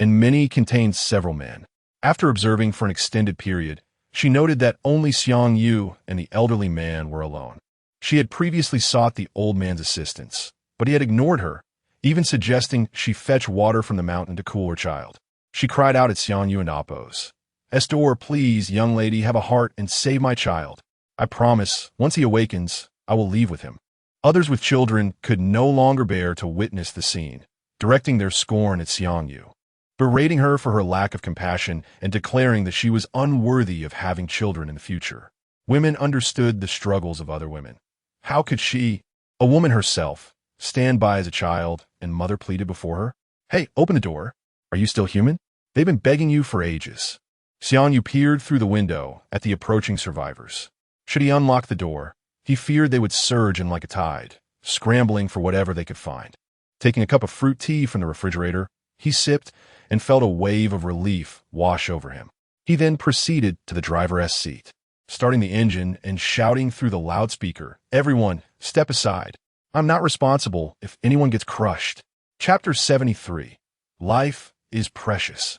and many contained several men. After observing for an extended period, she noted that only Xiangyu and the elderly man were alone. She had previously sought the old man's assistance, but he had ignored her, even suggesting she fetch water from the mountain to cool her child. She cried out at Xiangyu and Appos, "Estor, please, young lady, have a heart and save my child. I promise, once he awakens, I will leave with him." Others with children could no longer bear to witness the scene, directing their scorn at Xiangyu, berating her for her lack of compassion and declaring that she was unworthy of having children in the future. Women understood the struggles of other women. How could she, a woman herself, stand by as a child and mother pleaded before her? "Hey, open the door. Are you still human? They've been begging you for ages." Xiangyu peered through the window at the approaching survivors. Should he unlock the door, he feared they would surge in like a tide, scrambling for whatever they could find. Taking a cup of fruit tea from the refrigerator, he sipped and felt a wave of relief wash over him. He then proceeded to the driver's seat, starting the engine and shouting through the loudspeaker, "Everyone, step aside. I'm not responsible if anyone gets crushed." Chapter 73. Life is precious.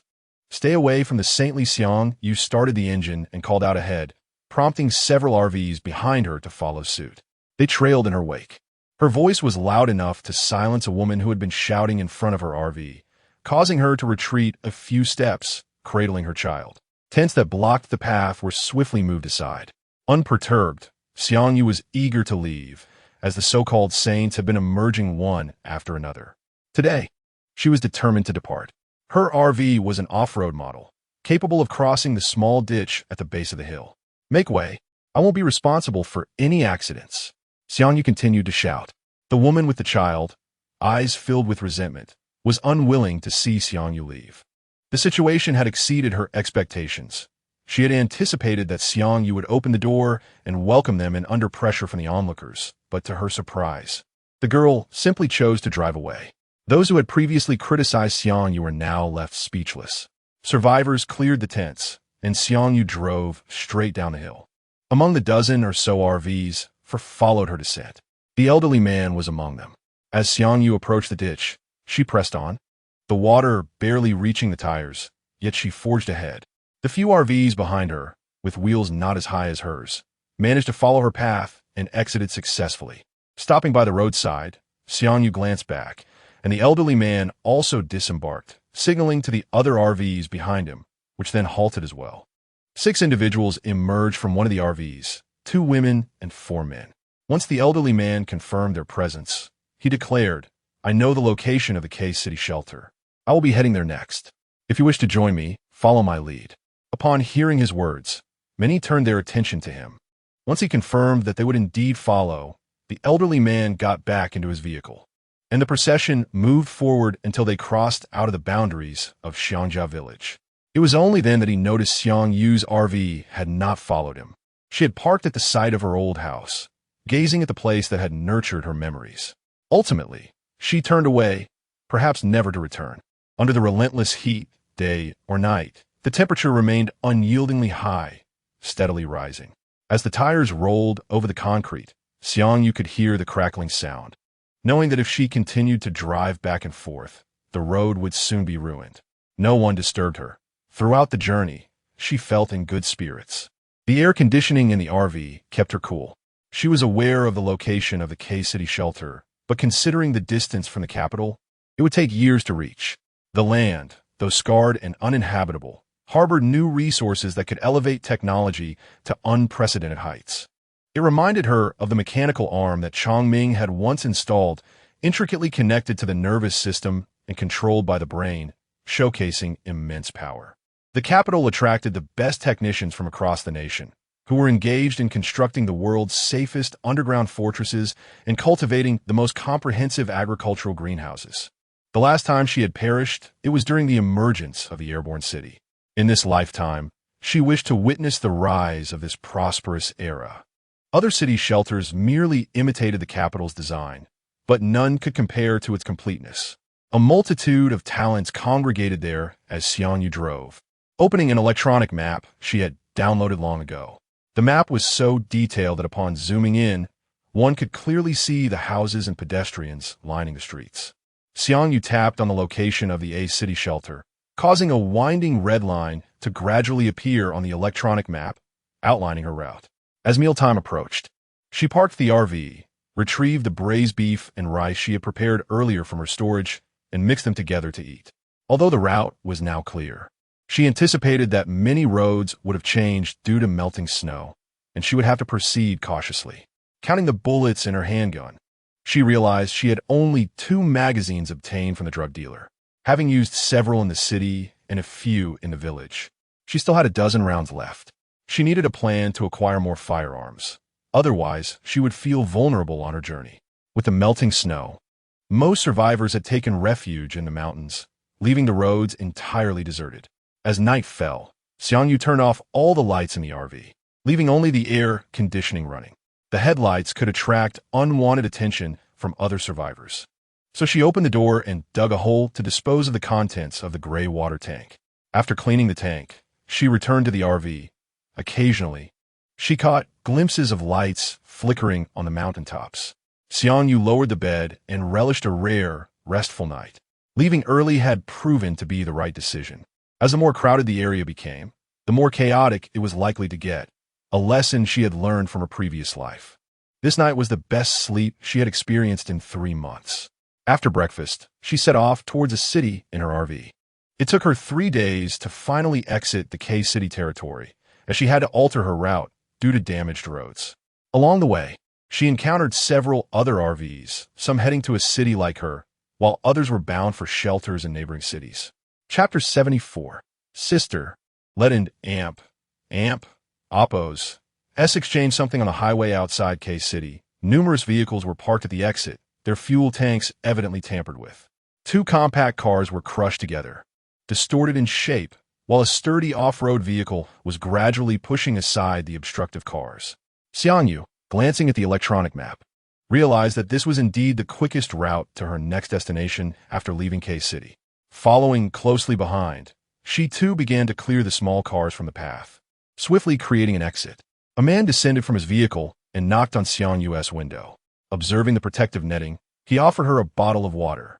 Stay away from the saintly Xiangyu started the engine and called out ahead, prompting several RVs behind her to follow suit. They trailed in her wake. Her voice was loud enough to silence a woman who had been shouting in front of her RV, causing her to retreat a few steps, cradling her child. Tents that blocked the path were swiftly moved aside. Unperturbed, Xiangyu was eager to leave, as the so-called saints had been emerging one after another. Today, she was determined to depart. Her RV was an off-road model, capable of crossing the small ditch at the base of the hill. "Make way. I won't be responsible for any accidents," Xiangyu continued to shout. The woman with the child, eyes filled with resentment, was unwilling to see Xiangyu leave. The situation had exceeded her expectations, She had anticipated that Xiang Yu would open the door and welcome them in under pressure from the onlookers, but to her surprise, the girl simply chose to drive away. Those who had previously criticized Xiang Yu were now left speechless. Survivors cleared the tents, and Xiang Yu drove straight down the hill. Among the dozen or so RVs, followed her descent. The elderly man was among them. As Xiang Yu approached the ditch, she pressed on, the water barely reaching the tires, yet she forged ahead. The few RVs behind her, with wheels not as high as hers, managed to follow her path and exited successfully. Stopping by the roadside, Xiang Yu glanced back, and the elderly man also disembarked, signaling to the other RVs behind him, which then halted as well. 6 individuals emerged from one of the RVs, 2 women and 4 men. Once the elderly man confirmed their presence, he declared, "I know the location of the K-City shelter. I will be heading there next. If you wish to join me, follow my lead." Upon hearing his words, many turned their attention to him. Once he confirmed that they would indeed follow, the elderly man got back into his vehicle, and the procession moved forward until they crossed out of the boundaries of Xiangjia village. It was only then that he noticed Xiang Yu's RV had not followed him. She had parked at the site of her old house, gazing at the place that had nurtured her memories. Ultimately, she turned away, perhaps never to return. Under the relentless heat, day or night, the temperature remained unyieldingly high, steadily rising. As the tires rolled over the concrete, Xiang Yu could hear the crackling sound, knowing that if she continued to drive back and forth, the road would soon be ruined. No one disturbed her. Throughout the journey, she felt in good spirits. The air conditioning in the RV kept her cool. She was aware of the location of the K-City shelter, but considering the distance from the capital, it would take years to reach. The land, though scarred and uninhabitable, harbored new resources that could elevate technology to unprecedented heights. It reminded her of the mechanical arm that Chongming had once installed, intricately connected to the nervous system and controlled by the brain, showcasing immense power. The capital attracted the best technicians from across the nation, who were engaged in constructing the world's safest underground fortresses and cultivating the most comprehensive agricultural greenhouses. The last time she had perished, it was during the emergence of the airborne city. In this lifetime, she wished to witness the rise of this prosperous era. Other city shelters merely imitated the capital's design, but none could compare to its completeness. A multitude of talents congregated there as Xiang Yu drove, opening an electronic map she had downloaded long ago. The map was so detailed that upon zooming in, one could clearly see the houses and pedestrians lining the streets. Xiang Yu tapped on the location of the A-City shelter, causing a winding red line to gradually appear on the electronic map, outlining her route. As mealtime approached, she parked the RV, retrieved the braised beef and rice she had prepared earlier from her storage, and mixed them together to eat. Although the route was now clear, she anticipated that many roads would have changed due to melting snow, and she would have to proceed cautiously. Counting the bullets in her handgun, she realized she had only 2 magazines obtained from the drug dealer, having used several in the city and a few in the village. She still had a dozen rounds left. She needed a plan to acquire more firearms. Otherwise, she would feel vulnerable on her journey. With the melting snow, most survivors had taken refuge in the mountains, leaving the roads entirely deserted. As night fell, Xiang Yu turned off all the lights in the RV, leaving only the air conditioning running. The headlights could attract unwanted attention from other survivors. So she opened the door and dug a hole to dispose of the contents of the gray water tank. After cleaning the tank, she returned to the RV. Occasionally, she caught glimpses of lights flickering on the mountaintops. Xiang Yu lowered the bed and relished a rare, restful night. Leaving early had proven to be the right decision. As the more crowded the area became, the more chaotic it was likely to get, a lesson she had learned from her previous life. This night was the best sleep she had experienced in 3 months. After breakfast, she set off towards a city in her RV. It took her 3 days to finally exit the K-City territory, as she had to alter her route due to damaged roads. Along the way, she encountered several other RVs, some heading to a city like her, while others were bound for shelters in neighboring cities. Chapter 74. Sister. Let in AMP. Oppos. exchanged something on the highway outside K-City. Numerous vehicles were parked at the exit, their fuel tanks evidently tampered with. 2 compact cars were crushed together, distorted in shape while a sturdy off-road vehicle was gradually pushing aside the obstructive cars. Xiangyu, glancing at the electronic map, realized that this was indeed the quickest route to her next destination after leaving K-City. Following closely behind, she too began to clear the small cars from the path, swiftly creating an exit. A man descended from his vehicle and knocked on Xiangyu's window. Observing the protective netting, he offered her a bottle of water.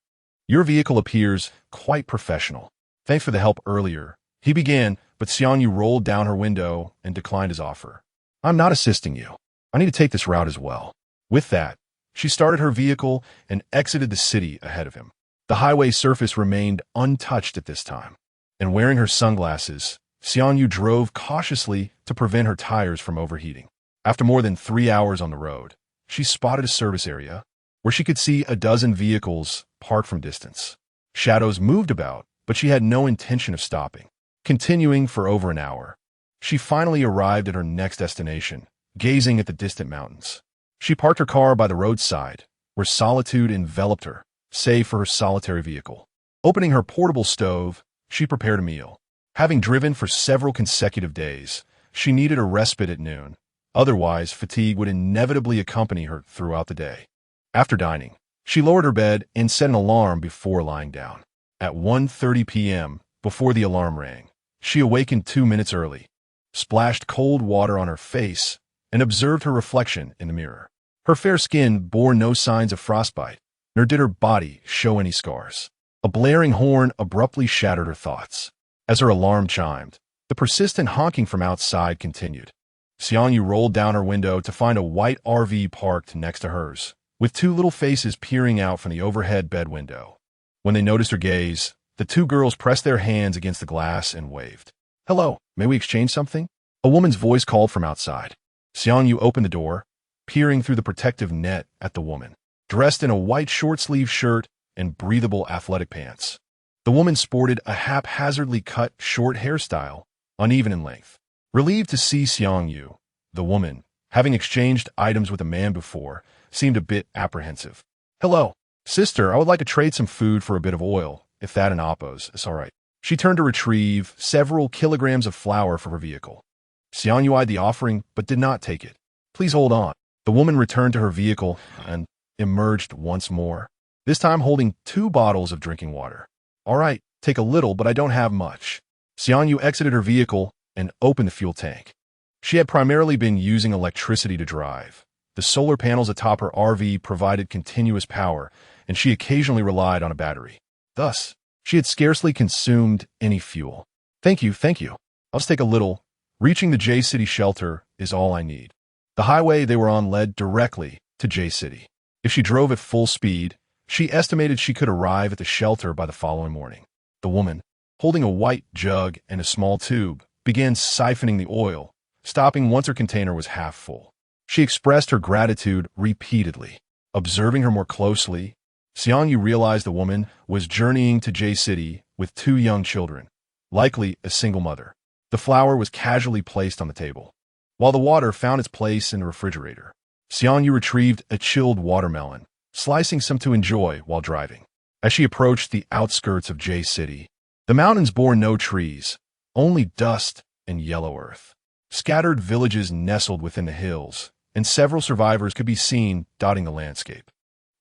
"Your vehicle appears quite professional. Thanks for the help earlier," he began, but Xiangyu rolled down her window and declined his offer. "I'm not assisting you. I need to take this route as well." With that, she started her vehicle and exited the city ahead of him. The highway surface remained untouched at this time, and wearing her sunglasses, Xiangyu drove cautiously to prevent her tires from overheating. After more than 3 hours on the road, she spotted a service area where she could see a dozen vehicles parked from distance. Shadows moved about, but she had no intention of stopping. Continuing for over an hour, she finally arrived at her next destination, gazing at the distant mountains. She parked her car by the roadside, where solitude enveloped her, save for her solitary vehicle. Opening her portable stove, she prepared a meal. Having driven for several consecutive days, she needed a respite at noon. Otherwise, fatigue would inevitably accompany her throughout the day. After dining, she lowered her bed and set an alarm before lying down. At 1:30 p.m., before the alarm rang, she awakened 2 minutes early, splashed cold water on her face, and observed her reflection in the mirror. Her fair skin bore no signs of frostbite, nor did her body show any scars. A blaring horn abruptly shattered her thoughts. As her alarm chimed, the persistent honking from outside continued. Xiangyu rolled down her window to find a white RV parked next to hers, with two little faces peering out from the overhead bed window. When they noticed her gaze, the two girls pressed their hands against the glass and waved. "Hello, may we exchange something?" A woman's voice called from outside. Xiangyu opened the door, peering through the protective net at the woman, dressed in a white short-sleeved shirt and breathable athletic pants. The woman sported a haphazardly cut short hairstyle, uneven in length. Relieved to see Xiangyu, the woman, having exchanged items with a man before, seemed a bit apprehensive. "Hello, sister, I would like to trade some food for a bit of oil, if that and Appos is all right." She turned to retrieve several kilograms of flour for her vehicle. Xiangyu eyed the offering, but did not take it. "Please hold on." The woman returned to her vehicle and emerged once more, this time holding 2 bottles of drinking water. "All right, take a little, but I don't have much." Xiangyu exited her vehicle and opened the fuel tank. She had primarily been using electricity to drive. The solar panels atop her RV provided continuous power, and she occasionally relied on a battery. Thus, she had scarcely consumed any fuel. Thank you. I'll just take a little. Reaching the J-City shelter is all I need." The highway they were on led directly to J-City. If she drove at full speed, she estimated she could arrive at the shelter by the following morning. The woman, holding a white jug and a small tube, began siphoning the oil, stopping once her container was half full. She expressed her gratitude repeatedly. Observing her more closely, Xiangyu realized the woman was journeying to J-City with 2 young children, likely a single mother. The flour was casually placed on the table, while the water found its place in the refrigerator. Xiangyu retrieved a chilled watermelon, slicing some to enjoy while driving. As she approached the outskirts of J-City, the mountains bore no trees, only dust and yellow earth. Scattered villages nestled within the hills, and several survivors could be seen dotting the landscape.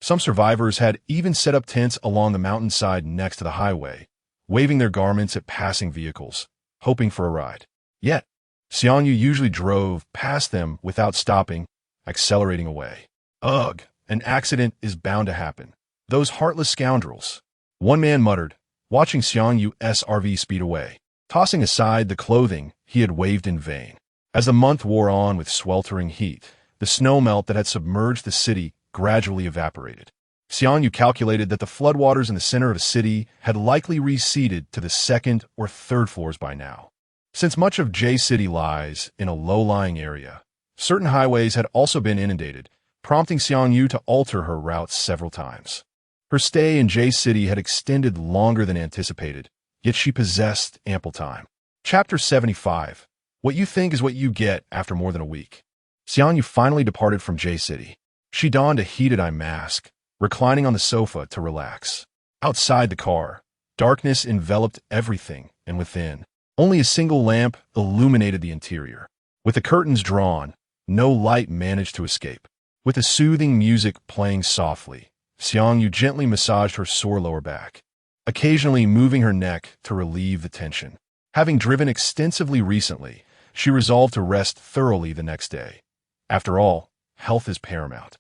Some survivors had even set up tents along the mountainside next to the highway, waving their garments at passing vehicles, hoping for a ride. Yet, Xiangyu usually drove past them without stopping, accelerating away. "Ugh, an accident is bound to happen. Those heartless scoundrels," one man muttered, watching Xiangyu's RV speed away, tossing aside the clothing he had waved in vain. As the month wore on with sweltering heat, the snowmelt that had submerged the city gradually evaporated. Xiangyu calculated that the floodwaters in the center of the city had likely receded to the 2nd or 3rd floors by now. Since much of J-City lies in a low-lying area, certain highways had also been inundated, prompting Xiangyu to alter her routes several times. Her stay in J-City had extended longer than anticipated, yet she possessed ample time. Chapter 75. What you think is what you get after more than a week. Xiangyu finally departed from J-City. She donned a heated eye mask, reclining on the sofa to relax. Outside the car, darkness enveloped everything, and within, Only a single lamp illuminated the interior. With the curtains drawn, no light managed to escape. With the soothing music playing softly, Xiangyu gently massaged her sore lower back, occasionally moving her neck to relieve the tension. Having driven extensively recently, she resolved to rest thoroughly the next day. After all, health is paramount.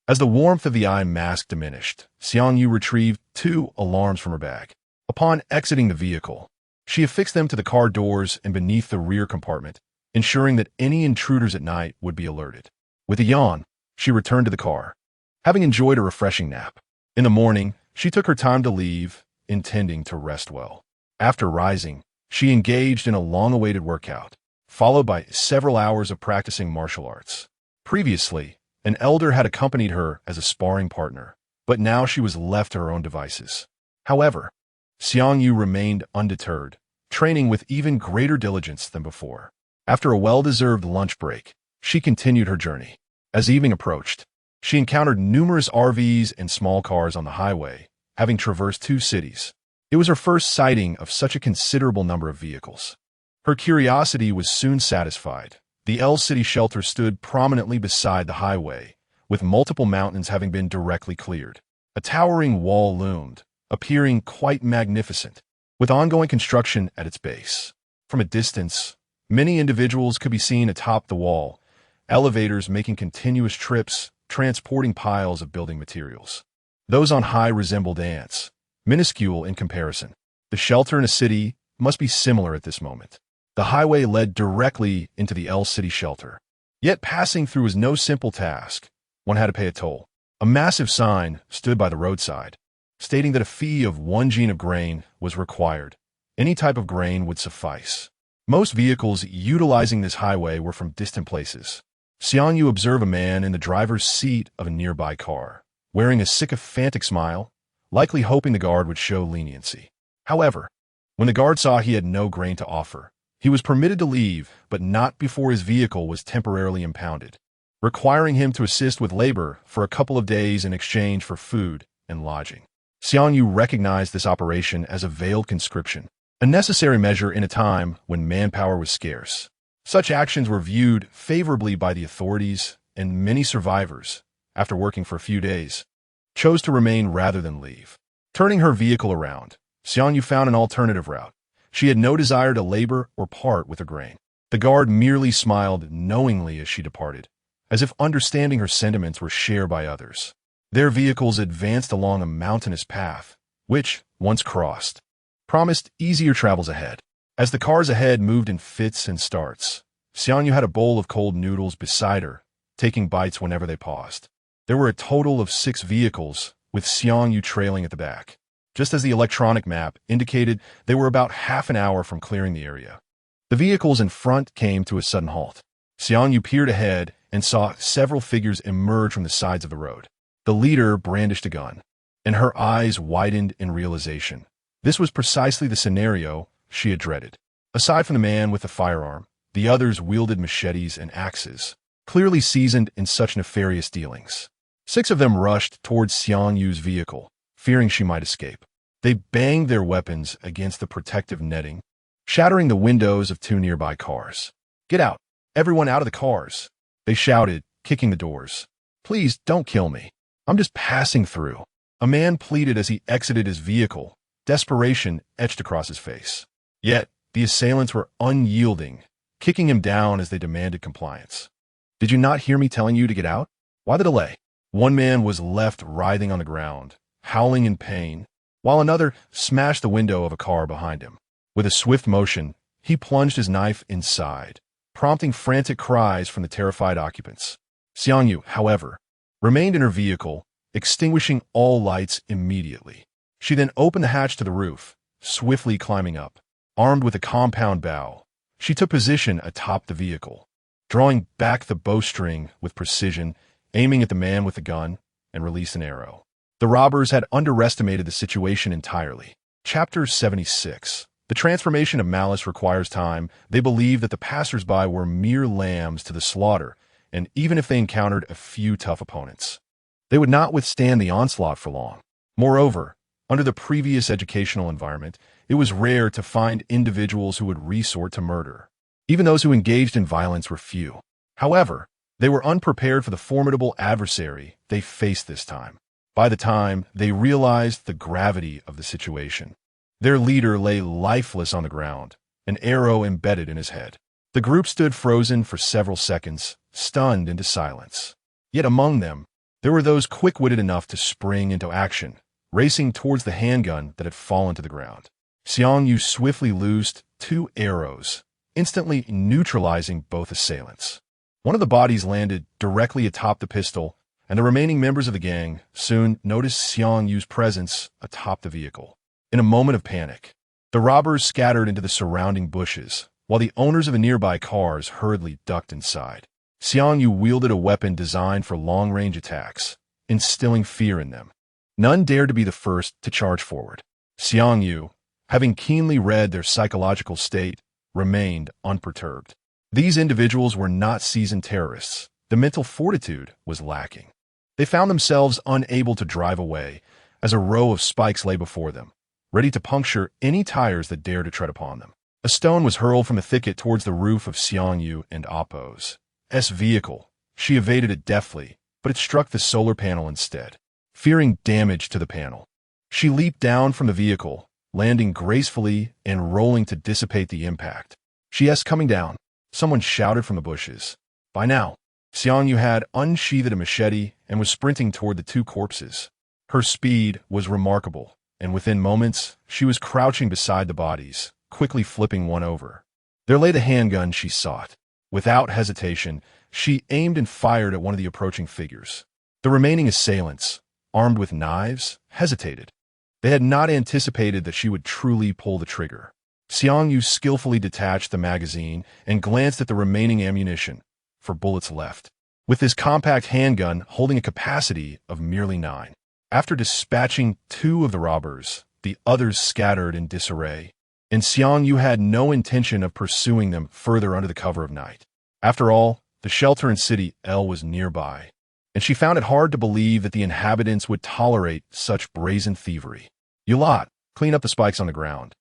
As the warmth of the eye mask diminished, Xiangyu retrieved 2 alarms from her bag. Upon exiting the vehicle, she affixed them to the car doors and beneath the rear compartment, ensuring that any intruders at night would be alerted. With a yawn, she returned to the car, having enjoyed a refreshing nap. In the morning, she took her time to leave, intending to rest well. After rising, she engaged in a long-awaited workout, followed by several hours of practicing martial arts. Previously, an elder had accompanied her as a sparring partner, but now she was left to her own devices. However, Xiangyu remained undeterred, training with even greater diligence than before. After a well-deserved lunch break, she continued her journey. As evening approached, she encountered numerous RVs and small cars on the highway, having traversed 2 cities. It was her first sighting of such a considerable number of vehicles. Her curiosity was soon satisfied. The L City shelter stood prominently beside the highway, with multiple mountains having been directly cleared. A towering wall loomed, appearing quite magnificent, with ongoing construction at its base. From a distance, many individuals could be seen atop the wall, elevators making continuous trips, transporting piles of building materials. Those on high resembled ants, minuscule in comparison. The shelter in a city must be similar at this moment. The highway led directly into the L City shelter. Yet passing through was no simple task. One had to pay a toll. A massive sign stood by the roadside, stating that a fee of 1 gene of grain was required. Any type of grain would suffice. Most vehicles utilizing this highway were from distant places. Xiangyu observed a man in the driver's seat of a nearby car, wearing a sycophantic smile, likely hoping the guard would show leniency. However, when the guard saw he had no grain to offer, he was permitted to leave, but not before his vehicle was temporarily impounded, requiring him to assist with labor for a couple of days in exchange for food and lodging. Xiangyu recognized this operation as a veiled conscription, a necessary measure in a time when manpower was scarce. Such actions were viewed favorably by the authorities, and many survivors, after working for a few days, chose to remain rather than leave. Turning her vehicle around, Xiangyu found an alternative route. She had no desire to labor or part with her grain. The guard merely smiled knowingly as she departed, as if understanding her sentiments were shared by others. Their vehicles advanced along a mountainous path, which, once crossed, promised easier travels ahead. As the cars ahead moved in fits and starts, Xiangyu had a bowl of cold noodles beside her, taking bites whenever they paused. There were a total of 6 vehicles, with Xiangyu trailing at the back. Just as the electronic map indicated, they were about half an hour from clearing the area. The vehicles in front came to a sudden halt. Xiangyu peered ahead and saw several figures emerge from the sides of the road. The leader brandished a gun, and her eyes widened in realization. This was precisely the scenario she had dreaded. Aside from the man with the firearm, the others wielded machetes and axes, clearly seasoned in such nefarious dealings. 6 of them rushed towards Xiangyu's vehicle, fearing she might escape. They banged their weapons against the protective netting, shattering the windows of 2 nearby cars. "Get out! Everyone out of the cars!" they shouted, kicking the doors. "Please don't kill me. I'm just passing through." A man pleaded as he exited his vehicle, desperation etched across his face. Yet, the assailants were unyielding, kicking him down as they demanded compliance. "Did you not hear me telling you to get out? Why the delay?" One man was left writhing on the ground, howling in pain, while another smashed the window of a car behind him. With a swift motion, he plunged his knife inside, prompting frantic cries from the terrified occupants. Xiangyu, however, remained in her vehicle, extinguishing all lights immediately. She then opened the hatch to the roof, swiftly climbing up. Armed with a compound bow, she took position atop the vehicle, drawing back the bowstring with precision, aiming at the man with the gun, and released an arrow. The robbers had underestimated the situation entirely. Chapter 76. The transformation of malice requires time. They believed that the passers-by were mere lambs to the slaughter, and even if they encountered a few tough opponents, they would not withstand the onslaught for long. Moreover, under the previous educational environment, it was rare to find individuals who would resort to murder. Even those who engaged in violence were few. However, they were unprepared for the formidable adversary they faced this time. By the time they realized the gravity of the situation, their leader lay lifeless on the ground, an arrow embedded in his head. The group stood frozen for several seconds, stunned into silence. Yet among them, there were those quick-witted enough to spring into action, racing towards the handgun that had fallen to the ground. Xiang Yu swiftly loosed 2 arrows, instantly neutralizing both assailants. One of the bodies landed directly atop the pistol, and the remaining members of the gang soon noticed Xiang Yu's presence atop the vehicle. In a moment of panic, the robbers scattered into the surrounding bushes, while the owners of the nearby cars hurriedly ducked inside. Xiang Yu wielded a weapon designed for long-range attacks, instilling fear in them. None dared to be the first to charge forward. Xiang Yu, having keenly read their psychological state, remained unperturbed. These individuals were not seasoned terrorists. The mental fortitude was lacking. They found themselves unable to drive away, as a row of spikes lay before them, ready to puncture any tires that dared to tread upon them. A stone was hurled from the thicket towards the roof of Xiang Yu and Appo's vehicle. She evaded it deftly, but it struck the solar panel instead. Fearing damage to the panel, she leaped down from the vehicle, landing gracefully and rolling to dissipate the impact. Coming down, someone shouted from the bushes. By now, Xiang Yu had unsheathed a machete and was sprinting toward the 2 corpses. Her speed was remarkable, and within moments, she was crouching beside the bodies, quickly flipping one over. There lay the handgun she sought. Without hesitation, she aimed and fired at one of the approaching figures. The remaining assailants, armed with knives, hesitated. They had not anticipated that she would truly pull the trigger. Xiang Yu skillfully detached the magazine and glanced at the remaining ammunition, for bullets left, with his compact handgun holding a capacity of merely 9. After dispatching 2 of the robbers, the others scattered in disarray, and Xiang Yu had no intention of pursuing them further under the cover of night. After all, the shelter in City L was nearby, and she found it hard to believe that the inhabitants would tolerate such brazen thievery. "You lot, clean up the spikes on the ground."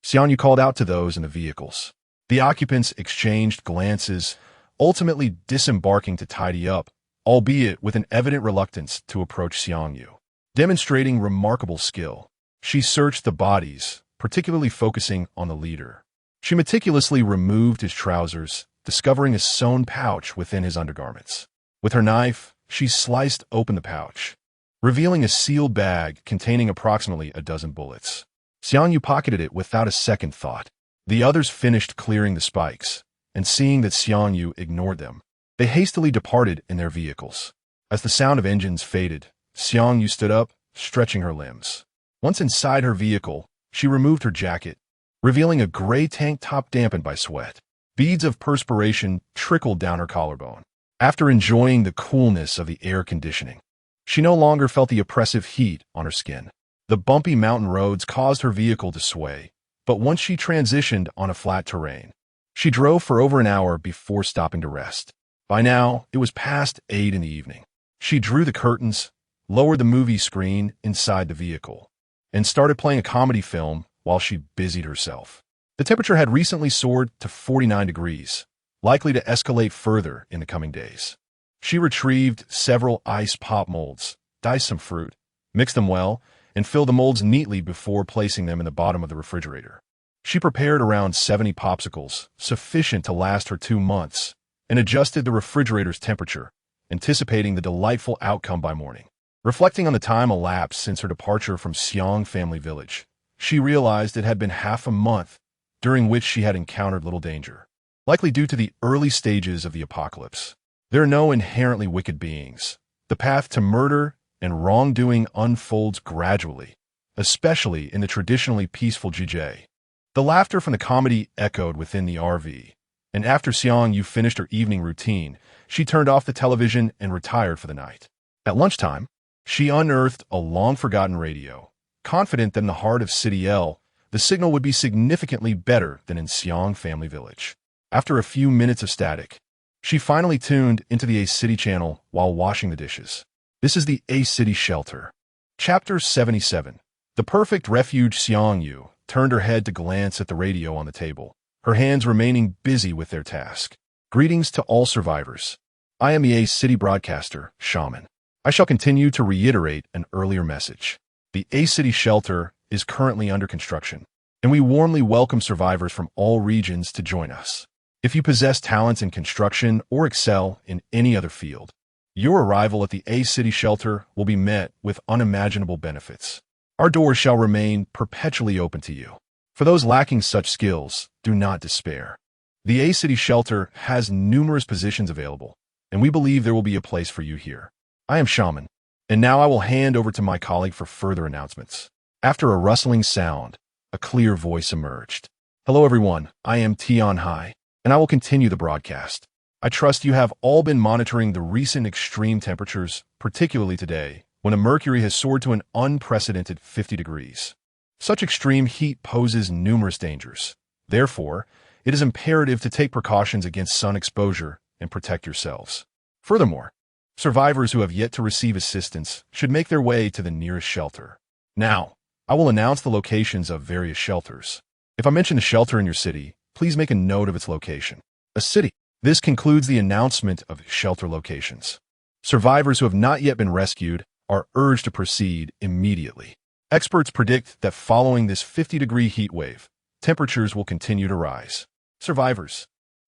Xiang Yu called out to those in the vehicles. The occupants exchanged glances, ultimately disembarking to tidy up, albeit with an evident reluctance to approach Xiang Yu. Demonstrating remarkable skill, she searched the bodies, particularly focusing on the leader. She meticulously removed his trousers, discovering a sewn pouch within his undergarments. With her knife, she sliced open the pouch, revealing a sealed bag containing approximately a dozen bullets. Xiang Yu pocketed it without a second thought. The others finished clearing the spikes, and seeing that Xiang Yu ignored them, they hastily departed in their vehicles. As the sound of engines faded, Xiang Yu stood up, stretching her limbs. Once inside her vehicle, she removed her jacket, revealing a gray tank top dampened by sweat. Beads of perspiration trickled down her collarbone. After enjoying the coolness of the air conditioning, she no longer felt the oppressive heat on her skin. The bumpy mountain roads caused her vehicle to sway, but once she transitioned on a flat terrain, she drove for over an hour before stopping to rest. By now, it was past 8 in the evening. She drew the curtains, lowered the movie screen inside the vehicle, and started playing a comedy film while she busied herself. The temperature had recently soared to 49 degrees, likely to escalate further in the coming days. She retrieved several ice pop molds, diced some fruit, mixed them well, and filled the molds neatly before placing them in the bottom of the refrigerator. She prepared around 70 popsicles, sufficient to last her 2 months, and adjusted the refrigerator's temperature, anticipating the delightful outcome by morning. Reflecting on the time elapsed since her departure from Xiang family village, she realized it had been half a month during which she had encountered little danger, likely due to the early stages of the apocalypse. There are no inherently wicked beings. The path to murder and wrongdoing unfolds gradually, especially in the traditionally peaceful Jijie. The laughter from the comedy echoed within the RV, and after Xiang Yu finished her evening routine, she turned off the television and retired for the night. At lunchtime, she unearthed a long-forgotten radio, confident that in the heart of City L, the signal would be significantly better than in Xiang family village. After a few minutes of static, she finally tuned into the A-City channel while washing the dishes. This is the A-City shelter. Chapter 77. The perfect refuge. Xiang Yu, turned her head to glance at the radio on the table, her hands remaining busy with their task. Greetings to all survivors. I am the A City broadcaster, Shaman. I shall continue to reiterate an earlier message. The A City shelter is currently under construction, and we warmly welcome survivors from all regions to join us. If you possess talents in construction or excel in any other field, your arrival at the A City shelter will be met with unimaginable benefits. Our doors shall remain perpetually open to you. For those lacking such skills, do not despair. The A City shelter has numerous positions available, and we believe there will be a place for you here. I am Shaman, and now I will hand over to my colleague for further announcements. After a rustling sound, a clear voice emerged. Hello everyone, I am Tion Hai, and I will continue the broadcast. I trust you have all been monitoring the recent extreme temperatures, particularly today, when the mercury has soared to an unprecedented 50 degrees. Such extreme heat poses numerous dangers. Therefore, it is imperative to take precautions against sun exposure and protect yourselves. Furthermore, survivors who have yet to receive assistance should make their way to the nearest shelter. Now, I will announce the locations of various shelters. If I mention a shelter in your city, please make a note of its location. A city. This concludes the announcement of shelter locations. Survivors who have not yet been rescued are urged to proceed immediately. Experts predict that following this 50-degree heat wave, temperatures will continue to rise. Survivors,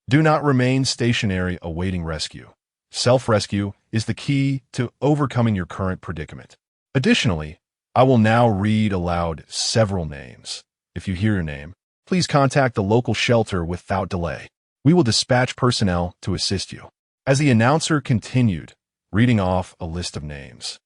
do not remain stationary awaiting rescue. Self-rescue is the key to overcoming your current predicament. Additionally, I will now read aloud several names. If you hear your name, please contact the local shelter without delay. We will dispatch personnel to assist you. As the announcer continued, reading off a list of names,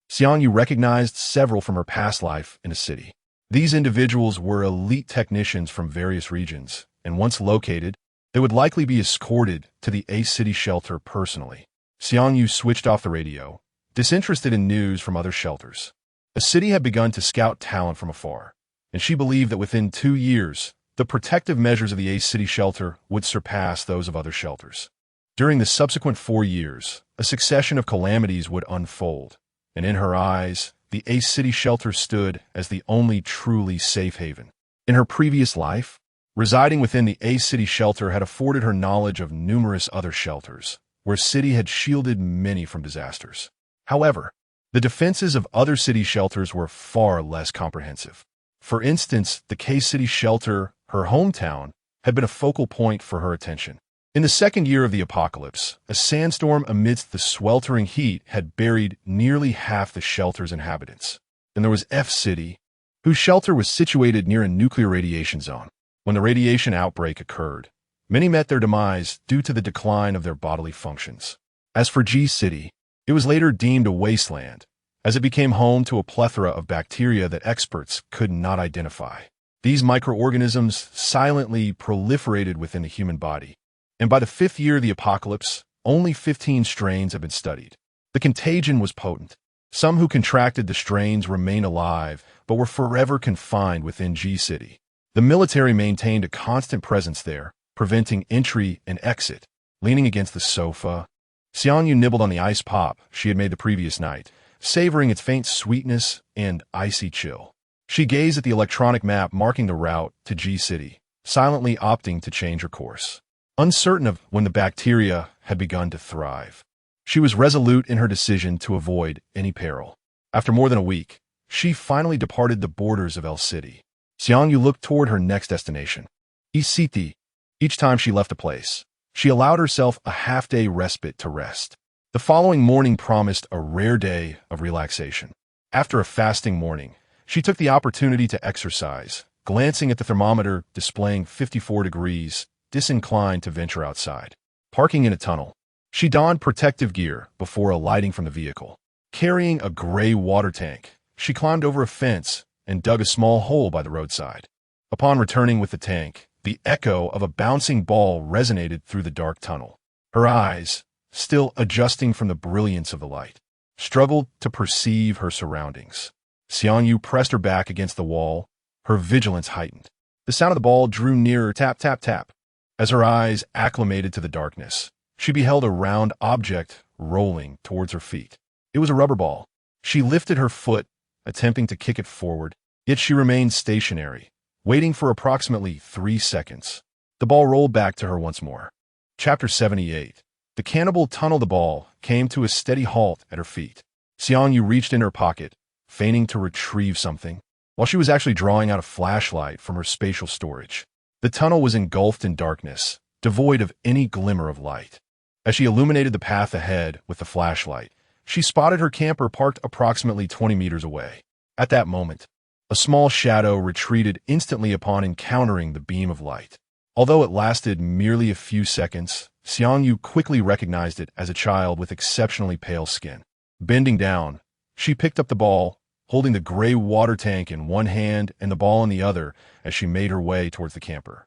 Xiangyu recognized several from her past life in a city. These individuals were elite technicians from various regions, and once located, they would likely be escorted to the A City shelter personally. Xiangyu switched off the radio, disinterested in news from other shelters. A city had begun to scout talent from afar, and she believed that within 2 years, the protective measures of the A City shelter would surpass those of other shelters. During the subsequent 4 years, a succession of calamities would unfold, and in her eyes, the A City shelter stood as the only truly safe haven. In her previous life, residing within the A City shelter had afforded her knowledge of numerous other shelters, where city had shielded many from disasters. However, the defenses of other city shelters were far less comprehensive. For instance, the K City shelter, her hometown, had been a focal point for her attention. In the second year of the apocalypse, a sandstorm amidst the sweltering heat had buried nearly half the shelter's inhabitants. Then there was F City, whose shelter was situated near a nuclear radiation zone. When the radiation outbreak occurred, many met their demise due to the decline of their bodily functions. As for G City, it was later deemed a wasteland, as it became home to a plethora of bacteria that experts could not identify. These microorganisms silently proliferated within the human body, and by the 5th year of the apocalypse, only 15 strains have been studied. The contagion was potent. Some who contracted the strains remain alive, but were forever confined within G City. The military maintained a constant presence there, preventing entry and exit. Leaning against the sofa, Xiangyu nibbled on the ice pop she had made the previous night, savoring its faint sweetness and icy chill. She gazed at the electronic map marking the route to G City, silently opting to change her course. Uncertain of when the bacteria had begun to thrive, she was resolute in her decision to avoid any peril. After more than a week, she finally departed the borders of L City. Xiangyu looked toward her next destination, E City. Each time she left a place, she allowed herself a half-day respite to rest. The following morning promised a rare day of relaxation. After a fasting morning, she took the opportunity to exercise, glancing at the thermometer displaying 54 degrees, disinclined to venture outside. Parking in a tunnel, she donned protective gear before alighting from the vehicle. Carrying a gray water tank, she climbed over a fence and dug a small hole by the roadside. Upon returning with the tank, the echo of a bouncing ball resonated through the dark tunnel. Her eyes, still adjusting from the brilliance of the light, struggled to perceive her surroundings. Xiangyu pressed her back against the wall, her vigilance heightened. The sound of the ball drew nearer, tap, tap, tap. As her eyes acclimated to the darkness, she beheld a round object rolling towards her feet. It was a rubber ball. She lifted her foot, attempting to kick it forward, yet she remained stationary, waiting for approximately 3 seconds. The ball rolled back to her once more. Chapter 78. The cannibal tunnel. The ball came to a steady halt at her feet. Xiangyu reached in her pocket, feigning to retrieve something, while she was actually drawing out a flashlight from her spatial storage. The tunnel was engulfed in darkness, devoid of any glimmer of light. As she illuminated the path ahead with the flashlight, she spotted her camper parked approximately 20 meters away. At that moment, a small shadow retreated instantly upon encountering the beam of light. Although it lasted merely a few seconds, Xiangyu quickly recognized it as a child with exceptionally pale skin. Bending down, she picked up the ball, holding the gray water tank in one hand and the ball in the other as she made her way towards the camper.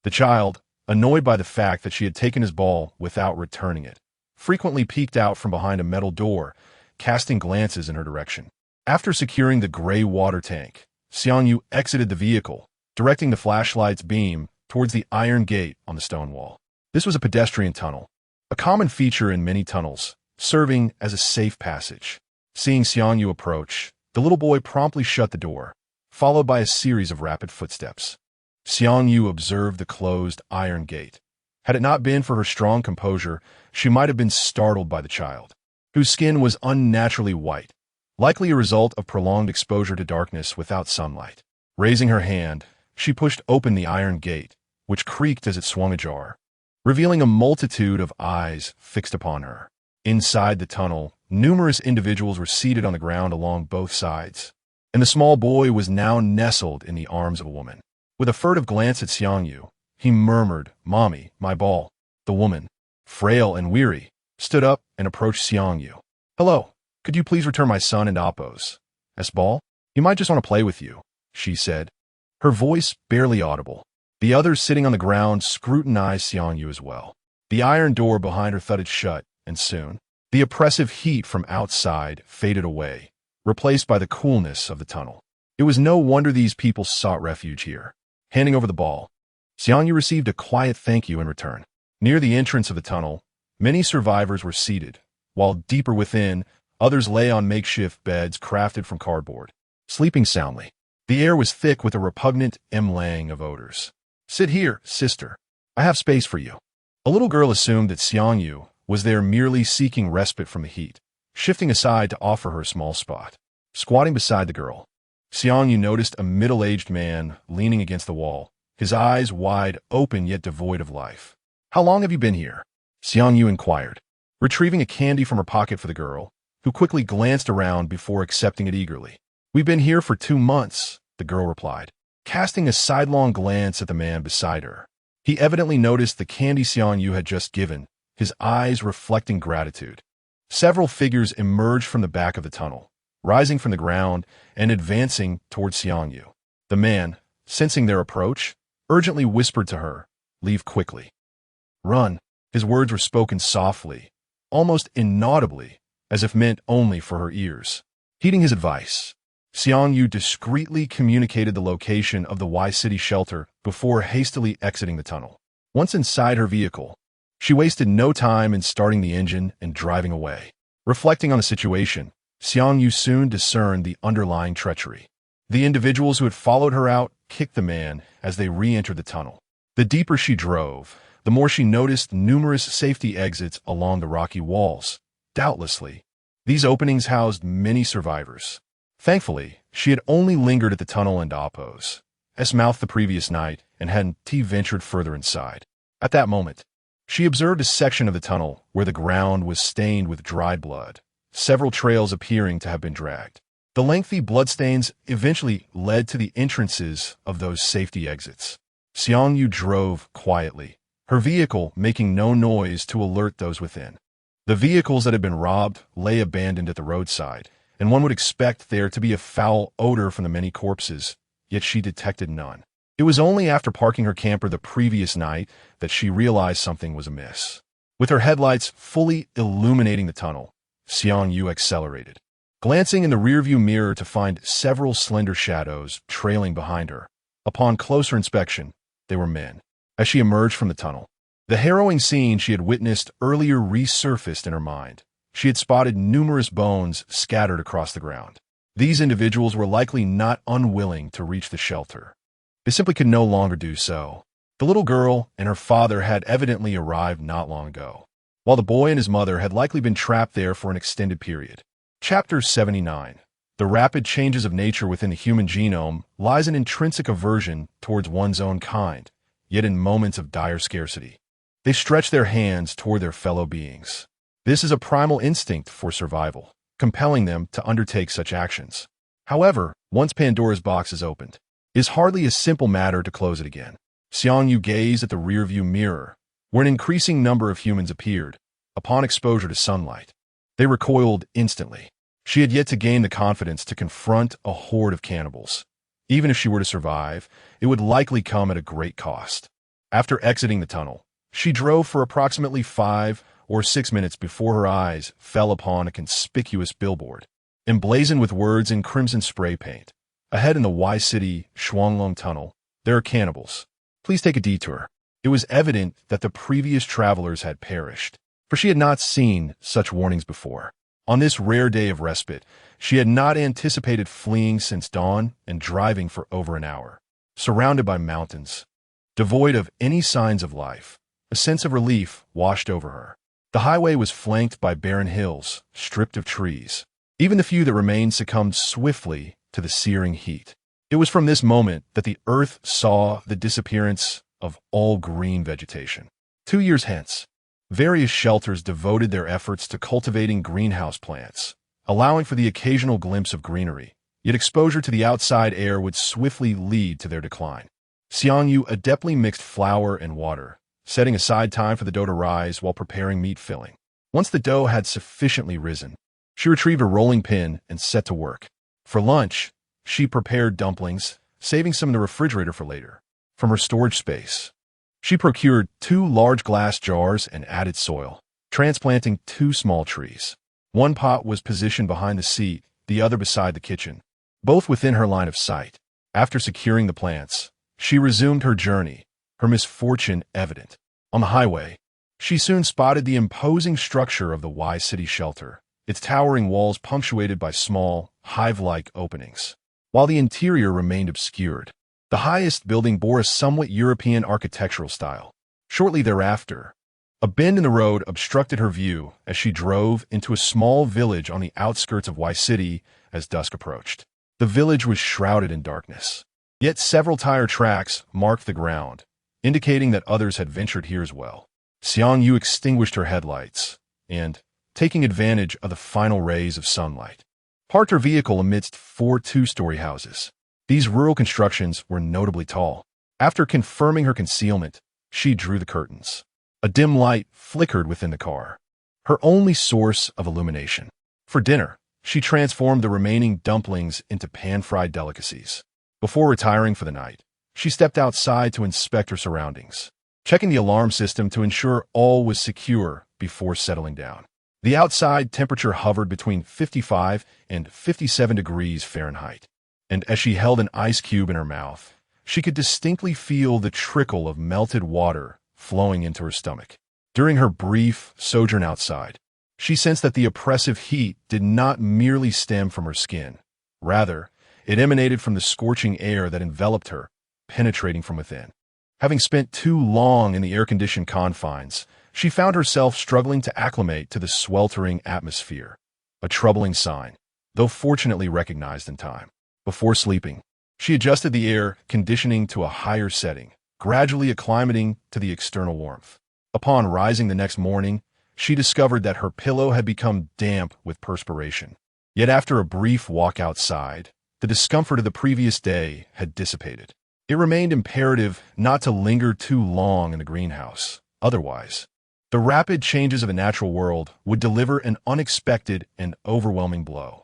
The child, annoyed by the fact that she had taken his ball without returning it, frequently peeked out from behind a metal door, casting glances in her direction. After securing the gray water tank, Xiangyu exited the vehicle, directing the flashlight's beam towards the iron gate on the stone wall. This was a pedestrian tunnel, a common feature in many tunnels, serving as a safe passage. Seeing Xiangyu approach, the little boy promptly shut the door, followed by a series of rapid footsteps. Xiangyu observed the closed iron gate. Had it not been for her strong composure, she might have been startled by the child, whose skin was unnaturally white, likely a result of prolonged exposure to darkness without sunlight. Raising her hand, she pushed open the iron gate, which creaked as it swung ajar, revealing a multitude of eyes fixed upon her. Inside the tunnel, numerous individuals were seated on the ground along both sides, and the small boy was now nestled in the arms of a woman. With a furtive glance at Xiangyu, he murmured, "Mommy, my ball." The woman, frail and weary, stood up and approached Xiangyu. "Hello, could you please return my son and Appo's ball? He might just want to play with you," she said, her voice barely audible. The others sitting on the ground scrutinized Xiangyu as well. The iron door behind her thudded shut, and soon, the oppressive heat from outside faded away, replaced by the coolness of the tunnel. It was no wonder these people sought refuge here. Handing over the ball, Xiangyu received a quiet thank you in return. Near the entrance of the tunnel, many survivors were seated, while deeper within, others lay on makeshift beds crafted from cardboard, sleeping soundly. The air was thick with a repugnant emlaying of odors. "Sit here, sister. I have space for you." A little girl assumed that Xiangyu was there merely seeking respite from the heat, shifting aside to offer her a small spot. Squatting beside the girl, Xiangyu noticed a middle-aged man leaning against the wall, his eyes wide open yet devoid of life. "How long have you been here?" Xiangyu inquired, retrieving a candy from her pocket for the girl, who quickly glanced around before accepting it eagerly. "We've been here for 2 months, the girl replied, casting a sidelong glance at the man beside her. He evidently noticed the candy Xiangyu had just given, his eyes reflecting gratitude. Several figures emerged from the back of the tunnel, rising from the ground and advancing towards Xiangyu. The man, sensing their approach, urgently whispered to her, "Leave quickly. Run." His words were spoken softly, almost inaudibly, as if meant only for her ears. Heeding his advice, Xiangyu discreetly communicated the location of the Y-City shelter before hastily exiting the tunnel. Once inside her vehicle, she wasted no time in starting the engine and driving away. Reflecting on the situation, Xiangyu soon discerned the underlying treachery. The individuals who had followed her out kicked the man as they re-entered the tunnel. The deeper she drove, the more she noticed numerous safety exits along the rocky walls. Doubtlessly, these openings housed many survivors. Thankfully, she had only lingered at the tunnel and Appo's mouth the previous night and hadn't ventured further inside. At that moment, she observed a section of the tunnel where the ground was stained with dried blood, several trails appearing to have been dragged. The lengthy bloodstains eventually led to the entrances of those safety exits. Xiangyu drove quietly, her vehicle making no noise to alert those within. The vehicles that had been robbed lay abandoned at the roadside, and one would expect there to be a foul odor from the many corpses, yet she detected none. It was only after parking her camper the previous night that she realized something was amiss. With her headlights fully illuminating the tunnel, Xiangyu accelerated, glancing in the rearview mirror to find several slender shadows trailing behind her. Upon closer inspection, they were men. As she emerged from the tunnel, the harrowing scene she had witnessed earlier resurfaced in her mind. She had spotted numerous bones scattered across the ground. These individuals were likely not unwilling to reach the shelter. They simply could no longer do so. The little girl and her father had evidently arrived not long ago, while the boy and his mother had likely been trapped there for an extended period. Chapter 79. The rapid changes of nature within the human genome lies an intrinsic aversion towards one's own kind, yet in moments of dire scarcity, they stretch their hands toward their fellow beings. This is a primal instinct for survival, compelling them to undertake such actions. However, once Pandora's box is opened, it is hardly a simple matter to close it again. Xiangyu gazed at the rearview mirror, where an increasing number of humans appeared. Upon exposure to sunlight, they recoiled instantly. She had yet to gain the confidence to confront a horde of cannibals. Even if she were to survive, it would likely come at a great cost. After exiting the tunnel, she drove for approximately 5 or 6 minutes before her eyes fell upon a conspicuous billboard, emblazoned with words in crimson spray paint. Ahead in the Y-City Shuanglong Tunnel, there are cannibals. Please take a detour. It was evident that the previous travelers had perished, for she had not seen such warnings before. On this rare day of respite, she had not anticipated fleeing since dawn and driving for over an hour. Surrounded by mountains, devoid of any signs of life, a sense of relief washed over her. The highway was flanked by barren hills, stripped of trees. Even the few that remained succumbed swiftly to the searing heat. It was from this moment that the earth saw the disappearance of all green vegetation. 2 years hence, various shelters devoted their efforts to cultivating greenhouse plants, allowing for the occasional glimpse of greenery, yet exposure to the outside air would swiftly lead to their decline. Xiangyu adeptly mixed flour and water, setting aside time for the dough to rise while preparing meat filling. Once the dough had sufficiently risen, she retrieved a rolling pin and set to work. For lunch, she prepared dumplings, saving some in the refrigerator for later. From her storage space, she procured 2 large glass jars and added soil, transplanting 2 small trees. One pot was positioned behind the seat, the other beside the kitchen, both within her line of sight. After securing the plants, she resumed her journey, her misfortune evident. On the highway, she soon spotted the imposing structure of the Y-City shelter, its towering walls punctuated by small, hive-like openings. While the interior remained obscured, the highest building bore a somewhat European architectural style. Shortly thereafter, a bend in the road obstructed her view as she drove into a small village on the outskirts of Y-City as dusk approached. The village was shrouded in darkness, yet several tire tracks marked the ground, indicating that others had ventured here as well. Xiangyu extinguished her headlights and, taking advantage of the final rays of sunlight, parked her vehicle amidst 4 two-story houses. These rural constructions were notably tall. After confirming her concealment, she drew the curtains. A dim light flickered within the car, her only source of illumination. For dinner, she transformed the remaining dumplings into pan-fried delicacies. Before retiring for the night, she stepped outside to inspect her surroundings, checking the alarm system to ensure all was secure before settling down. The outside temperature hovered between 55 and 57 degrees Fahrenheit, and as she held an ice cube in her mouth, she could distinctly feel the trickle of melted water flowing into her stomach. During her brief sojourn outside, she sensed that the oppressive heat did not merely stem from her skin. Rather, it emanated from the scorching air that enveloped her, penetrating from within. Having spent too long in the air-conditioned confines, she found herself struggling to acclimate to the sweltering atmosphere, a troubling sign, though fortunately recognized in time. Before sleeping, she adjusted the air conditioning to a higher setting, gradually acclimating to the external warmth. Upon rising the next morning, she discovered that her pillow had become damp with perspiration. Yet after a brief walk outside, the discomfort of the previous day had dissipated. It remained imperative not to linger too long in the greenhouse. Otherwise, the rapid changes of the natural world would deliver an unexpected and overwhelming blow.